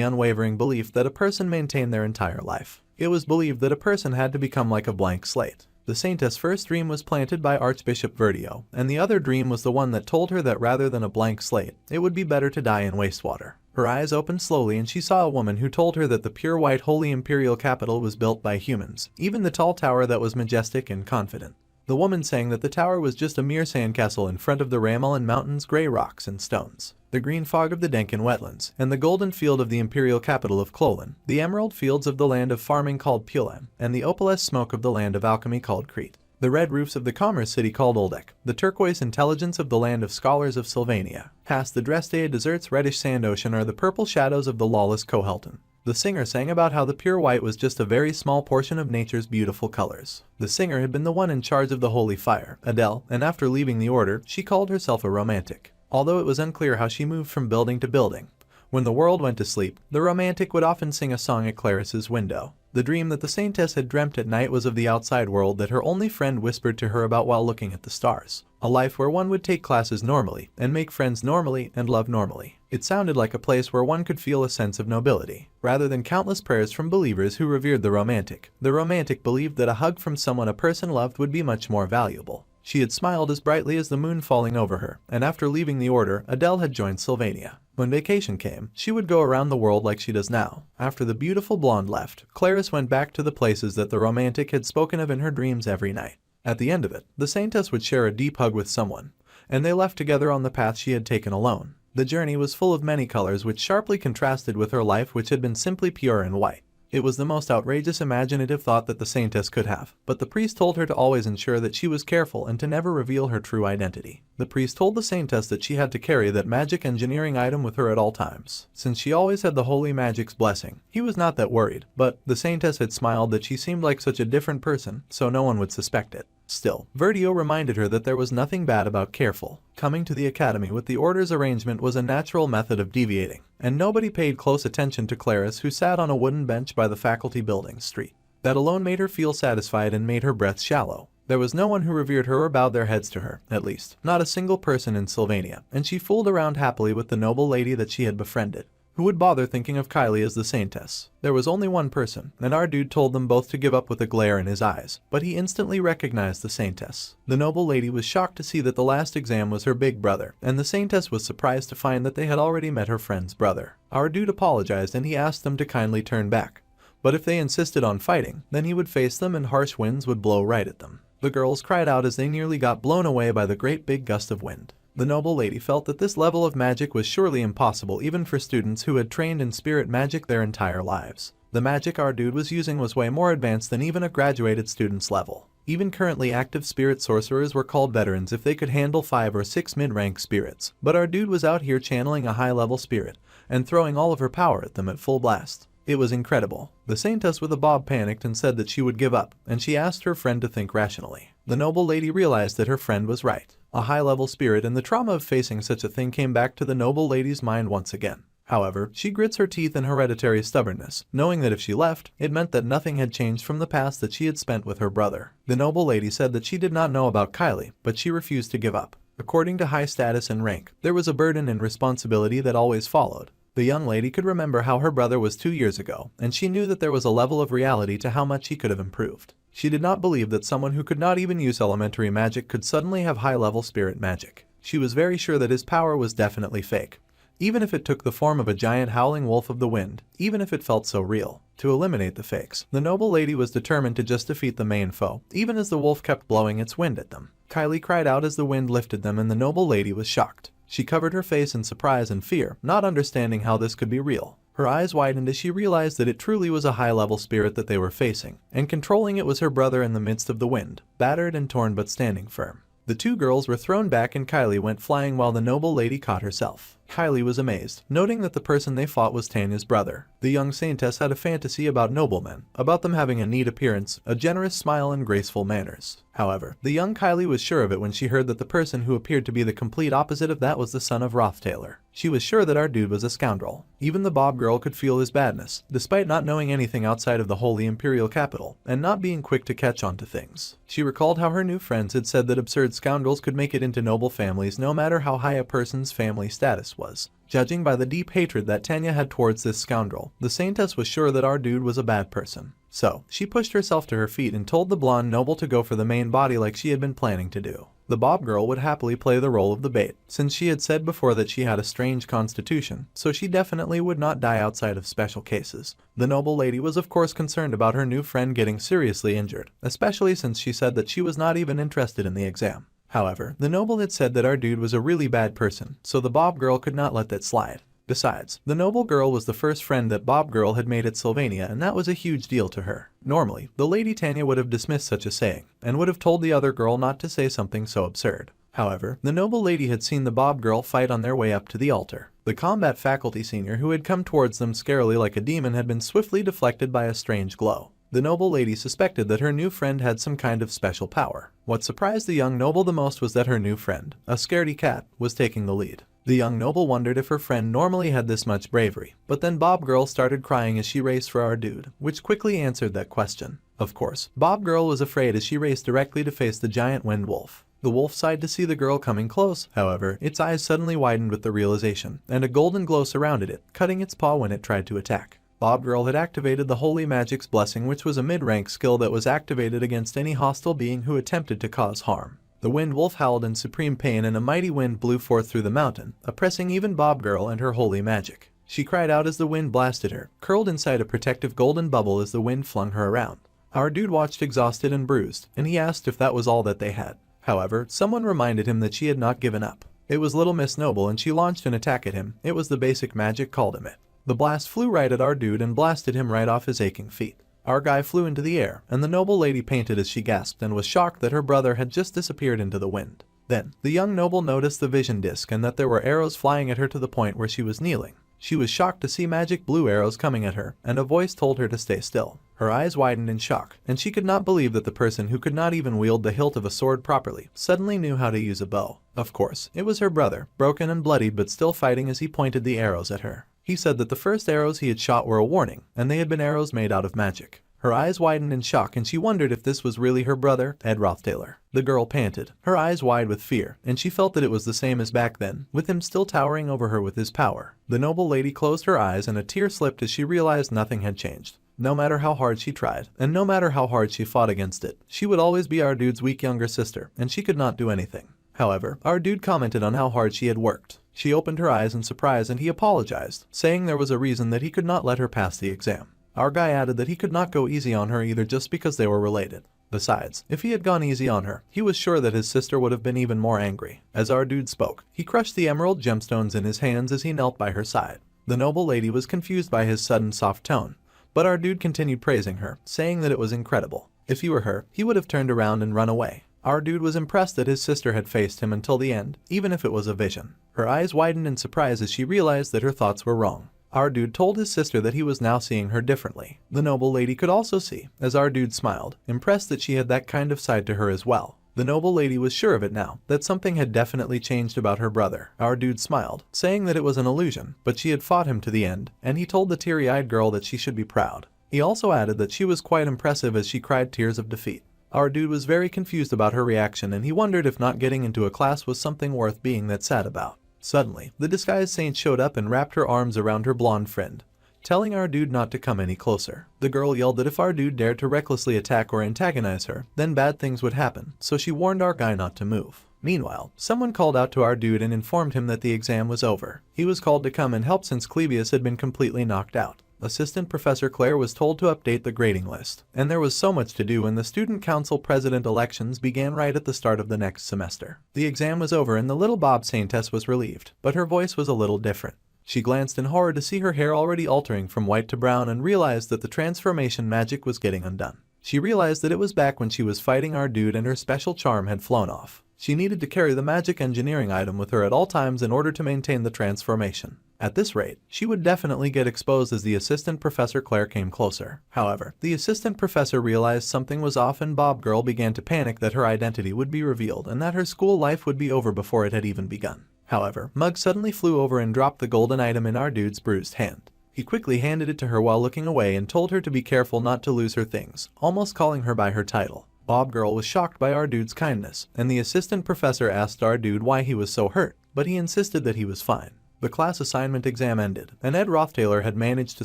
unwavering belief that a person maintained their entire life. It was believed that a person had to become like a blank slate. The Saintess' first dream was planted by Archbishop Verdio, and the other dream was the one that told her that rather than a blank slate, it would be better to die in wastewater. Her eyes opened slowly and she saw a woman who told her that the pure white holy imperial capital was built by humans, even the tall tower that was majestic and confident. The woman saying that the tower was just a mere sandcastle in front of the Ramelin Mountains, gray rocks and stones, the green fog of the Denkin wetlands, and the golden field of the imperial capital of Clolan, the emerald fields of the land of farming called Pulam, and the opalescent smoke of the land of alchemy called Crete, the red roofs of the commerce city called Oldek, the turquoise intelligence of the land of scholars of Sylvania. Past the Drestea desert's reddish sand ocean are the purple shadows of the lawless Cohelton. The singer sang about how the pure white was just a very small portion of nature's beautiful colors. The singer had been the one in charge of the holy fire, Adele, and after leaving the order, she called herself a romantic. Although it was unclear how she moved from building to building. When the world went to sleep, the romantic would often sing a song at Clarice's window. The dream that the Saintess had dreamt at night was of the outside world that her only friend whispered to her about while looking at the stars. A life where one would take classes normally, and make friends normally, and love normally. It sounded like a place where one could feel a sense of nobility. Rather than countless prayers from believers who revered the romantic believed that a hug from someone a person loved would be much more valuable. She had smiled as brightly as the moon falling over her, and after leaving the order, Adele had joined Sylvania. When vacation came, she would go around the world like she does now. After the beautiful blonde left, Clarice went back to the places that the romantic had spoken of in her dreams every night. At the end of it, the Saintess would share a deep hug with someone, and they left together on the path she had taken alone. The journey was full of many colors which sharply contrasted with her life, which had been simply pure and white. It was the most outrageous imaginative thought that the Saintess could have, but the priest told her to always ensure that she was careful and to never reveal her true identity. The priest told the Saintess that she had to carry that magic engineering item with her at all times, since she always had the holy magic's blessing. He was not that worried, but the Saintess had smiled that she seemed like such a different person, so no one would suspect it. Still, Verdio reminded her that there was nothing bad about careful. Coming to the academy with the order's arrangement was a natural method of deviating, and nobody paid close attention to Clarice, who sat on a wooden bench by the faculty building street. That alone made her feel satisfied and made her breath shallow. There was no one who revered her or bowed their heads to her, at least, not a single person in Sylvania, and she fooled around happily with the noble lady that she had befriended. Who would bother thinking of Kylie as the Saintess? There was only one person, and our dude told them both to give up with a glare in his eyes, but he instantly recognized the Saintess. The noble lady was shocked to see that the last exam was her big brother, and the Saintess was surprised to find that they had already met her friend's brother. Our dude apologized and he asked them to kindly turn back, but if they insisted on fighting, then he would face them and harsh winds would blow right at them. The girls cried out as they nearly got blown away by the great big gust of wind. The noble lady felt that this level of magic was surely impossible even for students who had trained in spirit magic their entire lives. The magic our dude was using was way more advanced than even a graduated student's level. Even currently active spirit sorcerers were called veterans if they could handle 5 or 6 mid-rank spirits, but our dude was out here channeling a high-level spirit and throwing all of her power at them at full blast. It was incredible. The Saintess with a bob panicked and said that she would give up, and she asked her friend to think rationally. The noble lady realized that her friend was right. A high-level spirit and the trauma of facing such a thing came back to the noble lady's mind once again. However, she grits her teeth in hereditary stubbornness, knowing that if she left, it meant that nothing had changed from the past that she had spent with her brother. The noble lady said that she did not know about Kylie, but she refused to give up. According to high status and rank, there was a burden and responsibility that always followed. The young lady could remember how her brother was 2 years ago, and she knew that there was a level of reality to how much he could have improved. She did not believe that someone who could not even use elementary magic could suddenly have high-level spirit magic. She was very sure that his power was definitely fake, even if it took the form of a giant howling wolf of the wind, even if it felt so real. To eliminate the fakes, the noble lady was determined to just defeat the main foe, even as the wolf kept blowing its wind at them. Kylie cried out as the wind lifted them, and the noble lady was shocked. She covered her face in surprise and fear, not understanding how this could be real. Her eyes widened as she realized that it truly was a high-level spirit that they were facing, and controlling it was her brother in the midst of the wind, battered and torn but standing firm. The two girls were thrown back and Kylie went flying while the noble lady caught herself. Kylie was amazed, noting that the person they fought was Tanya's brother. The young Saintess had a fantasy about noblemen, about them having a neat appearance, a generous smile and graceful manners. However, the young Kylie was sure of it when she heard that the person who appeared to be the complete opposite of that was the son of Roth Taylor. She was sure that our dude was a scoundrel. Even the Bob girl could feel his badness, despite not knowing anything outside of the holy imperial capital, and not being quick to catch on to things. She recalled how her new friends had said that absurd scoundrels could make it into noble families no matter how high a person's family status was. Judging by the deep hatred that Tanya had towards this scoundrel, the Saintess was sure that our dude was a bad person. So, she pushed herself to her feet and told the blonde noble to go for the main body like she had been planning to do. The Bob girl would happily play the role of the bait, since she had said before that she had a strange constitution, so she definitely would not die outside of special cases. The noble lady was of course concerned about her new friend getting seriously injured, especially since she said that she was not even interested in the exam. However, the noble had said that our dude was a really bad person, so the Bob girl could not let that slide. Besides, the noble girl was the first friend that Bob girl had made at Sylvania, and that was a huge deal to her. Normally, the Lady Tanya would have dismissed such a saying, and would have told the other girl not to say something so absurd. However, the noble lady had seen the Bob girl fight on their way up to the altar. The combat faculty senior who had come towards them scarily like a demon had been swiftly deflected by a strange glow. The noble lady suspected that her new friend had some kind of special power. What surprised the young noble the most was that her new friend, a scaredy cat, was taking the lead. The young noble wondered if her friend normally had this much bravery, but then Bob girl started crying as she raced for our dude, which quickly answered that question. Of course, Bob girl was afraid as she raced directly to face the giant wind wolf. The wolf sighed to see the girl coming close, however, its eyes suddenly widened with the realization, and a golden glow surrounded it, cutting its paw when it tried to attack. Bob girl had activated the Holy Magic's Blessing, which was a mid-rank skill that was activated against any hostile being who attempted to cause harm. The wind wolf howled in supreme pain and a mighty wind blew forth through the mountain, oppressing even Bob Girl and her holy magic. She cried out as the wind blasted her, curled inside a protective golden bubble as the wind flung her around. Our dude watched exhausted and bruised, and he asked if that was all that they had. However, someone reminded him that she had not given up. It was Little Miss Noble and she launched an attack at him. It was the basic magic called him it. The blast flew right at our dude and blasted him right off his aching feet. Our guy flew into the air, and the noble lady painted as she gasped and was shocked that her brother had just disappeared into the wind. Then, the young noble noticed the vision disc and that there were arrows flying at her to the point where she was kneeling. She was shocked to see magic blue arrows coming at her, and a voice told her to stay still. Her eyes widened in shock, and she could not believe that the person who could not even wield the hilt of a sword properly suddenly knew how to use a bow. Of course, it was her brother, broken and bloodied but still fighting as he pointed the arrows at her. He said that the first arrows he had shot were a warning, and they had been arrows made out of magic. Her eyes widened in shock and she wondered if this was really her brother, Ed Roth Taylor. The girl panted, her eyes wide with fear, and she felt that it was the same as back then, with him still towering over her with his power. The noble lady closed her eyes and a tear slipped as she realized nothing had changed. No matter how hard she tried, and no matter how hard she fought against it, she would always be our dude's weak younger sister, and she could not do anything. However, our dude commented on how hard she had worked. She opened her eyes in surprise and he apologized, saying there was a reason that he could not let her pass the exam. Our guy added that he could not go easy on her either just because they were related. Besides, if he had gone easy on her, he was sure that his sister would have been even more angry. As our dude spoke, he crushed the emerald gemstones in his hands as he knelt by her side. The noble lady was confused by his sudden soft tone, but our dude continued praising her, saying that it was incredible. If he were her, he would have turned around and run away. Our dude was impressed that his sister had faced him until the end, even if it was a vision. Her eyes widened in surprise as she realized that her thoughts were wrong. Our dude told his sister that he was now seeing her differently. The noble lady could also see, as our dude smiled, impressed that she had that kind of side to her as well. The noble lady was sure of it now, that something had definitely changed about her brother. Our dude smiled, saying that it was an illusion, but she had fought him to the end, and he told the teary-eyed girl that she should be proud. He also added that she was quite impressive as she cried tears of defeat. Our dude was very confused about her reaction and he wondered if not getting into a class was something worth being that sad about. Suddenly, the disguised saint showed up and wrapped her arms around her blonde friend, telling our dude not to come any closer. The girl yelled that if our dude dared to recklessly attack or antagonize her, then bad things would happen, so she warned our guy not to move. Meanwhile, someone called out to our dude and informed him that the exam was over. He was called to come and help since Clebius had been completely knocked out. Assistant Professor Claire was told to update the grading list, and there was so much to do when the student council president elections began right at the start of the next semester. The exam was over and the little Bob Saintess was relieved, but her voice was a little different. She glanced in horror to see her hair already altering from white to brown and realized that the transformation magic was getting undone. She realized that it was back when she was fighting our dude and her special charm had flown off. She needed to carry the magic engineering item with her at all times in order to maintain the transformation. At this rate, she would definitely get exposed as the assistant professor Claire came closer. However, the assistant professor realized something was off and Bob Girl began to panic that her identity would be revealed and that her school life would be over before it had even begun. However, Mug suddenly flew over and dropped the golden item in our dude's bruised hand. He quickly handed it to her while looking away and told her to be careful not to lose her things, almost calling her by her title. Bob Girl was shocked by our dude's kindness, and the assistant professor asked our dude why he was so hurt, but he insisted that he was fine. The class assignment exam ended, and Ed Roth Taylor had managed to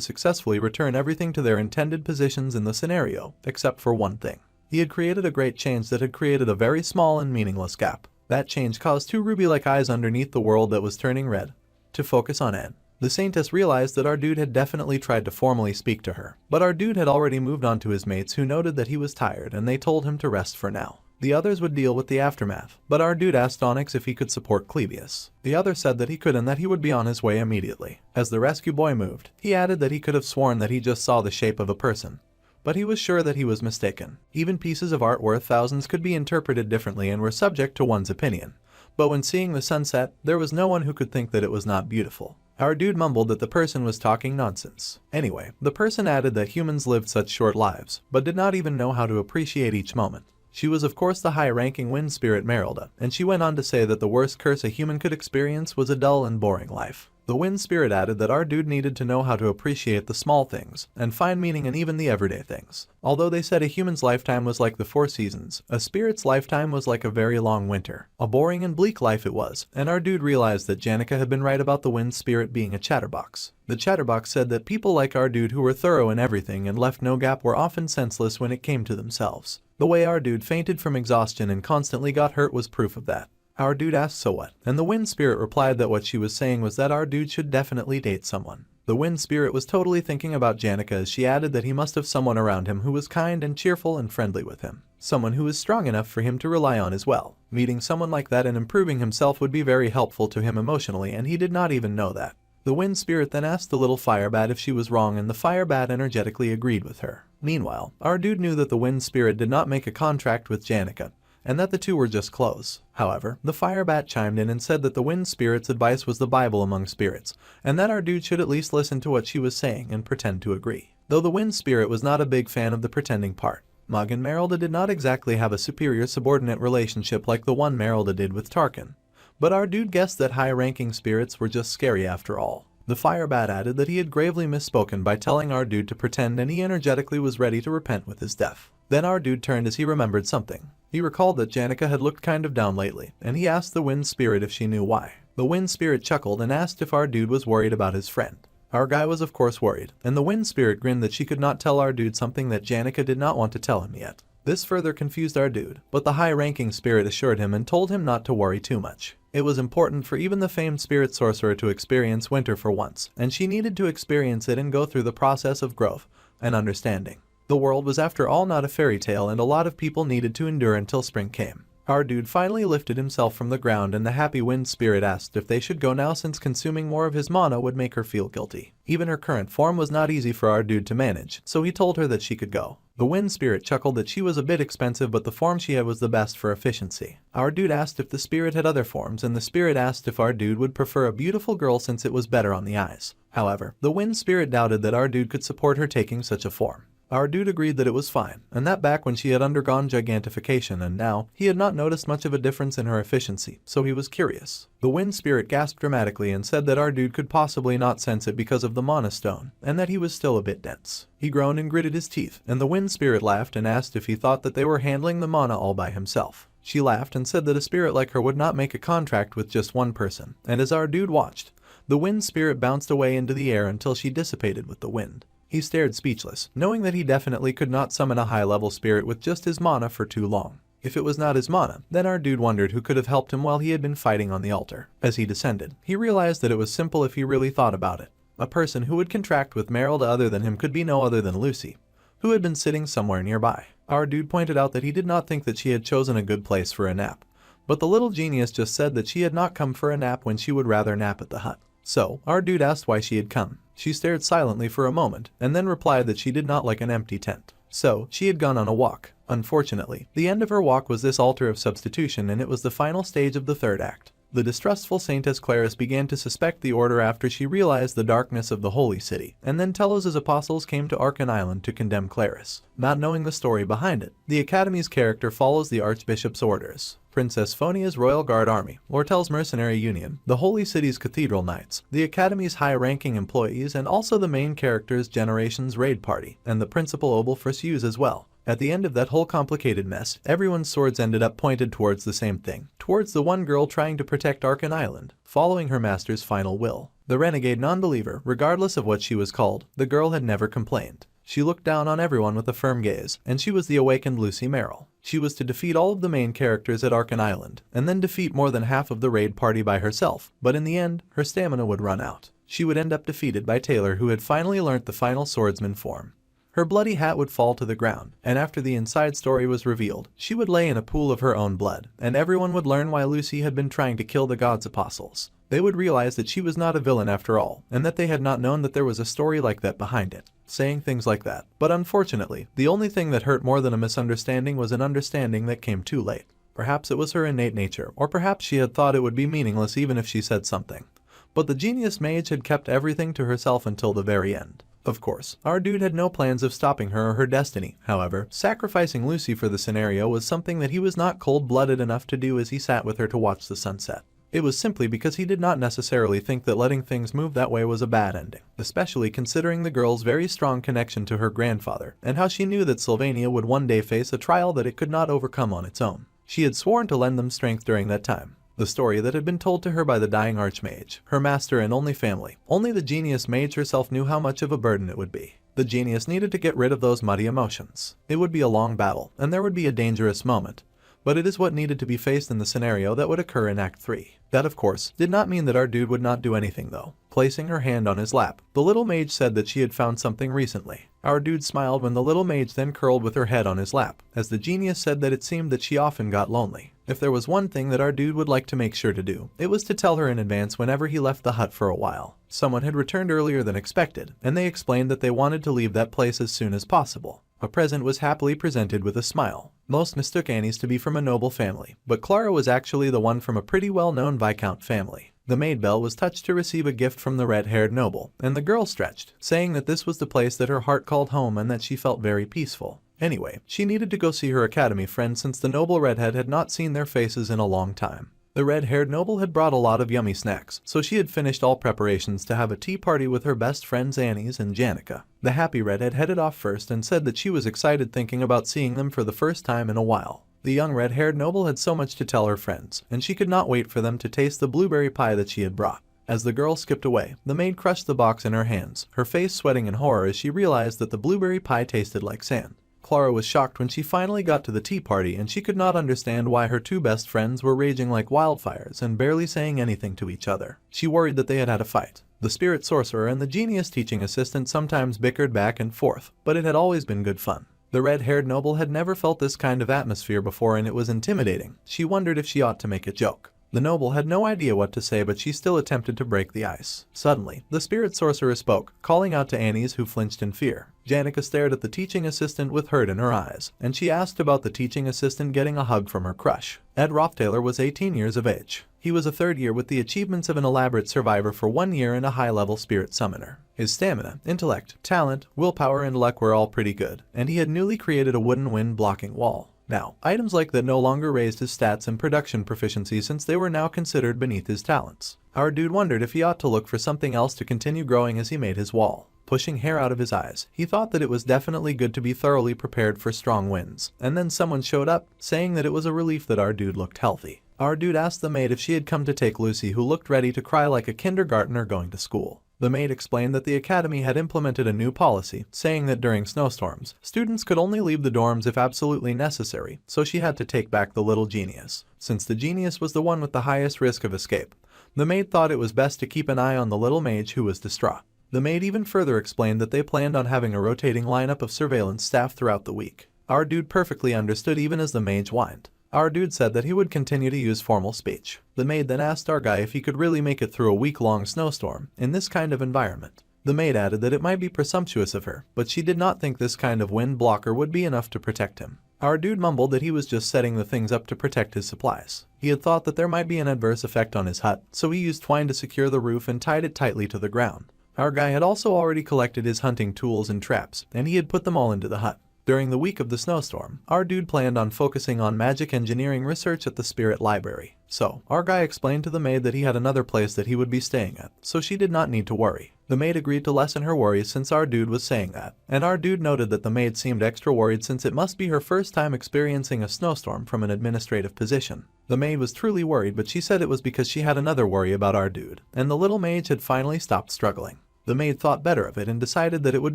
successfully return everything to their intended positions in the scenario, except for one thing. He had created a great change that had created a very small and meaningless gap. That change caused two ruby-like eyes underneath the world that was turning red to focus on Ed. The Saintess realized that our dude had definitely tried to formally speak to her, but our dude had already moved on to his mates who noted that he was tired and they told him to rest for now. The others would deal with the aftermath, but our dude asked Onyx if he could support Clebius. The other said that he could and that he would be on his way immediately. As the rescue boy moved, he added that he could have sworn that he just saw the shape of a person, but he was sure that he was mistaken. Even pieces of art worth thousands could be interpreted differently and were subject to one's opinion. But when seeing the sunset, there was no one who could think that it was not beautiful. Our dude mumbled that the person was talking nonsense. Anyway, the person added that humans lived such short lives, but did not even know how to appreciate each moment. She was of course the high-ranking wind spirit Merylda, and she went on to say that the worst curse a human could experience was a dull and boring life. The wind spirit added that our dude needed to know how to appreciate the small things and find meaning in even the everyday things. Although they said a human's lifetime was like the 4 seasons, a spirit's lifetime was like a very long winter. A boring and bleak life it was, and our dude realized that Janica had been right about the wind spirit being a chatterbox. The chatterbox said that people like our dude who were thorough in everything and left no gap were often senseless when it came to themselves. The way our dude fainted from exhaustion and constantly got hurt was proof of that. Our dude asked so what, and the wind spirit replied that what she was saying was that our dude should definitely date someone. The wind spirit was totally thinking about Janica as she added that he must have someone around him who was kind and cheerful and friendly with him. Someone who was strong enough for him to rely on as well. Meeting someone like that and improving himself would be very helpful to him emotionally, and he did not even know that. The wind spirit then asked the little fire bat if she was wrong, and the fire bat energetically agreed with her. Meanwhile, our dude knew that the wind spirit did not make a contract with Janica, and that the two were just close. However, the fire bat chimed in and said that the wind spirit's advice was the Bible among spirits, and that our dude should at least listen to what she was saying and pretend to agree. Though the wind spirit was not a big fan of the pretending part. Mug and Merylda did not exactly have a superior-subordinate relationship like the one Merylda did with Tarkan. But our dude guessed that high-ranking spirits were just scary after all. The fire bat added that he had gravely misspoken by telling our dude to pretend, and he energetically was ready to repent with his death. Then our dude turned as he remembered something. He recalled that Janica had looked kind of down lately, and he asked the wind spirit if she knew why. The wind spirit chuckled and asked if our dude was worried about his friend. Our guy was of course worried, and the wind spirit grinned that she could not tell our dude something that Janica did not want to tell him yet. This further confused our dude, but the high-ranking spirit assured him and told him not to worry too much. It was important for even the famed spirit sorcerer to experience winter for once, and she needed to experience it and go through the process of growth and understanding. The world was after all not a fairy tale, and a lot of people needed to endure until spring came. Our dude finally lifted himself from the ground, and the happy wind spirit asked if they should go now, since consuming more of his mana would make her feel guilty. Even her current form was not easy for our dude to manage, so he told her that she could go. The wind spirit chuckled that she was a bit expensive, but the form she had was the best for efficiency. Our dude asked if the spirit had other forms, and the spirit asked if our dude would prefer a beautiful girl since it was better on the eyes. However, the wind spirit doubted that our dude could support her taking such a form. Our dude agreed that it was fine, and that back when she had undergone gigantification, and now he had not noticed much of a difference in her efficiency, so he was curious. The wind spirit gasped dramatically and said that our dude could possibly not sense it because of the mana stone, and that he was still a bit dense. He groaned and gritted his teeth, and the wind spirit laughed and asked if he thought that they were handling the mana all by himself. She laughed and said that a spirit like her would not make a contract with just one person, and as our dude watched, the wind spirit bounced away into the air until she dissipated with the wind. He stared speechless, knowing that he definitely could not summon a high-level spirit with just his mana for too long. If it was not his mana, then our dude wondered who could have helped him while he had been fighting on the altar. As he descended, he realized that it was simple if he really thought about it. A person who would contract with Merylda other than him could be no other than Lucy, who had been sitting somewhere nearby. Our dude pointed out that he did not think that she had chosen a good place for a nap, but the little genius just said that she had not come for a nap when she would rather nap at the hut. So, our dude asked why she had come. She stared silently for a moment, and then replied that she did not like an empty tent. So, she had gone on a walk. Unfortunately, the end of her walk was this altar of substitution, and it was the final stage of the third act. The distrustful Saintess Claris began to suspect the order after she realized the darkness of the holy city, and then Telos' apostles came to Arkan Island to condemn Claris. Not knowing the story behind it, the Academy's character follows the Archbishop's orders. Princess Phonia's Royal Guard Army, Lortell's Mercenary Union, the Holy City's Cathedral Knights, the Academy's high-ranking employees, and also the main character's Generation's raid party, and the principal Obelfrus as well. At the end of that whole complicated mess, everyone's swords ended up pointed towards the same thing, towards the one girl trying to protect Arkan Island, following her master's final will. The renegade non-believer, regardless of what she was called, the girl had never complained. She looked down on everyone with a firm gaze, and she was the awakened Lucy Merrill. She was to defeat all of the main characters at Arkan Island, and then defeat more than half of the raid party by herself, but in the end, her stamina would run out. She would end up defeated by Taylor, who had finally learnt the final swordsman form. Her bloody hat would fall to the ground, and after the inside story was revealed, she would lay in a pool of her own blood, and everyone would learn why Lucy had been trying to kill the god's apostles. They would realize that she was not a villain after all, and that they had not known that there was a story like that behind it. Saying things like that. But unfortunately, the only thing that hurt more than a misunderstanding was an understanding that came too late. Perhaps it was her innate nature, or perhaps she had thought it would be meaningless even if she said something. But the genius mage had kept everything to herself until the very end. Of course, our dude had no plans of stopping her or her destiny. However, sacrificing Lucy for the scenario was something that he was not cold-blooded enough to do as he sat with her to watch the sunset. It was simply because he did not necessarily think that letting things move that way was a bad ending, especially considering the girl's very strong connection to her grandfather and how she knew that Sylvania would one day face a trial that it could not overcome on its own. She had sworn to lend them strength during that time. The story that had been told to her by the dying archmage, her master and only family. Only the genius mage herself knew how much of a burden it would be. The genius needed to get rid of those muddy emotions. It would be a long battle, and there would be a dangerous moment. But it is what needed to be faced in the scenario that would occur in Act 3. That, of course, did not mean that our dude would not do anything though. Placing her hand on his lap, the little mage said that she had found something recently. Our dude smiled when the little mage then curled with her head on his lap, as the genius said that it seemed that she often got lonely. If there was one thing that our dude would like to make sure to do, it was to tell her in advance whenever he left the hut for a while. Someone had returned earlier than expected, and they explained that they wanted to leave that place as soon as possible. A present was happily presented with a smile. Most mistook Annie's to be from a noble family, but Clara was actually the one from a pretty well-known Viscount family. The maid Belle was touched to receive a gift from the red-haired noble, and the girl stretched, saying that this was the place that her heart called home and that she felt very peaceful. Anyway, she needed to go see her academy friend since the noble redhead had not seen their faces in a long time. The red-haired noble had brought a lot of yummy snacks, so she had finished all preparations to have a tea party with her best friends Annie's and Janica. The happy redhead headed off first and said that she was excited thinking about seeing them for the first time in a while. The young red-haired noble had so much to tell her friends, and she could not wait for them to taste the blueberry pie that she had brought. As the girl skipped away, the maid crushed the box in her hands, her face sweating in horror as she realized that the blueberry pie tasted like sand. Clara was shocked when she finally got to the tea party, and she could not understand why her two best friends were raging like wildfires and barely saying anything to each other. She worried that they had had a fight. The spirit sorcerer and the genius teaching assistant sometimes bickered back and forth, but it had always been good fun. The red-haired noble had never felt this kind of atmosphere before, and it was intimidating. She wondered if she ought to make a joke. The noble had no idea what to say, but she still attempted to break the ice. Suddenly, the spirit sorcerer spoke, calling out to Annie's, who flinched in fear. Janica stared at the teaching assistant with hurt in her eyes, and she asked about the teaching assistant getting a hug from her crush. Ed Roth Taylor was 18 years of age. He was a third year with the achievements of an elaborate survivor for 1 year and a high-level spirit summoner. His stamina, intellect, talent, willpower, and luck were all pretty good, and he had newly created a wooden wind-blocking wall. Now, items like that no longer raised his stats and production proficiency since they were now considered beneath his talents. Our dude wondered if he ought to look for something else to continue growing as he made his wall. Pushing hair out of his eyes, he thought that it was definitely good to be thoroughly prepared for strong winds. And then someone showed up, saying that it was a relief that our dude looked healthy. Our dude asked the maid if she had come to take Lucy, who looked ready to cry like a kindergartner going to school. The maid explained that the academy had implemented a new policy, saying that during snowstorms, students could only leave the dorms if absolutely necessary, so she had to take back the little genius. Since the genius was the one with the highest risk of escape, the maid thought it was best to keep an eye on the little mage, who was distraught. The maid even further explained that they planned on having a rotating lineup of surveillance staff throughout the week. Our dude perfectly understood even as the mage whined. Our dude said that he would continue to use formal speech. The maid then asked our guy if he could really make it through a week-long snowstorm in this kind of environment. The maid added that it might be presumptuous of her, but she did not think this kind of wind blocker would be enough to protect him. Our dude mumbled that he was just setting the things up to protect his supplies. He had thought that there might be an adverse effect on his hut, so he used twine to secure the roof and tied it tightly to the ground. Our guy had also already collected his hunting tools and traps, and he had put them all into the hut. During the week of the snowstorm, our dude planned on focusing on magic engineering research at the spirit library. So, our guy explained to the maid that he had another place that he would be staying at, so she did not need to worry. The maid agreed to lessen her worries since our dude was saying that, and our dude noted that the maid seemed extra worried since it must be her first time experiencing a snowstorm from an administrative position. The maid was truly worried, but she said it was because she had another worry about our dude, and the little mage had finally stopped struggling. The maid thought better of it and decided that it would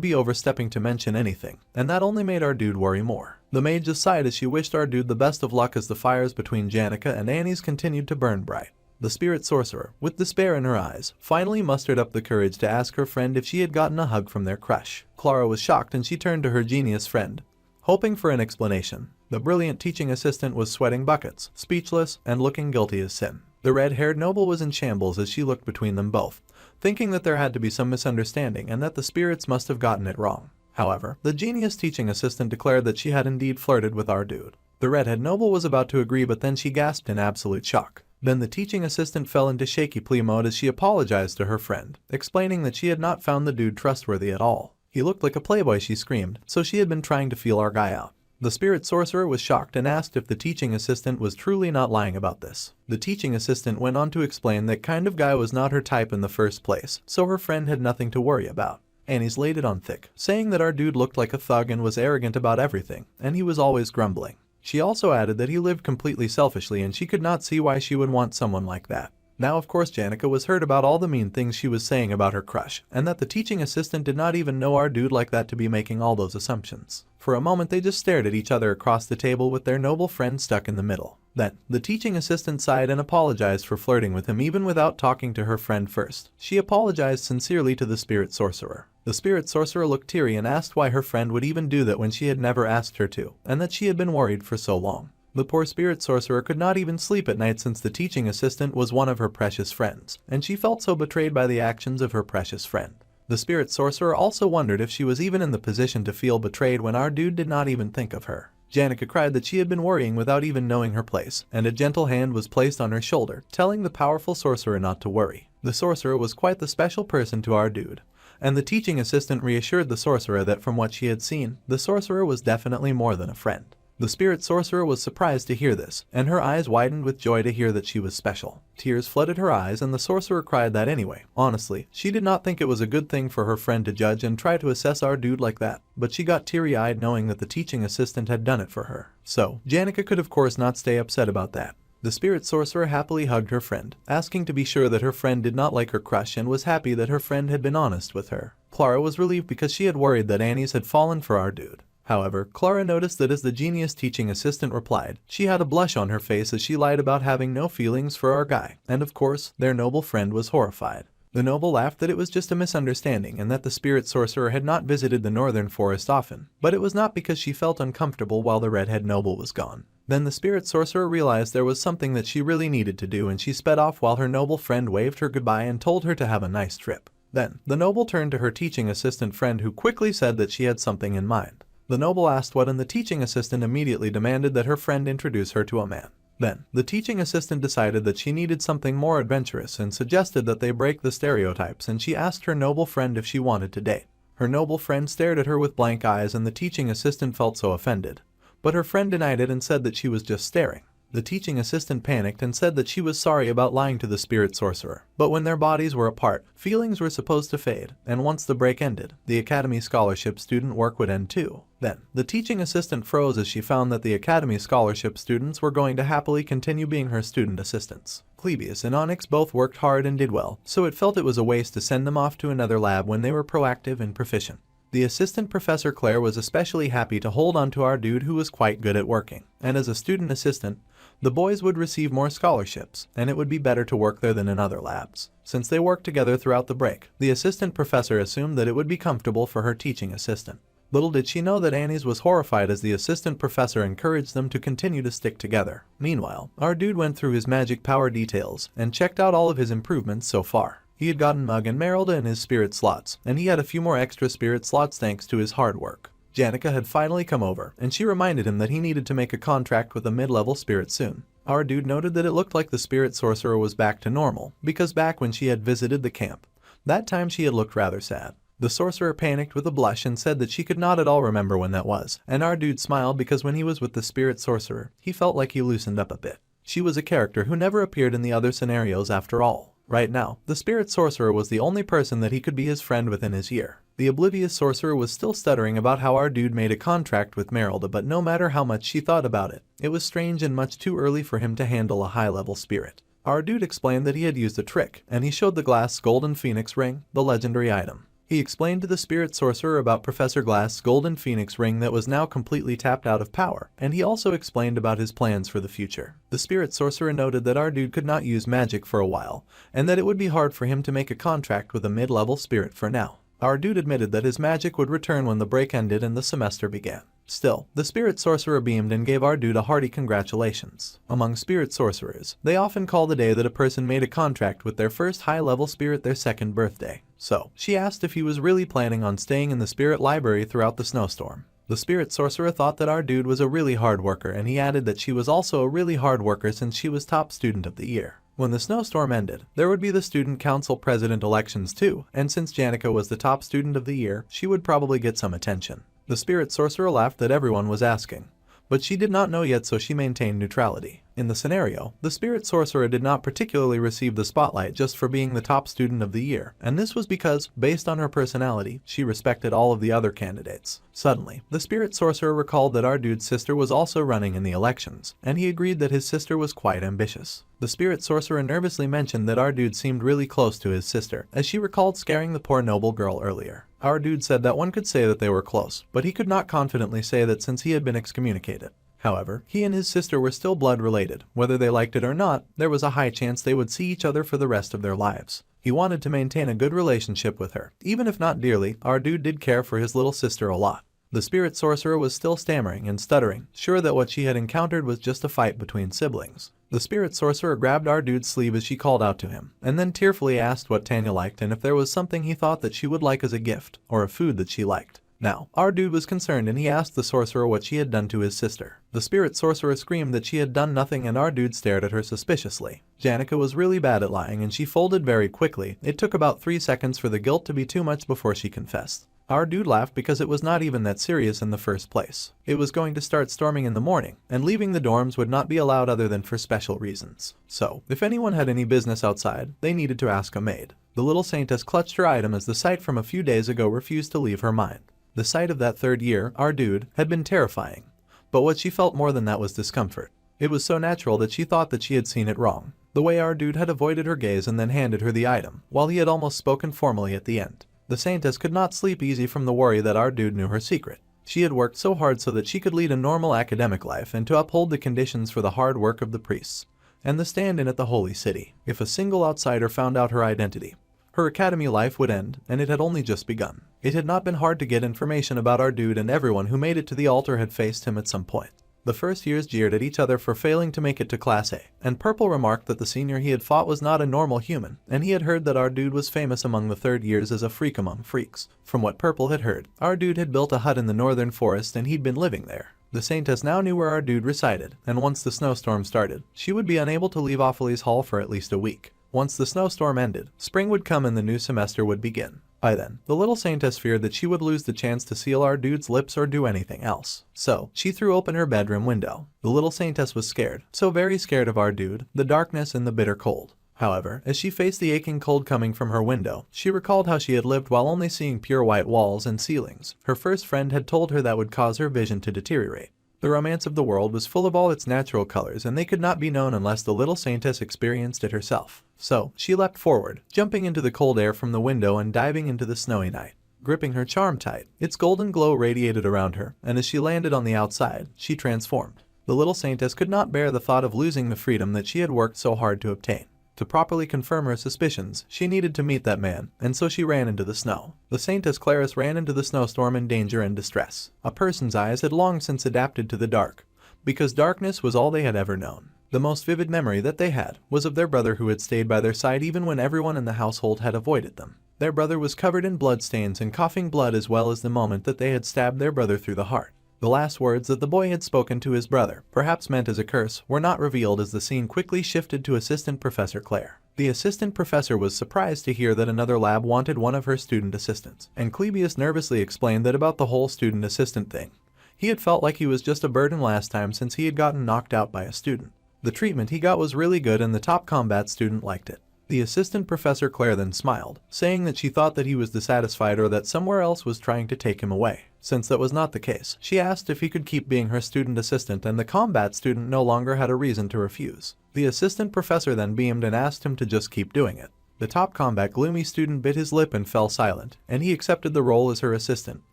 be overstepping to mention anything, and that only made our dude worry more. The maid just sighed as she wished our dude the best of luck as the fires between Janica and Annie's continued to burn bright. The spirit sorcerer, with despair in her eyes, finally mustered up the courage to ask her friend if she had gotten a hug from their crush. Clara was shocked and she turned to her genius friend, hoping for an explanation. The brilliant teaching assistant was sweating buckets, speechless, and looking guilty as sin. The red-haired noble was in shambles as she looked between them both, thinking that there had to be some misunderstanding and that the spirits must have gotten it wrong. However, the genius teaching assistant declared that she had indeed flirted with our dude. The redhead noble was about to agree, but then she gasped in absolute shock. Then the teaching assistant fell into shaky plea mode as she apologized to her friend, explaining that she had not found the dude trustworthy at all. He looked like a playboy, she screamed, so she had been trying to feel our guy out. The spirit sorcerer was shocked and asked if the teaching assistant was truly not lying about this. The teaching assistant went on to explain that kind of guy was not her type in the first place, so her friend had nothing to worry about. Annie's laid it on thick, saying that our dude looked like a thug and was arrogant about everything, and he was always grumbling. She also added that he lived completely selfishly and she could not see why she would want someone like that. Now of course Janica was hurt about all the mean things she was saying about her crush, and that the teaching assistant did not even know our dude like that to be making all those assumptions. For a moment they just stared at each other across the table with their noble friend stuck in the middle. Then, the teaching assistant sighed and apologized for flirting with him even without talking to her friend first. She apologized sincerely to the spirit sorcerer. The spirit sorcerer looked teary and asked why her friend would even do that when she had never asked her to, and that she had been worried for so long. The poor spirit sorcerer could not even sleep at night since the teaching assistant was one of her precious friends, and she felt so betrayed by the actions of her precious friend. The spirit sorcerer also wondered if she was even in the position to feel betrayed when our dude did not even think of her. Janica cried that she had been worrying without even knowing her place, and a gentle hand was placed on her shoulder, telling the powerful sorcerer not to worry. The sorcerer was quite the special person to our dude, and the teaching assistant reassured the sorcerer that from what she had seen, the sorcerer was definitely more than a friend. The spirit sorcerer was surprised to hear this, and her eyes widened with joy to hear that she was special. Tears flooded her eyes and the sorcerer cried that anyway. Honestly, she did not think it was a good thing for her friend to judge and try to assess our dude like that, but she got teary-eyed knowing that the teaching assistant had done it for her. So, Janica could of course not stay upset about that. The spirit sorcerer happily hugged her friend, asking to be sure that her friend did not like her crush and was happy that her friend had been honest with her. Clara was relieved because she had worried that Annie's had fallen for our dude. However, Clara noticed that as the genius teaching assistant replied, she had a blush on her face as she lied about having no feelings for our guy, and of course, their noble friend was horrified. The noble laughed that it was just a misunderstanding and that the spirit sorcerer had not visited the northern forest often, but it was not because she felt uncomfortable while the redhead noble was gone. Then the spirit sorcerer realized there was something that she really needed to do and she sped off while her noble friend waved her goodbye and told her to have a nice trip. Then, the noble turned to her teaching assistant friend who quickly said that she had something in mind. The noble asked what and the teaching assistant immediately demanded that her friend introduce her to a man. Then, the teaching assistant decided that she needed something more adventurous and suggested that they break the stereotypes and she asked her noble friend if she wanted to date. Her noble friend stared at her with blank eyes and the teaching assistant felt so offended. But her friend denied it and said that she was just staring. The teaching assistant panicked and said that she was sorry about lying to the spirit sorcerer. But when their bodies were apart, feelings were supposed to fade, and once the break ended, the Academy Scholarship student work would end too. Then, the teaching assistant froze as she found that the Academy Scholarship students were going to happily continue being her student assistants. Clebius and Onyx both worked hard and did well, so it felt it was a waste to send them off to another lab when they were proactive and proficient. The assistant professor Claire was especially happy to hold on to our dude who was quite good at working, and as a student assistant, the boys would receive more scholarships, and it would be better to work there than in other labs. Since they worked together throughout the break, the assistant professor assumed that it would be comfortable for her teaching assistant. Little did she know that Annie's was horrified as the assistant professor encouraged them to continue to stick together. Meanwhile, our dude went through his magic power details and checked out all of his improvements so far. He had gotten Mug and Merylda in his spirit slots, and he had a few more extra spirit slots thanks to his hard work. Janica had finally come over, and she reminded him that he needed to make a contract with a mid-level spirit soon. Our dude noted that it looked like the spirit sorcerer was back to normal, because back when she had visited the camp, that time she had looked rather sad. The sorcerer panicked with a blush and said that she could not at all remember when that was, and our dude smiled because when he was with the spirit sorcerer, he felt like he loosened up a bit. She was a character who never appeared in the other scenarios after all. Right now, the spirit sorcerer was the only person that he could be his friend within his year. The oblivious sorcerer was still stuttering about how our dude made a contract with Merylda, but no matter how much she thought about it, it was strange and much too early for him to handle a high-level spirit. Our dude explained that he had used a trick, and he showed the Glass Golden Phoenix ring, the legendary item. He explained to the spirit sorcerer about Professor Glass's Golden Phoenix ring that was now completely tapped out of power, and he also explained about his plans for the future. The spirit sorcerer noted that our dude could not use magic for a while, and that it would be hard for him to make a contract with a mid-level spirit for now. Our dude admitted that his magic would return when the break ended and the semester began. Still, the spirit sorcerer beamed and gave our dude a hearty congratulations. Among spirit sorcerers, they often call the day that a person made a contract with their first high-level spirit their second birthday. So, she asked if he was really planning on staying in the spirit library throughout the snowstorm. The spirit sorcerer thought that our dude was a really hard worker, and he added that she was also a really hard worker since she was top student of the year. When the snowstorm ended, there would be the student council president elections too, and since Janica was the top student of the year, she would probably get some attention. The spirit sorcerer laughed that everyone was asking. But she did not know yet, so she maintained neutrality. In the scenario, the spirit sorcerer did not particularly receive the spotlight just for being the top student of the year, and this was because, based on her personality, she respected all of the other candidates. Suddenly, the spirit sorcerer recalled that our dude's sister was also running in the elections, and he agreed that his sister was quite ambitious. The spirit sorcerer nervously mentioned that our dude seemed really close to his sister, as she recalled scaring the poor noble girl earlier. Our dude said that one could say that they were close, but he could not confidently say that since he had been excommunicated. However, he and his sister were still blood related. Whether they liked it or not, there was a high chance they would see each other for the rest of their lives. He wanted to maintain a good relationship with her. Even if not dearly, our dude did care for his little sister a lot. The spirit sorcerer was still stammering and stuttering, sure that what she had encountered was just a fight between siblings. The spirit sorcerer grabbed our dude's sleeve as she called out to him, and then tearfully asked what Tanya liked and if there was something he thought that she would like as a gift, or a food that she liked. Now, our dude was concerned and he asked the sorcerer what she had done to his sister. The spirit sorcerer screamed that she had done nothing and our dude stared at her suspiciously. Janica was really bad at lying and she folded very quickly. It took about 3 seconds for the guilt to be too much before she confessed. Our dude laughed because it was not even that serious in the first place. It was going to start storming in the morning, and leaving the dorms would not be allowed other than for special reasons. So, if anyone had any business outside, they needed to ask a maid. The little saintess clutched her item as the sight from a few days ago refused to leave her mind. The sight of that third year, our dude, had been terrifying. But what she felt more than that was discomfort. It was so natural that she thought that she had seen it wrong. The way our dude had avoided her gaze and then handed her the item, while he had almost spoken formally at the end. The saintess could not sleep easy from the worry that our dude knew her secret. She had worked so hard so that she could lead a normal academic life and to uphold the conditions for the hard work of the priests and the stand-in at the holy city. If a single outsider found out her identity, her academy life would end, and it had only just begun. It had not been hard to get information about our dude, and everyone who made it to the altar had faced him at some point. The first years jeered at each other for failing to make it to Class A, and Purple remarked that the senior he had fought was not a normal human, and he had heard that our dude was famous among the third years as a freak among freaks. From what Purple had heard, our dude had built a hut in the northern forest and he'd been living there. The saintess now knew where our dude resided, and once the snowstorm started, she would be unable to leave Opheles Hall for at least a week. Once the snowstorm ended, spring would come and the new semester would begin. By then, the little saintess feared that she would lose the chance to seal our dude's lips or do anything else. So, she threw open her bedroom window. The little saintess was scared, so very scared of our dude, the darkness and the bitter cold. However, as she faced the aching cold coming from her window, she recalled how she had lived while only seeing pure white walls and ceilings. Her first friend had told her that would cause her vision to deteriorate. The romance of the world was full of all its natural colors, and they could not be known unless the little saintess experienced it herself. So, she leapt forward, jumping into the cold air from the window and diving into the snowy night. Gripping her charm tight, its golden glow radiated around her, and as she landed on the outside, she transformed. The little saintess could not bear the thought of losing the freedom that she had worked so hard to obtain. To properly confirm her suspicions, she needed to meet that man, and so she ran into the snow. The saintess Claris ran into the snowstorm in danger and distress. A person's eyes had long since adapted to the dark, because darkness was all they had ever known. The most vivid memory that they had was of their brother who had stayed by their side even when everyone in the household had avoided them. Their brother was covered in bloodstains and coughing blood, as well as the moment that they had stabbed their brother through the heart. The last words that the boy had spoken to his brother, perhaps meant as a curse, were not revealed as the scene quickly shifted to Assistant Professor Claire. The assistant professor was surprised to hear that another lab wanted one of her student assistants, and Clebius nervously explained that about the whole student assistant thing. He had felt like he was just a burden last time since he had gotten knocked out by a student. The treatment he got was really good and the top combat student liked it. The assistant Professor Claire then smiled, saying that she thought that he was dissatisfied or that somewhere else was trying to take him away. Since that was not the case, she asked if he could keep being her student assistant, and the combat student no longer had a reason to refuse. The assistant professor then beamed and asked him to just keep doing it. The top combat gloomy student bit his lip and fell silent, and he accepted the role as her assistant,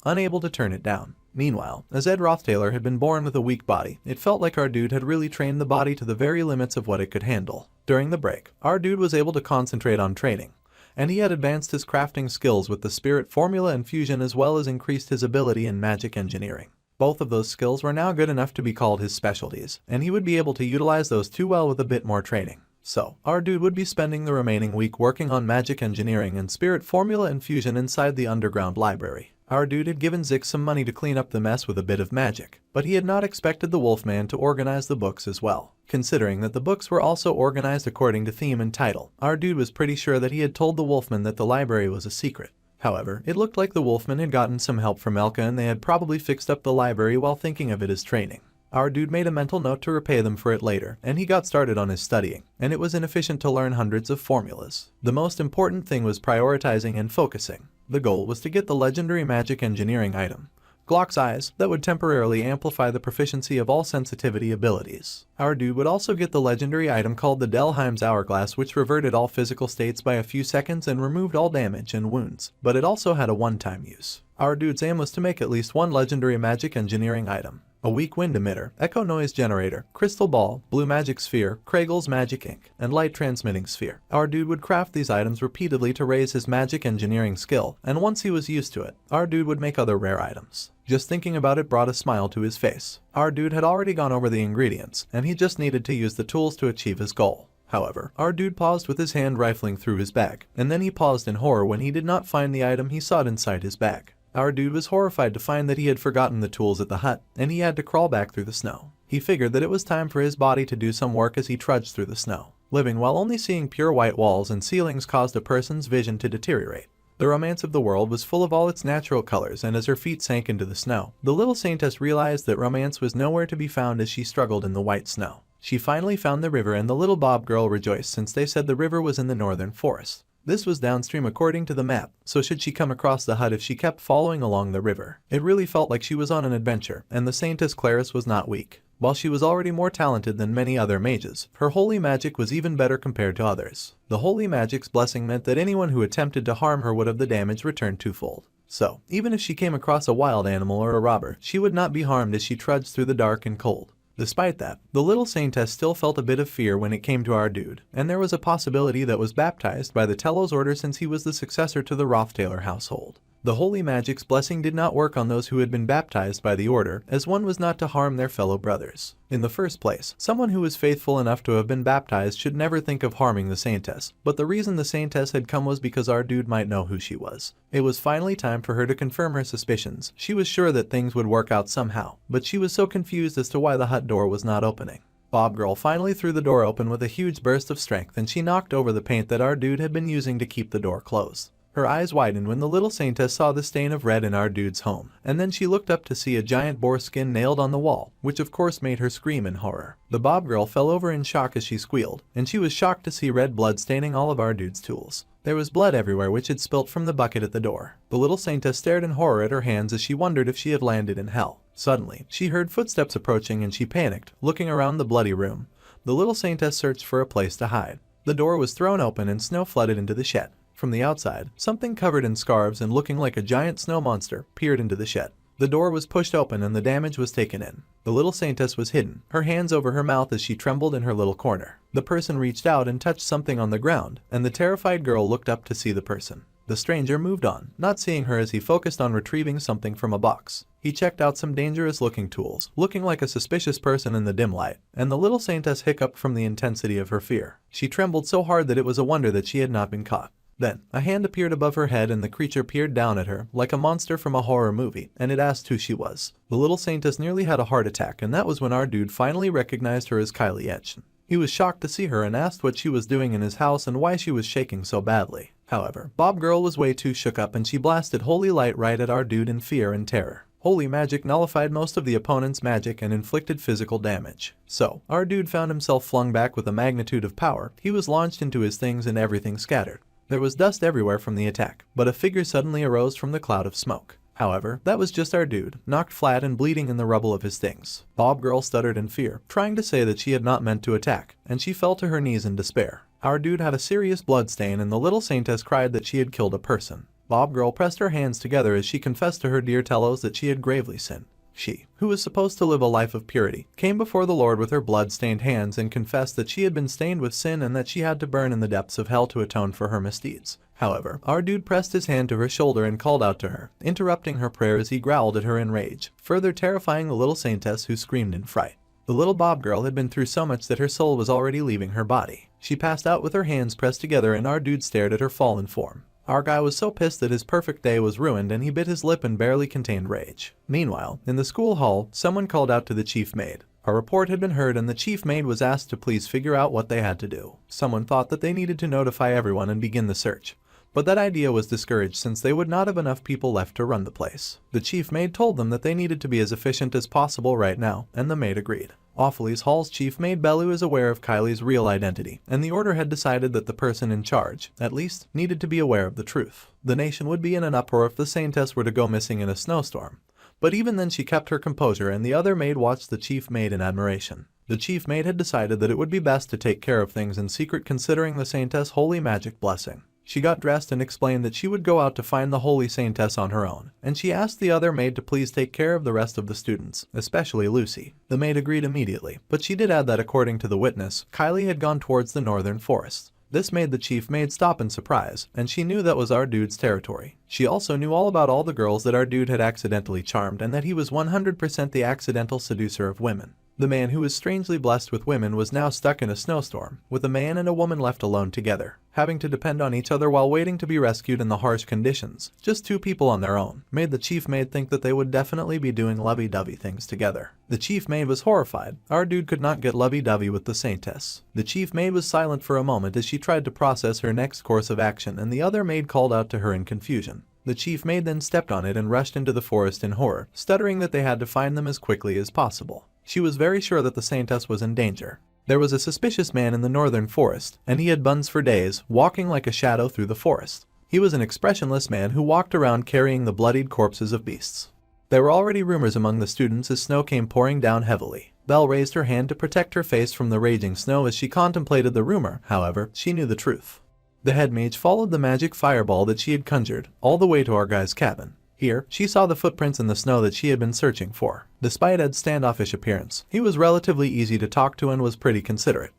unable to turn it down. Meanwhile, as Ed Roth Taylor had been born with a weak body, it felt like our dude had really trained the body to the very limits of what it could handle. During the break, our dude was able to concentrate on training, and he had advanced his crafting skills with the spirit formula and fusion, as well as increased his ability in magic engineering. Both of those skills were now good enough to be called his specialties, and he would be able to utilize those too well with a bit more training. So, our dude would be spending the remaining week working on magic engineering and spirit formula and fusion inside the underground library. Our dude had given Zix some money to clean up the mess with a bit of magic, but he had not expected the Wolfman to organize the books as well. Considering that the books were also organized according to theme and title, our dude was pretty sure that he had told the Wolfman that the library was a secret. However, it looked like the Wolfman had gotten some help from Elka and they had probably fixed up the library while thinking of it as training. Our dude made a mental note to repay them for it later, and he got started on his studying, and it was inefficient to learn hundreds of formulas. The most important thing was prioritizing and focusing. The goal was to get the legendary magic engineering item, Glock's Eyes, that would temporarily amplify the proficiency of all sensitivity abilities. Our dude would also get the legendary item called the Delheim's Hourglass, which reverted all physical states by a few seconds and removed all damage and wounds, but it also had a one-time use. Our dude's aim was to make at least one legendary magic engineering item. A weak wind emitter, echo noise generator, crystal ball, blue magic sphere, Kragel's magic ink, and light transmitting sphere. Our dude would craft these items repeatedly to raise his magic engineering skill, and once he was used to it, our dude would make other rare items. Just thinking about it brought a smile to his face. Our dude had already gone over the ingredients, and he just needed to use the tools to achieve his goal. However, our dude paused with his hand rifling through his bag, and then he paused in horror when he did not find the item he sought inside his bag. Our dude was horrified to find that he had forgotten the tools at the hut, and he had to crawl back through the snow. He figured that it was time for his body to do some work as he trudged through the snow. Living while only seeing pure white walls and ceilings caused a person's vision to deteriorate. The romance of the world was full of all its natural colors, and as her feet sank into the snow, the little saintess realized that romance was nowhere to be found as she struggled in the white snow. She finally found the river, and the little Bob girl rejoiced since they said the river was in the northern forest. This was downstream according to the map, so should she come across the hut if she kept following along the river? It really felt like she was on an adventure, and the Saintess Claris was not weak. While she was already more talented than many other mages, her holy magic was even better compared to others. The holy magic's blessing meant that anyone who attempted to harm her would have the damage returned twofold. So, even if she came across a wild animal or a robber, she would not be harmed as she trudged through the dark and cold. Despite that, the little saintess still felt a bit of fear when it came to our dude, and there was a possibility that was baptized by the Telos order since he was the successor to the Roth Taylor household. The holy magic's blessing did not work on those who had been baptized by the order, as one was not to harm their fellow brothers. In the first place, someone who was faithful enough to have been baptized should never think of harming the saintess, but the reason the saintess had come was because our dude might know who she was. It was finally time for her to confirm her suspicions. She was sure that things would work out somehow, but she was so confused as to why the hut door was not opening. Bob Girl finally threw the door open with a huge burst of strength, and she knocked over the paint that our dude had been using to keep the door closed. Her eyes widened when the little saintess saw the stain of red in our dude's home, and then she looked up to see a giant boar skin nailed on the wall, which of course made her scream in horror. The Bob girl fell over in shock as she squealed, and she was shocked to see red blood staining all of our dude's tools. There was blood everywhere which had spilt from the bucket at the door. The little saintess stared in horror at her hands as she wondered if she had landed in hell. Suddenly, she heard footsteps approaching and she panicked, looking around the bloody room. The little saintess searched for a place to hide. The door was thrown open and snow flooded into the shed. From the outside, something covered in scarves and looking like a giant snow monster peered into the shed. The door was pushed open and the damage was taken in. The little saintess was hidden, her hands over her mouth as she trembled in her little corner. The person reached out and touched something on the ground, and the terrified girl looked up to see the person. The stranger moved on, not seeing her as he focused on retrieving something from a box. He checked out some dangerous-looking tools, looking like a suspicious person in the dim light, and the little saintess hiccuped from the intensity of her fear. She trembled so hard that it was a wonder that she had not been caught. Then, a hand appeared above her head and the creature peered down at her, like a monster from a horror movie, and it asked who she was. The little saintess nearly had a heart attack, and that was when our dude finally recognized her as Kylie Etchen. He was shocked to see her and asked what she was doing in his house and why she was shaking so badly. However, Bob Girl was way too shook up and she blasted holy light right at our dude in fear and terror. Holy magic nullified most of the opponent's magic and inflicted physical damage. So, our dude found himself flung back with a magnitude of power. He was launched into his things and everything scattered. There was dust everywhere from the attack, but a figure suddenly arose from the cloud of smoke. However, that was just our dude, knocked flat and bleeding in the rubble of his things. Bob Girl stuttered in fear, trying to say that she had not meant to attack, and she fell to her knees in despair. Our dude had a serious blood stain and the little saintess cried that she had killed a person. Bob Girl pressed her hands together as she confessed to her dear Telos that she had gravely sinned. She, who was supposed to live a life of purity, came before the Lord with her blood-stained hands and confessed that she had been stained with sin and that she had to burn in the depths of hell to atone for her misdeeds. However, our dude pressed his hand to her shoulder and called out to her, interrupting her prayer as he growled at her in rage, further terrifying the little saintess who screamed in fright. The little Bob girl had been through so much that her soul was already leaving her body. She passed out with her hands pressed together and our dude stared at her fallen form. Our guy was so pissed that his perfect day was ruined and he bit his lip and barely contained rage. Meanwhile, in the school hall, someone called out to the chief maid. A report had been heard and the chief maid was asked to please figure out what they had to do. Someone thought that they needed to notify everyone and begin the search. But that idea was discouraged since they would not have enough people left to run the place. The chief maid told them that they needed to be as efficient as possible right now, and the maid agreed. Awfully's Hall's chief maid Bellu is aware of Kylie's real identity, and the order had decided that the person in charge, at least, needed to be aware of the truth. The nation would be in an uproar if the saintess were to go missing in a snowstorm. But even then she kept her composure, and the other maid watched the chief maid in admiration. The chief maid had decided that it would be best to take care of things in secret considering the saintess' holy magic blessing. She got dressed and explained that she would go out to find the holy saintess on her own, and she asked the other maid to please take care of the rest of the students, especially Lucy. The maid agreed immediately, but she did add that according to the witness, Kylie had gone towards the northern forest. This made the chief maid stop in surprise, and she knew that was our dude's territory. She also knew all about all the girls that our dude had accidentally charmed and that he was 100% the accidental seducer of women. The man who was strangely blessed with women was now stuck in a snowstorm, with a man and a woman left alone together, having to depend on each other while waiting to be rescued in the harsh conditions. Just two people on their own made the chief maid think that they would definitely be doing lovey-dovey things together. The chief maid was horrified. Our dude could not get lovey-dovey with the saintess. The chief maid was silent for a moment as she tried to process her next course of action, and the other maid called out to her in confusion. The chief maid then stepped on it and rushed into the forest in horror, stuttering that they had to find them as quickly as possible. She was very sure that the saintess was in danger. There was a suspicious man in the northern forest, and he had buns for days, walking like a shadow through the forest. He was an expressionless man who walked around carrying the bloodied corpses of beasts. There were already rumors among the students as snow came pouring down heavily. Belle raised her hand to protect her face from the raging snow as she contemplated the rumor. However, she knew the truth. The head mage followed the magic fireball that she had conjured all the way to our guy's cabin. Here, she saw the footprints in the snow that she had been searching for. Despite Ed's standoffish appearance, he was relatively easy to talk to and was pretty considerate.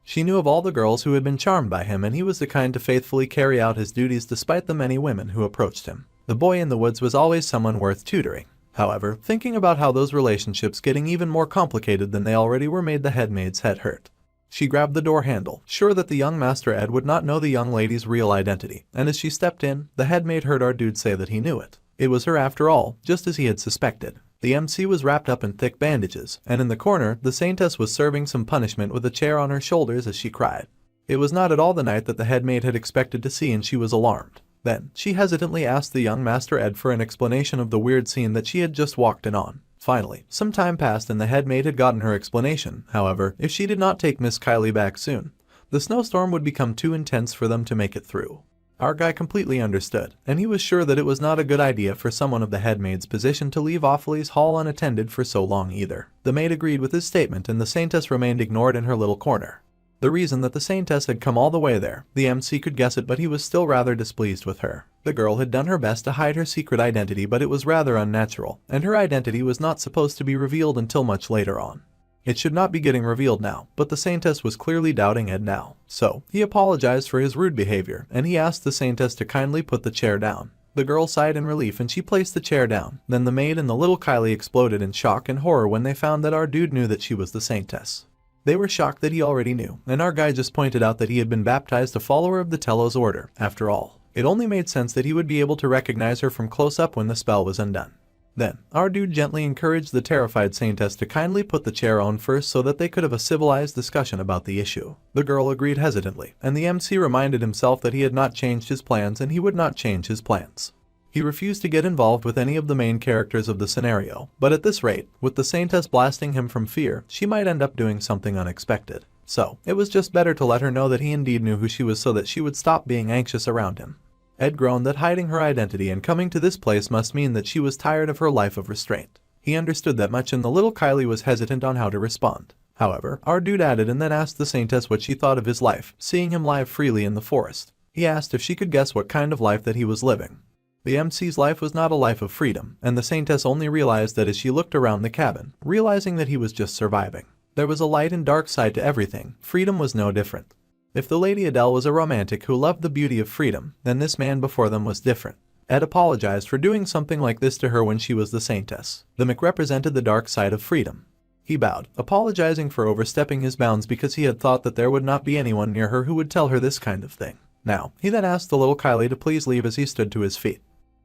She knew of all the girls who had been charmed by him, and he was the kind to faithfully carry out his duties despite the many women who approached him. The boy in the woods was always someone worth tutoring. However, thinking about how those relationships getting even more complicated than they already were made the head maid's head hurt. She grabbed the door handle, sure that the young Master Ed would not know the young lady's real identity, and as she stepped in, the head maid heard our dude say that he knew it. It was her after all, just as he had suspected. The MC was wrapped up in thick bandages, and in the corner, the saintess was serving some punishment with a chair on her shoulders as she cried. It was not at all the night that the head maid had expected to see, and she was alarmed. Then, she hesitantly asked the young Master Ed for an explanation of the weird scene that she had just walked in on. Finally, some time passed and the head maid had gotten her explanation. However, if she did not take Miss Kylie back soon, the snowstorm would become too intense for them to make it through. Our guy completely understood, and he was sure that it was not a good idea for someone of the head maid's position to leave Awfully's Hall unattended for so long either. The maid agreed with his statement, and the saintess remained ignored in her little corner. The reason that the saintess had come all the way there, the MC could guess it, but he was still rather displeased with her. The girl had done her best to hide her secret identity, but it was rather unnatural, and her identity was not supposed to be revealed until much later on. It should not be getting revealed now, but the saintess was clearly doubting Ed now. So, he apologized for his rude behavior, and he asked the saintess to kindly put the chair down. The girl sighed in relief and she placed the chair down. Then the maid and the little Kylie exploded in shock and horror when they found that our dude knew that she was the saintess. They were shocked that he already knew, and our guy just pointed out that he had been baptized a follower of the Telos order. After all, it only made sense that he would be able to recognize her from close up when the spell was undone. Then, our dude gently encouraged the terrified saintess to kindly put the chair on first so that they could have a civilized discussion about the issue. The girl agreed hesitantly, and the MC reminded himself that he had not changed his plans and he would not change his plans. He refused to get involved with any of the main characters of the scenario, but at this rate, with the saintess blasting him from fear, she might end up doing something unexpected. So, it was just better to let her know that he indeed knew who she was so that she would stop being anxious around him. Ed groaned that hiding her identity and coming to this place must mean that she was tired of her life of restraint. He understood that much, and the little Kylie was hesitant on how to respond. However, our dude added and then asked the saintess what she thought of his life, seeing him live freely in the forest. He asked if she could guess what kind of life that he was living. The MC's life was not a life of freedom, and the saintess only realized that as she looked around the cabin, realizing that he was just surviving. There was a light and dark side to everything. Freedom was no different. If the Lady Adele was a romantic who loved the beauty of freedom, then this man before them was different. Ed apologized for doing something like this to her when she was the saintess. The Mc represented the dark side of freedom. He bowed, apologizing for overstepping his bounds because he had thought that there would not be anyone near her who would tell her this kind of thing. Now, he then asked the little Kylie to please leave as he stood to his feet.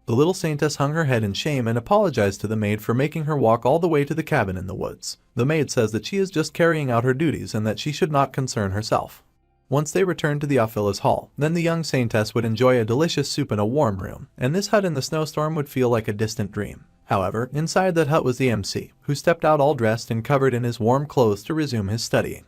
The little saintess hung her head in shame and apologized to the maid for making her walk all the way to the cabin in the woods. The maid says that she is just carrying out her duties and that she should not concern herself. Once they returned to the Ophilas Hall, then the young saintess would enjoy a delicious soup in a warm room, and this hut in the snowstorm would feel like a distant dream. However, inside that hut was the MC, who stepped out all dressed and covered in his warm clothes to resume his studying.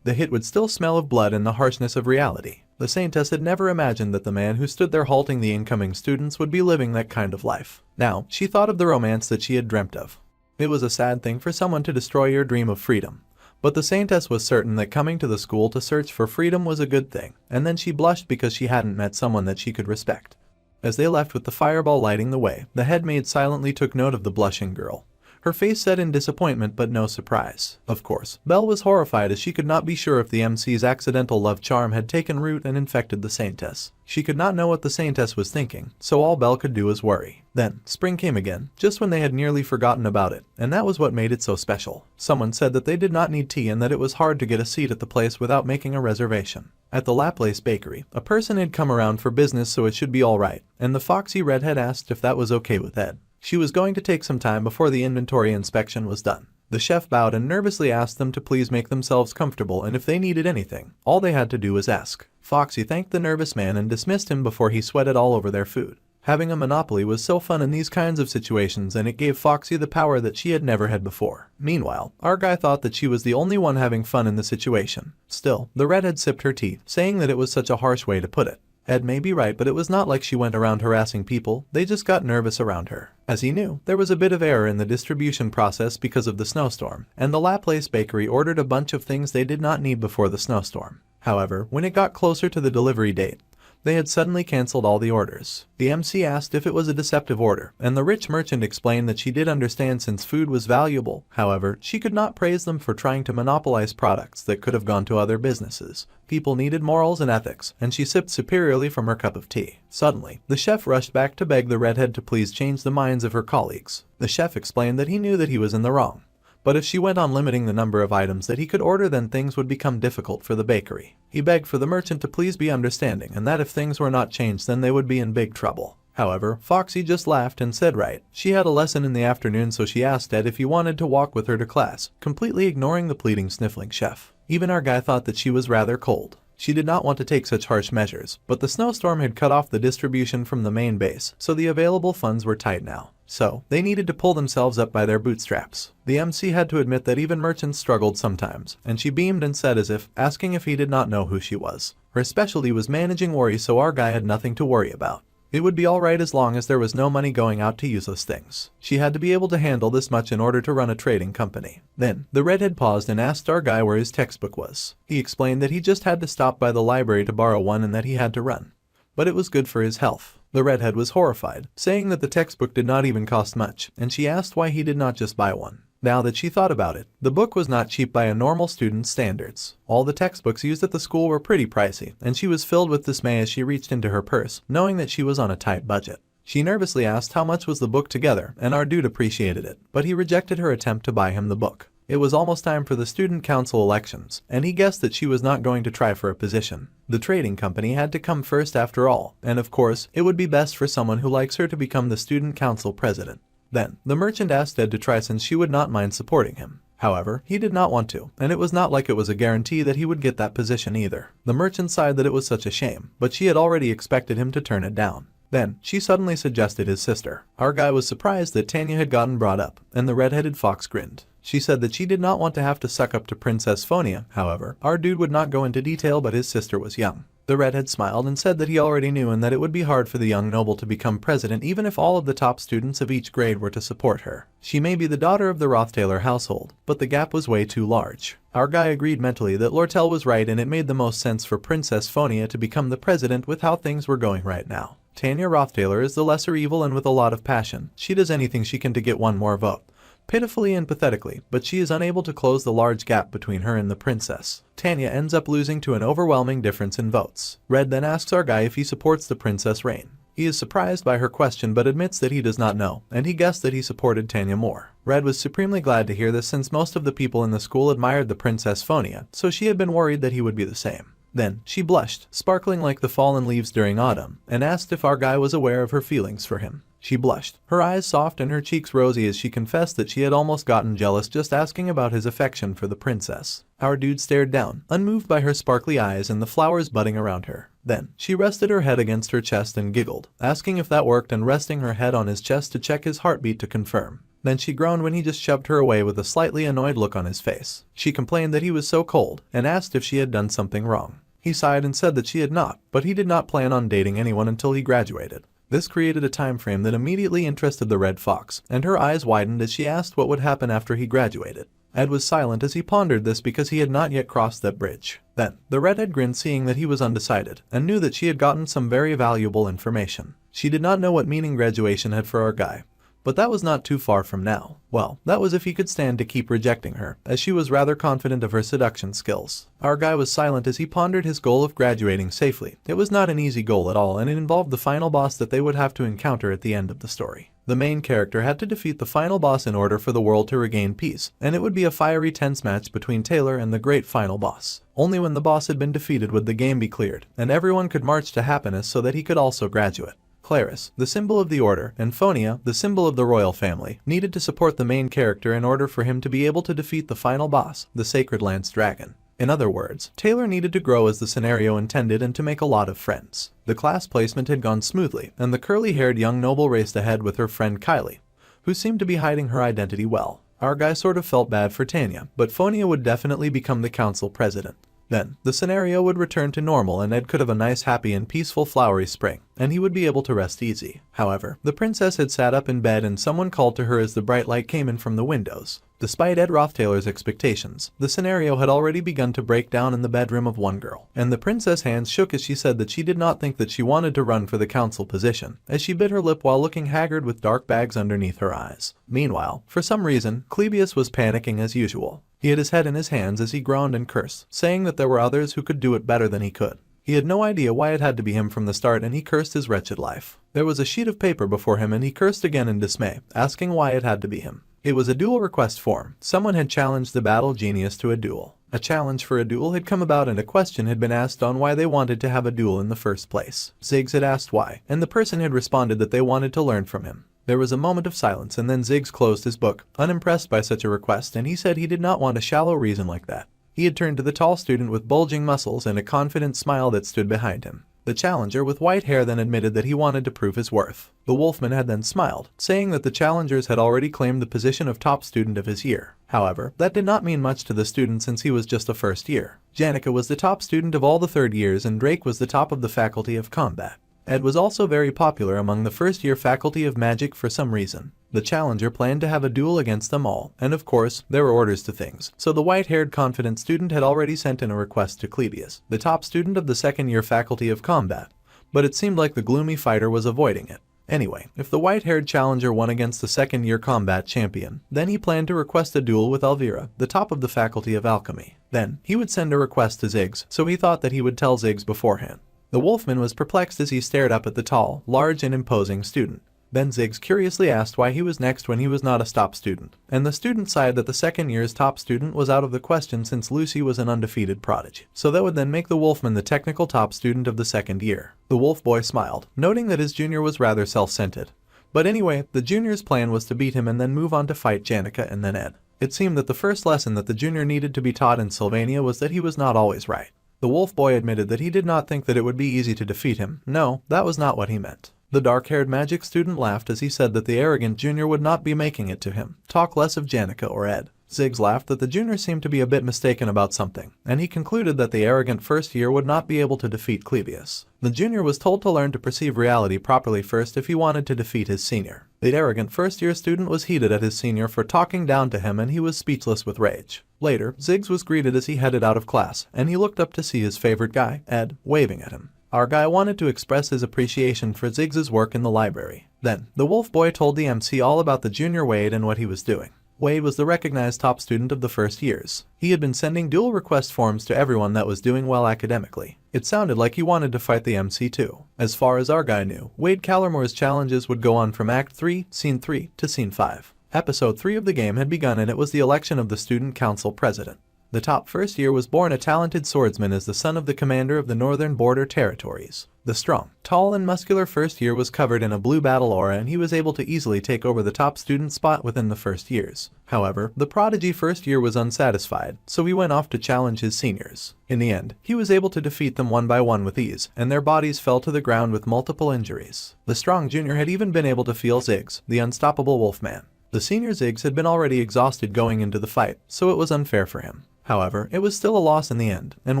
The hut would still smell of blood and the harshness of reality. The saintess had never imagined that the man who stood there halting the incoming students would be living that kind of life. Now, she thought of the romance that she had dreamt of. It was a sad thing for someone to destroy your dream of freedom. But the saintess was certain that coming to the school to search for freedom was a good thing, and then she blushed because she hadn't met someone that she could respect. As they left with the fireball lighting the way, the headmaid silently took note of the blushing girl. Her face said in disappointment but no surprise. Of course, Belle was horrified as she could not be sure if the MC's accidental love charm had taken root and infected the saintess. She could not know what the saintess was thinking, so all Belle could do was worry. Then, spring came again, just when they had nearly forgotten about it, and that was what made it so special. Someone said that they did not need tea and that it was hard to get a seat at the place without making a reservation. At the Laplace bakery, a person had come around for business, so it should be alright, and the foxy redhead asked if that was okay with Ed. She was going to take some time before the inventory inspection was done. The chef bowed and nervously asked them to please make themselves comfortable, and if they needed anything, all they had to do was ask. Foxy thanked the nervous man and dismissed him before he sweated all over their food. Having a monopoly was so fun in these kinds of situations, and it gave Foxy the power that she had never had before. Meanwhile, our guy thought that she was the only one having fun in the situation. Still, the redhead sipped her tea, saying that it was such a harsh way to put it. Ed may be right, but it was not like she went around harassing people, they just got nervous around her. As he knew, there was a bit of error in the distribution process because of the snowstorm, and the Laplace bakery ordered a bunch of things they did not need before the snowstorm. However, when it got closer to the delivery date, they had suddenly cancelled all the orders. The MC asked if it was a deceptive order, and the rich merchant explained that she did understand since food was valuable. However, she could not praise them for trying to monopolize products that could have gone to other businesses. People needed morals and ethics, and she sipped superiorly from her cup of tea. Suddenly, the chef rushed back to beg the redhead to please change the minds of her colleagues. The chef explained that he knew that he was in the wrong. But if she went on limiting the number of items that he could order, then things would become difficult for the bakery. He begged for the merchant to please be understanding, and that if things were not changed then they would be in big trouble. However, Foxy just laughed and said right. She had a lesson in the afternoon, so she asked Ed if he wanted to walk with her to class, completely ignoring the pleading, sniffling chef. Even our guy thought that she was rather cold. She did not want to take such harsh measures, but the snowstorm had cut off the distribution from the main base, so the available funds were tight now. So, they needed to pull themselves up by their bootstraps. The MC had to admit that even merchants struggled sometimes, and she beamed and said as if, asking if he did not know who she was. Her specialty was managing worry, so our guy had nothing to worry about. It would be alright as long as there was no money going out to useless things. She had to be able to handle this much in order to run a trading company. Then, the redhead paused and asked our guy where his textbook was. He explained that he just had to stop by the library to borrow one and that he had to run. But it was good for his health. The redhead was horrified, saying that the textbook did not even cost much, and she asked why he did not just buy one. Now that she thought about it, the book was not cheap by a normal student's standards. All the textbooks used at the school were pretty pricey, and she was filled with dismay as she reached into her purse, knowing that she was on a tight budget. She nervously asked how much was the book together, and our dude appreciated it, but he rejected her attempt to buy him the book. It was almost time for the student council elections, and he guessed that she was not going to try for a position. The trading company had to come first after all, and of course, it would be best for someone who likes her to become the student council president. Then, the merchant asked Ed to try since she would not mind supporting him. However, he did not want to, and it was not like it was a guarantee that he would get that position either. The merchant sighed that it was such a shame, but she had already expected him to turn it down. Then, she suddenly suggested his sister. Our guy was surprised that Tanya had gotten brought up, and the red-headed fox grinned. She said that she did not want to have to suck up to Princess Phonia. However, our dude would not go into detail, but his sister was young. The redhead smiled and said that he already knew and that it would be hard for the young noble to become president even if all of the top students of each grade were to support her. She may be the daughter of the Roth Taylor household, but the gap was way too large. Our guy agreed mentally that Lortell was right and it made the most sense for Princess Phonia to become the president with how things were going right now. Tanya Roth Taylor is the lesser evil, and with a lot of passion, she does anything she can to get one more vote. Pitifully and pathetically, but she is unable to close the large gap between her and the princess. Tanya ends up losing to an overwhelming difference in votes. Red then asks our guy if he supports the princess reign. He is surprised by her question but admits that he does not know, and he guessed that he supported Tanya more. Red was supremely glad to hear this since most of the people in the school admired the Princess Phonia, so she had been worried that he would be the same. Then, she blushed, sparkling like the fallen leaves during autumn, and asked if our guy was aware of her feelings for him. She blushed, her eyes soft and her cheeks rosy as she confessed that she had almost gotten jealous just asking about his affection for the princess. Our dude stared down, unmoved by her sparkly eyes and the flowers budding around her. Then, she rested her head against her chest and giggled, asking if that worked and resting her head on his chest to check his heartbeat to confirm. Then she groaned when he just shoved her away with a slightly annoyed look on his face. She complained that he was so cold, and asked if she had done something wrong. He sighed and said that she had not, but he did not plan on dating anyone until he graduated. This created a time frame that immediately interested the Red Fox, and her eyes widened as she asked what would happen after he graduated. Ed was silent as he pondered this because he had not yet crossed that bridge. Then, the redhead grinned seeing that he was undecided, and knew that she had gotten some very valuable information. She did not know what meaning graduation had for our guy. But that was not too far from now. Well, that was if he could stand to keep rejecting her, as she was rather confident of her seduction skills. Our guy was silent as he pondered his goal of graduating safely. It was not an easy goal at all, and it involved the final boss that they would have to encounter at the end of the story. The main character had to defeat the final boss in order for the world to regain peace, and it would be a fiery tense match between Taylor and the great final boss. Only when the boss had been defeated would the game be cleared, and everyone could march to happiness so that he could also graduate. Claris, the symbol of the order, and Phonia, the symbol of the royal family, needed to support the main character in order for him to be able to defeat the final boss, the Sacred Lance Dragon. In other words, Taylor needed to grow as the scenario intended and to make a lot of friends. The class placement had gone smoothly, and the curly-haired young noble raced ahead with her friend Kylie, who seemed to be hiding her identity well. Our guy sort of felt bad for Tanya, but Phonia would definitely become the council president. Then, the scenario would return to normal and Ed could have a nice happy and peaceful flowery spring, and he would be able to rest easy. However, the princess had sat up in bed and someone called to her as the bright light came in from the windows. Despite Ed Roth Taylor's expectations, the scenario had already begun to break down in the bedroom of one girl, and the princess' hands shook as she said that she did not think that she wanted to run for the council position, as she bit her lip while looking haggard with dark bags underneath her eyes. Meanwhile, for some reason, Clebius was panicking as usual. He had his head in his hands as he groaned and cursed, saying that there were others who could do it better than he could. He had no idea why it had to be him from the start and he cursed his wretched life. There was a sheet of paper before him and he cursed again in dismay, asking why it had to be him. It was a duel request form. Someone had challenged the battle genius to a duel. A challenge for a duel had come about and a question had been asked on why they wanted to have a duel in the first place. Ziggs had asked why, and the person had responded that they wanted to learn from him. There was a moment of silence and then Ziggs closed his book, unimpressed by such a request, and he said he did not want a shallow reason like that. He had turned to the tall student with bulging muscles and a confident smile that stood behind him. The challenger with white hair then admitted that he wanted to prove his worth. The wolfman had then smiled, saying that the challengers had already claimed the position of top student of his year. However, that did not mean much to the student since he was just a first year. Janica was the top student of all the third years and Drake was the top of the faculty of combat. Ed was also very popular among the first-year faculty of magic for some reason. The challenger planned to have a duel against them all, and of course, there were orders to things, so the white-haired confident student had already sent in a request to Clebius, the top student of the second-year faculty of combat, but it seemed like the gloomy fighter was avoiding it. Anyway, if the white-haired challenger won against the second-year combat champion, then he planned to request a duel with Elvira, the top of the faculty of alchemy. Then, he would send a request to Ziggs, so he thought that he would tell Ziggs beforehand. The wolfman was perplexed as he stared up at the tall, large and imposing student. Then Ziggs curiously asked why he was next when he was not a top student, and the student sighed that the second year's top student was out of the question since Lucy was an undefeated prodigy, so that would then make the wolfman the technical top student of the second year. The wolf boy smiled, noting that his junior was rather self-centered. But anyway, the junior's plan was to beat him and then move on to fight Janica and then Ed. It seemed that the first lesson that the junior needed to be taught in Sylvania was that he was not always right. The wolf boy admitted that he did not think that it would be easy to defeat him. No, that was not what he meant. The dark-haired magic student laughed as he said that the arrogant junior would not be making it to him. Talk less of Janica or Ed. Ziggs laughed that the junior seemed to be a bit mistaken about something, and he concluded that the arrogant first year would not be able to defeat Clebius. The junior was told to learn to perceive reality properly first if he wanted to defeat his senior. The arrogant first-year student was heated at his senior for talking down to him and he was speechless with rage. Later, Ziggs was greeted as he headed out of class, and he looked up to see his favorite guy, Ed, waving at him. Our guy wanted to express his appreciation for Ziggs's work in the library. Then, the wolf boy told the MC all about the junior Wade and what he was doing. Wade was the recognized top student of the first years. He had been sending duel request forms to everyone that was doing well academically. It sounded like he wanted to fight the MC too. As far as our guy knew, Wade Callermore's challenges would go on from Act 3, Scene 3 to Scene 5. Episode 3 of the game had begun and it was the election of the student council president. The top first year was born a talented swordsman as the son of the commander of the northern border territories. The strong, tall and muscular first year was covered in a blue battle aura and he was able to easily take over the top student spot within the first years. However, the prodigy first year was unsatisfied, so he went off to challenge his seniors. In the end, he was able to defeat them one by one with ease, and their bodies fell to the ground with multiple injuries. The strong junior had even been able to feel Ziggs, the unstoppable wolfman. The senior Ziggs had been already exhausted going into the fight, so it was unfair for him. However, it was still a loss in the end, and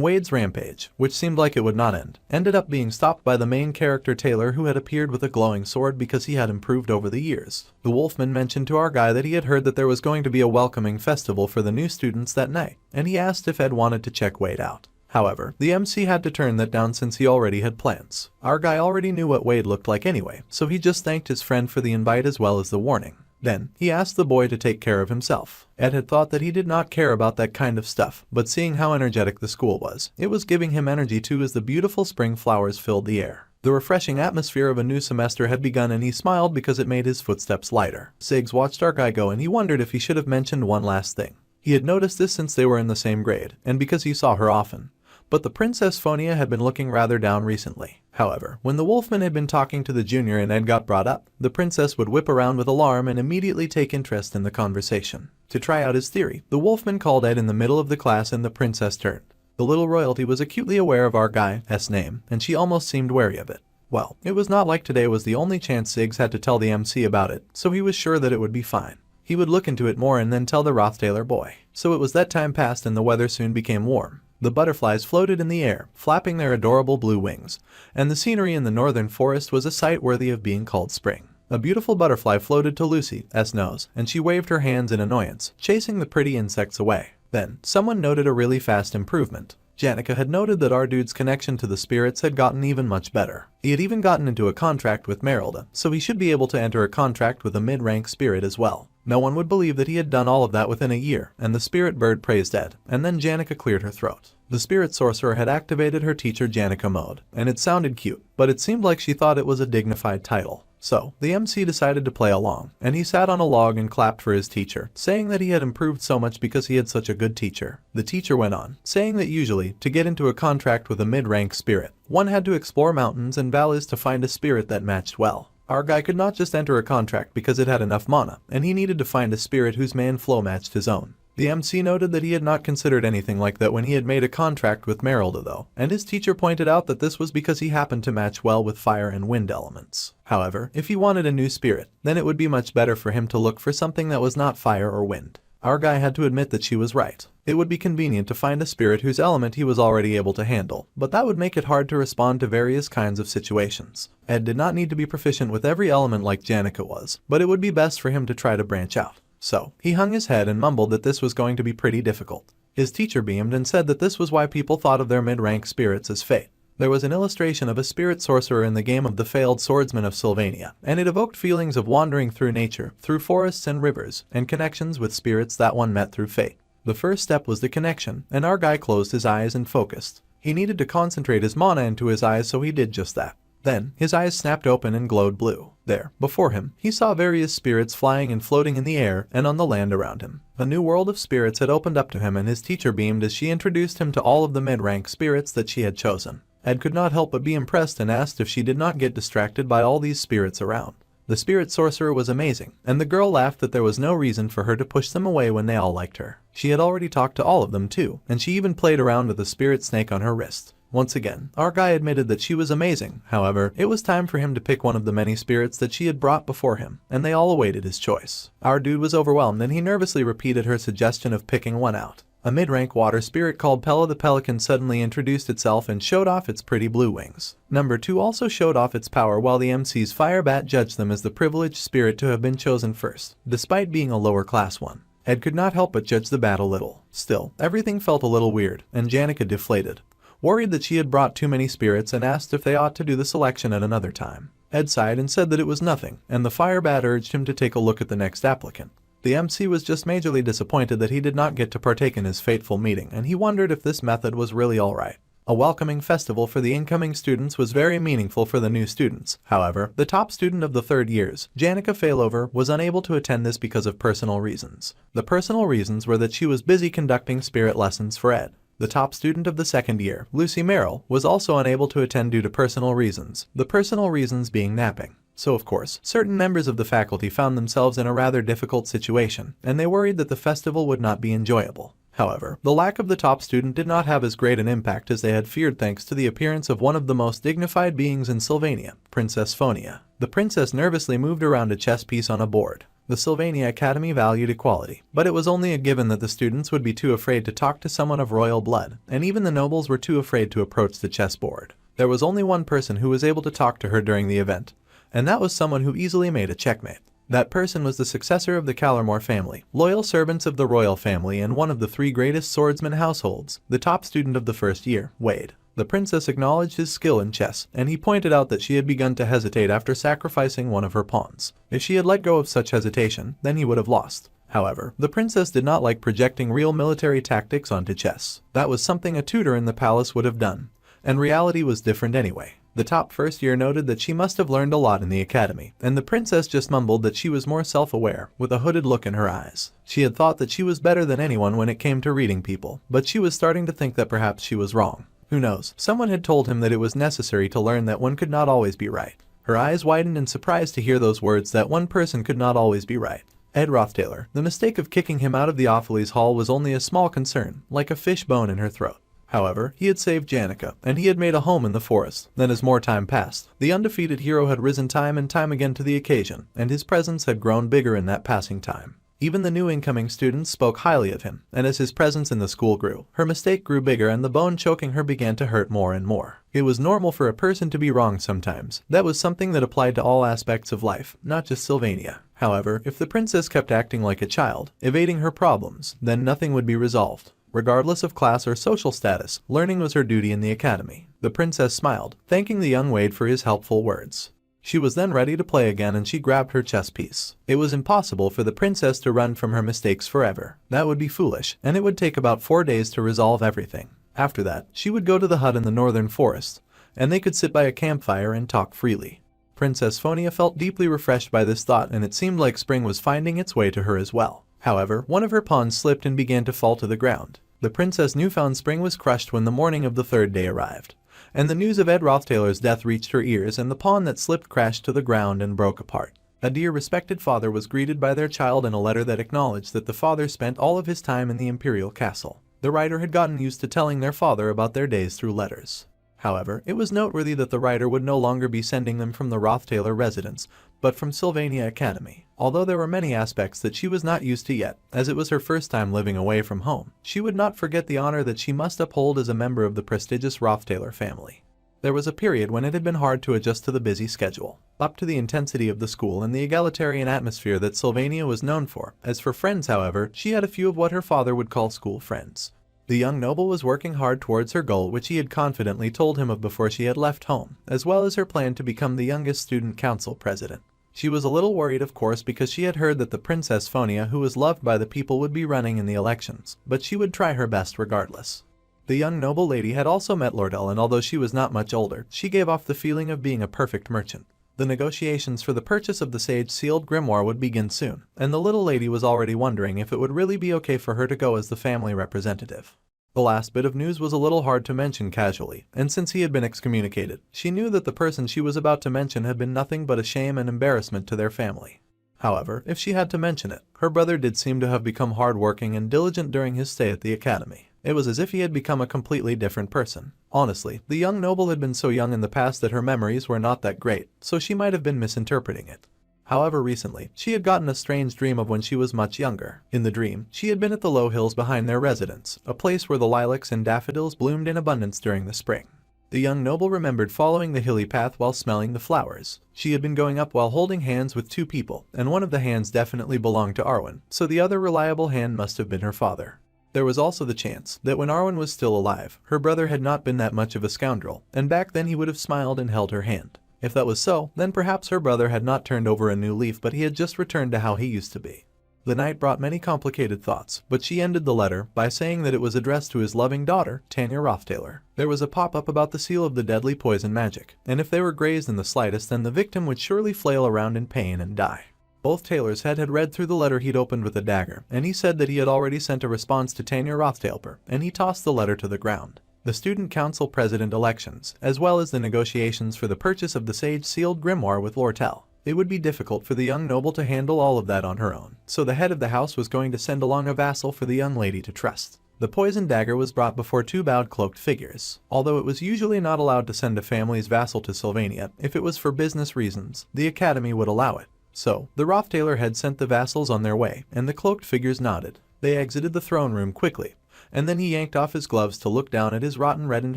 Wade's rampage, which seemed like it would not end, ended up being stopped by the main character Taylor, who had appeared with a glowing sword because he had improved over the years. The wolfman mentioned to our guy that he had heard that there was going to be a welcoming festival for the new students that night, and he asked if Ed wanted to check Wade out. However, the MC had to turn that down since he already had plans. Our guy already knew what Wade looked like anyway, so he just thanked his friend for the invite as well as the warning. Then, he asked the boy to take care of himself. Ed had thought that he did not care about that kind of stuff, but seeing how energetic the school was, it was giving him energy too as the beautiful spring flowers filled the air. The refreshing atmosphere of a new semester had begun and he smiled because it made his footsteps lighter. Ziggs watched our guy go and he wondered if he should have mentioned one last thing. He had noticed this since they were in the same grade, and because he saw her often. But the Princess Phonia had been looking rather down recently. However, when the wolfman had been talking to the junior and Ed got brought up, the princess would whip around with alarm and immediately take interest in the conversation. To try out his theory, the wolfman called Ed in the middle of the class and the princess turned. The little royalty was acutely aware of our guy's name, and she almost seemed wary of it. Well, it was not like today was the only chance Ziggs had to tell the MC about it, so he was sure that it would be fine. He would look into it more and then tell the Roth Taylor boy. So it was that time passed and the weather soon became warm. The butterflies floated in the air, flapping their adorable blue wings, and the scenery in the northern forest was a sight worthy of being called spring. A beautiful butterfly floated to Lucy's nose, and she waved her hands in annoyance, chasing the pretty insects away. Then, someone noted a really fast improvement. Janica had noted that our dude's connection to the spirits had gotten even much better. He had even gotten into a contract with Merylda, so he should be able to enter a contract with a mid-rank spirit as well. No one would believe that he had done all of that within a year, and the spirit bird praised Ed, and then Janica cleared her throat. The spirit sorcerer had activated her teacher Janica mode, and it sounded cute, but it seemed like she thought it was a dignified title. So, the MC decided to play along, and he sat on a log and clapped for his teacher, saying that he had improved so much because he had such a good teacher. The teacher went on, saying that usually, to get into a contract with a mid-rank spirit, one had to explore mountains and valleys to find a spirit that matched well. Our guy could not just enter a contract because it had enough mana, and he needed to find a spirit whose man flow matched his own. The MC noted that he had not considered anything like that when he had made a contract with Merylda though, and his teacher pointed out that this was because he happened to match well with fire and wind elements. However, if he wanted a new spirit, then it would be much better for him to look for something that was not fire or wind. Our guy had to admit that she was right. It would be convenient to find a spirit whose element he was already able to handle, but that would make it hard to respond to various kinds of situations. Ed did not need to be proficient with every element like Janica was, but it would be best for him to try to branch out. So, he hung his head and mumbled that this was going to be pretty difficult. His teacher beamed and said that this was why people thought of their mid-rank spirits as fate. There was an illustration of a spirit sorcerer in the game of the failed swordsman of Sylvania, and it evoked feelings of wandering through nature, through forests and rivers, and connections with spirits that one met through fate. The first step was the connection, and our guy closed his eyes and focused. He needed to concentrate his mana into his eyes, so he did just that. Then, his eyes snapped open and glowed blue. There, before him, he saw various spirits flying and floating in the air and on the land around him. A new world of spirits had opened up to him, and his teacher beamed as she introduced him to all of the mid-rank spirits that she had chosen. Ed could not help but be impressed and asked if she did not get distracted by all these spirits around. The spirit sorcerer was amazing, and the girl laughed that there was no reason for her to push them away when they all liked her. She had already talked to all of them too, and she even played around with the spirit snake on her wrist. Once again, our guy admitted that she was amazing. However, it was time for him to pick one of the many spirits that she had brought before him, and they all awaited his choice. Our dude was overwhelmed and he nervously repeated her suggestion of picking one out. A mid-rank water spirit called Pella the Pelican suddenly introduced itself and showed off its pretty blue wings. Number 2 also showed off its power, while the MC's Firebat judged them as the privileged spirit to have been chosen first, despite being a lower class one. Ed could not help but judge the bat a little. Still, everything felt a little weird, and Janica deflated, worried that she had brought too many spirits, and asked if they ought to do the selection at another time. Ed sighed and said that it was nothing, and the Firebat urged him to take a look at the next applicant. The MC was just majorly disappointed that he did not get to partake in his fateful meeting, and he wondered if this method was really alright. A welcoming festival for the incoming students was very meaningful for the new students. However, the top student of the third years, Janica Failover, was unable to attend this because of personal reasons. The personal reasons were that she was busy conducting spirit lessons for Ed. The top student of the second year, Lucy Merrill, was also unable to attend due to personal reasons, the personal reasons being napping. So of course, certain members of the faculty found themselves in a rather difficult situation, and they worried that the festival would not be enjoyable. However, the lack of the top student did not have as great an impact as they had feared thanks to the appearance of one of the most dignified beings in Sylvania, Princess Phonia. The princess nervously moved around a chess piece on a board. The Sylvania Academy valued equality, but it was only a given that the students would be too afraid to talk to someone of royal blood, and even the nobles were too afraid to approach the chessboard. There was only one person who was able to talk to her during the event, and that was someone who easily made a checkmate. That person was the successor of the Callermore family, loyal servants of the royal family and one of the three greatest swordsman households, the top student of the first year, Wade. The princess acknowledged his skill in chess, and he pointed out that she had begun to hesitate after sacrificing one of her pawns. If she had let go of such hesitation, then he would have lost. However, the princess did not like projecting real military tactics onto chess. That was something a tutor in the palace would have done, and reality was different anyway. The top first year noted that she must have learned a lot in the academy, and the princess just mumbled that she was more self-aware, with a hooded look in her eyes. She had thought that she was better than anyone when it came to reading people, but she was starting to think that perhaps she was wrong. Who knows? Someone had told him that it was necessary to learn that one could not always be right. Her eyes widened in surprise to hear those words, that one person could not always be right. Ed Roth Taylor. The mistake of kicking him out of the Opheles Hall was only a small concern, like a fish bone in her throat. However, he had saved Janica, and he had made a home in the forest. Then as more time passed, the undefeated hero had risen time and time again to the occasion, and his presence had grown bigger in that passing time. Even the new incoming students spoke highly of him, and as his presence in the school grew, her mistake grew bigger and the bone choking her began to hurt more and more. It was normal for a person to be wrong sometimes. That was something that applied to all aspects of life, not just Sylvania. However, if the princess kept acting like a child, evading her problems, then nothing would be resolved. Regardless of class or social status, learning was her duty in the academy. The princess smiled, thanking the young Wade for his helpful words. She was then ready to play again and she grabbed her chess piece. It was impossible for the princess to run from her mistakes forever. That would be foolish, and it would take about 4 days to resolve everything. After that, she would go to the hut in the northern forest, and they could sit by a campfire and talk freely. Princess Phonia felt deeply refreshed by this thought, and it seemed like spring was finding its way to her as well. However, one of her pawns slipped and began to fall to the ground. The princess' newfound spring was crushed when the morning of the third day arrived, and the news of Ed Roth Taylor's death reached her ears, and the pawn that slipped crashed to the ground and broke apart. A dear respected father was greeted by their child in a letter that acknowledged that the father spent all of his time in the imperial castle. The writer had gotten used to telling their father about their days through letters. However, it was noteworthy that the writer would no longer be sending them from the Roth Taylor residence, but from Sylvania Academy. Although there were many aspects that she was not used to yet, as it was her first time living away from home, she would not forget the honor that she must uphold as a member of the prestigious Roth Taylor family. There was a period when it had been hard to adjust to the busy schedule, up to the intensity of the school and the egalitarian atmosphere that Sylvania was known for. As for friends, however, she had a few of what her father would call school friends. The young noble was working hard towards her goal, which he had confidently told him of before she had left home, as well as her plan to become the youngest student council president. She was a little worried, of course, because she had heard that the Princess Phonia, who was loved by the people, would be running in the elections, but she would try her best regardless. The young noble lady had also met Lortell, and although she was not much older, she gave off the feeling of being a perfect merchant. The negotiations for the purchase of the sage-sealed grimoire would begin soon, and the little lady was already wondering if it would really be okay for her to go as the family representative. The last bit of news was a little hard to mention casually, and since he had been excommunicated, she knew that the person she was about to mention had been nothing but a shame and embarrassment to their family. However, if she had to mention it, her brother did seem to have become hard-working and diligent during his stay at the academy. It was as if he had become a completely different person. Honestly, the young noble had been so young in the past that her memories were not that great, so she might have been misinterpreting it. However, recently, she had gotten a strange dream of when she was much younger. In the dream, she had been at the low hills behind their residence, a place where the lilacs and daffodils bloomed in abundance during the spring. The young noble remembered following the hilly path while smelling the flowers. She had been going up while holding hands with two people, and one of the hands definitely belonged to Arwen, so the other reliable hand must have been her father. There was also the chance that when Arwen was still alive, her brother had not been that much of a scoundrel, and back then he would have smiled and held her hand. If that was so, then perhaps her brother had not turned over a new leaf, but he had just returned to how he used to be. The night brought many complicated thoughts, but she ended the letter by saying that it was addressed to his loving daughter, Tanya Roth Taylor. There was a pop-up about the seal of the deadly poison magic, and if they were grazed in the slightest, then the victim would surely flail around in pain and die. Both Taylor's head had read through the letter he'd opened with a dagger, and he said that he had already sent a response to Tanya Roth Taylor, and he tossed the letter to the ground. The student council president elections, as well as the negotiations for the purchase of the sage-sealed grimoire with Lortell. It would be difficult for the young noble to handle all of that on her own, so the head of the house was going to send along a vassal for the young lady to trust. The poisoned dagger was brought before two bowed cloaked figures. Although it was usually not allowed to send a family's vassal to Sylvania, if it was for business reasons, the academy would allow it. So, the Roth Taylor had sent the vassals on their way, and the cloaked figures nodded. They exited the throne room quickly, and then he yanked off his gloves to look down at his rotten reddened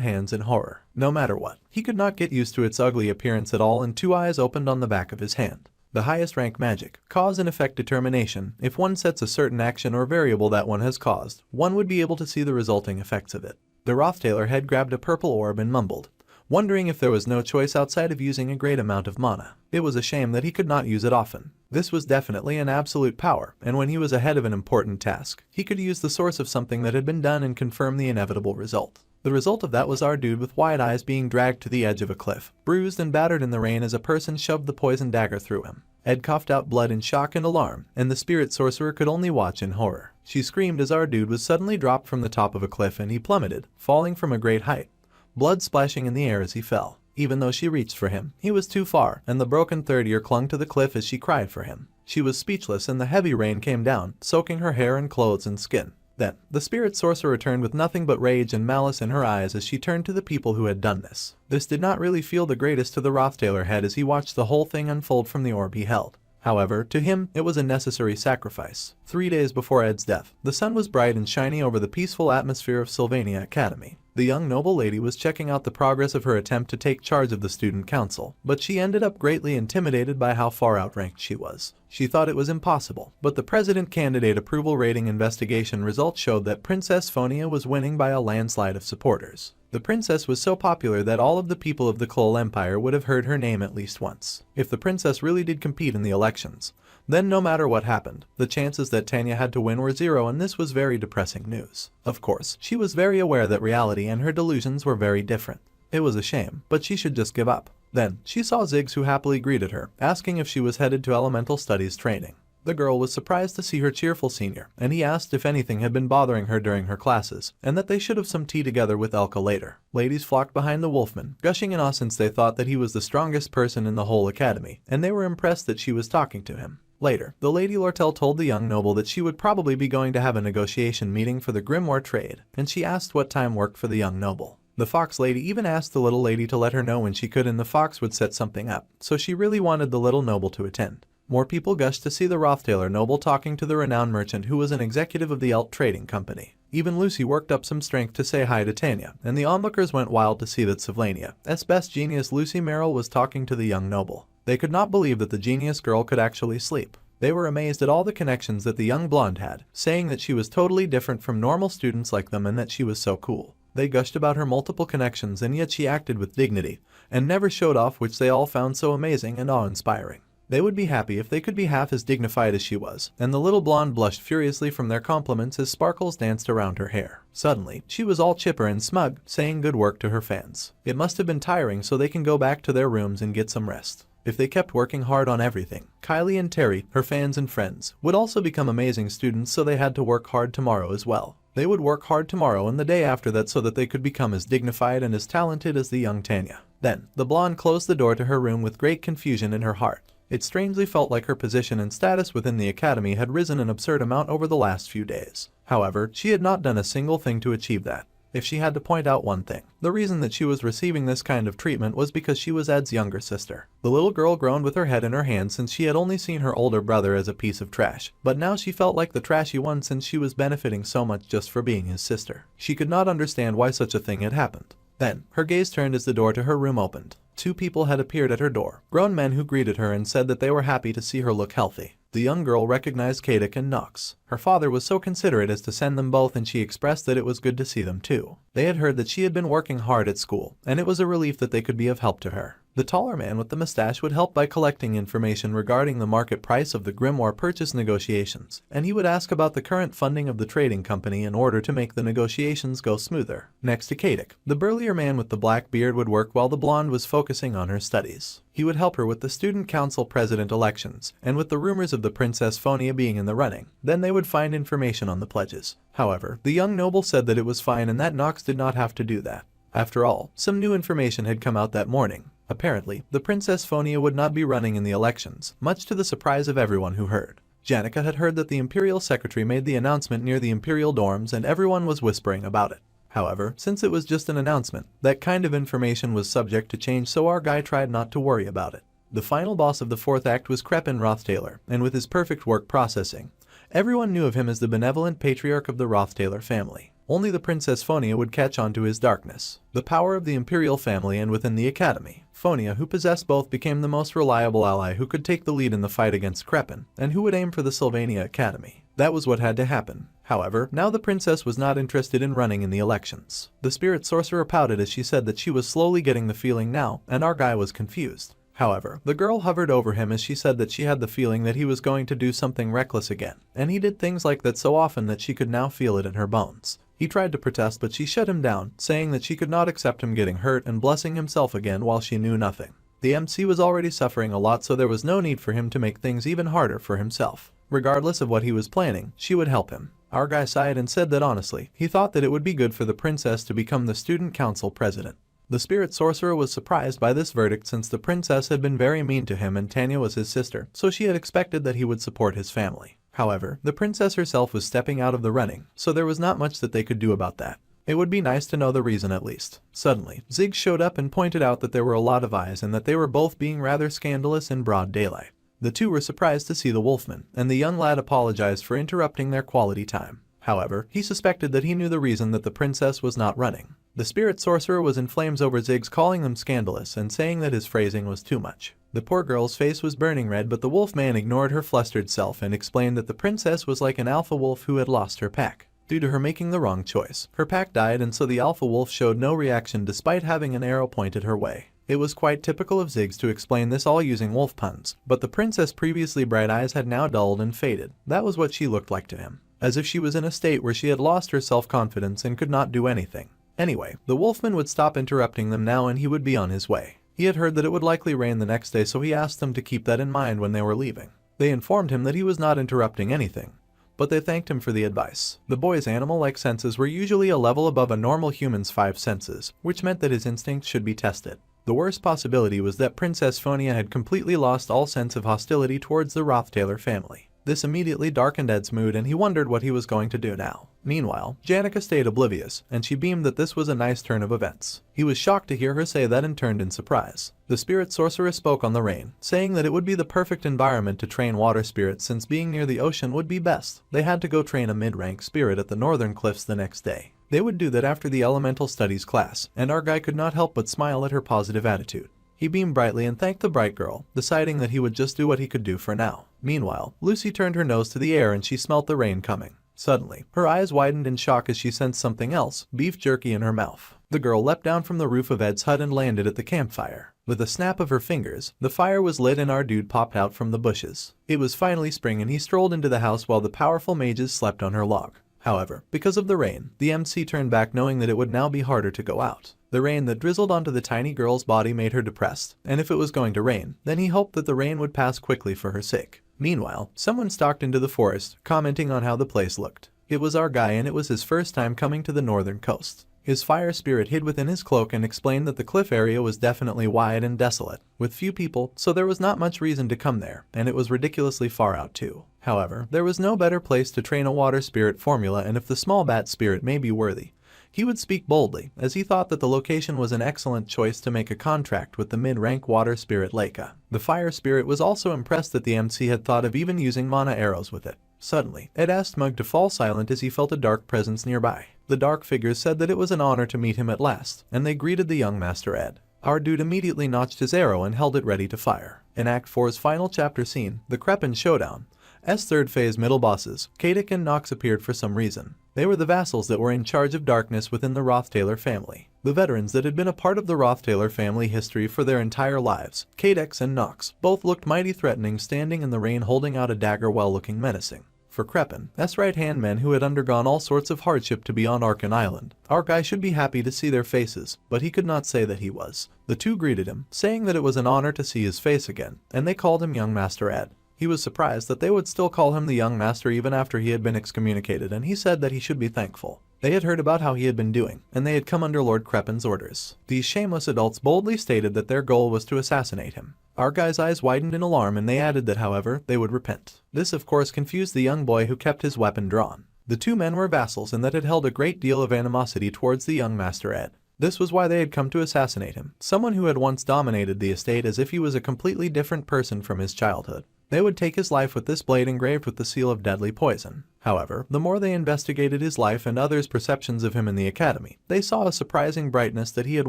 hands in horror. No matter what, he could not get used to its ugly appearance at all, and two eyes opened on the back of his hand. The highest rank magic, cause and effect determination. If one sets a certain action or variable that one has caused, one would be able to see the resulting effects of it. The Roth Taylor had grabbed a purple orb and mumbled, wondering if there was no choice outside of using a great amount of mana. It was a shame that he could not use it often. This was definitely an absolute power, and when he was ahead of an important task, he could use the source of something that had been done and confirm the inevitable result. The result of that was our dude with wide eyes being dragged to the edge of a cliff, bruised and battered in the rain as a person shoved the poison dagger through him. Ed coughed out blood in shock and alarm, and the spirit sorcerer could only watch in horror. She screamed as our dude was suddenly dropped from the top of a cliff and he plummeted, falling from a great height, blood splashing in the air as he fell. Even though she reached for him, he was too far, and the broken third ear clung to the cliff as she cried for him. She was speechless, and the heavy rain came down, soaking her hair and clothes and skin. Then, the spirit sorcerer returned with nothing but rage and malice in her eyes as she turned to the people who had done this. This did not really feel the greatest to the Roth Taylor head as he watched the whole thing unfold from the orb he held. However, to him, it was a necessary sacrifice. 3 days before Ed's death, the sun was bright and shiny over the peaceful atmosphere of Sylvania Academy. The young noble lady was checking out the progress of her attempt to take charge of the student council, but she ended up greatly intimidated by how far outranked she was. She thought it was impossible, but the president candidate approval rating investigation results showed that Princess Phonia was winning by a landslide of supporters. The princess was so popular that all of the people of the Clol Empire would have heard her name at least once. If the princess really did compete in the elections, then no matter what happened, the chances that Tanya had to win were zero, and this was very depressing news. Of course, she was very aware that reality and her delusions were very different. It was a shame, but she should just give up. Then, she saw Ziggs, who happily greeted her, asking if she was headed to elemental studies training. The girl was surprised to see her cheerful senior, and he asked if anything had been bothering her during her classes, and that they should have some tea together with Elka later. Ladies flocked behind the wolfman, gushing in awe since they thought that he was the strongest person in the whole academy, and they were impressed that she was talking to him. Later, the Lady Lortell told the young noble that she would probably be going to have a negotiation meeting for the grimoire trade, and she asked what time worked for the young noble. The fox lady even asked the little lady to let her know when she could, and the fox would set something up, so she really wanted the little noble to attend. More people gushed to see the Roth Taylor noble talking to the renowned merchant who was an executive of the Elt Trading Company. Even Lucy worked up some strength to say hi to Tanya, and the onlookers went wild to see that Sylvania's best genius Lucy Merrill was talking to the young noble. They could not believe that the genius girl could actually sleep. They were amazed at all the connections that the young blonde had, saying that she was totally different from normal students like them and that she was so cool. They gushed about her multiple connections, and yet she acted with dignity, and never showed off, which they all found so amazing and awe-inspiring. They would be happy if they could be half as dignified as she was, and the little blonde blushed furiously from their compliments as sparkles danced around her hair. Suddenly, she was all chipper and smug, saying good work to her fans. It must have been tiring, so they can go back to their rooms and get some rest. If they kept working hard on everything, Kylie and Terry, her fans and friends, would also become amazing students, so they had to work hard tomorrow as well. They would work hard tomorrow and the day after that so that they could become as dignified and as talented as the young Tanya. Then, the blonde closed the door to her room with great confusion in her heart. It strangely felt like her position and status within the academy had risen an absurd amount over the last few days. However, she had not done a single thing to achieve that. If she had to point out one thing, the reason that she was receiving this kind of treatment was because she was Ed's younger sister. The little girl groaned with her head in her hand since she had only seen her older brother as a piece of trash, but now she felt like the trashy one since she was benefiting so much just for being his sister. She could not understand why such a thing had happened. Then, her gaze turned as the door to her room opened. 2 people had appeared at her door, grown men who greeted her and said that they were happy to see her look healthy. The young girl recognized Kadik and Nox. Her father was so considerate as to send them both, and she expressed that it was good to see them too. They had heard that she had been working hard at school, and it was a relief that they could be of help to her. The taller man with the mustache would help by collecting information regarding the market price of the grimoire purchase negotiations, and he would ask about the current funding of the trading company in order to make the negotiations go smoother. Next to Kadik, the burlier man with the black beard would work while the blonde was focusing on her studies. He would help her with the student council president elections, and with the rumors of the Princess Phonia being in the running. Then they would find information on the pledges. However, the young noble said that it was fine and that Nox did not have to do that. After all, some new information had come out that morning. Apparently, the Princess Phonia would not be running in the elections, much to the surprise of everyone who heard. Janica had heard that the Imperial Secretary made the announcement near the Imperial dorms and everyone was whispering about it. However, since it was just an announcement, that kind of information was subject to change, so our guy tried not to worry about it. The final boss of the fourth act was Ed Roth Taylor, and with his perfect work processing, everyone knew of him as the benevolent patriarch of the Roth Taylor family. Only the Princess Phonia would catch on to his darkness. The power of the Imperial family and within the Academy, Phonia, who possessed both, became the most reliable ally who could take the lead in the fight against Crepin, and who would aim for the Sylvania Academy. That was what had to happen. However, now the princess was not interested in running in the elections. The spirit sorcerer pouted as she said that she was slowly getting the feeling now, and our guy was confused. However, the girl hovered over him as she said that she had the feeling that he was going to do something reckless again, and he did things like that so often that she could now feel it in her bones. He tried to protest, but she shut him down, saying that she could not accept him getting hurt and blessing himself again while she knew nothing. The MC was already suffering a lot, so there was no need for him to make things even harder for himself. Regardless of what he was planning, she would help him. Our guy sighed and said that honestly, he thought that it would be good for the princess to become the student council president. The spirit sorcerer was surprised by this verdict since the princess had been very mean to him and Tanya was his sister, so she had expected that he would support his family. However, the princess herself was stepping out of the running, so there was not much that they could do about that. It would be nice to know the reason at least. Suddenly, Zig showed up and pointed out that there were a lot of eyes and that they were both being rather scandalous in broad daylight. The two were surprised to see the wolfman, and the young lad apologized for interrupting their quality time. However, he suspected that he knew the reason that the princess was not running. The spirit sorcerer was in flames over Zig's calling them scandalous and saying that his phrasing was too much. The poor girl's face was burning red, but the wolfman ignored her flustered self and explained that the princess was like an alpha wolf who had lost her pack. Due to her making the wrong choice, her pack died, and so the alpha wolf showed no reaction despite having an arrow pointed her way. It was quite typical of Ziggs to explain this all using wolf puns, but the princess' previously bright eyes had now dulled and faded. That was what she looked like to him, as if she was in a state where she had lost her self-confidence and could not do anything. Anyway, the wolfman would stop interrupting them now and he would be on his way. He had heard that it would likely rain the next day, so he asked them to keep that in mind when they were leaving. They informed him that he was not interrupting anything, but they thanked him for the advice. The boy's animal-like senses were usually a level above a normal human's 5 senses, which meant that his instincts should be tested. The worst possibility was that Princess Phonia had completely lost all sense of hostility towards the Roth Taylor family. This immediately darkened Ed's mood and he wondered what he was going to do now. Meanwhile, Janica stayed oblivious, and she beamed that this was a nice turn of events. He was shocked to hear her say that and turned in surprise. The spirit sorcerer spoke on the rain, saying that it would be the perfect environment to train water spirits since being near the ocean would be best. They had to go train a mid-rank spirit at the northern cliffs the next day. They would do that after the elemental studies class, and our guy could not help but smile at her positive attitude. He beamed brightly and thanked the bright girl, deciding that he would just do what he could do for now. Meanwhile, Lucy turned her nose to the air and she smelt the rain coming. Suddenly, her eyes widened in shock as she sensed something else, beef jerky in her mouth. The girl leapt down from the roof of Ed's hut and landed at the campfire. With a snap of her fingers, the fire was lit and our dude popped out from the bushes. It was finally spring and he strolled into the house while the powerful mages slept on her log. However, because of the rain, the MC turned back knowing that it would now be harder to go out. The rain that drizzled onto the tiny girl's body made her depressed, and if it was going to rain, then he hoped that the rain would pass quickly for her sake. Meanwhile, someone stalked into the forest, commenting on how the place looked. It was our guy and it was his first time coming to the northern coast. His fire spirit hid within his cloak and explained that the cliff area was definitely wide and desolate, with few people, so there was not much reason to come there, and it was ridiculously far out too. However, there was no better place to train a water spirit formula, and if the small bat spirit may be worthy, he would speak boldly, as he thought that the location was an excellent choice to make a contract with the mid-rank water spirit Leica. The fire spirit was also impressed that the MC had thought of even using mana arrows with it. Suddenly, Ed asked Mug to fall silent as he felt a dark presence nearby. The dark figures said that it was an honor to meet him at last, and they greeted the young Master Ed. Our dude immediately notched his arrow and held it ready to fire. In Act 4's final chapter scene, the Crepin Showdown, S third phase middle bosses, Kadik and Nox appeared for some reason. They were the vassals that were in charge of darkness within the Roth Taylor family. The veterans that had been a part of the Roth Taylor family history for their entire lives. Cadex and Nox both looked mighty threatening, standing in the rain holding out a dagger while looking menacing. For Crepin,'s right-hand men who had undergone all sorts of hardship to be on Arkan Island, our guy should be happy to see their faces, but he could not say that he was. The two greeted him, saying that it was an honor to see his face again, and they called him Young Master Ed. He was surprised that they would still call him the Young Master even after he had been excommunicated, and he said that he should be thankful. They had heard about how he had been doing, and they had come under Lord Crepin's orders. These shameless adults boldly stated that their goal was to assassinate him. Our guy's eyes widened in alarm, and they added that, however, they would repent. This of course confused the young boy who kept his weapon drawn. The two men were vassals and that had held a great deal of animosity towards the young Master Ed. This was why they had come to assassinate him, someone who had once dominated the estate as if he was a completely different person from his childhood. They would take his life with this blade engraved with the seal of deadly poison. However, the more they investigated his life and others' perceptions of him in the academy, they saw a surprising brightness that he had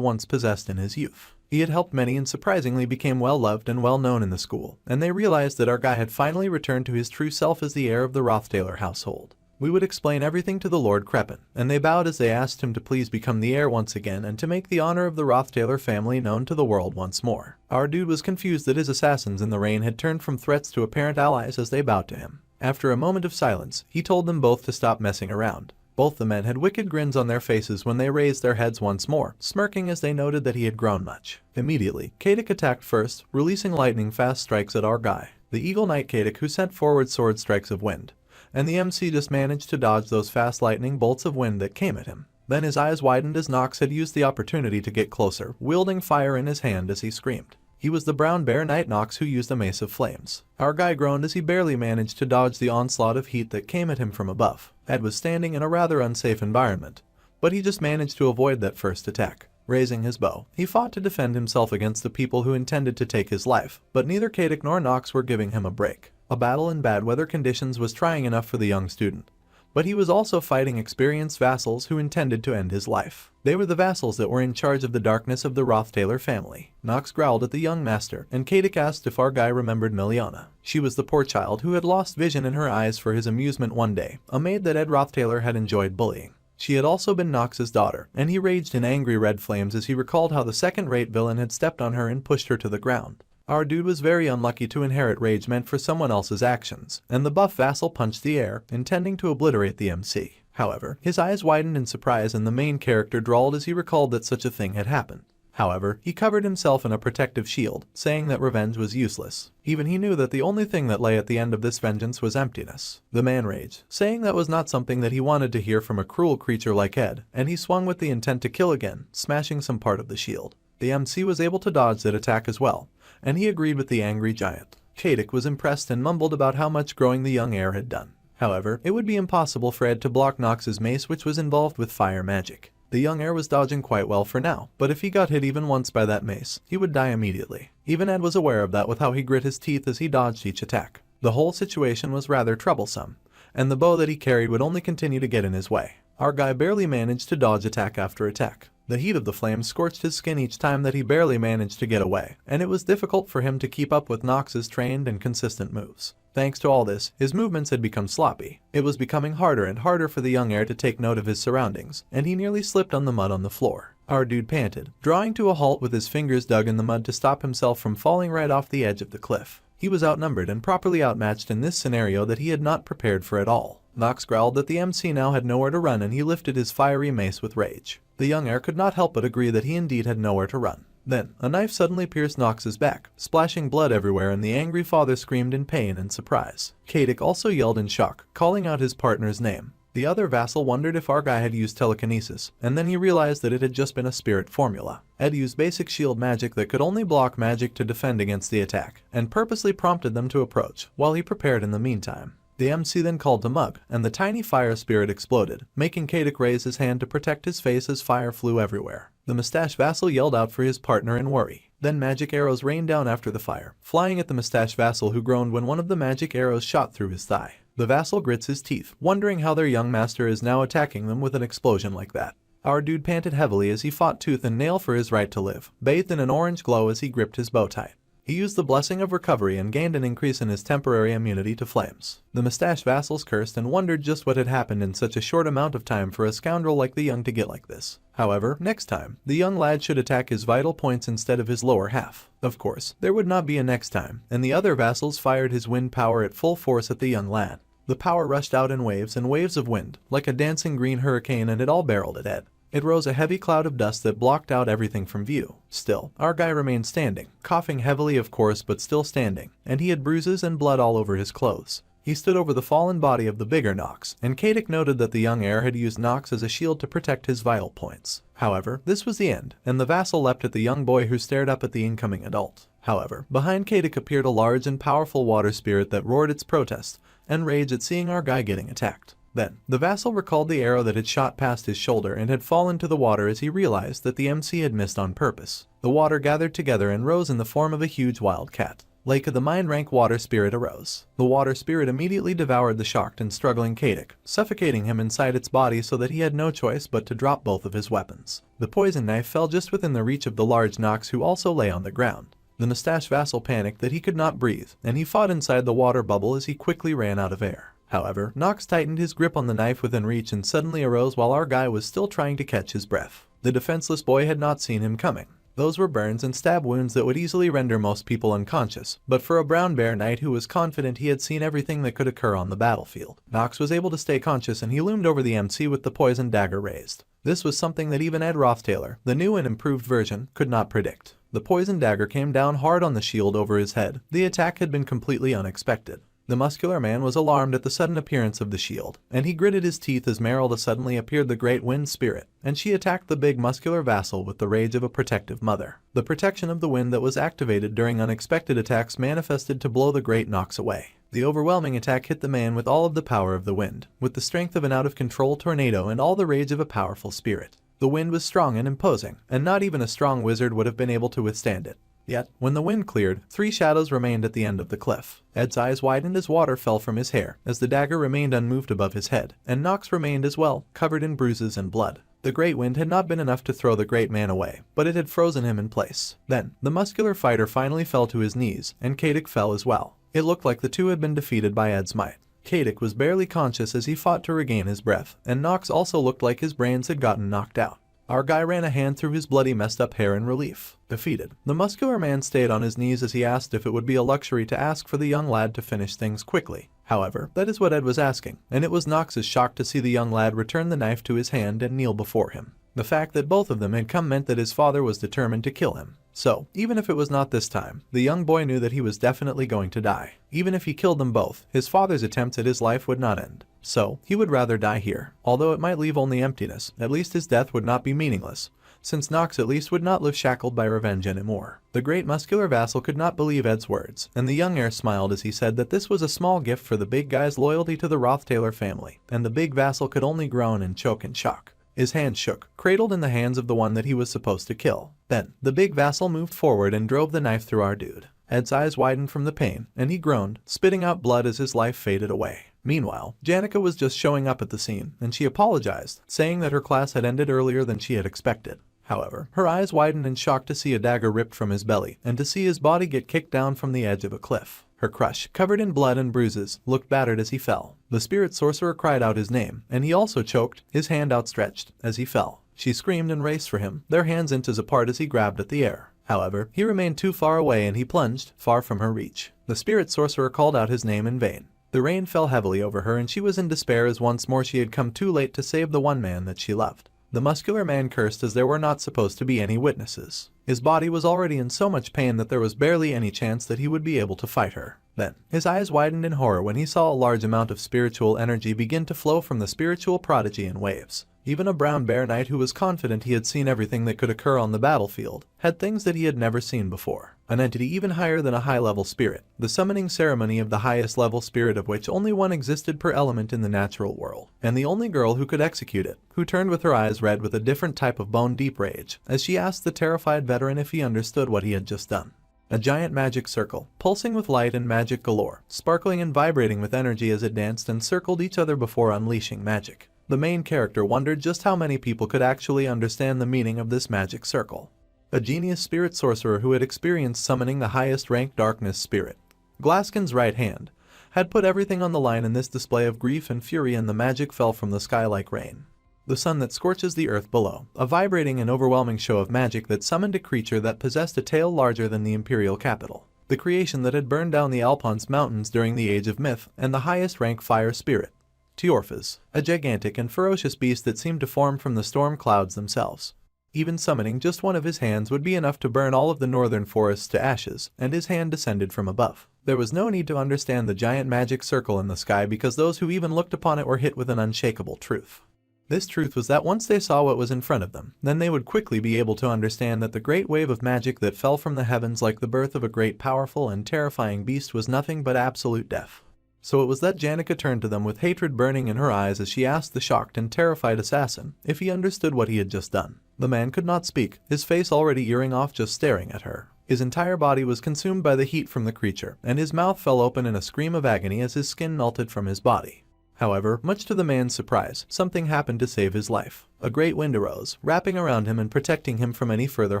once possessed in his youth. He had helped many and surprisingly became well loved and well known in the school, and they realized that our guy had finally returned to his true self as the heir of the Roth Taylor household. We would explain everything to the Lord Crepin, and they bowed as they asked him to please become the heir once again and to make the honor of the Roth Taylor family known to the world once more. Our dude was confused that his assassins in the rain had turned from threats to apparent allies as they bowed to him. After a moment of silence, he told them both to stop messing around. Both the men had wicked grins on their faces when they raised their heads once more, smirking as they noted that he had grown much. Immediately, Cadec attacked first, releasing lightning-fast strikes at our guy. The Eagle Knight Cadec who sent forward sword strikes of wind, and the MC just managed to dodge those fast lightning bolts of wind that came at him. Then his eyes widened as Nox had used the opportunity to get closer, wielding fire in his hand as he screamed. He was the Brown Bear Knight Nox who used a mace of flames. Our guy groaned as he barely managed to dodge the onslaught of heat that came at him from above. Ed was standing in a rather unsafe environment, but he just managed to avoid that first attack. Raising his bow, he fought to defend himself against the people who intended to take his life, but neither Cadec nor Nox were giving him a break. A battle in bad weather conditions was trying enough for the young student, but he was also fighting experienced vassals who intended to end his life. They were the vassals that were in charge of the darkness of the Roth Taylor family. Nox growled at the young master, and Cadec asked if our guy remembered Miliana. She was the poor child who had lost vision in her eyes for his amusement one day, a maid that Ed Roth Taylor had enjoyed bullying. She had also been Nox's daughter, and he raged in angry red flames as he recalled how the second-rate villain had stepped on her and pushed her to the ground. Our dude was very unlucky to inherit rage meant for someone else's actions, and the buff vassal punched the air, intending to obliterate the MC. However, his eyes widened in surprise and the main character drawled as he recalled that such a thing had happened. However, he covered himself in a protective shield, saying that revenge was useless. Even he knew that the only thing that lay at the end of this vengeance was emptiness. The man raged, saying that was not something that he wanted to hear from a cruel creature like Ed, and he swung with the intent to kill again, smashing some part of the shield. The MC was able to dodge that attack as well, and he agreed with the angry giant. Cadec was impressed and mumbled about how much growing the young heir had done. However, it would be impossible for Ed to block Nox's mace, which was involved with fire magic. The young heir was dodging quite well for now, but if he got hit even once by that mace, he would die immediately. Even Ed was aware of that with how he grit his teeth as he dodged each attack. The whole situation was rather troublesome, and the bow that he carried would only continue to get in his way. Our guy barely managed to dodge attack after attack. The heat of the flames scorched his skin each time that he barely managed to get away, and it was difficult for him to keep up with Nox's trained and consistent moves. Thanks to all this, his movements had become sloppy. It was becoming harder and harder for the young heir to take note of his surroundings, and he nearly slipped on the mud on the floor. Our dude panted, drawing to a halt with his fingers dug in the mud to stop himself from falling right off the edge of the cliff. He was outnumbered and properly outmatched in this scenario that he had not prepared for at all. Nox growled that the MC now had nowhere to run, and he lifted his fiery mace with rage. The young heir could not help but agree that he indeed had nowhere to run. Then, a knife suddenly pierced Nox's back, splashing blood everywhere, and the angry father screamed in pain and surprise. Cadec also yelled in shock, calling out his partner's name. The other vassal wondered if our guy had used telekinesis, and then he realized that it had just been a spirit formula. Ed used basic shield magic that could only block magic to defend against the attack, and purposely prompted them to approach, while he prepared in the meantime. The MC then called to Mug, and the tiny fire spirit exploded, making Cadec raise his hand to protect his face as fire flew everywhere. The mustache vassal yelled out for his partner in worry. Then magic arrows rained down after the fire, flying at the mustache vassal, who groaned when one of the magic arrows shot through his thigh. The vassal grits his teeth, wondering how their young master is now attacking them with an explosion like that. Our dude panted heavily as he fought tooth and nail for his right to live, bathed in an orange glow as he gripped his bow tight. He used the blessing of recovery and gained an increase in his temporary immunity to flames. The mustached vassals cursed and wondered just what had happened in such a short amount of time for a scoundrel like the young to get like this. However, next time, the young lad should attack his vital points instead of his lower half. Of course, there would not be a next time, and the other vassals fired his wind power at full force at the young lad. The power rushed out in waves and waves of wind, like a dancing green hurricane, and it all barreled at Ed. It rose a heavy cloud of dust that blocked out everything from view. Still, our guy remained standing, coughing heavily of course but still standing, and he had bruises and blood all over his clothes. He stood over the fallen body of the bigger Nox, and Kadik noted that the young heir had used Nox as a shield to protect his vital points. However, this was the end, and the vassal leapt at the young boy who stared up at the incoming adult. However, behind Kadik appeared a large and powerful water spirit that roared its protest and rage at seeing our guy getting attacked. Then, the vassal recalled the arrow that had shot past his shoulder and had fallen to the water as he realized that the MC had missed on purpose. The water gathered together and rose in the form of a huge wild cat. Lake of the Mind rank water spirit arose. The water spirit immediately devoured the shocked and struggling Kadik, suffocating him inside its body so that he had no choice but to drop both of his weapons. The poison knife fell just within the reach of the large Nox, who also lay on the ground. The mustached vassal panicked that he could not breathe, and he fought inside the water bubble as he quickly ran out of air. However, Nox tightened his grip on the knife within reach and suddenly arose while our guy was still trying to catch his breath. The defenseless boy had not seen him coming. Those were burns and stab wounds that would easily render most people unconscious, but for a brown bear knight who was confident he had seen everything that could occur on the battlefield, Nox was able to stay conscious, and he loomed over the MC with the poison dagger raised. This was something that even Ed Roth Taylor, the new and improved version, could not predict. The poison dagger came down hard on the shield over his head. The attack had been completely unexpected. The muscular man was alarmed at the sudden appearance of the shield, and he gritted his teeth as Merylda suddenly appeared, the great wind spirit, and she attacked the big muscular vassal with the rage of a protective mother. The protection of the wind that was activated during unexpected attacks manifested to blow the great Nox away. The overwhelming attack hit the man with all of the power of the wind, with the strength of an out-of-control tornado and all the rage of a powerful spirit. The wind was strong and imposing, and not even a strong wizard would have been able to withstand it. Yet, when the wind cleared, 3 shadows remained at the end of the cliff. Ed's eyes widened as water fell from his hair, as the dagger remained unmoved above his head, and Nox remained as well, covered in bruises and blood. The great wind had not been enough to throw the great man away, but it had frozen him in place. Then, the muscular fighter finally fell to his knees, and Kadik fell as well. It looked like the two had been defeated by Ed's might. Kadik was barely conscious as he fought to regain his breath, and Nox also looked like his brains had gotten knocked out. Our guy ran a hand through his bloody, messed up hair in relief. Defeated, the muscular man stayed on his knees as he asked if it would be a luxury to ask for the young lad to finish things quickly. However, that is what Ed was asking, and it was Nox's shock to see the young lad return the knife to his hand and kneel before him. The fact that both of them had come meant that his father was determined to kill him. So, even if it was not this time, the young boy knew that he was definitely going to die. Even if he killed them both, his father's attempts at his life would not end. So, he would rather die here. Although it might leave only emptiness, at least his death would not be meaningless, since Nox at least would not live shackled by revenge anymore. The great muscular vassal could not believe Ed's words, and the young heir smiled as he said that this was a small gift for the big guy's loyalty to the Roth Taylor family, and the big vassal could only groan and choke in shock. His hand shook, cradled in the hands of the one that he was supposed to kill. Then, the big vassal moved forward and drove the knife through our dude. Ed's eyes widened from the pain, and he groaned, spitting out blood as his life faded away. Meanwhile, Janica was just showing up at the scene, and she apologized, saying that her class had ended earlier than she had expected. However, her eyes widened in shock to see a dagger ripped from his belly, and to see his body get kicked down from the edge of a cliff. Her crush, covered in blood and bruises, looked battered as he fell. The spirit sorcerer cried out his name, and he also choked, his hand outstretched, as he fell. She screamed and raced for him, their hands inches apart as he grabbed at the air. However, he remained too far away and he plunged, far from her reach. The spirit sorcerer called out his name in vain. The rain fell heavily over her and she was in despair as once more she had come too late to save the one man that she loved. The muscular man cursed as there were not supposed to be any witnesses. His body was already in so much pain that there was barely any chance that he would be able to fight her. Then, his eyes widened in horror when he saw a large amount of spiritual energy begin to flow from the spiritual prodigy in waves. Even a brown bear knight who was confident he had seen everything that could occur on the battlefield had things that he had never seen before. An entity even higher than a high-level spirit, the summoning ceremony of the highest level spirit of which only one existed per element in the natural world, and the only girl who could execute it, who turned with her eyes red with a different type of bone-deep rage, as she asked the terrified veteran if he understood what he had just done. A giant magic circle, pulsing with light and magic galore, sparkling and vibrating with energy as it danced and circled each other before unleashing magic. The main character wondered just how many people could actually understand the meaning of this magic circle. a genius spirit sorcerer who had experienced summoning the highest ranked darkness spirit. Glaskin's right hand had put everything on the line in this display of grief and fury, and the magic fell from the sky like rain. The sun that scorches the earth below, a vibrating and overwhelming show of magic that summoned a creature that possessed a tail larger than the imperial capital, the creation that had burned down the Alphonse mountains during the Age of Myth, and the highest rank fire spirit, Teorphas, a gigantic and ferocious beast that seemed to form from the storm clouds themselves. Even summoning just one of his hands would be enough to burn all of the northern forests to ashes, and his hand descended from above. There was no need to understand the giant magic circle in the sky, because those who even looked upon it were hit with an unshakable truth. This truth was that once they saw what was in front of them, then they would quickly be able to understand that the great wave of magic that fell from the heavens like the birth of a great powerful and terrifying beast was nothing but absolute death. So it was that Janica turned to them with hatred burning in her eyes as she asked the shocked and terrified assassin if he understood what he had just done. The man could not speak, his face already earing off just staring at her. His entire body was consumed by the heat from the creature, and his mouth fell open in a scream of agony as his skin melted from his body. However, much to the man's surprise, something happened to save his life. A great wind arose, wrapping around him and protecting him from any further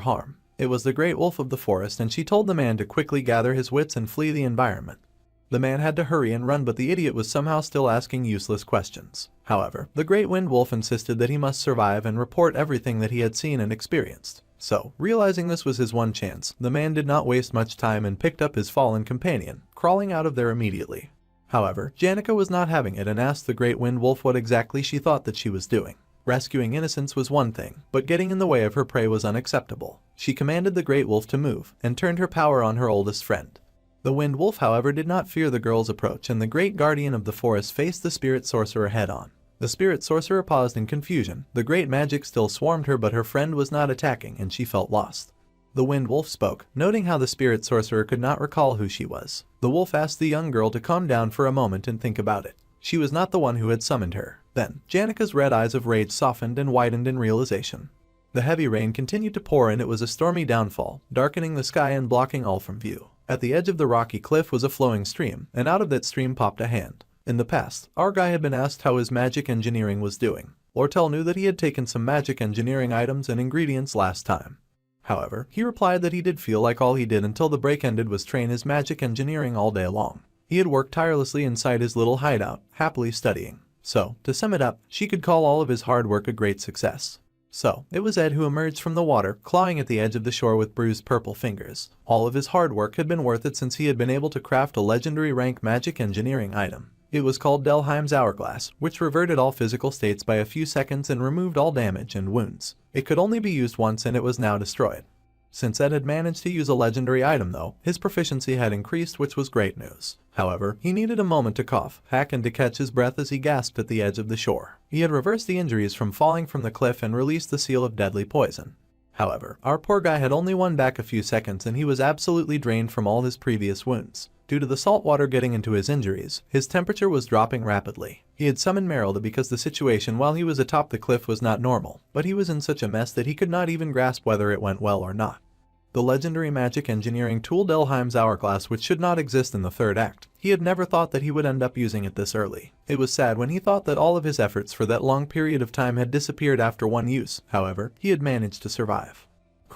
harm. It was the great wolf of the forest, and she told the man to quickly gather his wits and flee the environment. The man had to hurry and run, but the idiot was somehow still asking useless questions. However, the great wind wolf insisted that he must survive and report everything that he had seen and experienced. So, realizing this was his one chance, the man did not waste much time and picked up his fallen companion, crawling out of there immediately. However, Janica was not having it and asked the great wind wolf what exactly she thought that she was doing. Rescuing innocents was one thing, but getting in the way of her prey was unacceptable. She commanded the great wolf to move, and turned her power on her oldest friend. The wind wolf, however, did not fear the girl's approach, and the great guardian of the forest faced the spirit sorcerer head-on. The spirit sorcerer paused in confusion. The great magic still swarmed her, but her friend was not attacking, and she felt lost. The wind wolf spoke, noting how the spirit sorcerer could not recall who she was. The wolf asked the young girl to calm down for a moment and think about it. She was not the one who had summoned her. Then, Janica's red eyes of rage softened and widened in realization. The heavy rain continued to pour, and it was a stormy downfall, darkening the sky and blocking all from view. At the edge of the rocky cliff was a flowing stream, and out of that stream popped a hand. In the past, our guy had been asked how his magic engineering was doing. Lortell knew that he had taken some magic engineering items and ingredients last time. However, he replied that he did feel like all he did until the break ended was train his magic engineering all day long. He had worked tirelessly inside his little hideout, happily studying. So, to sum it up, she could call all of his hard work a great success. So, it was Ed who emerged from the water, clawing at the edge of the shore with bruised purple fingers. All of his hard work had been worth it, since he had been able to craft a legendary rank magic engineering item. It was called Delheim's Hourglass, which reverted all physical states by a few seconds and removed all damage and wounds. It could only be used once, and it was now destroyed. Since Ed had managed to use a legendary item though, his proficiency had increased, which was great news. However, he needed a moment to cough, hack, and to catch his breath as he gasped at the edge of the shore. He had reversed the injuries from falling from the cliff and released the seal of deadly poison. However, our poor guy had only won back a few seconds, and he was absolutely drained from all his previous wounds. Due to the salt water getting into his injuries, his temperature was dropping rapidly. He had summoned Merylda because the situation while he was atop the cliff was not normal, but he was in such a mess that he could not even grasp whether it went well or not. The legendary magic engineering tool Delheim's Hourglass, which should not exist in the third act. He had never thought that he would end up using it this early. It was sad when he thought that all of his efforts for that long period of time had disappeared after one use. However, he had managed to survive.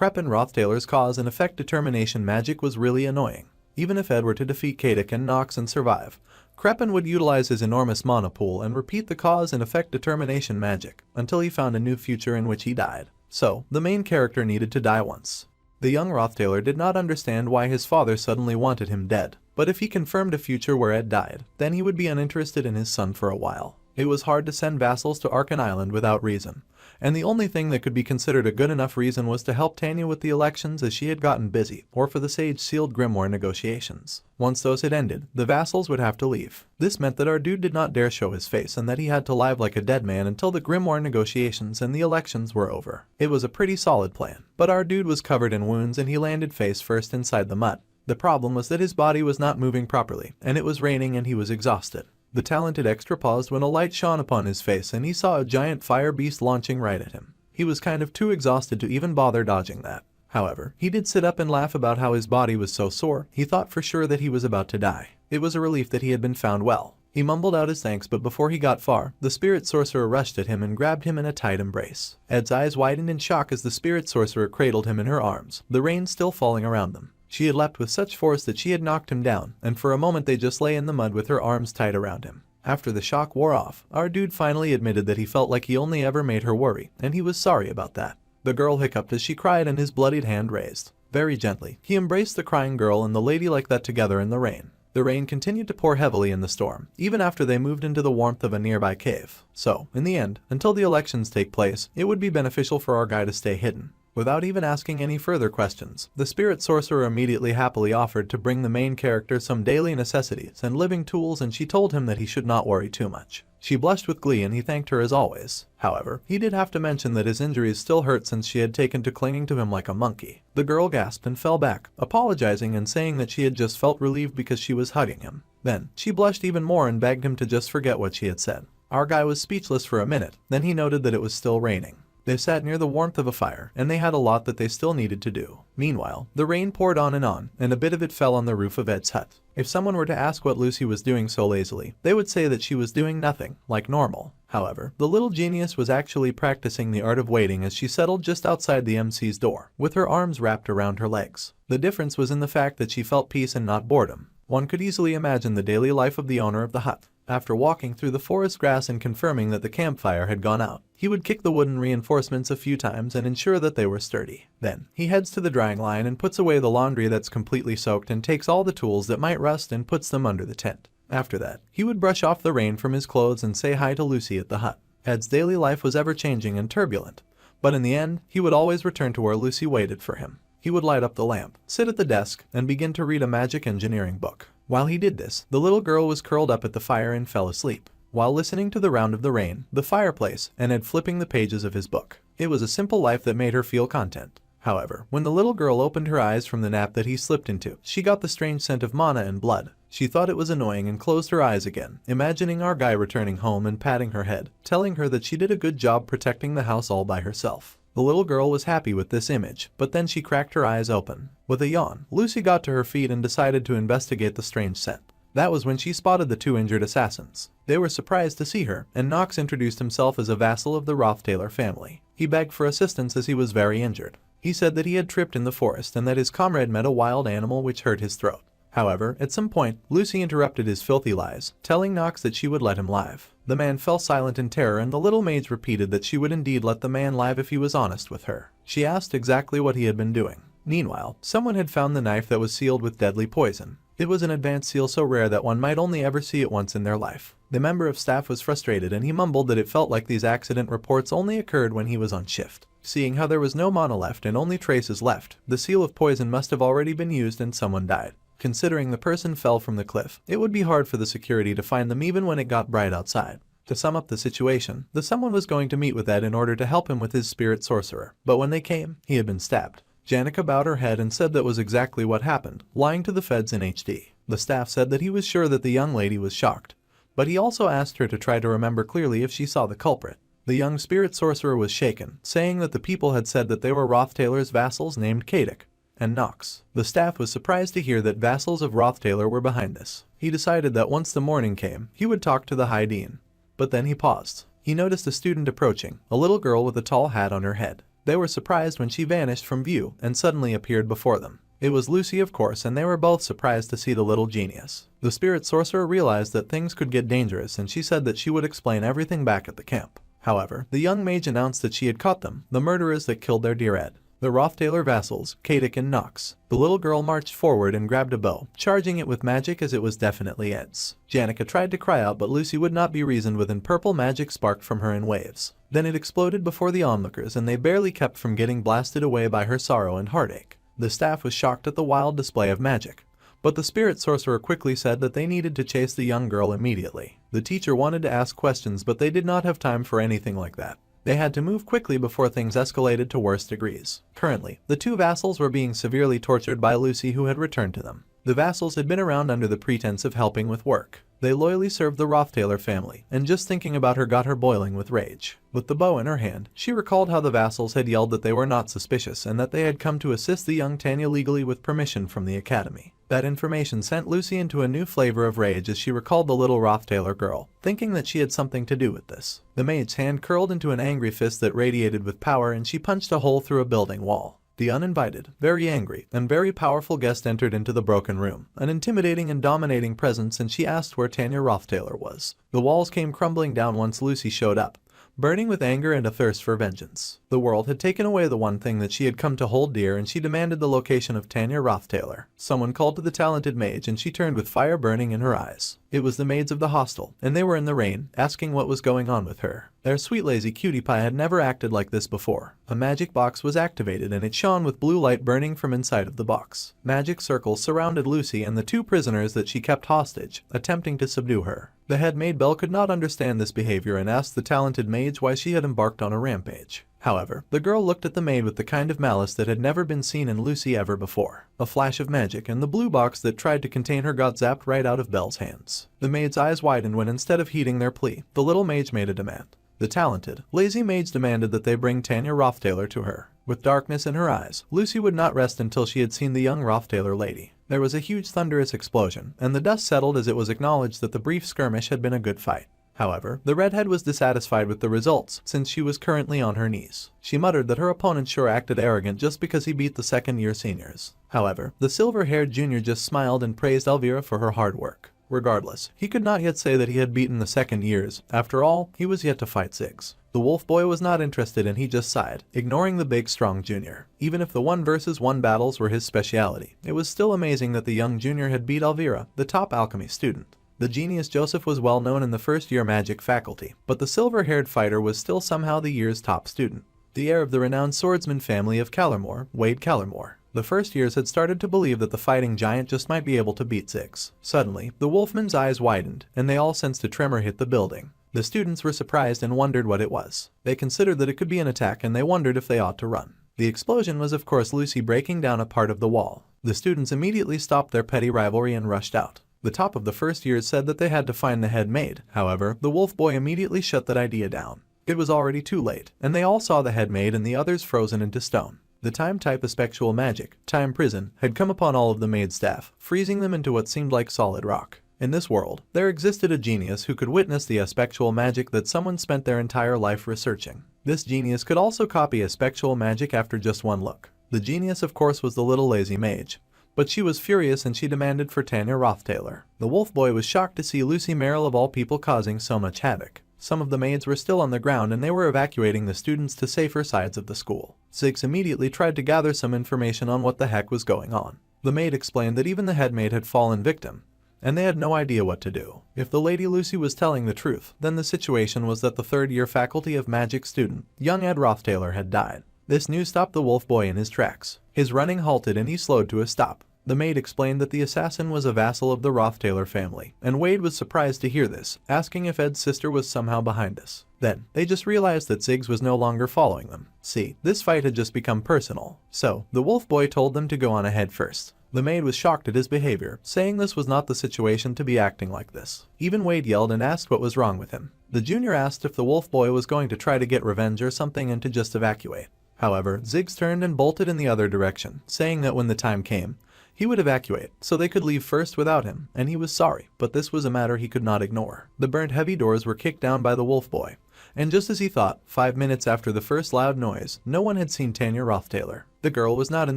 Ed Roth Taylor's cause and effect determination magic was really annoying. Even if Ed were to defeat Kadik and Nox and survive, Kreppen would utilize his enormous mana pool and repeat the cause and effect determination magic until he found a new future in which he died. So, the main character needed to die once. The young Roth Taylor did not understand why his father suddenly wanted him dead, but if he confirmed a future where Ed died, then he would be uninterested in his son for a while. It was hard to send vassals to Arkan Island without reason, and the only thing that could be considered a good enough reason was to help Tanya with the elections, as she had gotten busy, or for the sage-sealed grimoire negotiations. Once those had ended, the vassals would have to leave. This meant that our dude did not dare show his face, and that he had to live like a dead man until the grimoire negotiations and the elections were over. It was a pretty solid plan, but our dude was covered in wounds and he landed face first inside the mud. The problem was that his body was not moving properly, and it was raining and he was exhausted. The talented extra paused when a light shone upon his face and he saw a giant fire beast launching right at him. He was kind of too exhausted to even bother dodging that. However, he did sit up and laugh about how his body was so sore, he thought for sure that he was about to die. It was a relief that he had been found well. He mumbled out his thanks, but before he got far, the spirit sorcerer rushed at him and grabbed him in a tight embrace. Ed's eyes widened in shock as the spirit sorcerer cradled him in her arms, the rain still falling around them. She had leapt with such force that she had knocked him down, and for a moment they just lay in the mud with her arms tight around him. After the shock wore off, our dude finally admitted that he felt like he only ever made her worry, and he was sorry about that. The girl hiccuped as she cried and his bloodied hand raised. Very gently, he embraced the crying girl and the lady like that together in the rain. The rain continued to pour heavily in the storm, even after they moved into the warmth of a nearby cave. So, in the end, until the elections take place, it would be beneficial for our guy to stay hidden. Without even asking any further questions, the spirit sorcerer immediately happily offered to bring the main character some daily necessities and living tools, and she told him that he should not worry too much. She blushed with glee and he thanked her as always. However, he did have to mention that his injuries still hurt since she had taken to clinging to him like a monkey. The girl gasped and fell back, apologizing and saying that she had just felt relieved because she was hugging him. Then, she blushed even more and begged him to just forget what she had said. Our guy was speechless for a minute, then he noted that it was still raining. They sat near the warmth of a fire, and they had a lot that they still needed to do. Meanwhile, the rain poured on, and a bit of it fell on the roof of Ed's hut. If someone were to ask what Lucy was doing so lazily, they would say that she was doing nothing, like normal. However, the little genius was actually practicing the art of waiting as she settled just outside the MC's door, with her arms wrapped around her legs. The difference was in the fact that she felt peace and not boredom. One could easily imagine the daily life of the owner of the hut. After walking through the forest grass and confirming that the campfire had gone out, he would kick the wooden reinforcements a few times and ensure that they were sturdy. Then, he heads to the drying line and puts away the laundry that's completely soaked and takes all the tools that might rust and puts them under the tent. After that, he would brush off the rain from his clothes and say hi to Lucy at the hut. Ed's daily life was ever-changing and turbulent, but in the end, he would always return to where Lucy waited for him. He would light up the lamp, sit at the desk, and begin to read a magic engineering book. While he did this, the little girl was curled up at the fire and fell asleep, while listening to the round of the rain, the fireplace, and Ed flipping the pages of his book. It was a simple life that made her feel content. However, when the little girl opened her eyes from the nap that he slipped into, she got the strange scent of mana and blood. She thought it was annoying and closed her eyes again, imagining our guy returning home and patting her head, telling her that she did a good job protecting the house all by herself. The little girl was happy with this image, but then she cracked her eyes open. With a yawn, Lucy got to her feet and decided to investigate the strange scent. That was when she spotted the two injured assassins. They were surprised to see her, and Knox introduced himself as a vassal of the Roth Taylor family. He begged for assistance as he was very injured. He said that he had tripped in the forest and that his comrade met a wild animal which hurt his throat. However, at some point, Lucy interrupted his filthy lies, telling Knox that she would let him live. The man fell silent in terror, and the little mage repeated that she would indeed let the man live if he was honest with her. She asked exactly what he had been doing. Meanwhile, someone had found the knife that was sealed with deadly poison. It was an advanced seal so rare that one might only ever see it once in their life. The member of staff was frustrated and he mumbled that it felt like these accident reports only occurred when he was on shift. Seeing how there was no mana left and only traces left, the seal of poison must have already been used and someone died. Considering the person fell from the cliff, it would be hard for the security to find them even when it got bright outside. To sum up the situation, the someone was going to meet with Ed in order to help him with his spirit sorcerer, but when they came, he had been stabbed. Janica bowed her head and said that was exactly what happened, lying to the feds in HD. The staff said that he was sure that the young lady was shocked, but he also asked her to try to remember clearly if she saw the culprit. The young spirit sorcerer was shaken, saying that the people had said that they were Roth Taylor's vassals named Kadik and Knox. The staff was surprised to hear that vassals of Roth Taylor were behind this. He decided that once the morning came, he would talk to the High Dean. But then he paused. He noticed a student approaching, a little girl with a tall hat on her head. They were surprised when she vanished from view and suddenly appeared before them. It was Lucy, of course, and they were both surprised to see the little genius. The spirit sorcerer realized that things could get dangerous, and she said that she would explain everything back at the camp. However, the young mage announced that she had caught them, the murderers that killed their dear Ed. The Roth Taylor vassals, Kadik and Knox. The little girl marched forward and grabbed a bow, charging it with magic as it was definitely Ed's. Janica tried to cry out, but Lucy would not be reasoned with, and purple magic sparked from her in waves. Then it exploded before the onlookers, and they barely kept from getting blasted away by her sorrow and heartache. The staff was shocked at the wild display of magic, but the spirit sorcerer quickly said that they needed to chase the young girl immediately. The teacher wanted to ask questions, but they did not have time for anything like that. They had to move quickly before things escalated to worse degrees. Currently, the two vassals were being severely tortured by Lucy, who had returned to them. The vassals had been around under the pretense of helping with work. They loyally served the Roth Taylor family, and just thinking about her got her boiling with rage. With the bow in her hand, she recalled how the vassals had yelled that they were not suspicious and that they had come to assist the young Tanya legally with permission from the academy. That information sent Lucy into a new flavor of rage as she recalled the little Roth Taylor girl, thinking that she had something to do with this. The maid's hand curled into an angry fist that radiated with power, and she punched a hole through a building wall. The uninvited, very angry, and very powerful guest entered into the broken room, an intimidating and dominating presence, and she asked where Tanya Roth Taylor was. The walls came crumbling down once Lucy showed up, burning with anger and a thirst for vengeance. The world had taken away the one thing that she had come to hold dear, and she demanded the location of Tanya Roth Taylor. Someone called to the talented mage, and she turned with fire burning in her eyes. It was the maids of the hostel, and they were in the rain, asking what was going on with her. Their sweet lazy cutie pie had never acted like this before. A magic box was activated, and it shone with blue light burning from inside of the box. Magic circles surrounded Lucy and the two prisoners that she kept hostage, attempting to subdue her. The head maid Belle could not understand this behavior and asked the talented mage why she had embarked on a rampage. However, the girl looked at the maid with the kind of malice that had never been seen in Lucy ever before. A flash of magic, and the blue box that tried to contain her got zapped right out of Belle's hands. The maid's eyes widened when, instead of heeding their plea, the little mage made a demand. The talented, lazy mage demanded that they bring Tanya Roth Taylor to her. With darkness in her eyes, Lucy would not rest until she had seen the young Roth Taylor lady. There was a huge thunderous explosion, and the dust settled as it was acknowledged that the brief skirmish had been a good fight. However, the redhead was dissatisfied with the results, since she was currently on her knees. She muttered that her opponent sure acted arrogant just because he beat the second-year seniors. However, the silver-haired junior just smiled and praised Elvira for her hard work. Regardless, he could not yet say that he had beaten the second years. After all, he was yet to fight Ziggs. The wolf boy was not interested, and he just sighed, ignoring the big strong junior. Even if the 1-versus-1 battles were his speciality, it was still amazing that the young junior had beat Elvira, the top alchemy student. The genius Joseph was well known in the first-year magic faculty, but the silver-haired fighter was still somehow the year's top student. The heir of the renowned swordsman family of Callermore, Wade Callermore. The first years had started to believe that the fighting giant just might be able to beat Ziggs. Suddenly, the wolfman's eyes widened, and they all sensed a tremor hit the building. The students were surprised and wondered what it was. They considered that it could be an attack, and they wondered if they ought to run. The explosion was of course Lucy breaking down a part of the wall. The students immediately stopped their petty rivalry and rushed out. The top of the first years said that they had to find the head maid. However, the wolf boy immediately shut that idea down. It was already too late, and they all saw the head maid and the others frozen into stone. The time type of spectral magic, time prison, had come upon all of the maid's staff, freezing them into what seemed like solid rock. In this world, there existed a genius who could witness the spectral magic that someone spent their entire life researching. This genius could also copy a spectral magic after just one look. The genius of course was the little lazy mage. But she was furious, and she demanded for Tanya Roth Taylor. The wolf boy was shocked to see Lucy Merrill of all people causing so much havoc. Some of the maids were still on the ground, and they were evacuating the students to safer sides of the school. Ziggs immediately tried to gather some information on what the heck was going on. The maid explained that even the head maid had fallen victim, and they had no idea what to do. If the Lady Lucy was telling the truth, then the situation was that the third-year faculty of magic student, young Ed Roth Taylor, had died. This news stopped the wolf boy in his tracks. His running halted, and he slowed to a stop. The maid explained that the assassin was a vassal of the Roth Taylor family, and Wade was surprised to hear this, asking if Ed's sister was somehow behind this. Then, they just realized that Ziggs was no longer following them. See, this fight had just become personal. So, the wolf boy told them to go on ahead first. The maid was shocked at his behavior, saying this was not the situation to be acting like this. Even Wade yelled and asked what was wrong with him. The junior asked if the wolf boy was going to try to get revenge or something and to just evacuate. However, Ziggs turned and bolted in the other direction, saying that when the time came, he would evacuate, so they could leave first without him, and he was sorry, but this was a matter he could not ignore. The burnt heavy doors were kicked down by the wolf boy, and just as he thought, 5 minutes after the first loud noise, no one had seen Tanya Roth Taylor. The girl was not in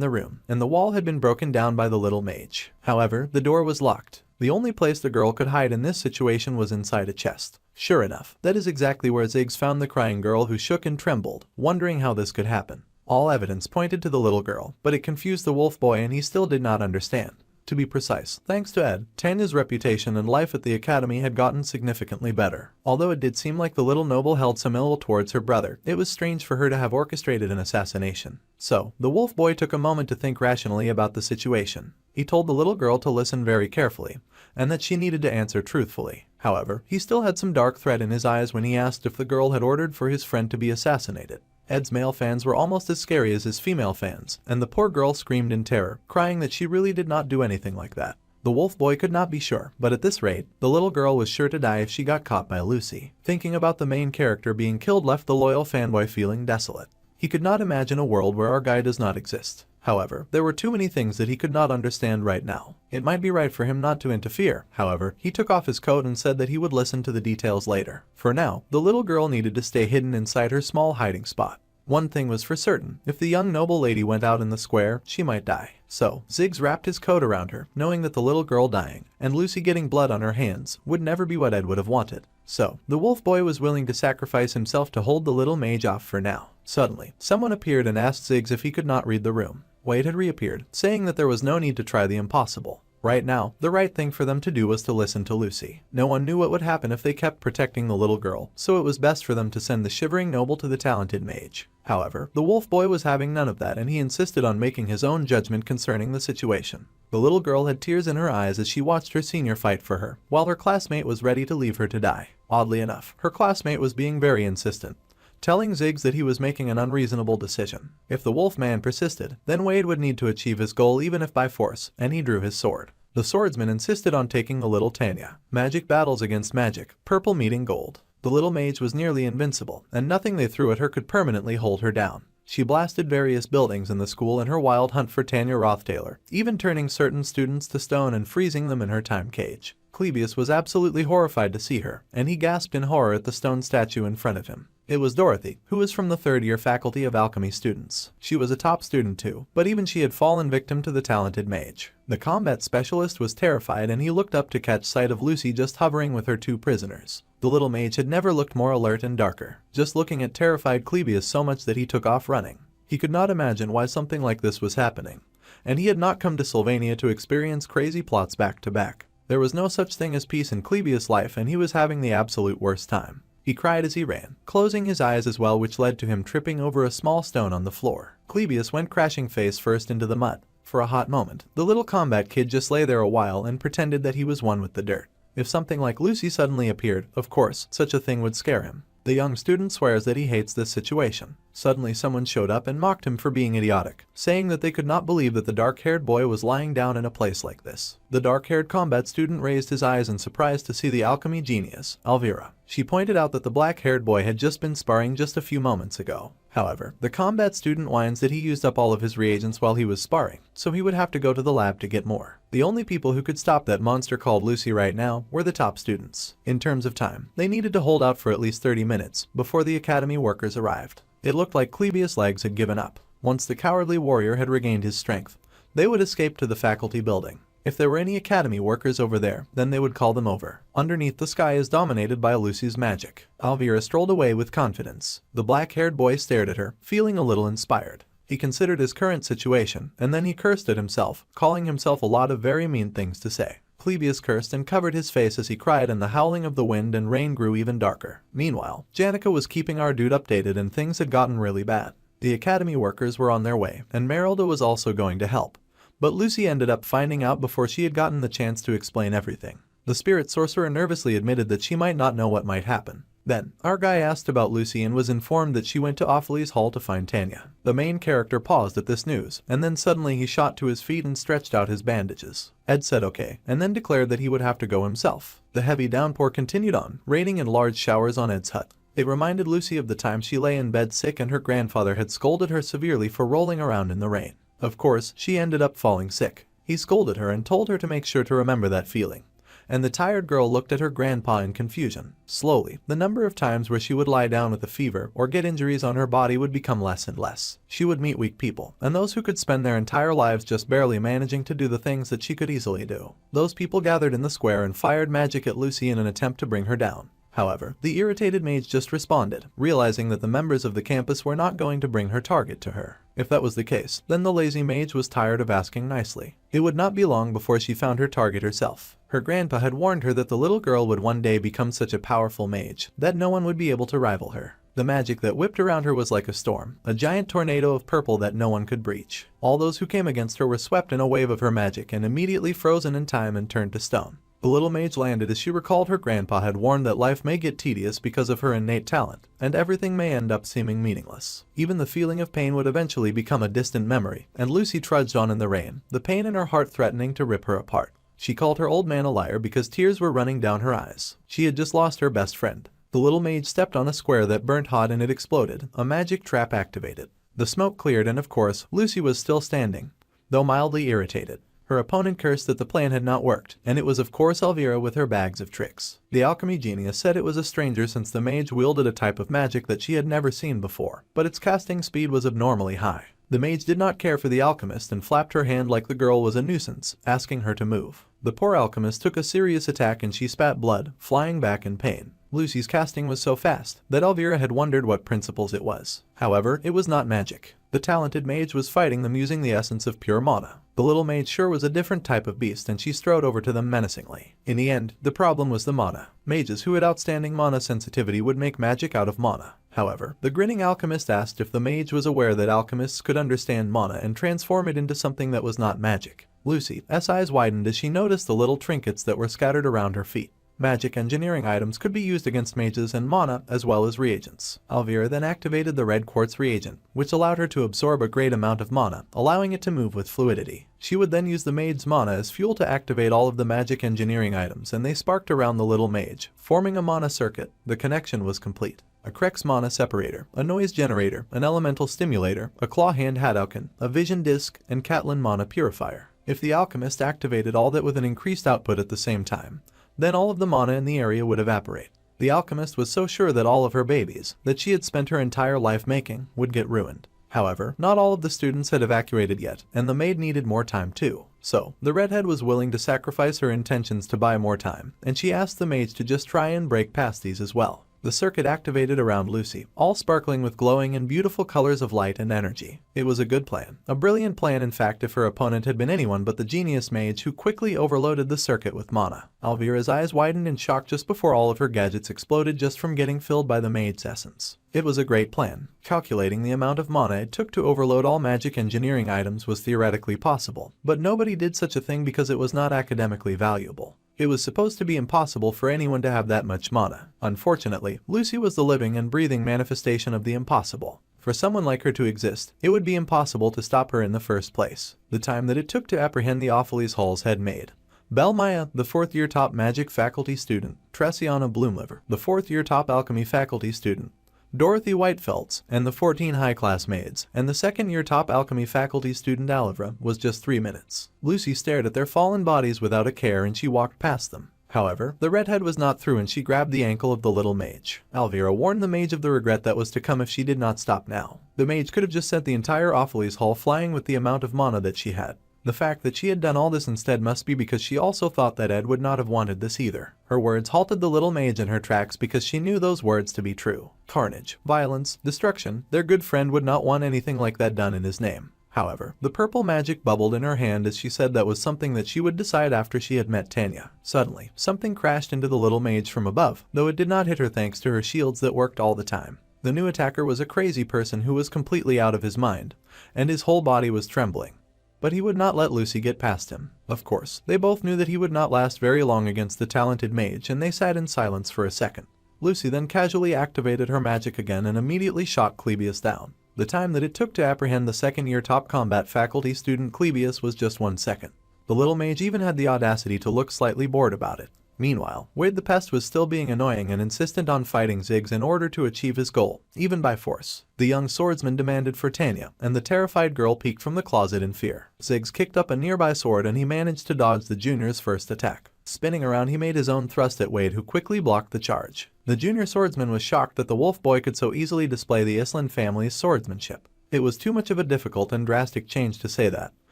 the room, and the wall had been broken down by the little mage. However, the door was locked. The only place the girl could hide in this situation was inside a chest. Sure enough, that is exactly where Ziggs found the crying girl, who shook and trembled, wondering how this could happen. All evidence pointed to the little girl, but it confused the wolf boy, and he still did not understand. To be precise, thanks to Ed, Tanya's reputation and life at the academy had gotten significantly better. Although it did seem like the little noble held some ill towards her brother, it was strange for her to have orchestrated an assassination. So, the wolf boy took a moment to think rationally about the situation. He told the little girl to listen very carefully, and that she needed to answer truthfully. However, he still had some dark threat in his eyes when he asked if the girl had ordered for his friend to be assassinated. Ed's male fans were almost as scary as his female fans, and the poor girl screamed in terror, crying that she really did not do anything like that. The wolf boy could not be sure, but at this rate, the little girl was sure to die if she got caught by Lucy. Thinking about the main character being killed left the loyal fanboy feeling desolate. He could not imagine a world where our guy does not exist. However, there were too many things that he could not understand right now. It might be right for him not to interfere. However, he took off his coat and said that he would listen to the details later. For now, the little girl needed to stay hidden inside her small hiding spot. One thing was for certain, if the young noble lady went out in the square, she might die. So, Ziggs wrapped his coat around her, knowing that the little girl dying, and Lucy getting blood on her hands, would never be what Ed would have wanted. So, the wolf boy was willing to sacrifice himself to hold the little mage off for now. Suddenly, someone appeared and asked Ziggs if he could not read the room. Wade had reappeared, saying that there was no need to try the impossible. Right now, the right thing for them to do was to listen to Lucy. No one knew what would happen if they kept protecting the little girl, so it was best for them to send the shivering noble to the talented mage. However, the wolf boy was having none of that, and he insisted on making his own judgment concerning the situation. The little girl had tears in her eyes as she watched her senior fight for her, while her classmate was ready to leave her to die. Oddly enough, her classmate was being very insistent, telling Ziggs that he was making an unreasonable decision. If the wolf man persisted, then Wade would need to achieve his goal even if by force, and he drew his sword. The swordsman insisted on taking the little Tanya. Magic battles against magic, purple meeting gold. The little mage was nearly invincible, and nothing they threw at her could permanently hold her down. She blasted various buildings in the school in her wild hunt for Ed Roth Taylor, even turning certain students to stone and freezing them in her time cage. Clebius was absolutely horrified to see her, and he gasped in horror at the stone statue in front of him. It was Dorothy, who was from the third-year faculty of alchemy students. She was a top student too, but even she had fallen victim to the talented mage. The combat specialist was terrified, and he looked up to catch sight of Lucy just hovering with her two prisoners. The little mage had never looked more alert and darker, just looking at terrified Clebius so much that he took off running. He could not imagine why something like this was happening, and he had not come to Sylvania to experience crazy plots back to back. There was no such thing as peace in Clebius' life, and he was having the absolute worst time. He cried as he ran, closing his eyes as well, which led to him tripping over a small stone on the floor. Clebius went crashing face first into the mud. For a hot moment, the little combat kid just lay there a while and pretended that he was one with the dirt. If something like Lucy suddenly appeared, of course, such a thing would scare him. The young student swears that he hates this situation. Suddenly someone showed up and mocked him for being idiotic, saying that they could not believe that the dark-haired boy was lying down in a place like this. The dark-haired combat student raised his eyes in surprise to see the alchemy genius, Elvira. She pointed out that the black-haired boy had just been sparring just a few moments ago. However, the combat student whines that he used up all of his reagents while he was sparring, so he would have to go to the lab to get more. The only people who could stop that monster called Lucy right now were the top students. In terms of time, they needed to hold out for at least 30 minutes before the academy workers arrived. It looked like Clebius' legs had given up. Once the cowardly warrior had regained his strength, they would escape to the faculty building. If there were any academy workers over there, then they would call them over. Underneath, the sky is dominated by Lucy's magic. Elvira strolled away with confidence. The black-haired boy stared at her, feeling a little inspired. He considered his current situation, and then he cursed at himself, calling himself a lot of very mean things to say. Clebius cursed and covered his face as he cried, and the howling of the wind and rain grew even darker. Meanwhile, Janica was keeping our dude updated, and things had gotten really bad. The academy workers were on their way, and Merylda was also going to help. But Lucy ended up finding out before she had gotten the chance to explain everything. The spirit sorcerer nervously admitted that she might not know what might happen. Then, our guy asked about Lucy and was informed that she went to Ophelie's hall to find Tanya. The main character paused at this news, and then suddenly he shot to his feet and stretched out his bandages. Ed said okay, and then declared that he would have to go himself. The heavy downpour continued on, raining in large showers on Ed's hut. It reminded Lucy of the time she lay in bed sick and her grandfather had scolded her severely for rolling around in the rain. Of course, she ended up falling sick. He scolded her and told her to make sure to remember that feeling. And the tired girl looked at her grandpa in confusion. Slowly, the number of times where she would lie down with a fever or get injuries on her body would become less and less. She would meet weak people, and those who could spend their entire lives just barely managing to do the things that she could easily do. Those people gathered in the square and fired magic at Lucy in an attempt to bring her down. However, the irritated mage just responded, realizing that the members of the campus were not going to bring her target to her. If that was the case, then the lazy mage was tired of asking nicely. It would not be long before she found her target herself. Her grandpa had warned her that the little girl would one day become such a powerful mage that no one would be able to rival her. The magic that whipped around her was like a storm, a giant tornado of purple that no one could breach. All those who came against her were swept in a wave of her magic and immediately frozen in time and turned to stone. The little mage landed as she recalled her grandpa had warned that life may get tedious because of her innate talent, and everything may end up seeming meaningless. Even the feeling of pain would eventually become a distant memory, and Lucy trudged on in the rain, the pain in her heart threatening to rip her apart. She called her old man a liar because tears were running down her eyes. She had just lost her best friend. The little mage stepped on a square that burnt hot and it exploded. A magic trap activated. The smoke cleared and of course, Lucy was still standing, though mildly irritated. Her opponent cursed that the plan had not worked, and it was of course Elvira with her bags of tricks. The alchemy genius said it was a stranger since the mage wielded a type of magic that she had never seen before, but its casting speed was abnormally high. The mage did not care for the alchemist and flapped her hand like the girl was a nuisance, asking her to move. The poor alchemist took a serious attack and she spat blood, flying back in pain. Lucy's casting was so fast that Elvira had wondered what principles it was. However, it was not magic. The talented mage was fighting them using the essence of pure mana. The little mage sure was a different type of beast and she strode over to them menacingly. In the end, the problem was the mana. Mages who had outstanding mana sensitivity would make magic out of mana. However, the grinning alchemist asked if the mage was aware that alchemists could understand mana and transform it into something that was not magic. Lucy's eyes widened as she noticed the little trinkets that were scattered around her feet. Magic engineering items could be used against mages and mana as well as reagents. Elvira then activated the red quartz reagent, which allowed her to absorb a great amount of mana, allowing it to move with fluidity. She would then use the mage's mana as fuel to activate all of the magic engineering items and they sparked around the little mage, forming a mana circuit. The connection was complete. A Krex mana separator, a noise generator, an elemental stimulator, a claw hand hadouken, a vision disc, and Catlin mana purifier. If the alchemist activated all that with an increased output at the same time, then all of the mana in the area would evaporate. The alchemist was so sure that all of her babies, that she had spent her entire life making, would get ruined. However, not all of the students had evacuated yet, and the maid needed more time too. So, the redhead was willing to sacrifice her intentions to buy more time, and she asked the mage to just try and break past these as well. The circuit activated around Lucy, all sparkling with glowing and beautiful colors of light and energy. It was a good plan. A brilliant plan in fact if her opponent had been anyone but the genius mage who quickly overloaded the circuit with mana. Elvira's eyes widened in shock just before all of her gadgets exploded just from getting filled by the mage's essence. It was a great plan. Calculating the amount of mana it took to overload all magic engineering items was theoretically possible, but nobody did such a thing because it was not academically valuable. It was supposed to be impossible for anyone to have that much mana. Unfortunately, Lucy was the living and breathing manifestation of the impossible. For someone like her to exist, it would be impossible to stop her in the first place. The time that it took to apprehend the Opheles Halls had made Belmaya, the 4th-year top magic faculty student, Tressiana Bloomliver, the 4th-year top alchemy faculty student, Dorothy Whitefelts, and the 14 high-class maids, and the 2nd-year top alchemy faculty student Alivra was just 3 minutes. Lucy stared at their fallen bodies without a care and she walked past them. However, the redhead was not through and she grabbed the ankle of the little mage. Elvira warned the mage of the regret that was to come if she did not stop now. The mage could have just sent the entire Opheles Hall flying with the amount of mana that she had. The fact that she had done all this instead must be because she also thought that Ed would not have wanted this either. Her words halted the little mage in her tracks because she knew those words to be true. Carnage, violence, destruction, their good friend would not want anything like that done in his name. However, the purple magic bubbled in her hand as she said that was something that she would decide after she had met Tanya. Suddenly, something crashed into the little mage from above, though it did not hit her thanks to her shields that worked all the time. The new attacker was a crazy person who was completely out of his mind, and his whole body was trembling. But he would not let Lucy get past him. Of course, they both knew that he would not last very long against the talented mage and they sat in silence for a second. Lucy then casually activated her magic again and immediately shot Clebius down. The time that it took to apprehend the 2nd-year top combat faculty student Clebius was just 1 second. The little mage even had the audacity to look slightly bored about it. Meanwhile, Wade the Pest was still being annoying and insistent on fighting Ziggs in order to achieve his goal, even by force. The young swordsman demanded for Tanya, and the terrified girl peeked from the closet in fear. Ziggs kicked up a nearby sword and he managed to dodge the junior's first attack. Spinning around he made his own thrust at Wade who quickly blocked the charge. The junior swordsman was shocked that the wolf boy could so easily display the Island family's swordsmanship. It was too much of a difficult and drastic change to say that.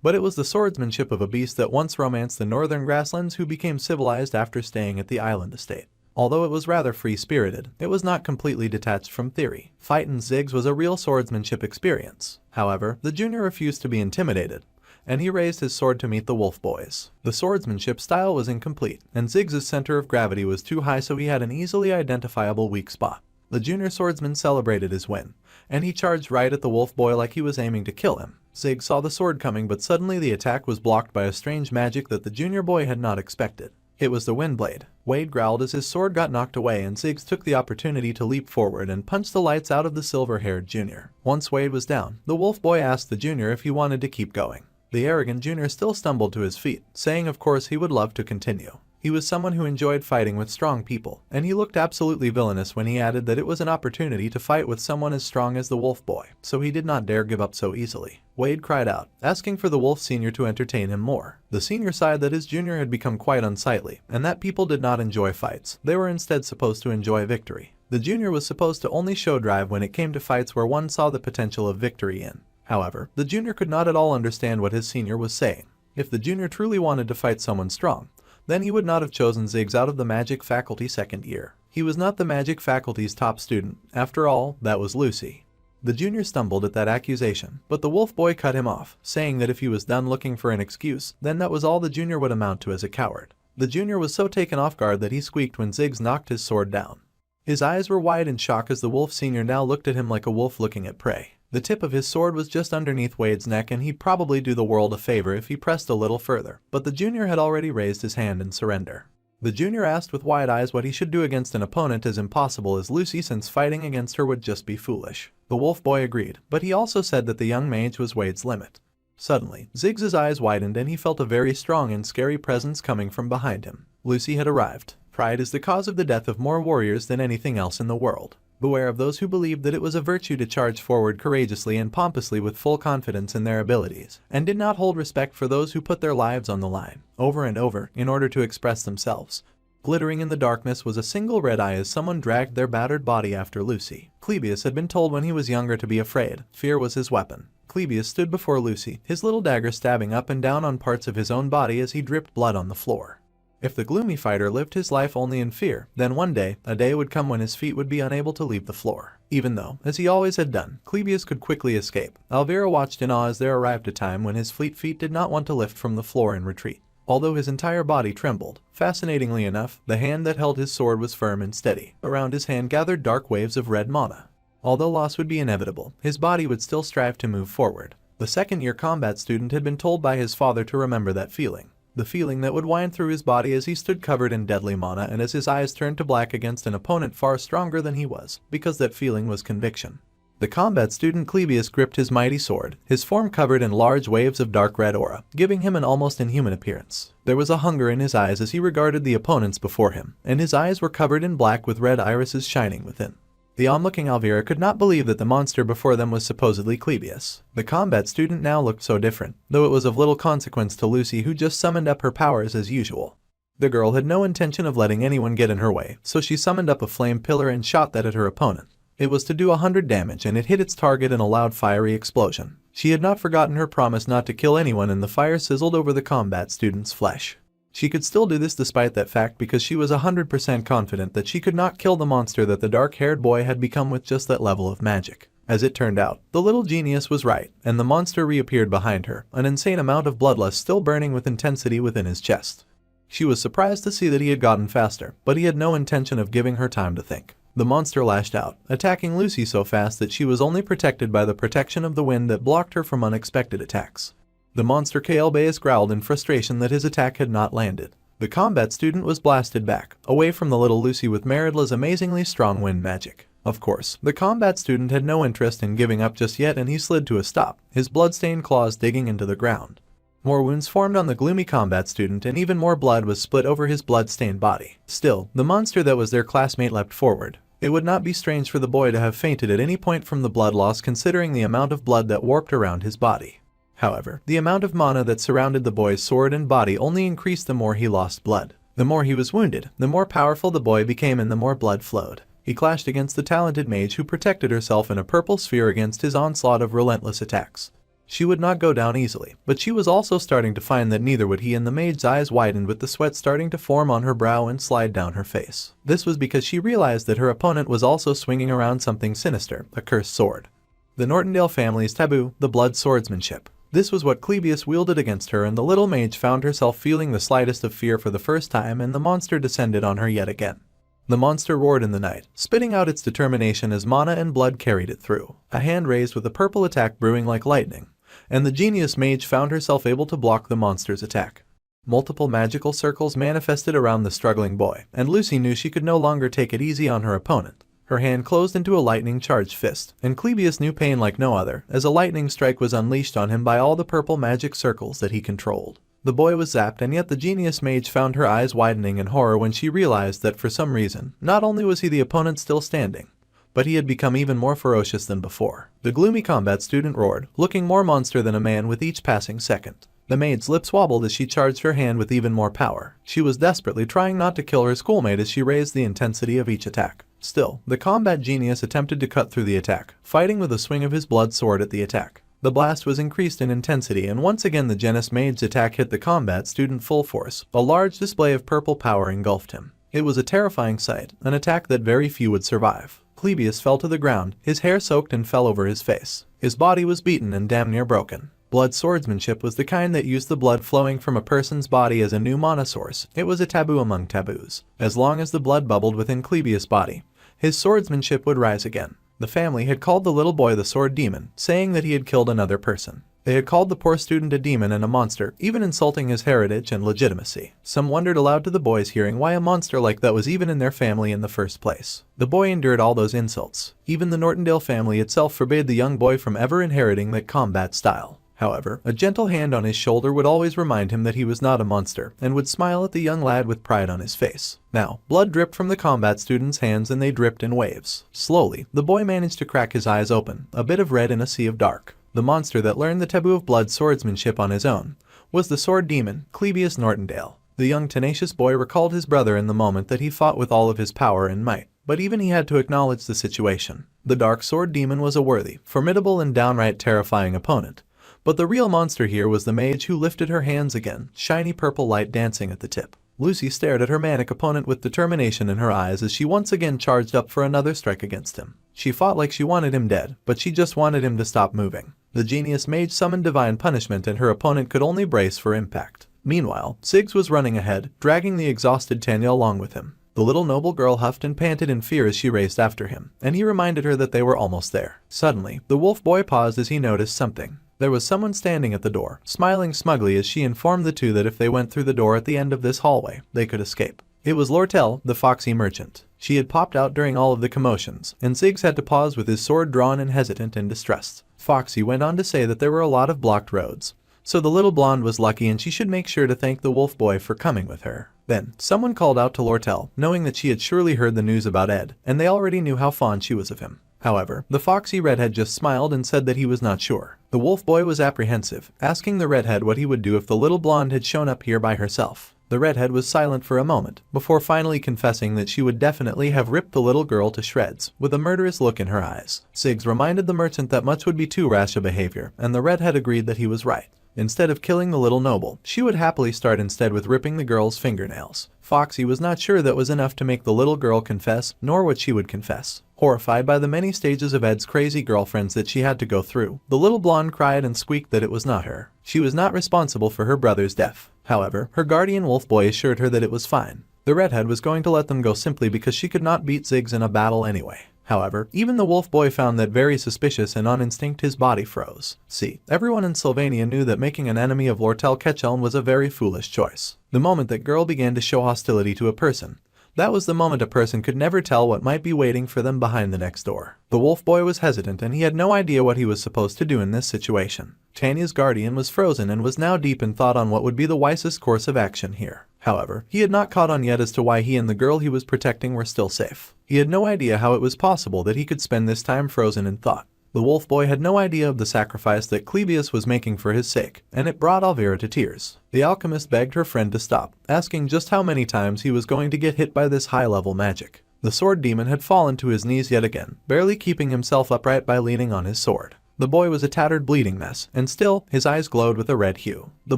But it was the swordsmanship of a beast that once romanced the northern grasslands who became civilized after staying at the island estate. Although it was rather free-spirited, it was not completely detached from theory. Fightin' Ziggs was a real swordsmanship experience. However, the junior refused to be intimidated, and he raised his sword to meet the wolf boys. The swordsmanship style was incomplete, and Ziggs' center of gravity was too high so he had an easily identifiable weak spot. The junior swordsman celebrated his win, and he charged right at the wolf boy like he was aiming to kill him. Ziggs saw the sword coming but suddenly the attack was blocked by a strange magic that the junior boy had not expected. It was the wind blade. Wade growled as his sword got knocked away and Ziggs took the opportunity to leap forward and punch the lights out of the silver-haired junior. Once Wade was down, the wolf boy asked the junior if he wanted to keep going. The arrogant junior still stumbled to his feet, saying of course he would love to continue. He was someone who enjoyed fighting with strong people, and he looked absolutely villainous when he added that it was an opportunity to fight with someone as strong as the wolf boy, so he did not dare give up so easily. Wade cried out, asking for the wolf senior to entertain him more. The senior sighed that his junior had become quite unsightly, and that people did not enjoy fights, they were instead supposed to enjoy victory. The junior was supposed to only show drive when it came to fights where one saw the potential of victory in. However, the junior could not at all understand what his senior was saying. If the junior truly wanted to fight someone strong, then he would not have chosen Ziggs out of the magic faculty second year. He was not the magic faculty's top student. After all, that was Lucy. The junior stumbled at that accusation, but the wolf boy cut him off, saying that if he was done looking for an excuse, then that was all the junior would amount to as a coward. The junior was so taken off guard that he squeaked when Ziggs knocked his sword down. His eyes were wide in shock as the wolf senior now looked at him like a wolf looking at prey. The tip of his sword was just underneath Wade's neck, and he'd probably do the world a favor if he pressed a little further, but the junior had already raised his hand in surrender. The junior asked with wide eyes what he should do against an opponent as impossible as Lucy, since fighting against her would just be foolish. The wolf boy agreed, but he also said that the young mage was Wade's limit. Suddenly, Ziggs' eyes widened and he felt a very strong and scary presence coming from behind him. Lucy had arrived. Pride is the cause of the death of more warriors than anything else in the world. Beware of those who believed that it was a virtue to charge forward courageously and pompously with full confidence in their abilities, and did not hold respect for those who put their lives on the line, over and over, in order to express themselves. Glittering in the darkness was a single red eye as someone dragged their battered body after Lucy. Clebius had been told when he was younger to be afraid. Fear was his weapon. Clebius stood before Lucy, his little dagger stabbing up and down on parts of his own body as he dripped blood on the floor. If the gloomy fighter lived his life only in fear, then one day, a day would come when his feet would be unable to leave the floor. Even though, as he always had done, Clebius could quickly escape, Alvira watched in awe as there arrived a time when his fleet feet did not want to lift from the floor in retreat. Although his entire body trembled, fascinatingly enough, the hand that held his sword was firm and steady. Around his hand gathered dark waves of red mana. Although loss would be inevitable, his body would still strive to move forward. The second-year combat student had been told by his father to remember that feeling. The feeling that would wind through his body as he stood covered in deadly mana and as his eyes turned to black against an opponent far stronger than he was, because that feeling was conviction. The combat student Clebius gripped his mighty sword, his form covered in large waves of dark red aura, giving him an almost inhuman appearance. There was a hunger in his eyes as he regarded the opponents before him, and his eyes were covered in black with red irises shining within. The onlooking Alvira could not believe that the monster before them was supposedly Clebius. The combat student now looked so different, though it was of little consequence to Lucy, who just summoned up her powers as usual. The girl had no intention of letting anyone get in her way, so she summoned up a flame pillar and shot that at her opponent. It was to do 100 damage, and it hit its target in a loud fiery explosion. She had not forgotten her promise not to kill anyone, and the fire sizzled over the combat student's flesh. She could still do this despite that fact because she was 100% confident that she could not kill the monster that the dark-haired boy had become with just that level of magic. As it turned out, the little genius was right, and the monster reappeared behind her, an insane amount of bloodlust still burning with intensity within his chest. She was surprised to see that he had gotten faster, but he had no intention of giving her time to think. The monster lashed out, attacking Lucy so fast that she was only protected by the protection of the wind that blocked her from unexpected attacks. The monster Clebius growled in frustration that his attack had not landed. The combat student was blasted back, away from the little Lucy with Meridla's amazingly strong wind magic. Of course, the combat student had no interest in giving up just yet, and he slid to a stop, his blood-stained claws digging into the ground. More wounds formed on the gloomy combat student, and even more blood was split over his blood-stained body. Still, the monster that was their classmate leapt forward. It would not be strange for the boy to have fainted at any point from the blood loss, considering the amount of blood that warped around his body. However, the amount of mana that surrounded the boy's sword and body only increased the more he lost blood. The more he was wounded, the more powerful the boy became and the more blood flowed. He clashed against the talented mage who protected herself in a purple sphere against his onslaught of relentless attacks. She would not go down easily, but she was also starting to find that neither would he, and the mage's eyes widened with the sweat starting to form on her brow and slide down her face. This was because she realized that her opponent was also swinging around something sinister, a cursed sword. The Nortendale family's taboo, the blood swordsmanship. This was what Clebius wielded against her, and the little mage found herself feeling the slightest of fear for the first time, and the monster descended on her yet again. The monster roared in the night, spitting out its determination as mana and blood carried it through. A hand raised with a purple attack brewing like lightning, and the genius mage found herself able to block the monster's attack. Multiple magical circles manifested around the struggling boy, and Lucy knew she could no longer take it easy on her opponent. Her hand closed into a lightning-charged fist, and Clebius knew pain like no other, as a lightning strike was unleashed on him by all the purple magic circles that he controlled. The boy was zapped, and yet the genius mage found her eyes widening in horror when she realized that for some reason, not only was he the opponent still standing, but he had become even more ferocious than before. The gloomy combat student roared, looking more monster than a man with each passing second. The maid's lips wobbled as she charged her hand with even more power. She was desperately trying not to kill her schoolmate as she raised the intensity of each attack. Still, the combat genius attempted to cut through the attack, fighting with a swing of his blood sword at the attack. The blast was increased in intensity, and once again the genius mage's attack hit the combat student full force. A large display of purple power engulfed him. It was a terrifying sight, an attack that very few would survive. Clebius fell to the ground, his hair soaked and fell over his face. His body was beaten and damn near broken. Blood swordsmanship was the kind that used the blood flowing from a person's body as a new mana source. It was a taboo among taboos. As long as the blood bubbled within Clebius' body, his swordsmanship would rise again. The family had called the little boy the sword demon, saying that he had killed another person. They had called the poor student a demon and a monster, even insulting his heritage and legitimacy. Some wondered aloud to the boys hearing why a monster like that was even in their family in the first place. The boy endured all those insults. Even the Nortendale family itself forbade the young boy from ever inheriting that combat style. However, a gentle hand on his shoulder would always remind him that he was not a monster, and would smile at the young lad with pride on his face. Now, blood dripped from the combat student's hands, and they dripped in waves. Slowly, the boy managed to crack his eyes open, a bit of red in a sea of dark. The monster that learned the taboo of blood swordsmanship on his own was the sword demon, Clebius Nortendale. The young tenacious boy recalled his brother in the moment that he fought with all of his power and might, but even he had to acknowledge the situation. The dark sword demon was a worthy, formidable, and downright terrifying opponent. But the real monster here was the mage who lifted her hands again, shiny purple light dancing at the tip. Lucy stared at her manic opponent with determination in her eyes as she once again charged up for another strike against him. She fought like she wanted him dead, but she just wanted him to stop moving. The genius mage summoned divine punishment, and her opponent could only brace for impact. Meanwhile, Siggs was running ahead, dragging the exhausted Tanya along with him. The little noble girl huffed and panted in fear as she raced after him, and he reminded her that they were almost there. Suddenly, the wolf boy paused as he noticed something. There was someone standing at the door, smiling smugly as she informed the two that if they went through the door at the end of this hallway, they could escape. It was Lortell, the foxy merchant. She had popped out during all of the commotions, and Ziggs had to pause with his sword drawn and hesitant and distressed. Foxy went on to say that there were a lot of blocked roads, so the little blonde was lucky and she should make sure to thank the wolf boy for coming with her. Then, someone called out to Lortell, knowing that she had surely heard the news about Ed, and they already knew how fond she was of him. However, the foxy redhead just smiled and said that he was not sure. The wolf boy was apprehensive, asking the redhead what he would do if the little blonde had shown up here by herself. The redhead was silent for a moment, before finally confessing that she would definitely have ripped the little girl to shreds, with a murderous look in her eyes. Siggs reminded the merchant that much would be too rash a behavior, and the redhead agreed that he was right. Instead of killing the little noble, she would happily start instead with ripping the girl's fingernails. Foxy was not sure that was enough to make the little girl confess, nor what she would confess. Horrified by the many stages of Ed's crazy girlfriends that she had to go through, the little blonde cried and squeaked that it was not her. She was not responsible for her brother's death. However, her guardian wolf boy assured her that it was fine. The redhead was going to let them go simply because she could not beat Ziggs in a battle anyway. However, even the wolf boy found that very suspicious, and on instinct his body froze. See, everyone in Sylvania knew that making an enemy of Lortell Ketchelm was a very foolish choice. The moment that girl began to show hostility to a person, that was the moment a person could never tell what might be waiting for them behind the next door. The wolf boy was hesitant, and he had no idea what he was supposed to do in this situation. Tanya's guardian was frozen and was now deep in thought on what would be the wisest course of action here. However, he had not caught on yet as to why he and the girl he was protecting were still safe. He had no idea how it was possible that he could spend this time frozen in thought. The wolf boy had no idea of the sacrifice that Clebius was making for his sake, and it brought Alvira to tears. The alchemist begged her friend to stop, asking just how many times he was going to get hit by this high-level magic. The sword demon had fallen to his knees yet again, barely keeping himself upright by leaning on his sword. The boy was a tattered, bleeding mess, and still, his eyes glowed with a red hue. The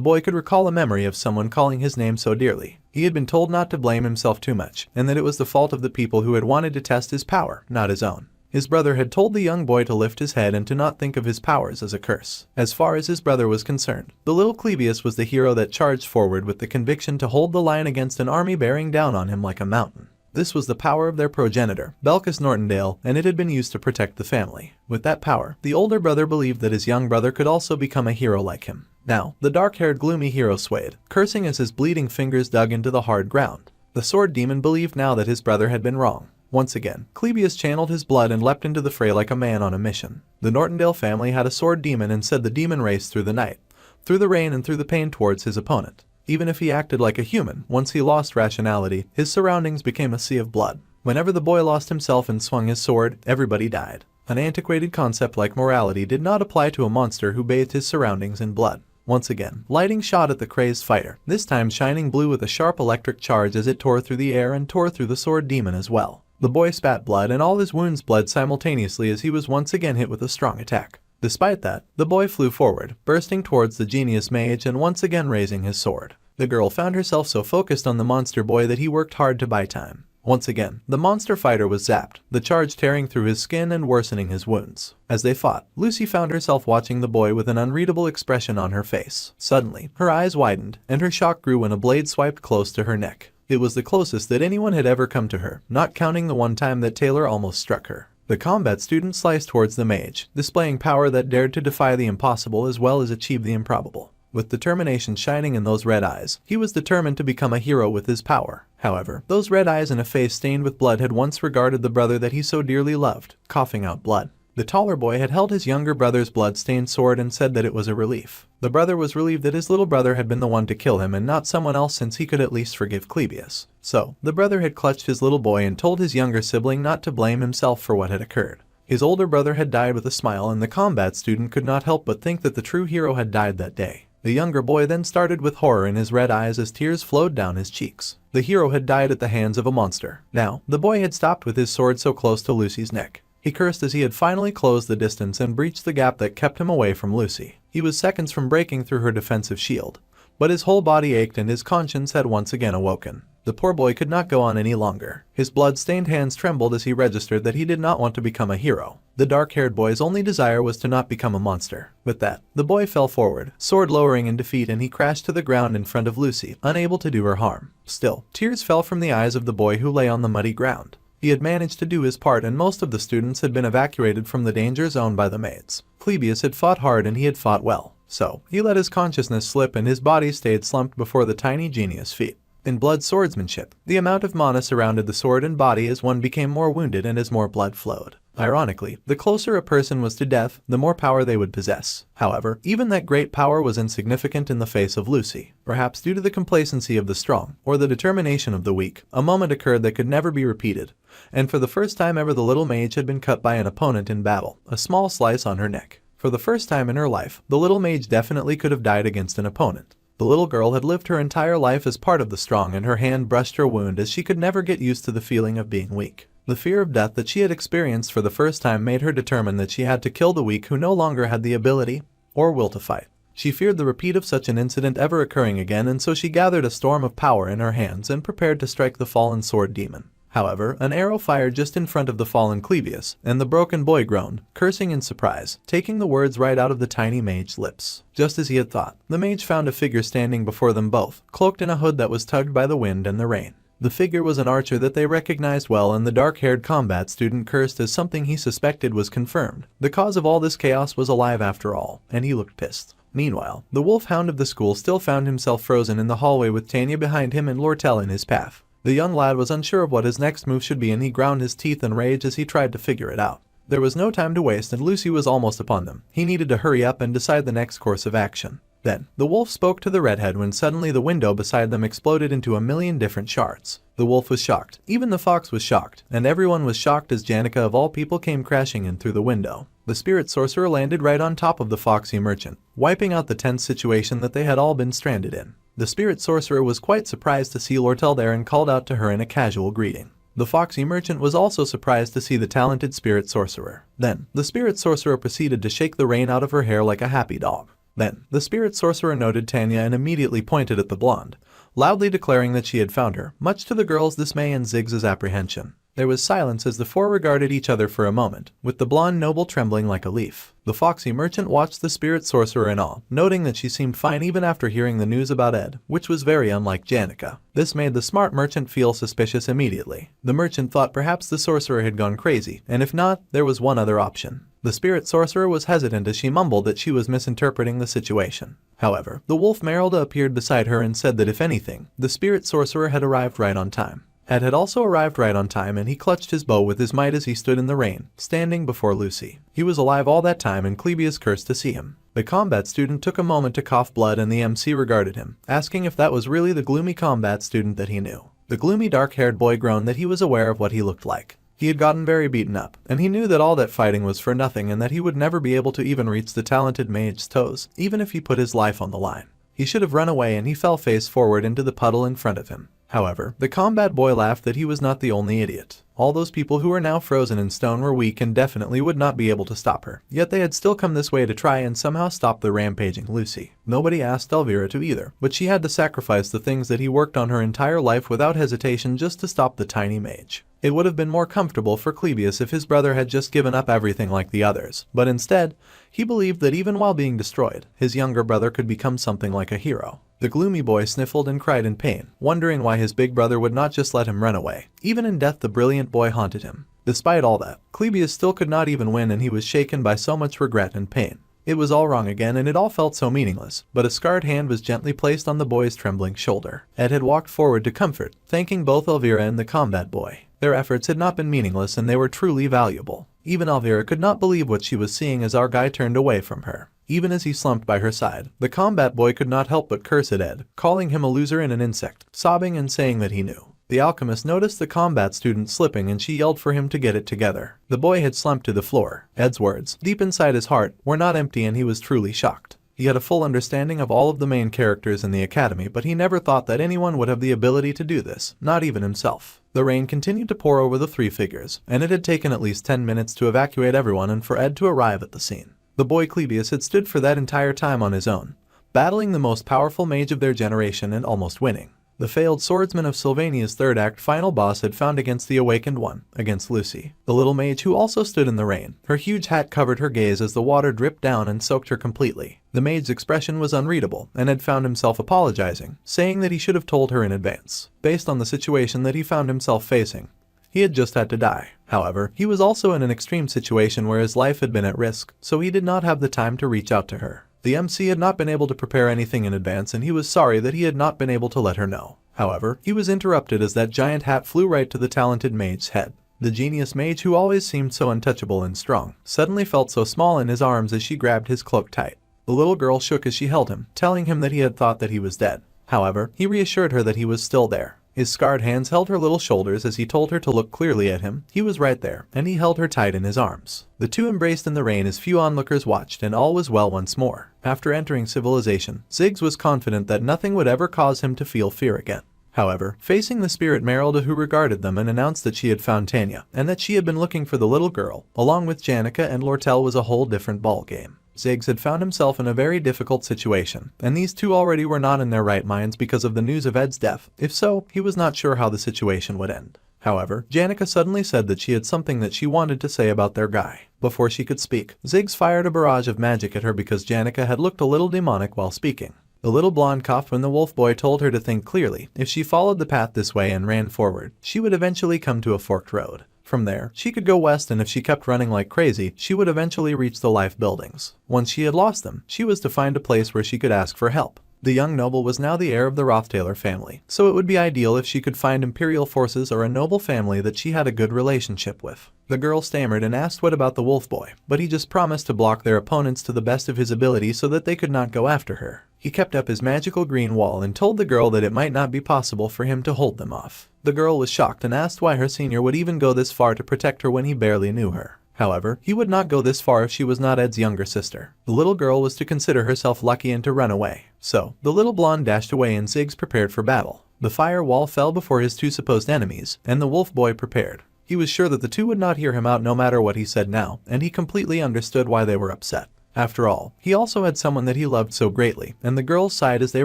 boy could recall a memory of someone calling his name so dearly. He had been told not to blame himself too much, and that it was the fault of the people who had wanted to test his power, not his own. His brother had told the young boy to lift his head and to not think of his powers as a curse. As far as his brother was concerned, the little Clebius was the hero that charged forward with the conviction to hold the line against an army bearing down on him like a mountain. This was the power of their progenitor, Belcus Nortendale, and it had been used to protect the family. With that power, the older brother believed that his young brother could also become a hero like him. Now, the dark-haired gloomy hero swayed, cursing as his bleeding fingers dug into the hard ground. The sword demon believed now that his brother had been wrong. Once again, Clebius channeled his blood and leapt into the fray like a man on a mission. The Nortendale family had a sword demon and said the demon raced through the night, through the rain and through the pain towards his opponent. Even if he acted like a human, once he lost rationality, his surroundings became a sea of blood. Whenever the boy lost himself and swung his sword, everybody died. An antiquated concept like morality did not apply to a monster who bathed his surroundings in blood. Once again, lightning shot at the crazed fighter, this time shining blue with a sharp electric charge as it tore through the air and tore through the sword demon as well. The boy spat blood and all his wounds bled simultaneously as he was once again hit with a strong attack. Despite that, the boy flew forward, bursting towards the genius mage and once again raising his sword. The girl found herself so focused on the monster boy that he worked hard to buy time. Once again, the monster fighter was zapped, the charge tearing through his skin and worsening his wounds. As they fought, Lucy found herself watching the boy with an unreadable expression on her face. Suddenly, her eyes widened, and her shock grew when a blade swiped close to her neck. It was the closest that anyone had ever come to her, not counting the one time that Taylor almost struck her. The combat student sliced towards the mage, displaying power that dared to defy the impossible as well as achieve the improbable. With determination shining in those red eyes, he was determined to become a hero with his power. However, those red eyes and a face stained with blood had once regarded the brother that he so dearly loved, coughing out blood. The taller boy had held his younger brother's blood-stained sword and said that it was a relief. The brother was relieved that his little brother had been the one to kill him and not someone else, since he could at least forgive Clebius. So, the brother had clutched his little boy and told his younger sibling not to blame himself for what had occurred. His older brother had died with a smile, and the combat student could not help but think that the true hero had died that day. The younger boy then started with horror in his red eyes as tears flowed down his cheeks. The hero had died at the hands of a monster. Now, the boy had stopped with his sword so close to Lucy's neck. He cursed as he had finally closed the distance and breached the gap that kept him away from Lucy. He was seconds from breaking through her defensive shield, but his whole body ached and his conscience had once again awoken. The poor boy could not go on any longer. His blood-stained hands trembled as he registered that he did not want to become a hero. The dark-haired boy's only desire was to not become a monster. With that, the boy fell forward, sword lowering in defeat, and he crashed to the ground in front of Lucy, unable to do her harm. Still, tears fell from the eyes of the boy who lay on the muddy ground. He had managed to do his part, and most of the students had been evacuated from the danger zone by the maids. Clebius had fought hard and he had fought well. So, he let his consciousness slip and his body stayed slumped before the tiny genius feet. In blood swordsmanship, the amount of mana surrounded the sword and body as one became more wounded and as more blood flowed. Ironically, the closer a person was to death, the more power they would possess. However, even that great power was insignificant in the face of Lucy. Perhaps due to the complacency of the strong, or the determination of the weak, a moment occurred that could never be repeated, and for the first time ever the little mage had been cut by an opponent in battle, a small slice on her neck. For the first time in her life, the little mage definitely could have died against an opponent. The little girl had lived her entire life as part of the strong, and her hand brushed her wound as she could never get used to the feeling of being weak. The fear of death that she had experienced for the first time made her determine that she had to kill the weak who no longer had the ability or will to fight. She feared the repeat of such an incident ever occurring again, and so she gathered a storm of power in her hands and prepared to strike the fallen sword demon. However, an arrow fired just in front of the fallen Clebius, and the broken boy groaned, cursing in surprise, taking the words right out of the tiny mage's lips. Just as he had thought, the mage found a figure standing before them both, cloaked in a hood that was tugged by the wind and the rain. The figure was an archer that they recognized well, and the dark-haired combat student cursed as something he suspected was confirmed. The cause of all this chaos was alive after all, and he looked pissed. Meanwhile, the wolfhound of the school still found himself frozen in the hallway with Tanya behind him and Lortell in his path. The young lad was unsure of what his next move should be, and he ground his teeth in rage as he tried to figure it out. There was no time to waste, and Lucy was almost upon them. He needed to hurry up and decide the next course of action. Then, the wolf spoke to the redhead when suddenly the window beside them exploded into a million different shards. The wolf was shocked, even the fox was shocked, and everyone was shocked as Janica of all people came crashing in through the window. The spirit sorcerer landed right on top of the foxy merchant, wiping out the tense situation that they had all been stranded in. The spirit sorcerer was quite surprised to see Lortell there and called out to her in a casual greeting. The foxy merchant was also surprised to see the talented spirit sorcerer. Then, the spirit sorcerer proceeded to shake the rain out of her hair like a happy dog. Then, the spirit sorcerer noted Tanya and immediately pointed at the blonde, loudly declaring that she had found her, much to the girl's dismay and Ziggs's apprehension. There was silence as the four regarded each other for a moment, with the blonde noble trembling like a leaf. The foxy merchant watched the spirit sorcerer in awe, noting that she seemed fine even after hearing the news about Ed, which was very unlike Janica. This made the smart merchant feel suspicious immediately. The merchant thought perhaps the sorcerer had gone crazy, and if not, there was one other option. The spirit sorcerer was hesitant as she mumbled that she was misinterpreting the situation. However, the wolf Merylda appeared beside her and said that if anything, the spirit sorcerer had arrived right on time. Ed had also arrived right on time, and he clutched his bow with his might as he stood in the rain, standing before Lucy. He was alive all that time, and Clebius cursed to see him. The combat student took a moment to cough blood, and the MC regarded him, asking if that was really the gloomy combat student that he knew. The gloomy dark-haired boy groaned that he was aware of what he looked like. He had gotten very beaten up, and he knew that all that fighting was for nothing and that he would never be able to even reach the talented mage's toes, even if he put his life on the line. He should have run away, and he fell face forward into the puddle in front of him. However, the combat boy laughed that he was not the only idiot. All those people who were now frozen in stone were weak and definitely would not be able to stop her. Yet they had still come this way to try and somehow stop the rampaging Lucy. Nobody asked Elvira to either, but she had to sacrifice the things that he worked on her entire life without hesitation just to stop the tiny mage. It would have been more comfortable for Clebius if his brother had just given up everything like the others, but instead, he believed that even while being destroyed, his younger brother could become something like a hero. The gloomy boy sniffled and cried in pain, wondering why his big brother would not just let him run away. Even in death, the brilliant boy haunted him. Despite all that, Clebius still could not even win, and he was shaken by so much regret and pain. It was all wrong again, and it all felt so meaningless, but a scarred hand was gently placed on the boy's trembling shoulder. Ed had walked forward to comfort, thanking both Elvira and the combat boy. Their efforts had not been meaningless, and they were truly valuable. Even Elvira could not believe what she was seeing as our guy turned away from her. Even as he slumped by her side, the combat boy could not help but curse at Ed, calling him a loser and an insect, sobbing and saying that he knew. The alchemist noticed the combat student slipping, and she yelled for him to get it together. The boy had slumped to the floor. Ed's words, deep inside his heart, were not empty, and he was truly shocked. He had a full understanding of all of the main characters in the academy, but he never thought that anyone would have the ability to do this, not even himself. The rain continued to pour over the three figures, and it had taken at least 10 minutes to evacuate everyone and for Ed to arrive at the scene. The boy Clebius had stood for that entire time on his own, battling the most powerful mage of their generation and almost winning. The failed swordsman of Sylvania's third act final boss had found against the awakened one, against Lucy, the little mage who also stood in the rain. Her huge hat covered her gaze as the water dripped down and soaked her completely. The mage's expression was unreadable, and had found himself apologizing, saying that he should have told her in advance, based on the situation that he found himself facing. He had just had to die. However, he was also in an extreme situation where his life had been at risk, so he did not have the time to reach out to her. The MC had not been able to prepare anything in advance, and he was sorry that he had not been able to let her know. However, he was interrupted as that giant hat flew right to the talented mage's head. The genius mage, who always seemed so untouchable and strong, suddenly felt so small in his arms as she grabbed his cloak tight. The little girl shook as she held him, telling him that he had thought that he was dead. However, he reassured her that he was still there. His scarred hands held her little shoulders as he told her to look clearly at him. He was right there, and he held her tight in his arms. The two embraced in the rain as few onlookers watched, and all was well once more. After entering civilization, Ziggs was confident that nothing would ever cause him to feel fear again. However, facing the spirit Merylda, who regarded them and announced that she had found Tanya, and that she had been looking for the little girl, along with Janica and Lortell, was a whole different ballgame. Ziggs had found himself in a very difficult situation, and these two already were not in their right minds because of the news of Ed's death. If so, he was not sure how the situation would end. However, Janica suddenly said that she had something that she wanted to say about their guy. Before she could speak, Ziggs fired a barrage of magic at her because Janica had looked a little demonic while speaking. The little blonde coughed when the wolf boy told her to think clearly. If she followed the path this way and ran forward, she would eventually come to a forked road. From there, she could go west, and if she kept running like crazy, she would eventually reach the life buildings. Once she had lost them, she was to find a place where she could ask for help. The young noble was now the heir of the Roth Taylor family, so it would be ideal if she could find imperial forces or a noble family that she had a good relationship with. The girl stammered and asked what about the wolf boy, but he just promised to block their opponents to the best of his ability so that they could not go after her. He kept up his magical green wall and told the girl that it might not be possible for him to hold them off. The girl was shocked and asked why her senior would even go this far to protect her when he barely knew her. However, he would not go this far if she was not Ed's younger sister. The little girl was to consider herself lucky and to run away. So, the little blonde dashed away, and Ziggs prepared for battle. The fire wall fell before his two supposed enemies, and the wolf boy prepared. He was sure that the two would not hear him out no matter what he said now, and he completely understood why they were upset. After all, he also had someone that he loved so greatly, and the girls sighed as they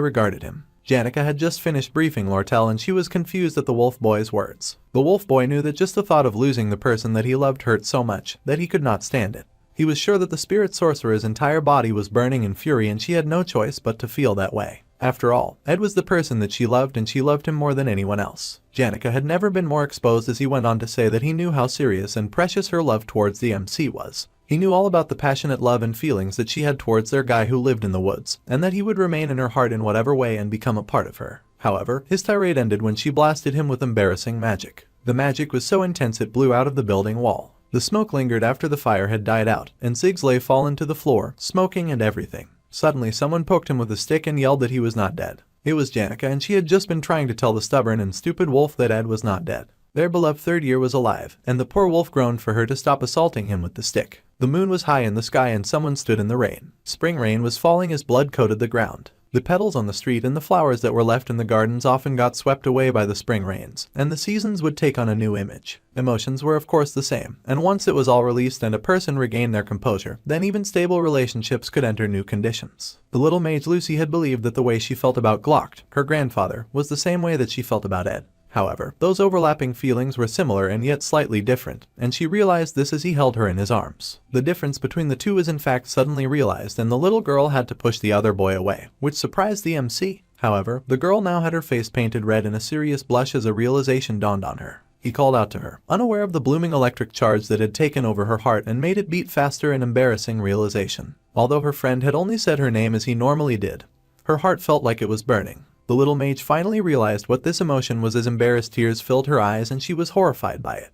regarded him. Janica had just finished briefing Lortell, and she was confused at the wolf boy's words. The wolf boy knew that just the thought of losing the person that he loved hurt so much that he could not stand it. He was sure that the spirit sorcerer's entire body was burning in fury, and she had no choice but to feel that way. After all, Ed was the person that she loved, and she loved him more than anyone else. Janica had never been more exposed as he went on to say that he knew how serious and precious her love towards the MC was. He knew all about the passionate love and feelings that she had towards their guy who lived in the woods, and that he would remain in her heart in whatever way and become a part of her. However, his tirade ended when she blasted him with embarrassing magic. The magic was so intense it blew out of the building wall. The smoke lingered after the fire had died out, and Ziggs lay fallen to the floor, smoking and everything. Suddenly someone poked him with a stick and yelled that he was not dead. It was Janica, and she had just been trying to tell the stubborn and stupid wolf that Ed was not dead. Their beloved third year was alive, and the poor wolf groaned for her to stop assaulting him with the stick. The moon was high in the sky and someone stood in the rain. Spring rain was falling as blood coated the ground. The petals on the street and the flowers that were left in the gardens often got swept away by the spring rains, and the seasons would take on a new image. Emotions were of course the same, and once it was all released and a person regained their composure, then even stable relationships could enter new conditions. The little mage Lucy had believed that the way she felt about Glocht, her grandfather, was the same way that she felt about Ed. However, those overlapping feelings were similar and yet slightly different, and she realized this as he held her in his arms. The difference between the two was in fact suddenly realized, and the little girl had to push the other boy away, which surprised the MC. However, the girl now had her face painted red and a serious blush as a realization dawned on her. He called out to her, unaware of the blooming electric charge that had taken over her heart and made it beat faster, an embarrassing realization. Although her friend had only said her name as he normally did, her heart felt like it was burning. The little mage finally realized what this emotion was as embarrassed tears filled her eyes and she was horrified by it.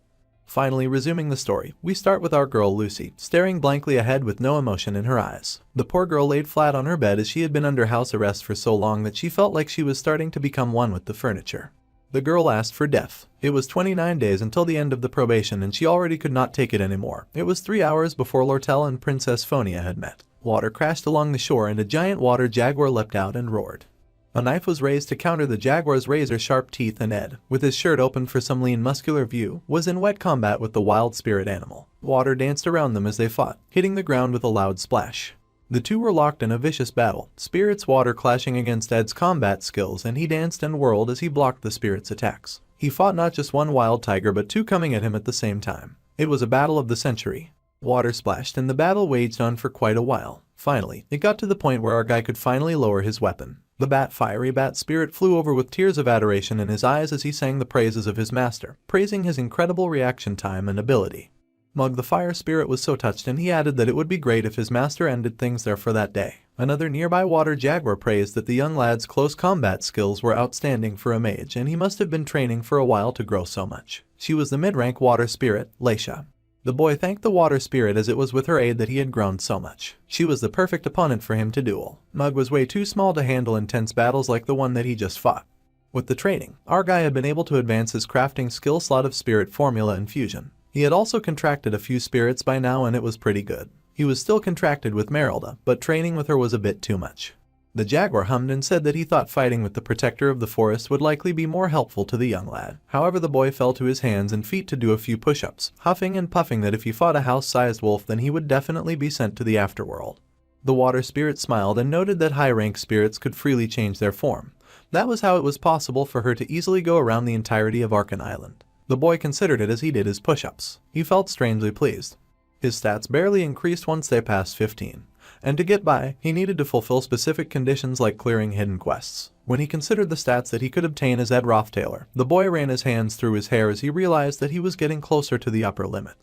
Finally, resuming the story, we start with our girl Lucy, staring blankly ahead with no emotion in her eyes. The poor girl laid flat on her bed as she had been under house arrest for so long that she felt like she was starting to become one with the furniture. The girl asked for death. It was 29 days until the end of the probation and she already could not take it anymore. It was 3 hours before Lortell and Princess Phonia had met. Water crashed along the shore and a giant water jaguar leapt out and roared. A knife was raised to counter the jaguar's razor-sharp teeth, and Ed, with his shirt open for some lean muscular view, was in wet combat with the wild spirit animal. Water danced around them as they fought, hitting the ground with a loud splash. The two were locked in a vicious battle, spirit's water clashing against Ed's combat skills, and he danced and whirled as he blocked the spirit's attacks. He fought not just one wild tiger but two coming at him at the same time. It was a battle of the century. Water splashed and the battle waged on for quite a while. Finally, it got to the point where our guy could finally lower his weapon. The fiery bat spirit flew over with tears of adoration in his eyes as he sang the praises of his master, praising his incredible reaction time and ability. Mug the fire spirit was so touched, and he added that it would be great if his master ended things there for that day. Another nearby water jaguar praised that the young lad's close combat skills were outstanding for a mage, and he must have been training for a while to grow so much. She was the mid-rank water spirit, Leisha. The boy thanked the water spirit as it was with her aid that he had grown so much. She was the perfect opponent for him to duel. Mug was way too small to handle intense battles like the one that he just fought. With the training, our guy had been able to advance his crafting skill slot of spirit formula and fusion. He had also contracted a few spirits by now and it was pretty good. He was still contracted with Merelda, but training with her was a bit too much. The jaguar hummed and said that he thought fighting with the protector of the forest would likely be more helpful to the young lad. However, the boy fell to his hands and feet to do a few push-ups, huffing and puffing that if he fought a house-sized wolf then he would definitely be sent to the afterworld. The water spirit smiled and noted that high-rank spirits could freely change their form. That was how it was possible for her to easily go around the entirety of Arkan Island. The boy considered it as he did his push-ups. He felt strangely pleased. His stats barely increased once they passed 15. And to get by, he needed to fulfill specific conditions like clearing hidden quests. When he considered the stats that he could obtain as Ed Roth Taylor, the boy ran his hands through his hair as he realized that he was getting closer to the upper limit.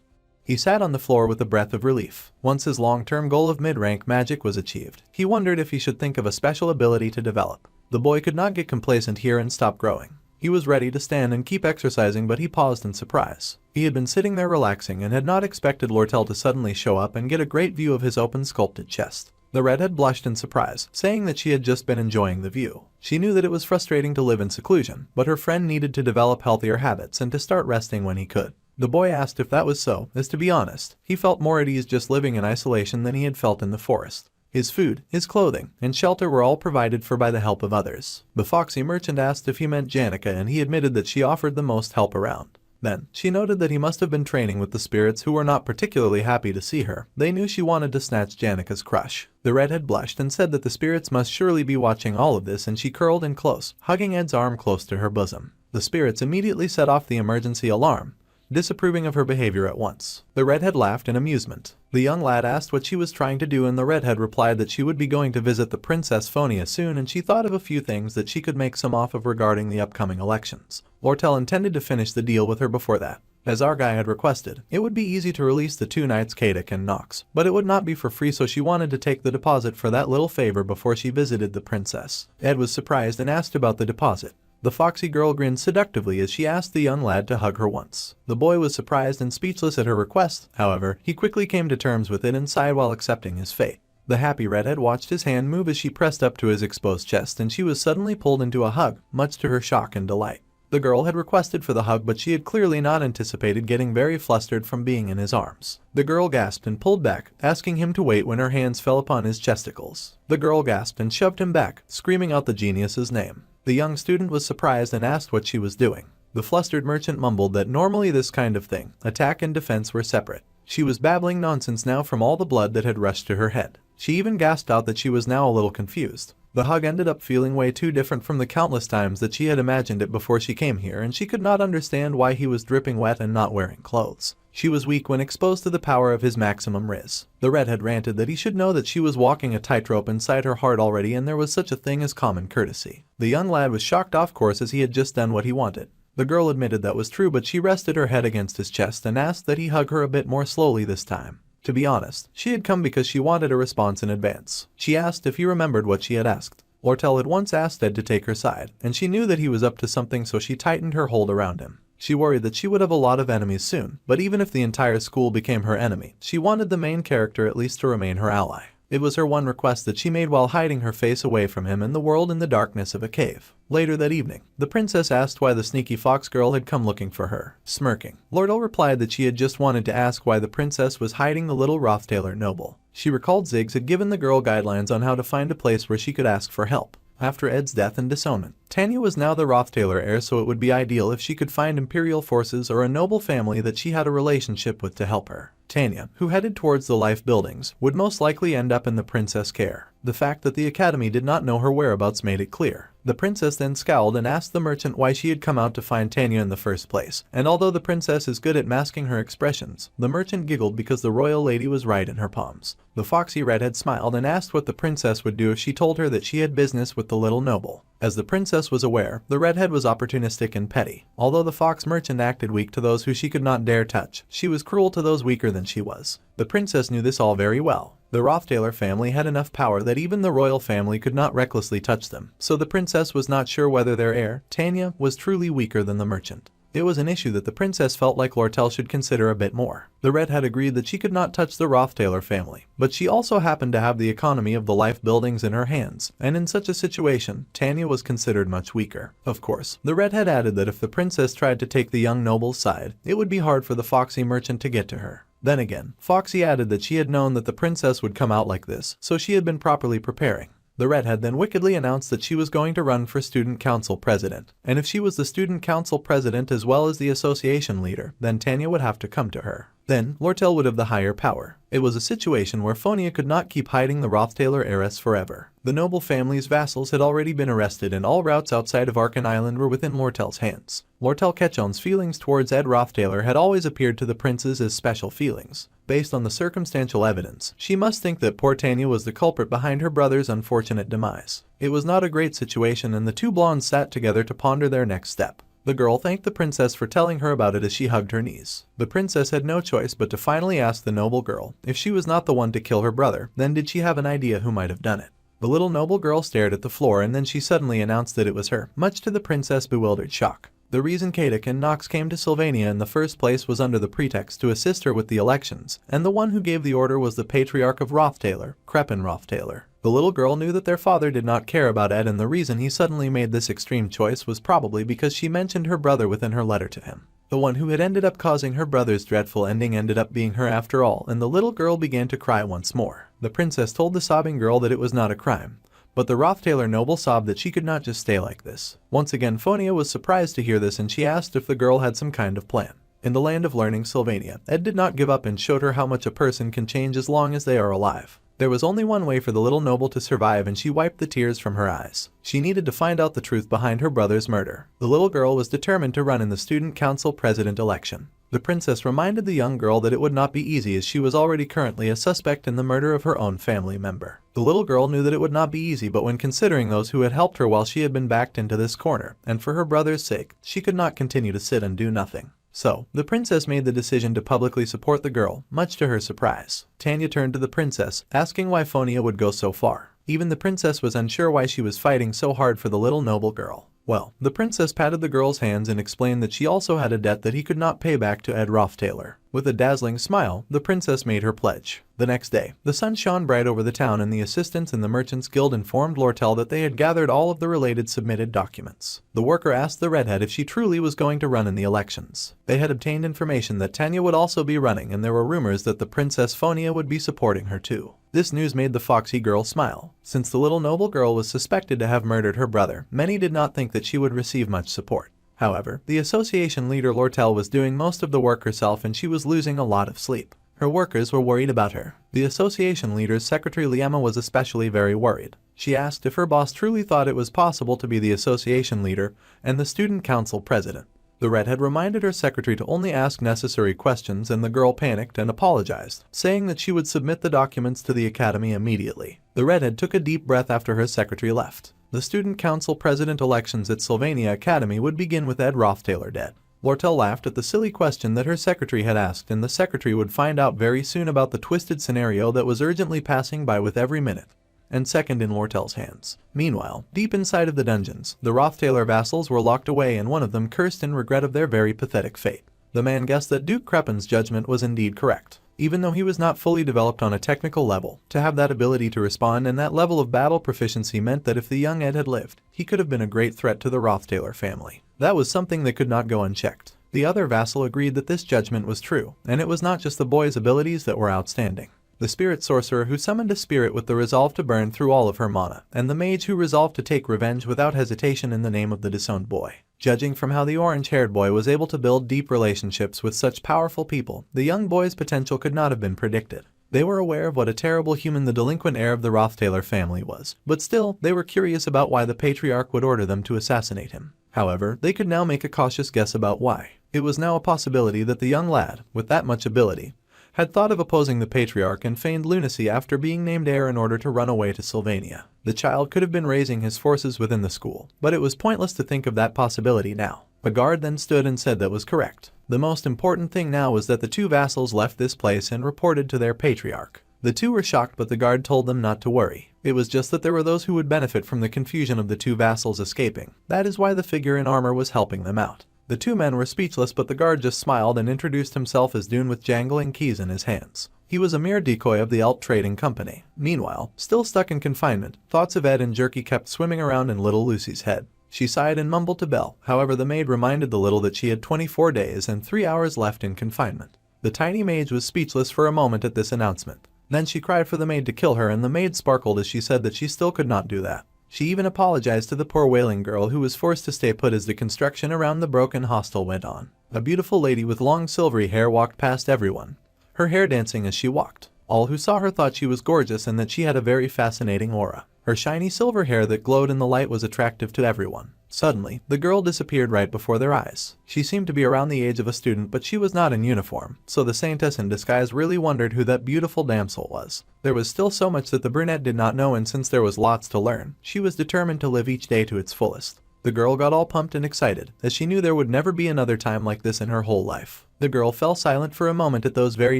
He sat on the floor with a breath of relief. Once his long-term goal of mid-rank magic was achieved, he wondered if he should think of a special ability to develop. The boy could not get complacent here and stop growing. He was ready to stand and keep exercising, but he paused in surprise. He had been sitting there relaxing and had not expected Lortell to suddenly show up and get a great view of his open sculpted chest. The redhead blushed in surprise, saying that she had just been enjoying the view. She knew that it was frustrating to live in seclusion, but her friend needed to develop healthier habits and to start resting when he could. The boy asked if that was so, as to be honest, he felt more at ease just living in isolation than he had felt in the forest. His food, his clothing, and shelter were all provided for by the help of others. The foxy merchant asked if he meant Janica, and he admitted that she offered the most help around. Then, she noted that he must have been training with the spirits who were not particularly happy to see her. They knew she wanted to snatch Janica's crush. The redhead blushed and said that the spirits must surely be watching all of this, and she curled in close, hugging Ed's arm close to her bosom. The spirits immediately set off the emergency alarm, disapproving of her behavior at once. The redhead laughed in amusement. The young lad asked what she was trying to do, and the redhead replied that she would be going to visit the Princess Phonia soon, and she thought of a few things that she could make some off of regarding the upcoming elections. Lortell intended to finish the deal with her before that. As our guy had requested, it would be easy to release the two knights Kadik and Nox, but it would not be for free, so she wanted to take the deposit for that little favor before she visited the princess. Ed was surprised and asked about the deposit. The foxy girl grinned seductively as she asked the young lad to hug her once. The boy was surprised and speechless at her request. However, he quickly came to terms with it and sighed while accepting his fate. The happy redhead watched his hand move as she pressed up to his exposed chest, and she was suddenly pulled into a hug, much to her shock and delight. The girl had requested for the hug, but she had clearly not anticipated getting very flustered from being in his arms. The girl gasped and pulled back, asking him to wait when her hands fell upon his chesticles. The girl gasped and shoved him back, screaming out the genius's name. The young student was surprised and asked what she was doing. The flustered merchant mumbled that normally this kind of thing, attack and defense, were separate. She was babbling nonsense now from all the blood that had rushed to her head. She even gasped out that she was now a little confused. The hug ended up feeling way too different from the countless times that she had imagined it before she came here, and she could not understand why he was dripping wet and not wearing clothes. She was weak when exposed to the power of his maximum riz. The redhead ranted that he should know that she was walking a tightrope inside her heart already, and there was such a thing as common courtesy. The young lad was shocked off course as he had just done what he wanted. The girl admitted that was true, but she rested her head against his chest and asked that he hug her a bit more slowly this time. To be honest, she had come because she wanted a response in advance. She asked if he remembered what she had asked. Lortell had once asked Ed to take her side, and she knew that he was up to something, so she tightened her hold around him. She worried that she would have a lot of enemies soon, but even if the entire school became her enemy, she wanted the main character at least to remain her ally. It was her one request that she made while hiding her face away from him and the world in the darkness of a cave. Later that evening, the princess asked why the sneaky fox girl had come looking for her. Smirking, Lortell replied that she had just wanted to ask why the princess was hiding the little Roth Taylor noble. She recalled Ziggs had given the girl guidelines on how to find a place where she could ask for help. After Ed's death and disownment, Tanya was now the Roth Taylor heir, so it would be ideal if she could find imperial forces or a noble family that she had a relationship with to help her. Tanya, who headed towards the life buildings, would most likely end up in the princess' care. The fact that the academy did not know her whereabouts made it clear. The princess then scowled and asked the merchant why she had come out to find Tanya in the first place, and although the princess is good at masking her expressions, the merchant giggled because the royal lady was right in her palms. The foxy redhead smiled and asked what the princess would do if she told her that she had business with the little noble. As the princess was aware, the redhead was opportunistic and petty. Although the fox merchant acted weak to those who she could not dare touch, she was cruel to those weaker than she was. The princess knew this all very well. The Roth Taylor family had enough power that even the royal family could not recklessly touch them, so the princess was not sure whether their heir, Tanya, was truly weaker than the merchant. It was an issue that the princess felt like Lortell should consider a bit more. The redhead agreed that she could not touch the Roth Taylor family, but she also happened to have the economy of the life buildings in her hands, and in such a situation, Tanya was considered much weaker. Of course, the redhead added that if the princess tried to take the young noble's side, it would be hard for the foxy merchant to get to her. Then again, Foxy added that she had known that the princess would come out like this, so she had been properly preparing. The redhead then wickedly announced that she was going to run for student council president, and if she was the student council president as well as the association leader, then Tanya would have to come to her. Then, Lortell would have the higher power. It was a situation where Phonia could not keep hiding the Roth Taylor heiress forever. The noble family's vassals had already been arrested and all routes outside of Arkan Island were within Lortell's hands. Lortell Ketchon's feelings towards Ed Roth Taylor had always appeared to the princes as special feelings. Based on the circumstantial evidence, she must think that poor Tanya was the culprit behind her brother's unfortunate demise. It was not a great situation, and the two blondes sat together to ponder their next step. The girl thanked the princess for telling her about it as she hugged her knees. The princess had no choice but to finally ask the noble girl if she was not the one to kill her brother, then did she have an idea who might have done it. The little noble girl stared at the floor, and then she suddenly announced that it was her, much to the princess' bewildered shock. The reason Kadik and Nox came to Sylvania in the first place was under the pretext to assist her with the elections, and the one who gave the order was the patriarch of Roth Taylor, Crepin Roth Taylor. The little girl knew that their father did not care about Ed, and the reason he suddenly made this extreme choice was probably because she mentioned her brother within her letter to him. The one who had ended up causing her brother's dreadful ending ended up being her after all, and the little girl began to cry once more. The princess told the sobbing girl that it was not a crime, but the Roth Taylor noble sobbed that she could not just stay like this. Once again, Phonia was surprised to hear this, and she asked if the girl had some kind of plan. In the land of learning, Sylvania, Ed did not give up and showed her how much a person can change as long as they are alive. There was only one way for the little noble to survive, and she wiped the tears from her eyes. She needed to find out the truth behind her brother's murder. The little girl was determined to run in the student council president election. The princess reminded the young girl that it would not be easy, as she was already currently a suspect in the murder of her own family member. The little girl knew that it would not be easy, but when considering those who had helped her while she had been backed into this corner, and for her brother's sake, she could not continue to sit and do nothing. So, the princess made the decision to publicly support the girl, much to her surprise. Tanya turned to the princess, asking why Phonia would go so far. Even the princess was unsure why she was fighting so hard for the little noble girl. Well, the princess patted the girl's hands and explained that she also had a debt that he could not pay back to Ed Roth Taylor. With a dazzling smile, the princess made her pledge. The next day, the sun shone bright over the town and the assistants in the Merchants Guild informed Lortell that they had gathered all of the related submitted documents. The worker asked the redhead if she truly was going to run in the elections. They had obtained information that Tanya would also be running, and there were rumors that the Princess Phonia would be supporting her too. This news made the foxy girl smile. Since the little noble girl was suspected to have murdered her brother, many did not think that she would receive much support. However, the association leader Lortell was doing most of the work herself and she was losing a lot of sleep. Her workers were worried about her. The association leader's secretary Liema was especially very worried. She asked if her boss truly thought it was possible to be the association leader and the student council president. The redhead reminded her secretary to only ask necessary questions, and the girl panicked and apologized, saying that she would submit the documents to the academy immediately. The redhead took a deep breath after her secretary left. The student council president elections at Sylvania Academy would begin with Ed Roth Taylor dead. Lortell laughed at the silly question that her secretary had asked, and the secretary would find out very soon about the twisted scenario that was urgently passing by with every minute and second in Lortell's hands. Meanwhile, deep inside of the dungeons, the Roth Taylor vassals were locked away, and one of them cursed in regret of their very pathetic fate. The man guessed that Duke Crepin's judgment was indeed correct. Even though he was not fully developed on a technical level, to have that ability to respond and that level of battle proficiency meant that if the young Ed had lived, he could have been a great threat to the Roth Taylor family. That was something that could not go unchecked. The other vassal agreed that this judgment was true, and it was not just the boy's abilities that were outstanding. The spirit sorcerer who summoned a spirit with the resolve to burn through all of her mana, and the mage who resolved to take revenge without hesitation in the name of the disowned boy. Judging from how the orange-haired boy was able to build deep relationships with such powerful people, the young boy's potential could not have been predicted. They were aware of what a terrible human the delinquent heir of the Roth Taylor family was, but still, they were curious about why the patriarch would order them to assassinate him. However, they could now make a cautious guess about why. It was now a possibility that the young lad, with that much ability, had thought of opposing the patriarch and feigned lunacy after being named heir in order to run away to Sylvania. The child could have been raising his forces within the school, but it was pointless to think of that possibility now. A guard then stood and said that was correct. The most important thing now was that the two vassals left this place and reported to their patriarch. The two were shocked, but the guard told them not to worry. It was just that there were those who would benefit from the confusion of the two vassals escaping. That is why the figure in armor was helping them out. The two men were speechless, but the guard just smiled and introduced himself as Dune with jangling keys in his hands. He was a mere decoy of the Alt Trading Company. Meanwhile, still stuck in confinement, thoughts of Ed and Jerky kept swimming around in little Lucy's head. She sighed and mumbled to Belle. However, the maid reminded the little that she had 24 days and 3 hours left in confinement. The tiny mage was speechless for a moment at this announcement. Then she cried for the maid to kill her, and the maid sparkled as she said that she still could not do that. She even apologized to the poor wailing girl who was forced to stay put as the construction around the broken hostel went on. A beautiful lady with long silvery hair walked past everyone, her hair dancing as she walked. All who saw her thought she was gorgeous and that she had a very fascinating aura. Her shiny silver hair that glowed in the light was attractive to everyone. Suddenly, the girl disappeared right before their eyes. She seemed to be around the age of a student, but she was not in uniform, so the saintess in disguise really wondered who that beautiful damsel was. There was still so much that the brunette did not know, and since there was lots to learn, she was determined to live each day to its fullest. The girl got all pumped and excited, as she knew there would never be another time like this in her whole life. The girl fell silent for a moment at those very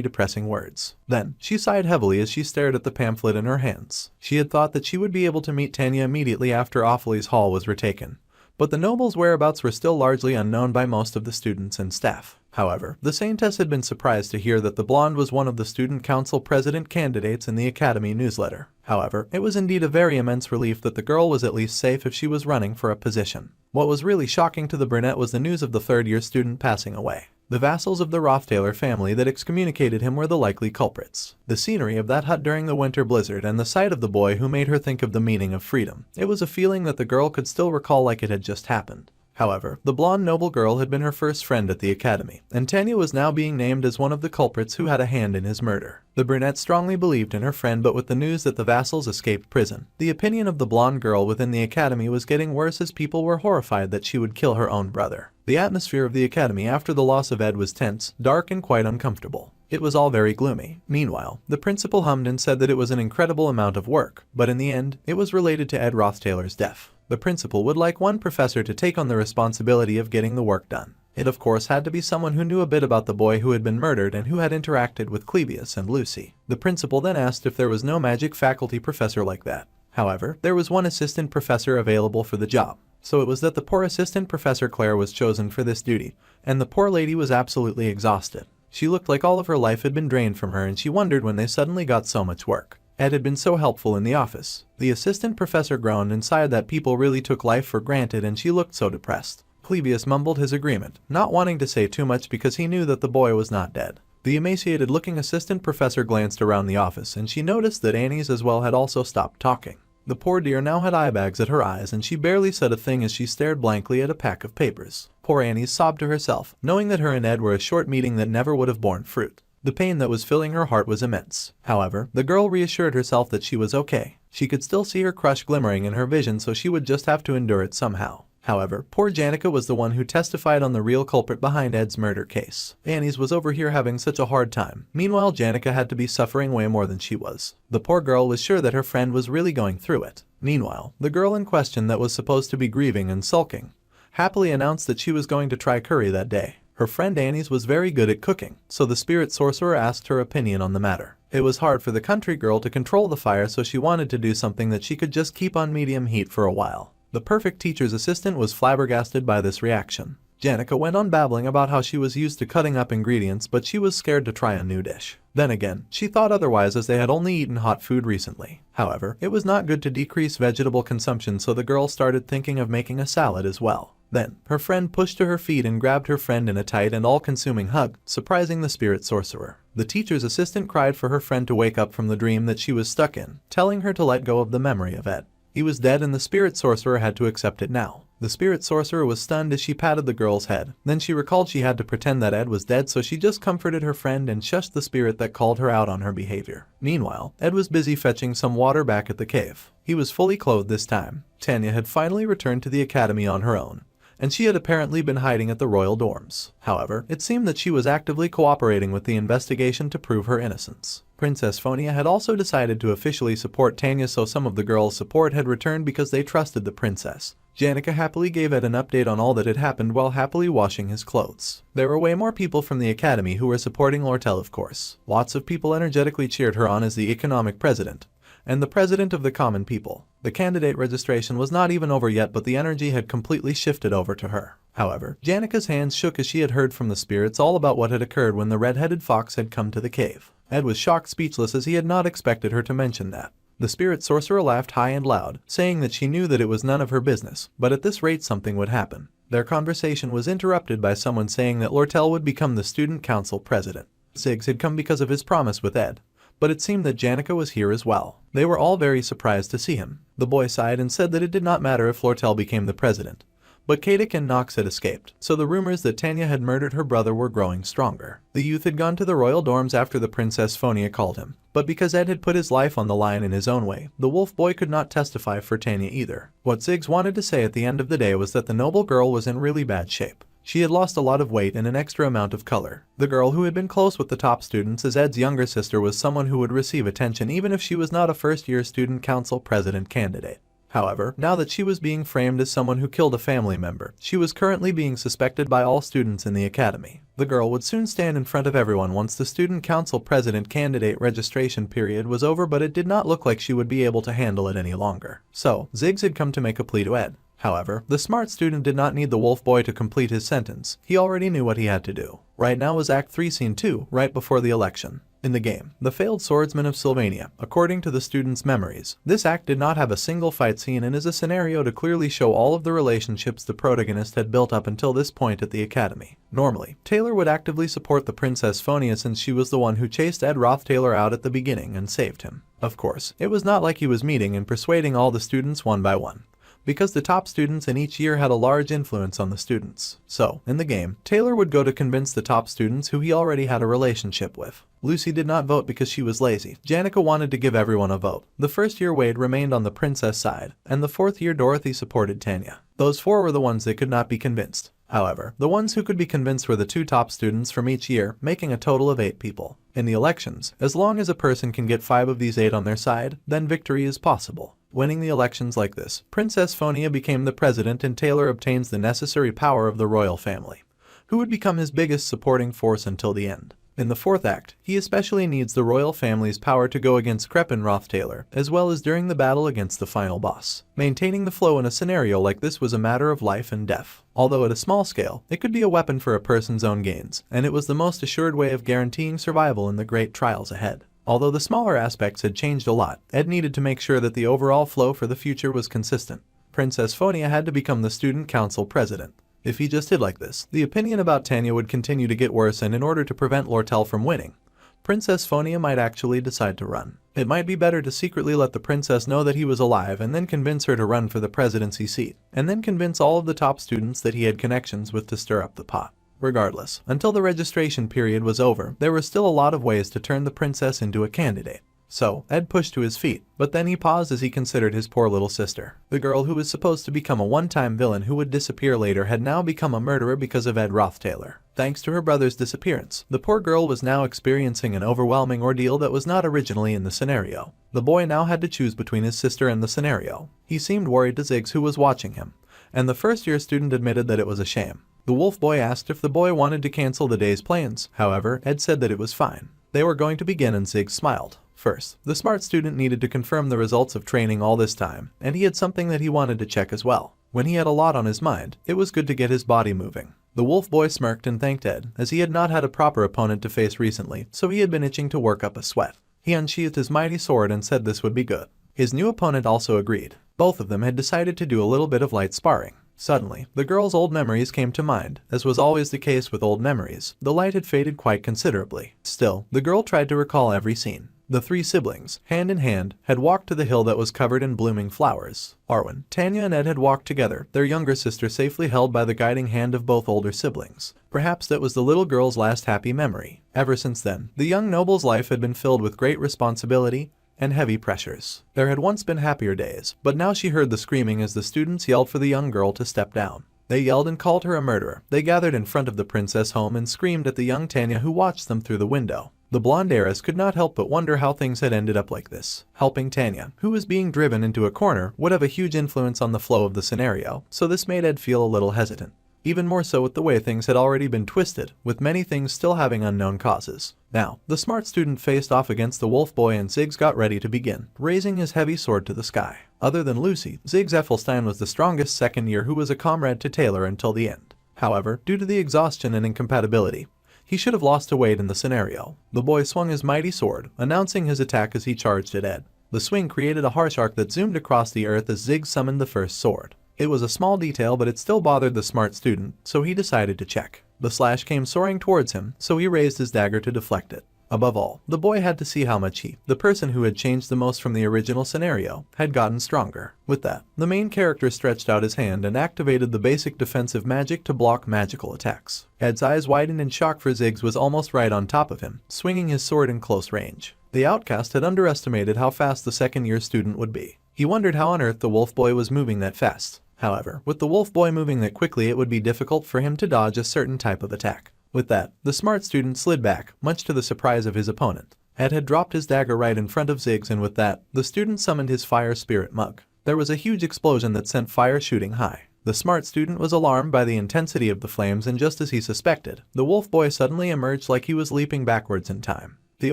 depressing words. Then, she sighed heavily as she stared at the pamphlet in her hands. She had thought that she would be able to meet Tanya immediately after Opheles Hall was retaken, but the noble's whereabouts were still largely unknown by most of the students and staff. However, the saintess had been surprised to hear that the blonde was one of the student council president candidates in the academy newsletter. However, it was indeed a very immense relief that the girl was at least safe if she was running for a position. What was really shocking to the brunette was the news of the third-year student passing away. The vassals of the Roth Taylor family that excommunicated him were the likely culprits. The scenery of that hut during the winter blizzard and the sight of the boy who made her think of the meaning of freedom. It was a feeling that the girl could still recall like it had just happened. However, the blonde noble girl had been her first friend at the academy, and Tanya was now being named as one of the culprits who had a hand in his murder. The brunette strongly believed in her friend, but with the news that the vassals escaped prison, the opinion of the blonde girl within the academy was getting worse as people were horrified that she would kill her own brother. The atmosphere of the academy after the loss of Ed was tense, dark, and quite uncomfortable. It was all very gloomy. Meanwhile, the principal hummed and said that it was an incredible amount of work, but in the end, it was related to Ed Roth Taylor's death. The principal would like one professor to take on the responsibility of getting the work done. It of course had to be someone who knew a bit about the boy who had been murdered and who had interacted with Clebius and Lucy. The principal then asked if there was no magic faculty professor like that. However, there was one assistant professor available for the job. So it was that the poor assistant professor Claire was chosen for this duty, and the poor lady was absolutely exhausted. She looked like all of her life had been drained from her, and she wondered when they suddenly got so much work. Ed had been so helpful in the office. The assistant professor groaned and sighed that people really took life for granted, and she looked so depressed. Clebius mumbled his agreement, not wanting to say too much because he knew that the boy was not dead. The emaciated-looking assistant professor glanced around the office, and she noticed that Annie's as well had also stopped talking. The poor dear now had eye bags at her eyes, and she barely said a thing as she stared blankly at a pack of papers. Poor Annie sobbed to herself, knowing that her and Ed were a short meeting that never would have borne fruit. The pain that was filling her heart was immense. However, the girl reassured herself that she was okay. She could still see her crush glimmering in her vision, so she would just have to endure it somehow. However, poor Janica was the one who testified on the real culprit behind Ed's murder case. Annie's was over here having such a hard time. Meanwhile, Janica had to be suffering way more than she was. The poor girl was sure that her friend was really going through it. Meanwhile, the girl in question that was supposed to be grieving and sulking happily announced that she was going to try curry that day. Her friend Annie's was very good at cooking, so the spirit sorcerer asked her opinion on the matter. It was hard for the country girl to control the fire, so she wanted to do something that she could just keep on medium heat for a while. The perfect teacher's assistant was flabbergasted by this reaction. Janica went on babbling about how she was used to cutting up ingredients, but she was scared to try a new dish. Then again, she thought otherwise as they had only eaten hot food recently. However, it was not good to decrease vegetable consumption, so the girl started thinking of making a salad as well. Then, her friend pushed to her feet and grabbed her friend in a tight and all-consuming hug, surprising the spirit sorcerer. The teacher's assistant cried for her friend to wake up from the dream that she was stuck in, telling her to let go of the memory of Ed. He was dead, and the spirit sorcerer had to accept it now. The spirit sorcerer was stunned as she patted the girl's head. Then she recalled she had to pretend that Ed was dead, so she just comforted her friend and shushed the spirit that called her out on her behavior. Meanwhile, Ed was busy fetching some water back at the cave. He was fully clothed this time. Tanya had finally returned to the academy on her own, and she had apparently been hiding at the royal dorms. However, it seemed that she was actively cooperating with the investigation to prove her innocence. Princess Phonia had also decided to officially support Tanya, so some of the girls' support had returned because they trusted the princess. Janica happily gave Ed an update on all that had happened while happily washing his clothes. There were way more people from the academy who were supporting Lortell, of course. Lots of people energetically cheered her on as the economic president, and the president of the common people. The candidate registration was not even over yet, but the energy had completely shifted over to her. However, Janica's hands shook as she had heard from the spirits all about what had occurred when the red-headed fox had come to the cave. Ed was shocked speechless as he had not expected her to mention that. The spirit sorcerer laughed high and loud, saying that she knew that it was none of her business, but at this rate something would happen. Their conversation was interrupted by someone saying that Lortell would become the student council president. Ziggs had come because of his promise with Ed, but it seemed that Janica was here as well. They were all very surprised to see him. The boy sighed and said that it did not matter if Lortell became the president, but Kadik and Nox had escaped, so the rumors that Tanya had murdered her brother were growing stronger. The youth had gone to the royal dorms after the Princess Phonia called him, but because Ed had put his life on the line in his own way, the wolf boy could not testify for Tanya either. What Ziggs wanted to say at the end of the day was that the noble girl was in really bad shape. She had lost a lot of weight and an extra amount of color. The girl who had been close with the top students as Ed's younger sister was someone who would receive attention even if she was not a first-year student council president candidate. However, now that she was being framed as someone who killed a family member, she was currently being suspected by all students in the academy. The girl would soon stand in front of everyone once the student council president candidate registration period was over, but it did not look like she would be able to handle it any longer. So, Ziggs had come to make a plea to Ed. However, the smart student did not need the wolf boy to complete his sentence. He already knew what he had to do. Right now was Act 3 Scene 2, right before the election. In the game, The Failed Swordsman of Sylvania, according to the students' memories, this act did not have a single fight scene and is a scenario to clearly show all of the relationships the protagonist had built up until this point at the academy. Normally, Taylor would actively support the Princess Phonia since she was the one who chased Ed Roth Taylor out at the beginning and saved him. Of course, it was not like he was meeting and persuading all the students one by one, because the top students in each year had a large influence on the students. So, in the game, Taylor would go to convince the top students who he already had a relationship with. Lucy did not vote because she was lazy. Janica wanted to give everyone a vote. The first year Wade remained on the princess side, and the fourth year Dorothy supported Tanya. Those four were the ones that could not be convinced. However, the ones who could be convinced were the two top students from each year, making a total of 8 people. In the elections, as long as a person can get 5 of these 8 on their side, then victory is possible. Winning the elections like this, Princess Phonia became the president and Taylor obtains the necessary power of the royal family. who would become his biggest supporting force until the end. In the fourth act, he especially needs the royal family's power to go against Ed Roth Taylor, as well as during the battle against the final boss. Maintaining the flow in a scenario like this was a matter of life and death. Although at a small scale, it could be a weapon for a person's own gains, and it was the most assured way of guaranteeing survival in the great trials ahead. Although the smaller aspects had changed a lot, Ed needed to make sure that the overall flow for the future was consistent. Princess Phonia had to become the student council president. If he just did like this, the opinion about Tanya would continue to get worse, and in order to prevent Lortell from winning, Princess Phonia might actually decide to run. It might be better to secretly let the princess know that he was alive and then convince her to run for the presidency seat, and then convince all of the top students that he had connections with to stir up the pot. Regardless, until the registration period was over, there were still a lot of ways to turn the princess into a candidate. So, Ed pushed to his feet, but then he paused as he considered his poor little sister. The girl who was supposed to become a one-time villain who would disappear later had now become a murderer because of Ed Roth Taylor. Thanks to her brother's disappearance, the poor girl was now experiencing an overwhelming ordeal that was not originally in the scenario. The boy now had to choose between his sister and the scenario. He seemed worried to Ziggs, who was watching him, and the first-year student admitted that it was a shame. The wolf boy asked if the boy wanted to cancel the day's plans. However, Ed said that it was fine. They were going to begin, and Ziggs smiled. First, the smart student needed to confirm the results of training all this time, and he had something that he wanted to check as well. When he had a lot on his mind, it was good to get his body moving. The wolf boy smirked and thanked Ed, as he had not had a proper opponent to face recently, so he had been itching to work up a sweat. He unsheathed his mighty sword and said this would be good. His new opponent also agreed. Both of them had decided to do a little bit of light sparring. Suddenly, the girl's old memories came to mind. As was always the case with old memories, the light had faded quite considerably. Still, the girl tried to recall every scene. The three siblings, hand in hand, had walked to the hill that was covered in blooming flowers. Arwen, Tanya and Ed had walked together, their younger sister safely held by the guiding hand of both older siblings. Perhaps that was the little girl's last happy memory. Ever since then, the young noble's life had been filled with great responsibility and heavy pressures. There had once been happier days, but now she heard the screaming as the students yelled for the young girl to step down. They yelled and called her a murderer. They gathered in front of the princess home and screamed at the young Tanya, who watched them through the window. The blonde heiress could not help but wonder how things had ended up like this. Helping Tanya, who was being driven into a corner, would have a huge influence on the flow of the scenario, so this made Ed feel a little hesitant. Even more so with the way things had already been twisted, with many things still having unknown causes. Now, the smart student faced off against the wolf boy, and Ziggs got ready to begin, raising his heavy sword to the sky. Other than Lucy, Ziggs Ethelstein was the strongest second year who was a comrade to Taylor until the end. However, due to the exhaustion and incompatibility, he should have lost a weight in the scenario. The boy swung his mighty sword, announcing his attack as he charged at Ed. The swing created a harsh arc that zoomed across the earth as Ziggs summoned the first sword. It was a small detail, but it still bothered the smart student, so he decided to check. The slash came soaring towards him, so he raised his dagger to deflect it. Above all, the boy had to see how much he, the person who had changed the most from the original scenario, had gotten stronger. With that, the main character stretched out his hand and activated the basic defensive magic to block magical attacks. Ed's eyes widened in shock, for Ziggs was almost right on top of him, swinging his sword in close range. The outcast had underestimated how fast the second-year student would be. He wondered how on earth the wolf boy was moving that fast. However, with the wolf boy moving that quickly, it would be difficult for him to dodge a certain type of attack. With that, the smart student slid back, much to the surprise of his opponent. Ed had dropped his dagger right in front of Ziggs, and with that, the student summoned his fire spirit mug. There was a huge explosion that sent fire shooting high. The smart student was alarmed by the intensity of the flames, and just as he suspected, the wolf boy suddenly emerged like he was leaping backwards in time. The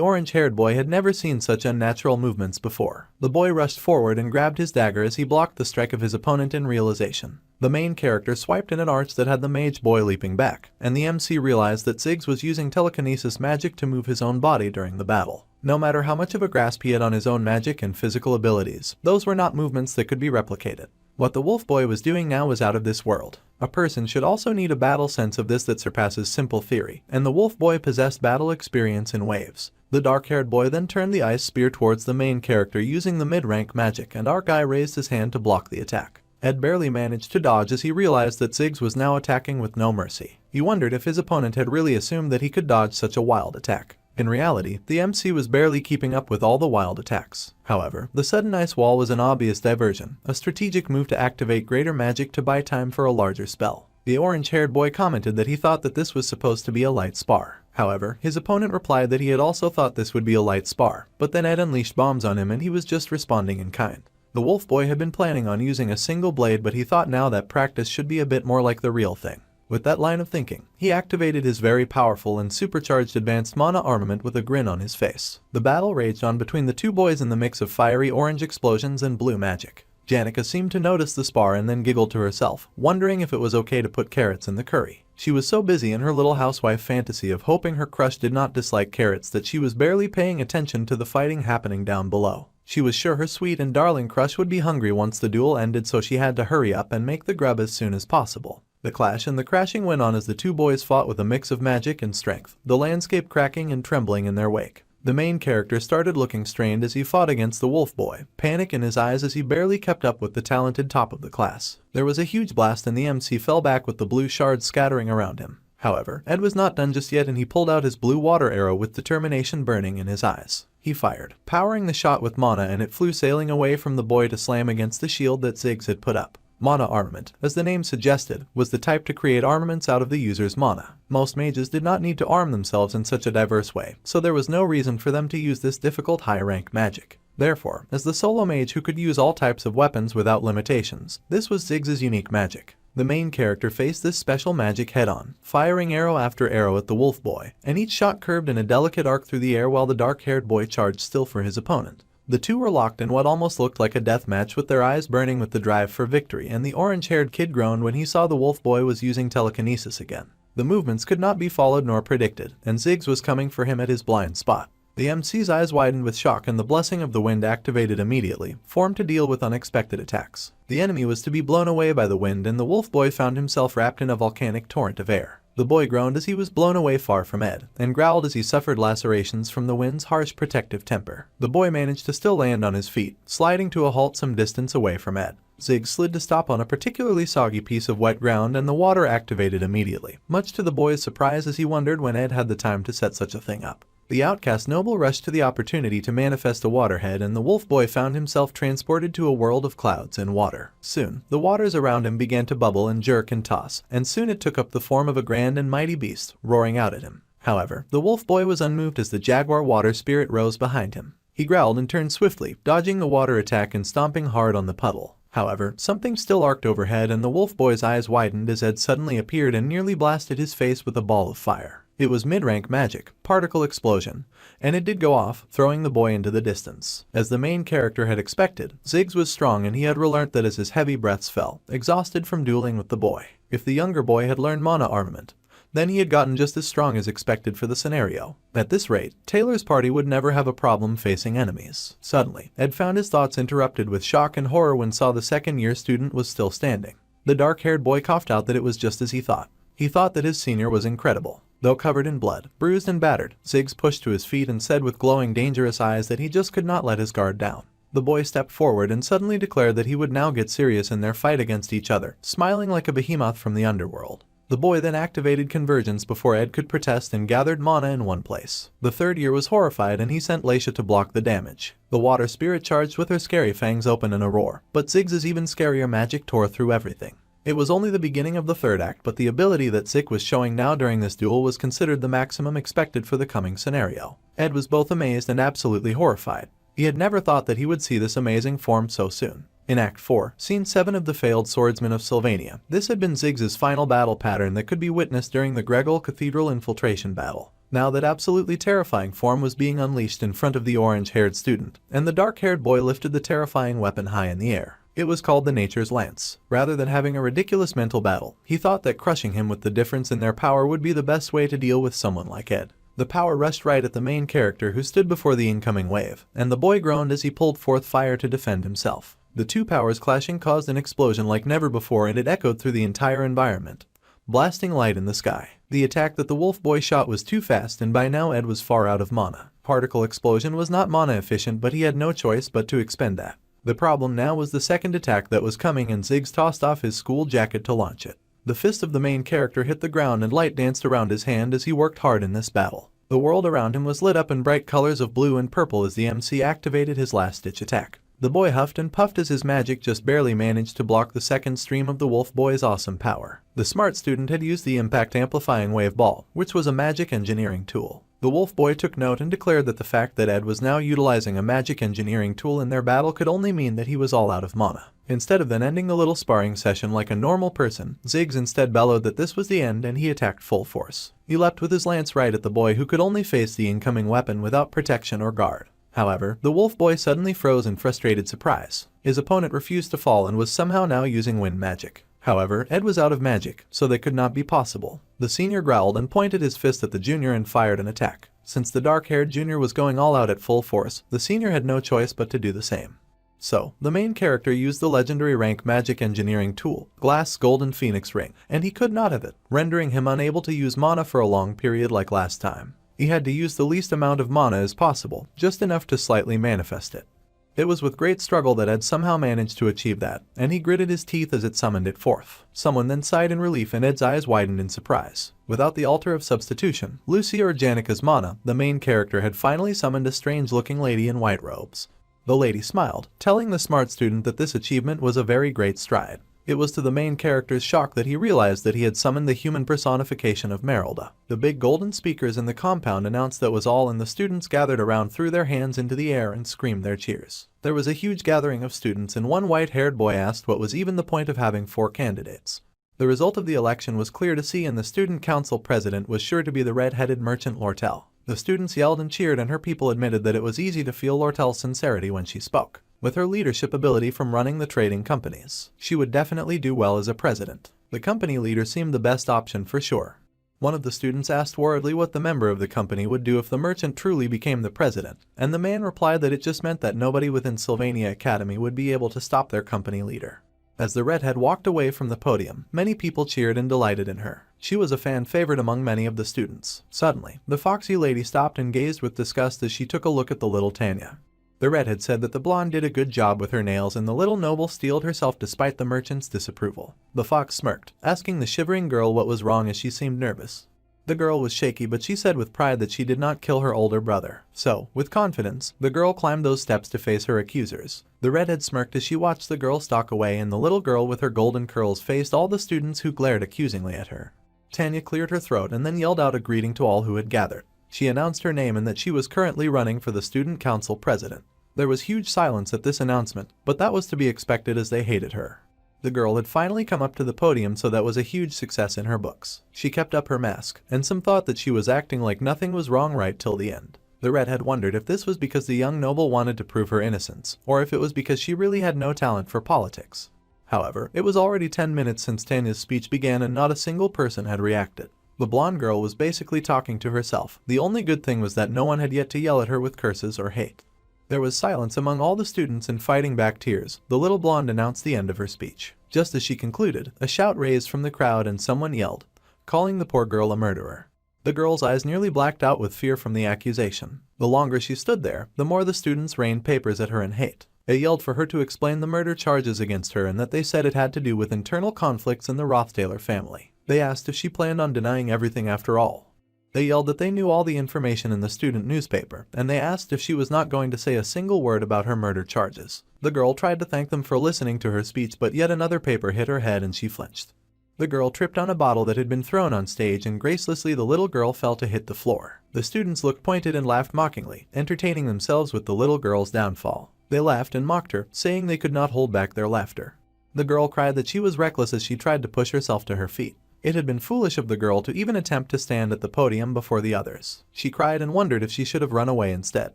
orange-haired boy had never seen such unnatural movements before. The boy rushed forward and grabbed his dagger as he blocked the strike of his opponent in realization. The main character swiped in an arch that had the mage boy leaping back, and the MC realized that Ziggs was using telekinesis magic to move his own body during the battle. No matter how much of a grasp he had on his own magic and physical abilities, those were not movements that could be replicated. What the wolf boy was doing now was out of this world. A person should also need a battle sense of this that surpasses simple theory, and the wolf boy possessed battle experience in waves. The dark-haired boy then turned the ice spear towards the main character using the mid-rank magic, and Arkai raised his hand to block the attack. Ed barely managed to dodge as he realized that Ziggs was now attacking with no mercy. He wondered if his opponent had really assumed that he could dodge such a wild attack. In reality, the MC was barely keeping up with all the wild attacks. However, the sudden ice wall was an obvious diversion, a strategic move to activate greater magic to buy time for a larger spell. The orange-haired boy commented that he thought that this was supposed to be a light spar. However, his opponent replied that he had also thought this would be a light spar, but then Ed unleashed bombs on him and he was just responding in kind. The wolf boy had been planning on using a single blade, but he thought now that practice should be a bit more like the real thing. With that line of thinking, he activated his very powerful and supercharged advanced mana armament with a grin on his face. The battle raged on between the two boys in the mix of fiery orange explosions and blue magic. Janica seemed to notice the spar and then giggled to herself, wondering if it was okay to put carrots in the curry. She was so busy in her little housewife fantasy of hoping her crush did not dislike carrots that she was barely paying attention to the fighting happening down below. She was sure her sweet and darling crush would be hungry once the duel ended, so she had to hurry up and make the grub as soon as possible. The clash and the crashing went on as the two boys fought with a mix of magic and strength, the landscape cracking and trembling in their wake. The main character started looking strained as he fought against the wolf boy, panic in his eyes as he barely kept up with the talented top of the class. There was a huge blast and the MC fell back with the blue shards scattering around him. However, Ed was not done just yet and he pulled out his blue water arrow with determination burning in his eyes. He fired, powering the shot with mana, and it flew sailing away from the boy to slam against the shield that Ziggs had put up. Mana armament, as the name suggested, was the type to create armaments out of the user's mana. Most mages did not need to arm themselves in such a diverse way, so there was no reason for them to use this difficult high-rank magic. Therefore, as the solo mage who could use all types of weapons without limitations, this was Ziggs' unique magic. The main character faced this special magic head-on, firing arrow after arrow at the wolf boy, and each shot curved in a delicate arc through the air while the dark-haired boy charged still for his opponent. The two were locked in what almost looked like a death match, with their eyes burning with the drive for victory, and the orange-haired kid groaned when he saw the wolf boy was using telekinesis again. The movements could not be followed nor predicted, and Ziggs was coming for him at his blind spot. The MC's eyes widened with shock and the blessing of the wind activated immediately, formed to deal with unexpected attacks. The enemy was to be blown away by the wind and the wolf boy found himself wrapped in a volcanic torrent of air. The boy groaned as he was blown away far from Ed, and growled as he suffered lacerations from the wind's harsh protective temper. The boy managed to still land on his feet, sliding to a halt some distance away from Ed. Ziggs slid to stop on a particularly soggy piece of wet ground and the water activated immediately, much to the boy's surprise as he wondered when Ed had the time to set such a thing up. The outcast noble rushed to the opportunity to manifest a waterhead, and the wolf boy found himself transported to a world of clouds and water. Soon, the waters around him began to bubble and jerk and toss, and soon it took up the form of a grand and mighty beast, roaring out at him. However, the wolf boy was unmoved as the jaguar water spirit rose behind him. He growled and turned swiftly, dodging the water attack and stomping hard on the puddle. However, something still arced overhead and the wolf boy's eyes widened as Ed suddenly appeared and nearly blasted his face with a ball of fire. It was mid-rank magic, particle explosion, and it did go off, throwing the boy into the distance. As the main character had expected, Ziggs was strong and he had relearned that as his heavy breaths fell, exhausted from dueling with the boy. If the younger boy had learned mana armament, then he had gotten just as strong as expected for the scenario. At this rate, Taylor's party would never have a problem facing enemies. Suddenly, Ed found his thoughts interrupted with shock and horror when saw the second-year student was still standing. The dark-haired boy coughed out that it was just as he thought. He thought that his senior was incredible. Though covered in blood, bruised and battered, Ziggs pushed to his feet and said with glowing dangerous eyes that he just could not let his guard down. The boy stepped forward and suddenly declared that he would now get serious in their fight against each other, smiling like a behemoth from the underworld. The boy then activated convergence before Ed could protest and gathered mana in one place. The third year was horrified and he sent Laisha to block the damage. The water spirit charged with her scary fangs open in a roar, but Ziggs' even scarier magic tore through everything. It was only the beginning of the third act, but the ability that Ziggs was showing now during this duel was considered the maximum expected for the coming scenario. Ed was both amazed and absolutely horrified. He had never thought that he would see this amazing form so soon. In Act 4, Scene 7 of The Failed Swordsman of Sylvania, this had been Ziggs' final battle pattern that could be witnessed during the Gregol Cathedral infiltration battle. Now that absolutely terrifying form was being unleashed in front of the orange-haired student, and the dark-haired boy lifted the terrifying weapon high in the air. It was called the Nature's Lance. Rather than having a ridiculous mental battle, he thought that crushing him with the difference in their power would be the best way to deal with someone like Ed. The power rushed right at the main character who stood before the incoming wave, and the boy groaned as he pulled forth fire to defend himself. The two powers clashing caused an explosion like never before, and it echoed through the entire environment, blasting light in the sky. The attack that the wolf boy shot was too fast, and by now Ed was far out of mana. Particle explosion was not mana efficient, but he had no choice but to expend that. The problem now was the second attack that was coming, and Ziggs tossed off his school jacket to launch it. The fist of the main character hit the ground and light danced around his hand as he worked hard in this battle. The world around him was lit up in bright colors of blue and purple as the MC activated his last-ditch attack. The boy huffed and puffed as his magic just barely managed to block the second stream of the wolf boy's awesome power. The smart student had used the impact amplifying wave ball, which was a magic engineering tool. The wolf boy took note and declared that the fact that Ed was now utilizing a magic engineering tool in their battle could only mean that he was all out of mana. Instead of then ending the little sparring session like a normal person, Ziggs instead bellowed that this was the end and he attacked full force. He leapt with his lance right at the boy who could only face the incoming weapon without protection or guard. However, the wolf boy suddenly froze in frustrated surprise. His opponent refused to fall and was somehow now using wind magic. However, Ed was out of magic, so that could not be possible. The senior growled and pointed his fist at the junior and fired an attack. Since the dark-haired junior was going all out at full force, the senior had no choice but to do the same. So, the main character used the legendary rank magic engineering tool, Glass Golden Phoenix Ring, and he could not have it, rendering him unable to use mana for a long period like last time. He had to use the least amount of mana as possible, just enough to slightly manifest it. It was with great struggle that Ed somehow managed to achieve that, and he gritted his teeth as it summoned it forth. Someone then sighed in relief and Ed's eyes widened in surprise. Without the altar of substitution, Lucy or Janica's mana, the main character had finally summoned a strange-looking lady in white robes. The lady smiled, telling the smart student that this achievement was a very great stride. It was to the main character's shock that he realized that he had summoned the human personification of Merylda. The big golden speakers in the compound announced that was all, and the students gathered around threw their hands into the air and screamed their cheers. There was a huge gathering of students and one white-haired boy asked what was even the point of having 4 candidates. The result of the election was clear to see and the student council president was sure to be the red-headed merchant Lortell. The students yelled and cheered and her people admitted that it was easy to feel Lortell's sincerity when she spoke. With her leadership ability from running the trading companies, she would definitely do well as a president. The company leader seemed the best option for sure. One of the students asked worriedly what the member of the company would do if the merchant truly became the president, and the man replied that it just meant that nobody within Sylvania Academy would be able to stop their company leader. As the redhead walked away from the podium, many people cheered and delighted in her. She was a fan favorite among many of the students. Suddenly, the foxy lady stopped and gazed with disgust as she took a look at the little Tanya. The redhead said that the blonde did a good job with her nails and the little noble steeled herself despite the merchant's disapproval. The fox smirked, asking the shivering girl what was wrong as she seemed nervous. The girl was shaky but she said with pride that she did not kill her older brother. So, with confidence, the girl climbed those steps to face her accusers. The redhead smirked as she watched the girl stalk away and the little girl with her golden curls faced all the students who glared accusingly at her. Tanya cleared her throat and then yelled out a greeting to all who had gathered. She announced her name and that she was currently running for the student council president. There was huge silence at this announcement, but that was to be expected as they hated her. The girl had finally come up to the podium, so that was a huge success in her books. She kept up her mask, and some thought that she was acting like nothing was wrong right till the end. The redhead wondered if this was because the young noble wanted to prove her innocence, or if it was because she really had no talent for politics. However, it was already 10 minutes since Tanya's speech began and not a single person had reacted. The blonde girl was basically talking to herself. The only good thing was that no one had yet to yell at her with curses or hate. There was silence among all the students and fighting back tears. The little blonde announced the end of her speech. Just as she concluded, a shout raised from the crowd and someone yelled, calling the poor girl a murderer. The girl's eyes nearly blacked out with fear from the accusation. The longer she stood there, the more the students rained papers at her in hate. They yelled for her to explain the murder charges against her and that they said it had to do with internal conflicts in the Roth Taylor family. They asked if she planned on denying everything after all. They yelled that they knew all the information in the student newspaper, and they asked if she was not going to say a single word about her murder charges. The girl tried to thank them for listening to her speech, but yet another paper hit her head and she flinched. The girl tripped on a bottle that had been thrown on stage and gracelessly the little girl fell to hit the floor. The students looked pointed and laughed mockingly, entertaining themselves with the little girl's downfall. They laughed and mocked her, saying they could not hold back their laughter. The girl cried that she was reckless as she tried to push herself to her feet. It had been foolish of the girl to even attempt to stand at the podium before the others. She cried and wondered if she should have run away instead.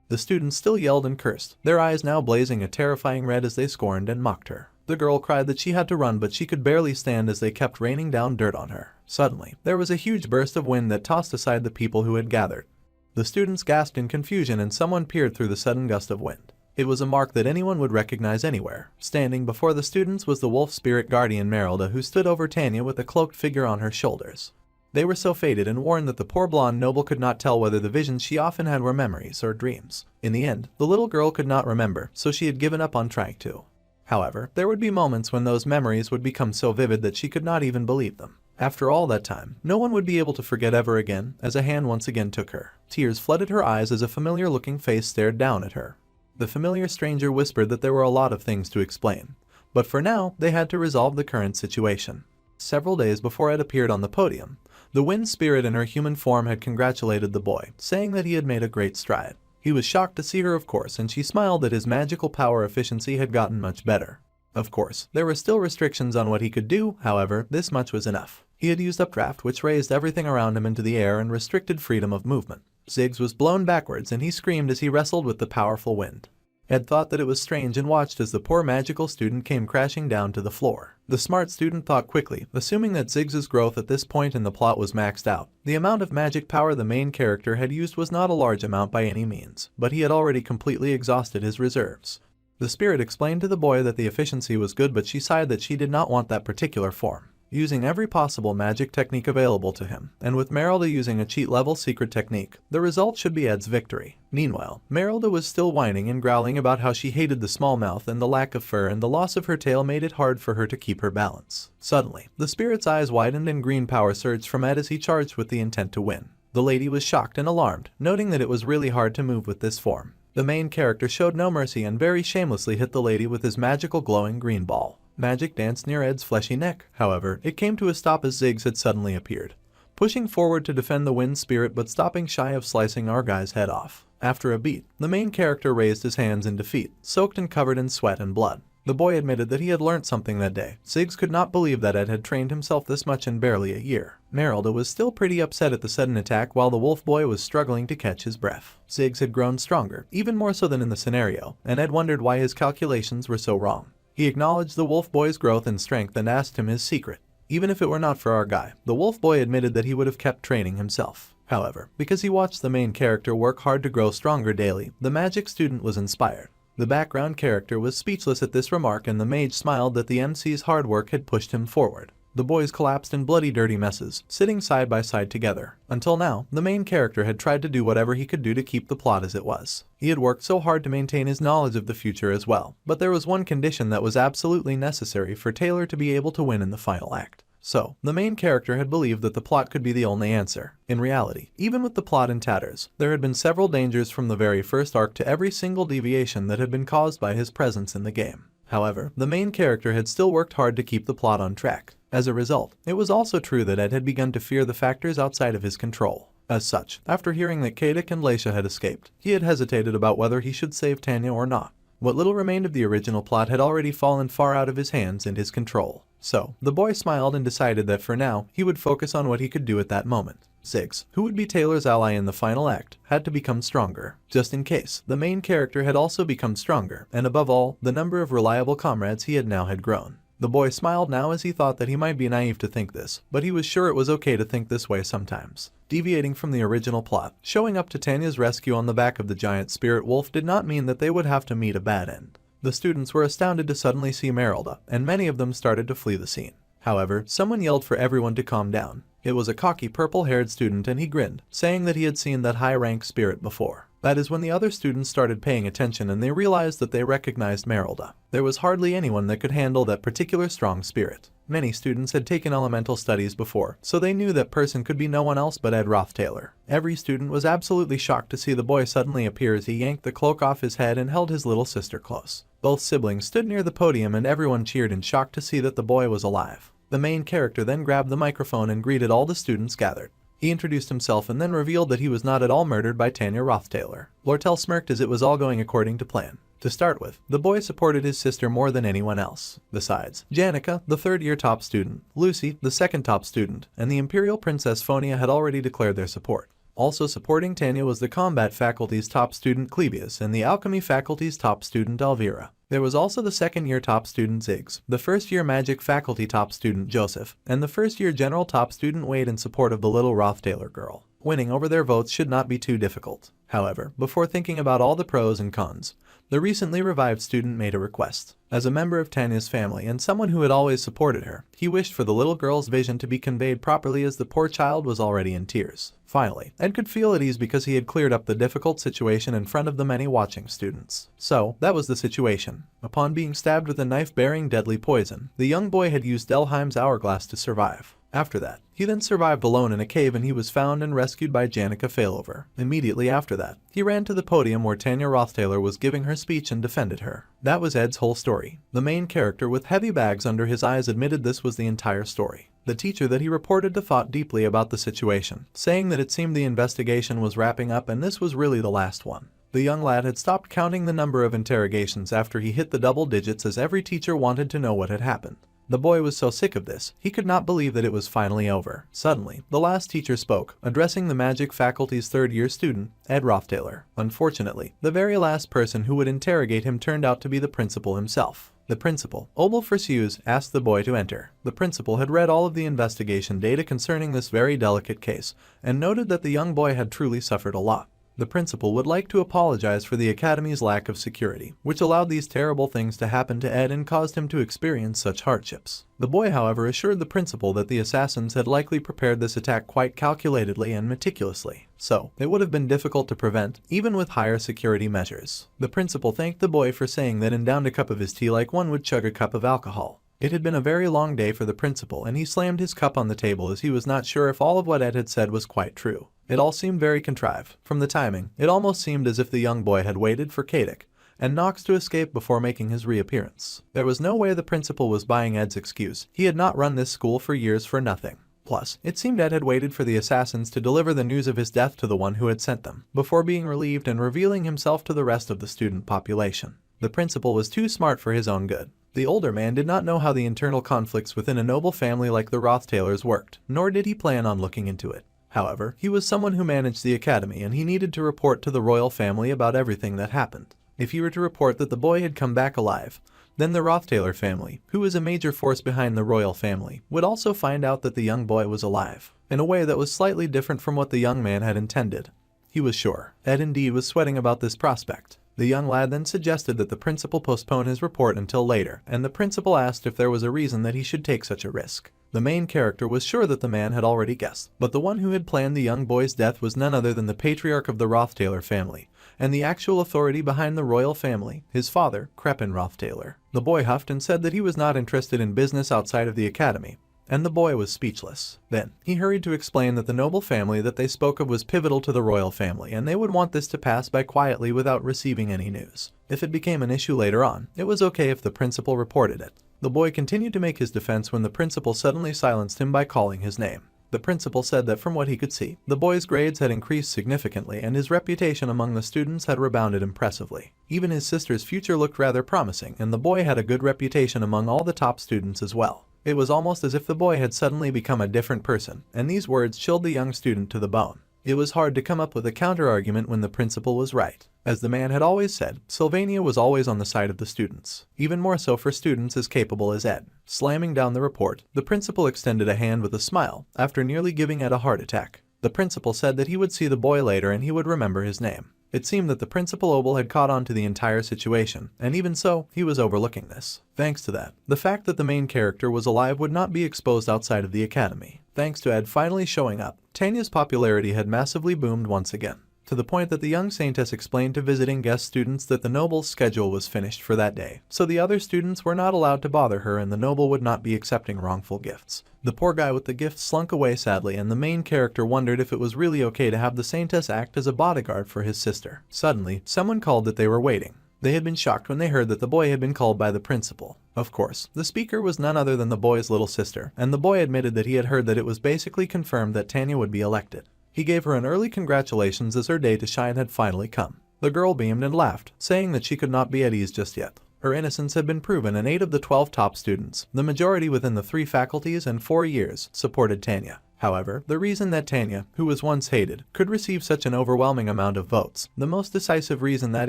The students still yelled and cursed, their eyes now blazing a terrifying red as they scorned and mocked her. The girl cried that she had to run, but she could barely stand as they kept raining down dirt on her. Suddenly, there was a huge burst of wind that tossed aside the people who had gathered. The students gasped in confusion and someone peered through the sudden gust of wind. It was a mark that anyone would recognize anywhere. Standing before the students was the wolf spirit guardian Merylda, who stood over Tanya with a cloaked figure on her shoulders. They were so faded and worn that the poor blonde noble could not tell whether the visions she often had were memories or dreams. In the end, the little girl could not remember, so she had given up on trying to. However, there would be moments when those memories would become so vivid that she could not even believe them. After all that time, no one would be able to forget ever again, as a hand once again took her. Tears flooded her eyes as a familiar-looking face stared down at her. The familiar stranger whispered that there were a lot of things to explain, but for now, they had to resolve the current situation. Several days before Ed appeared on the podium, The wind spirit in her human form had congratulated the boy, saying that he had made a great stride. He was shocked to see her, of course, and she smiled that his magical power efficiency had gotten much better. Of course, there were still restrictions on what he could do, however, this much was enough. He had used updraft, which raised everything around him into the air and restricted freedom of movement. Ziggs was blown backwards and he screamed as he wrestled with the powerful wind. Ed thought that it was strange and watched as the poor magical student came crashing down to the floor. The smart student thought quickly, assuming that Ziggs's growth at this point in the plot was maxed out. The amount of magic power the main character had used was not a large amount by any means, but he had already completely exhausted his reserves. The spirit explained to the boy that the efficiency was good, but she sighed that she did not want that particular form. Using every possible magic technique available to him, and with Merylda using a cheat-level secret technique, the result should be Ed's victory. Meanwhile, Merylda was still whining and growling about how she hated the small mouth and the lack of fur, and the loss of her tail made it hard for her to keep her balance. Suddenly, the spirit's eyes widened and green power surged from Ed as he charged with the intent to win. The lady was shocked and alarmed, noting that it was really hard to move with this form. The main character showed no mercy and very shamelessly hit the lady with his magical glowing green ball. Magic danced near Ed's fleshy neck. However, it came to a stop as Ziggs had suddenly appeared, pushing forward to defend the wind spirit but stopping shy of slicing our guy's head off. After a beat, the main character raised his hands in defeat, soaked and covered in sweat and blood. The boy admitted that he had learnt something that day. Ziggs could not believe that Ed had trained himself this much in barely a year. Merylda was still pretty upset at the sudden attack while the wolf boy was struggling to catch his breath. Ziggs had grown stronger, even more so than in the scenario, and Ed wondered why his calculations were so wrong. He acknowledged the wolf boy's growth and strength and asked him his secret. Even if it were not for our guy, the wolf boy admitted that he would have kept training himself. However, because he watched the main character work hard to grow stronger daily, the magic student was inspired. The background character was speechless at this remark and the mage smiled that the MC's hard work had pushed him forward. The boys collapsed in bloody dirty messes, sitting side by side together. Until now, the main character had tried to do whatever he could do to keep the plot as it was. He had worked so hard to maintain his knowledge of the future as well, but there was one condition that was absolutely necessary for Taylor to be able to win in the final act. So, the main character had believed that the plot could be the only answer. In reality, even with the plot in tatters, there had been several dangers from the very first arc to every single deviation that had been caused by his presence in the game. However, the main character had still worked hard to keep the plot on track. As a result, it was also true that Ed had begun to fear the factors outside of his control. As such, after hearing that Kadik and Laisha had escaped, he had hesitated about whether he should save Tanya or not. What little remained of the original plot had already fallen far out of his hands and his control. So, the boy smiled and decided that for now, he would focus on what he could do at that moment. Ziggs, who would be Taylor's ally in the final act, had to become stronger. Just in case, the main character had also become stronger, and above all, the number of reliable comrades he had now had grown. The boy smiled now as he thought that he might be naive to think this, but he was sure it was okay to think this way sometimes. Deviating from the original plot, showing up to Tanya's rescue on the back of the giant spirit wolf did not mean that they would have to meet a bad end. The students were astounded to suddenly see Merylda, and many of them started to flee the scene. However, someone yelled for everyone to calm down. It was a cocky purple-haired student and he grinned, saying that he had seen that high-rank spirit before. That is when the other students started paying attention and they realized that they recognized Merylda. There was hardly anyone that could handle that particular strong spirit. Many students had taken elemental studies before, so they knew that person could be no one else but Ed Roth Taylor. Every student was absolutely shocked to see the boy suddenly appear as he yanked the cloak off his head and held his little sister close. Both siblings stood near the podium and everyone cheered in shock to see that the boy was alive. The main character then grabbed the microphone and greeted all the students gathered. He introduced himself and then revealed that he was not at all murdered by Tanya Roth Taylor. Lortell smirked as it was all going according to plan. To start with, the boy supported his sister more than anyone else. Besides, Janica, the third-year top student, Lucy, the second top student, and the Imperial Princess Phonia had already declared their support. Also supporting Tanya was the Combat Faculty's top student Clebius and the Alchemy Faculty's top student Elvira. There was also the second-year top student Ziggs, the first-year Magic Faculty top student Joseph, and the first-year General top student Wade in support of the little Roth Taylor girl. Winning over their votes should not be too difficult. However, before thinking about all the pros and cons, the recently revived student made a request. As a member of Tanya's family and someone who had always supported her, he wished for the little girl's vision to be conveyed properly as the poor child was already in tears. Finally, Ed could feel at ease because he had cleared up the difficult situation in front of the many watching students. So, that was the situation. Upon being stabbed with a knife bearing deadly poison, the young boy had used Delheim's hourglass to survive. After that, he then survived alone in a cave and he was found and rescued by Janica Failover. Immediately after that, he ran to the podium where Tanya Roth Taylor was giving her speech and defended her. That was Ed's whole story. The main character with heavy bags under his eyes admitted this was the entire story. The teacher that he reported to thought deeply about the situation, saying that it seemed the investigation was wrapping up and this was really the last one. The young lad had stopped counting the number of interrogations after he hit the double digits, as every teacher wanted to know what had happened. The boy was so sick of this, he could not believe that it was finally over. Suddenly, the last teacher spoke, addressing the magic faculty's third-year student, Ed Roth Taylor. Unfortunately, the very last person who would interrogate him turned out to be the principal himself. The principal, Obel Furseus, asked the boy to enter. The principal had read all of the investigation data concerning this very delicate case, and noted that the young boy had truly suffered a lot. The principal would like to apologize for the academy's lack of security, which allowed these terrible things to happen to Ed and caused him to experience such hardships. The boy, however, assured the principal that the assassins had likely prepared this attack quite calculatedly and meticulously, so it would have been difficult to prevent, even with higher security measures. The principal thanked the boy for saying that and downed a cup of his tea like one would chug a cup of alcohol. It had been a very long day for the principal, and he slammed his cup on the table as he was not sure if all of what Ed had said was quite true. It all seemed very contrived. From the timing, it almost seemed as if the young boy had waited for Katic and Knox to escape before making his reappearance. There was no way the principal was buying Ed's excuse. He had not run this school for years for nothing. Plus, it seemed Ed had waited for the assassins to deliver the news of his death to the one who had sent them, before being relieved and revealing himself to the rest of the student population. The principal was too smart for his own good. The older man did not know how the internal conflicts within a noble family like the Roth Taylors worked, nor did he plan on looking into it. However, he was someone who managed the academy, and he needed to report to the royal family about everything that happened. If he were to report that the boy had come back alive, then the Roth Taylor family, who was a major force behind the royal family, would also find out that the young boy was alive, in a way that was slightly different from what the young man had intended. He was sure Ed indeed was sweating about this prospect. The young lad then suggested that the principal postpone his report until later, and the principal asked if there was a reason that he should take such a risk. The main character was sure that the man had already guessed, but the one who had planned the young boy's death was none other than the patriarch of the Roth Taylor family, and the actual authority behind the royal family, his father, Crepin Roth Taylor. The boy huffed and said that he was not interested in business outside of the academy, and the boy was speechless. Then, he hurried to explain that the noble family that they spoke of was pivotal to the royal family, and they would want this to pass by quietly without receiving any news. If it became an issue later on, it was okay if the principal reported it. The boy continued to make his defense when the principal suddenly silenced him by calling his name. The principal said that from what he could see, the boy's grades had increased significantly and his reputation among the students had rebounded impressively. Even his sister's future looked rather promising, and the boy had a good reputation among all the top students as well. It was almost as if the boy had suddenly become a different person, and these words chilled the young student to the bone. It was hard to come up with a counter-argument when the principal was right. As the man had always said, Sylvania was always on the side of the students, even more so for students as capable as Ed. Slamming down the report, the principal extended a hand with a smile, after nearly giving Ed a heart attack. The principal said that he would see the boy later and he would remember his name. It seemed that the principal Obel had caught on to the entire situation, and even so, he was overlooking this. Thanks to that, the fact that the main character was alive would not be exposed outside of the academy. Thanks to Ed finally showing up, Tanya's popularity had massively boomed once again, to the point that the young saintess explained to visiting guest students that the noble's schedule was finished for that day, so the other students were not allowed to bother her and the noble would not be accepting wrongful gifts. The poor guy with the gift slunk away sadly, and the main character wondered if it was really okay to have the saintess act as a bodyguard for his sister. Suddenly, someone called that they were waiting. They had been shocked when they heard that the boy had been called by the principal. Of course, the speaker was none other than the boy's little sister, and the boy admitted that he had heard that it was basically confirmed that Tanya would be elected. He gave her an early congratulations as her day to shine had finally come. The girl beamed and laughed, saying that she could not be at ease just yet. Her innocence had been proven, and 8 of the 12 top students, the majority within the 3 faculties and 4 years, supported Tanya. However, the reason that Tanya, who was once hated, could receive such an overwhelming amount of votes, the most decisive reason that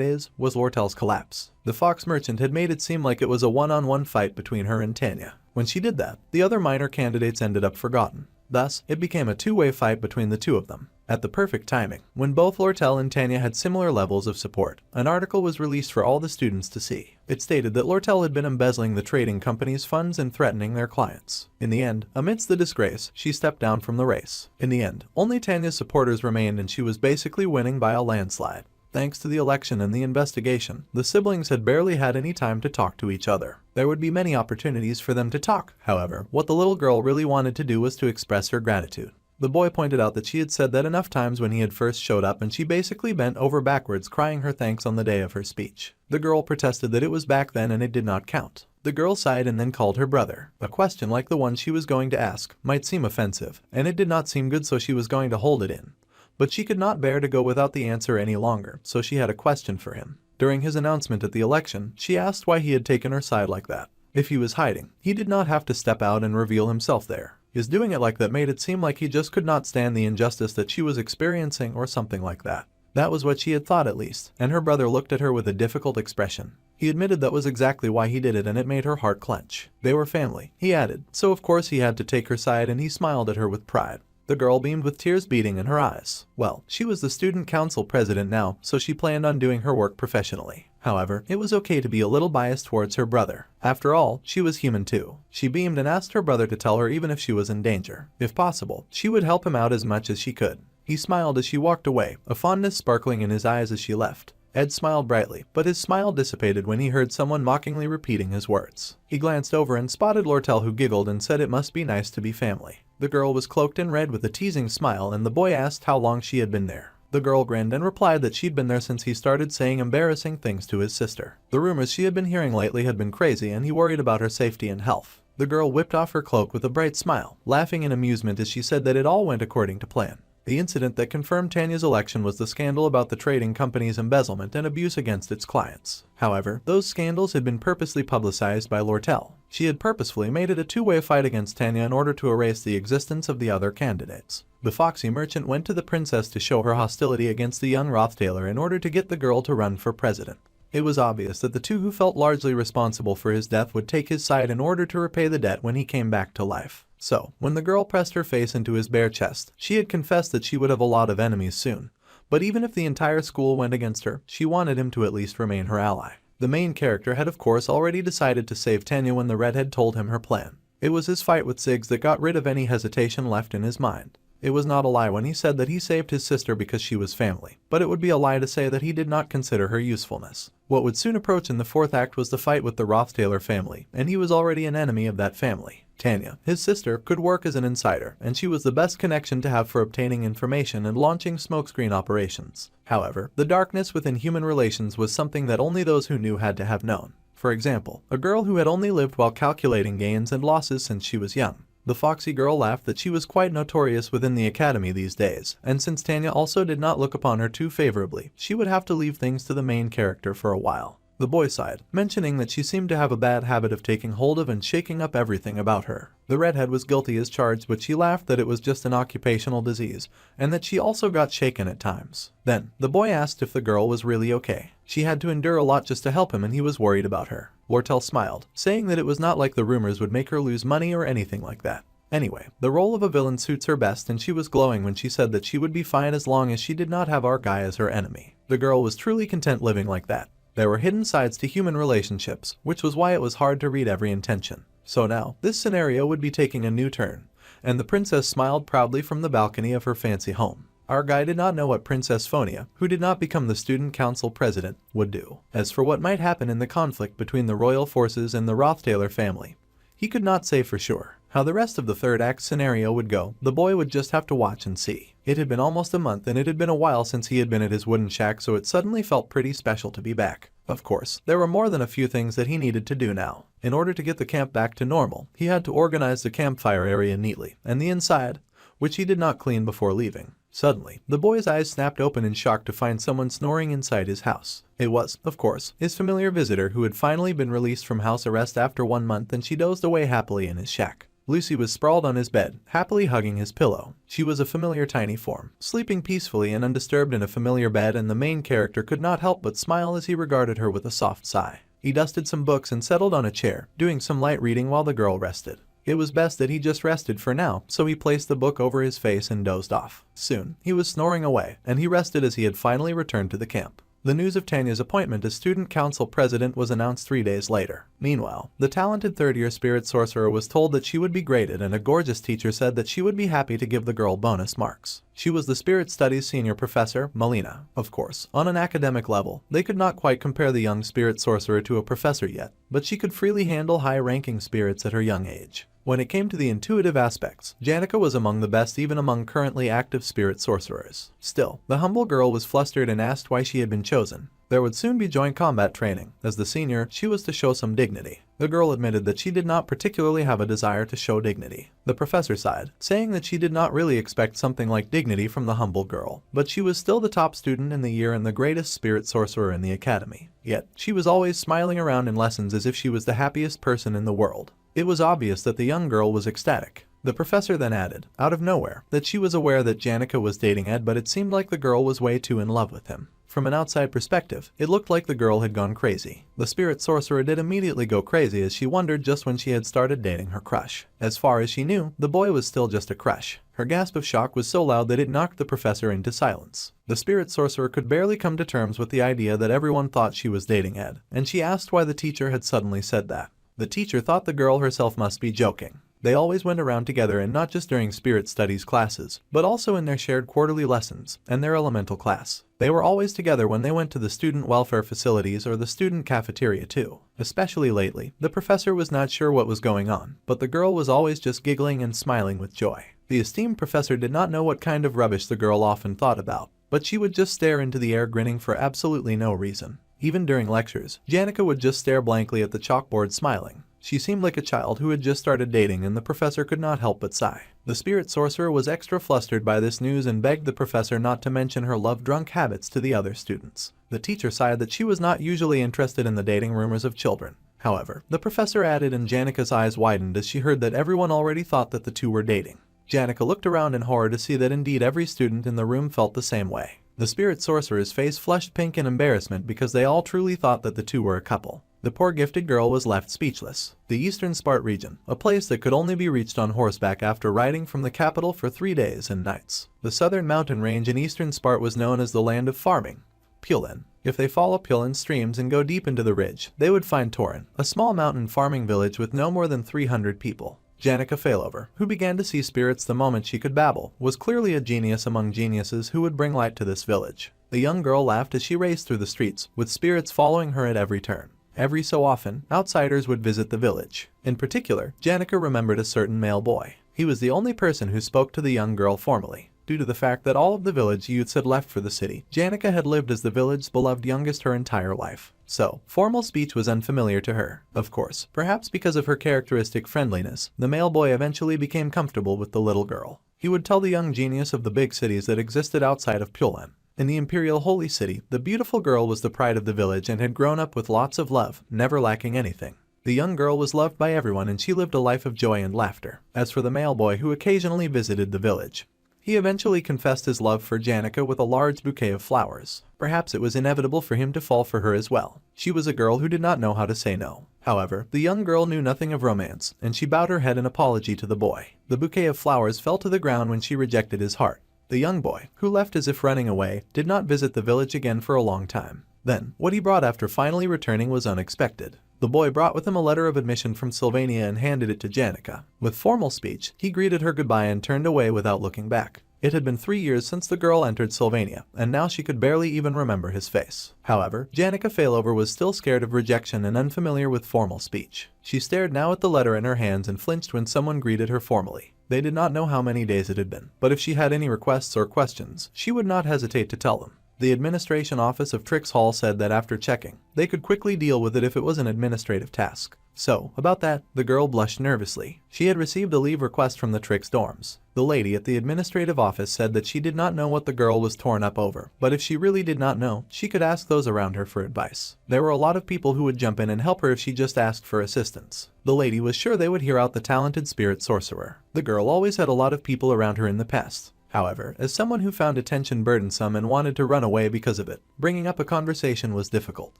is, was Lortell's collapse. The fox merchant had made it seem like it was a one-on-one fight between her and Tanya. When she did that, the other minor candidates ended up forgotten. Thus, it became a two-way fight between the two of them. At the perfect timing, when both Lortell and Tanya had similar levels of support, an article was released for all the students to see. It stated that Lortell had been embezzling the trading company's funds and threatening their clients. In the end, amidst the disgrace, she stepped down from the race. In the end, only Tanya's supporters remained and she was basically winning by a landslide. Thanks to the election and the investigation, the siblings had barely had any time to talk to each other. There would be many opportunities for them to talk. However, what the little girl really wanted to do was to express her gratitude. The boy pointed out that she had said that enough times when he had first showed up, and she basically bent over backwards crying her thanks on the day of her speech. The girl protested that it was back then and it did not count. The girl sighed and then called her brother. A question like the one she was going to ask might seem offensive, and it did not seem good, so she was going to hold it in. But she could not bear to go without the answer any longer, so she had a question for him. During his announcement at the election, she asked why he had taken her side like that. If he was hiding, he did not have to step out and reveal himself there. His doing it like that made it seem like he just could not stand the injustice that she was experiencing or something like that. That was what she had thought at least, and her brother looked at her with a difficult expression. He admitted that was exactly why he did it, and it made her heart clench. They were family, he added, so of course he had to take her side, and he smiled at her with pride. The girl beamed with tears beading in her eyes. Well, she was the student council president now, so she planned on doing her work professionally. However, it was okay to be a little biased towards her brother. After all, she was human too. She beamed and asked her brother to tell her even if she was in danger. If possible, she would help him out as much as she could. He smiled as she walked away, a fondness sparkling in his eyes as she left. Ed smiled brightly, but his smile dissipated when he heard someone mockingly repeating his words. He glanced over and spotted Lortell, who giggled and said it must be nice to be family. The girl was cloaked in red with a teasing smile, and the boy asked how long she had been there. The girl grinned and replied that she'd been there since he started saying embarrassing things to his sister. The rumors she had been hearing lately had been crazy, and he worried about her safety and health. The girl whipped off her cloak with a bright smile, laughing in amusement as she said that it all went according to plan. The incident that confirmed Tanya's election was the scandal about the trading company's embezzlement and abuse against its clients. However, those scandals had been purposely publicized by Lortell. She had purposefully made it a two-way fight against Tanya in order to erase the existence of the other candidates. The foxy merchant went to the princess to show her hostility against the young Roth Taylor in order to get the girl to run for president. It was obvious that the two who felt largely responsible for his death would take his side in order to repay the debt when he came back to life. So, when the girl pressed her face into his bare chest, she had confessed that she would have a lot of enemies soon. But even if the entire school went against her, she wanted him to at least remain her ally. The main character had of course already decided to save Tanya when the redhead told him her plan. It was his fight with Ziggs that got rid of any hesitation left in his mind. It was not a lie when he said that he saved his sister because she was family, but it would be a lie to say that he did not consider her usefulness. What would soon approach in the fourth act was the fight with the Roth Taylor family, and he was already an enemy of that family. Tanya, his sister, could work as an insider, and she was the best connection to have for obtaining information and launching smokescreen operations. However, the darkness within human relations was something that only those who knew had to have known. For example, a girl who had only lived while calculating gains and losses since she was young. The foxy girl laughed that she was quite notorious within the academy these days, and since Tanya also did not look upon her too favorably, she would have to leave things to the main character for a while. The boy sighed, mentioning that she seemed to have a bad habit of taking hold of and shaking up everything about her. The redhead was guilty as charged, but she laughed that it was just an occupational disease, and that she also got shaken at times. Then, the boy asked if the girl was really okay. She had to endure a lot just to help him, and he was worried about her. Lortell smiled, saying that it was not like the rumors would make her lose money or anything like that. Anyway, the role of a villain suits her best, and she was glowing when she said that she would be fine as long as she did not have our guy as her enemy. The girl was truly content living like that. There were hidden sides to human relationships, which was why it was hard to read every intention. So now, this scenario would be taking a new turn, and the princess smiled proudly from the balcony of her fancy home. Our guy did not know what Princess Phonia, who did not become the student council president, would do. As for what might happen in the conflict between the royal forces and the Roth Taylor family, he could not say for sure. How the rest of the third act scenario would go, the boy would just have to watch and see. It had been almost a month, and it had been a while since he had been at his wooden shack, so it suddenly felt pretty special to be back. Of course, there were more than a few things that he needed to do now. In order to get the camp back to normal, he had to organize the campfire area neatly, and the inside, which he did not clean before leaving. Suddenly, the boy's eyes snapped open in shock to find someone snoring inside his house. It was, of course, his familiar visitor who had finally been released from house arrest after 1 month, and she dozed away happily in his shack. Lucy was sprawled on his bed, happily hugging his pillow. She was a familiar tiny form, sleeping peacefully and undisturbed in a familiar bed, and the main character could not help but smile as he regarded her with a soft sigh. He dusted some books and settled on a chair, doing some light reading while the girl rested. It was best that he just rested for now, so he placed the book over his face and dozed off. Soon, he was snoring away, and he rested as he had finally returned to the camp. The news of Tanya's appointment as student council president was announced 3 days later. Meanwhile, the talented third-year spirit sorcerer was told that she would be graded, and a gorgeous teacher said that she would be happy to give the girl bonus marks. She was the spirit studies senior professor, Melina. Of course, on an academic level, they could not quite compare the young spirit sorcerer to a professor yet, but she could freely handle high-ranking spirits at her young age. When it came to the intuitive aspects, Janica was among the best even among currently active spirit sorcerers. Still, the humble girl was flustered and asked why she had been chosen. There would soon be joint combat training. As the senior, she was to show some dignity. The girl admitted that she did not particularly have a desire to show dignity. The professor sighed, saying that she did not really expect something like dignity from the humble girl, but she was still the top student in the year and the greatest spirit sorcerer in the academy. Yet, she was always smiling around in lessons as if she was the happiest person in the world. It was obvious that the young girl was ecstatic. The professor then added, out of nowhere, that she was aware that Janica was dating Ed, but it seemed like the girl was way too in love with him. From an outside perspective, it looked like the girl had gone crazy. The spirit sorcerer did immediately go crazy as she wondered just when she had started dating her crush. As far as she knew, the boy was still just a crush. Her gasp of shock was so loud that it knocked the professor into silence. The spirit sorcerer could barely come to terms with the idea that everyone thought she was dating Ed, and she asked why the teacher had suddenly said that. The teacher thought the girl herself must be joking. They always went around together, and not just during spirit studies classes, but also in their shared quarterly lessons and their elemental class. They were always together when they went to the student welfare facilities or the student cafeteria too. Especially lately, the professor was not sure what was going on, but the girl was always just giggling and smiling with joy. The esteemed professor did not know what kind of rubbish the girl often thought about, but she would just stare into the air grinning for absolutely no reason. Even during lectures, Janica would just stare blankly at the chalkboard smiling. She seemed like a child who had just started dating, and the professor could not help but sigh. The spirit sorcerer was extra flustered by this news and begged the professor not to mention her love-drunk habits to the other students. The teacher sighed that she was not usually interested in the dating rumors of children. However, the professor added, and Janica's eyes widened as she heard that everyone already thought that the two were dating. Janica looked around in horror to see that indeed every student in the room felt the same way. The spirit sorcerer's face flushed pink in embarrassment because they all truly thought that the two were a couple. The poor gifted girl was left speechless. The Eastern Spart region, a place that could only be reached on horseback after riding from the capital for 3 days and nights. The southern mountain range in Eastern Spart was known as the land of farming, Pulin. If they follow Pulin streams and go deep into the ridge, they would find Torin, a small mountain farming village with no more than 300 people. Janica Failover, who began to see spirits the moment she could babble, was clearly a genius among geniuses who would bring light to this village. The young girl laughed as she raced through the streets, with spirits following her at every turn. Every so often, outsiders would visit the village. In particular, Janica remembered a certain male boy. He was the only person who spoke to the young girl formally. Due to the fact that all of the village youths had left for the city, Janica had lived as the village's beloved youngest her entire life. So, formal speech was unfamiliar to her. Of course, perhaps because of her characteristic friendliness, the male boy eventually became comfortable with the little girl. He would tell the young genius of the big cities that existed outside of Pulin. In the imperial holy city, the beautiful girl was the pride of the village and had grown up with lots of love, never lacking anything. The young girl was loved by everyone, and she lived a life of joy and laughter. As for the male boy who occasionally visited the village, he eventually confessed his love for Janica with a large bouquet of flowers. Perhaps it was inevitable for him to fall for her as well. She was a girl who did not know how to say no. However, the young girl knew nothing of romance, and she bowed her head in apology to the boy. The bouquet of flowers fell to the ground when she rejected his heart. The young boy, who left as if running away, did not visit the village again for a long time. Then, what he brought after finally returning was unexpected. The boy brought with him a letter of admission from Sylvania and handed it to Janica. With formal speech, he greeted her goodbye and turned away without looking back. It had been 3 years since the girl entered Sylvania, and now she could barely even remember his face. However, Janica Failover was still scared of rejection and unfamiliar with formal speech. She stared now at the letter in her hands and flinched when someone greeted her formally. They did not know how many days it had been, but if she had any requests or questions, she would not hesitate to tell them. The administration office of Trix Hall said that after checking, they could quickly deal with it if it was an administrative task. So, about that, the girl blushed nervously. She had received a leave request from the Trix dorms. The lady at the administrative office said that she did not know what the girl was torn up over, but if she really did not know, she could ask those around her for advice. There were a lot of people who would jump in and help her if she just asked for assistance. The lady was sure they would hear out the talented spirit sorcerer. The girl always had a lot of people around her in the past. However, as someone who found attention burdensome and wanted to run away because of it, bringing up a conversation was difficult,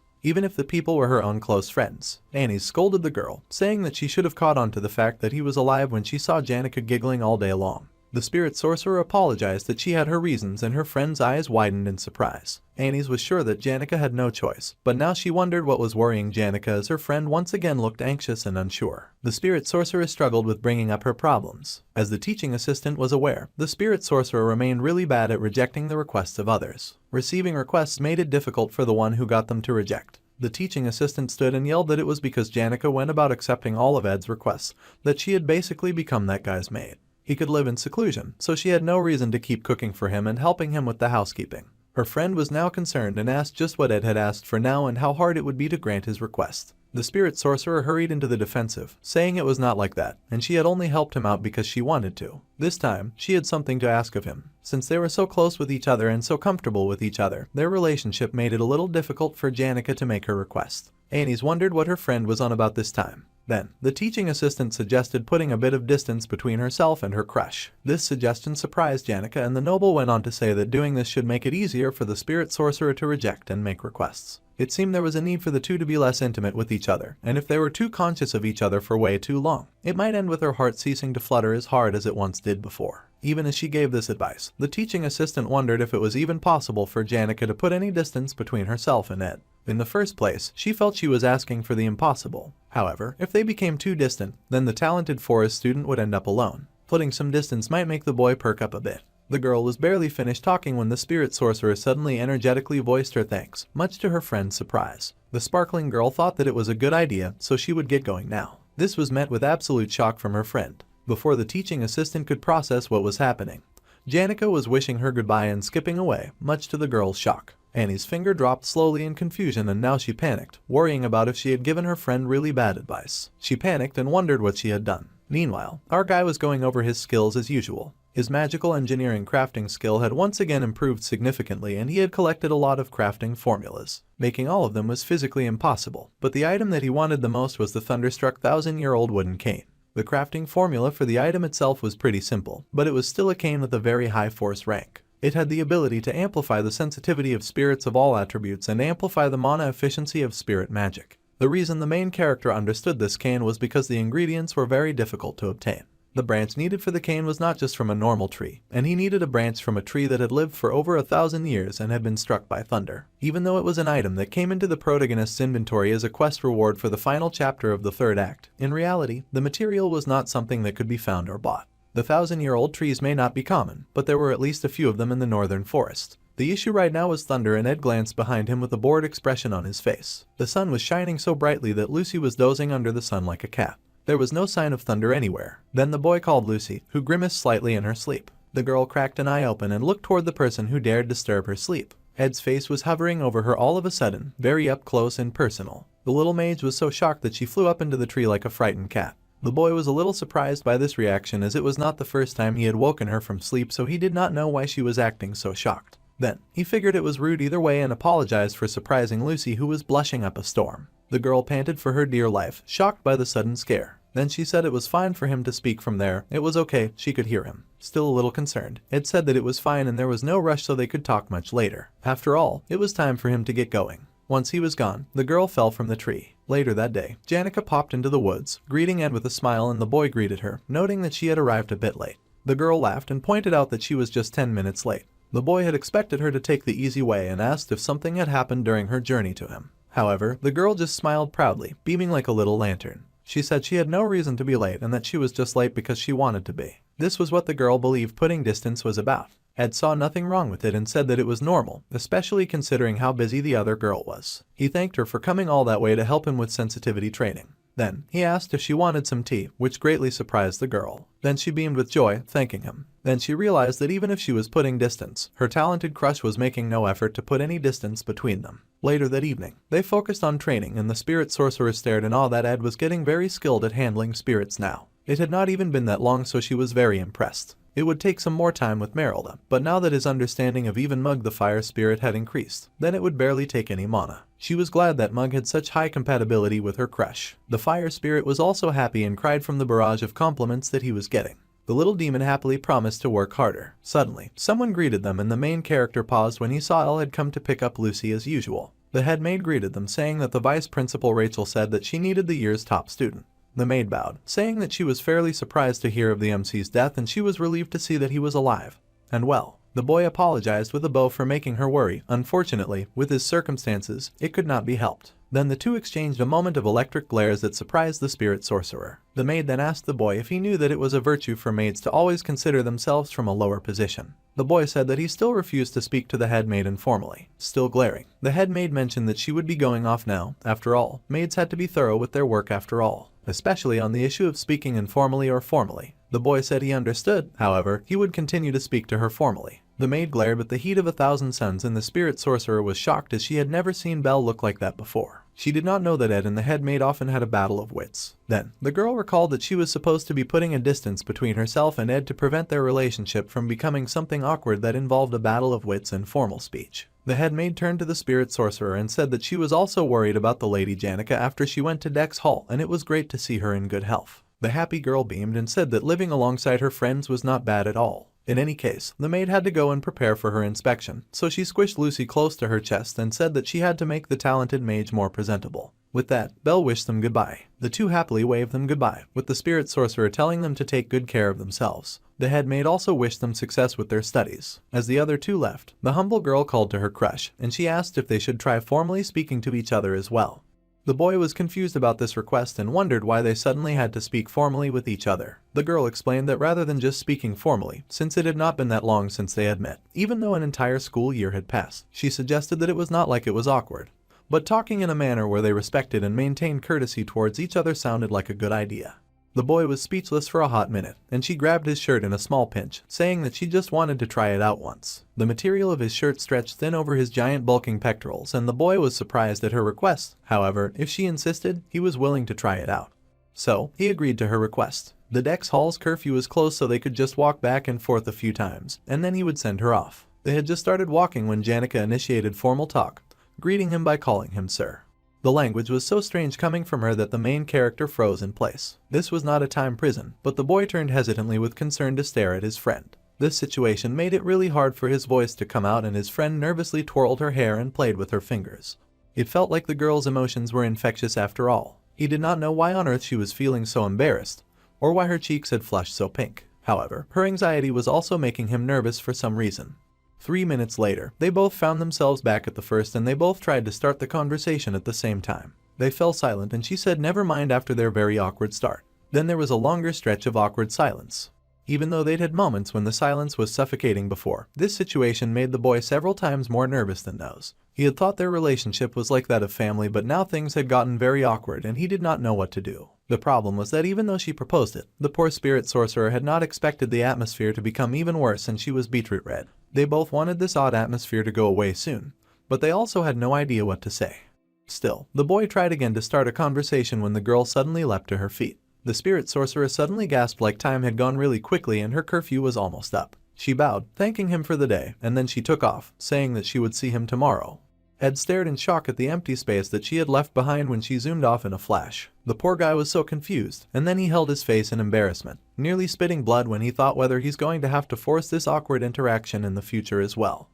even if the people were her own close friends. Annie scolded the girl, saying that she should have caught on to the fact that he was alive when she saw Janica giggling all day long. The spirit sorcerer apologized that she had her reasons, and her friend's eyes widened in surprise. Annie's was sure that Janica had no choice, but now she wondered what was worrying Janica as her friend once again looked anxious and unsure. The spirit sorcerer struggled with bringing up her problems. As the teaching assistant was aware, the spirit sorcerer remained really bad at rejecting the requests of others. Receiving requests made it difficult for the one who got them to reject. The teaching assistant stood and yelled that it was because Janica went about accepting all of Ed's requests, that she had basically become that guy's maid. He could live in seclusion, so she had no reason to keep cooking for him and helping him with the housekeeping. Her friend was now concerned and asked just what Ed had asked for now and how hard it would be to grant his request. The spirit sorcerer hurried into the defensive, saying it was not like that, and she had only helped him out because she wanted to. This time, she had something to ask of him. Since they were so close with each other and so comfortable with each other, their relationship made it a little difficult for Janica to make her request. Annie's wondered what her friend was on about this time. Then, the teaching assistant suggested putting a bit of distance between herself and her crush. This suggestion surprised Janica, and the noble went on to say that doing this should make it easier for the spirit sorcerer to reject and make requests. It seemed there was a need for the two to be less intimate with each other, and if they were too conscious of each other for way too long, it might end with her heart ceasing to flutter as hard as it once did before. Even as she gave this advice, the teaching assistant wondered if it was even possible for Janica to put any distance between herself and Ed. In the first place, she felt she was asking for the impossible. However, if they became too distant, then the talented forest student would end up alone. Putting some distance might make the boy perk up a bit. The girl was barely finished talking when the spirit sorcerer suddenly energetically voiced her thanks, much to her friend's surprise. The sparkling girl thought that it was a good idea, so she would get going now. This was met with absolute shock from her friend. Before the teaching assistant could process what was happening, Janica was wishing her goodbye and skipping away, much to the girl's shock. Annie's finger dropped slowly in confusion, and now she panicked, worrying about if she had given her friend really bad advice. She panicked and wondered what she had done. Meanwhile, our guy was going over his skills as usual. His magical engineering crafting skill had once again improved significantly, and he had collected a lot of crafting formulas. Making all of them was physically impossible, but the item that he wanted the most was the thunderstruck 1,000-year-old wooden cane. The crafting formula for the item itself was pretty simple, but it was still a cane with a very high force rank. It had the ability to amplify the sensitivity of spirits of all attributes and amplify the mana efficiency of spirit magic. The reason the main character understood this cane was because the ingredients were very difficult to obtain. The branch needed for the cane was not just from a normal tree, and he needed a branch from a tree that had lived for over 1,000 years and had been struck by thunder. Even though it was an item that came into the protagonist's inventory as a quest reward for the final chapter of the third act, in reality, the material was not something that could be found or bought. The 1,000-year-old trees may not be common, but there were at least a few of them in the northern forest. The issue right now was thunder, and Ed glanced behind him with a bored expression on his face. The sun was shining so brightly that Lucy was dozing under the sun like a cat. There was no sign of thunder anywhere. Then the boy called Lucy, who grimaced slightly in her sleep. The girl cracked an eye open and looked toward the person who dared disturb her sleep. Ed's face was hovering over her all of a sudden, very up close and personal. The little mage was so shocked that she flew up into the tree like a frightened cat. The boy was a little surprised by this reaction, as it was not the first time he had woken her from sleep, so he did not know why she was acting so shocked. Then, he figured it was rude either way and apologized for surprising Lucy, who was blushing up a storm. The girl panted for her dear life, shocked by the sudden scare. Then she said it was fine for him to speak from there. It was okay, she could hear him. Still a little concerned, Ed said that it was fine and there was no rush, so they could talk much later. After all, it was time for him to get going. Once he was gone, the girl fell from the tree. Later that day, Janica popped into the woods, greeting Ed with a smile, and the boy greeted her, noting that she had arrived a bit late. The girl laughed and pointed out that she was just 10 minutes late. The boy had expected her to take the easy way and asked if something had happened during her journey to him. However, the girl just smiled proudly, beaming like a little lantern. She said she had no reason to be late and that she was just late because she wanted to be. This was what the girl believed putting distance was about. Ed saw nothing wrong with it and said that it was normal, especially considering how busy the other girl was. He thanked her for coming all that way to help him with sensitivity training. Then, he asked if she wanted some tea, which greatly surprised the girl. Then she beamed with joy, thanking him. Then she realized that even if she was putting distance, her talented crush was making no effort to put any distance between them. Later that evening, they focused on training, and the spirit sorcerer stared in awe that Ed was getting very skilled at handling spirits now. It had not even been that long, so she was very impressed. It would take some more time with Merylda, but now that his understanding of even Mug the fire spirit had increased, then it would barely take any mana. She was glad that Mug had such high compatibility with her crush. The fire spirit was also happy and cried from the barrage of compliments that he was getting. The little demon happily promised to work harder. Suddenly, someone greeted them, and the main character paused when he saw Elle had come to pick up Lucy as usual. The head maid greeted them, saying that the vice principal Rachel said that she needed the year's top student. The maid bowed, saying that she was fairly surprised to hear of the MC's death and she was relieved to see that he was alive and well. The boy apologized with a bow for making her worry. Unfortunately, with his circumstances, it could not be helped. Then the two exchanged a moment of electric glares that surprised the spirit sorcerer. The maid then asked the boy if he knew that it was a virtue for maids to always consider themselves from a lower position. The boy said that he still refused to speak to the head maid informally. Still glaring, the head maid mentioned that she would be going off now. After all, maids had to be thorough with their work after all, especially on the issue of speaking informally or formally. The boy said he understood, however, he would continue to speak to her formally. The maid glared with the heat of 1,000 suns, and the spirit sorcerer was shocked as she had never seen Belle look like that before. She did not know that Ed and the head maid often had a battle of wits. Then, the girl recalled that she was supposed to be putting a distance between herself and Ed to prevent their relationship from becoming something awkward that involved a battle of wits and formal speech. The head maid turned to the spirit sorcerer and said that she was also worried about the lady Janica after she went to Dex Hall, and it was great to see her in good health. The happy girl beamed and said that living alongside her friends was not bad at all. In any case, the maid had to go and prepare for her inspection, so she squished Lucy close to her chest and said that she had to make the talented mage more presentable. With that, Belle wished them goodbye. The two happily waved them goodbye, with the spirit sorcerer telling them to take good care of themselves. The head maid also wished them success with their studies. As the other two left, the humble girl called to her crush, and she asked if they should try formally speaking to each other as well. The boy was confused about this request and wondered why they suddenly had to speak formally with each other. The girl explained that rather than just speaking formally, since it had not been that long since they had met, even though an entire school year had passed, she suggested that it was not like it was awkward. But talking in a manner where they respected and maintained courtesy towards each other sounded like a good idea. The boy was speechless for a hot minute, and she grabbed his shirt in a small pinch, saying that she just wanted to try it out once. The material of his shirt stretched thin over his giant bulking pectorals, and the boy was surprised at her request. However, if she insisted, he was willing to try it out. So, he agreed to her request. The Dex Hall's curfew was closed, so they could just walk back and forth a few times, and then he would send her off. They had just started walking when Janica initiated formal talk, greeting him by calling him sir. The language was so strange coming from her that the main character froze in place. This was not a time prison, but the boy turned hesitantly with concern to stare at his friend. This situation made it really hard for his voice to come out, and his friend nervously twirled her hair and played with her fingers. It felt like the girl's emotions were infectious after all. He did not know why on earth she was feeling so embarrassed, or why her cheeks had flushed so pink. However, her anxiety was also making him nervous for some reason. 3 minutes later, they both found themselves back at the first, and they both tried to start the conversation at the same time. They fell silent, and she said never mind after their very awkward start. Then there was a longer stretch of awkward silence. Even though they'd had moments when the silence was suffocating before, this situation made the boy several times more nervous than those. He had thought their relationship was like that of family, but now things had gotten very awkward and he did not know what to do. The problem was that even though she proposed it, the poor spirit sorcerer had not expected the atmosphere to become even worse, and she was beetroot red. They both wanted this odd atmosphere to go away soon, but they also had no idea what to say. Still, the boy tried again to start a conversation when the girl suddenly leapt to her feet. The spirit sorcerer suddenly gasped like time had gone really quickly and her curfew was almost up. She bowed, thanking him for the day, and then she took off, saying that she would see him tomorrow. Ed stared in shock at the empty space that she had left behind when she zoomed off in a flash. The poor guy was so confused, and then he held his face in embarrassment, nearly spitting blood when he thought whether he's going to have to force this awkward interaction in the future as well.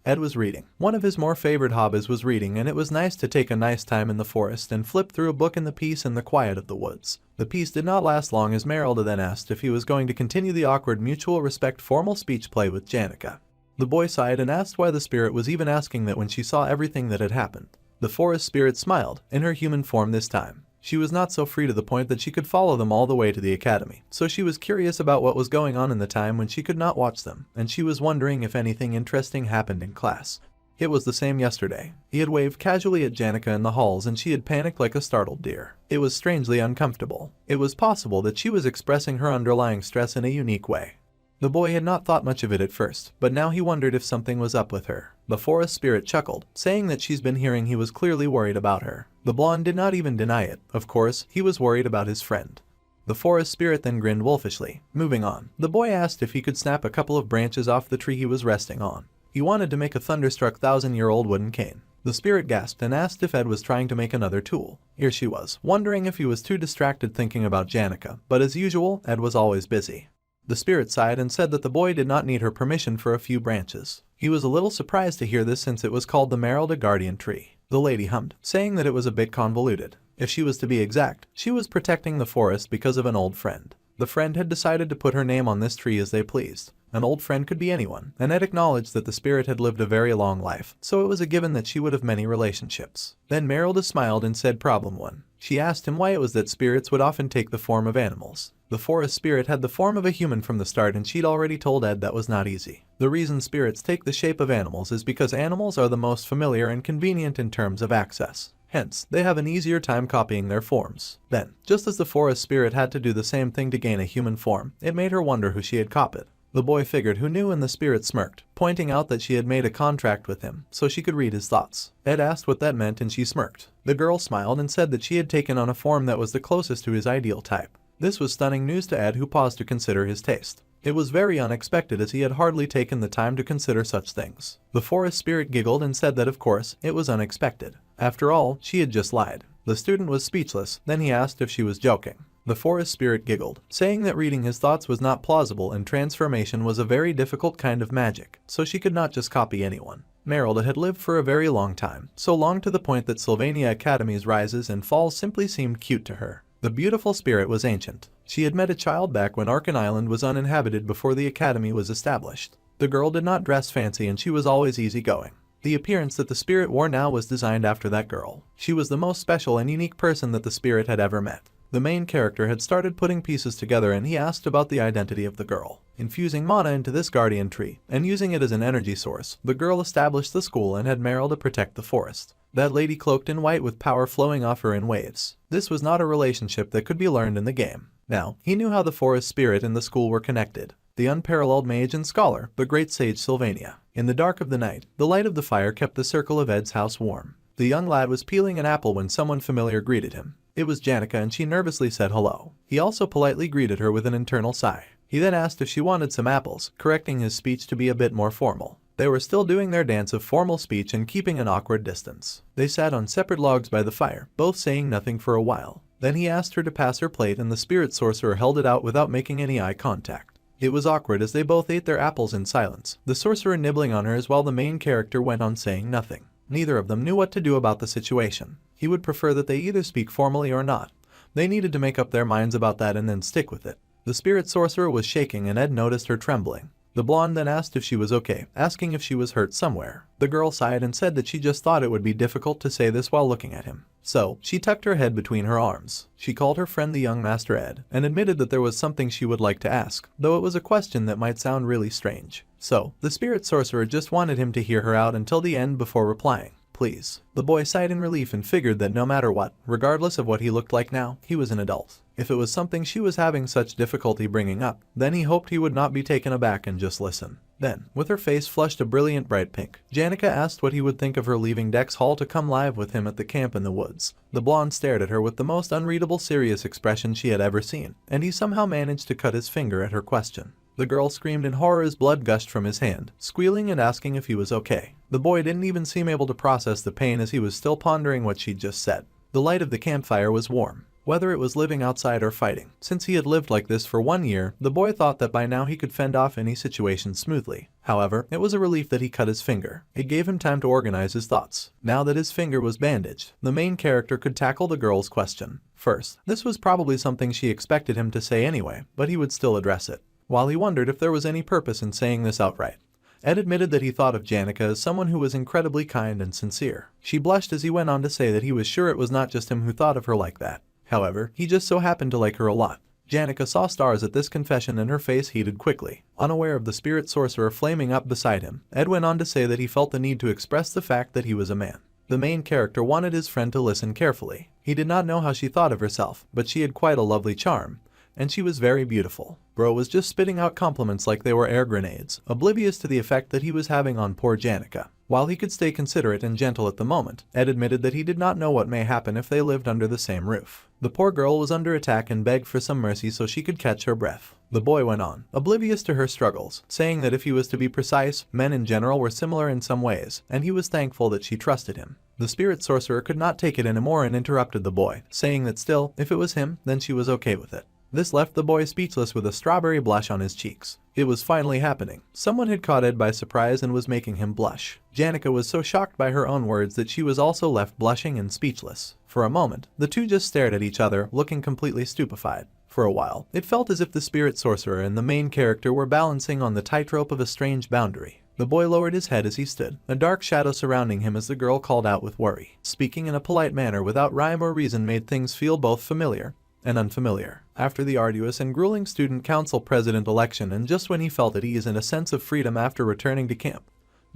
Ed was reading. One of his more favored hobbies was reading, and it was nice to take a nice time in the forest and flip through a book in the peace and the quiet of the woods. The peace did not last long, as Merylda then asked if he was going to continue the awkward mutual respect formal speech play with Janica. The boy sighed and asked why the spirit was even asking that when she saw everything that had happened. The forest spirit smiled, in her human form this time. She was not so free to the point that she could follow them all the way to the academy, so she was curious about what was going on in the time when she could not watch them, and she was wondering if anything interesting happened in class. It was the same yesterday. He had waved casually at Janica in the halls and she had panicked like a startled deer. It was strangely uncomfortable. It was possible that she was expressing her underlying stress in a unique way. The boy had not thought much of it at first, but now he wondered if something was up with her. The forest spirit chuckled, saying that she's been hearing he was clearly worried about her. The blonde did not even deny it. Of course, he was worried about his friend. The forest spirit then grinned wolfishly. Moving on, the boy asked if he could snap a couple of branches off the tree he was resting on. He wanted to make a thunderstruck 1,000-year-old wooden cane. The spirit gasped and asked if Ed was trying to make another tool. Here she was, wondering if he was too distracted thinking about Janica, but as usual, Ed was always busy. The spirit sighed and said that the boy did not need her permission for a few branches. He was a little surprised to hear this since it was called the Merylda Guardian Tree. The lady hummed, saying that it was a bit convoluted. If she was to be exact, she was protecting the forest because of an old friend. The friend had decided to put her name on this tree as they pleased. An old friend could be anyone, and Ed acknowledged that the spirit had lived a very long life, so it was a given that she would have many relationships. Then Merylda smiled and said problem 1. She asked him why it was that spirits would often take the form of animals. The forest spirit had the form of a human from the start, and she'd already told Ed that was not easy. The reason spirits take the shape of animals is because animals are the most familiar and convenient in terms of access. Hence, they have an easier time copying their forms. Then, just as the forest spirit had to do the same thing to gain a human form, it made her wonder who she had copied. The boy figured who knew, and the spirit smirked, pointing out that she had made a contract with him so she could read his thoughts. Ed asked what that meant and she smirked. The girl smiled and said that she had taken on a form that was the closest to his ideal type. This was stunning news to Ed, who paused to consider his taste. It was very unexpected, as he had hardly taken the time to consider such things. The forest spirit giggled and said that of course, it was unexpected. After all, she had just lied. The student was speechless, then he asked if she was joking. The forest spirit giggled, saying that reading his thoughts was not plausible and transformation was a very difficult kind of magic, so she could not just copy anyone. Merylda had lived for a very long time, so long to the point that Sylvania Academy's rises and falls simply seemed cute to her. The beautiful spirit was ancient. She had met a child back when Arkan Island was uninhabited before the academy was established. The girl did not dress fancy and she was always easygoing. The appearance that the spirit wore now was designed after that girl. She was the most special and unique person that the spirit had ever met. The main character had started putting pieces together and he asked about the identity of the girl. Infusing mana into this guardian tree and using it as an energy source, the girl established the school and had Merylda protect the forest. That lady cloaked in white with power flowing off her in waves. This was not a relationship that could be learned in the game. Now, he knew how the forest spirit and the school were connected. The unparalleled mage and scholar, the great sage Sylvania. In the dark of the night, the light of the fire kept the circle of Ed's house warm. The young lad was peeling an apple when someone familiar greeted him. It was Janica, and she nervously said hello. He also politely greeted her with an internal sigh. He then asked if she wanted some apples, correcting his speech to be a bit more formal. They were still doing their dance of formal speech and keeping an awkward distance. They sat on separate logs by the fire, both saying nothing for a while. Then he asked her to pass her plate and the spirit sorcerer held it out without making any eye contact. It was awkward as they both ate their apples in silence, the sorcerer nibbling on hers while the main character went on saying nothing. Neither of them knew what to do about the situation. He would prefer that they either speak formally or not. They needed to make up their minds about that and then stick with it. The spirit sorcerer was shaking and Ed noticed her trembling. The blonde then asked if she was okay, asking if she was hurt somewhere. The girl sighed and said that she just thought it would be difficult to say this while looking at him. So, she tucked her head between her arms. She called her friend the young Master Ed, and admitted that there was something she would like to ask, though it was a question that might sound really strange. So, the spirit sorcerer just wanted him to hear her out until the end before replying. Please. The boy sighed in relief and figured that no matter what, regardless of what he looked like now, he was an adult. If it was something she was having such difficulty bringing up, then he hoped he would not be taken aback and just listen. Then, with her face flushed a brilliant bright pink, Janica asked what he would think of her leaving Dex Hall to come live with him at the camp in the woods. The blonde stared at her with the most unreadable serious expression she had ever seen, and he somehow managed to cut his finger at her question. The girl screamed in horror as blood gushed from his hand, squealing and asking if he was okay. The boy didn't even seem able to process the pain as he was still pondering what she'd just said. The light of the campfire was warm. Whether it was living outside or fighting, since he had lived like this for 1 year, the boy thought that by now he could fend off any situation smoothly. However, it was a relief that he cut his finger. It gave him time to organize his thoughts. Now that his finger was bandaged, the main character could tackle the girl's question. First, this was probably something she expected him to say anyway, but he would still address it. While he wondered if there was any purpose in saying this outright, Ed admitted that he thought of Janica as someone who was incredibly kind and sincere. She blushed as he went on to say that he was sure it was not just him who thought of her like that. However, he just so happened to like her a lot. Janica saw stars at this confession and her face heated quickly. Unaware of the spirit sorcerer flaming up beside him, Ed went on to say that he felt the need to express the fact that he was a man. The main character wanted his friend to listen carefully. He did not know how she thought of herself, but she had quite a lovely charm. And she was very beautiful. Bro was just spitting out compliments like they were air grenades, oblivious to the effect that he was having on poor Janica. While he could stay considerate and gentle at the moment, Ed admitted that he did not know what may happen if they lived under the same roof. The poor girl was under attack and begged for some mercy so she could catch her breath. The boy went on, oblivious to her struggles, saying that if he was to be precise, men in general were similar in some ways, and he was thankful that she trusted him. The spirit sorcerer could not take it anymore and interrupted the boy, saying that still, if it was him, then she was okay with it. This left the boy speechless with a strawberry blush on his cheeks. It was finally happening. Someone had caught Ed by surprise and was making him blush. Janica was so shocked by her own words that she was also left blushing and speechless. For a moment, the two just stared at each other, looking completely stupefied. For a while, it felt as if the spirit sorcerer and the main character were balancing on the tightrope of a strange boundary. The boy lowered his head as he stood, a dark shadow surrounding him as the girl called out with worry. Speaking in a polite manner without rhyme or reason made things feel both familiar and unfamiliar. After the arduous and grueling student council president election and just when he felt at ease and a sense of freedom after returning to camp,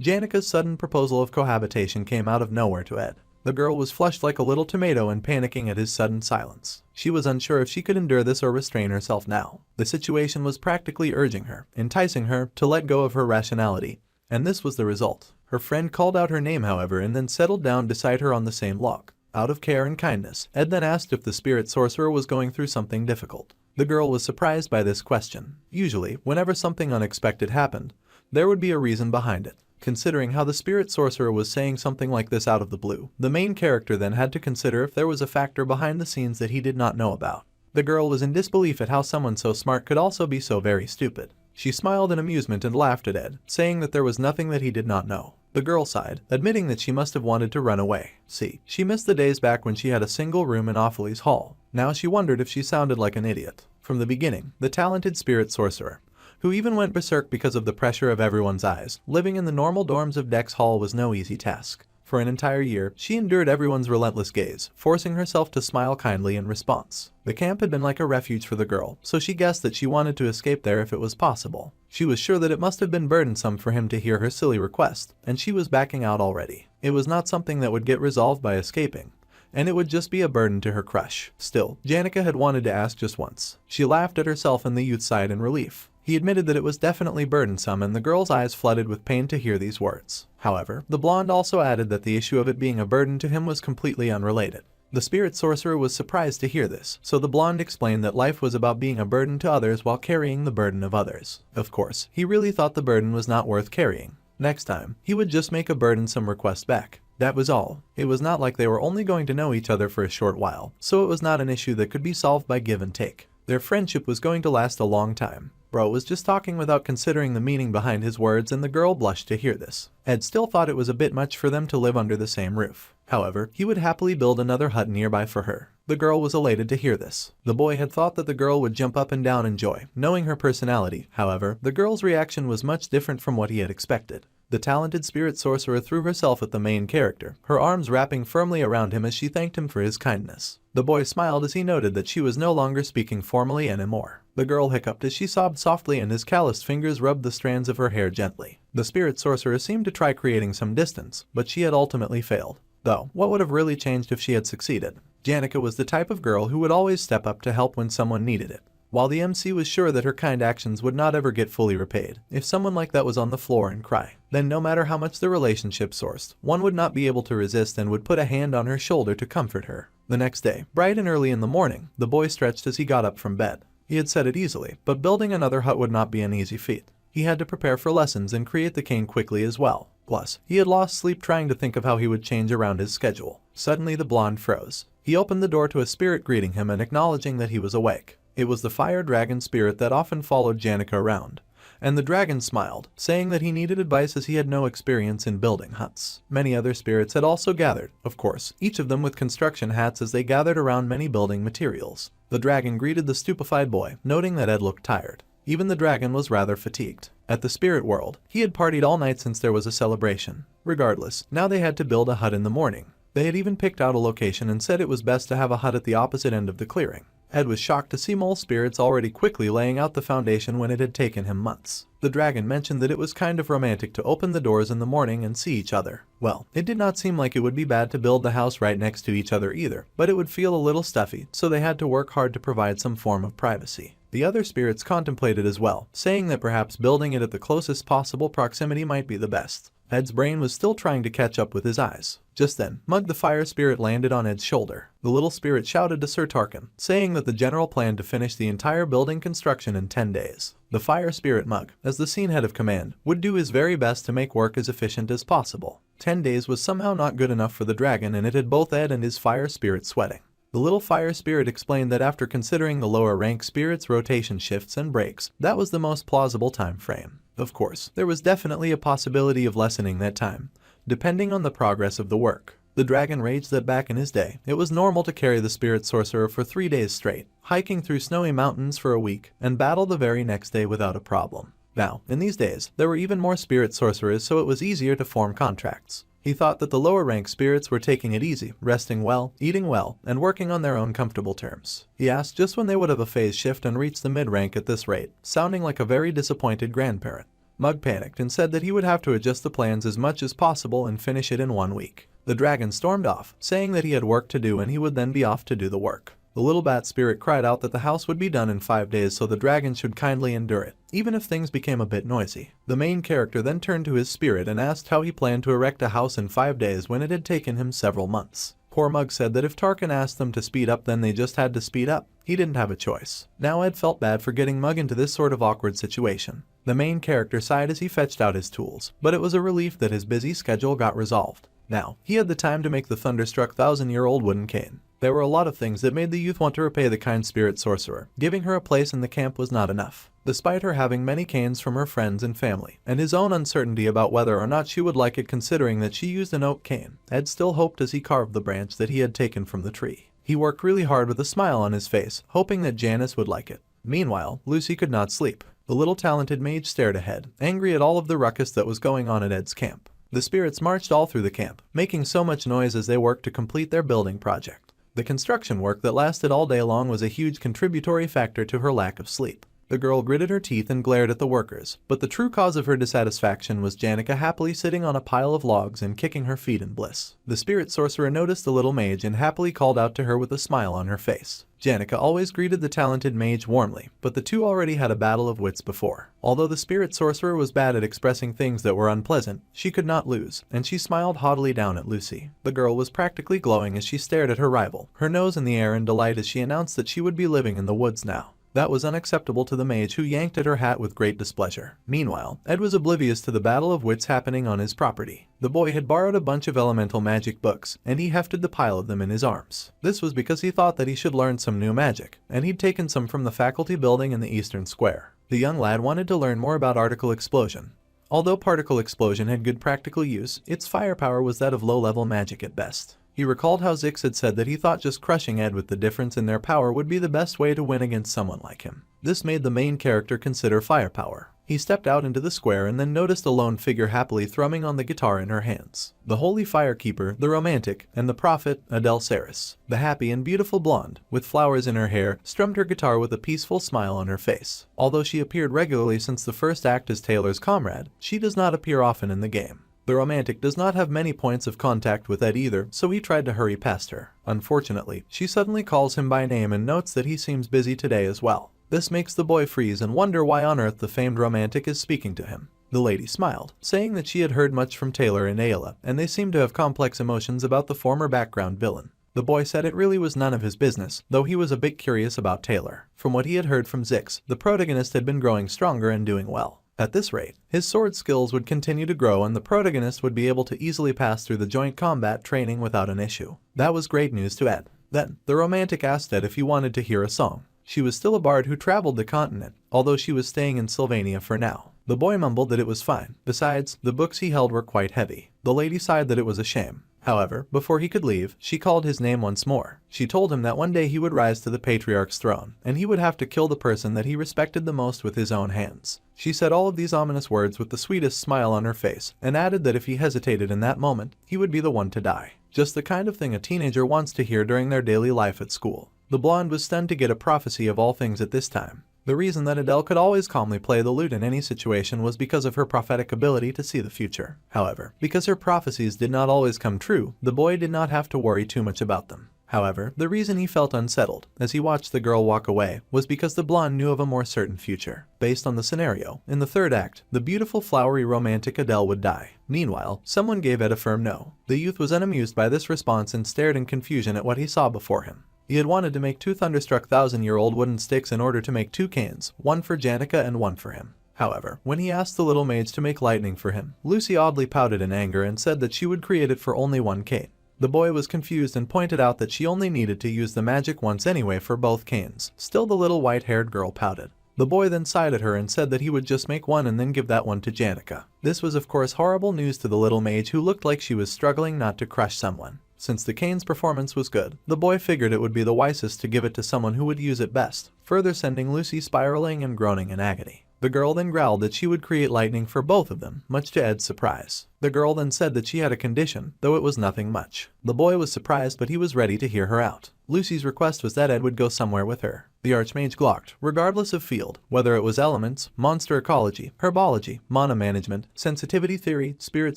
Janica's sudden proposal of cohabitation came out of nowhere to Ed. The girl was flushed like a little tomato and panicking at his sudden silence. She was unsure if she could endure this or restrain herself now. The situation was practically urging her, enticing her to let go of her rationality. And this was the result. Her friend called out her name, however, and then settled down beside her on the same log. Out of care and kindness, Ed then asked if the spirit sorcerer was going through something difficult. The girl was surprised by this question. Usually, whenever something unexpected happened, there would be a reason behind it. Considering how the spirit sorcerer was saying something like this out of the blue, the main character then had to consider if there was a factor behind the scenes that he did not know about. The girl was in disbelief at how someone so smart could also be so very stupid. She smiled in amusement and laughed at Ed, saying that there was nothing that he did not know. The girl sighed, admitting that she must have wanted to run away. See, she missed the days back when she had a single room in Awfully's hall. Now she wondered if she sounded like an idiot. From the beginning, the talented spirit sorcerer, who even went berserk because of the pressure of everyone's eyes, living in the normal dorms of Dex Hall was no easy task. For an entire year, she endured everyone's relentless gaze, forcing herself to smile kindly in response. The camp had been like a refuge for the girl, so she guessed that she wanted to escape there if it was possible. She was sure that it must have been burdensome for him to hear her silly request, and she was backing out already. It was not something that would get resolved by escaping, and it would just be a burden to her crush. Still, Janica had wanted to ask just once. She laughed at herself and the youth sighed in relief. He admitted that it was definitely burdensome, and the girl's eyes flooded with pain to hear these words. However, the blonde also added that the issue of it being a burden to him was completely unrelated. The spirit sorcerer was surprised to hear this, so the blonde explained that life was about being a burden to others while carrying the burden of others. Of course, he really thought the burden was not worth carrying. Next time, he would just make a burdensome request back. That was all. It was not like they were only going to know each other for a short while, so it was not an issue that could be solved by give and take. Their friendship was going to last a long time. Bro was just talking without considering the meaning behind his words, and the girl blushed to hear this. Ed still thought it was a bit much for them to live under the same roof. However, he would happily build another hut nearby for her. The girl was elated to hear this. The boy had thought that the girl would jump up and down in joy, knowing her personality. However, the girl's reaction was much different from what he had expected. The talented spirit sorcerer threw herself at the main character, her arms wrapping firmly around him as she thanked him for his kindness. The boy smiled as he noted that she was no longer speaking formally anymore. The girl hiccuped as she sobbed softly, and his calloused fingers rubbed the strands of her hair gently. The spirit sorcerer seemed to try creating some distance, but she had ultimately failed. Though, what would have really changed if she had succeeded? Janica was the type of girl who would always step up to help when someone needed it. While the MC was sure that her kind actions would not ever get fully repaid, if someone like that was on the floor and cry, then no matter how much the relationship sourced, one would not be able to resist and would put a hand on her shoulder to comfort her. The next day, bright and early in the morning, the boy stretched as he got up from bed. He had said it easily, but building another hut would not be an easy feat. He had to prepare for lessons and create the cane quickly as well. Plus, he had lost sleep trying to think of how he would change around his schedule. Suddenly the blonde froze. He opened the door to a spirit greeting him and acknowledging that he was awake. It was the fire dragon spirit that often followed Janica around, and the dragon smiled, saying that he needed advice as he had no experience in building huts. Many other spirits had also gathered, of course, each of them with construction hats as they gathered around many building materials. The dragon greeted the stupefied boy, noting that Ed looked tired. Even the dragon was rather fatigued. At the spirit world, he had partied all night since there was a celebration. Regardless, now they had to build a hut in the morning. They had even picked out a location and said it was best to have a hut at the opposite end of the clearing. Ed was shocked to see mole spirits already quickly laying out the foundation when it had taken him months. The dragon mentioned that it was kind of romantic to open the doors in the morning and see each other. Well, it did not seem like it would be bad to build the house right next to each other either, but it would feel a little stuffy, so they had to work hard to provide some form of privacy. The other spirits contemplated as well, saying that perhaps building it at the closest possible proximity might be the best. Ed's brain was still trying to catch up with his eyes. Just then, Mug the fire spirit landed on Ed's shoulder. The little spirit shouted to Sir Tarkan, saying that the general planned to finish the entire building construction in 10 days. The fire spirit Mug, as the scene head of command, would do his very best to make work as efficient as possible. 10 days was somehow not good enough for the dragon, and it had both Ed and his fire spirit sweating. The little fire spirit explained that after considering the lower rank spirits' rotation shifts and breaks, that was the most plausible time frame. Of course, there was definitely a possibility of lessening that time, depending on the progress of the work. The dragon raged that back in his day, it was normal to carry the spirit sorcerer for 3 days straight, hiking through snowy mountains for a week, and battle the very next day without a problem. Now, in these days, there were even more spirit sorcerers, so it was easier to form contracts. He thought that the lower rank spirits were taking it easy, resting well, eating well, and working on their own comfortable terms. He asked just when they would have a phase shift and reach the mid-rank at this rate, sounding like a very disappointed grandparent. Mug panicked and said that he would have to adjust the plans as much as possible and finish it in 1 week. The dragon stormed off, saying that he had work to do and he would then be off to do the work. The little bat spirit cried out that the house would be done in 5 days, so the dragon should kindly endure it, even if things became a bit noisy. The main character then turned to his spirit and asked how he planned to erect a house in 5 days when it had taken him several months. Poor Mug said that if Tarkan asked them to speed up, then they just had to speed up. He didn't have a choice. Now Ed felt bad for getting Mug into this sort of awkward situation. The main character sighed as he fetched out his tools, but it was a relief that his busy schedule got resolved. Now, he had the time to make the thunderstruck 1,000-year-old wooden cane. There were a lot of things that made the youth want to repay the kind spirit sorcerer. Giving her a place in the camp was not enough. Despite her having many canes from her friends and family, and his own uncertainty about whether or not she would like it considering that she used an oak cane, Ed still hoped as he carved the branch that he had taken from the tree. He worked really hard with a smile on his face, hoping that Janice would like it. Meanwhile, Lucy could not sleep. The little talented mage stared ahead, angry at all of the ruckus that was going on at Ed's camp. The spirits marched all through the camp, making so much noise as they worked to complete their building project. The construction work that lasted all day long was a huge contributory factor to her lack of sleep. The girl gritted her teeth and glared at the workers, but the true cause of her dissatisfaction was Janica happily sitting on a pile of logs and kicking her feet in bliss. The spirit sorcerer noticed the little mage and happily called out to her with a smile on her face. Janica always greeted the talented mage warmly, but the two already had a battle of wits before. Although the spirit sorcerer was bad at expressing things that were unpleasant, she could not lose, and she smiled haughtily down at Lucy. The girl was practically glowing as she stared at her rival, her nose in the air in delight as she announced that she would be living in the woods now. That was unacceptable to the mage, who yanked at her hat with great displeasure. Meanwhile, Ed was oblivious to the battle of wits happening on his property. The boy had borrowed a bunch of elemental magic books, and he hefted the pile of them in his arms. This was because he thought that he should learn some new magic, and he'd taken some from the faculty building in the eastern square. The young lad wanted to learn more about particle explosion. Although particle explosion had good practical use, its firepower was that of low-level magic at best. He recalled how Zix had said that he thought just crushing Ed with the difference in their power would be the best way to win against someone like him. This made the main character consider firepower. He stepped out into the square and then noticed a lone figure happily thrumming on the guitar in her hands. The holy firekeeper, the romantic, and the prophet, Adele Saris. The happy and beautiful blonde, with flowers in her hair, strummed her guitar with a peaceful smile on her face. Although she appeared regularly since the first act as Taylor's comrade, she does not appear often in the game. The romantic does not have many points of contact with Ed either, so he tried to hurry past her. Unfortunately, she suddenly calls him by name and notes that he seems busy today as well. This makes the boy freeze and wonder why on earth the famed romantic is speaking to him. The lady smiled, saying that she had heard much from Taylor and Ayla, and they seemed to have complex emotions about the former background villain. The boy said it really was none of his business, though he was a bit curious about Taylor. From what he had heard from Zix, the protagonist had been growing stronger and doing well. At this rate, his sword skills would continue to grow and the protagonist would be able to easily pass through the joint combat training without an issue. That was great news to Ed. Then, the romantic asked Ed if he wanted to hear a song. She was still a bard who traveled the continent, although she was staying in Sylvania for now. The boy mumbled that it was fine. Besides, the books he held were quite heavy. The lady sighed that it was a shame. However, before he could leave, she called his name once more. She told him that one day he would rise to the patriarch's throne, and he would have to kill the person that he respected the most with his own hands. She said all of these ominous words with the sweetest smile on her face, and added that if he hesitated in that moment, he would be the one to die. Just the kind of thing a teenager wants to hear during their daily life at school. The blonde was stunned to get a prophecy of all things at this time. The reason that Adele could always calmly play the lute in any situation was because of her prophetic ability to see the future. However, because her prophecies did not always come true, the boy did not have to worry too much about them. However, the reason he felt unsettled, as he watched the girl walk away, was because the blonde knew of a more certain future. Based on the scenario, in the third act, the beautiful flowery romantic Adele would die. Meanwhile, someone gave Ed a firm no. The youth was unamused by this response and stared in confusion at what he saw before him. He had wanted to make 2 thunderstruck 1,000-year-old wooden sticks in order to make 2 canes, one for Janica and one for him. However, when he asked the little mage to make lightning for him, Lucy oddly pouted in anger and said that she would create it for only 1 cane. The boy was confused and pointed out that she only needed to use the magic once anyway for both canes. Still, the little white-haired girl pouted. The boy then sighed at her and said that he would just make one and then give that one to Janica. This was of course horrible news to the little mage, who looked like she was struggling not to crush someone. Since the cane's performance was good, the boy figured it would be the wisest to give it to someone who would use it best, further sending Lucy spiraling and groaning in agony. The girl then growled that she would create lightning for both of them, much to Ed's surprise. The girl then said that she had a condition, though it was nothing much. The boy was surprised, but he was ready to hear her out. Lucy's request was that Ed would go somewhere with her. The Archmage glocked, regardless of field, whether it was elements, monster ecology, herbology, mana management, sensitivity theory, spirit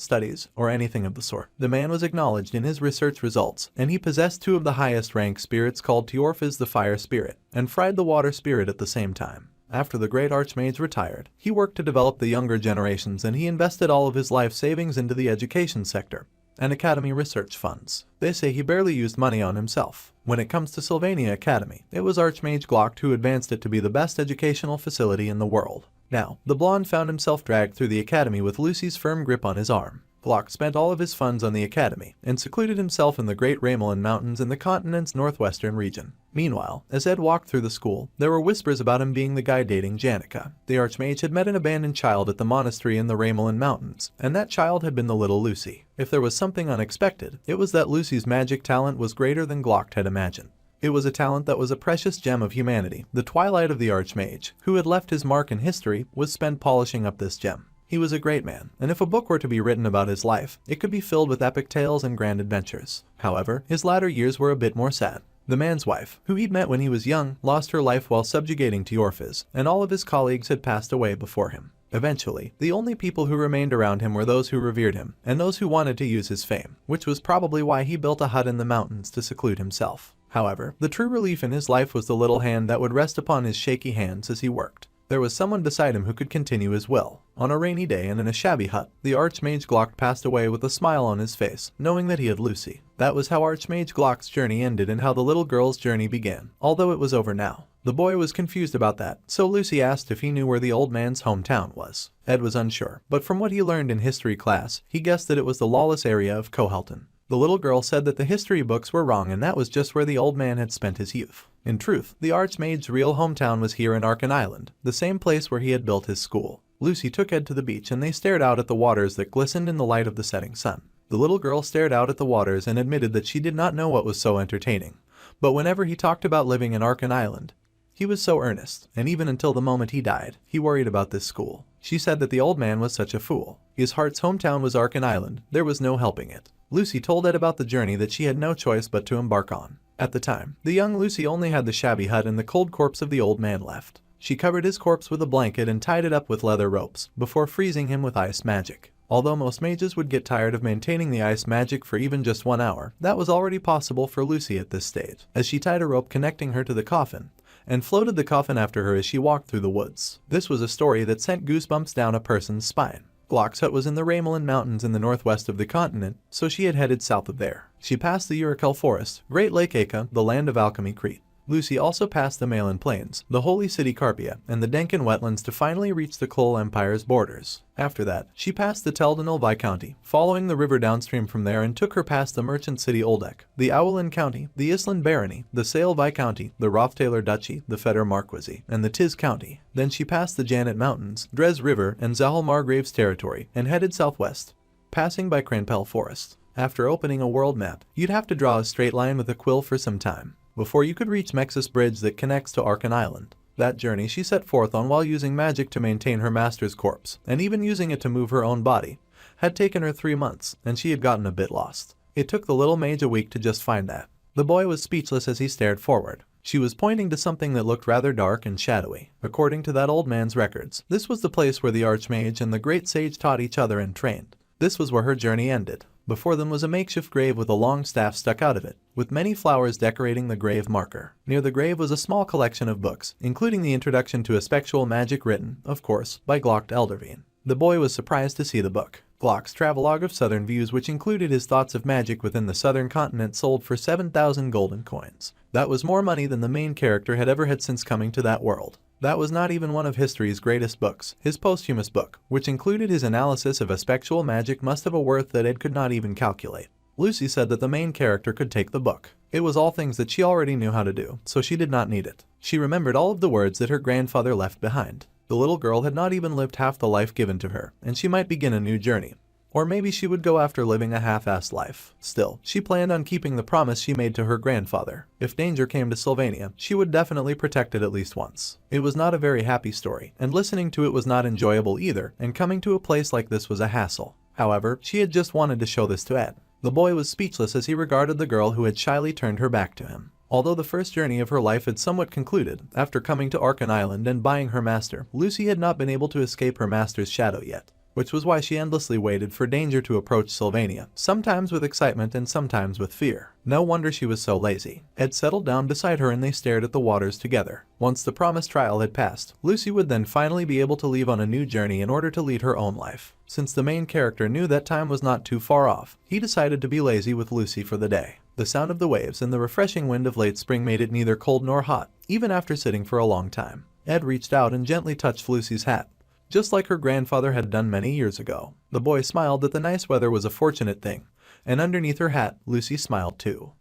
studies, or anything of the sort. The man was acknowledged in his research results, and he possessed two of the highest ranked spirits called Teorphas the Fire Spirit, and Fried the Water Spirit at the same time. After the great Archmage retired, he worked to develop the younger generations, and he invested all of his life savings into the education sector and Academy research funds. They say he barely used money on himself. When it comes to Sylvania Academy, it was Archmage Glock who advanced it to be the best educational facility in the world. Now, the blonde found himself dragged through the academy with Lucy's firm grip on his arm. Glock spent all of his funds on the academy and secluded himself in the Great Ramelin Mountains in the continent's northwestern region. Meanwhile, as Ed walked through the school, there were whispers about him being the guy dating Janica. The Archmage had met an abandoned child at the monastery in the Ramelin Mountains, and that child had been the little Lucy. If there was something unexpected, it was that Lucy's magic talent was greater than Glock had imagined. It was a talent that was a precious gem of humanity. The twilight of the Archmage, who had left his mark in history, was spent polishing up this gem. He was a great man, and if a book were to be written about his life, it could be filled with epic tales and grand adventures. However, his latter years were a bit more sad. The man's wife, who he'd met when he was young, lost her life while subjugating Teorphas, and all of his colleagues had passed away before him. Eventually, the only people who remained around him were those who revered him, and those who wanted to use his fame, which was probably why he built a hut in the mountains to seclude himself. However, the true relief in his life was the little hand that would rest upon his shaky hands as he worked. There was someone beside him who could continue his will. On a rainy day and in a shabby hut, the Archmage Glock passed away with a smile on his face, knowing that he had Lucy. That was how Archmage Glock's journey ended and how the little girl's journey began, although it was over now. The boy was confused about that, so Lucy asked if he knew where the old man's hometown was. Ed was unsure, but from what he learned in history class, he guessed that it was the lawless area of Kohelton. The little girl said that the history books were wrong and that was just where the old man had spent his youth. In truth, the Archmage's real hometown was here in Arkan Island, the same place where he had built his school. Lucy took Ed to the beach and they stared out at the waters that glistened in the light of the setting sun. The little girl stared out at the waters and admitted that she did not know what was so entertaining. But whenever he talked about living in Arkan Island, he was so earnest, and even until the moment he died, he worried about this school. She said that the old man was such a fool. His heart's hometown was Arkan Island, there was no helping it. Lucy told Ed about the journey that she had no choice but to embark on. At the time, the young Lucy only had the shabby hut and the cold corpse of the old man left. She covered his corpse with a blanket and tied it up with leather ropes, before freezing him with ice magic. Although most mages would get tired of maintaining the ice magic for even just 1 hour, that was already possible for Lucy at this stage, as she tied a rope connecting her to the coffin, and floated the coffin after her as she walked through the woods. This was a story that sent goosebumps down a person's spine. Glock's hut was in the Ramelin Mountains in the northwest of the continent, so she had headed south of there. She passed the Urukal Forest, Great Lake Aka, the land of alchemy Crete. Lucy also passed the Malin Plains, the holy city Carpia, and the Denkan wetlands to finally reach the Klol Empire's borders. After that, she passed the Teldanil Viscounty, following the river downstream from there and took her past the merchant city Oldek, the Owlin County, the Island Barony, the Sale Viscounty, the Roth Taylor Duchy, the Feder Marquisy, and the Tiz County. Then she passed the Janet Mountains, Dres River, and Zahal Margrave's territory, and headed southwest, passing by Cranpel Forest. After opening a world map, you'd have to draw a straight line with a quill for some time before you could reach Mexus Bridge that connects to Arkan Island. That journey she set forth on while using magic to maintain her master's corpse, and even using it to move her own body, had taken her 3 months, and she had gotten a bit lost. It took the little mage a week to just find that. The boy was speechless as he stared forward. She was pointing to something that looked rather dark and shadowy. According to that old man's records, this was the place where the Archmage and the great sage taught each other and trained. This was where her journey ended. Before them was a makeshift grave with a long staff stuck out of it, with many flowers decorating the grave marker. Near the grave was a small collection of books, including the introduction to Spectral Magic written, of course, by Glock Elderveen. The boy was surprised to see the book. Glock's Travelogue of Southern Views, which included his thoughts of magic within the southern continent, sold for 7,000 golden coins. That was more money than the main character had ever had since coming to that world. That was not even one of history's greatest books. His posthumous book, which included his analysis of spectral magic, must have a worth that Ed could not even calculate. Lucy said that the main character could take the book. It was all things that she already knew how to do, so she did not need it. She remembered all of the words that her grandfather left behind. The little girl had not even lived half the life given to her, and she might begin a new journey. Or maybe she would go after living a half-assed life. Still, she planned on keeping the promise she made to her grandfather. If danger came to Sylvania, she would definitely protect it at least once. It was not a very happy story, and listening to it was not enjoyable either, and coming to a place like this was a hassle. However, she had just wanted to show this to Ed. The boy was speechless as he regarded the girl who had shyly turned her back to him. Although the first journey of her life had somewhat concluded, after coming to Arkan Island and buying her master, Lucy had not been able to escape her master's shadow yet, which was why she endlessly waited for danger to approach Sylvania, sometimes with excitement and sometimes with fear. No wonder she was so lazy. Ed settled down beside her and they stared at the waters together. Once the promised trial had passed, Lucy would then finally be able to leave on a new journey in order to lead her own life. Since the main character knew that time was not too far off, he decided to be lazy with Lucy for the day. The sound of the waves and the refreshing wind of late spring made it neither cold nor hot, even after sitting for a long time. Ed reached out and gently touched Lucy's hat, just like her grandfather had done many years ago. The boy smiled that the nice weather was a fortunate thing, and underneath her hat, Lucy smiled too.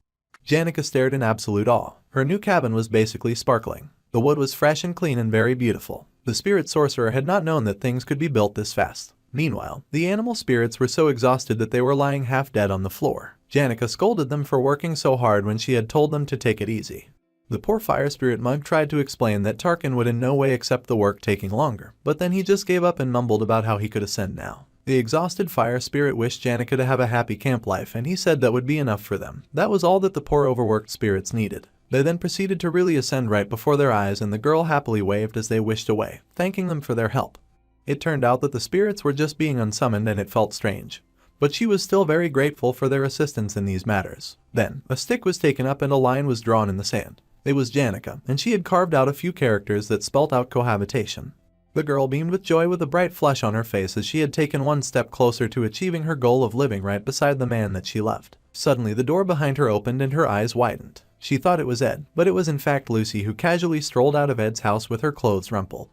Janica stared in absolute awe. Her new cabin was basically sparkling. The wood was fresh and clean and very beautiful. The spirit sorcerer had not known that things could be built this fast. Meanwhile, the animal spirits were so exhausted that they were lying half dead on the floor. Janica scolded them for working so hard when she had told them to take it easy. The poor fire spirit mug tried to explain that Tarkin would in no way accept the work taking longer, but then he just gave up and mumbled about how he could ascend now. The exhausted fire spirit wished Janica to have a happy camp life, and he said that would be enough for them. That was all that the poor overworked spirits needed. They then proceeded to really ascend right before their eyes, and the girl happily waved as they wished away, thanking them for their help. It turned out that the spirits were just being unsummoned and it felt strange, but she was still very grateful for their assistance in these matters. Then, a stick was taken up and a line was drawn in the sand. It was Janica, and she had carved out a few characters that spelt out cohabitation. The girl beamed with joy with a bright flush on her face as she had taken one step closer to achieving her goal of living right beside the man that she loved. Suddenly the door behind her opened and her eyes widened. She thought it was Ed, but it was in fact Lucy, who casually strolled out of Ed's house with her clothes rumpled.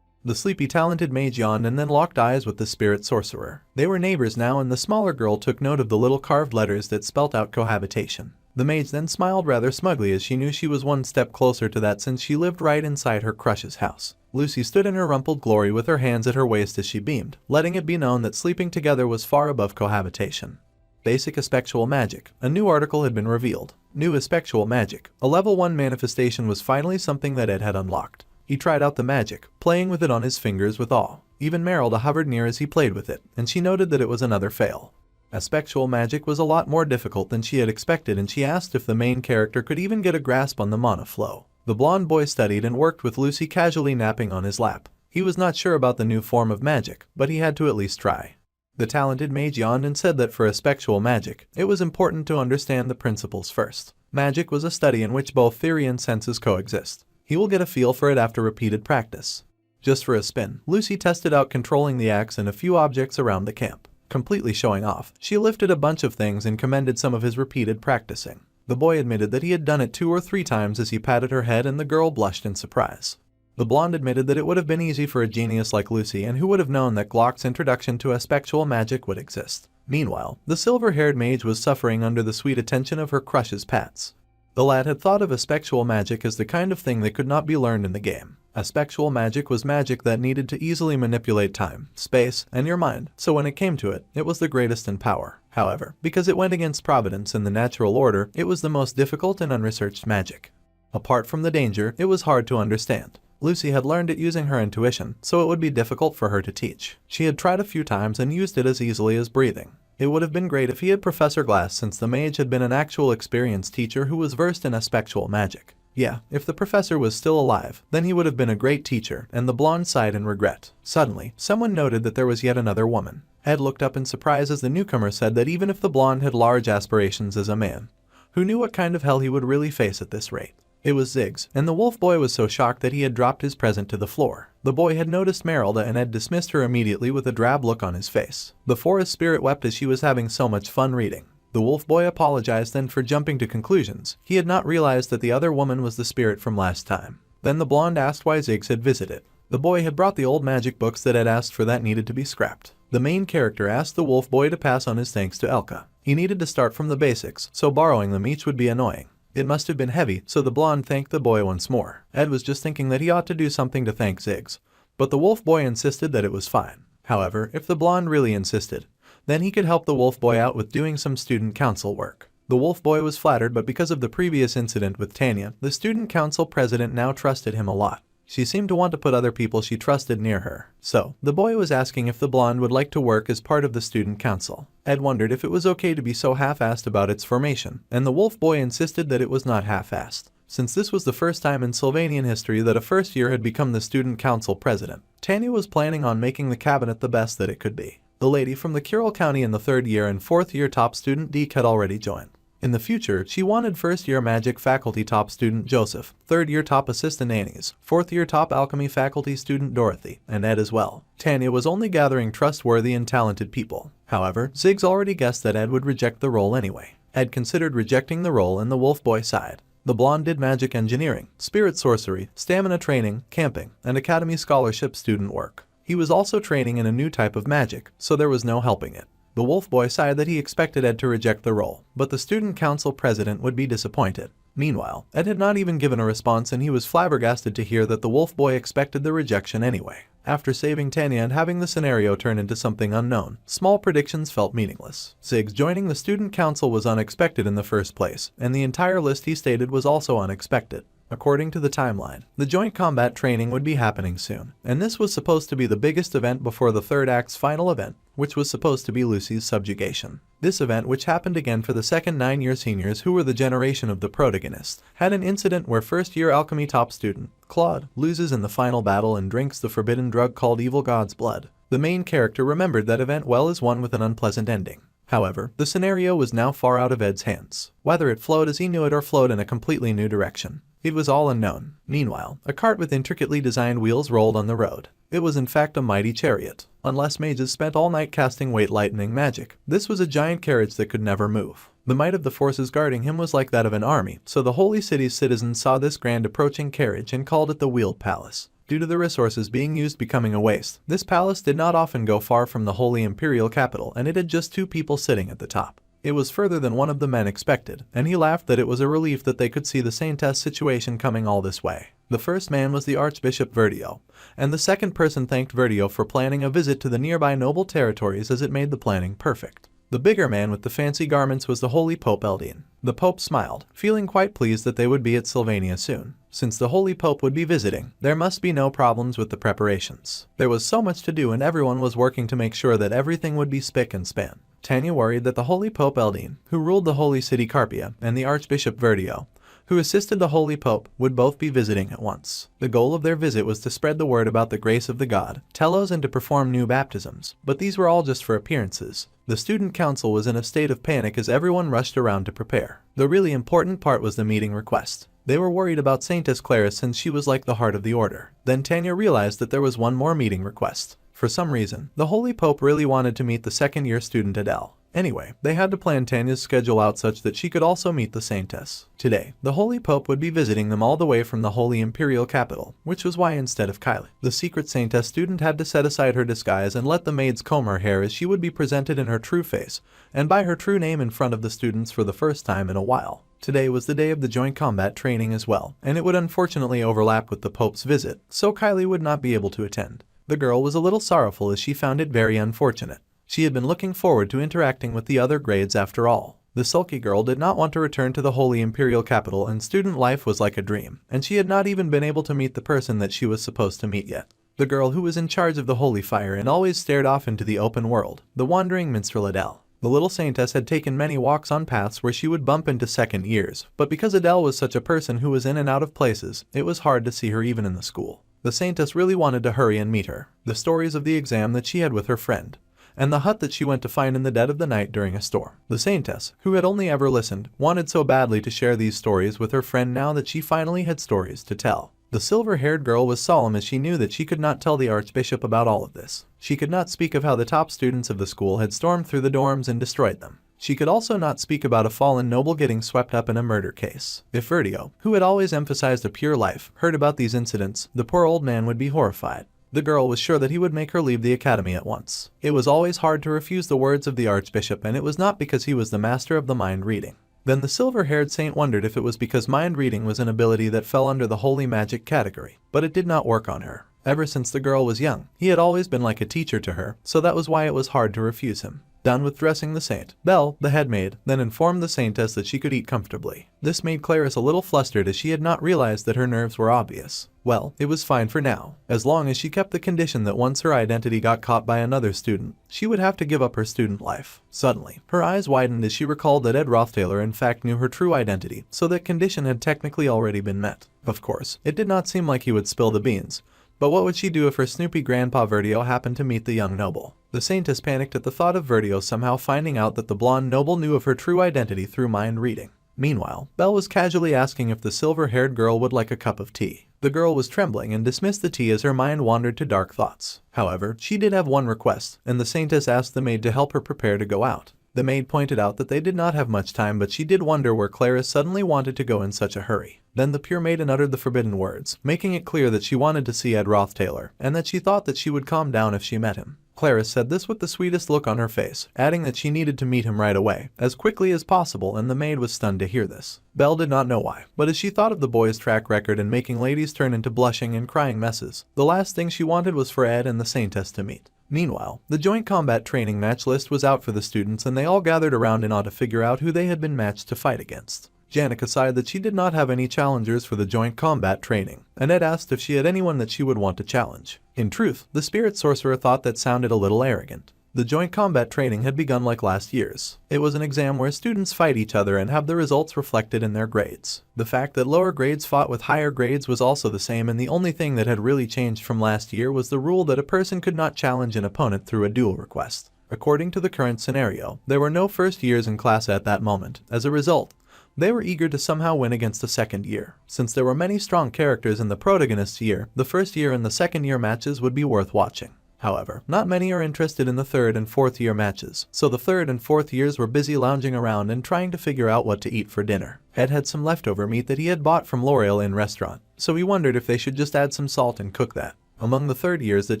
The sleepy talented mage yawned and then locked eyes with the spirit sorcerer. They were neighbors now, and the smaller girl took note of the little carved letters that spelt out cohabitation. The mage then smiled rather smugly as she knew she was one step closer to that since she lived right inside her crush's house. Lucy stood in her rumpled glory with her hands at her waist as she beamed, letting it be known that sleeping together was far above cohabitation. Basic Aspectual Magic. A new article had been revealed. New Aspectual Magic. A level 1 manifestation was finally something that Ed had unlocked. He tried out the magic, playing with it on his fingers with awe. Even Merylda hovered near as he played with it, and she noted that it was another fail. Aspectual magic was a lot more difficult than she had expected, and she asked if the main character could even get a grasp on the mana flow. The blonde boy studied and worked with Lucy, casually napping on his lap. He was not sure about the new form of magic, but he had to at least try. The talented mage yawned and said that for aspectual magic, it was important to understand the principles first. Magic was a study in which both theory and senses coexist. He will get a feel for it after repeated practice. Just for a spin, Lucy tested out controlling the axe and a few objects around the camp. Completely showing off, she lifted a bunch of things and commended some of his repeated practicing. The boy admitted that he had done it 2 or 3 times as he patted her head, and the girl blushed in surprise. The blonde admitted that it would have been easy for a genius like Lucy, and who would have known that Glock's introduction to aspectual magic would exist. Meanwhile, the silver-haired mage was suffering under the sweet attention of her crush's pats. The lad had thought of aspectual magic as the kind of thing that could not be learned in the game. Aspectual magic was magic that needed to easily manipulate time, space, and your mind, so when it came to it, it was the greatest in power. However, because it went against providence and the natural order, it was the most difficult and unresearched magic. Apart from the danger, it was hard to understand. Lucy had learned it using her intuition, so it would be difficult for her to teach. She had tried a few times and used it as easily as breathing. It would have been great if he had Professor Glass, since the mage had been an actual experienced teacher who was versed in aspectual magic. Yeah, if the professor was still alive, then he would have been a great teacher, and the blonde sighed in regret. Suddenly, someone noted that there was yet another woman. Ed looked up in surprise as the newcomer said that even if the blonde had large aspirations as a man, who knew what kind of hell he would really face at this rate? It was Ziggs, and the wolf boy was so shocked that he had dropped his present to the floor. The boy had noticed Merylda and had dismissed her immediately with a drab look on his face. The forest spirit wept as she was having so much fun reading. The wolf boy apologized then for jumping to conclusions. He had not realized that the other woman was the spirit from last time. Then the blonde asked why Ziggs had visited. The boy had brought the old magic books that had asked for that needed to be scrapped. The main character asked the wolf boy to pass on his thanks to Elka. He needed to start from the basics, so borrowing them each would be annoying. It must have been heavy, so the blonde thanked the boy once more. Ed was just thinking that he ought to do something to thank Ziggs, but the wolf boy insisted that it was fine. However, if the blonde really insisted, then he could help the wolf boy out with doing some student council work. The wolf boy was flattered, but because of the previous incident with Tanya, the student council president now trusted him a lot. She seemed to want to put other people she trusted near her. So, the boy was asking if the blonde would like to work as part of the student council. Ed wondered if it was okay to be so half-assed about its formation, and the wolf boy insisted that it was not half-assed. since this was the first time in Sylvanian history that a first year had become the student council president. Tanya was planning on making the cabinet the best that it could be. The lady from the Kirill County in the third year and fourth year top student Deke had already joined. In the future, she wanted first-year magic faculty top student Joseph, third-year top assistant Annie's, fourth-year top alchemy faculty student Dorothy, and Ed as well. Tanya was only gathering trustworthy and talented people. However, Ziggs already guessed that Ed would reject the role anyway. Ed considered rejecting the role in the Wolf Boy side. The blonde did magic engineering, spirit sorcery, stamina training, camping, and academy scholarship student work. He was also training in a new type of magic, so there was no helping it. The Wolf Boy sighed that he expected Ed to reject the role, but the student council president would be disappointed. Meanwhile, Ed had not even given a response and he was flabbergasted to hear that the Wolf Boy expected the rejection anyway. After saving Tanya and having the scenario turn into something unknown, small predictions felt meaningless. Ziggs joining the student council was unexpected in the first place, and the entire list he stated was also unexpected. According to the timeline, the joint combat training would be happening soon, and this was supposed to be the biggest event before the third act's final event, which was supposed to be Lucy's subjugation. This event, which happened again for the second 9-year seniors who were the generation of the protagonists, had an incident where first-year alchemy top student, Claude, loses in the final battle and drinks the forbidden drug called Evil God's Blood. The main character remembered that event well as one with an unpleasant ending. However, the scenario was now far out of Ed's hands, whether it flowed as he knew it or flowed in a completely new direction. It was all unknown. Meanwhile, a cart with intricately designed wheels rolled on the road. It was in fact a mighty chariot. Unless mages spent all night casting weight lightning magic, this was a giant carriage that could never move. The might of the forces guarding him was like that of an army, so the holy city's citizens saw this grand approaching carriage and called it the Wheeled Palace. Due to the resources being used becoming a waste, this palace did not often go far from the holy imperial capital, and it had just 2 people sitting at the top. It was further than one of the men expected, and he laughed that it was a relief that they could see the Saintess situation coming all this way. The first man was the Archbishop Verdio, and the second person thanked Verdio for planning a visit to the nearby noble territories as it made the planning perfect. The bigger man with the fancy garments was the Holy Pope Eldine. The Pope smiled, feeling quite pleased that they would be at Sylvania soon. Since the Holy Pope would be visiting, there must be no problems with the preparations. There was so much to do and everyone was working to make sure that everything would be spick and span. Tanya worried that the Holy Pope Eldine, who ruled the Holy City Carpia, and the Archbishop Verdio, who assisted the Holy Pope, would both be visiting at once. The goal of their visit was to spread the word about the grace of the god, Telos, and to perform new baptisms, but these were all just for appearances. The student council was in a state of panic as everyone rushed around to prepare. The really important part was the meeting request. They were worried about Saintess Clara since she was like the heart of the order. Then Tanya realized that there was one more meeting request. For some reason, the Holy Pope really wanted to meet the second-year student Adele. Anyway, they had to plan Tanya's schedule out such that she could also meet the Saintess. Today, the Holy Pope would be visiting them all the way from the Holy Imperial Capital, which was why instead of Kylie, the secret Saintess student had to set aside her disguise and let the maids comb her hair as she would be presented in her true face, and by her true name in front of the students for the first time in a while. Today was the day of the joint combat training as well, and it would unfortunately overlap with the Pope's visit, so Kylie would not be able to attend. The girl was a little sorrowful as she found it very unfortunate. She had been looking forward to interacting with the other grades after all. The sulky girl did not want to return to the Holy Imperial Capital, and student life was like a dream, and she had not even been able to meet the person that she was supposed to meet yet. The girl who was in charge of the holy fire and always stared off into the open world, the wandering minstrel Adele. The little Saintess had taken many walks on paths where she would bump into second years, but because Adele was such a person who was in and out of places, it was hard to see her even in the school. The Saintess really wanted to hurry and meet her. The stories of the exam that she had with her friend, and the hut that she went to find in the dead of the night during a storm. The Saintess, who had only ever listened, wanted so badly to share these stories with her friend now that she finally had stories to tell. The silver-haired girl was solemn as she knew that she could not tell the Archbishop about all of this. She could not speak of how the top students of the school had stormed through the dorms and destroyed them. She could also not speak about a fallen noble getting swept up in a murder case. If Verdio, who had always emphasized a pure life, heard about these incidents, the poor old man would be horrified. The girl was sure that he would make her leave the academy at once. It was always hard to refuse the words of the Archbishop, and it was not because he was the master of the mind reading. Then the silver-haired saint wondered if it was because mind reading was an ability that fell under the holy magic category, but it did not work on her. Ever since the girl was young, he had always been like a teacher to her, so that was why it was hard to refuse him. Done with dressing the saint, Belle, the head maid, then informed the saintess that she could eat comfortably. This made Clarice a little flustered as she had not realized that her nerves were obvious. Well, it was fine for now, as long as she kept the condition that once her identity got caught by another student, she would have to give up her student life. Suddenly, her eyes widened as she recalled that Ed Roth Taylor in fact knew her true identity, so that condition had technically already been met. Of course, it did not seem like he would spill the beans. But what would she do if her Snoopy grandpa Verdio happened to meet the young noble? The saintess panicked at the thought of Verdio somehow finding out that the blonde noble knew of her true identity through mind reading. Meanwhile, Belle was casually asking if the silver-haired girl would like a cup of tea. The girl was trembling and dismissed the tea as her mind wandered to dark thoughts. However, she did have one request, and the saintess asked the maid to help her prepare to go out. The maid pointed out that they did not have much time, but she did wonder where Clarice suddenly wanted to go in such a hurry. Then the pure maiden uttered the forbidden words, making it clear that she wanted to see Ed Roth Taylor, and that she thought that she would calm down if she met him. Clarice said this with the sweetest look on her face, adding that she needed to meet him right away, as quickly as possible, and the maid was stunned to hear this. Belle did not know why, but as she thought of the boy's track record in making ladies turn into blushing and crying messes, the last thing she wanted was for Ed and the saintess to meet. Meanwhile, the joint combat training match list was out for the students and they all gathered around in awe to figure out who they had been matched to fight against. Janica sighed that she did not have any challengers for the joint combat training, and Ed asked if she had anyone that she would want to challenge. In truth, the spirit sorcerer thought that sounded a little arrogant. The joint combat training had begun like last year's. It was an exam where students fight each other and have the results reflected in their grades. The fact that lower grades fought with higher grades was also the same, and the only thing that had really changed from last year was the rule that a person could not challenge an opponent through a duel request. According to the current scenario, there were no first years in class at that moment. As a result, they were eager to somehow win against the second year. Since there were many strong characters in the protagonist's year, the first year and the second year matches would be worth watching. However, not many are interested in the third and fourth year matches, so the third and fourth years were busy lounging around and trying to figure out what to eat for dinner. Ed had some leftover meat that he had bought from Lortell in restaurant, so he wondered if they should just add some salt and cook that. Among the third years that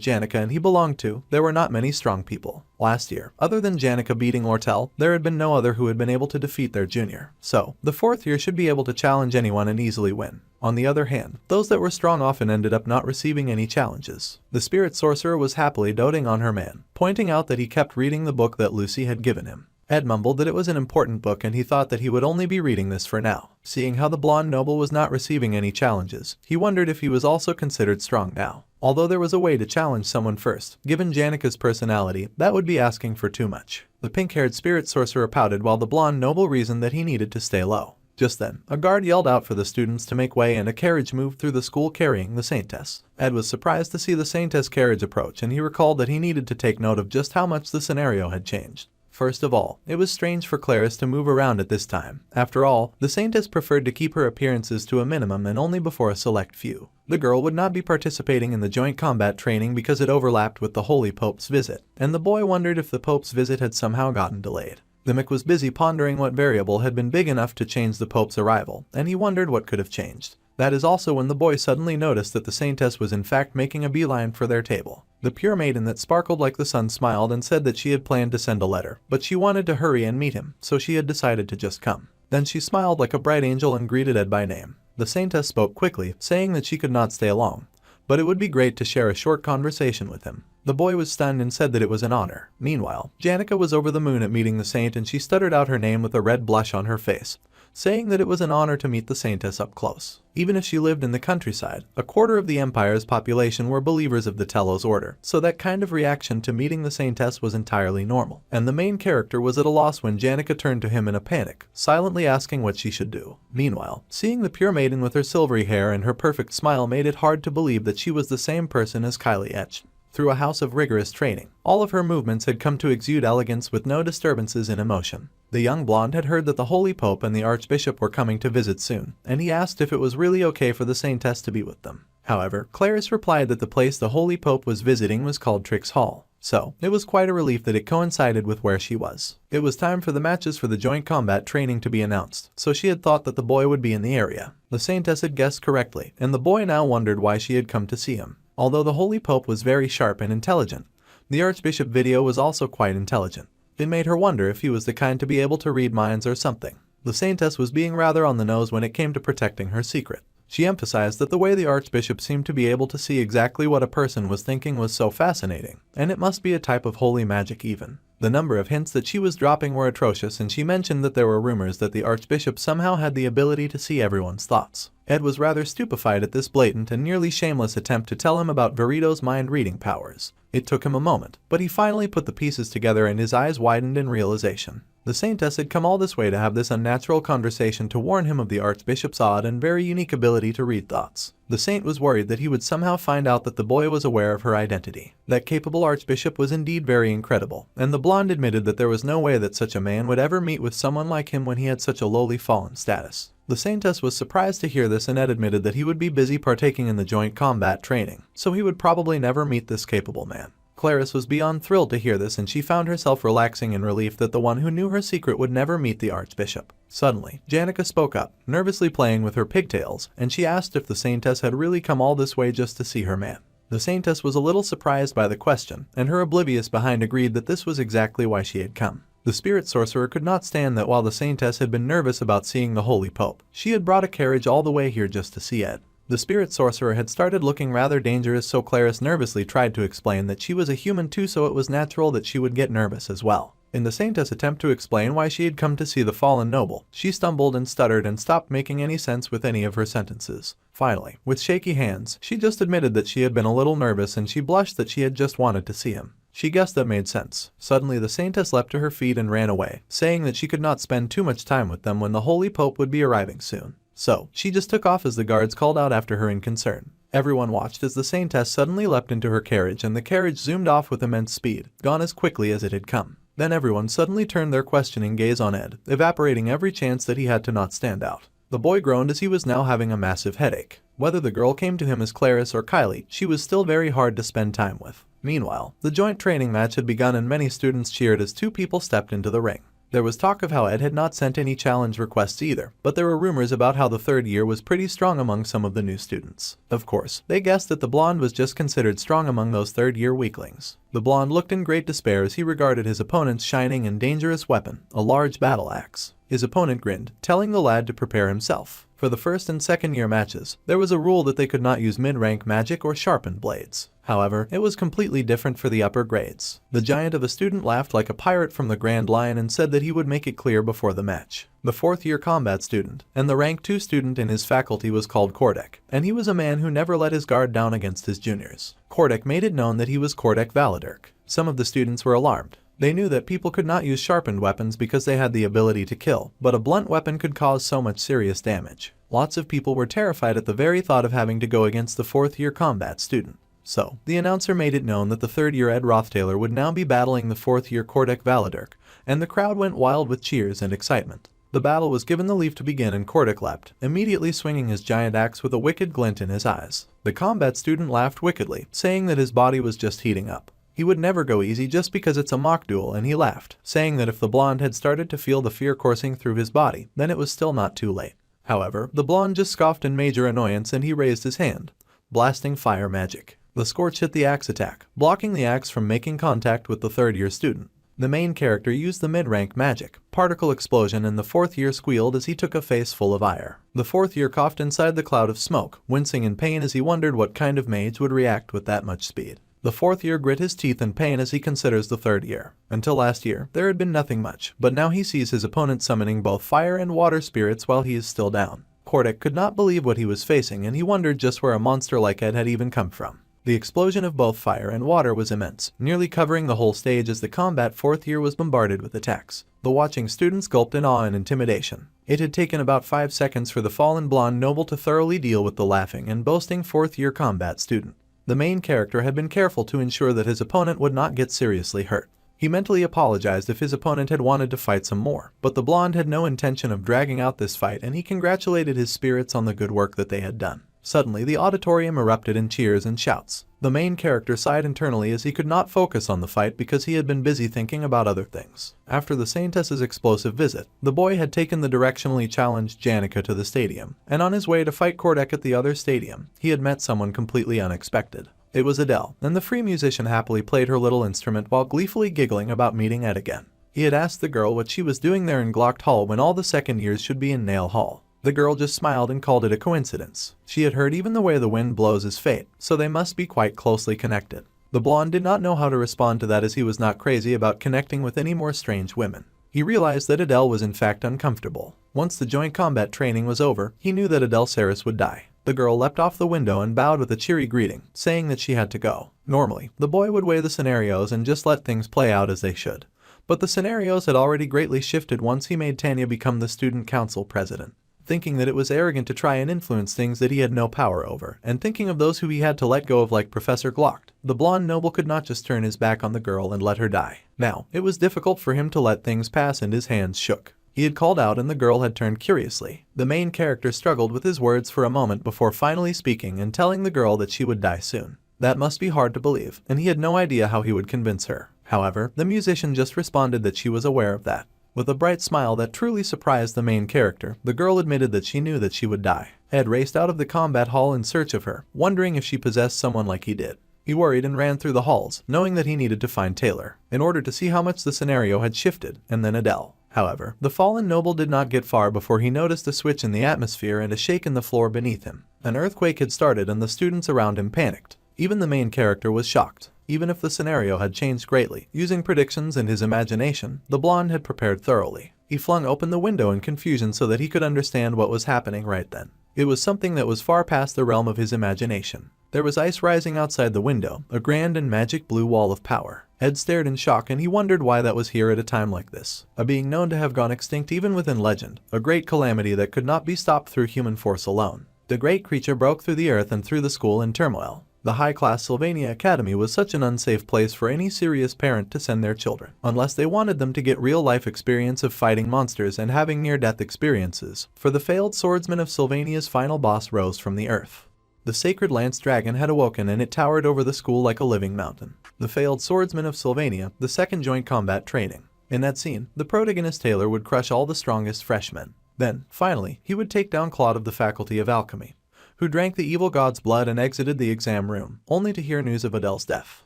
Janica and he belonged to, there were not many strong people. Last year, other than Janica beating Lortell, there had been no other who had been able to defeat their junior. So, the fourth year should be able to challenge anyone and easily win. On the other hand, those that were strong often ended up not receiving any challenges. The spirit sorcerer was happily doting on her man, pointing out that he kept reading the book that Lucy had given him. Ed mumbled that it was an important book and he thought that he would only be reading this for now. Seeing how the blonde noble was not receiving any challenges, he wondered if he was also considered strong now. Although there was a way to challenge someone first, given Janica's personality, that would be asking for too much. The pink-haired spirit sorcerer pouted while the blonde noble reasoned that he needed to stay low. Just then, a guard yelled out for the students to make way and a carriage moved through the school carrying the saintess. Ed was surprised to see the saintess carriage approach, and he recalled that he needed to take note of just how much the scenario had changed. First of all, it was strange for Clarice to move around at this time. After all, the saintess preferred to keep her appearances to a minimum and only before a select few. The girl would not be participating in the joint combat training because it overlapped with the Holy Pope's visit, and the boy wondered if the Pope's visit had somehow gotten delayed. The Mick was busy pondering what variable had been big enough to change the Pope's arrival, and he wondered what could have changed. That is also when the boy suddenly noticed that the saintess was in fact making a beeline for their table. The pure maiden that sparkled like the sun smiled and said that she had planned to send a letter, but she wanted to hurry and meet him, so she had decided to just come. Then she smiled like a bright angel and greeted Ed by name. The saintess spoke quickly, saying that she could not stay long, but it would be great to share a short conversation with him. The boy was stunned and said that it was an honor. Meanwhile, Janica was over the moon at meeting the saint and she stuttered out her name with a red blush on her face, saying that it was an honor to meet the saintess up close. Even if she lived in the countryside, a quarter of the empire's population were believers of the Telos order, so that kind of reaction to meeting the saintess was entirely normal. And the main character was at a loss when Janica turned to him in a panic, silently asking what she should do. Meanwhile, seeing the pure maiden with her silvery hair and her perfect smile made it hard to believe that she was the same person as Kylie etched. Through a house of rigorous training, all of her movements had come to exude elegance with no disturbances in emotion. The young blonde had heard that the Holy Pope and the Archbishop were coming to visit soon, and he asked if it was really okay for the saintess to be with them. However, Clarice replied that the place the Holy Pope was visiting was called Trix Hall, so it was quite a relief that it coincided with where she was. It was time for the matches for the joint combat training to be announced, so she had thought that the boy would be in the area. The saintess had guessed correctly, and the boy now wondered why she had come to see him. Although the Holy Pope was very sharp and intelligent, the Archbishop video was also quite intelligent. It made her wonder if he was the kind to be able to read minds or something. The saintess was being rather on the nose when it came to protecting her secret. She emphasized that the way the Archbishop seemed to be able to see exactly what a person was thinking was so fascinating, and it must be a type of holy magic even. The number of hints that she was dropping were atrocious, and she mentioned that there were rumors that the Archbishop somehow had the ability to see everyone's thoughts. Ed was rather stupefied at this blatant and nearly shameless attempt to tell him about Verito's mind-reading powers. It took him a moment, but he finally put the pieces together and his eyes widened in realization. The Saintess had come all this way to have this unnatural conversation to warn him of the Archbishop's odd and very unique ability to read thoughts. The Saint was worried that he would somehow find out that the boy was aware of her identity. That capable Archbishop was indeed very incredible, and the blonde admitted that there was no way that such a man would ever meet with someone like him when he had such a lowly fallen status. The Saintess was surprised to hear this, and Ed admitted that he would be busy partaking in the joint combat training, so he would probably never meet this capable man. Clarice was beyond thrilled to hear this, and she found herself relaxing in relief that the one who knew her secret would never meet the Archbishop. Suddenly, Janica spoke up, nervously playing with her pigtails, and she asked if the Saintess had really come all this way just to see her man. The Saintess was a little surprised by the question, and her oblivious behind agreed that this was exactly why she had come. The spirit sorcerer could not stand that while the Saintess had been nervous about seeing the Holy Pope, she had brought a carriage all the way here just to see Ed. The spirit sorcerer had started looking rather dangerous, so Clarice nervously tried to explain that she was a human too, so it was natural that she would get nervous as well. In the Saintess' attempt to explain why she had come to see the fallen noble, she stumbled and stuttered and stopped making any sense with any of her sentences. Finally, with shaky hands, she just admitted that she had been a little nervous, and she blushed that she had just wanted to see him. She guessed that made sense. Suddenly the Saintess leapt to her feet and ran away, saying that she could not spend too much time with them when the Holy Pope would be arriving soon. So, she just took off as the guards called out after her in concern. Everyone watched as the Saintess suddenly leapt into her carriage, and the carriage zoomed off with immense speed, gone as quickly as it had come. Then everyone suddenly turned their questioning gaze on Ed, evaporating every chance that he had to not stand out. The boy groaned as he was now having a massive headache. Whether the girl came to him as Clarice or Kylie, she was still very hard to spend time with. Meanwhile, the joint training match had begun, and many students cheered as two people stepped into the ring. There was talk of how Ed had not sent any challenge requests either, but there were rumors about how the third year was pretty strong among some of the new students. Of course, they guessed that the blonde was just considered strong among those third-year weaklings. The blonde looked in great despair as he regarded his opponent's shining and dangerous weapon, a large battle axe. His opponent grinned, telling the lad to prepare himself. For the first and second year matches, there was a rule that they could not use mid-rank magic or sharpened blades. However, it was completely different for the upper grades. The giant of a student laughed like a pirate from the Grand Lion and said that he would make it clear before the match. The fourth-year combat student, and the rank 2 student in his faculty, was called Kordek, and he was a man who never let his guard down against his juniors. Kordek made it known that he was Kordek Valadirk. Some of the students were alarmed. They knew that people could not use sharpened weapons because they had the ability to kill, but a blunt weapon could cause so much serious damage. Lots of people were terrified at the very thought of having to go against the fourth-year combat student. So, the announcer made it known that the third-year Ed Roth Taylor would now be battling the fourth-year Kordek Valadirk, and the crowd went wild with cheers and excitement. The battle was given the leave to begin, and Kordek leapt, immediately swinging his giant axe with a wicked glint in his eyes. The combat student laughed wickedly, saying that his body was just heating up. He would never go easy just because it's a mock duel, and he laughed, saying that if the blonde had started to feel the fear coursing through his body, then it was still not too late. However, the blonde just scoffed in major annoyance, and he raised his hand, blasting fire magic. The scorch hit the axe attack, blocking the axe from making contact with the third-year student. The main character used the mid-rank magic, particle explosion, and the fourth-year squealed as he took a face full of ire. The fourth-year coughed inside the cloud of smoke, wincing in pain as he wondered what kind of mage would react with that much speed. The fourth-year grit his teeth in pain as he considers the third year. Until last year, there had been nothing much, but now he sees his opponent summoning both fire and water spirits while he is still down. Kordek could not believe what he was facing, and he wondered just where a monster like Ed had even come from. The explosion of both fire and water was immense, nearly covering the whole stage as the combat fourth year was bombarded with attacks. The watching students gulped in awe and intimidation. It had taken about 5 seconds for the fallen blonde noble to thoroughly deal with the laughing and boasting fourth-year combat student. The main character had been careful to ensure that his opponent would not get seriously hurt. He mentally apologized if his opponent had wanted to fight some more, but the blonde had no intention of dragging out this fight, and he congratulated his spirits on the good work that they had done. Suddenly, the auditorium erupted in cheers and shouts. The main character sighed internally as he could not focus on the fight because he had been busy thinking about other things. After the Saintess's explosive visit, the boy had taken the directionally challenged Janica to the stadium, and on his way to fight Kordek at the other stadium, he had met someone completely unexpected. It was Adele, and the free musician happily played her little instrument while gleefully giggling about meeting Ed again. He had asked the girl what she was doing there in Glocked Hall when all the second years should be in Nail Hall. The girl just smiled and called it a coincidence. She had heard even the way the wind blows is fate, so they must be quite closely connected. The blonde did not know how to respond to that, as he was not crazy about connecting with any more strange women. He realized that Adele was in fact uncomfortable. Once the joint combat training was over, he knew that Adele Saris would die. The girl leapt off the window and bowed with a cheery greeting, saying that she had to go. Normally, the boy would weigh the scenarios and just let things play out as they should. But the scenarios had already greatly shifted once he made Tanya become the student council president. Thinking that it was arrogant to try and influence things that he had no power over, and thinking of those who he had to let go of like Professor Glocht, the blonde noble could not just turn his back on the girl and let her die. Now, it was difficult for him to let things pass and his hands shook. He had called out and the girl had turned curiously. The main character struggled with his words for a moment before finally speaking and telling the girl that she would die soon. That must be hard to believe, and he had no idea how he would convince her. However, the musician just responded that she was aware of that. With a bright smile that truly surprised the main character, the girl admitted that she knew that she would die. Ed raced out of the combat hall in search of her, wondering if she possessed someone like he did. He worried and ran through the halls, knowing that he needed to find Taylor, in order to see how much the scenario had shifted, and then Adele. However, the fallen noble did not get far before he noticed a switch in the atmosphere and a shake in the floor beneath him. An earthquake had started and the students around him panicked. Even the main character was shocked. Even if the scenario had changed greatly, using predictions and his imagination, the blonde had prepared thoroughly. He flung open the window in confusion so that he could understand what was happening right then. It was something that was far past the realm of his imagination. There was ice rising outside the window, a grand and magic blue wall of power. Ed stared in shock and he wondered why that was here at a time like this. A being known to have gone extinct even within legend, a great calamity that could not be stopped through human force alone. The great creature broke through the earth and threw the school in turmoil. The high-class Sylvania Academy was such an unsafe place for any serious parent to send their children, unless they wanted them to get real-life experience of fighting monsters and having near-death experiences, for the failed swordsman of Sylvania's final boss rose from the earth. The sacred lance dragon had awoken and it towered over the school like a living mountain. The failed swordsman of Sylvania, the second joint combat training. In that scene, the protagonist Taylor would crush all the strongest freshmen. Then, finally, he would take down Claude of the Faculty of Alchemy, who drank the evil god's blood and exited the exam room, only to hear news of Adele's death.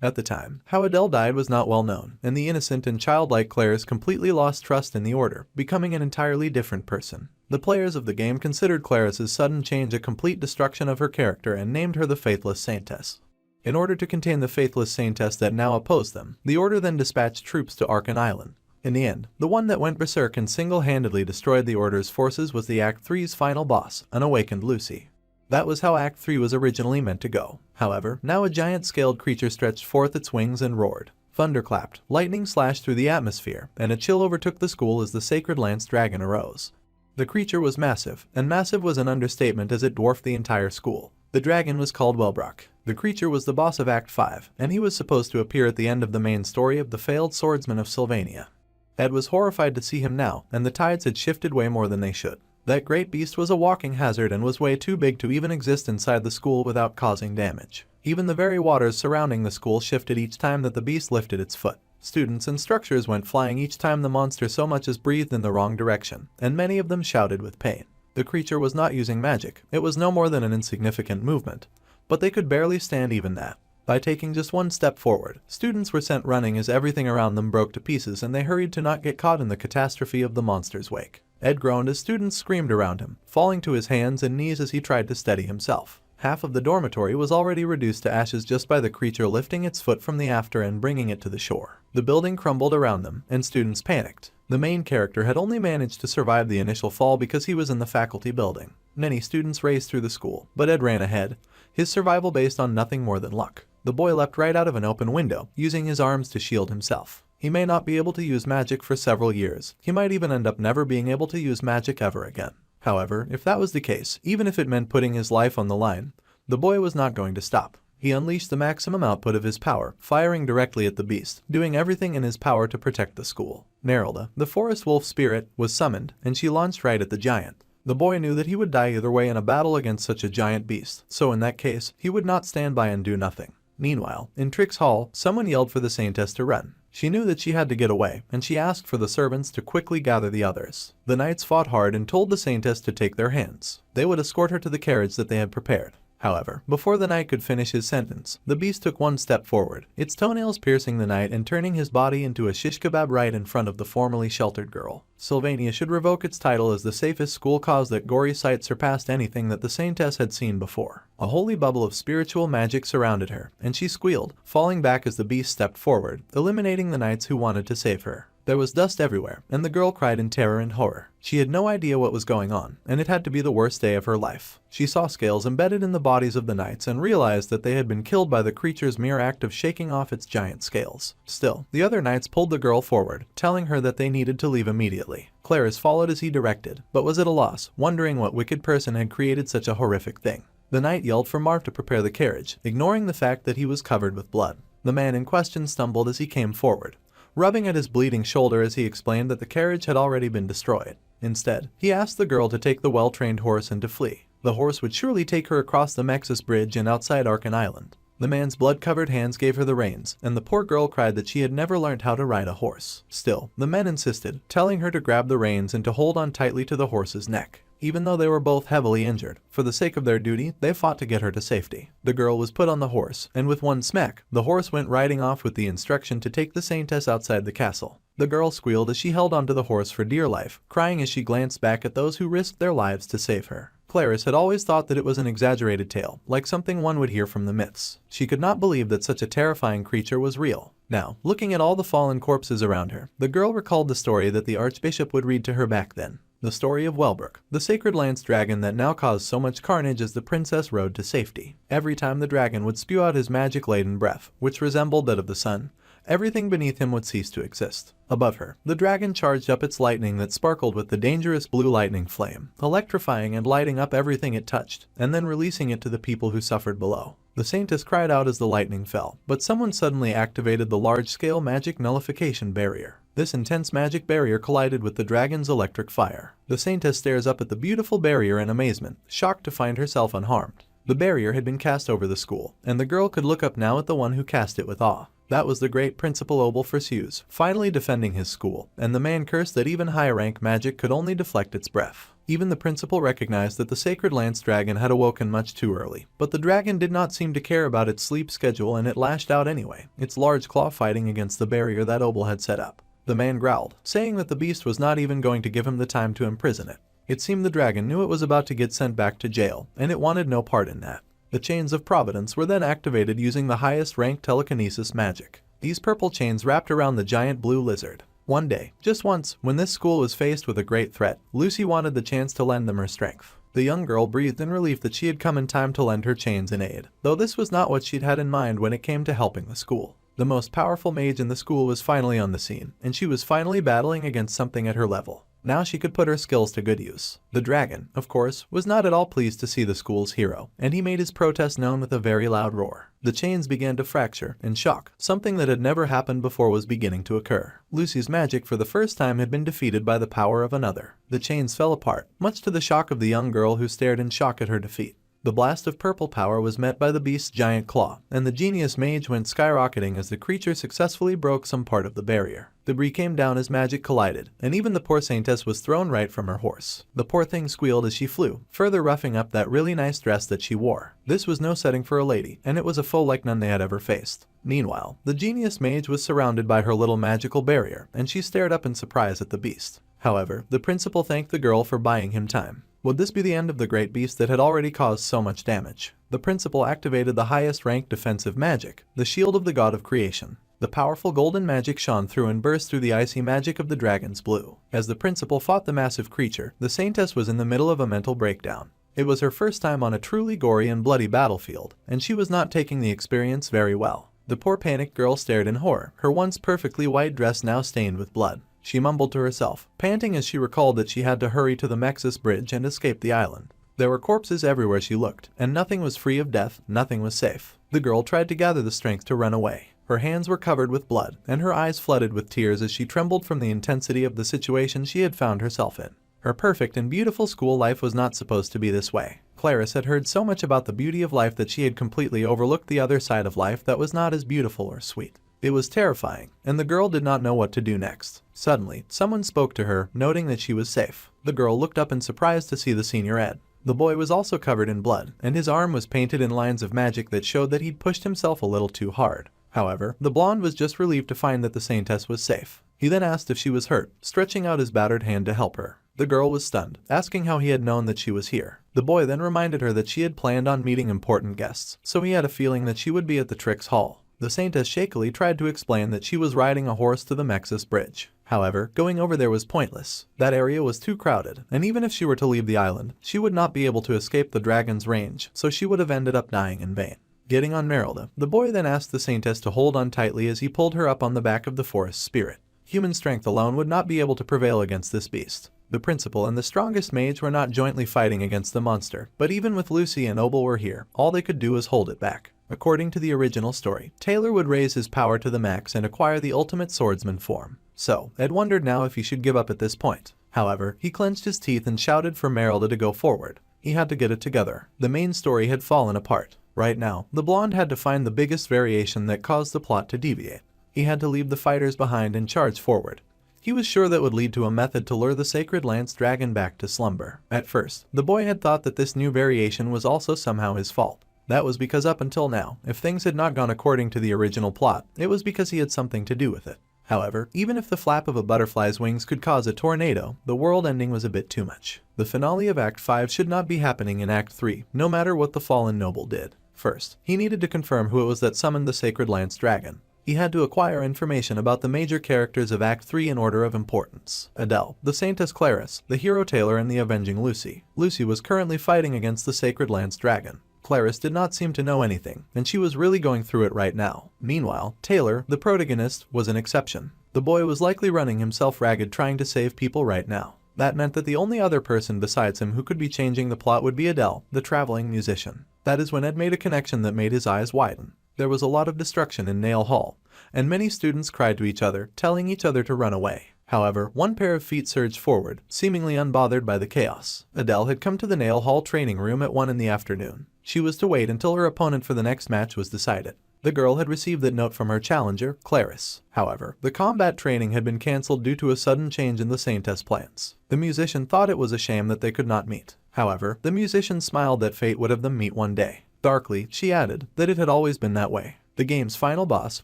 At the time, how Adele died was not well known, and the innocent and childlike Claris completely lost trust in the Order, becoming an entirely different person. The players of the game considered Claris's sudden change a complete destruction of her character and named her the Faithless Saintess. In order to contain the Faithless Saintess that now opposed them, the Order then dispatched troops to Arkan Island. In the end, the one that went berserk and single-handedly destroyed the Order's forces was the Act 3's final boss, an awakened Lucy. That was how Act 3 was originally meant to go. However, now a giant-scaled creature stretched forth its wings and roared. Thunder clapped, lightning slashed through the atmosphere, and a chill overtook the school as the sacred lance dragon arose. The creature was massive, and massive was an understatement as it dwarfed the entire school. The dragon was called Wellbrock. The creature was the boss of Act 5, and he was supposed to appear at the end of the main story of the failed swordsman of Sylvania. Ed was horrified to see him now, and the tides had shifted way more than they should. That great beast was a walking hazard and was way too big to even exist inside the school without causing damage. Even the very waters surrounding the school shifted each time that the beast lifted its foot. Students and structures went flying each time the monster so much as breathed in the wrong direction, and many of them shouted with pain. The creature was not using magic. It was no more than an insignificant movement, but they could barely stand even that. By taking just one step forward, students were sent running as everything around them broke to pieces and they hurried to not get caught in the catastrophe of the monster's wake. Ed groaned as students screamed around him, falling to his hands and knees as he tried to steady himself. Half of the dormitory was already reduced to ashes just by the creature lifting its foot from the after and bringing it to the shore. The building crumbled around them, and students panicked. The main character had only managed to survive the initial fall because he was in the faculty building. Many students raced through the school, but Ed ran ahead, his survival based on nothing more than luck. The boy leapt right out of an open window, using his arms to shield himself. He may not be able to use magic for several years. He might even end up never being able to use magic ever again. However, if that was the case, even if it meant putting his life on the line, the boy was not going to stop. He unleashed the maximum output of his power, firing directly at the beast, doing everything in his power to protect the school. Nerylda, the forest wolf spirit, was summoned, and she launched right at the giant. The boy knew that he would die either way in a battle against such a giant beast, so in that case, he would not stand by and do nothing. Meanwhile, in Trix Hall, someone yelled for the Saintess to run. She knew that she had to get away, and she asked for the servants to quickly gather the others. The knights fought hard and told the Saintess to take their hands. They would escort her to the carriage that they had prepared. However, before the knight could finish his sentence, the beast took one step forward, its toenails piercing the knight and turning his body into a shish kebab right in front of the formerly sheltered girl. Sylvania should revoke its title as the safest school cause that gory sight surpassed anything that the saintess had seen before. A holy bubble of spiritual magic surrounded her, and she squealed, falling back as the beast stepped forward, eliminating the knights who wanted to save her. There was dust everywhere, and the girl cried in terror and horror. She had no idea what was going on, and it had to be the worst day of her life. She saw scales embedded in the bodies of the knights and realized that they had been killed by the creature's mere act of shaking off its giant scales. Still, the other knights pulled the girl forward, telling her that they needed to leave immediately. Clarice followed as he directed, but was at a loss, wondering what wicked person had created such a horrific thing. The knight yelled for Marv to prepare the carriage, ignoring the fact that he was covered with blood. The man in question stumbled as he came forward, rubbing at his bleeding shoulder as he explained that the carriage had already been destroyed. Instead, he asked the girl to take the well-trained horse and to flee. The horse would surely take her across the Mexus Bridge and outside Arkan Island. The man's blood-covered hands gave her the reins, and the poor girl cried that she had never learned how to ride a horse. Still, the men insisted, telling her to grab the reins and to hold on tightly to the horse's neck. Even though they were both heavily injured, for the sake of their duty, they fought to get her to safety. The girl was put on the horse, and with one smack, the horse went riding off with the instruction to take the saintess outside the castle. The girl squealed as she held onto the horse for dear life, crying as she glanced back at those who risked their lives to save her. Clarice had always thought that it was an exaggerated tale, like something one would hear from the myths. She could not believe that such a terrifying creature was real. Now, looking at all the fallen corpses around her, the girl recalled the story that the archbishop would read to her back then. The story of Wellbrook, the sacred lance dragon that now caused so much carnage as the princess rode to safety. Every time the dragon would spew out his magic-laden breath, which resembled that of the sun, everything beneath him would cease to exist. Above her, the dragon charged up its lightning that sparkled with the dangerous blue lightning flame, electrifying and lighting up everything it touched, and then releasing it to the people who suffered below. The saintess cried out as the lightning fell, but someone suddenly activated the large-scale magic nullification barrier. This intense magic barrier collided with the dragon's electric fire. The saintess stares up at the beautiful barrier in amazement, shocked to find herself unharmed. The barrier had been cast over the school, and the girl could look up now at the one who cast it with awe. That was the great Principal Obel Furseus, finally defending his school, and the man cursed that even high-rank magic could only deflect its breath. Even the principal recognized that the sacred lance dragon had awoken much too early, but the dragon did not seem to care about its sleep schedule and it lashed out anyway, its large claw fighting against the barrier that Obel had set up. The man growled, saying that the beast was not even going to give him the time to imprison it. It seemed the dragon knew it was about to get sent back to jail, and it wanted no part in that. The chains of providence were then activated using the highest ranked telekinesis magic. These purple chains wrapped around the giant blue lizard. One day, just once, when this school was faced with a great threat, Lucy wanted the chance to lend them her strength. The young girl breathed in relief that she had come in time to lend her chains in aid, though this was not what she'd had in mind when it came to helping the school. The most powerful mage in the school was finally on the scene, and she was finally battling against something at her level. Now she could put her skills to good use. The dragon, of course, was not at all pleased to see the school's hero, and he made his protest known with a very loud roar. The chains began to fracture and shock. Something that had never happened before was beginning to occur. Lucy's magic for the first time had been defeated by the power of another. The chains fell apart, much to the shock of the young girl who stared in shock at her defeat. The blast of purple power was met by the beast's giant claw, and the genius mage went skyrocketing as the creature successfully broke some part of the barrier. Debris came down as magic collided, and even the poor saintess was thrown right from her horse. The poor thing squealed as she flew, further roughing up that really nice dress that she wore. This was no setting for a lady, and it was a foe like none they had ever faced. Meanwhile, the genius mage was surrounded by her little magical barrier, and she stared up in surprise at the beast. However, the principal thanked the girl for buying him time. Would this be the end of the great beast that had already caused so much damage? The principal activated the highest ranked defensive magic, the shield of the god of creation. The powerful golden magic shone through and burst through the icy magic of the dragon's blue. As the principal fought the massive creature, the saintess was in the middle of a mental breakdown. It was her first time on a truly gory and bloody battlefield, and she was not taking the experience very well. The poor panicked girl stared in horror, her once perfectly white dress now stained with blood. She mumbled to herself, panting as she recalled that she had to hurry to the Mexus Bridge and escape the island. There were corpses everywhere she looked, and nothing was free of death, nothing was safe. The girl tried to gather the strength to run away. Her hands were covered with blood, and her eyes flooded with tears as she trembled from the intensity of the situation she had found herself in. Her perfect and beautiful school life was not supposed to be this way. Clarice had heard so much about the beauty of life that she had completely overlooked the other side of life that was not as beautiful or sweet. It was terrifying, and the girl did not know what to do next. Suddenly, someone spoke to her, noting that she was safe. The girl looked up in surprise to see the senior Ed. The boy was also covered in blood, and his arm was painted in lines of magic that showed that he'd pushed himself a little too hard. However, the blonde was just relieved to find that the saintess was safe. He then asked if she was hurt, stretching out his battered hand to help her. The girl was stunned, asking how he had known that she was here. The boy then reminded her that she had planned on meeting important guests, so he had a feeling that she would be at the Trix Hall. The saintess shakily tried to explain that she was riding a horse to the Mexus Bridge. However, going over there was pointless. That area was too crowded, and even if she were to leave the island, she would not be able to escape the dragon's range, so she would have ended up dying in vain. Getting on Merylda, the boy then asked the saintess to hold on tightly as he pulled her up on the back of the forest spirit. Human strength alone would not be able to prevail against this beast. The principal and the strongest mage were not jointly fighting against the monster, but even with Lucy and Obel were here, all they could do was hold it back. According to the original story, Taylor would raise his power to the max and acquire the ultimate swordsman form. So, Ed wondered now if he should give up at this point. However, he clenched his teeth and shouted for Merylda to go forward. He had to get it together. The main story had fallen apart. Right now, the blonde had to find the biggest variation that caused the plot to deviate. He had to leave the fighters behind and charge forward. He was sure that would lead to a method to lure the sacred lance dragon back to slumber. At first, the boy had thought that this new variation was also somehow his fault. That was because up until now, if things had not gone according to the original plot, it was because he had something to do with it. However, even if the flap of a butterfly's wings could cause a tornado, the world ending was a bit too much. The finale of Act 5 should not be happening in Act 3, no matter what the fallen noble did. First, he needed to confirm who it was that summoned the sacred lance dragon. He had to acquire information about the major characters of Act 3 in order of importance. Adele, the Saintess Clarice, the hero Taylor, and the avenging Lucy. Lucy was currently fighting against the sacred lance dragon. Clarice did not seem to know anything, and she was really going through it right now. Meanwhile, Taylor, the protagonist, was an exception. The boy was likely running himself ragged trying to save people right now. That meant that the only other person besides him who could be changing the plot would be Adele, the traveling musician. That is when Ed made a connection that made his eyes widen. There was a lot of destruction in Nail Hall, and many students cried to each other, telling each other to run away. However, one pair of feet surged forward, seemingly unbothered by the chaos. Adele had come to the Nail Hall training room at 1 in the afternoon. She was to wait until her opponent for the next match was decided. The girl had received that note from her challenger, Clarice. However, the combat training had been cancelled due to a sudden change in the Saintess' plans. The musician thought it was a shame that they could not meet. However, the musician smiled that fate would have them meet one day. Darkly, she added that it had always been that way. The game's final boss,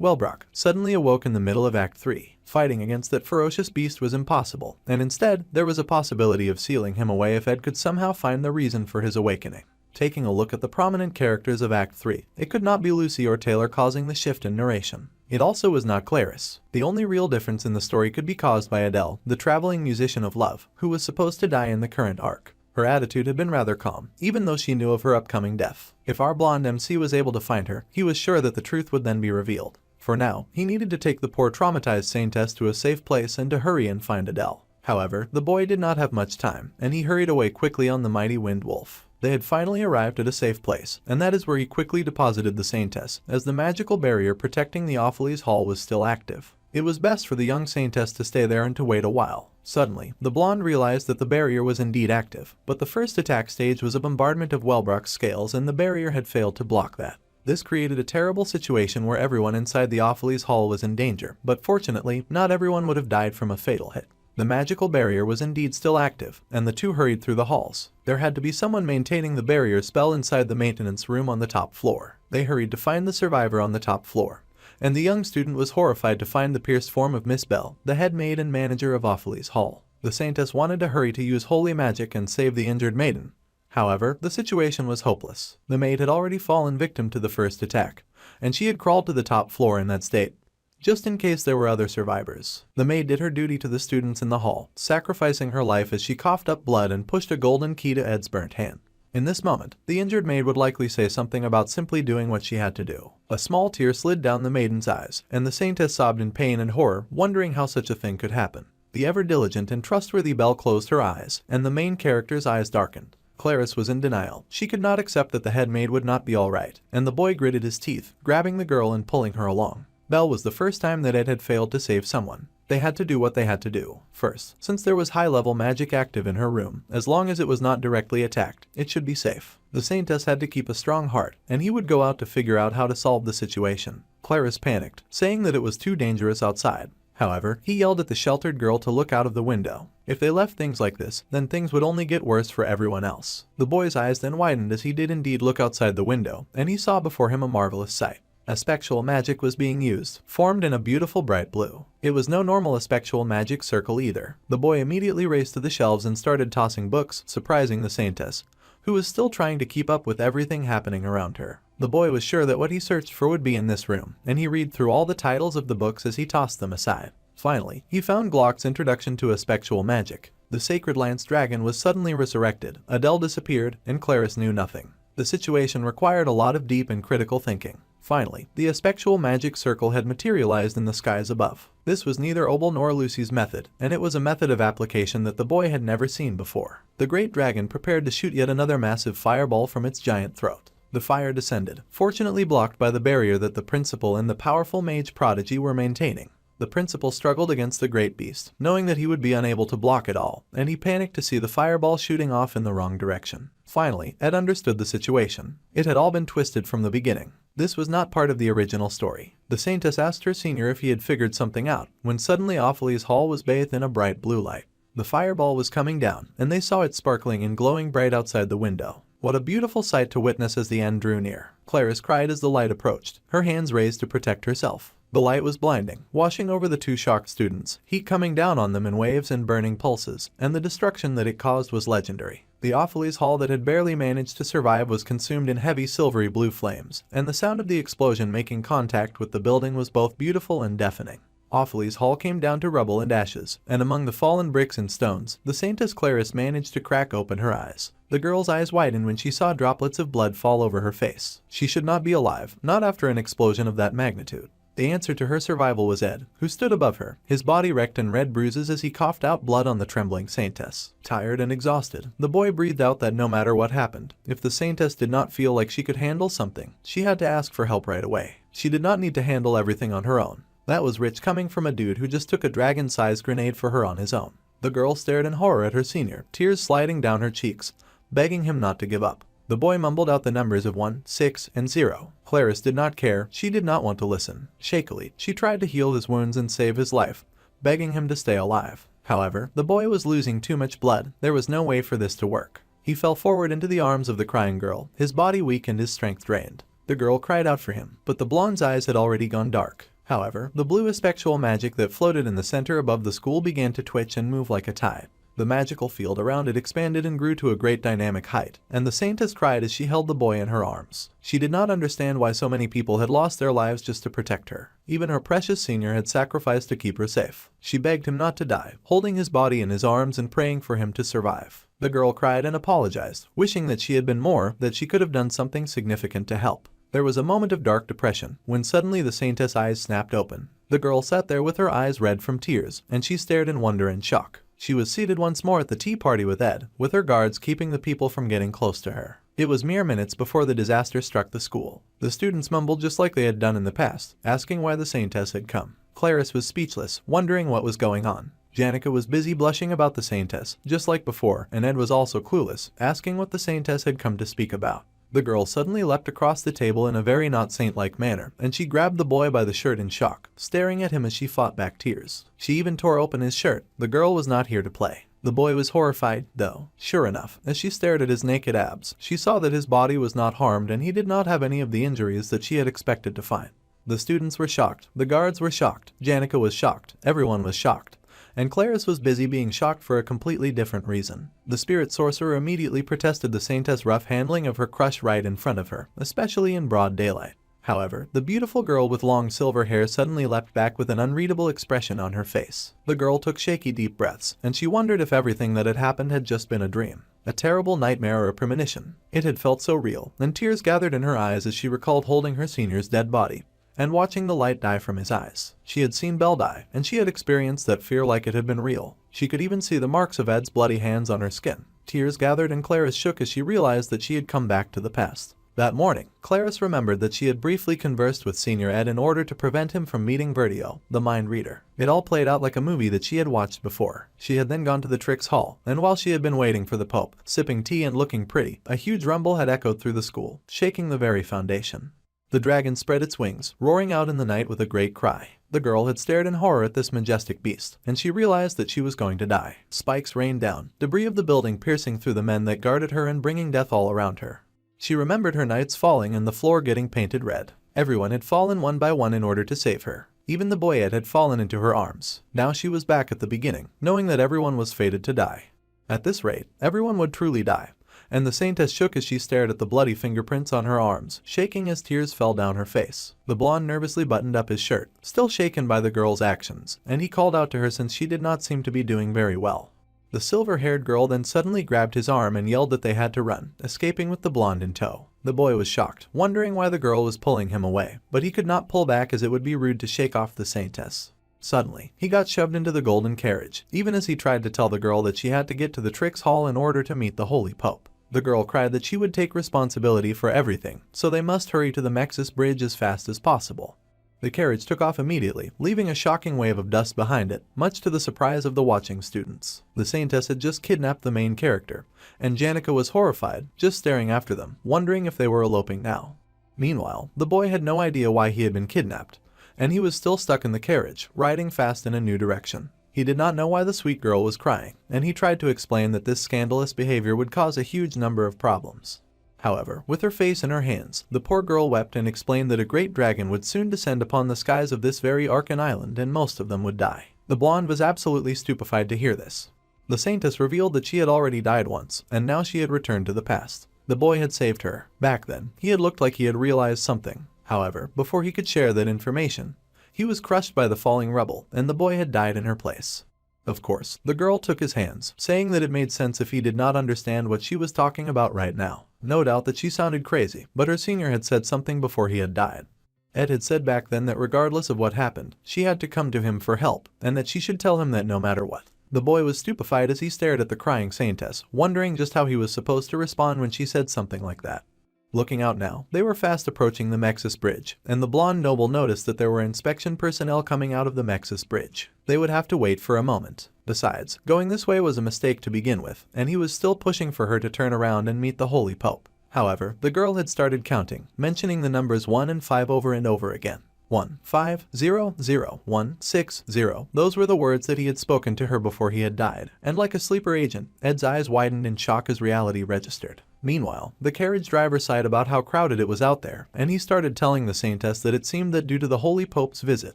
Wellbrock, suddenly awoke in the middle of Act 3. Fighting against that ferocious beast was impossible, and instead, there was a possibility of sealing him away if Ed could somehow find the reason for his awakening. Taking a look at the prominent characters of Act 3, it could not be Lucy or Taylor causing the shift in narration. It also was not Clarice. The only real difference in the story could be caused by Adele, the traveling musician of love, who was supposed to die in the current arc. Her attitude had been rather calm, even though she knew of her upcoming death. If our blonde MC was able to find her, he was sure that the truth would then be revealed. For now, he needed to take the poor traumatized Saintess to a safe place and to hurry and find Adele. However, the boy did not have much time, and he hurried away quickly on the mighty Wind Wolf. They had finally arrived at a safe place, and that is where he quickly deposited the Saintess, as the magical barrier protecting the Awfully's Hall was still active. It was best for the young Saintess to stay there and to wait a while. Suddenly, the blonde realized that the barrier was indeed active, but the first attack stage was a bombardment of Wellbrock's scales and the barrier had failed to block that. This created a terrible situation where everyone inside the Awfully's Hall was in danger, but fortunately, not everyone would have died from a fatal hit. The magical barrier was indeed still active, and the two hurried through the halls. There had to be someone maintaining the barrier spell inside the maintenance room on the top floor. They hurried to find the survivor on the top floor, and the young student was horrified to find the pierced form of Miss Bell, the head maid and manager of Awfully's Hall. The Saintess wanted to hurry to use holy magic and save the injured maiden. However, the situation was hopeless. The maid had already fallen victim to the first attack, and she had crawled to the top floor in that state, just in case there were other survivors. The maid did her duty to the students in the hall, sacrificing her life as she coughed up blood and pushed a golden key to Ed's burnt hand. In this moment, the injured maid would likely say something about simply doing what she had to do. A small tear slid down the maiden's eyes, and the Saintess sobbed in pain and horror, wondering how such a thing could happen. The ever-diligent and trustworthy Belle closed her eyes, and the main character's eyes darkened. Clarice was in denial. She could not accept that the head maid would not be all right, and the boy gritted his teeth, grabbing the girl and pulling her along. Belle was the first time that Ed had failed to save someone. They had to do what they had to do. First, since there was high-level magic active in her room, as long as it was not directly attacked, it should be safe. The Saintess had to keep a strong heart, and he would go out to figure out how to solve the situation. Clarice panicked, saying that it was too dangerous outside. However, he yelled at the sheltered girl to look out of the window. If they left things like this, then things would only get worse for everyone else. The boy's eyes then widened as he did indeed look outside the window, and he saw before him a marvelous sight. A spectral magic was being used, formed in a beautiful bright blue. It was no normal spectral magic circle either. The boy immediately raced to the shelves and started tossing books, surprising the saintess, who was still trying to keep up with everything happening around her. The boy was sure that what he searched for would be in this room, and he read through all the titles of the books as he tossed them aside. Finally, he found Glock's Introduction to a Spectral Magic. The Sacred Lance Dragon was suddenly resurrected, Adele disappeared, and Clarice knew nothing. The situation required a lot of deep and critical thinking. Finally, the spectral magic circle had materialized in the skies above. This was neither Obel nor Lucy's method, and it was a method of application that the boy had never seen before. The great dragon prepared to shoot yet another massive fireball from its giant throat. The fire descended, fortunately blocked by the barrier that the principal and the powerful mage prodigy were maintaining. The principal struggled against the great beast, knowing that he would be unable to block it all, and he panicked to see the fireball shooting off in the wrong direction. Finally, Ed understood the situation. It had all been twisted from the beginning. This was not part of the original story. The saintess asked her senior if he had figured something out, when suddenly Opheles Hall was bathed in a bright blue light. The fireball was coming down, and they saw it sparkling and glowing bright outside the window. What a beautiful sight to witness as the end drew near. Clarice cried as the light approached, her hands raised to protect herself. The light was blinding, washing over the two shocked students, heat coming down on them in waves and burning pulses, and the destruction that it caused was legendary. The Opheles Hall that had barely managed to survive was consumed in heavy silvery blue flames, and the sound of the explosion making contact with the building was both beautiful and deafening. Opheles Hall came down to rubble and ashes, and among the fallen bricks and stones, the Saintess Clarice managed to crack open her eyes. The girl's eyes widened when she saw droplets of blood fall over her face. She should not be alive, not after an explosion of that magnitude. The answer to her survival was Ed, who stood above her, his body wrecked in red bruises as he coughed out blood on the trembling Saintess. Tired and exhausted, the boy breathed out that no matter what happened, if the Saintess did not feel like she could handle something, she had to ask for help right away. She did not need to handle everything on her own. That was rich coming from a dude who just took a dragon-sized grenade for her on his own. The girl stared in horror at her senior, tears sliding down her cheeks, begging him not to give up. The boy mumbled out the numbers of 1, 6, and 0. Clarice did not care, she did not want to listen. Shakily, she tried to heal his wounds and save his life, begging him to stay alive. However, the boy was losing too much blood, there was no way for this to work. He fell forward into the arms of the crying girl, his body weak and his strength drained. The girl cried out for him, but the blonde's eyes had already gone dark. However, the blue spectral magic that floated in the center above the school began to twitch and move like a tide. The magical field around it expanded and grew to a great dynamic height, and the Saintess cried as she held the boy in her arms. She did not understand why so many people had lost their lives just to protect her. Even her precious senior had sacrificed to keep her safe. She begged him not to die, holding his body in his arms and praying for him to survive. The girl cried and apologized, wishing that she had been more, that she could have done something significant to help. There was a moment of dark depression, when suddenly the Saintess' eyes snapped open. The girl sat there with her eyes red from tears, and she stared in wonder and shock. She was seated once more at the tea party with Ed, with her guards keeping the people from getting close to her. It was mere minutes before the disaster struck the school. The students mumbled just like they had done in the past, asking why the Saintess had come. Clarice was speechless, wondering what was going on. Janica was busy blushing about the Saintess, just like before, and Ed was also clueless, asking what the Saintess had come to speak about. The girl suddenly leapt across the table in a very not saint-like manner, and she grabbed the boy by the shirt in shock, staring at him as she fought back tears. She even tore open his shirt. The girl was not here to play. The boy was horrified, though. Sure enough, as she stared at his naked abs, she saw that his body was not harmed and he did not have any of the injuries that she had expected to find. The students were shocked, the guards were shocked, Janica was shocked, everyone was shocked. And Clarice was busy being shocked for a completely different reason. The spirit sorcerer immediately protested the Saintess' rough handling of her crush right in front of her, especially in broad daylight. However, the beautiful girl with long silver hair suddenly leapt back with an unreadable expression on her face. The girl took shaky deep breaths, and she wondered if everything that had happened had just been a dream. A terrible nightmare or a premonition. It had felt so real, and tears gathered in her eyes as she recalled holding her senior's dead body and watching the light die from his eyes. She had seen Belle die, and she had experienced that fear like it had been real. She could even see the marks of Ed's bloody hands on her skin. Tears gathered and Clarice shook as she realized that she had come back to the past. That morning, Clarice remembered that she had briefly conversed with Senior Ed in order to prevent him from meeting Vertio, the mind reader. It all played out like a movie that she had watched before. She had then gone to the Trix Hall, and while she had been waiting for the Pope, sipping tea and looking pretty, a huge rumble had echoed through the school, shaking the very foundation. The dragon spread its wings, roaring out in the night with a great cry. The girl had stared in horror at this majestic beast, and she realized that she was going to die. Spikes rained down, debris of the building piercing through the men that guarded her and bringing death all around her. She remembered her knights falling and the floor getting painted red. Everyone had fallen one by one in order to save her. Even the boy Ed had fallen into her arms. Now she was back at the beginning, knowing that everyone was fated to die. At this rate, everyone would truly die. And the saintess shook as she stared at the bloody fingerprints on her arms, shaking as tears fell down her face. The blonde nervously buttoned up his shirt, still shaken by the girl's actions, and he called out to her since she did not seem to be doing very well. The silver-haired girl then suddenly grabbed his arm and yelled that they had to run, escaping with the blonde in tow. The boy was shocked, wondering why the girl was pulling him away, but he could not pull back as it would be rude to shake off the saintess. Suddenly, he got shoved into the golden carriage, even as he tried to tell the girl that she had to get to the Trix Hall in order to meet the Holy Pope. The girl cried that she would take responsibility for everything, so they must hurry to the Mexus Bridge as fast as possible. The carriage took off immediately, leaving a shocking wave of dust behind it, much to the surprise of the watching students. The saintess had just kidnapped the main character, and Janica was horrified, just staring after them, wondering if they were eloping now. Meanwhile, the boy had no idea why he had been kidnapped, and he was still stuck in the carriage, riding fast in a new direction. He did not know why the sweet girl was crying, and he tried to explain that this scandalous behavior would cause a huge number of problems. However, with her face in her hands, the poor girl wept and explained that a great dragon would soon descend upon the skies of this very Arkan island and most of them would die. The blonde was absolutely stupefied to hear this. The saintess revealed that she had already died once, and now she had returned to the past. The boy had saved her. Back then, he had looked like he had realized something. However, before he could share that information, he was crushed by the falling rubble, and the boy had died in her place. Of course, the girl took his hands, saying that it made sense if he did not understand what she was talking about right now. No doubt that she sounded crazy, but her senior had said something before he had died. Ed had said back then that regardless of what happened, she had to come to him for help, and that she should tell him that no matter what. The boy was stupefied as he stared at the crying saintess, wondering just how he was supposed to respond when she said something like that. Looking out now, they were fast approaching the Mexus Bridge, and the blonde noble noticed that there were inspection personnel coming out of the Mexus Bridge. They would have to wait for a moment. Besides, going this way was a mistake to begin with, and he was still pushing for her to turn around and meet the Holy Pope. However, the girl had started counting, mentioning the numbers 1 and 5 over and over again. 1, 5, 0, 0, 1, 6, 0. Those were the words that he had spoken to her before he had died, and like a sleeper agent, Ed's eyes widened in shock as reality registered. Meanwhile, the carriage driver sighed about how crowded it was out there, and he started telling the saintess that it seemed that due to the Holy Pope's visit,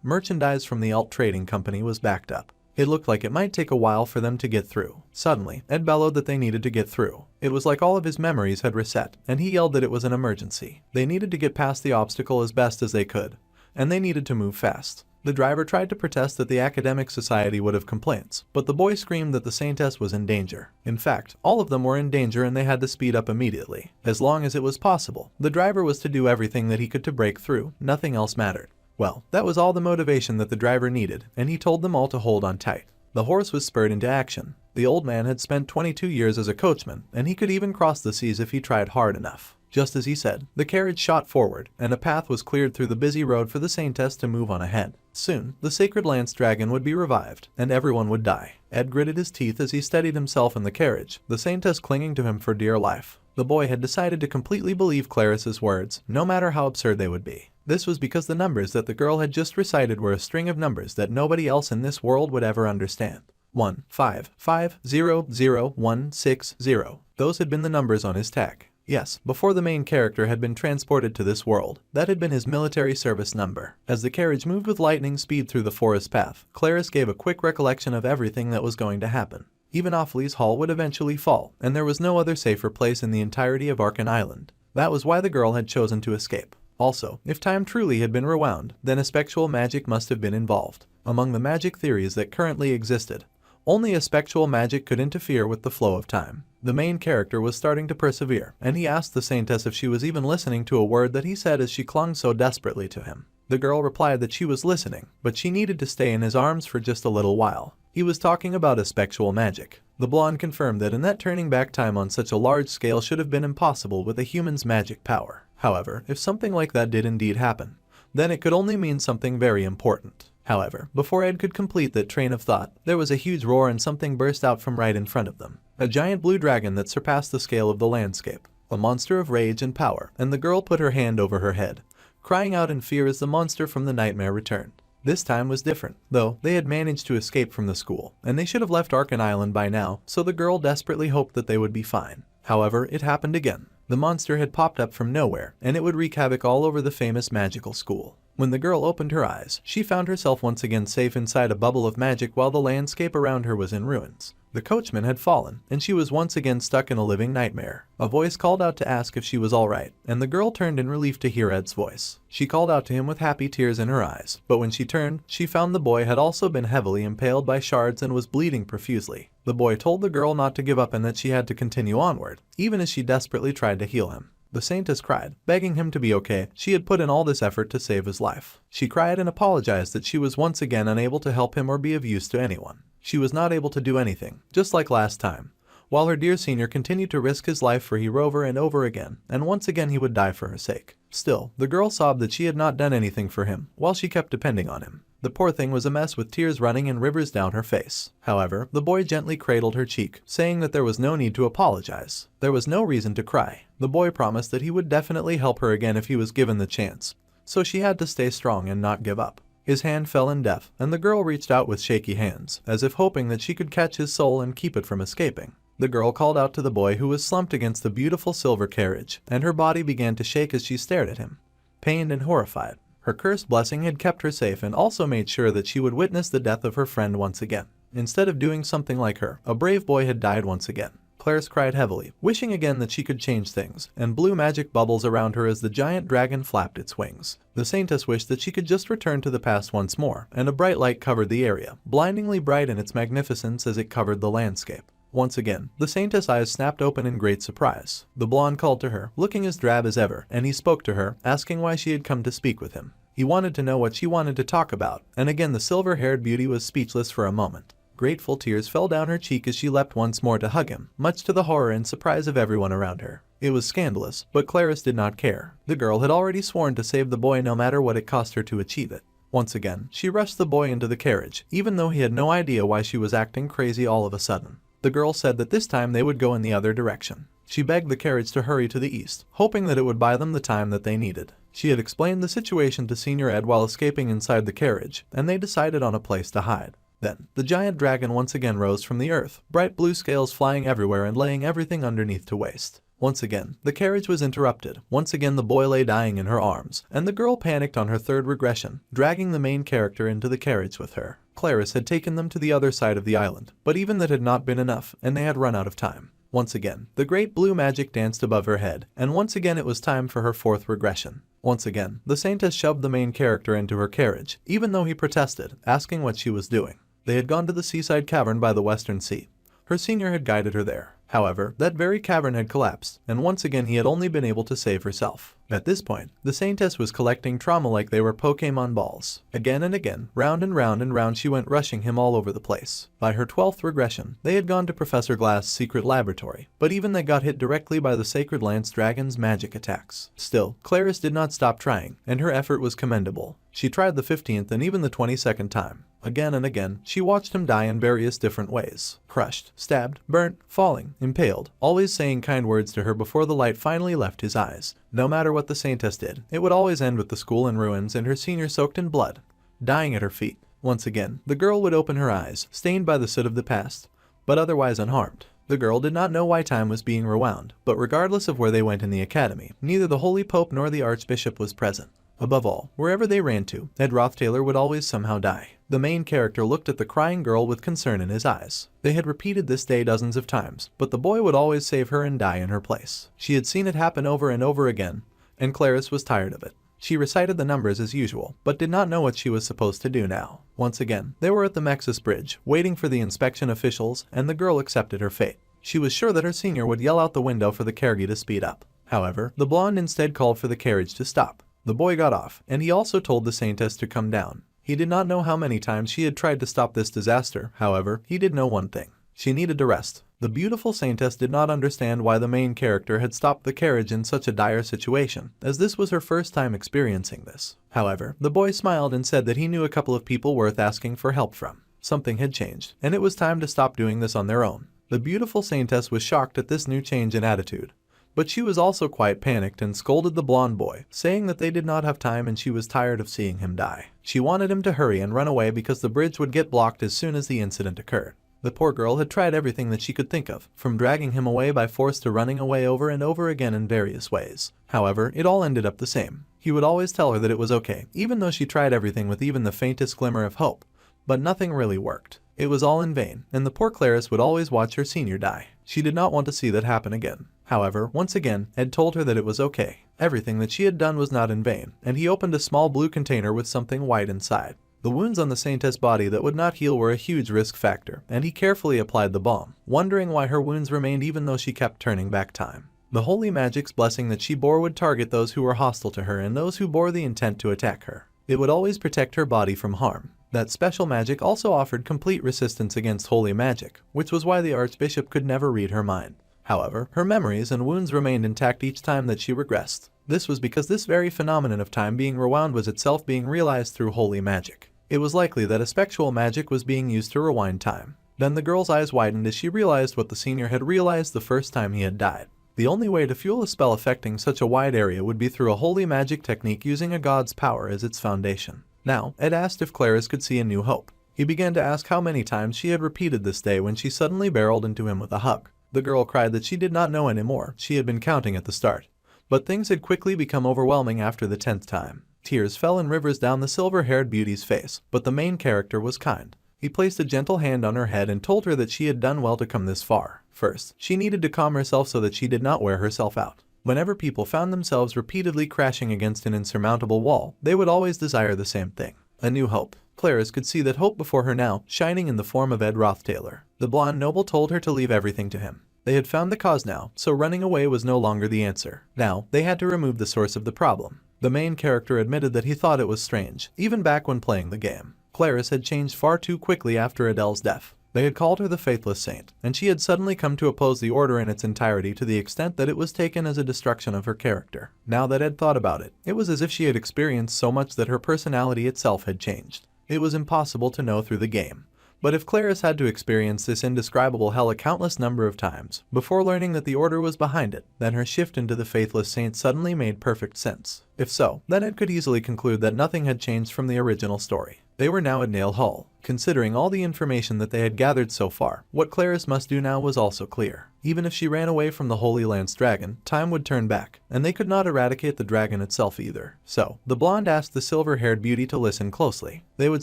merchandise from the Alt Trading Company was backed up. It looked like it might take a while for them to get through. Suddenly, Ed bellowed that they needed to get through. It was like all of his memories had reset, and he yelled that it was an emergency. They needed to get past the obstacle as best as they could, and they needed to move fast. The driver tried to protest that the academic society would have complaints, but the boy screamed that the saintess was in danger. In fact, all of them were in danger and they had to speed up immediately. As long as it was possible, the driver was to do everything that he could to break through. Nothing else mattered. Well, that was all the motivation that the driver needed, and he told them all to hold on tight. The horse was spurred into action. The old man had spent 22 years as a coachman, and he could even cross the seas if he tried hard enough. Just as he said, the carriage shot forward, and a path was cleared through the busy road for the saintess to move on ahead. Soon, the sacred lance dragon would be revived, and everyone would die. Ed gritted his teeth as he steadied himself in the carriage, the saintess clinging to him for dear life. The boy had decided to completely believe Claris's words, no matter how absurd they would be. This was because the numbers that the girl had just recited were a string of numbers that nobody else in this world would ever understand. 1, 5, 5, 0, 0, 1, 6, 0. Those had been the numbers on his tag. Yes, before the main character had been transported to this world, that had been his military service number. As the carriage moved with lightning speed through the forest path, Claris gave a quick recollection of everything that was going to happen. Even Ophelie's Hall would eventually fall, and there was no other safer place in the entirety of Arkan Island. That was why the girl had chosen to escape. Also, if time truly had been rewound, then spectral magic must have been involved. Among the magic theories that currently existed, only a spectral magic could interfere with the flow of time. The main character was starting to persevere, and he asked the saintess if she was even listening to a word that he said as she clung so desperately to him. The girl replied that she was listening, but she needed to stay in his arms for just a little while. He was talking about spectral magic. The blonde confirmed that in that turning back time on such a large scale should have been impossible with a human's magic power. However, if something like that did indeed happen, then it could only mean something very important. However, before Ed could complete that train of thought, there was a huge roar and something burst out from right in front of them. A giant blue dragon that surpassed the scale of the landscape. A monster of rage and power, and the girl put her hand over her head, crying out in fear as the monster from the nightmare returned. This time was different, though they had managed to escape from the school, and they should have left Arkan Island by now, so the girl desperately hoped that they would be fine. However, it happened again. The monster had popped up from nowhere, and it would wreak havoc all over the famous magical school. When the girl opened her eyes, she found herself once again safe inside a bubble of magic while the landscape around her was in ruins. The coachman had fallen, and she was once again stuck in a living nightmare. A voice called out to ask if she was alright, and the girl turned in relief to hear Ed's voice. She called out to him with happy tears in her eyes, but when she turned, she found the boy had also been heavily impaled by shards and was bleeding profusely. The boy told the girl not to give up and that she had to continue onward, even as she desperately tried to heal him. The saintess cried, begging him to be okay. She had put in all this effort to save his life. She cried and apologized that she was once again unable to help him or be of use to anyone. She was not able to do anything, just like last time. While her dear senior continued to risk his life for her over and over again, and once again he would die for her sake. Still, the girl sobbed that she had not done anything for him, while she kept depending on him. The poor thing was a mess with tears running in rivers down her face. However, the boy gently cradled her cheek, saying that there was no need to apologize. There was no reason to cry. The boy promised that he would definitely help her again if he was given the chance. So she had to stay strong and not give up. His hand fell in death, and the girl reached out with shaky hands, as if hoping that she could catch his soul and keep it from escaping. The girl called out to the boy who was slumped against the beautiful silver carriage, and her body began to shake as she stared at him, pained and horrified. Her cursed blessing had kept her safe and also made sure that she would witness the death of her friend once again. Instead of doing something like her, a brave boy had died once again. Clarice cried heavily, wishing again that she could change things, and blew magic bubbles around her as the giant dragon flapped its wings. The saintess wished that she could just return to the past once more, and a bright light covered the area, blindingly bright in its magnificence as it covered the landscape. Once again, the saintess' eyes snapped open in great surprise. The blonde called to her, looking as drab as ever, and he spoke to her, asking why she had come to speak with him. He wanted to know what she wanted to talk about, and again the silver-haired beauty was speechless for a moment. Grateful tears fell down her cheek as she leapt once more to hug him, much to the horror and surprise of everyone around her. It was scandalous, but Clarice did not care. The girl had already sworn to save the boy no matter what it cost her to achieve it. Once again, she rushed the boy into the carriage, even though he had no idea why she was acting crazy all of a sudden. The girl said that this time they would go in the other direction. She begged the carriage to hurry to the east, hoping that it would buy them the time that they needed. She had explained the situation to Senior Ed while escaping inside the carriage, and they decided on a place to hide. Then, the giant dragon once again rose from the earth, bright blue scales flying everywhere and laying everything underneath to waste. Once again, the carriage was interrupted. Once again the boy lay dying in her arms, and the girl panicked on her third regression, dragging the main character into the carriage with her. Clarice had taken them to the other side of the island, but even that had not been enough, and they had run out of time. Once again, the great blue magic danced above her head, and once again it was time for her fourth regression. Once again, the saintess shoved the main character into her carriage, even though he protested, asking what she was doing. They had gone to the seaside cavern by the western sea. Her senior had guided her there. However, that very cavern had collapsed, and once again he had only been able to save herself. At this point, the saintess was collecting trauma like they were Pokemon balls. Again and again, round and round and round she went, rushing him all over the place. By her 12th regression, they had gone to Professor Glass's secret laboratory, but even they got hit directly by the Sacred Lance Dragon's magic attacks. Still, Clarice did not stop trying, and her effort was commendable. She tried the 15th and even the 22nd time. Again and again, she watched him die in various different ways. Crushed, stabbed, burnt, falling, impaled, always saying kind words to her before the light finally left his eyes. No matter what the saintess did, it would always end with the school in ruins and her senior soaked in blood, dying at her feet. Once again, the girl would open her eyes, stained by the soot of the past, but otherwise unharmed. The girl did not know why time was being rewound, but regardless of where they went in the academy, neither the Holy Pope nor the Archbishop was present. Above all, wherever they ran to, Ed Roth Taylor would always somehow die. The main character looked at the crying girl with concern in his eyes. They had repeated this day dozens of times, but the boy would always save her and die in her place. She had seen it happen over and over again, and Clarice was tired of it. She recited the numbers as usual, but did not know what she was supposed to do now. Once again, they were at the Mexus Bridge, waiting for the inspection officials, and the girl accepted her fate. She was sure that her senior would yell out the window for the carriage to speed up. However, the blonde instead called for the carriage to stop. The boy got off, and he also told the saintess to come down. He did not know how many times she had tried to stop this disaster. However, he did know one thing. She needed to rest. The beautiful saintess did not understand why the main character had stopped the carriage in such a dire situation, as this was her first time experiencing this. However, the boy smiled and said that he knew a couple of people worth asking for help from. Something had changed, and it was time to stop doing this on their own. The beautiful saintess was shocked at this new change in attitude, But she was also quite panicked and scolded the blonde boy, saying that they did not have time and she was tired of seeing him die. She wanted him to hurry and run away because the bridge would get blocked as soon as the incident occurred. The poor girl had tried everything that she could think of, from dragging him away by force to running away over and over again in various ways. However, it all ended up the same. He would always tell her that it was okay, even though she tried everything with even the faintest glimmer of hope. But nothing really worked. It was all in vain, and the poor Clarice would always watch her senior die. She did not want to see that happen again. However, once again, Ed told her that it was okay. Everything that she had done was not in vain, and he opened a small blue container with something white inside. The wounds on the Saintess' body that would not heal were a huge risk factor, and he carefully applied the balm, wondering why her wounds remained even though she kept turning back time. The holy magic's blessing that she bore would target those who were hostile to her and those who bore the intent to attack her. It would always protect her body from harm. That special magic also offered complete resistance against holy magic, which was why the Archbishop could never read her mind. However, her memories and wounds remained intact each time that she regressed. This was because this very phenomenon of time being rewound was itself being realized through holy magic. It was likely that a spectral magic was being used to rewind time. Then the girl's eyes widened as she realized what the senior had realized the first time he had died. The only way to fuel a spell affecting such a wide area would be through a holy magic technique using a god's power as its foundation. Now, Ed asked if Clarice could see a new hope. He began to ask how many times she had repeated this day when she suddenly barreled into him with a hug. The girl cried that she did not know anymore. She had been counting at the start. But things had quickly become overwhelming after the 10th time. Tears fell in rivers down the silver-haired beauty's face, but the main character was kind. He placed a gentle hand on her head and told her that she had done well to come this far. First, she needed to calm herself so that she did not wear herself out. Whenever people found themselves repeatedly crashing against an insurmountable wall, they would always desire the same thing: a new hope. Clarice could see that hope before her now, shining in the form of Ed Roth Taylor. The blonde noble told her to leave everything to him. They had found the cause now, so running away was no longer the answer. Now, they had to remove the source of the problem. The main character admitted that he thought it was strange, even back when playing the game. Clarice had changed far too quickly after Adele's death. They had called her the Faithless Saint, and she had suddenly come to oppose the order in its entirety to the extent that it was taken as a destruction of her character. Now that Ed thought about it, it was as if she had experienced so much that her personality itself had changed. It was impossible to know through the game. But if Clarice had to experience this indescribable hell a countless number of times before learning that the order was behind it, then her shift into the Faithless Saint suddenly made perfect sense. If so, then Ed could easily conclude that nothing had changed from the original story. They were now at Nail Hull. Considering all the information that they had gathered so far, what Clarice must do now was also clear. Even if she ran away from the Holy Lance Dragon, time would turn back, and they could not eradicate the dragon itself either. So, the blonde asked the silver-haired beauty to listen closely. They would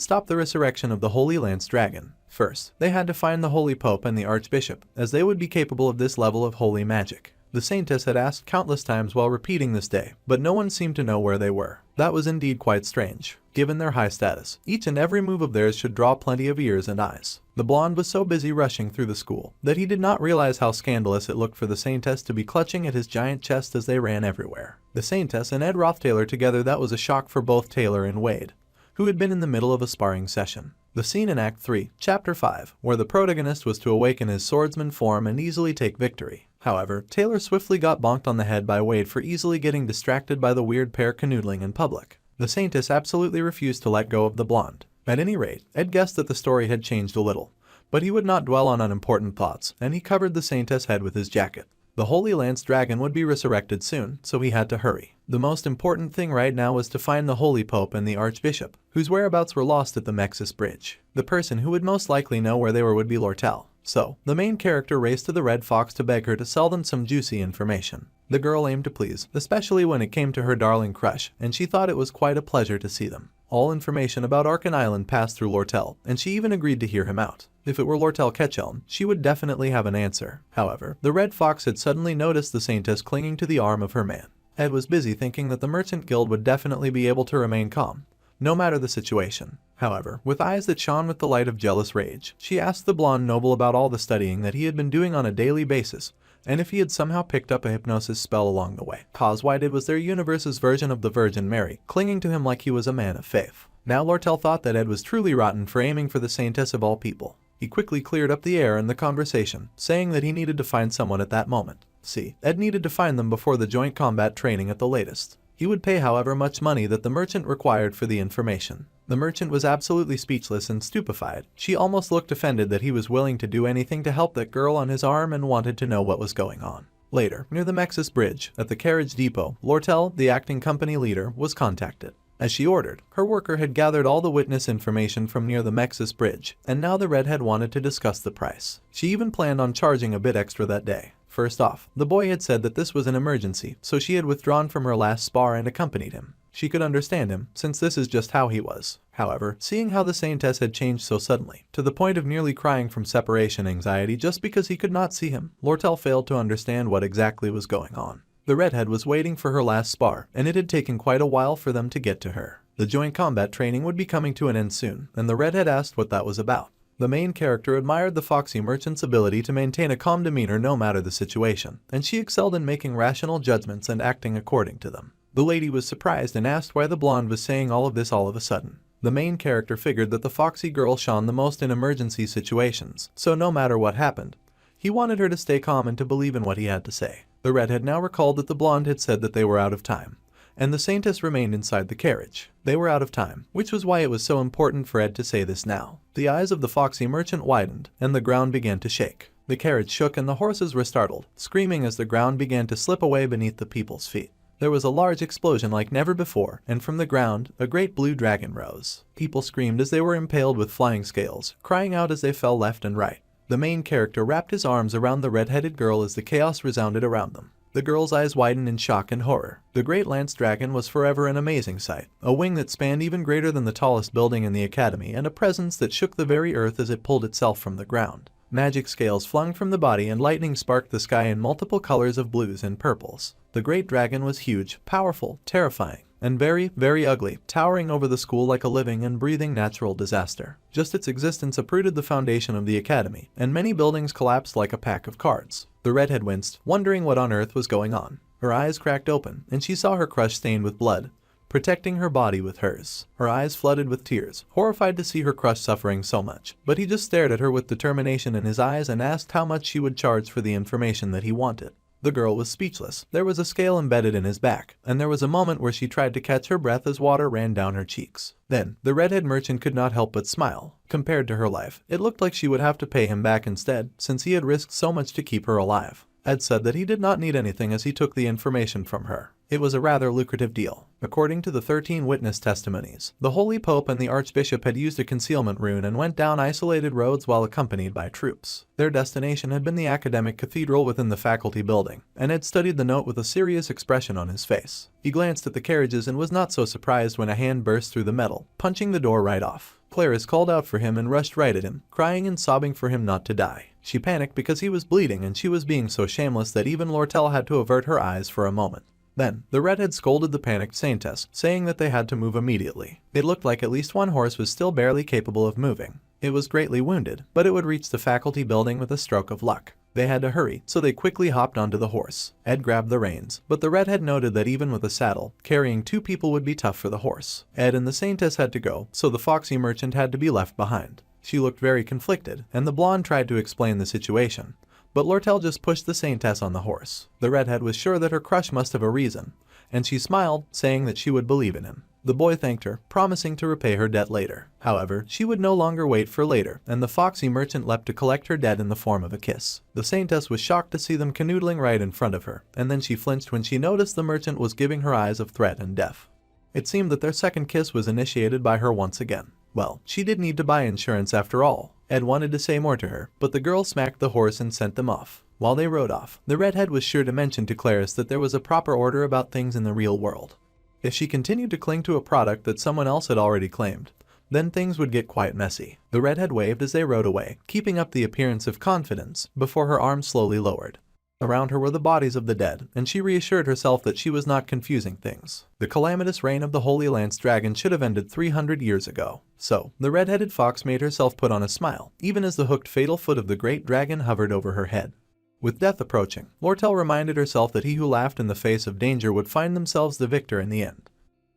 stop the resurrection of the Holy Lance Dragon. First, they had to find the Holy Pope and the Archbishop, as they would be capable of this level of holy magic. The Saintess had asked countless times while repeating this day, but no one seemed to know where they were. That was indeed quite strange. Given their high status, each and every move of theirs should draw plenty of ears and eyes. The blonde was so busy rushing through the school that he did not realize how scandalous it looked for the Saintess to be clutching at his giant chest as they ran everywhere. The Saintess and Ed Roth Taylor together, that was a shock for both Taylor and Wade, who had been in the middle of a sparring session. The scene in Act 3, Chapter 5, where the protagonist was to awaken his swordsman form and easily take victory. However, Taylor swiftly got bonked on the head by Wade for easily getting distracted by the weird pair canoodling in public. The Saintess absolutely refused to let go of the blonde. At any rate, Ed guessed that the story had changed a little, but he would not dwell on unimportant thoughts, and he covered the Saintess' head with his jacket. The Holy Lance Dragon would be resurrected soon, so he had to hurry. The most important thing right now was to find the Holy Pope and the Archbishop, whose whereabouts were lost at the Mexis Bridge. The person who would most likely know where they were would be Lortell. So, the main character raced to the Red Fox to beg her to sell them some juicy information. The girl aimed to please, especially when it came to her darling crush, and she thought it was quite a pleasure to see them. All information about Arkan Island passed through Lortell, and she even agreed to hear him out. If it were Lortell Ketchelm, she would definitely have an answer. However, the Red Fox had suddenly noticed the Saintess clinging to the arm of her man. Ed was busy thinking that the Merchant Guild would definitely be able to remain calm, no matter the situation. However, with eyes that shone with the light of jealous rage, she asked the blonde noble about all the studying that he had been doing on a daily basis, and if he had somehow picked up a hypnosis spell along the way. Cause why it was their universe's version of the Virgin Mary, clinging to him like he was a man of faith. Now Lortell thought that Ed was truly rotten for aiming for the Saintess of all people. He quickly cleared up the air in the conversation, saying that he needed to find someone at that moment. See, Ed needed to find them before the joint combat training at the latest. He would pay however much money that the merchant required for the information. The merchant was absolutely speechless and stupefied. She almost looked offended that he was willing to do anything to help that girl on his arm and wanted to know what was going on. Later, near the Mexis Bridge, at the carriage depot, Lortell, the acting company leader, was contacted. As she ordered, her worker had gathered all the witness information from near the Mexis Bridge, and now the redhead wanted to discuss the price. She even planned on charging a bit extra that day. First off, the boy had said that this was an emergency, so she had withdrawn from her last spar and accompanied him. She could understand him, since this is just how he was. However, seeing how the Saintess had changed so suddenly, to the point of nearly crying from separation anxiety just because he could not see him, Lortell failed to understand what exactly was going on. The redhead was waiting for her last spar, and it had taken quite a while for them to get to her. The joint combat training would be coming to an end soon, and the redhead asked what that was about. The main character admired the foxy merchant's ability to maintain a calm demeanor no matter the situation, and she excelled in making rational judgments and acting according to them. The lady was surprised and asked why the blonde was saying all of this all of a sudden. The main character figured that the foxy girl shone the most in emergency situations, so no matter what happened, he wanted her to stay calm and to believe in what he had to say. The redhead now recalled that the blonde had said that they were out of time, and the Saintess remained inside the carriage. They were out of time, which was why it was so important for Ed to say this now. The eyes of the foxy merchant widened, and the ground began to shake. The carriage shook and the horses were startled, screaming as the ground began to slip away beneath the people's feet. There was a large explosion like never before, and from the ground, a great blue dragon rose. People screamed as they were impaled with flying scales, crying out as they fell left and right. The main character wrapped his arms around the red-headed girl as the chaos resounded around them. The girl's eyes widened in shock and horror. The great lance dragon was forever an amazing sight, a wing that spanned even greater than the tallest building in the academy and a presence that shook the very earth as it pulled itself from the ground. Magic scales flung from the body and lightning sparked the sky in multiple colors of blues and purples. The great dragon was huge, powerful, terrifying, and very, very ugly, towering over the school like a living and breathing natural disaster. Just its existence uprooted the foundation of the academy, and many buildings collapsed like a pack of cards. The redhead winced, wondering what on earth was going on. Her eyes cracked open, and she saw her crush stained with blood, protecting her body with hers. Her eyes flooded with tears, horrified to see her crush suffering so much. But he just stared at her with determination in his eyes and asked how much she would charge for the information that he wanted. The girl was speechless. There was a scale embedded in his back, and there was a moment where she tried to catch her breath as water ran down her cheeks. Then, the redhead merchant could not help but smile. Compared to her life, it looked like she would have to pay him back instead, since he had risked so much to keep her alive. Ed said that he did not need anything as he took the information from her. It was a rather lucrative deal. According to the 13 witness testimonies, the Holy Pope and the Archbishop had used a concealment rune and went down isolated roads while accompanied by troops. Their destination had been the academic cathedral within the faculty building, and Ed studied the note with a serious expression on his face. He glanced at the carriages and was not so surprised when a hand burst through the metal, punching the door right off. Clarice called out for him and rushed right at him, crying and sobbing for him not to die. She panicked because he was bleeding and she was being so shameless that even Lortell had to avert her eyes for a moment. Then, the redhead scolded the panicked Saintess, saying that they had to move immediately. It looked like at least one horse was still barely capable of moving. It was greatly wounded, but it would reach the faculty building with a stroke of luck. They had to hurry, so they quickly hopped onto the horse. Ed grabbed the reins, but the redhead noted that even with a saddle, carrying 2 people would be tough for the horse. Ed and the Saintess had to go, so the foxy merchant had to be left behind. She looked very conflicted, and the blonde tried to explain the situation. But Lortell just pushed the Saintess on the horse. The redhead was sure that her crush must have a reason, and she smiled, saying that she would believe in him. The boy thanked her, promising to repay her debt later. However, she would no longer wait for later, and the foxy merchant leapt to collect her debt in the form of a kiss. The Saintess was shocked to see them canoodling right in front of her, and then she flinched when she noticed the merchant was giving her eyes of threat and death. It seemed that their second kiss was initiated by her once again. Well, she did need to buy insurance after all. Ed wanted to say more to her, but the girl smacked the horse and sent them off. While they rode off, the redhead was sure to mention to Clarice that there was a proper order about things in the real world. If she continued to cling to a product that someone else had already claimed, then things would get quite messy. The redhead waved as they rode away, keeping up the appearance of confidence, before her arms slowly lowered. Around her were the bodies of the dead, and she reassured herself that she was not confusing things. The calamitous reign of the Holy Lance Dragon should have ended 300 years ago. So, the red-headed fox made herself put on a smile, even as the hooked fatal foot of the great dragon hovered over her head. With death approaching, Lortell reminded herself that he who laughed in the face of danger would find themselves the victor in the end.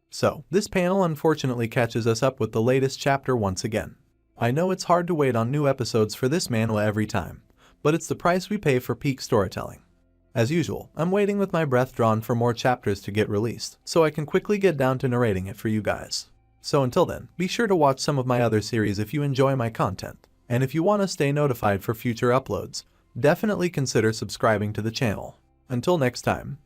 So, this panel unfortunately catches us up with the latest chapter once again. I know it's hard to wait on new episodes for this manhwa every time, but it's the price we pay for peak storytelling. As usual, I'm waiting with my breath drawn for more chapters to get released, so I can quickly get down to narrating it for you guys. So until then, be sure to watch some of my other series if you enjoy my content, and if you want to stay notified for future uploads, definitely consider subscribing to the channel. Until next time.